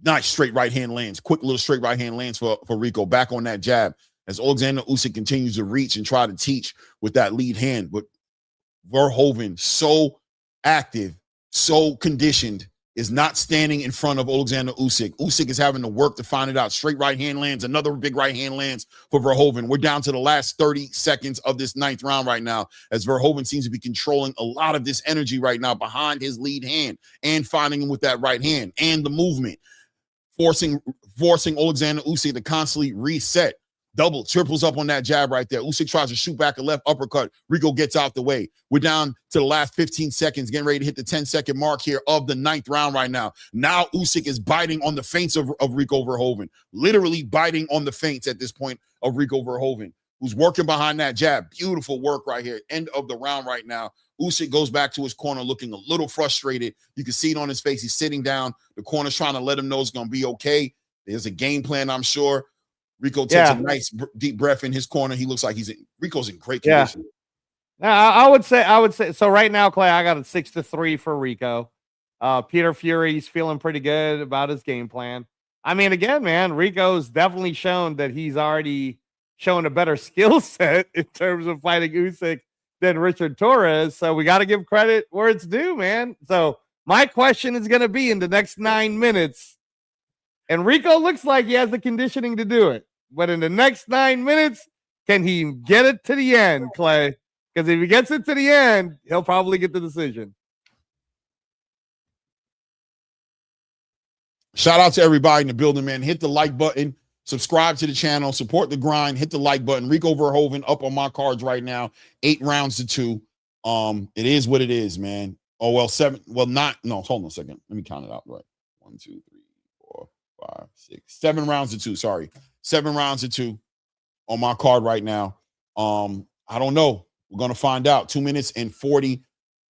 Nice straight right hand lands, quick little straight right hand lands for Rico, back on that jab as Oleksandr Usyk continues to reach and try to teach with that lead hand. But Verhoeven, so active, so conditioned, is not standing in front of Oleksandr Usyk. Usyk is having to work to find it out. Straight right hand lands, another big right hand lands for Verhoeven. We're down to the last 30 seconds of this 9th round right now as Verhoeven seems to be controlling a lot of this energy right now behind his lead hand and finding him with that right hand and the movement, forcing Oleksandr Usyk to constantly reset. double, triples up on that jab right there. Usyk tries to shoot back a left uppercut. Rico gets out the way. We're down to the last 15 seconds, getting ready to hit the 10-second mark here of the 9th round right now. Now Usyk is biting on the feints of Rico Verhoeven, literally biting on the feints at this point of Rico Verhoeven, who's working behind that jab. Beautiful work right here. End of the round right now. Usyk goes back to his corner looking a little frustrated. You can see it on his face. He's sitting down. The corner's trying to let him know it's going to be okay. There's a game plan, I'm sure. Rico takes a nice deep breath in his corner. He looks like Rico's in great condition. Now, I would say. So right now, Clay, I got a 6-3 for Rico. Peter Fury's feeling pretty good about his game plan. I mean, again, man, Rico's definitely shown that he's already shown a better skill set in terms of fighting Usyk than Richard Torrez. So we got to give credit where it's due, man. So my question is going to be in the next 9 minutes, and Rico looks like he has the conditioning to do it. But in the next 9 minutes, can he get it to the end, Clay? Because if he gets it to the end, he'll probably get the decision. Shout out to everybody in the building, man. Hit the like button, subscribe to the channel, support the grind, hit the like button. Rico Verhoeven up on my cards right now, 8 rounds to 2. It is what it is, man. Oh, well, 7. Well, not, no, hold on a second. Let me count it out right. 1, 2, 3, 4, 5, 6, 7 rounds to 2. Sorry. 7 rounds to 2 on my card right now. I don't know. We're going to find out. 2 minutes and 40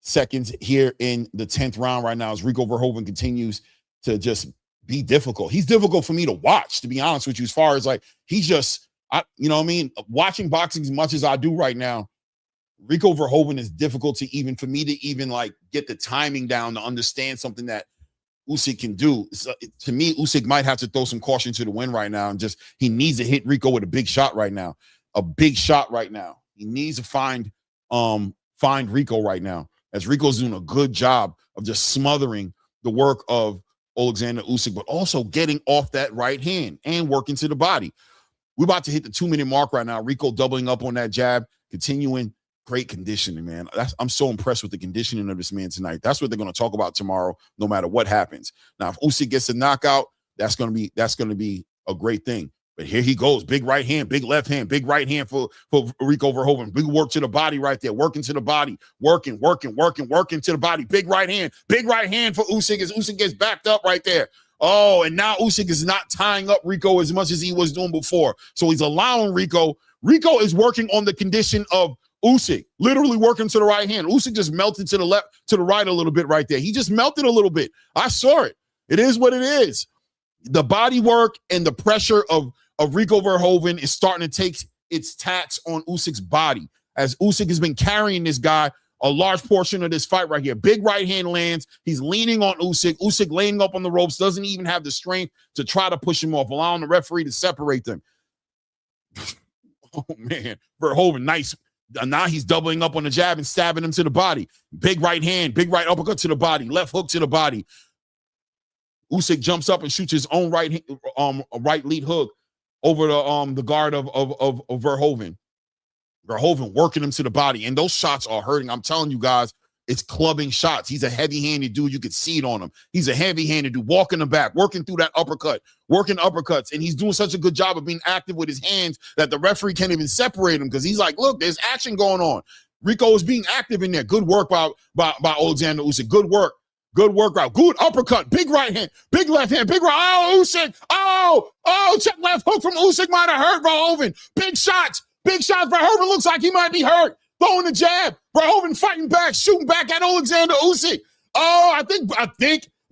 seconds here in the 10th round right now as Rico Verhoeven continues to just be difficult. He's difficult for me to watch, to be honest with you, as far as like, he's just, you know what I mean? Watching boxing as much as I do right now, Rico Verhoeven is difficult for me to even like get the timing down to understand something that Usyk can do. So, to me, Usyk might have to throw some caution to the wind right now, and just he needs to hit Rico with a big shot right now. A big shot right now. He needs to find Rico right now, as Rico's doing a good job of just smothering the work of Oleksandr Usyk, but also getting off that right hand and working to the body. We're about to hit the 2-minute mark right now. Rico doubling up on that jab, continuing. Great conditioning, man. I'm so impressed with the conditioning of this man tonight. That's what they're going to talk about tomorrow, no matter what happens. Now, if Usyk gets a knockout, that's going to be a great thing. But here he goes. Big right hand, big left hand, big right hand for Rico Verhoeven. Big work to the body right there. Working to the body. Working to the body. Big right hand for Usyk as Usyk gets backed up right there. Oh, and now Usyk is not tying up Rico as much as he was doing before. So he's allowing Rico. Rico is working on the condition of Usyk, literally working to the right hand. Usyk just melted to the left, to the right a little bit right there. He just melted a little bit. I saw it. It is what it is. The body work and the pressure of Rico Verhoeven is starting to take its tax on Usyk's body, as Usyk has been carrying this guy a large portion of this fight right here. Big right hand lands. He's leaning on Usyk. Usyk laying up on the ropes, doesn't even have the strength to try to push him off, allowing the referee to separate them. Oh, man. Verhoeven, nice. Now he's doubling up on the jab and stabbing him to the body. Big right hand, big right uppercut to the body, left hook to the body. Usyk jumps up and shoots his own right lead hook over the guard of Verhoeven. Verhoeven working him to the body, and those shots are hurting. I'm telling you guys, it's clubbing shots. He's a heavy-handed dude. You could see it on him. He's a heavy-handed dude, walking the back, working through that uppercut, working uppercuts, and he's doing such a good job of being active with his hands that the referee can't even separate him, because he's like, look, there's action going on. Rico is being active in there. Good work by Oleksandr Usyk. Good work. Good work out. Good uppercut. Big right hand. Big left hand. Big right. Oh, Usyk. Oh, check left hook from Usyk might have hurt Verhoeven. Big shots. Big shots. Verhoeven looks like he might be hurt. Throwing the jab. Verhoeven fighting back, shooting back at Oleksandr Usyk. Oh, I think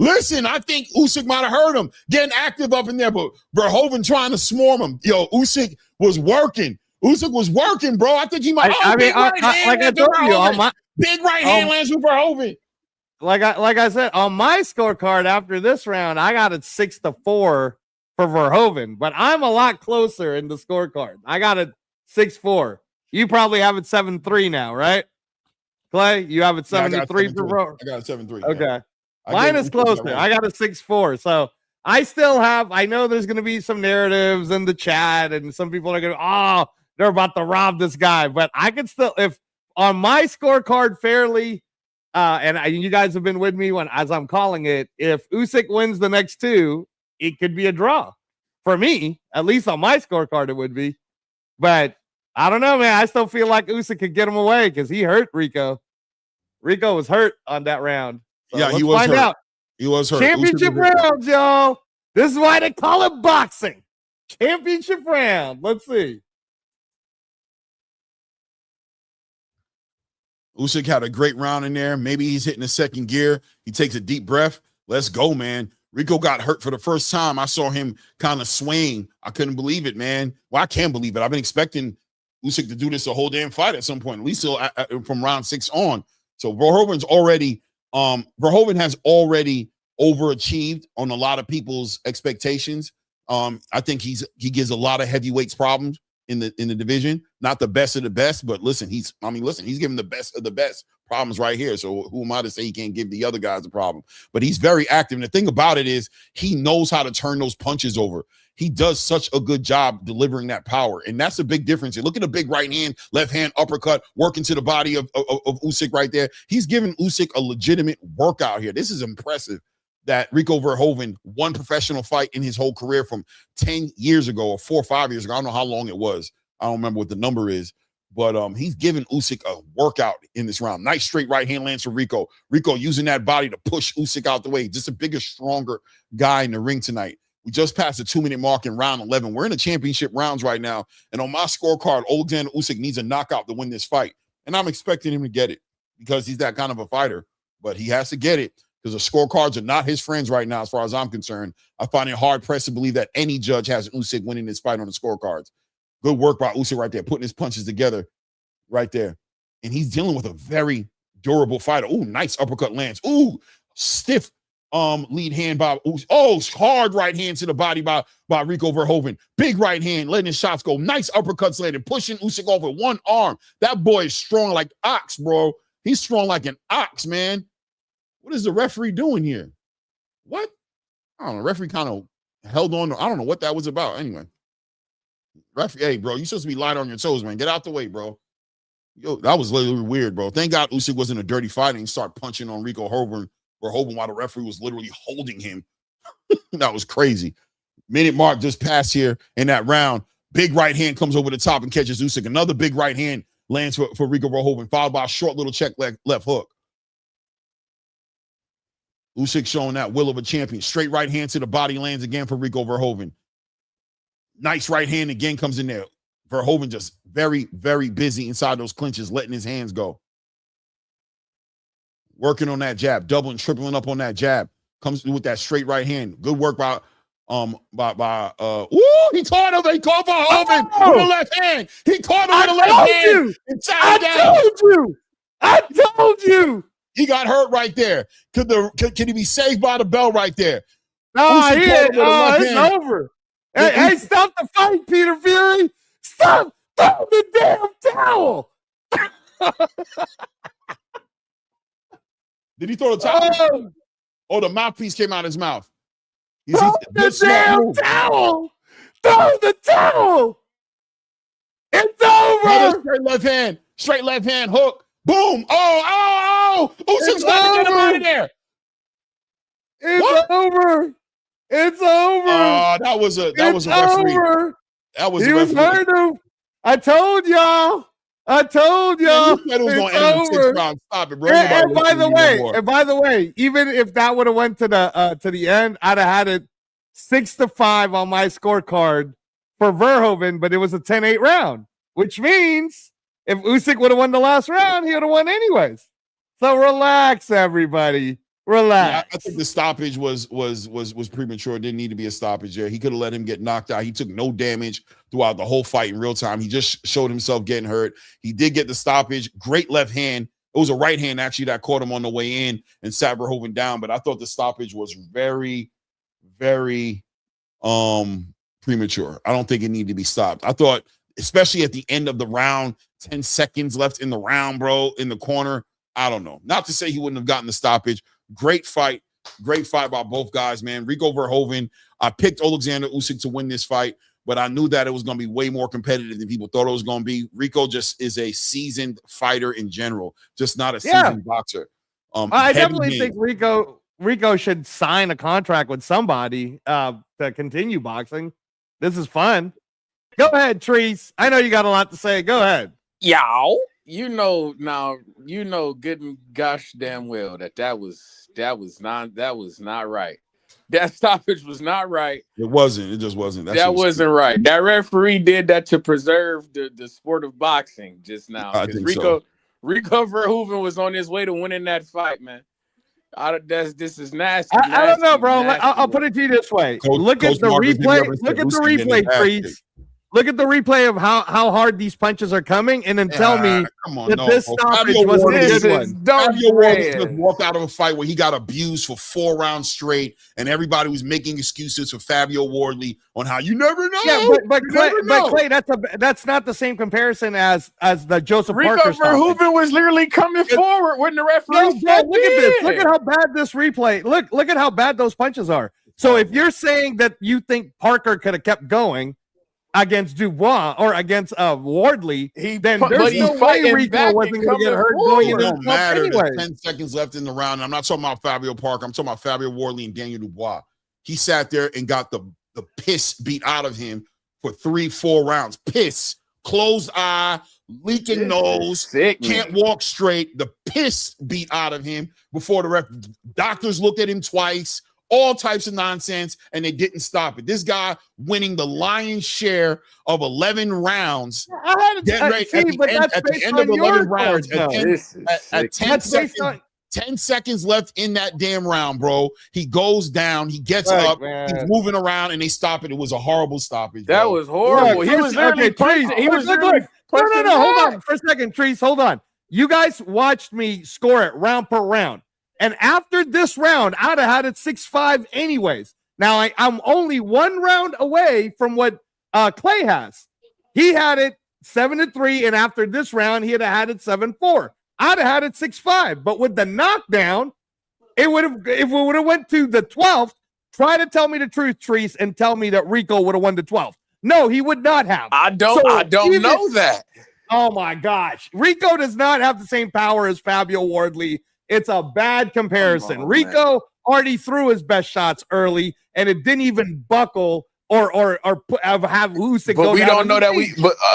Usyk might have hurt him. Getting active up in there, but Verhoeven trying to swarm him. Yo, Usyk was working. Usyk was working, bro. I think he might. Big right hand lands with Verhoeven. Like I said, on my scorecard after this round, I got it 6-4 for Verhoeven, but I'm a lot closer in the scorecard. I got it 6-4. You probably have it 7-3 now, right? Clay, you have it 7-3 for Verhoeven. I got it 7-3. Okay. Yeah. Mine is closer. I got a 6-4. So I still have, I know there's going to be some narratives in the chat, and some people are going to, they're about to rob this guy. But I can still, if on my scorecard fairly, you guys have been with me as I'm calling it, if Usyk wins the next two, it could be a draw. For me, at least on my scorecard, it would be. But I don't know, man. I still feel like Usyk could get him away because he hurt Rico. Rico was hurt on that round. So Yeah, he let's was find hurt. out. He was hurt. Championship rounds, y'all. This is why they call it boxing. Championship round. Let's see. Usyk had a great round in there. Maybe he's hitting the second gear. He takes a deep breath. Let's go, man. Rico got hurt for the first time. I saw him kind of swaying. I couldn't believe it, man. Well, I can't believe it. I've been expecting Usyk to do this a whole damn fight at some point, at least from round 6 on. So Verhoeven has already overachieved on a lot of people's expectations. I think he gives a lot of heavyweights problems in the division. Not the best of the best, but listen, he's giving the best of the best problems right here. So who am I to say he can't give the other guys a problem? But he's very active. And the thing about it is he knows how to turn those punches over. He does such a good job delivering that power. And that's a big difference. Look at the big right hand, left hand, uppercut, working to the body of Usyk right there. He's giving Usyk a legitimate workout here. This is impressive that Rico Verhoeven won professional fight in his whole career from 10 years ago or 4 or 5 years ago. I don't know how long it was. I don't remember what the number is. But he's giving Usyk a workout in this round. Nice straight right hand lands for Rico. Rico using that body to push Usyk out the way. Just a bigger, stronger guy in the ring tonight. We just passed the 2-minute mark in round 11. We're in the championship rounds right now. And on my scorecard, Oleksandr Usyk needs a knockout to win this fight. And I'm expecting him to get it because he's that kind of a fighter. But he has to get it because the scorecards are not his friends right now as far as I'm concerned. I find it hard-pressed to believe that any judge has Usyk winning this fight on the scorecards. Good work by Usyk right there, putting his punches together right there. And he's dealing with a very durable fighter. Ooh, nice uppercut lands. Ooh, stiff lead hand by Usyk. Oh, hard right hand to the body by Rico Verhoeven. Big right hand, letting his shots go. Nice uppercuts landed, pushing Usyk off with one arm. That boy is strong like ox, bro. He's strong like an ox, man. What is the referee doing here? What? I don't know. Referee kind of held on. I don't know what that was about. Anyway. Referee, hey, bro, you supposed to be light on your toes, man. Get out the way, bro. Yo, that was literally weird, bro. Thank God Usyk wasn't a dirty fight and start punching on Rico Verhoeven while the referee was literally holding him. That was crazy. Minute mark just passed here in that round. Big right hand comes over the top and catches Usyk. Another big right hand lands for Rico Verhoeven, followed by a short little check left hook. Usyk showing that will of a champion. Straight right hand to the body lands again for Rico Verhoeven. Nice right hand again comes in there. Verhoeven just very, very busy inside those clinches, letting his hands go. Working on that jab, doubling, tripling up on that jab. Comes with that straight right hand. Good work by he caught him. He caught Verhoeven with the left hand. He caught him with the left hand. I told you. He got hurt right there. Can he be saved by the bell right there? No, it's over. Hey, stop the fight, Peter Fury. Stop. Throw the damn towel. Did he throw the towel? Oh, the mouthpiece came out of his mouth. Throw the damn towel. Throw the towel. It's over. Straight left hand hook. Boom. Oh. Usyk's got to get him out of there. It's over. It's over. That was a referee. Over. That was he a referee. was hurt him. I told y'all. Man, you said it was going to end in 6 rounds. Stop it, bro. And by the way, even if that would have went to the end, I'd have had it 6-5 on my scorecard for Verhoeven, but it was a 10-8 round, which means if Usyk would have won the last round, he would have won anyways. So relax, everybody. Relax. Yeah, I think the stoppage was premature. It didn't need to be a stoppage there. He could have let him get knocked out. He took no damage throughout the whole fight in real time. He just showed himself getting hurt. He did get the stoppage. Great left hand. It was a right hand, actually, that caught him on the way in and sat Verhoeven down. But I thought the stoppage was very, very premature. I don't think it needed to be stopped. I thought, especially at the end of the round, 10 seconds left in the round, bro, in the corner. I don't know. Not to say he wouldn't have gotten the stoppage. Great fight by both guys, man. Rico Verhoeven. I picked Oleksandr Usyk to win this fight, but I knew that it was going to be way more competitive than people thought it was going to be. Rico just is a seasoned fighter in general, just not a seasoned boxer. I definitely think Rico should sign a contract with somebody to continue boxing. This is fun. Go ahead, Trees. I know you got a lot to say. Go ahead. Yow. You know good and gosh damn well that was not right. That stoppage was not right. It wasn't. It just wasn't. That wasn't right. That referee did that to preserve the sport of boxing just now. I think so. Rico Verhoeven was on his way to winning that fight, man. This is nasty. I don't know, bro. I'll put it to you this way. Look at the replay. Look at the replay, Trees. Look at the replay of how hard these punches are coming, and then tell me this stoppage wasn't a good one. Fabio Wardley just walked out of a fight where he got abused for 4 rounds straight, and everybody was making excuses for Fabio Wardley on how you never know. Yeah, but Clay, that's not the same comparison as the Joseph Rico Parker stoppage. Verhoeven was literally coming forward when the referee said, look at this. Look at how bad this replay. Look at how bad those punches are. So if you're saying that you think Parker could have kept going against Dubois or against Wardley, then there's no way Rico wasn't going to get hurt going into the matter. anyway. There's 10 seconds left in the round. I'm not talking about Fabio Parker. I'm talking about Fabio Wardley and Daniel Dubois. He sat there and got the piss beat out of him for 3-4 rounds. Piss, closed eye, leaking nose, can't walk straight. The piss beat out of him before the doctors looked at him twice. All types of nonsense, and they didn't stop it. This guy winning the lion's share of 11 rounds. At the end of 11 rounds, at 10 seconds left in that damn round, bro. He goes down, he gets up, he's moving around, and they stop it. It was a horrible stoppage. That was horrible. He was literally punching. He was literally punching. No, hold on for a second, Trees. Hold on. You guys watched me score it round per round. And after this round, I'd have had it 6-5 anyways. Now, I'm only 1 round away from what Clay has. He had it 7-3, and after this round, he'd have had it 7-4. I'd have had it 6-5. But with the knockdown, if it would have went to the 12th, try to tell me the truth, Trees, and tell me that Rico would have won the 12th. No, he would not have. I don't know that. Oh, my gosh. Rico does not have the same power as Fabio Wardley. It's a bad comparison. Rico already threw his best shots early, and it didn't even buckle or have Usyk. But we don't know that.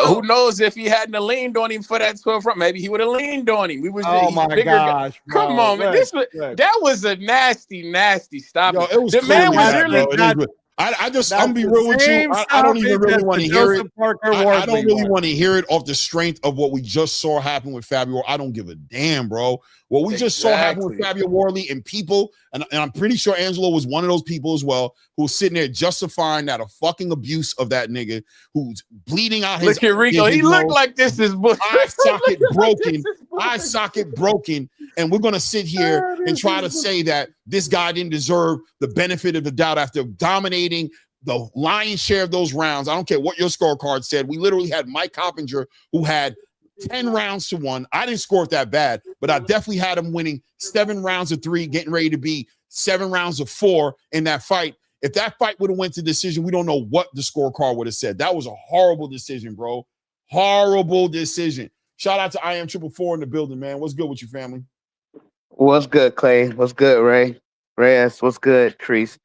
Who knows if he hadn't leaned on him for that 12 front? Maybe he would have leaned on him. Oh my gosh! Come on, man. That was a nasty stop. Yo, it was the man was really. I'm gonna be real with you. I don't even really want to hear it. I don't really want to hear it off the strength of what we just saw happen with Fabio. I don't give a damn, bro. What we just saw happen with Fabio Wardley and people, and I'm pretty sure Angelo was one of those people as well, who was sitting there justifying that a fucking abuse of that nigga who's bleeding out his. Look at Rico. He looked like this is eye socket broken. Eye socket broken. And we're gonna sit here and try to say that this guy didn't deserve the benefit of the doubt after dominating the lion's share of those rounds. I don't care what your scorecard said. We literally had Mike Coppinger, who had 10 rounds to 1. I didn't score it that bad, but I definitely had him winning 7 rounds of 3, getting ready to be 7 rounds of 4 in that fight. If that fight would have went to decision, we don't know what the scorecard would have said. That was a horrible decision, bro. Horrible decision. Shout out to I Am 444 in the building, man. What's good with you, family? What's good, Clay? What's good, Ray? Reyes, what's good, Trees?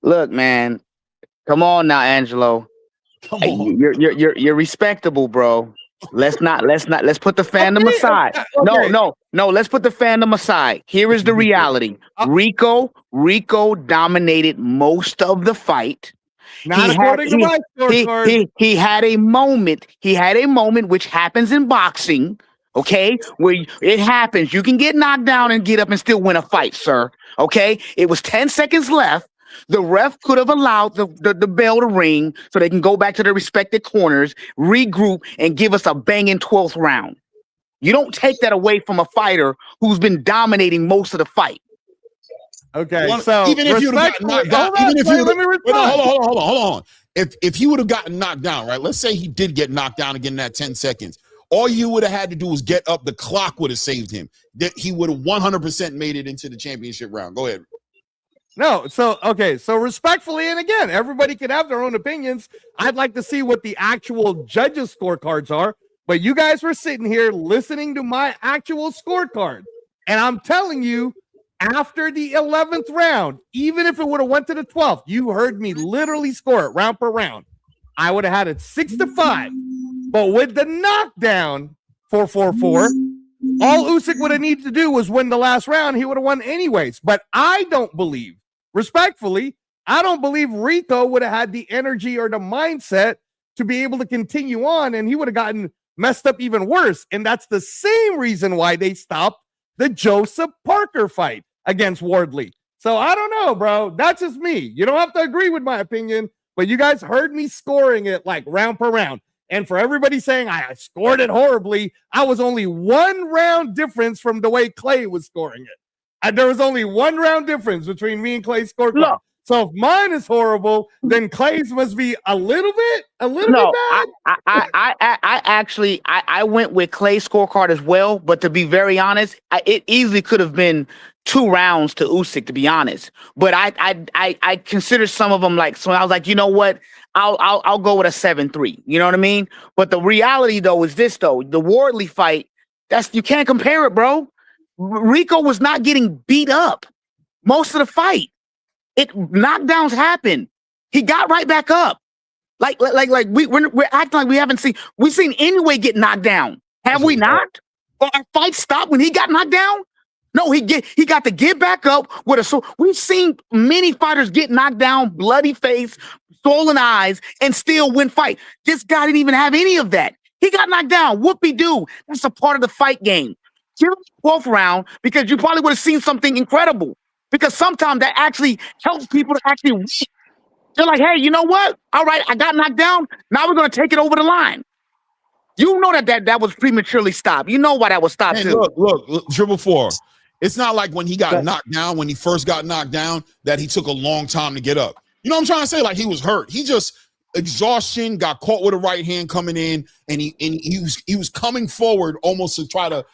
Look, man. Come on now, Angelo. Come on. You're respectable, bro. Let's put the fandom aside. Okay. No, let's put the fandom aside. Here is the reality. Rico dominated most of the fight. Not according to my scorecard. He had a moment. He had a moment which happens in boxing, okay? Where it happens. You can get knocked down and get up and still win a fight, sir. Okay? It was 10 seconds left. The ref could have allowed the bell to ring so they can go back to their respective corners, regroup, and give us a banging 12th round. You don't take that away from a fighter who's been dominating most of the fight. Okay, so even if you would have gotten knocked down, hold on. If he would have gotten knocked down, right? Let's say he did get knocked down again in that 10 seconds. All you would have had to do was get up. The clock would have saved him. He would have 100% made it into the championship round. Go ahead. No, so respectfully, and again, everybody can have their own opinions. I'd like to see what the actual judges' scorecards are, but you guys were sitting here listening to my actual scorecard, and I'm telling you, after the 11th round, even if it would have went to the 12th, you heard me literally score it round per round. I would have had it 6-5. But with the knockdown for 4-4, all Usyk would have needed to do was win the last round. He would have won anyways. But I don't believe, respectfully, I don't believe Rico would have had the energy or the mindset to be able to continue on, and he would have gotten messed up even worse. And that's the same reason why they stopped the Joseph Parker fight against Wardley. So I don't know, bro. That's just me. You don't have to agree with my opinion, but you guys heard me scoring it like round per round. And for everybody saying I scored it horribly, I was only 1 round difference from the way Clay was scoring it. And there was only 1 round difference between me and Clay's scorecard. No. So if mine is horrible, then Clay's must be a little bit bad. I actually went with Clay's scorecard as well, but to be very honest, it easily could have been 2 rounds to Usyk, to be honest. But I consider some of them like, so I was like, you know what? I'll go with a 7-3. You know what I mean? But the reality though is this though, the Wardley fight, you can't compare it, bro. Rico was not getting beat up most of the fight. Knockdowns happen. He got right back up. Like we're acting like we haven't seen. We've seen anyway get knocked down. Have we not? Or our fight stopped when he got knocked down? No, he got to get back up with a sword. We've seen many fighters get knocked down, bloody face, swollen eyes, and still win fight. This guy didn't even have any of that. He got knocked down. Whoopie-doo. That's a part of the fight game. Give him the 12th round because you probably would have seen something incredible. Because sometimes that actually helps people to actually win. They're like, hey, you know what? All right, I got knocked down. Now we're going to take it over the line. You know that was prematurely stopped. You know why that was stopped too. Look, Triple Four. It's not like when he got knocked down, when he first got knocked down, that he took a long time to get up. You know what I'm trying to say? Like he was hurt. He just exhaustion, got caught with a right hand coming in, and he was coming forward almost to try to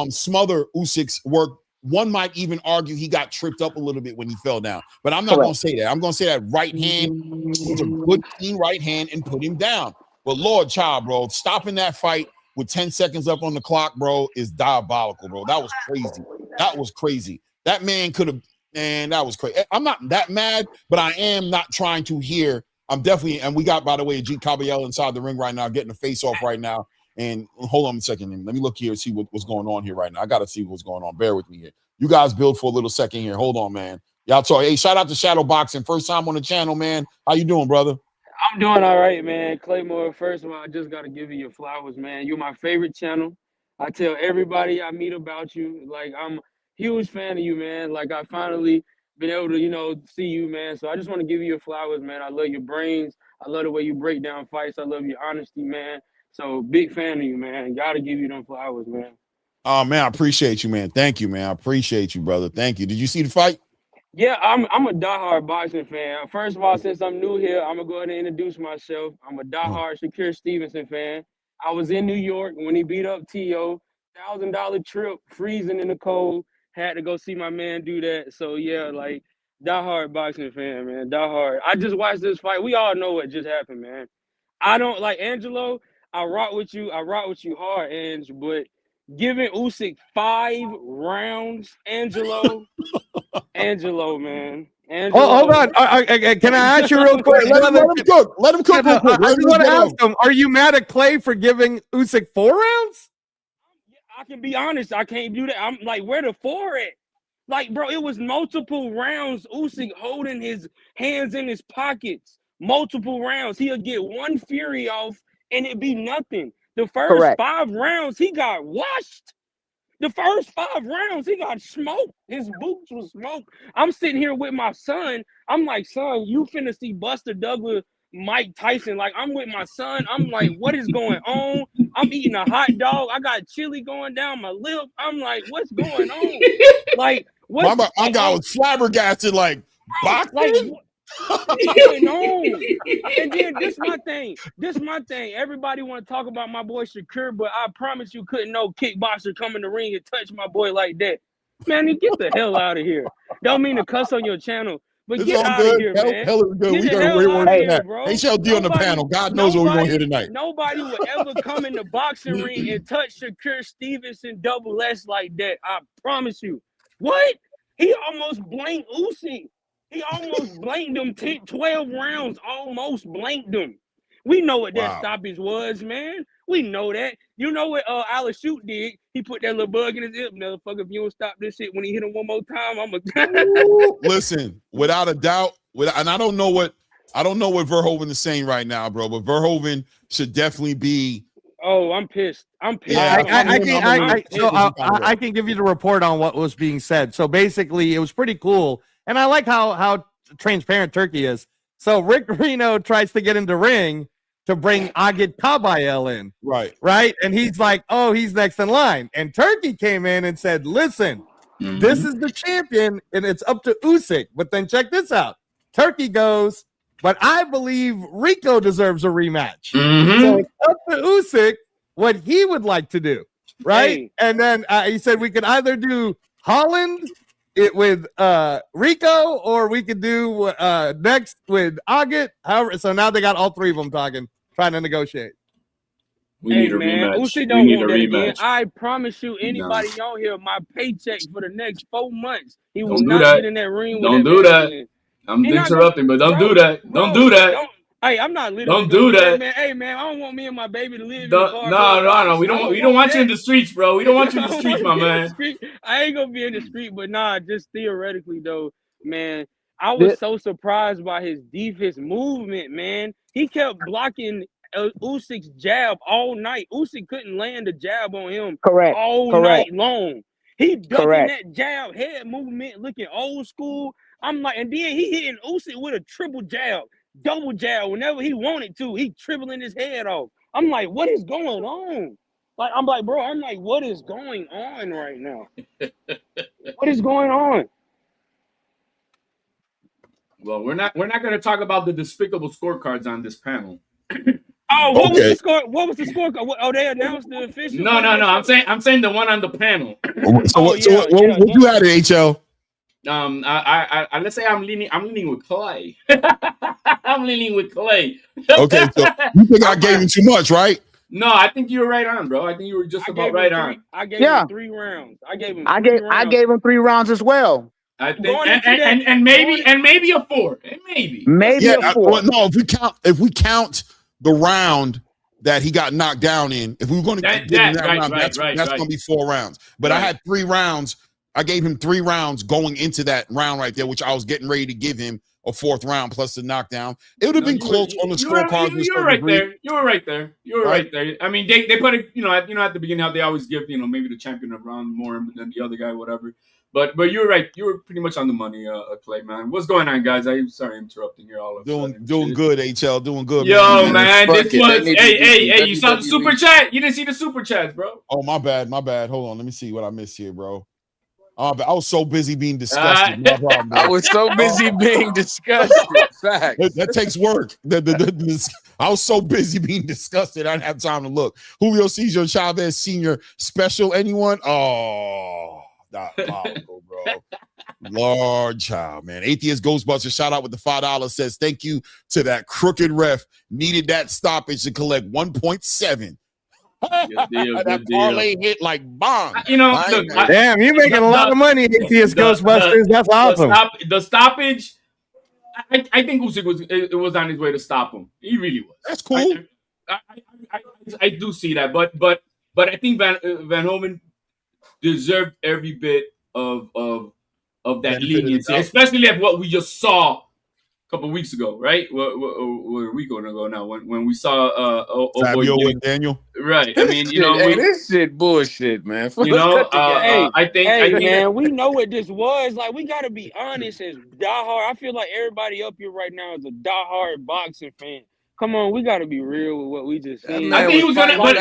smother Usyk's work. One might even argue he got tripped up a little bit when he fell down. But I'm not going to say that. I'm going to say that right hand was a good, clean right hand and put him down. But Lord child, bro, stopping that fight with 10 seconds up on the clock, bro, is diabolical, bro. That was crazy. That was crazy. That man could have, man, that was crazy. I'm not that mad, but I am not trying to hear. I'm definitely, and we got, by the way, G. Caballero inside the ring right now, getting the face off right now. And hold on a second. Let me look here and see what's going on here right now. I got to see what's going on. Bear with me here. You guys build for a little second here. Hold on, man. Y'all talk. Hey, shout out to Shadow Boxing. First time on the channel, man. How you doing, brother? I'm doing all right, man. Claymore, first of all, I just got to give you your flowers, man. You're my favorite channel. I tell everybody I meet about you. Like, I'm a huge fan of you, man. Like, I finally been able to, see you, man. So I just want to give you your flowers, man. I love your brains. I love the way you break down fights. I love your honesty, man. So big fan of you, man. Got to give you them flowers, man. Oh, man, I appreciate you, man. Thank you, man. I appreciate you, brother. Thank you. Did you see the fight? Yeah, I'm a diehard boxing fan. First of all, since I'm new here, I'm going to go ahead and introduce myself. I'm a diehard Shakur Stevenson fan. I was in New York when he beat up T.O. $1,000 trip, freezing in the cold. Had to go see my man do that. So, yeah, like, diehard boxing fan, man. Diehard. I just watched this fight. We all know what just happened, man. I don't like Angelo. I rock with you. I rock with you hard, Ange, but giving Usyk 5 rounds, Angelo, man. Angelo. Hold on. Can I ask you real quick? Let him cook. Let him cook real quick. I just want to ask him, are you mad at Clay for giving Usyk 4 rounds? I can be honest. I can't do that. I'm like, where the 4 at? Like, bro, it was multiple rounds. Usyk holding his hands in his pockets. Multiple rounds. He'll get one Fury off and it'd be nothing. The first 5 rounds, he got washed. The first 5 rounds, he got smoked. His boots was smoked. I'm sitting here with my son. I'm like, son, you finna see Buster Douglas, Mike Tyson. Like, I'm with my son. I'm like, what is going on? I'm eating a hot dog. I got chili going down my lip. I'm like, what's going on? Like, what's my guy was flabbergasted, like, boxing? Like, what's going on? And then this my thing. Everybody want to talk about my boy Shakur, but I promise you couldn't no kickboxer come in the ring and touch my boy like that. Man, get the hell out of here. Don't mean to cuss on your channel, but it's get out of here, man. Hell is good. Get we the got hell way out more of than here, that. bro. HLD on the panel. God knows what we're going to hear tonight. Nobody would ever come in the boxing ring and touch Shakur Stevenson double S like that. I promise you. What? He almost blanked Usyk. He almost blanked him 12 rounds, almost blanked him. We know what that Wow. stoppage was, man. We know that. You know what Alex Shoot did? He put that little bug in his ear. Motherfucker, if you don't stop this shit when he hit him one more time, I'm a Listen, without a doubt, and I don't know what Verhoeven is saying right now, bro, but Verhoeven should definitely be. Oh, I'm pissed. I'm pissed. Yeah, I can give you the report on what was being said. So basically, it was pretty cool, and I like how transparent Turkey is. So Rick Reno tries to get into ring to bring Agit Kabayel in, right, and he's like, "Oh, he's next in line." And Turkey came in and said, "Listen, this is the champion, and it's up to Usyk." But then check this out: Turkey goes, "But I believe Rico deserves a rematch." So it's up to Usyk what he would like to do, right? Hey. And then he said we could either do Holland with Rico, or we could do next with Agit. However, so now they got all three of them talking, trying to negotiate. We need a rematch. Usyk don't want that again. I promise you, anybody on here, my paycheck for the next 4 months, he will Don't do not that. get in that ring. Don't with do that. that. Man. I'm He not interrupting, but don't bro, do that. bro, Don't do that. Hey, I'm not literally Don't do that. man. Hey, man, I don't want me and my baby to live in No, the car. no. We don't want you in the streets, bro. We don't want you in the streets, my man. I ain't gonna be in the street, but nah, just theoretically though, man. I was so surprised by his movement, man. He kept blocking Usyk's jab all night. Usyk couldn't land a jab on him all night long. He ducking that jab, head movement, looking old school. I'm like, and then he hitting Usyk with a triple jab, double jab whenever he wanted to. He tripling his head off. I'm like, what is going on? I'm like, what is going on right now? What is going on? Well, we're not going to talk about the despicable scorecards on this panel. Oh, what was the score? What was the scorecard? Oh, they announced the official. No. I'm saying the one on the panel. So what you had at HL? I let's say I'm leaning with Clay. I'm leaning with Clay. Okay, so you think I gave him too much, right? No, I think you were right on, bro. I think you were just about right on. I gave him 3 rounds. I gave him. I gave him 3 rounds as well. I think, and maybe a 4, maybe a 4. No, if we count the round that he got knocked down in, if we were going to get in that round, that's going to be 4 rounds. But I had 3 rounds. I gave him 3 rounds going into that round right there, which I was getting ready to give him a 4th round plus the knockdown. It would have been close on the scorecard. You were right there. You were right there. You were right there. I mean, they put it, at the beginning how they always give, maybe the champion a round more than the other guy, whatever. But you were right. You were pretty much on the money, Clay, man. What's going on, guys? I'm sorry interrupting here. All of doing good, HL. Doing good. Yo, man. This was hey. You saw the super chat? You didn't see the super chats, bro? Oh, my bad. Hold on. Let me see what I missed here, bro. I was so busy being disgusted. No problem, I was so busy being disgusted. Facts. That takes work. I was so busy being disgusted. I didn't have time to look. Julio Cesar Chavez Sr. special. Anyone? Oh, not powerful, bro. Lord child, man. Atheist Ghostbuster, shout out with the $5, says thank you to that crooked ref. Needed that stoppage to collect 1.7. That parlay hit like bomb. Damn, you're making a lot of money, Atheist Ghostbusters. That's awesome. The stoppage, I think Usyk was on his way to stop him. He really was. That's cool. I do see that, but I think Verhoeven deserved every bit of that leniency, especially at what we just saw a couple of weeks ago, right? Where are we going to go now? When we saw Fabio and Daniel, right? I mean, this shit bullshit, man. I think, man, we know what this was. Like, we got to be honest as diehard. I feel like everybody up here right now is a diehard boxing fan. Come on, we got to be real with what we just seen. I think he was gonna. But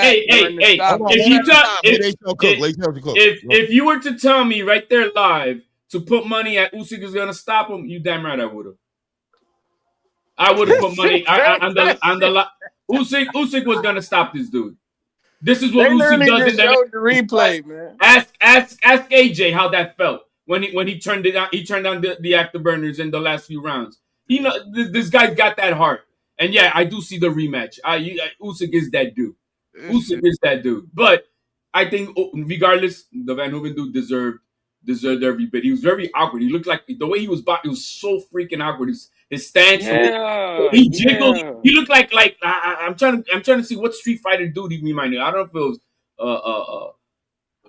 if you were to tell me right there live to put money at Usyk is gonna stop him, you damn right I would have. I would have put money on the Usyk was gonna stop this dude. This is what Usyk does in the replay, man. Ask AJ how that felt when he turned it out. He turned on the afterburners in the last few rounds. This guy's got that heart. And yeah, I do see the rematch. Usyk is that dude. Usyk is that dude. But I think regardless, the Verhoeven dude deserved deserved every bit. He was very awkward. He looked like the way he was boxing. It was so freaking awkward. His stance, he jiggled. He looked like I'm trying to see what Street Fighter dude he reminded. I don't know if it was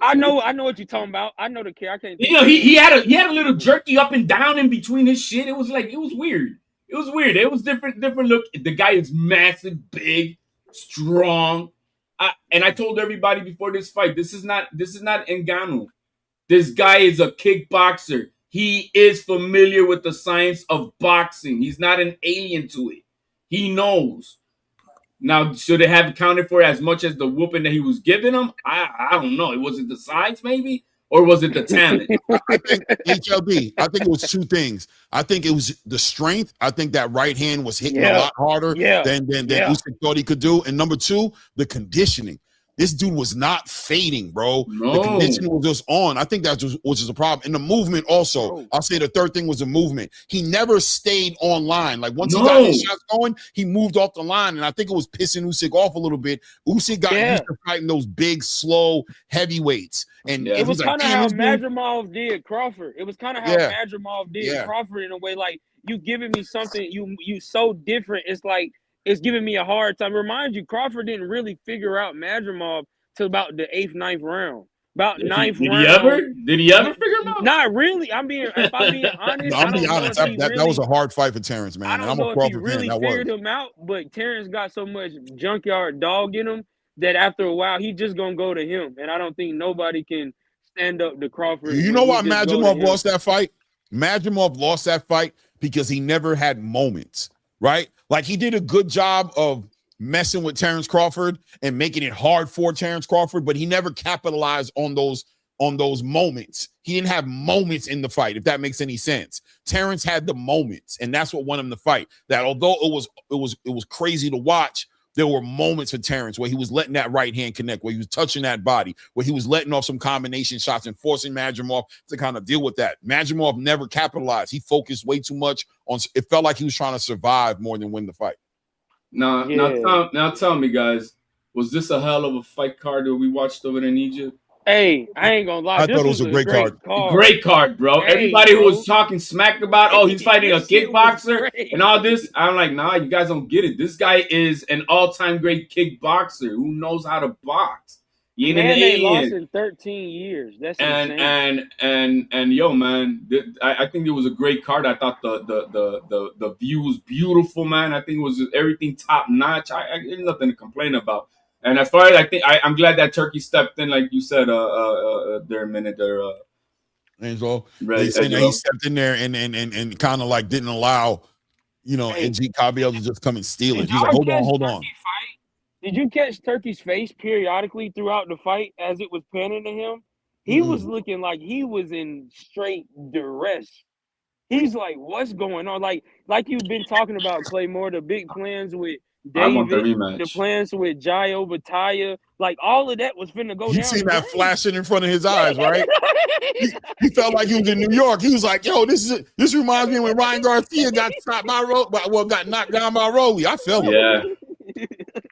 I know what you're talking about. I know the kid. I can't. You know, he had a little jerky up and down in between his shit. It was weird. It was weird. It was different look. The guy is massive, big, strong. And I told everybody before this fight, this is not Ngannou. This guy is a kickboxer. He is familiar with the science of boxing. He's not an alien to it. He knows. Now, should it have accounted for as much as the whooping that he was giving him? I don't know. Was it the size, maybe? Or was it the talent? I think HLD, I think it was two things. I think it was the strength. I think that right hand was hitting a lot harder than Usyk thought he could do. And number two, the conditioning. This dude was not fading, bro. No. The conditioning was just on. I think that was a problem. And the movement also. I'll say the third thing was the movement. He never stayed on line. Like once he got his shots going, he moved off the line. And I think it was pissing Usyk off a little bit. Usyk got used to fighting those big, slow heavyweights. And it was kind of how Madrimov did Crawford. It was kind of how Madrimov did Crawford in a way. Like you giving me something, you so different. It's like it's giving me a hard time. Remind you, Crawford didn't really figure out Madrimov till about the 8th, 9th round. About ninth round. Did he ever figure him out? Not really. If I'm being honest, I'm being honest. That was a hard fight for Terrence, man. I don't know if he really figured him out, but Terrence got so much junkyard dog in him that after a while, he's just gonna go to him. And I don't think nobody can stand up to Crawford. You know why Madrimov lost that fight? Madrimov lost that fight because he never had moments, right? Like he did a good job of messing with Terrence Crawford and making it hard for Terrence Crawford, but he never capitalized on those moments. He didn't have moments in the fight, if that makes any sense. Terrence had the moments, and that's what won him the fight. That although it was crazy to watch, there were moments for Terrence where he was letting that right hand connect, where he was touching that body, where he was letting off some combination shots and forcing Madrimov to kind of deal with that. Madrimov never capitalized. He focused way too much on. It felt like he was trying to survive more than win the fight. Now tell me, guys, was this a hell of a fight card that we watched over in Egypt? Hey, I ain't gonna lie. I thought it was a great card. Great card, bro. Hey, everybody who was talking smack about, he's fighting a kickboxer and all this. I'm like, nah, you guys don't get it. This guy is an all-time great kickboxer who knows how to box. He ain't an alien. Lost in 13 years. That's insane. And yo, man, I think it was a great card. I thought the view was beautiful, man. I think it was everything top notch. I there's nothing to complain about. And as far as I'm glad that Turkey stepped in, like you said, there a minute there. And so they said that he stepped in there and kind of like didn't allow, NG Cabello to just come and steal it. He's like, hold on. Did you catch Turkey's face periodically throughout the fight as it was panning to him? He was looking like he was in straight duress. He's like, what's going on? Like you've been talking about, Claymore, the big plans with David, the plans with Jayo Bataya, like all of that was finna go down. You seen that flashing in front of his eyes, right? he felt like he was in New York. He was like, "Yo, this reminds me of when Ryan Garcia got stopped by got knocked down by Rolly." I felt it.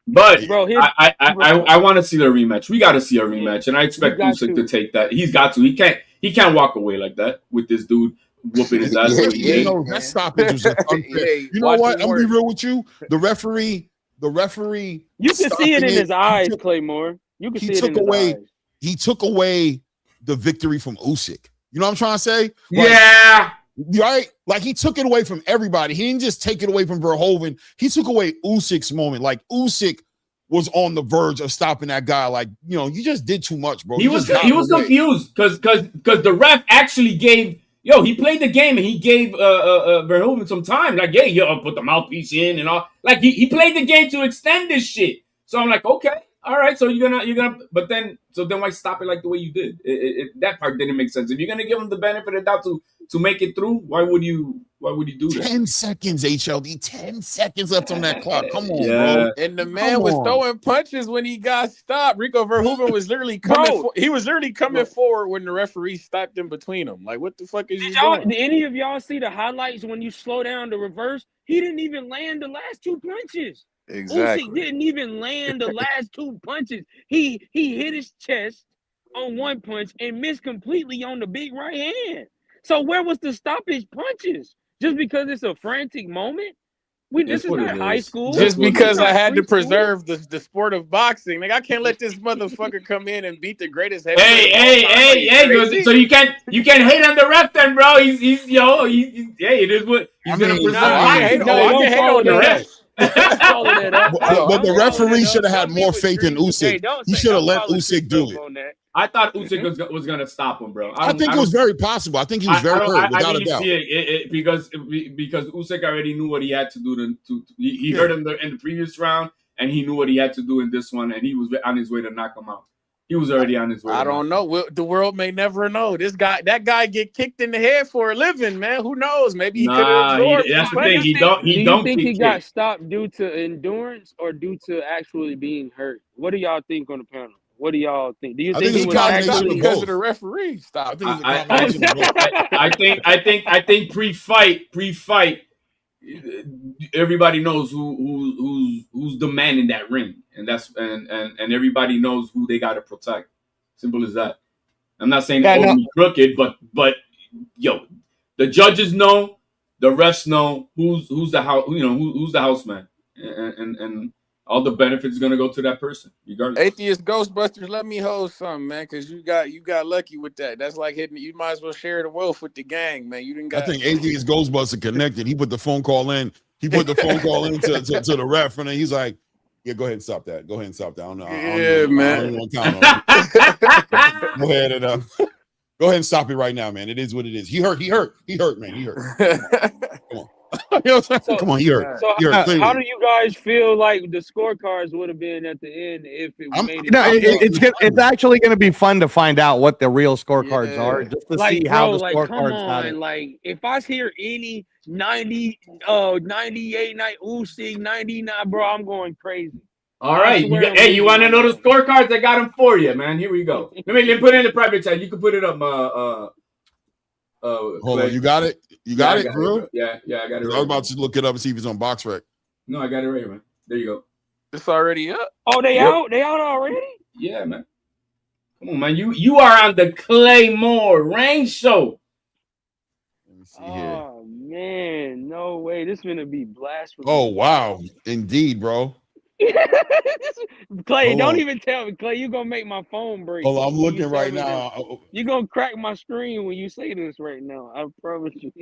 But bro, I want to see the rematch. We got to see a rematch, and I expect Usyk to take that. He's got to. He can't walk away like that with this dude whooping his ass. That stoppage was just unfair. You know what? I'm gonna be real with you. The referee. You can see it in his eyes, Claymore. You can see it in his eyes. He took away the victory from Usyk. You know what I'm trying to say? Right? Like he took it away from everybody. He didn't just take it away from Verhoeven. He took away Usyk's moment. Like Usyk was on the verge of stopping that guy. Like, you just did too much, bro. He was confused because the ref actually gave. He played the game and he gave Verhoeven some time. Like, put the mouthpiece in and all. Like, he played the game to extend this shit. So I'm like, okay, all right. So you're gonna. But then why stop it like the way you did? That part didn't make sense. If you're gonna give him the benefit of the doubt to make it through, why would you do that? 10 seconds, HLD. 10 seconds left on that clock. Come on, bro. And the man was throwing punches when he got stopped. Rico Verhoeven was literally coming. He was literally coming forward when the referee stopped in between them. Like, what the fuck is you doing? Did any of y'all see the highlights when you slow down the reverse? He didn't even land the last two punches. Exactly. Usyk didn't even land the last two punches. He hit his chest on one punch and missed completely on the big right hand. So where was the stoppage punches? Just because it's a frantic moment? This It's is what it not high is. school. That's Just what it This is because is. I not had to preschool. preserve the sport of boxing, like I can't let this motherfucker come in and beat the greatest heavyweight Hey, of all hey, time. Are hey, you hey! crazy? So you can't hate on the ref then, bro. He's hey, it is what he's gonna preserve I can Nah, hate. boxing. Oh, no, I can don't hate follow on the that up. refs. Don't follow that up. Hey, But the don't follow that referee up. should have had Don't get more with faith in Tree. Hey, Usyk. don't He say should have don't let follow Tree Usyk do up it. on that. I thought Usyk was gonna stop him, bro. I think it was very possible. I think he was very hurt, I without a really doubt. see it because Usyk already knew what he had to do he Yeah. hurt him in the previous round, and he knew what he had to do in this one, and he was on his way to knock him out. He was already on his way. I don't know. The world may never know. That guy get kicked in the head for a living, man. Who knows? Maybe he could have Nah, absorbed some that's the Do thing. you punches. think? He Do you don't think he get got kicked. stopped due to endurance or due to actually being hurt? What do y'all think on the panel? What do y'all think? Do you I think think he it's He a was got combination stopped of actually? because both. of the referee. I Stop. think it's a combination of both. I think pre-fight, everybody knows who's the man in that ring, and everybody knows who they got to protect. Simple as that. I'm not saying Yeah, no, Odom crooked, but yo, the judges know, the refs know who's the house, who's the house man, and all the benefits gonna go to that person, regardless. Atheist Ghostbusters, let me hold something, man, because you got lucky with that. That's like hitting. You might as well share the wealth with the gang, man. You didn't I got. think AD is Ghostbuster connected. He put the phone call in. He put the phone call in to the ref, and then he's like, "Yeah, go ahead and stop that. Go ahead and stop that. I don't know. Yeah, I don't man. even want to count on it. Go ahead and go ahead and stop it right now, man. It is what it is. He hurt, man. He hurt. Come on. You know what I'm saying? So, Come on, he hurt. so He hurt. how Clearly. do you guys feel like the scorecards would have been at the end if it I'm, made it no, to I'm the box? it's actually going to be fun to find out what the real scorecards are, Yeah. just to Like, see how bro, the like, come scorecards had it. on. Like, if I hear any 98 night Usyk 99, bro, I'm going crazy. All I right, swear I'm you losing want to my know the mind. scorecards? I got them for you, man. Here we go. Let me put it in the private chat. You can put it up, Hold Clay. on, you got it? You Yeah, got I it, got bro? it. Yeah, I got it. I was Right about to look it up and see if it's on BoxRec. No, I got it right here, man. There you go. It's already up. Oh, they Yep. out? They out already? Yeah, man. Come on, man. You are on the Claymore Rain Show. Let me see here. Oh, man. No way. This is going to be blasphemy. Oh, wow. Indeed, bro. Clay, Hold don't on. even tell me. Clay, you're going to make my phone break. Hold on, I'm when you looking tell right me this. now. You're going to crack my screen when you say this right now. I promise you.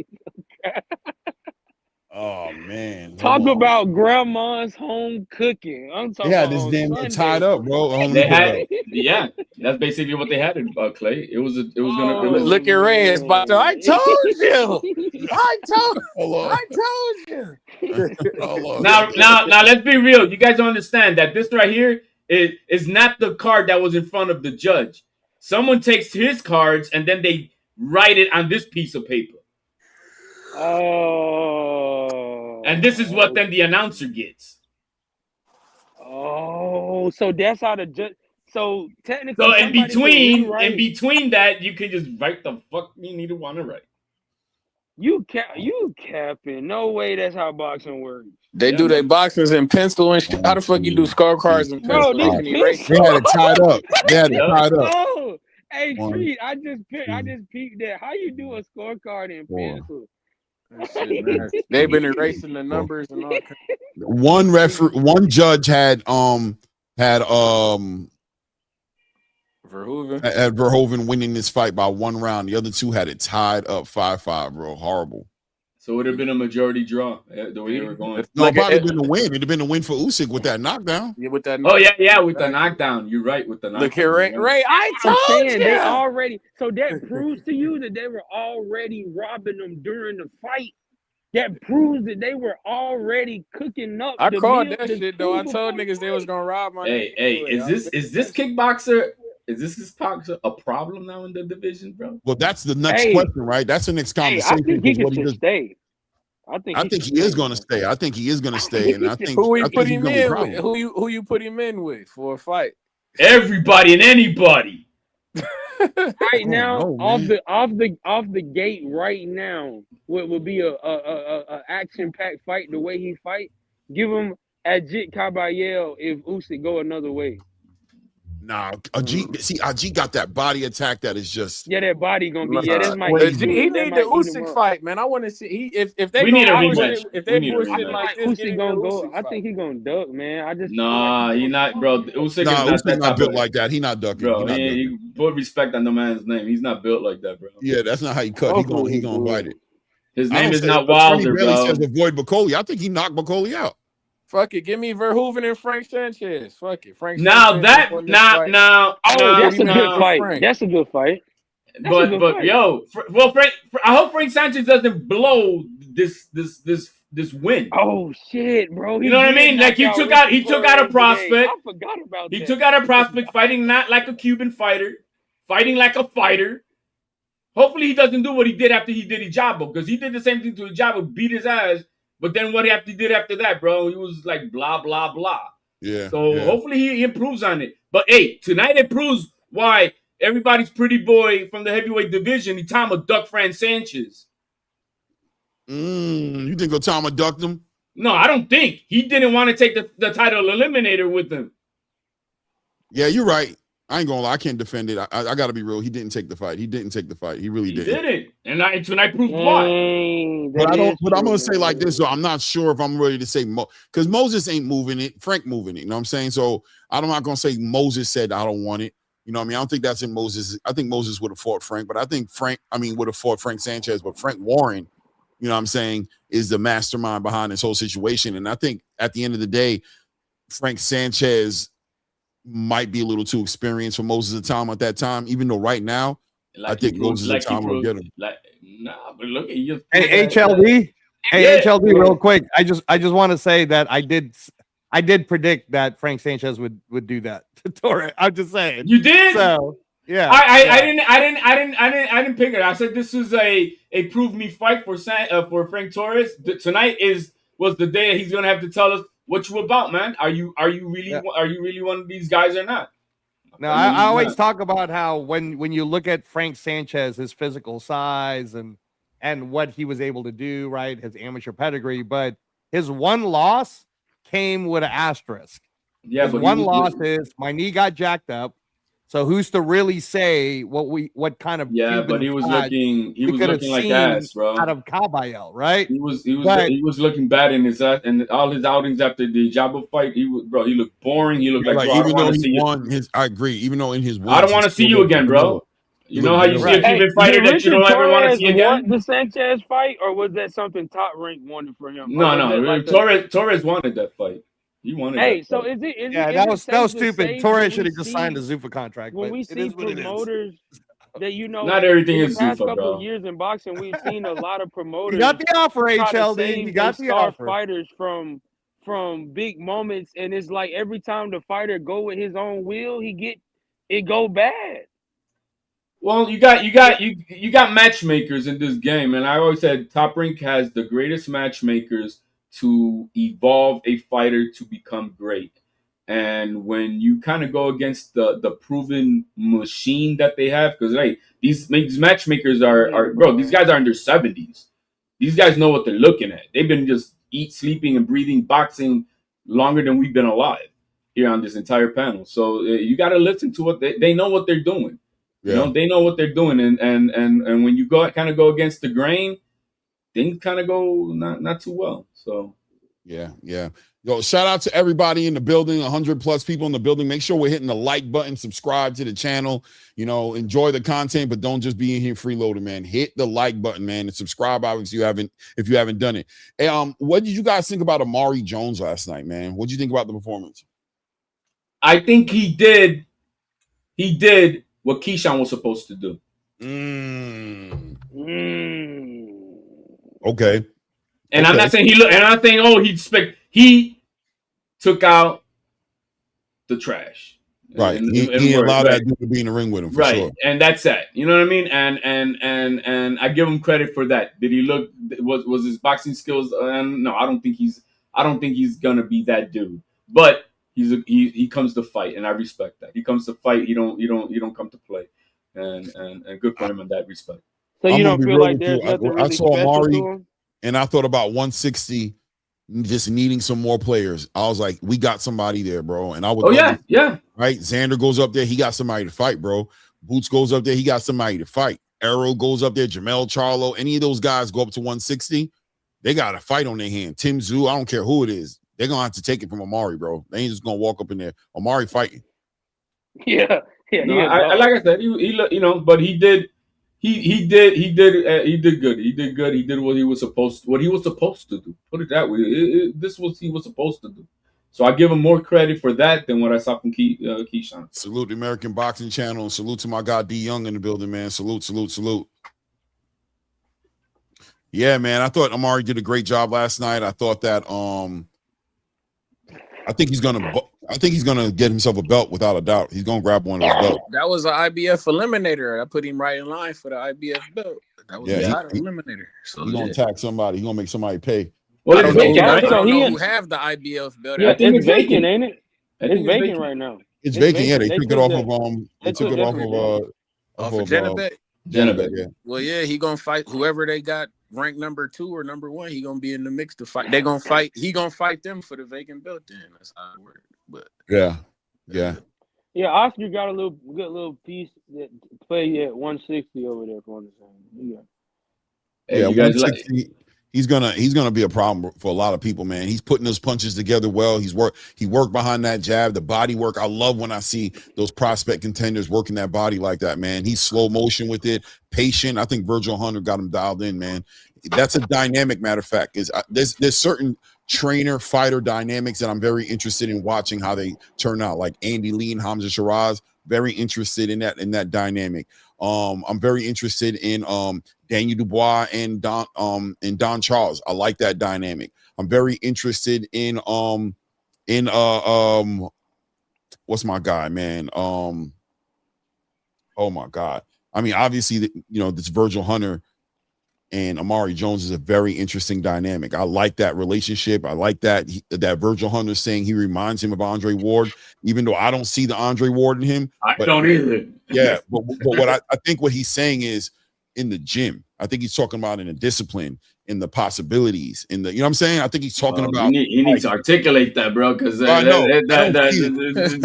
Oh, man. Hold Talk on. about grandma's home cooking. I'm They talking had about this on damn thing Sunday. tied up, bro. Let me They put it had, up. yeah. That's basically what they had in Clay. It was gonna. Look at Reyes, but I told you. Hold on. I told you. Hold on. Now, let's be real. You guys don't understand that this right here is not the card that was in front of the judge. Someone takes his cards and then they write it on this piece of paper. Oh. And this is what then the announcer gets. Oh, so that's how the judge. So technically, So in somebody can rewrite. between that, you can just write the fuck you need to want to write. You capping? No way. That's how boxing works. They Yeah, do their man. boxers in pencil and shit. How the fuck you do scorecards in Bro, pencil? You this can erase They it. had it tied up. They had it Yep. tied up. Oh, hey, One, Treat, I just two, peeped that. How you do a scorecard in 4. pencil? That shit, man. They've been erasing the numbers and all kinds. One judge had Verhoeven. had Verhoeven winning this fight by 1 round. The other two had it tied up 5-5, bro. Horrible. So it would have been a majority draw the way they were going. No, it probably been a win. It'd have been a win for Usyk with that knockdown. Yeah, with that. Oh yeah, with the knockdown. You're right with the knockdown. Look here, Ray. I I'm told saying they you. already. So that proves to you that they were already robbing them during the fight. That proves that they were already cooking up. I the called meal, that the shit though. I food told before the niggas they was gonna rob my nigga. Hey, anyway. is this kickboxer? Is this kickboxer a problem now in the division, bro? Well, that's the next Hey. question, right? That's the next Hey, conversation. I think he because what can does- stay. I think he is going to stay. I think he is going to stay, and I think Who we I think put he's him gonna be a in with? problem. Who you put him in with for a fight? Everybody and anybody. right now, know, off man. the gate, right now, what would be a action packed fight the way he fight? Give him Ajit Kabayel if Usyk go another way. Nah, Ajit got that body attack that is just. Yeah, that body gonna be. Yeah, Nah, that's might eat him. he That need the might eat him Usyk up. fight, man. I want to see if they We gonna need a bullshit, rematch. if We they need a bullshit rematch. like Like this, give Usyk me the gonna go. Usyk I fight. think he gonna duck, man. I just feel like Nah, he not, bro. Usyk Nah, is not Usyk's that not type built of like that. He not ducking. bro. He not ducking. You put respect on the man's name. He's not built like that, bro. Yeah, that's not how he cut. hopefully He he gonna do bite it. it. His I name don't is say not Attorney Wilder, Bailey says bro. avoid Bacoli. I think he knocked Bacoli out. Fuck it, give me Verhoeven and Frank Sanchez. Fuck it, Frank Now Sanchez just that won this fight. Oh, that's a good Rematch with fight. Frank. That's a good fight. That's a good fight. yo, Frank. I hope Frank Sanchez doesn't blow this win. Oh shit, bro! You He know what I did mean? Like knock out he took out a Torrez today. prospect. I forgot about He that. took out a prospect fighting not like a Cuban fighter, fighting like a fighter. Hopefully he doesn't do what he did after he did Ijabo, because he did the same thing to Ijabo, beat his ass. But then what he did after that, bro, he was like blah blah blah. Yeah. So yeah. hopefully he improves on it. But hey, tonight it proves why everybody's pretty boy from the heavyweight division, Itama duck Frank Sanchez. You think Itama ducked him? No, I don't think. He didn't want to take the title eliminator with him. Yeah, you're right. I ain't gonna lie. I can't defend it. I got to be real. He didn't take the fight. He didn't take the fight. He really didn't. He didn't. And tonight proves why. But I'm gonna say like this. So I'm not sure if I'm ready to say because Moses ain't moving it. Frank moving it. You know what I'm saying? So I'm not gonna say Moses said I don't want it. You know what I mean? I don't think that's in Moses. I think Moses would have fought Frank, but I think Frank would have fought Frank Sanchez. But Frank Warren, you know what I'm saying, is the mastermind behind this whole situation. And I think at the end of the day, Frank Sanchez might be a little too experienced for Moses Itama at that time, even though right now, I think Moses Itama will get him. Nah, but look at you. Hey, HLD. Hey, HLD, real quick. I just want to say that I did predict that Frank Sanchez would do that to Torrez. I'm just saying. You did? So yeah. I didn't pick it. I said this is a prove me fight for Frank Torrez. Tonight was the day he's gonna have to tell us what you about, man. Are you really one of these guys or not? No, I always talk about how when you look at Frank Sanchez, his physical size and what he was able to do, right, his amateur pedigree, but his one loss came with an asterisk. Yeah, his but one loss is my knee got jacked up. So who's to really say what kind of but he was looking like ass, bro. Out of Caballel, right? He was looking bad in his and all his outings after the Jabo fight. He looked boring. He looked like bro, even though he won I agree. Even though in his wins, I don't want to see you again, bro. You know how you see a Cuban fighter that you don't ever want to see again? Want the Sanchez fight, or was that something Top Rank wanted for him? No. Torrez wanted that fight. He wanted. Hey, so is it? That was stupid. Torrez should have just signed a Zuffa contract. When we see promoters that not everything in is the past Zuffa, couple bro. of years in boxing, we've seen a lot of promoters. You got the offer, HLD. You got the offer. Fighters from big moments, and it's like every time the fighter go with his own will, it go bad. Well, you got matchmakers in this game, and I always said Top Rank has the greatest matchmakers to evolve a fighter to become great. And when you kind of go against the proven machine that they have, because these matchmakers are bro, these guys are in their 70s. These guys know what they're looking at. They've been just sleeping and breathing boxing longer than we've been alive here on this entire panel. So you got to listen to what they know what they're doing. Yeah. You know, they know what they're doing, and when you go against the grain, things kind of go not too well. So yeah. Yo, shout out to everybody in the building, 100 plus people in the building. Make sure we're hitting the like button, subscribe to the channel. You know, enjoy the content, but don't just be in here freeloading, man. Hit the like button, man, and subscribe if you haven't done it. Hey, what did you guys think about Omari Jones last night, man? What did you think about the performance? I think he did what Keyshawn was supposed to do. Okay. And I'm not saying he took out the trash. Right. He allowed that dude to be in the ring with him for sure. And that's it. You know what I mean? And I give him credit for that. Did he look was his boxing skills no, I don't think he's gonna be that dude. But he comes to fight, and I respect that. He comes to fight. He don't come to play, and good for him in that respect. So you don't feel like there's nothing really I saw special Omari, to him? and I thought about 160 just needing some more players. I was like, we got somebody there, bro. And I would Oh love yeah. right? Xander goes up there, he got somebody to fight, bro. Boots goes up there, he got somebody to fight. Arrow goes up there, Jamel Charlo, any of those guys go up to 160, they got a fight on their hand. Tim Zhu, I don't care who it is. They're gonna have to take it from Omari, bro. They ain't just gonna walk up in there. Omari fighting. Yeah. No, like I said, he but he did good. He did good. He did what he was supposed to do. Put it that way. This was he was supposed to do. So I give him more credit for that than what I saw from Keyshawn. Salute the American Boxing Channel and salute to my guy D Young in the building, man. Salute. Yeah, man. I thought Omari did a great job last night. I thought that I think he's gonna get himself a belt without a doubt. He's gonna grab one of those belts. That was an IBF eliminator. I put him right in line for the IBF belt. That was a title eliminator. So he's gonna attack somebody. He's gonna make somebody pay. Well, I don't know who have the IBF belt. Yeah, it's vacant, ain't it? It's vacant right now. It's vacant. Yeah, they took it off of They took it off of Janabek. Yeah. Well, yeah, he gonna fight whoever they got ranked number 2 or number 1. He gonna be in the mix to fight. They gonna fight. He gonna fight them for the vacant belt. Then that's how it works. But yeah. Oscar got a good little piece that play at 160 over there for understanding. Yeah, 160. He's gonna be a problem for a lot of people, man. He's putting those punches together well. He worked behind that jab, the body work. I love when I see those prospect contenders working that body like that, man. He's slow motion with it, patient. I think Virgil Hunter got him dialed in, man. That's a dynamic. Matter of fact, there's certain trainer fighter dynamics that I'm very interested in watching how they turn out. Like Andy Lee and Hamzah Sheeraz, very interested in that dynamic. I'm very interested in Daniel Dubois and Don Charles. I like that dynamic. I'm very interested in what's my guy, man? Oh my God. I mean, obviously, this Virgil Hunter and Omari Jones is a very interesting dynamic. I like that relationship. I like that Virgil Hunter saying he reminds him of Andre Ward, even though I don't see the Andre Ward in him. I don't either. Yeah, but what I think what he's saying is in the gym. I think he's talking about in the discipline, in the possibilities, in the, you know what I'm saying? I think he's talking about. He needs to articulate that, bro, because I know.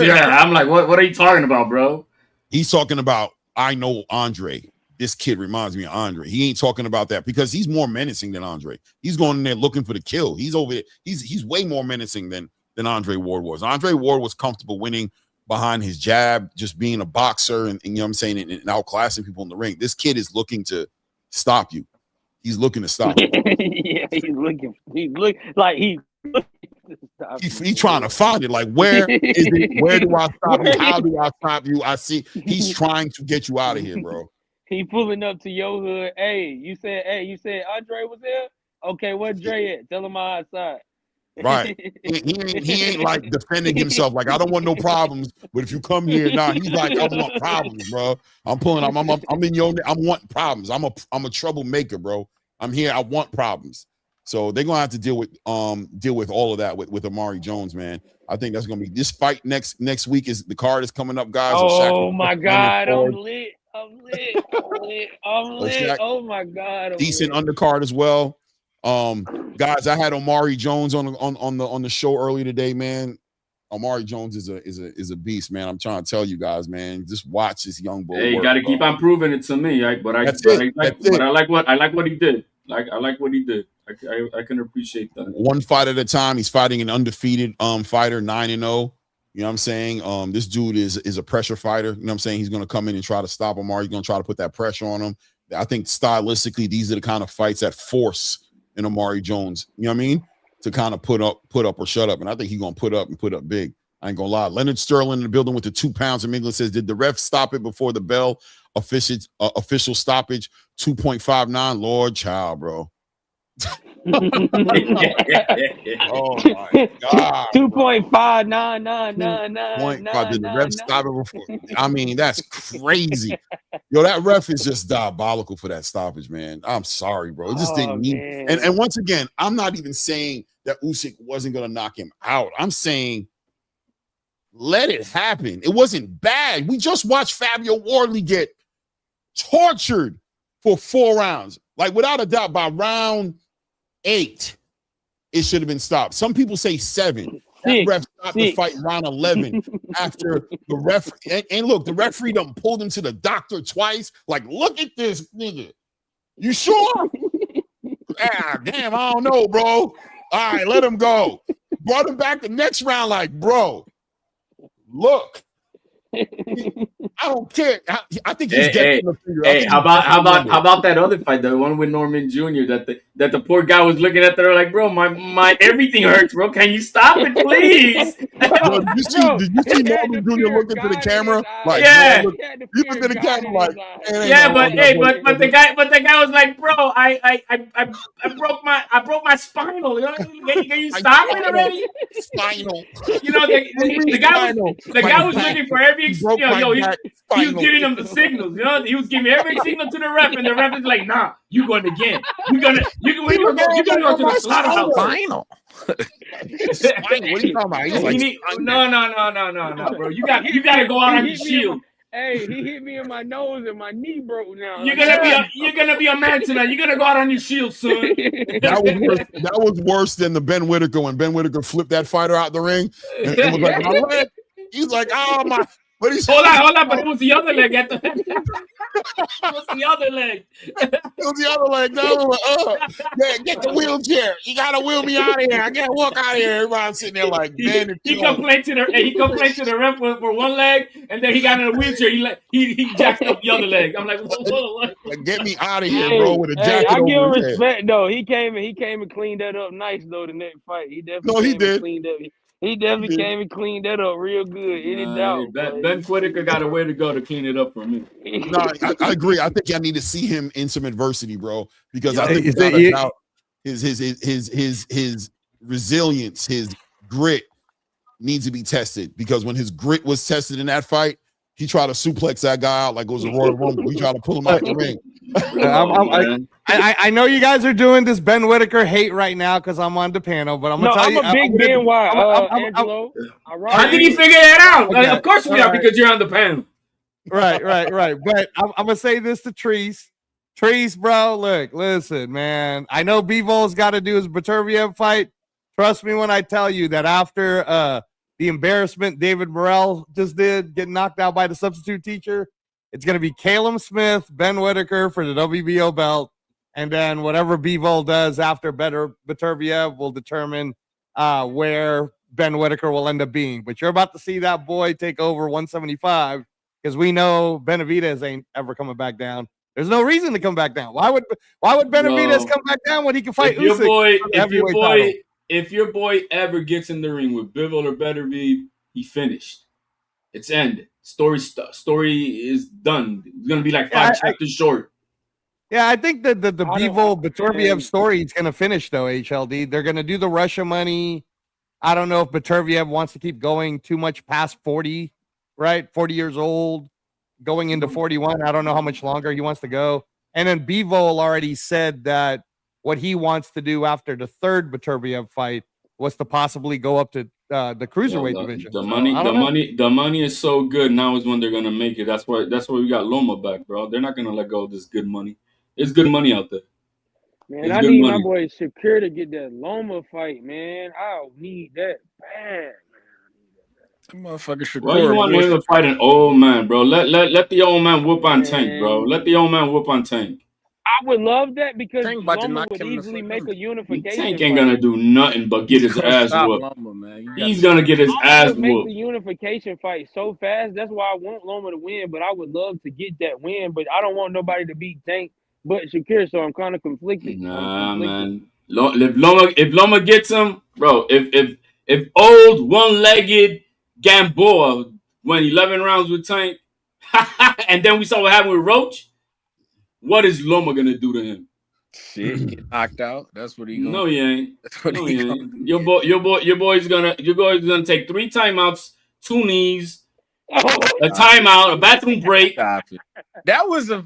Yeah, I'm like, what are you talking about, bro? He's talking about, I know Andre. This kid reminds me of Andre. He ain't talking about that because he's more menacing than Andre. He's going in there looking for the kill. He's over there. He's way more menacing than Andre Ward was. Andre Ward was comfortable winning behind his jab, just being a boxer and you know what I'm saying, and outclassing people in the ring. This kid is looking to stop you. He's looking to stop you. Yeah, he's looking like he's He's trying to find it. Like, where is it? Where do I stop you? How do I stop you? I see he's trying to get you out of here, bro. He pulling up to your hood. Hey, you said Andre was there? Okay, where Dre at? Tell him I'm outside. Right. He ain't like defending himself. Like, I don't want no problems. But if you come here now, he's like, I want problems, bro. I'm in your. I'm wanting problems. I'm a troublemaker, bro. I'm here. I want problems. So they're gonna have to deal with all of that with Omari Jones, man. I think that's gonna be this fight next week. Is the card is coming up, guys. Oh my God, I'm lit. Oh my God. Decent undercard as well. Guys, I had Omari Jones on the show earlier today, man. Omari Jones is a beast, man. I'm trying to tell you guys, man. Just watch this young boy. Hey, you got to keep on proving it to me, right? But I like what he did. I like what he did. I can appreciate that. One fight at a time. He's fighting an undefeated fighter, 9-0. You know what I'm saying? This dude is a pressure fighter. You know what I'm saying? He's going to come in and try to stop Omari. He's going to try to put that pressure on him. I think stylistically, these are the kind of fights that force an Omari Jones, you know what I mean? To kind of put up or shut up. And I think he's going to put up big. I ain't going to lie. Leonard Sterling in the building with the 2 pounds from England says, did the ref stop it before the bell? Official stoppage, 2.59. Lord child, bro. Oh my God. 2.59999. Did the ref stop it before? I mean, that's crazy. Yo, that ref is just diabolical for that stoppage, man. I'm sorry, bro. It just didn't need. And once again, I'm not even saying that Usyk wasn't gonna knock him out. I'm saying let it happen. It wasn't bad. We just watched Fabio Wardley get tortured for 4 rounds. Like, without a doubt, by round 8, it should have been stopped. Some people say 7. That ref stopped the fight round 11 after the ref. And look, the referee done pulled him to the doctor twice. Like, look at this nigga. You sure? Damn, I don't know, bro. All right, let him go. Brought him back the next round. Like, bro, look. I don't care. I think he's getting the finger. Hey, how about that other fight, the one with Norman Jr. that the poor guy was looking at there like, bro, my everything hurts, bro. Can you stop it, please? Bro, did you see Norman Jr. look into the camera? Like, yeah, he looked at the camera like, yeah, but the guy was like, bro, I broke my spinal. You know? Can you stop it already? Spinal. You know, the guy was looking for every he was giving him the signals. You know, he was giving every signal to the ref, and the ref is like, nah, you going again. You're gonna go to the slaughterhouse. Spinal. What are you talking about? He's like, no, bro. You got to go out on your shield. Hey, he hit me in my nose and my knee broke now. You're gonna be a man tonight. You're gonna go out on your shield, son. That was worse than the Ben Whitaker when Ben Whitaker flipped that fighter out the ring and was like, my leg. He's like, oh my. But he's hold on, but it was the other leg at the it was the other leg. It was the other leg. No, get the wheelchair. You gotta wheel me out of here. I can't walk out of here. Everybody's sitting there like, man. He complained to the ref for one leg, and then he got in a wheelchair. He jacked up the other leg. I'm like, what? Get me out of here, bro. With a jacket. I give him respect though. He came and cleaned that up nice though. The next fight, he definitely cleaned up. He definitely came and cleaned that up real good. Any doubt? Ben Whitaker got a way to go to clean it up for me. No, I agree. I think I need to see him in some adversity, bro, because I think without a doubt, his resilience, his grit needs to be tested. Because when his grit was tested in that fight, he tried to suplex that guy out like it was a Royal Rumble. He tried to pull him out the ring. I know you guys are doing this Ben Whitaker hate right now because I'm on the panel, but I'm gonna tell you. I'm a big Ben Angelo. How did he figure that out? Like, of course we are because you're on the panel. Right. But I'm gonna say this to Treese. Treese, bro, look, listen, man. I know Bivol's got to do his Beterbiev fight. Trust me when I tell you that after the embarrassment David Morrell just did, getting knocked out by the substitute teacher, it's going to be Caleb Smith, Ben Whitaker for the WBO belt, and then whatever Bivol does after Beterbiev will determine where Ben Whitaker will end up being. But you're about to see that boy take over 175 because we know Benavidez ain't ever coming back down. There's no reason to come back down. Why would Benavidez come back down when he can fight Usyk? If your boy ever gets in the ring with Bivol or Beterbiev, he finished. It's ended. Story is done. It's gonna be like 5 chapters short. Yeah, I think that the Bivol Beterbiev story is gonna finish though. HLD, they're gonna do the Russia money. I don't know if Beterbiev wants to keep going too much past 40, right? 40 years old, going into 41. I don't know how much longer he wants to go. And then Bivol already said that what he wants to do after the third Beterbiev fight was to possibly go up to the cruiserweight division. The money is so good now is when they're gonna make it. That's why we got Loma back, bro. They're not gonna let go of this good money. It's good money out there. Man, I need my boy Shakur to get that Loma fight, man. I need that bad. Motherfucker Shakur. Why you want him to fight an old man, bro? Let the old man whoop on Tank, bro. Let the old man whoop on Tank. I would love that because Loma would easily make a unification. Tank ain't gonna do nothing but get his ass whooped. He's gonna get his ass whooped. Make the unification fight so fast. That's why I want Loma to win, but I would love to get that win. But I don't want nobody to beat Tank but Shakur, so I'm kind of conflicted. Nah, man. If Loma gets him, bro. If old one-legged Gamboa went 11 rounds with Tank, and then we saw what happened with Roach. What is Loma gonna do to him? Shit, get knocked out. That's what he gonna. No, he ain't. No, he ain't. Your boy's gonna take 3 timeouts, 2 knees, a timeout, a bathroom break. That was a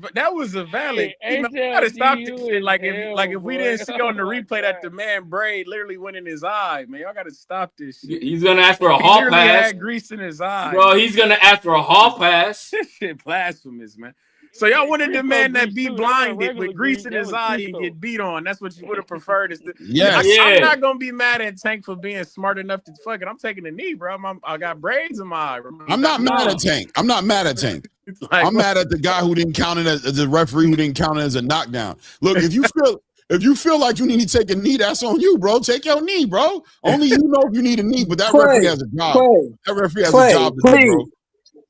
valid. You gotta stop this shit. Like if we didn't see on the replay that the man braid literally went in his eye, man. Y'all gotta stop this shit. He's gonna ask for a hall pass. Had grease in his eye, bro. He's gonna ask for a hall pass. This shit blasphemous, man. So y'all wanted the Rico man that grease be too. That wasn't blinded regular with grease grease. in That his was eye and Rico. get beat on. That's what you would have preferred. Yes. I'm Yeah. not gonna be mad at Tank for being smart enough to fuck it. I'm taking a knee, bro. I got braids in my eye. I'm not mad at Tank. I'm not mad at Tank. Like, I'm mad at the guy who didn't count it as the referee who didn't count it as a knockdown. Look, if you feel like you need to take a knee, that's on you, bro. Take your knee, bro. Only you know if you need a knee, but that referee has a job. That referee has a job to do, bro.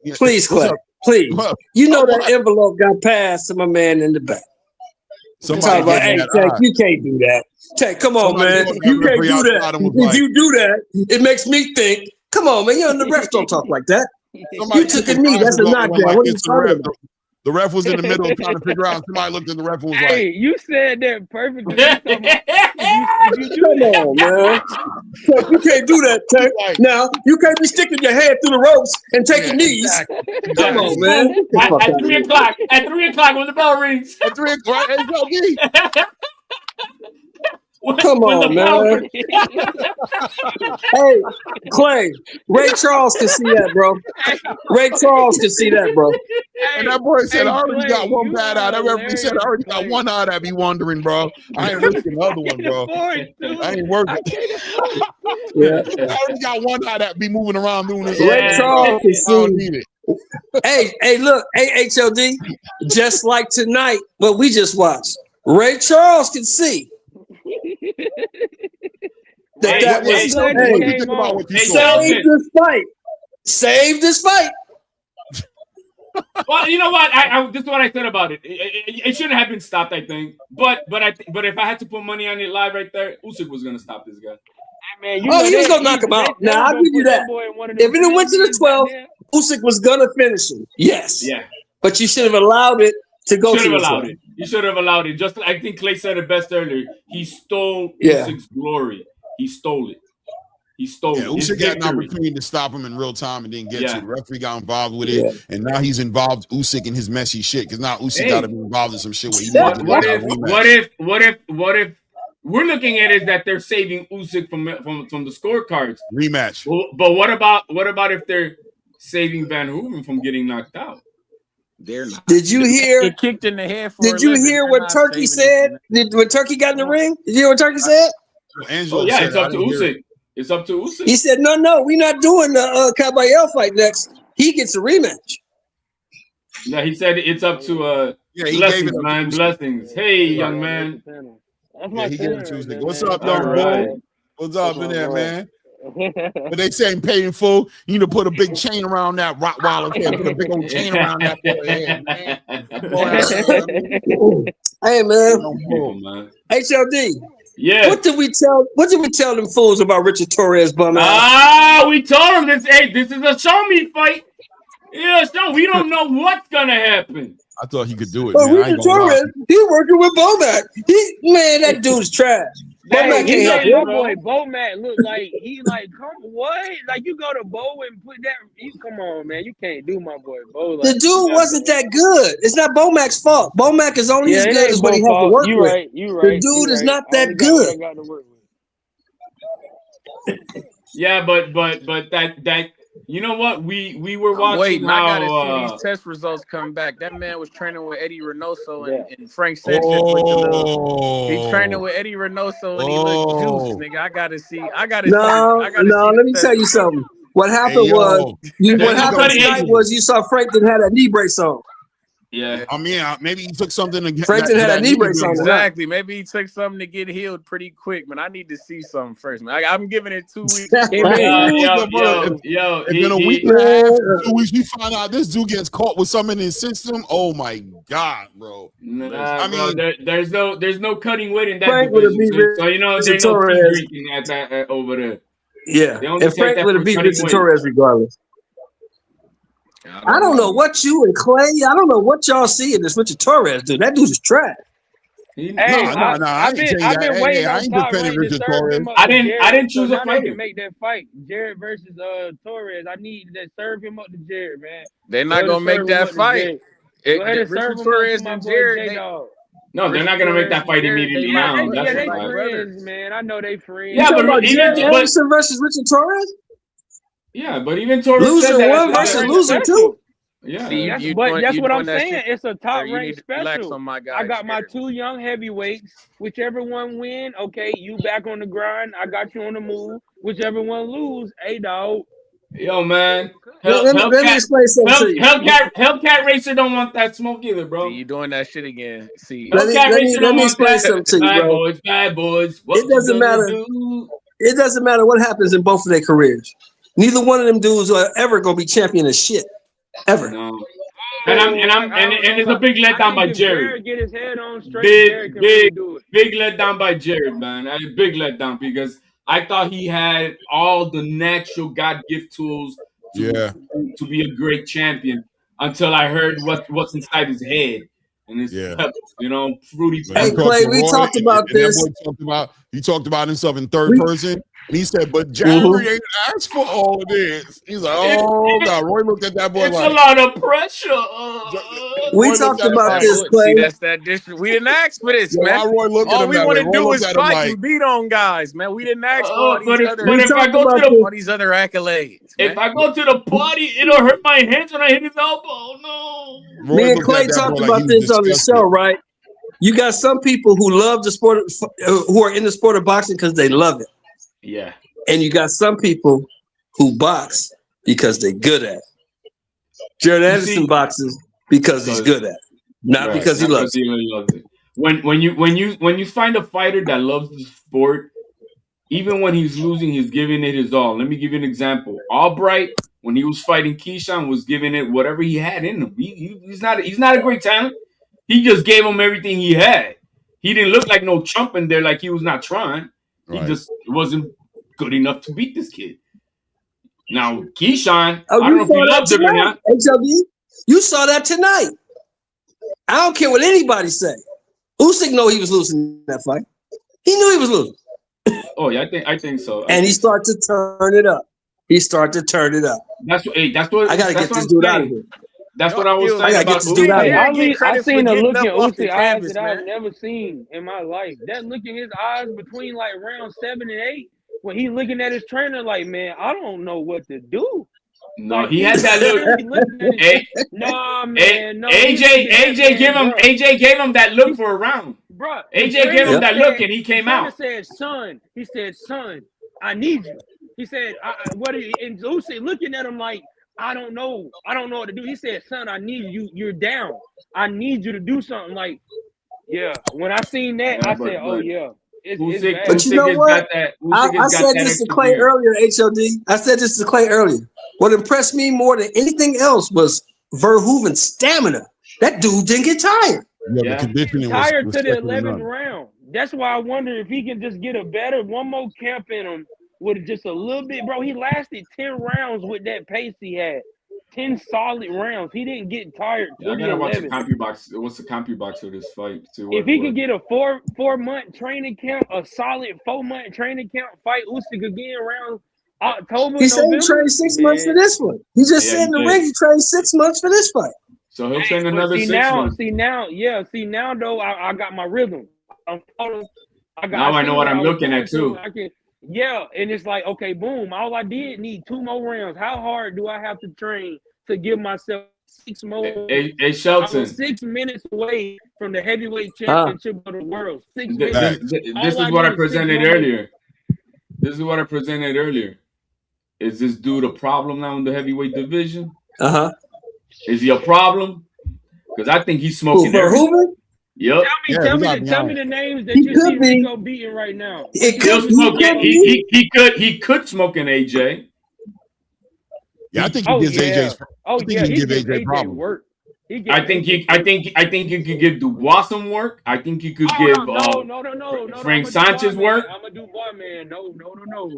Yeah. Please, What's Clay. up? Please. What? You know Oh, that what? envelope got passed to my man in the back. Somebody Talk about, gave him hey, that Tank, eye. you can't do that. Tank, come on, Somebody man. called that You can't referee do that. outside and was If like, you do that, it makes me think. Come on, man. The refs don't talk like that. somebody You took took a his knee. That's a glasses off and went knockdown. like What are you this to the talking ref. about? The ref was in the middle trying to figure out. Somebody looked at the ref and was Hey, like, you said that perfectly. You talking about if you do Come that. on, man. Tank, you can't do that, Tank. Now, you can't be sticking your head through the ropes and taking knees. exactly. Come on, man. Get the fuck At out of 3 here. o'clock. At 3 o'clock when the bell rings. At 3 o'clock, HLD. Come When on, the bell man. rings. Hey, Clay, Ray Charles can see that, bro. Ray Charles can see that, bro. And that boy said, I already Clay, got one you bad are eye. That referee said, I hilarious, already got Clay. one eye that be wandering, bro. I ain't risking the other I one, can't bro. afford to. I ain't working. I can't afford Yeah. I already got one eye that be moving around doing this Ray all Charles can I don't see. need it. Hey, look, hey, HLD, just like tonight, what we just watched. Ray Charles can see that Right. that What was, I'm glad you do you hey, think came about on. what you Hey, saw, save man? this fight. Save this fight. Well, you know what? This is what I said about it. It shouldn't have been stopped, I think. But if I had to put money on it live right there, Usyk was gonna stop this guy. Man, you Oh, know he was they going to knock him out. they Now, was I'll gonna give you put that that. boy in one of If them it went to the 3 12, back there. Usyk was going to finish him. Yes. Yeah, But you should have allowed it to go should to have the 12. allowed it. You should have allowed it. Just I think Clay said it best earlier. He stole Yeah. Usyk's glory. He stole it. He stole Yeah, it. His Usyk had an victory. opportunity to stop him in real time and didn't get to. Yeah. The referee got involved with Yeah. it, and now he's involved Usyk in his messy shit because now Usyk Hey. got to be involved in some shit where he needs to What get a if rematch. we're looking at it that they're saving Usyk from the scorecards? Rematch. But what about if they're saving Van Hoeven from getting knocked out? they're not. Did you hear? Get kicked in the head for Did a you living. hear They're what not Turkey saving said? When Turkey got in the ring? Did you hear what Turkey said? Angelo Oh yeah, said it's it. I up to didn't hear it. Usyk. It's up to Usyk. He said, no, we're not doing the Caballero fight next. He gets a rematch. Yeah, he said it's up to Yeah, he gave blessings, it up to man. Usyk. Blessings. Hey, young man. That's Yeah, my he gave tenant it to right Usyk. there, What's man. up, All young right. bull? What's up in there, man? man? But they saying paid in full. You need to put a big chain around that Rottweiler head. Put a big old chain around that boy head, man. Hey, man. People, man. HLD. Yeah. What did we tell them fools about Richard Torrez, bum ass? Ah, we told him this. Hey, this is a show me fight. Yeah, so we don't know what's gonna happen. I thought he could do it, Oh, man. I ain't Richard gonna lie. Torrez, he working with Bomac. Man, that dude's trash. Bomac Hey, can't help my him. boy Bomac look like he like come what? Like you go to Bo and put that. You come on, man. You can't do my boy Bo like The dude wasn't that good. It's not Bomac's fault. Bomac is only as it good ain't as what he Bo has to fault. work You with. right. You The right. dude You is right. not I only that got what I good. got to work with. Yeah, but that you know what? We were watching waiting. I gotta see how these test results come back. That man was training with Eddie Reynoso and Frank Oh. Sanchez with the little. He training with Eddie Reynoso and he looked juiced, nigga. I gotta see. I gotta see No, the let me test tell you results. something. What happened Hey, was, yo. what There's no happened cutting tonight edge. was you saw Frank didn't have that knee brace on. Yeah. I mean, maybe he took something to get Frank didn't have that knee brace on tonight. Exactly. Maybe he took something to get healed pretty quick, man. I need to see something first, man. I'm giving it 2 weeks. Yo, If in a week and a half, 2 weeks, we find out this dude gets caught with something in his system. Oh my God, bro! I mean, there's no cutting weight in that Frank would have division. beat So you know, Richard there's no tea Torrez. drinking at that over there. Yeah, They only and take Frank that would for have beat cutting Richard weight. Torrez regardless. I don't know what you and Clay. I don't know what y'all see in this Richard Torrez dude. That dude is trash. Hey, I I've been waiting I on ain't Top defending Rank to Richard serve Torrez. him up I to didn't Jared, choose so a now they fighter. can make that fight, Jared versus Torres. I need to serve him up to Jared, man. They're not gonna make that fight. Go ahead and serve Richard him up to Torrez my and boy Jared. J-Dog. No, they're not gonna make that fight immediately now. That's They a fact. friends, man. I know they friends. You Yeah, talking but about Jared even Anderson versus Richard Torrez? yeah, but even Torres Loser said that one after versus that. loser two. Yeah. See, That's you but doing that's you what I'm doing that saying. shit. It's a Or top you need ranked to relax special. on my I guy got my Jerry. 2 young heavyweights. Whichever one win, okay, you back on the grind. I got you on the move. Whichever one lose, hey dog. Yo, man. Let me explain something to you. Hellcat Racer don't want that smoke either, See, bro. you doing that shit again. See, Hellcat Racer Let don't me want explain that. something to you, bro. Bad boys. It What you doesn't gonna matter. do? It doesn't matter what happens in both of their careers. Neither one of them dudes are ever gonna be champion of shit. Ever. No. I don't know It's a about. big I letdown think by if Jared. Jared get his head on straight, Jared Big, can really big, do it. big letdown by Jared, man. A big letdown because I thought he had all the natural God gift tools to Yeah, be a great champion until I heard what's inside his head and his yeah. peppers, fruity When he Hey peppers. talked Clay, to we Roy, talked about and that this. boy talked about himself in third We person, and he said, "But mhm. Jerry ain't asked for all of this." He's like, It, "Oh it, God." Roy looked at that boy it's a like, lot of pressure. We Roy looked talked at him about like, this, See, Clay. that's that dish. We didn't ask for this, "Yo, man. why Roy look at All him we that want way?" to Roy do looked is at him fight like, and beat on guys, man. We didn't ask for all but these if other but We if I talked go to about the this. all these other accolades, if man. I go to the party, it'll hurt my hands when I hit his elbow. No. Roy Me and looked Clay at that boy talked like he about was this on the disgusted. show, right? You got some people who love the sport, who are in the sport of boxing because they love it, Yeah. and you got some people who box because they're good at it. Jared You Anderson see, boxes because he's because good at it, not right, because he not because loves he it. really loves it. When you find a fighter that loves the sport, even when he's losing, he's giving it his all. Let me give you an example. Albright, when he was fighting Keyshawn, was giving it whatever he had in him. He's not a great talent. He just gave him everything he had. He didn't look like no chump in there, like he was not trying. He Right. just wasn't good enough to beat this kid. Now Keyshawn, Oh, I don't you know if saw he that loved it or tonight, not. HLD. You saw that tonight. I don't care what anybody say. Usyk know he was losing that fight. He knew he was losing, Oh yeah, I think so. and he started to turn it up. He started to turn it up. That's I gotta that's get what this I'm dude out of saying. here. That's what I was Yo, I saying gotta get about this dude out Usyk. of Hey, here. Jared get I credit for seen a getting look in up off the Usyk eyes canvas, that I've man. never seen in my life. That look in his eyes between like round 7 and 8, when he looking at his trainer like, man, I don't know what to do. No, Like he he had was that look. literally looking at his. A, Nah, man, no. He looked AJ at that AJ man, gave him bro. that look for a round. Bruh, AJ gave him that look Yep. and he came out. son, he said, son, I need you. He said, what are you? And Usyk looking at him like, I don't know what to do. He said, son, I need you. You're down. I need you to do something. Like, yeah. When I seen that, Yeah, I said, oh but yeah, it's Usyk bad. But you Usyk know has what? got that. I, Usyk I has got said that this to extra Clay gear. earlier, HLD. I said this to Clay earlier. What impressed me more than anything else was Verhoeven's stamina. That dude didn't get tired. Yeah, the Yeah. conditioning was Tired to the second to 11th none. round. That's why I wonder if he can just get one more camp in him with just a little bit. Bro, he lasted 10 rounds with that pace he had. 10 solid rounds. He didn't get tired Yeah, to I the gotta watch the 11th. CompuBox. What's the CompuBox for this fight? See If what he what. could get a four month training camp, a solid 4-month training camp, fight Usyk again around October, He said he November, trained 6 months for man. this one. He just Yeah, said he in the did. ring he trained 6 months for this fight. So he'll train But another 6 months. see now though, I got my rhythm. I Now I know seen what what I'm I was looking going at through. too. And it's like, okay, boom. All I did need 2 more rounds. How hard do I have to train to give myself 6 more? Hey Shelton. I was 6 minutes away from the heavyweight Huh? championship of the world. 6 This, minutes. this is what I presented earlier. This is what I presented earlier. Is this dude a problem now in the heavyweight division? Uh-huh. Is he a problem? Because I think he's Who, smoking everything. Verhoeven? Yep. Tell me the names that He you could see be. Rico beating right now. It He'll could, smoke he it. could be. He could smoke an AJ. Yeah, I think he gives AJ's. I think he can give AJ problems. work. I think he could give Dubois some work. I think he could give Frank Sanchez work. I'm a Dubois man. No.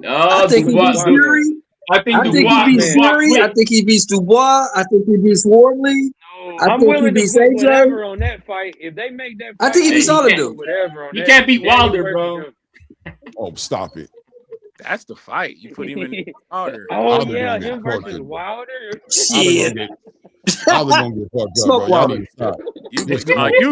I think he Dubois. beats Fury. I think he Dubois. beats Fury. I think he beats Dubois. I think he beats Wardley. I I'm think he willing to beats put AJ. whatever on that fight. If they make that fight, I think he beats all of them. whatever on He that. can't beat Daniel Wilder, Webster bro. him. Oh, stop it. That's the fight. You put him in Wilder. Oh Wilder yeah, gonna get him fucked versus up. Wilder. Shit. Wilder gonna get fucked up, Smoke bro. Y'all Wilder. need to stop. You Smoke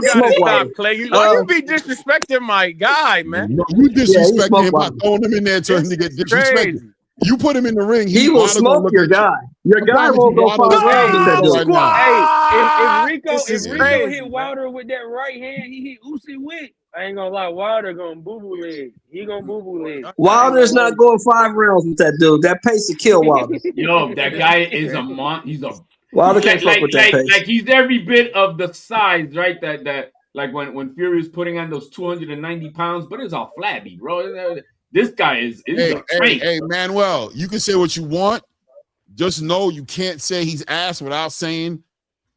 gotta stop, Wilder. Clay. You be disrespecting my guy, man. No, you Yeah, he disrespecting smoked him by Wilder. throwing him in there to him to get disrespected. Crazy. You put him in the ring, He will Wilder gonna smoke look your at you. guy. Your I guy promise won't you, go Wilder 5 looking at rounds with that Rico dude. right now. Hey, if This is Rico crazy, hit man. Wilder with that right hand, he hit Usyk with. I ain't gonna lie, Wilder gonna boo boo leg. He gonna boo boo leg. I ain't Wilder's gonna not going 5 rounds with that dude. That pace will kill Wilder. Yo, that guy is a he's a Wilder can't fuck with that pace. like he's every bit of the size, right? That like when Fury was putting on those 290 pounds, but it's all flabby, bro. This guy is a tank. Hey, Manuel, you can say what you want. Just know you can't say he's ass without saying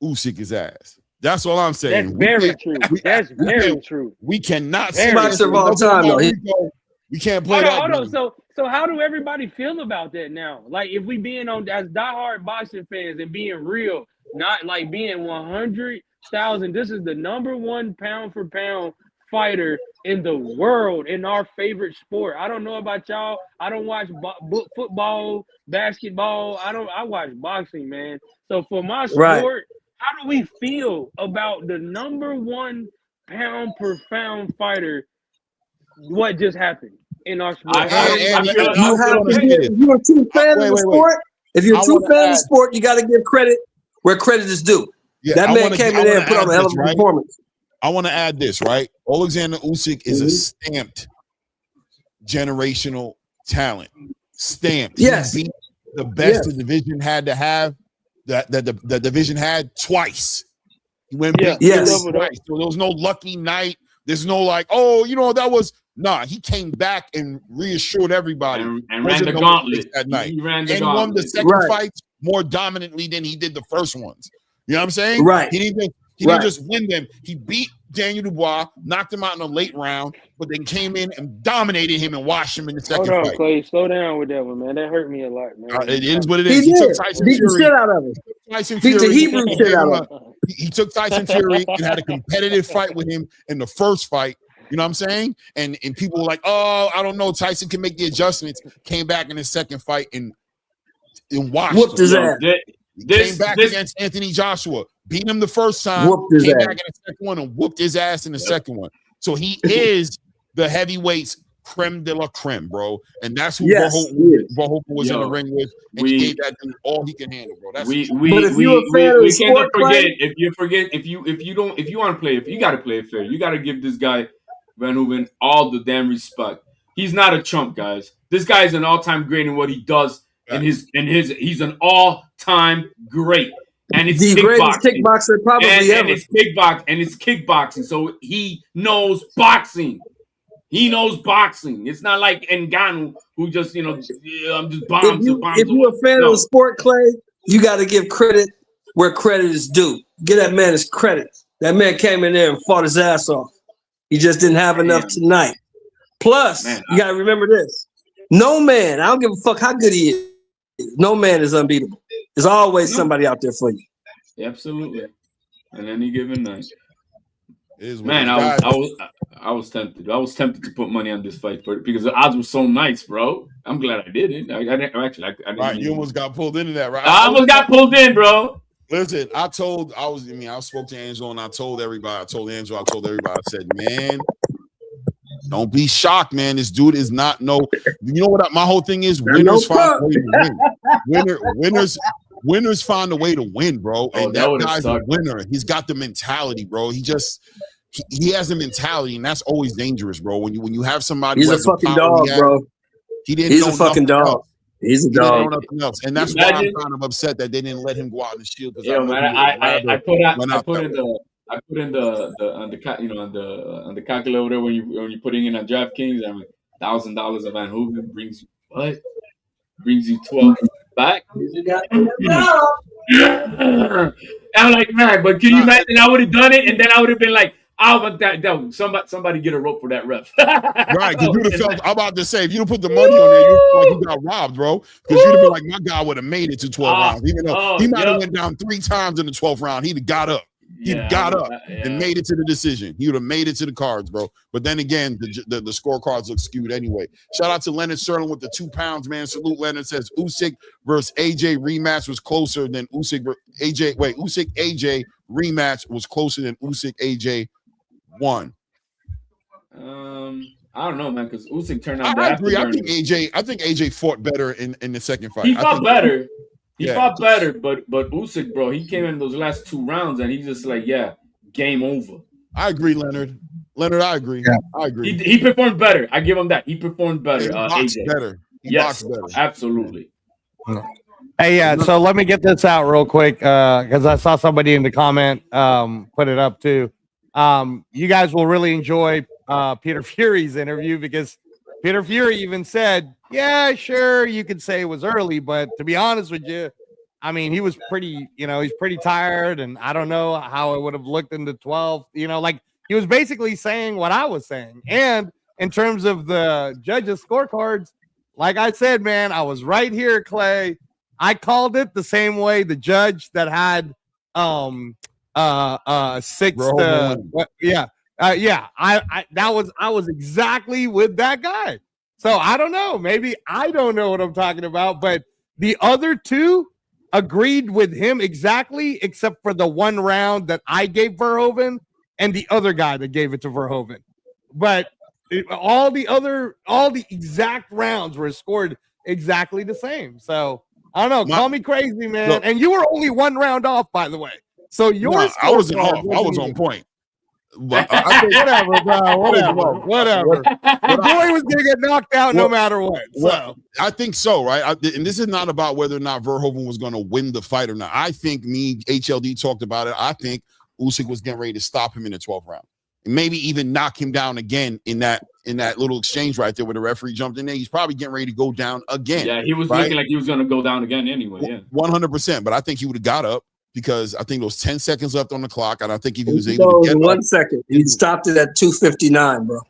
Usyk is ass. That's all I'm saying. That's very true. That's very true. We cannot Very say boxer of all time, though. We can't play Hold that on. game. So how do everybody feel about that now? Like if we being on as diehard boxing fans and being real, not like being 100,000. This is the number 1 pound for pound fighter in the world in our favorite sport. I don't know about y'all. I don't watch football, basketball. I watch boxing, man. So for my sport, Right. how do we feel about the number 1 pound per pound fighter? What just happened in our sport? If you're a true fan of the sport, if you're a true fan of the sport, you got to give credit where credit is due. Yeah, that man came in there and put on a hell of a performance. I want to add this, right? Oleksandr Usyk is a stamped generational talent. Stamped. Yes. He beat the best the division had to have, that the division had twice. He went beat twice. So there was no lucky night. There's no like, oh, that was he came back and reassured everybody and ran the gauntlet that night. He ran the and gauntlet. won the second fight more dominantly than he did the first ones. You know what I'm saying? Right. He didn't just win them. He beat Daniel Dubois, knocked him out in the late round, but then came in and dominated him and washed him in the second Hold on, fight. Clay. Slow down with that one, man. That hurt me a lot, man. It is what it is. He took did. Tyson Beat the Fury. shit out of him. Tyson Beat Fury. the Hebrew shit out of him. He took Tyson Fury and had a competitive fight with him in the first fight. You know what I'm saying? And people were like, oh, I don't know. Tyson can make the adjustments. Came back in his second fight and washed Whooped his ass. Came back against Anthony Joshua. Beat him the first time. Whooped his came ass. back in the second one and whooped his ass in the second one. So he is the heavyweights creme de la creme, bro. And that's who Verhoeven was in the ring with. And he gave that dude all he can handle, bro. That's we sport, can't forget. If you want to play, if you got to play it fair, you got to give this guy Verhoeven all the damn respect. He's not a chump, guys. This guy is an all-time great in what he does. He's an all-time great. And it's the greatest kickboxer probably ever. And it's kickboxing. So he knows boxing. He knows boxing. It's not like Ngannou who just, I'm just bombs. If you're a fan of the sport, Clay, you got to give credit where credit is due. Give that man his credit. That man came in there and fought his ass off. He just didn't have enough tonight. Plus, you got to remember this. No man, I don't give a fuck how good he is. No man is unbeatable. There's always somebody out there for you. Absolutely. And any given night. Man, I was tempted. I was tempted to put money on this fight because the odds were so nice, bro. I'm glad I did it. I didn't. Right, you almost got pulled into that, right? I almost got pulled in, bro. Listen, I spoke to Angelo and I told everybody, I said, man, don't be shocked, man. This dude is not you know what my whole thing is? Winners find a way to win. Winners find a way to win, bro. And that guy's a winner. He's got the mentality, bro. He has the mentality, and that's always dangerous, bro. When you have somebody, he's a fucking dog, bro. He's a fucking dog. He's a dog. And that's why I'm kind of upset that they didn't let him go out in the shield. Yeah, man. I put in the calculator when you're putting in on DraftKings. I mean, $1,000 of Van Hooven brings you 12 back. I'm like, man, but can you imagine? I would have done it, and then I would have been like, somebody get a rope for that ref. Right, because you'd have felt. I'm about to say, if you put the money on there, you like you got robbed, bro. Because you'd have been like, my guy would have made it to 12 rounds, even though he might have went down 3 times in the 12th round. He'd have got up. And made it to the decision. He would have made it to the cards, bro. But then again, the scorecards look skewed anyway. Shout out to Leonard Sterling with the 2 pounds, man. Salute. Leonard says Usyk versus AJ rematch was closer than Usyk AJ rematch was closer than Usyk AJ won. I don't know, man, because Usyk turned out the I agree. I think afterburner. AJ fought better in the second fight. He I fought think, better. He yeah. fought better, but Usyk, bro, he came in those last 2 rounds and he's just like, yeah, game over. I agree, Leonard. I agree. Yeah. I agree. He performed better. I give him that. He performed better. He boxed AJ. better. He Yes, boxed better. absolutely. Hey, yeah. So let me get this out real quick because I saw somebody in the comment put it up too. You guys will really enjoy Peter Fury's interview because Peter Fury even said, "Yeah, sure, you could say it was early, but to be honest with you, I mean, he was pretty, he's pretty tired, and I don't know how it would have looked in the 12. Like he was basically saying what I was saying. And in terms of the judges' scorecards, like I said, man, I was right here, Clay. I called it the same way the judge that had 6 I was exactly with that guy. So I don't know, maybe I don't know what I'm talking about, but the other 2 agreed with him exactly, except for the 1 round that I gave Verhoeven and the other guy that gave it to Verhoeven. But all the exact rounds were scored exactly the same. So I don't know. Call me crazy, man. Look, and you were only 1 round off, by the way. So yours, I wasn't off. I was on point. But I think whatever, bro. Whatever. The boy was gonna get knocked out no matter what. So I think so, right? And this is not about whether or not Verhoeven was going to win the fight or not. I think HLD talked about it. I think Usyk was getting ready to stop him in the 12th round, and maybe even knock him down again in that little exchange right there where the referee jumped in there. He's probably getting ready to go down again. Yeah, he was looking like he was going to go down again anyway. Yeah, 100%. But I think he would have got up, because I think there was 10 seconds left on the clock, and I think if he was able to get 1 second, he stopped it at 2:59, bro.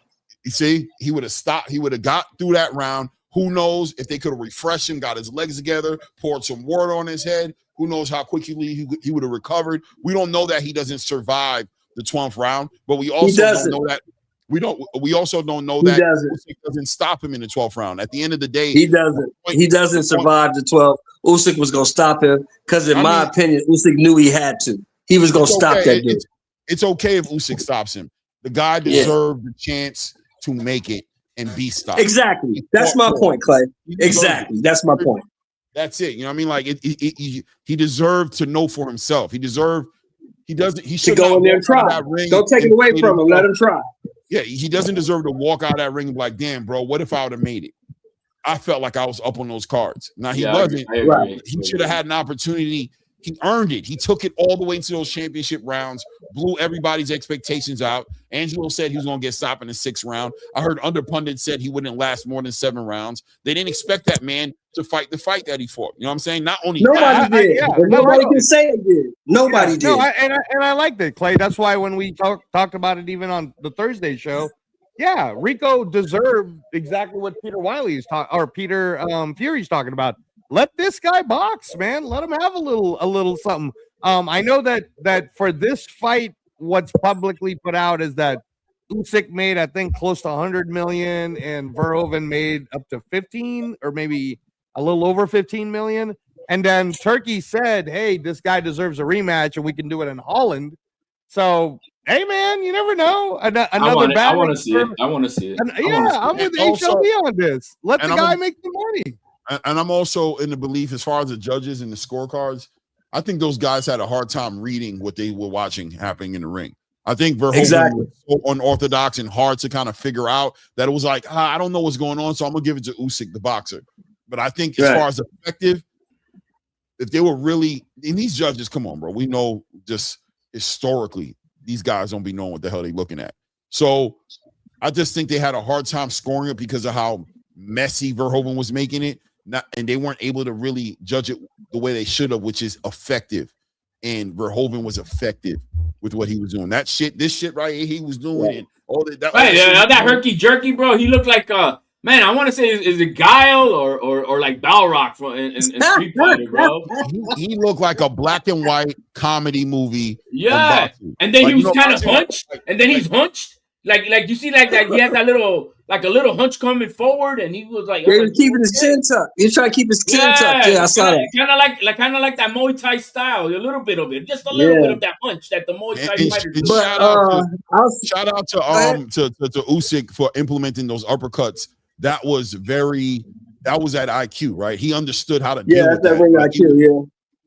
You see, he would have stopped. He would have got through that round. Who knows if they could have refreshed him, got his legs together, poured some water on his head. Who knows how quickly he would have recovered. We don't know that he doesn't survive the 12th round, but we also don't know that. We also don't know that Usyk doesn't stop him in the 12th round. At the end of the day, he doesn't. He doesn't survive the 12th. Usyk was going to stop him because, in my opinion, Usyk knew he had to. He was going to stop that dude. It's okay if Usyk stops him. The guy deserved the chance to make it and be stopped. Exactly. That's my point, Clay. Exactly. That's my point. That's it. You know what I mean? Like he deserved to know for himself. He should go in there and try. Don't take it away from him. Let him try. Yeah, he doesn't deserve to walk out of that ring and be like, damn, bro, what if I would have made it? I felt like I was up on those cards. Now, he wasn't. He should have had an opportunity. He earned it. He took it all the way into those championship rounds, blew everybody's expectations out. Angelo said he was going to get stopped in the 6th round. I heard under pundits said he wouldn't last more than 7 rounds. They didn't expect that man to fight the fight that he fought. You know what I'm saying? Not only nobody did. Nobody can say it did. Nobody did. No, I liked it, Clay. That's why when we talked about it even on the Thursday show, yeah, Rico deserved exactly what Peter Fury's talking about. Let this guy box, man. Let him have a little something. I know that for this fight, what's publicly put out is that Usyk made, I think, close to 100 million, and Verhoeven made up to 15 or maybe a little over 15 million. And then Turkey said, "Hey, this guy deserves a rematch, and we can do it in Holland." So, hey, man, you never know. Another I want to see it. I want to see it. I'm with HLB on this. Let the guy make the money. And I'm also in the belief, as far as the judges and the scorecards, I think those guys had a hard time reading what they were watching happening in the ring. I think Verhoeven was so unorthodox and hard to kind of figure out that it was like, I don't know what's going on, so I'm going to give it to Usyk, the boxer. But I think as far as effective, if they were really – and these judges, come on, bro. We know just historically these guys don't be knowing what the hell they're looking at. So I just think they had a hard time scoring it because of how messy Verhoeven was making it. And they weren't able to really judge it the way they should have, which is effective. And Verhoeven was effective with what he was doing. This shit right here he was doing, and all that. That herky jerky, bro. He looked like man. I want to say is it Guile or like Balrog from in Street Fighter, bro. He looked like a black and white comedy movie. Yeah, and then he was kind of hunched, and then he's hunched. Like you see, like that he has that little like a little hunch coming forward, and he was like, Yeah, he was keeping his chin tucked. He was trying to keep his chin tucked. Yeah, I saw that. Kind of like that Muay Thai style, a little bit of it, just a little bit Yeah. of that punch that the Muay Thai And fighters do. shout out to Usyk for implementing those uppercuts. That was at IQ, right? He understood how to deal with that. Ring IQ, yeah.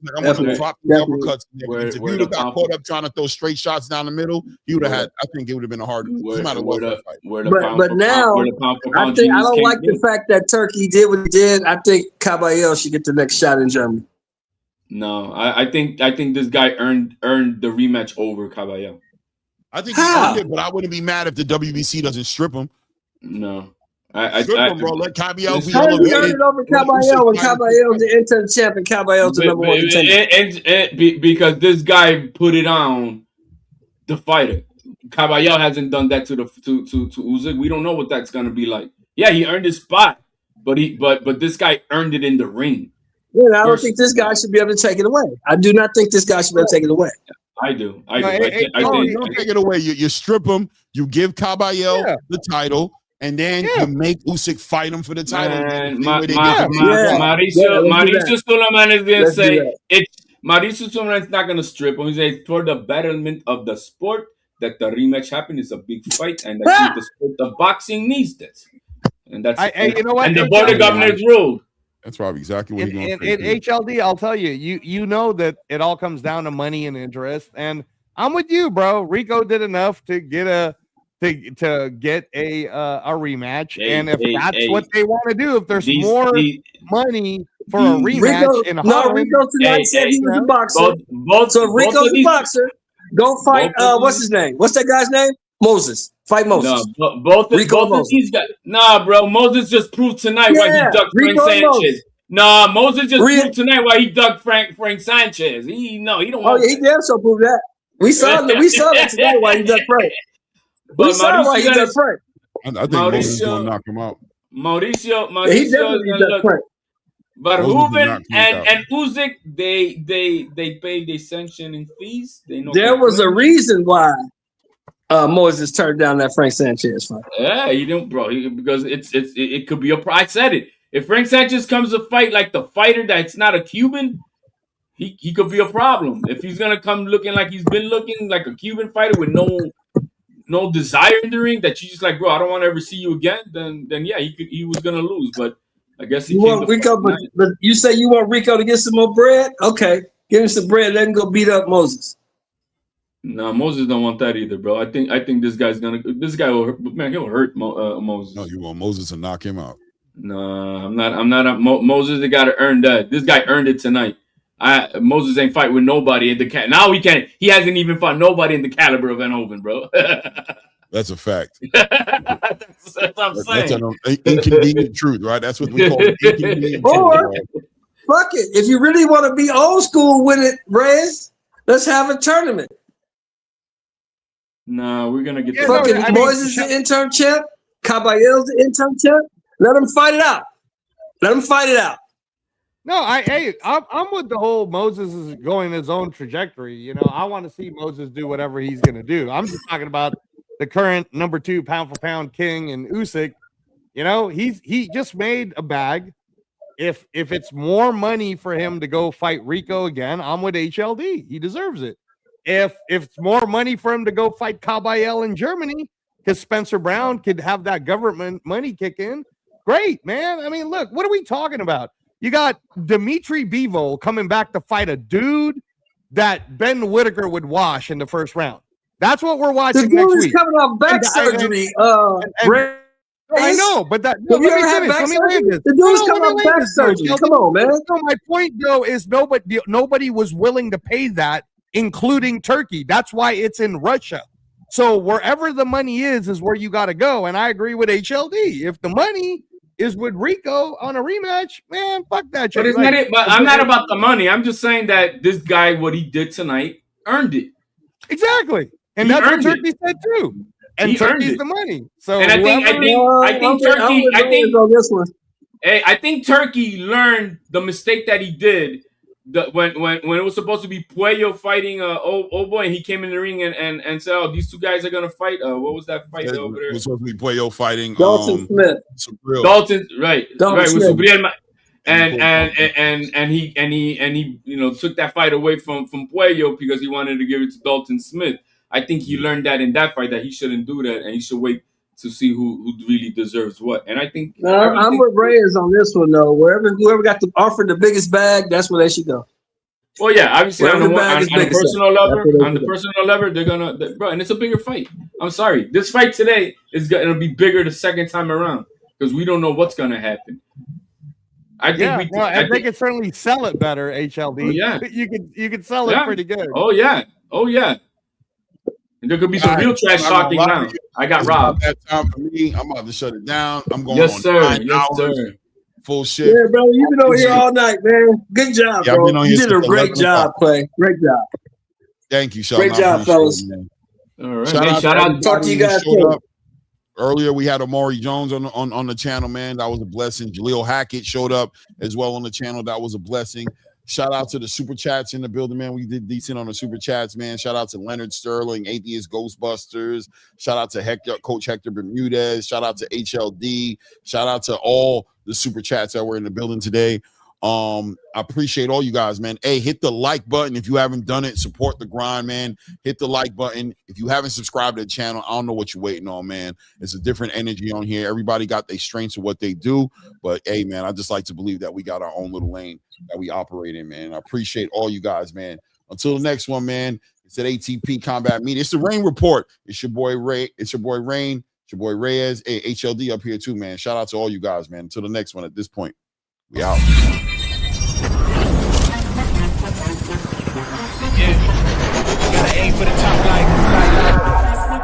Like, I'm going to drop the uppercuts. If he would have got caught up trying to throw straight shots down the middle, he would have had. I think it would have been a hard. He might have lost that fight. But now, I don't like the fact that Turkey did what he did. I think Caballero should get the next shot in Germany. No, I think this guy earned the rematch over Caballero. I think he earned it, but I wouldn't be mad if the WBC doesn't strip him. No. Strip him, bro. Let Caballero be How did he earn elevated. it over Caballero when Caballero's the interim champ and Caballero's the number one contender? Because this guy put it on the fighter. Caballero hasn't done that to Usyk. We don't know what that's gonna be like. Yeah, he earned his spot, but this guy earned it in the ring. Yeah, I don't think this guy should be able to take it away. I do not think this guy should be able to take it away. I do. I think you don't take it away. You strip him. You give Caballero the title. And then you make Usyk fight him for the title. Mauricio Suleiman is going to say Mauricio Suleiman is not going to strip him. He says for the betterment of the sport that the rematch happened is a big fight, and I think the sport of boxing needs this. And that's you know what? And the board of governors ruled. That's probably exactly what he's going to in HLD, I'll tell you, you know that it all comes down to money and interest. And I'm with you, bro. Rico did enough to get a rematch, and if that's what they want to do, if there's more money for a rematch Rico tonight said he was a boxer. So Rico's a boxer. Go fight. What's his name? What's that guy's name? Moses. Fight Moses. No, both of these guys. Nah, bro. Moses just proved tonight why he ducked Frank Sanchez. Nah, Moses just proved tonight why he ducked Frank Sanchez. He don't want. Oh, yeah, he damn so proved that. We saw that tonight why he ducked Frank. But we saw why he ducked Frank. I think Moses is going to knock him out. Mauricio he definitely ducked Frank. Verhoeven and Usyk, they pay their sanctioning fees. There was a reason why Moses turned down that Frank Sanchez fight. Yeah, you don't, bro, because it could be a. I said it. If Frank Sanchez comes to fight like the fighter that's not a Cuban, he could be a problem. If he's gonna come looking like he's been looking like a Cuban fighter with no desire in the ring, that you just like, bro, I don't want to ever see you again. Then yeah, he was gonna lose, but I guess he want Rico, but you say you want Rico to get some more bread. Okay, give him some bread. Let him go beat up Moses. No, Moses don't want that either, bro. I think this guy will hurt, man. He'll hurt Moses. No, you want Moses to knock him out. No, I'm not. Moses, they got to earn that. This guy earned it tonight. Moses ain't fight with nobody in the now he can't. He hasn't even fought nobody in the caliber of Verhoeven, bro. That's a fact. That's what I'm saying. That's an inconvenient truth, right? That's what we call it. Inconvenient or truth, fuck it. If you really want to be old school with it, Rez, let's have a tournament. No, we're gonna get fucking Moses the interim champ, Caballero's the interim champ. Let them fight it out. No, I'm with the whole Moses is going his own trajectory. You know, I want to see Moses do whatever he's gonna do. I'm just talking about the current number 2 pound for pound king and Usyk. You know, he just made a bag. If it's more money for him to go fight Rico again, I'm with HLD. He deserves it. If it's more money for him to go fight Caballero in Germany, because Spencer Brown could have that government money kick in, great, man. I mean, look, what are we talking about? You got Dimitri Bivol coming back to fight a dude that Ben Whitaker would wash in the first round. That's what we're watching next week. Coming off back surgery. I know, but that. Have you ever had back surgery? The dude's coming off back surgery. Come on, man. So my point, though, is nobody was willing to pay that, including Turkey. That's why it's in Russia. So wherever the money is where you got to go. And I agree with HLD. If the money is with Rico on a rematch, man, fuck that shit. But isn't it? But I'm not about the money. I'm just saying that this guy, what he did tonight, earned it. Exactly, and that's what Turkey said too. And Turkey's the money. So, and I think Turkey. I think Turkey learned the mistake that he did when it was supposed to be Puello fighting old boy, and he came in the ring and said, "Oh, these two guys are gonna fight." What was that fight over there? It was supposed to be Puello fighting Dalton Smith. Subriel. Dalton, right, with Smith. Subriel, and he took that fight away from Puello because he wanted to give it to Dalton Smith. I think he learned that in that fight that he shouldn't do that, and he should wait to see who really deserves what. And I think I'm with Reyes on this one though. Whoever got offered the biggest bag, that's where they should go. Well, yeah, obviously on the personal personal level, they're gonna, bro, and it's a bigger fight. I'm sorry, this fight today is gonna be bigger the second time around because we don't know what's gonna happen. I think they could certainly sell it better. HLD, oh, yeah, you could sell it pretty good. Oh yeah. And there could be some real trash talking now. I got robbed. That time for me. I'm about to shut it down. I'm going yes, on sir. 9 yes, hours. Sir. Full shit. Yeah, bro, you've been over here all night, man. Good job, Yeah, bro. You did a great job, Clay. Great job. Thank you, Sean. Great job, fellas. All right, shout out. Talk to you guys soon. Earlier, we had Omari Jones on the channel, man. That was a blessing. Jaleel Hackett showed up as well on the channel. That was a blessing. Shout out to the super chats in the building, man. We did decent on the super chats, man. Shout out to Leonard Sterling, Atheist Ghostbusters. Shout out to Coach Hector Bermudez. Shout out to HLD. Shout out to all the super chats that were in the building today. I appreciate all you guys, man. Hey, hit the like button if you haven't done it. Support the grind, man. Hit the like button. If you haven't subscribed to the channel, I don't know what you're waiting on, man. It's a different energy on here. Everybody got their strengths of what they do. But, hey, man, I just like to believe that we got our own little lane that we operate in, man. I appreciate all you guys, man. Until the next one, man. It's at ATP Combat Media. It's the Rain Report. It's your boy Ray. It's your boy Rain. It's your boy Reyes. Hey, HLD up here too, man. Shout out to all you guys, man. Until the next one. At this point, we out. Gotta aim for the top like,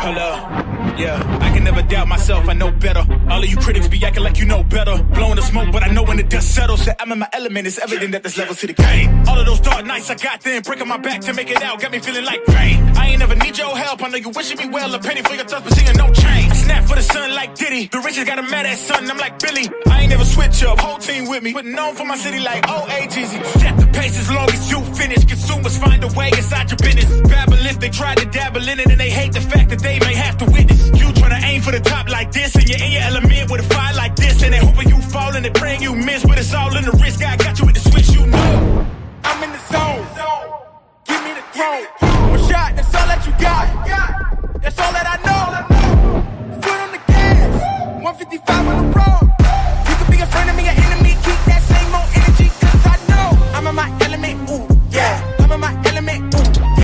hold up. Yeah, I can never doubt myself, I know better. All of you critics be acting like you know better. Blowing the smoke, but I know when the dust settles that I'm in my element. It's evident that there's levels to the game. All of those dark nights I got then, breaking my back to make it out, got me feeling like rain. I ain't never need your help, I know you wishing me well. A penny for your touch, but seeing no change. I snap for the sun like Diddy. The riches got a mad ass son, I'm like Billy. I ain't never switch up, whole team with me. But known for my city like OAGZ. Set the pace as long as you finish. Consumers find a way inside your business. Babble if they try to dabble in it and they hate the fact that they may have to witness. You try to aim for the top like this, and you're in your element with a fire like this, and they hoping you fall and they praying you miss, but it's all in the risk. I got you with the switch, you know. I'm in the zone. Give me the throne.